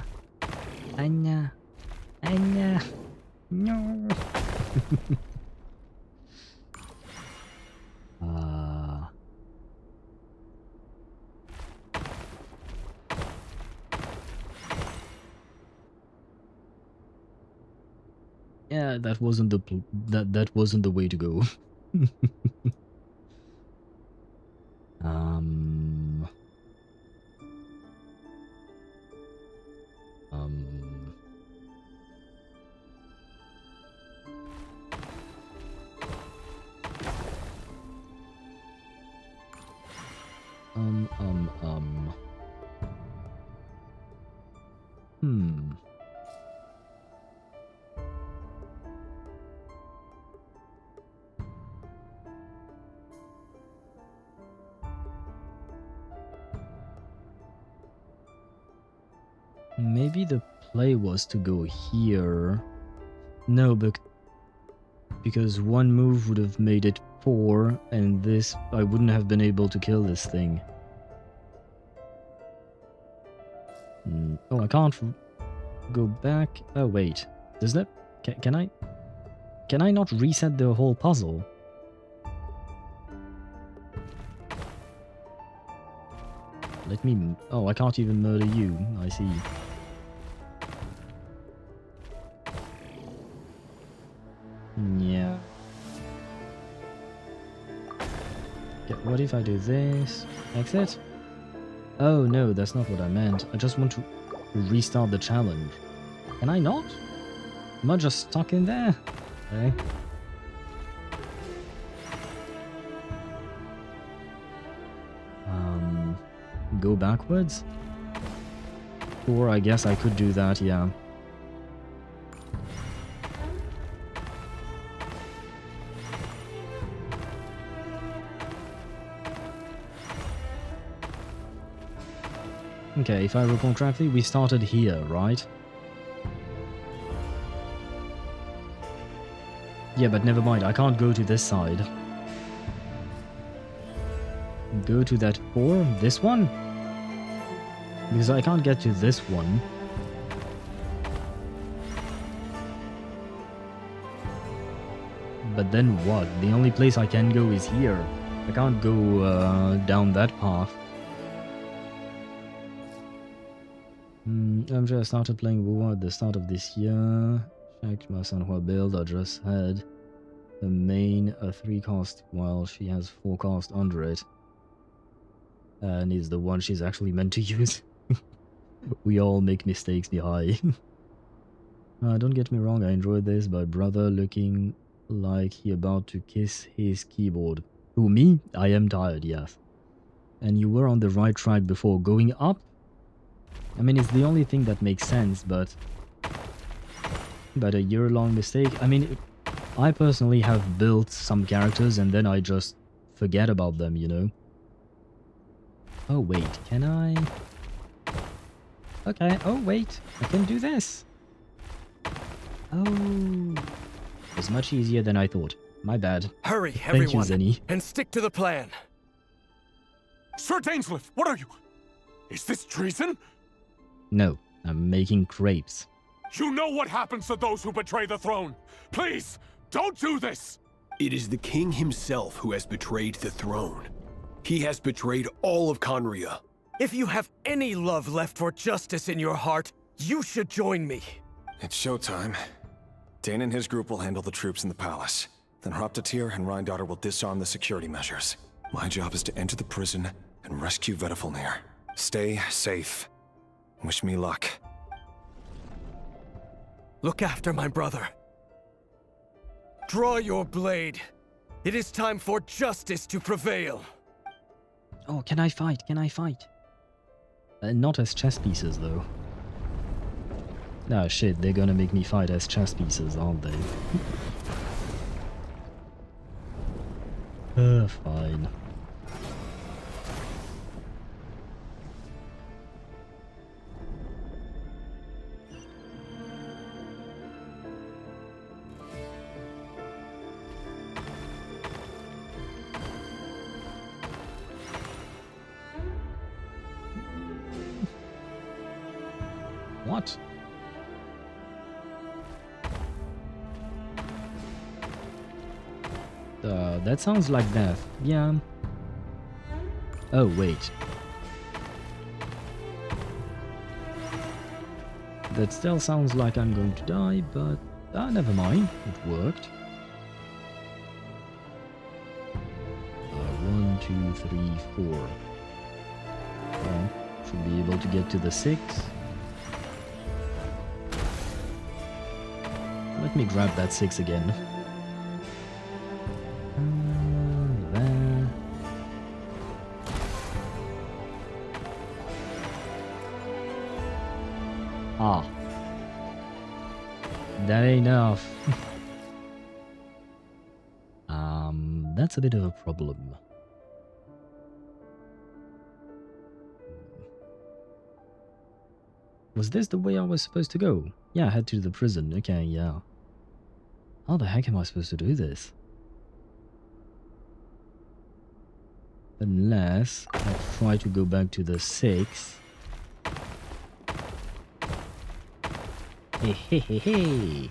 Yeah, that wasn't the way to go. Maybe the play was to go here. No, but because one move would have made it 4, and this, I wouldn't have been able to kill this thing. Oh, I can't go back. Oh, wait. Does that... Can I not reset the whole puzzle? Let me... Oh, I can't even murder you. I see. Yeah. Yeah, what if I do this? Exit? Oh no, that's not what I meant. I just want to restart the challenge. Can I not? Am I just stuck in there? Okay. Go backwards? Or I guess I could do that, yeah. Okay, if I recall correctly, we started here, right? Yeah, but never mind, I can't go to this side. Go to that 4? This one? Because I can't get to this one. But then what? The only place I can go is here. I can't go down that path. I'm sure I started playing WoW at the start of this year. Checked my Sanhua build. I just had the main 3 cost while she has 4 cost under it. And is the one she's actually meant to use. We all make mistakes behind. Don't get me wrong, I enjoyed this, but brother looking like he about to kiss his keyboard. Who, me? I am tired, yes. and you were on the right track before. Going up, I mean, it's the only thing that makes sense, but a year-long mistake. I mean, I personally have built some characters and then I just forget about them, you know? Oh wait, can I? Okay, oh wait, I can do this. Oh, it's much easier than I thought. My bad. Hurry, Thank everyone, you, Zenny. and stick to the plan. Sir Dainsleif, what are you? Is this treason? No, I'm making crepes. You know what happens to those who betray the throne. Please, don't do this! It is the king himself who has betrayed the throne. He has betrayed all of Conria. If you have any love left for justice in your heart, you should join me. It's showtime. Dane and his group will handle the troops in the palace. Then Hraptatir and Rhindaughter will disarm the security measures. My job is to enter the prison and rescue Vedifalnir. Stay safe. Wish me luck. Look after my brother. Draw your blade. It is time for justice to prevail. Oh, can I fight? Can I fight? Not as chess pieces, though. Ah, shit, they're gonna make me fight as chess pieces, aren't they? Fine. What? That sounds like death. Yeah. Oh, wait. That still sounds like I'm going to die, but... never mind. It worked. 1, 2, 3, 4. Well, should be able to get to the 6. Let me grab that 6 again. There. Ah. That ain't enough. That's a bit of a problem. Was this the way I was supposed to go? Yeah, head to the prison. Okay, yeah. How the heck am I supposed to do this? Unless I try to go back to the 6. Hey, hey, hey, hey!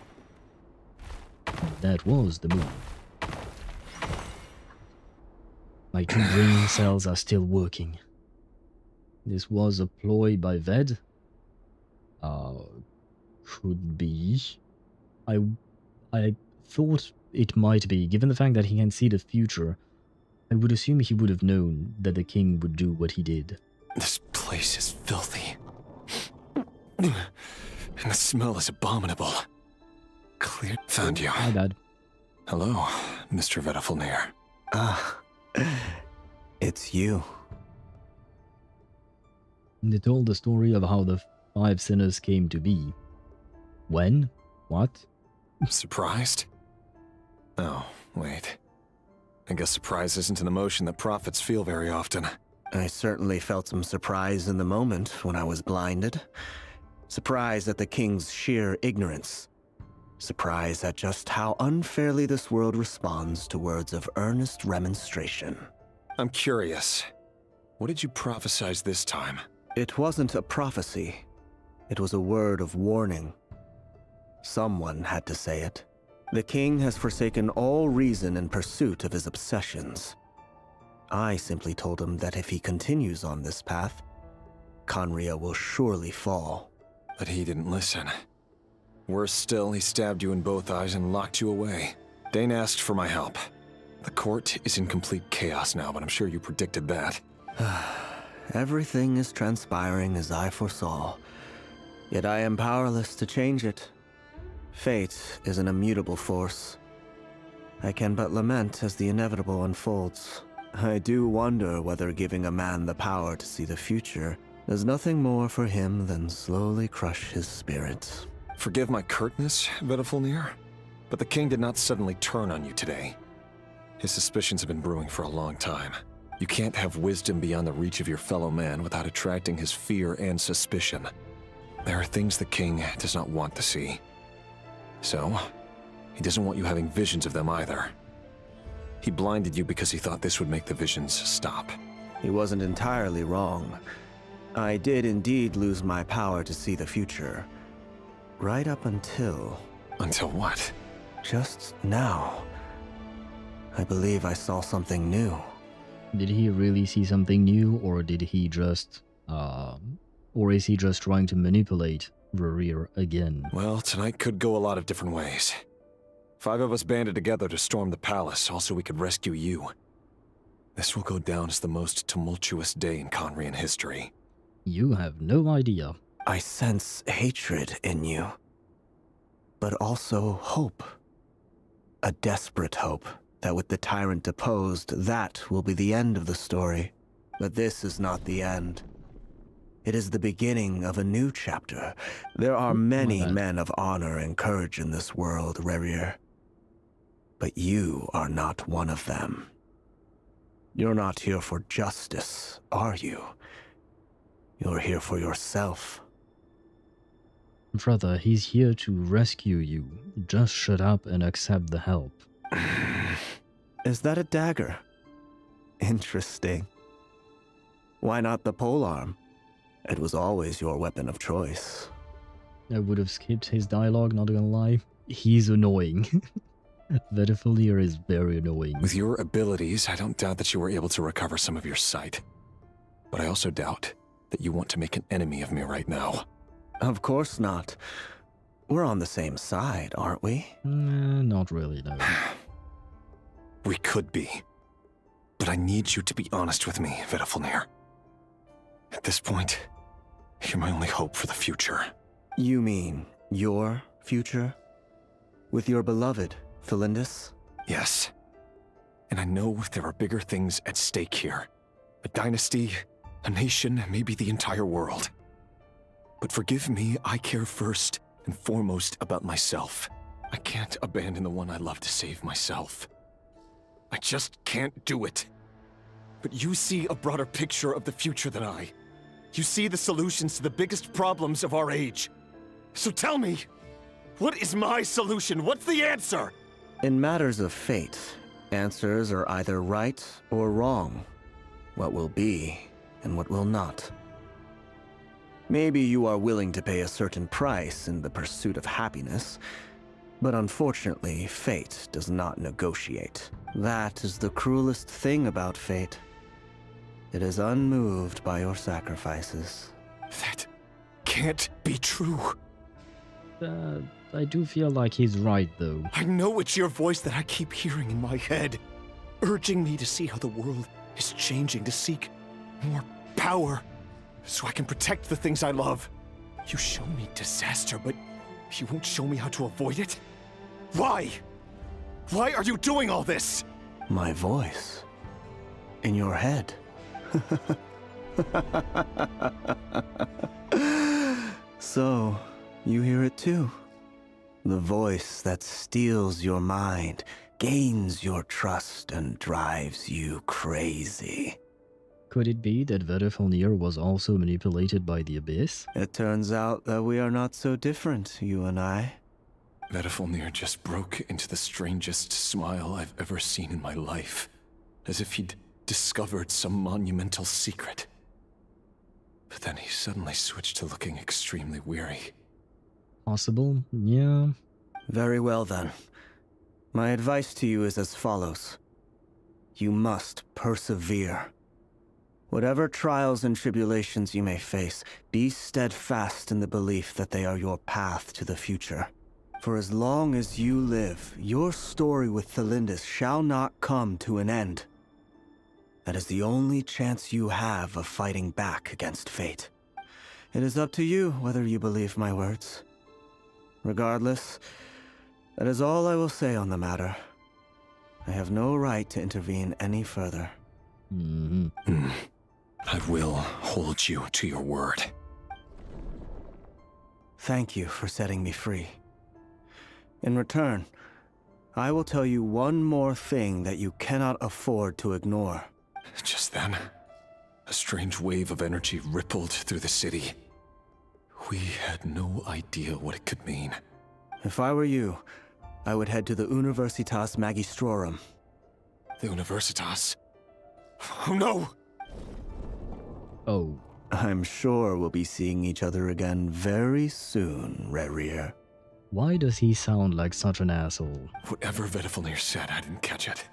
That was the move. My 2 brain cells are still working. This was a ploy by Ved? Could be. I thought it might be, given the fact that he can see the future. I would assume he would have known that the king would do what he did. This place is filthy. And the smell is abominable. Clear. Found you. My bad. Hello, Mr. Vedifalnir. It's you. They told the story of how the 5 sinners came to be. When? What? Surprised? Oh, wait. I guess surprise isn't an emotion that prophets feel very often. I certainly felt some surprise in the moment when I was blinded. Surprise at the king's sheer ignorance. Surprise at just how unfairly this world responds to words of earnest remonstration. I'm curious. What did you prophesize this time? It wasn't a prophecy. It was a word of warning. Someone had to say it. The king has forsaken all reason in pursuit of his obsessions. I simply told him that if he continues on this path, Conria will surely fall. But he didn't listen. Worse still, he stabbed you in both eyes and locked you away. Dane asked for my help. The court is in complete chaos now, but I'm sure you predicted that. Everything is transpiring as I foresaw, yet I am powerless to change it. Fate is an immutable force. I can but lament as the inevitable unfolds. I do wonder whether giving a man the power to see the future does nothing more for him than slowly crush his spirit. Forgive my curtness, Vedifulnir, but the king did not suddenly turn on you today. His suspicions have been brewing for a long time. You can't have wisdom beyond the reach of your fellow man without attracting his fear and suspicion. There are things the king does not want to see. So, he doesn't want you having visions of them either. He blinded you because he thought this would make the visions stop. He wasn't entirely wrong. I did indeed lose my power to see the future. Right up until... Until what? Just now. I believe I saw something new. Did he really see something new, or did he just... or is he just trying to manipulate Rerir again? Well, tonight could go a lot of different ways. 5 of us banded together to storm the palace, also we could rescue you. This will go down as the most tumultuous day in Conrian history. You have no idea. I sense hatred in you. But also hope. A desperate hope that with the tyrant deposed, that will be the end of the story. But this is not the end. It is the beginning of a new chapter. There are many men of honor and courage in this world, Rerir. But you are not one of them. You're not here for justice, are you? You're here for yourself. Brother, he's here to rescue you. Just shut up and accept the help. Is that a dagger? Interesting. Why not the polearm? It was always your weapon of choice. I would have skipped his dialogue, not gonna lie. He's annoying. Vedifulnir is very annoying. With your abilities, I don't doubt that you were able to recover some of your sight. But I also doubt that you want to make an enemy of me right now. Of course not. We're on the same side, aren't we? Not really, no. We could be. But I need you to be honest with me, Vedifulnir. At this point, you're my only hope for the future. You mean your future? With your beloved, Felindis? Yes. And I know there are bigger things at stake here. A dynasty, a nation, maybe the entire world. But forgive me, I care first and foremost about myself. I can't abandon the one I love to save myself. I just can't do it. But you see a broader picture of the future than I. You see the solutions to the biggest problems of our age. So tell me, what is my solution? What's the answer? In matters of fate, answers are either right or wrong. What will be and what will not. Maybe you are willing to pay a certain price in the pursuit of happiness, but unfortunately, fate does not negotiate. That is the cruelest thing about fate. It is unmoved by your sacrifices. That can't be true. I do feel like he's right, though. I know it's your voice that I keep hearing in my head, urging me to see how the world is changing, to seek more power, so I can protect the things I love. You show me disaster, but you won't show me how to avoid it? Why? Why are you doing all this? My voice. In your head. So, you hear it too? The voice that steals your mind, gains your trust, and drives you crazy. Could it be that Vedifulnir was also manipulated by the Abyss? It turns out that we are not so different, you and I. Vedifulnir just broke into the strangest smile I've ever seen in my life, as if he'd discovered some monumental secret. But then he suddenly switched to looking extremely weary. Possible, yeah. Very well then. My advice to you is as follows. You must persevere. Whatever trials and tribulations you may face, be steadfast in the belief that they are your path to the future. For as long as you live, your story with Felindis shall not come to an end. That is the only chance you have of fighting back against fate. It is up to you whether you believe my words. Regardless, that is all I will say on the matter. I have no right to intervene any further. I will hold you to your word. Thank you for setting me free. In return, I will tell you one more thing that you cannot afford to ignore. Just then, a strange wave of energy rippled through the city. We had no idea what it could mean. If I were you, I would head to the Universitas Magistrorum. The Universitas? Oh no! Oh. I'm sure we'll be seeing each other again very soon, Rerir. Why does he sound like such an asshole? Whatever Vedifalnir said, I didn't catch it.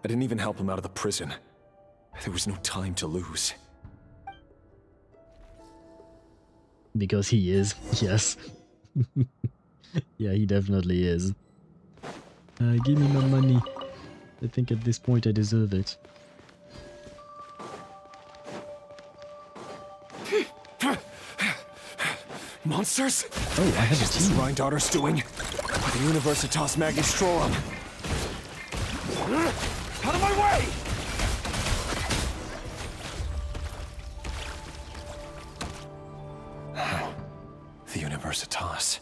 I didn't even help him out of the prison. There was no time to lose. Because he is, yes. Yeah, he definitely is. Give me my money. I think at this point I deserve it. Monsters? Oh, I have a team. Rhine daughters doing? The Universitas Magistrorum. Out of my way! The Universitas.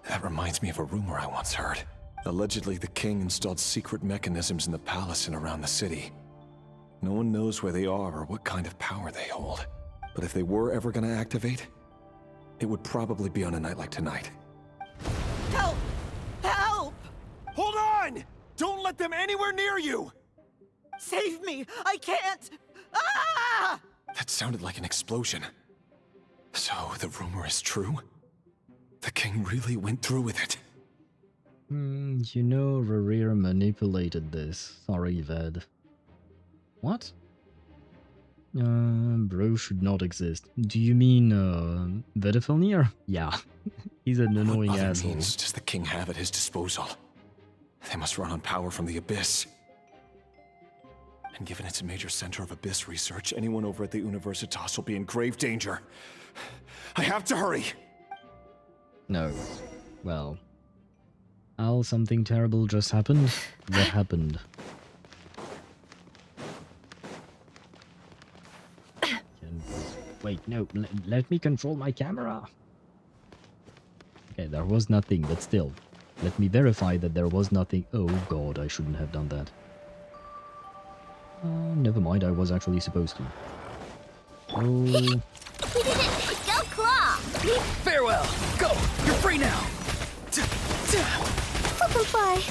That reminds me of a rumor I once heard. Allegedly, the king installed secret mechanisms in the palace and around the city. No one knows where they are or what kind of power they hold. But if they were ever going to activate, it would probably be on a night like tonight. Help! Help! Hold on! Don't let them anywhere near you! Save me! I can't! Ah! That sounded like an explosion. So, the rumor is true? The king really went through with it? You know, Rerir manipulated this. Sorry, Ved. What? Bro should not exist. Do you mean, Vedifalnir? Yeah. He's an annoying what other asshole. means does the king have at his disposal? They must run on power from the Abyss. And given it's a major center of Abyss research, anyone over at the Universitas will be in grave danger. I have to hurry! No. Well. Al, something terrible just happened? What happened? Wait, no, let me control my camera. Okay, there was nothing, but still. Let me verify that there was nothing. Oh god, I shouldn't have done that. Never mind, I was actually supposed to. Oh. We did it! Go Claw! Farewell! Go! You're free now! Flip and fly!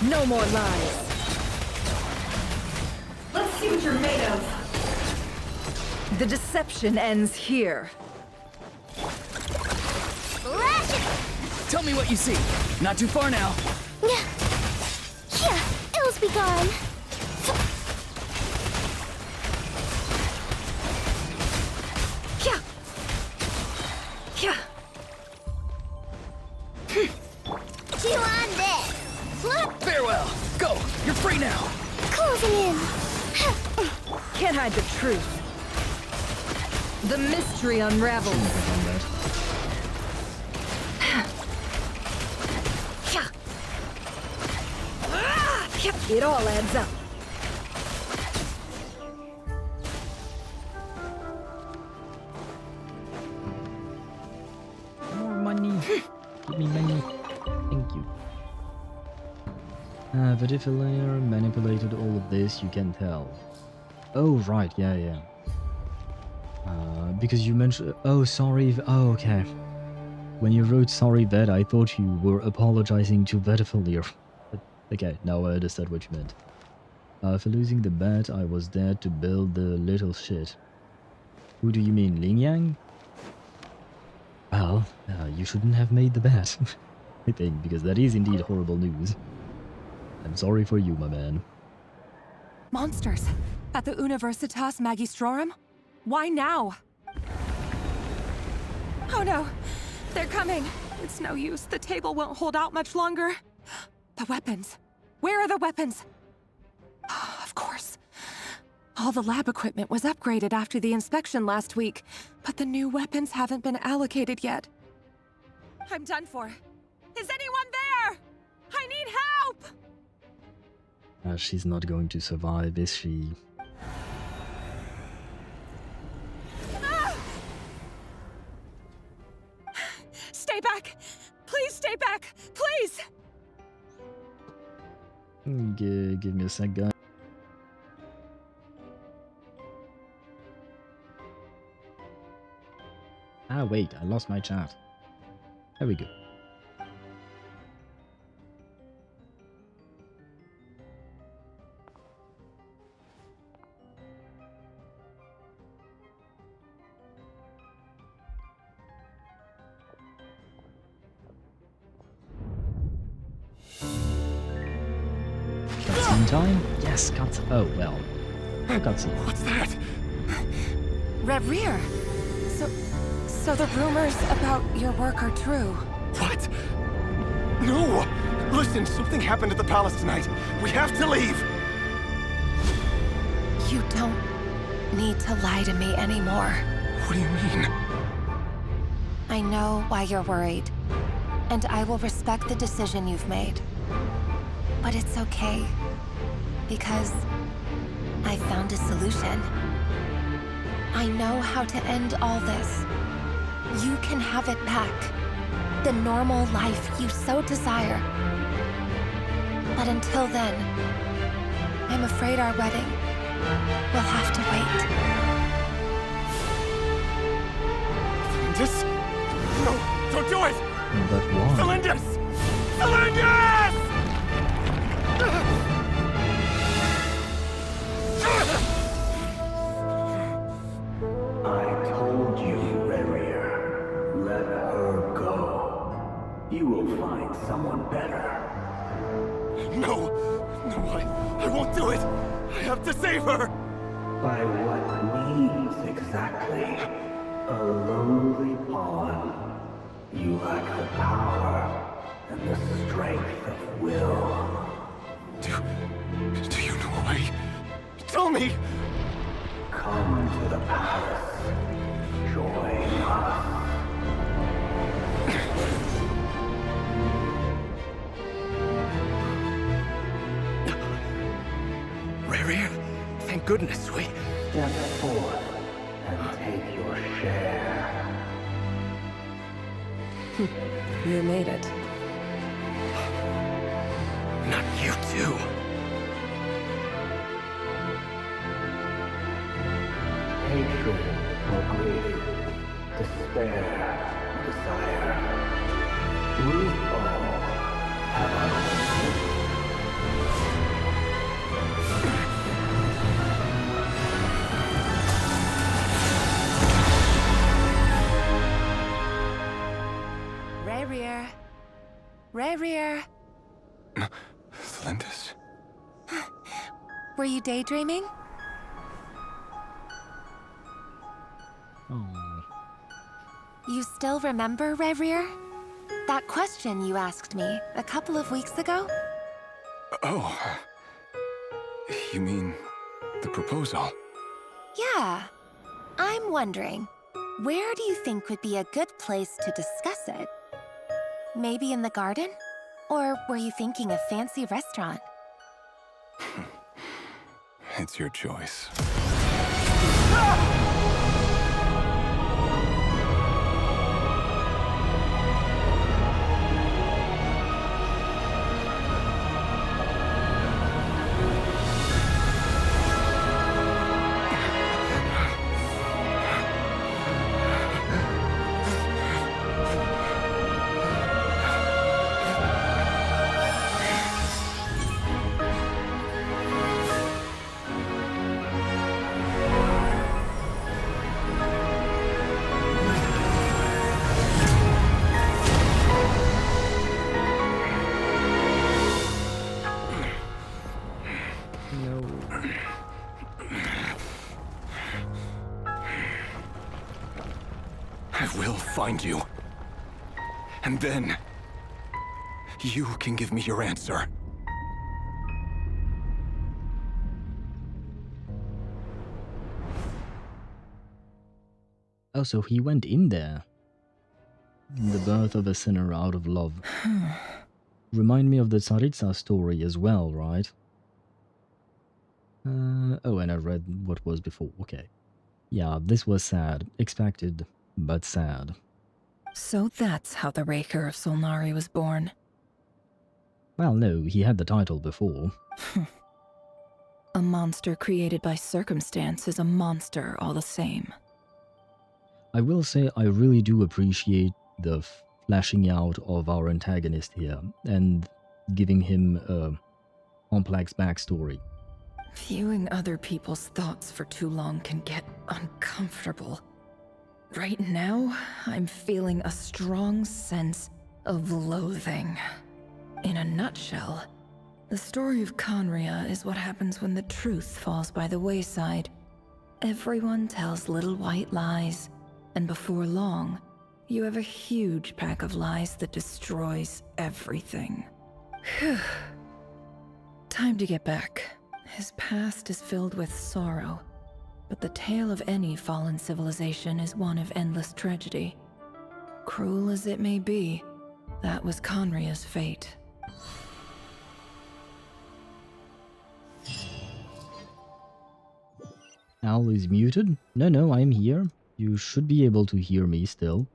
No more lies! Let's see what you're made of! The deception ends here. Tell me what you see. Not too far now. Yeah, ills be gone. Yeah. Chew on this. Farewell. Go. You're free now. Closing in. Can't hide the truth. The mystery unravels. It all adds up. More money. Give me money. Thank you. Vedifalnir manipulated all of this, you can tell. Oh, right, yeah. Because you mentioned... Oh, sorry. Oh, okay. When you wrote sorry, Ved, I thought you were apologizing to Vedifalnir. Okay, now I understand what you meant. For losing the bet, I was there to build the little shit. Who do you mean, Ling Yang? Well, you shouldn't have made the bet. I think, because that is indeed horrible news. I'm sorry for you, my man. Monsters! At the Universitas Magistrorum? Why now? Oh no! They're coming! It's no use. The table won't hold out much longer. The weapons. Where are the weapons? Of course. All the lab equipment was upgraded after the inspection last week, but the new weapons haven't been allocated yet. I'm done for. Is anyone there? I need help! She's not going to survive, is she? Stay back! Please stay back! Please! Give me a sec, guys. Ah, wait, I lost my chat. There we go. Cutscene time? Yes, cuts. Oh, well. No cutscene. What's that? Rerir! So the rumors about your work are true. What? No! Listen, something happened at the palace tonight. We have to leave! You don't need to lie to me anymore. What do you mean? I know why you're worried, and I will respect the decision you've made. But it's okay, because I found a solution. I know how to end all this. You can have it back. The normal life you so desire. But until then, I'm afraid our wedding will have to wait. Celindus? No, don't do it! But why? Celindus! Celindus! I told you, Rerir. Let her go. You will find someone better. No! No, I won't do it! I have to save her! By what means exactly? A lowly pawn. You lack the power and the strength of will. Do you know why? Tell me! Come to the palace. Join us. Rerir, thank goodness we... Step forth and take your share. You made it. Not you too. Hatred or grief, despair or desire. We all have our own. Rerir. Rerir. Celindus? Were you daydreaming? Oh. You still remember, Rerir? That question you asked me a couple of weeks ago? Oh. You mean the proposal? Yeah. I'm wondering, where do you think would be a good place to discuss it? Maybe in the garden? Or were you thinking a fancy restaurant? It's your choice. Find you. And then, you can give me your answer. Oh, so he went in there. The birth of a sinner out of love. Remind me of the Tsaritsa story as well, right? Oh, and I read what was before. Okay. Yeah, this was sad. Expected, but sad. So that's how the Raker of Solnari was born. Well, no, he had the title before. A monster created by circumstance is a monster all the same. I will say I really do appreciate the fleshing out of our antagonist here and giving him a complex backstory. Viewing other people's thoughts for too long can get uncomfortable. Right now, I'm feeling a strong sense of loathing. In a nutshell, the story of Conria is what happens when the truth falls by the wayside. Everyone tells little white lies, and before long, you have a huge pack of lies that destroys everything. Whew. Time to get back. His past is filled with sorrow, but the tale of any fallen civilization is one of endless tragedy. Cruel as it may be, that was Conria's fate. Al is muted? No, I'm here. You should be able to hear me still.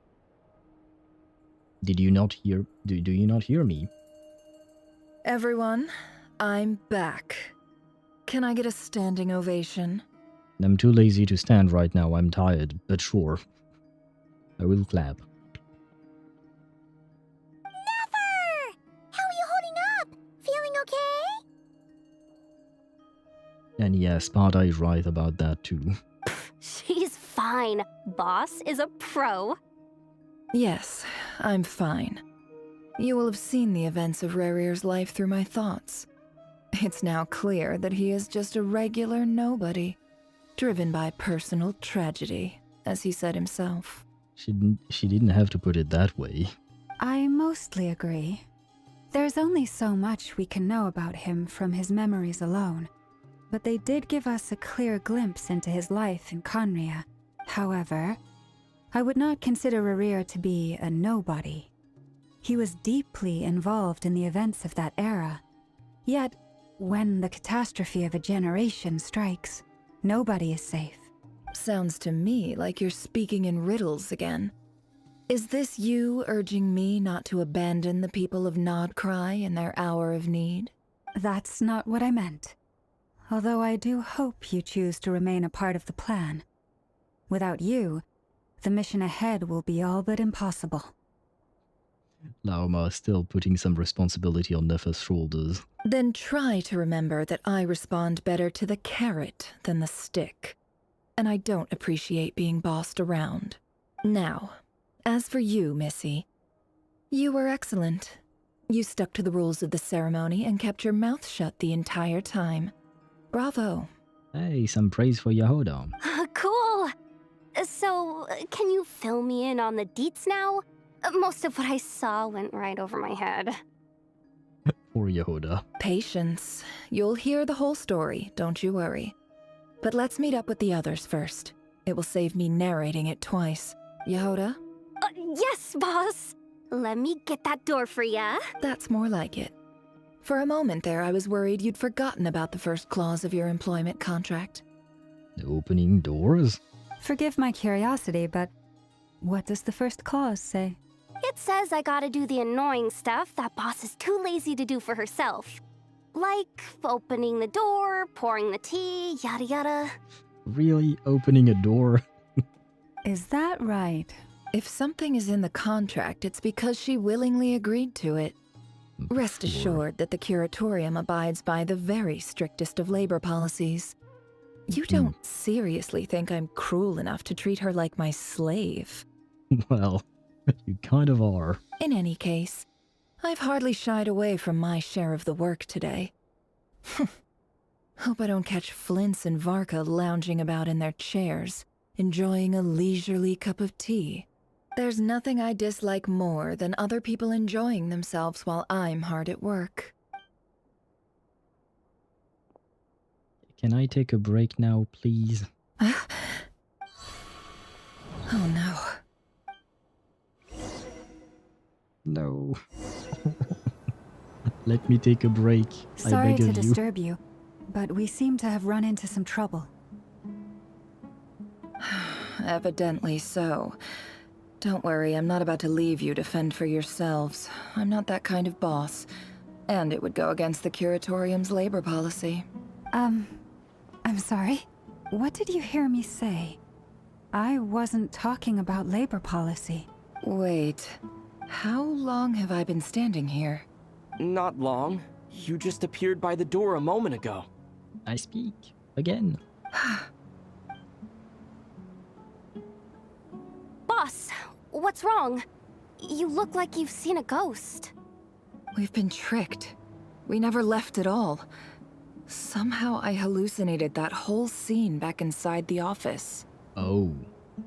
Did you not hear... Do you not hear me? Everyone, I'm back. Can I get a standing ovation? I'm too lazy to stand right now, I'm tired, but sure. I will clap. Nefer! How are you holding up? Feeling okay? And yeah, Sparta is right about that too. She's fine. Boss is a pro. Yes, I'm fine. You will have seen the events of Rerir's life through my thoughts. It's now clear that he is just a regular nobody, driven by personal tragedy, as he said himself. She didn't have to put it that way. I mostly agree. There's only so much we can know about him from his memories alone, but they did give us a clear glimpse into his life in Conria. However, I would not consider Rerir to be a nobody. He was deeply involved in the events of that era. Yet, when the catastrophe of a generation strikes, nobody is safe. Sounds to me like you're speaking in riddles again. Is this you urging me not to abandon the people of Nod-Krai in their hour of need? That's not what I meant. Although I do hope you choose to remain a part of the plan. Without you, the mission ahead will be all but impossible. Lauma still putting some responsibility on Nefer's shoulders. Then try to remember that I respond better to the carrot than the stick. And I don't appreciate being bossed around. Now, as for you, Missy, you were excellent. You stuck to the rules of the ceremony and kept your mouth shut the entire time. Bravo. Hey, some praise for Yehoda. Cool. So, can you fill me in on the deets now? Most of what I saw went right over my head. For Yehoda. Patience. You'll hear the whole story, don't you worry. But let's meet up with the others first. It will save me narrating it twice. Yehoda? Yes, boss! Let me get that door for ya. That's more like it. For a moment there, I was worried you'd forgotten about the first clause of your employment contract. Opening doors? Forgive my curiosity, but what does the first clause say? It says I gotta do the annoying stuff that boss is too lazy to do for herself. Like opening the door, pouring the tea, yada yada. Really? Opening a door? Is that right? If something is in the contract, it's because she willingly agreed to it. Rest assured that the curatorium abides by the very strictest of labor policies. You don't seriously think I'm cruel enough to treat her like my slave? Well, you kind of are. In any case, I've hardly shied away from my share of the work today. Hope I don't catch Flintz and Varka lounging about in their chairs, enjoying a leisurely cup of tea. There's nothing I dislike more than other people enjoying themselves while I'm hard at work. Can I take a break now, please? Oh no. No. Let me take a break. Sorry I beg to of you. disturb you, but we seem to have run into some trouble. Evidently so. Don't worry, I'm not about to leave you to fend for yourselves. I'm not that kind of boss. And it would go against the Curatorium's labor policy. I'm sorry? What did you hear me say? I wasn't talking about labor policy. Wait, how long have I been standing here? Not long. You just appeared by the door a moment ago. I speak again. Boss, what's wrong? You look like you've seen a ghost. We've been tricked. We never left at all. Somehow I hallucinated that whole scene back inside the office. Oh,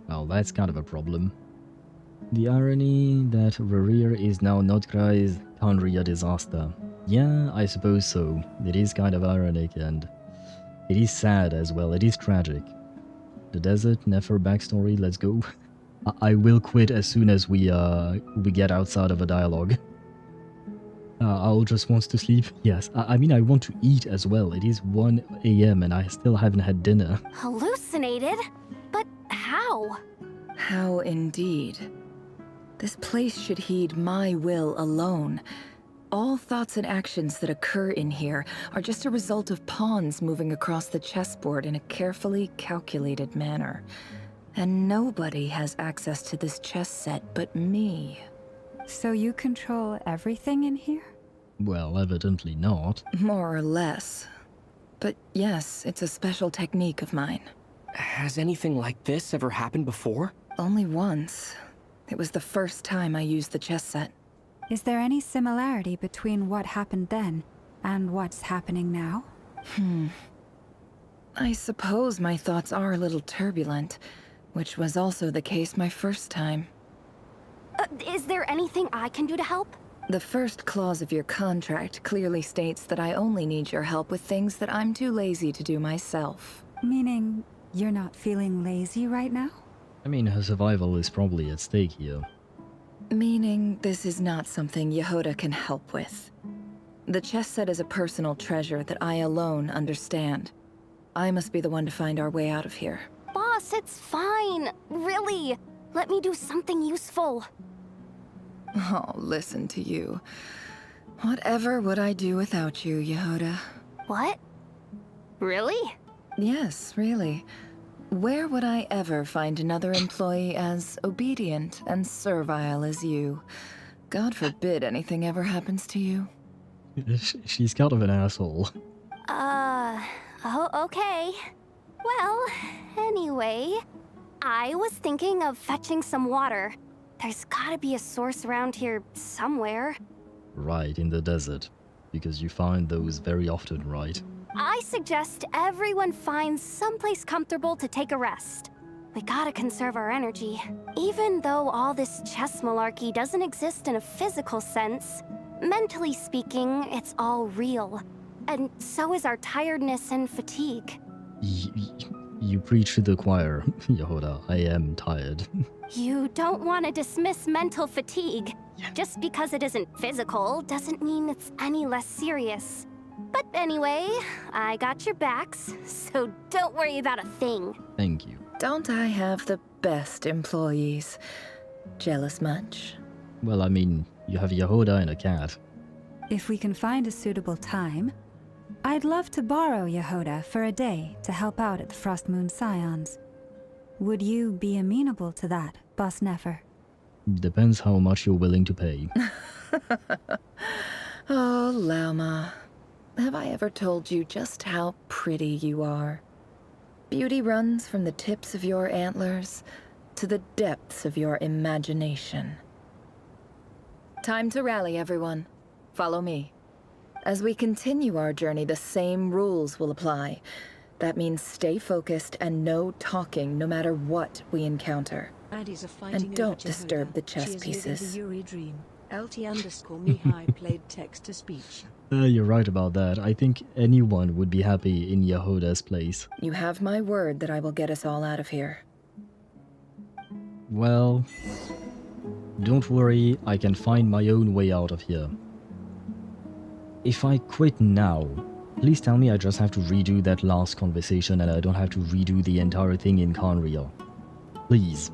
well, that's kind of a problem. The irony that Rerir is now Nod-Krai's country a disaster. Yeah, I suppose so. It is kind of ironic, and it is sad as well. It is tragic. The desert, Nefer backstory, let's go. I will quit as soon as we get outside of a dialogue. I'll just want to sleep. Yes, I mean, I want to eat as well. It is 1 AM and I still haven't had dinner. Hallucinated? But how? How indeed. This place should heed my will alone. All thoughts and actions that occur in here are just a result of pawns moving across the chessboard in a carefully calculated manner. And nobody has access to this chess set but me. So you control everything in here? Well, evidently not. More or less. But yes, it's a special technique of mine. Has anything like this ever happened before? Only once. It was the first time I used the chess set. Is there any similarity between what happened then and what's happening now? I suppose my thoughts are a little turbulent, which was also the case my first time. Is there anything I can do to help? The first clause of your contract clearly states that I only need your help with things that I'm too lazy to do myself. Meaning, you're not feeling lazy right now? I mean, her survival is probably at stake here. Meaning, this is not something Yehoda can help with. The chess set is a personal treasure that I alone understand. I must be the one to find our way out of here. Boss, it's fine. Really. Let me do something useful. Oh, listen to you. Whatever would I do without you, Yehoda? What? Really? Yes, really. Where would I ever find another employee as obedient and servile as you? God forbid anything ever happens to you. She's kind of an asshole. Oh, okay. Well, anyway, I was thinking of fetching some water. There's gotta be a source around here somewhere. Right, in the desert. Because you find those very often, right? I suggest everyone finds someplace comfortable to take a rest. We gotta conserve our energy. Even though all this chess malarkey doesn't exist in a physical sense, mentally speaking, it's all real. And so is our tiredness and fatigue. You preach to the choir, Yehoda. I am tired. You don't want to dismiss mental fatigue. Just because it isn't physical doesn't mean it's any less serious. But anyway, I got your backs, so don't worry about a thing. Thank you. Don't I have the best employees? Jealous much? Well, I mean, you have Yehoda and a cat. If we can find a suitable time, I'd love to borrow Yehoda for a day to help out at the Frost Moon Scions. Would you be amenable to that, Boss Nefer? Depends how much you're willing to pay. Oh, Lauma. Have I ever told you just how pretty you are? Beauty runs from the tips of your antlers to the depths of your imagination. Time to rally, everyone. Follow me. As we continue our journey, the same rules will apply. That means stay focused and no talking no matter what we encounter. And don't disturb the chess pieces. LT_Mihai played text-to-speech. You're right about that. I think anyone would be happy in Yehoda's place. You have my word that I will get us all out of here. Well, don't worry, I can find my own way out of here. If I quit now, Please tell me I just have to redo that last conversation and I don't have to redo the entire thing in Conria. Please.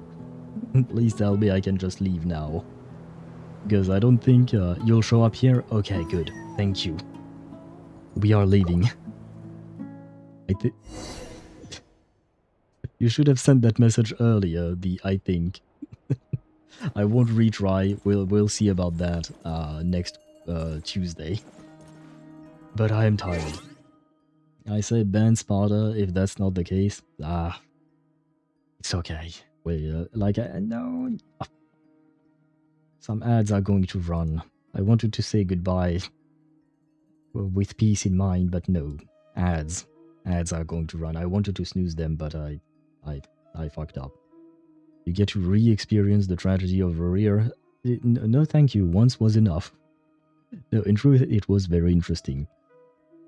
Please tell me I can just leave now. Because I don't think you'll show up here. Okay, good. Thank you. We are leaving. You should have sent that message earlier, I think. I won't retry. We'll see about that next Tuesday. But I am tired. I say ban Sparta if that's not the case. It's okay. Well, I know some ads are going to run. I wanted to say goodbye with peace in mind, but no. Ads are going to run. I wanted to snooze them, but I fucked up. You get to re-experience the tragedy of Rerir. No, thank you. Once was enough. No, in truth, it was very interesting.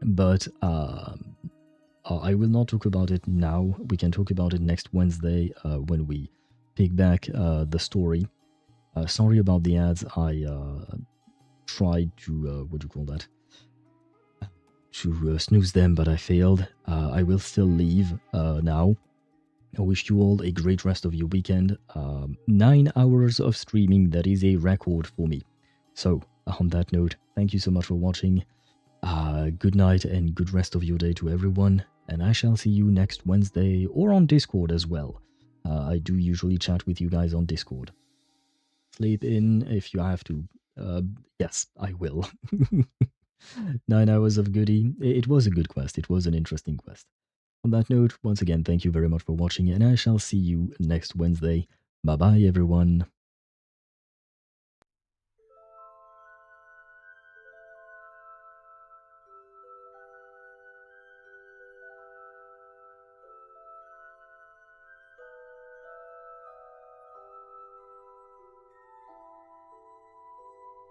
But I will not talk about it now. We can talk about it next Wednesday when we pick back the story. Sorry about the ads. I tried to, what do you call that? To snooze them, but I failed. I will still leave now. I wish you all a great rest of your weekend. 9 hours of streaming, that is a record for me. So, on that note, thank you so much for watching. Good night and good rest of your day to everyone. And I shall see you next Wednesday or on Discord as well. I do usually chat with you guys on Discord. Sleep in if you have to. Yes, I will. 9 hours of goodie. It was a good quest. It was an interesting quest. On that note, once again, thank you very much for watching, and I shall see you next Wednesday. Bye-bye, everyone.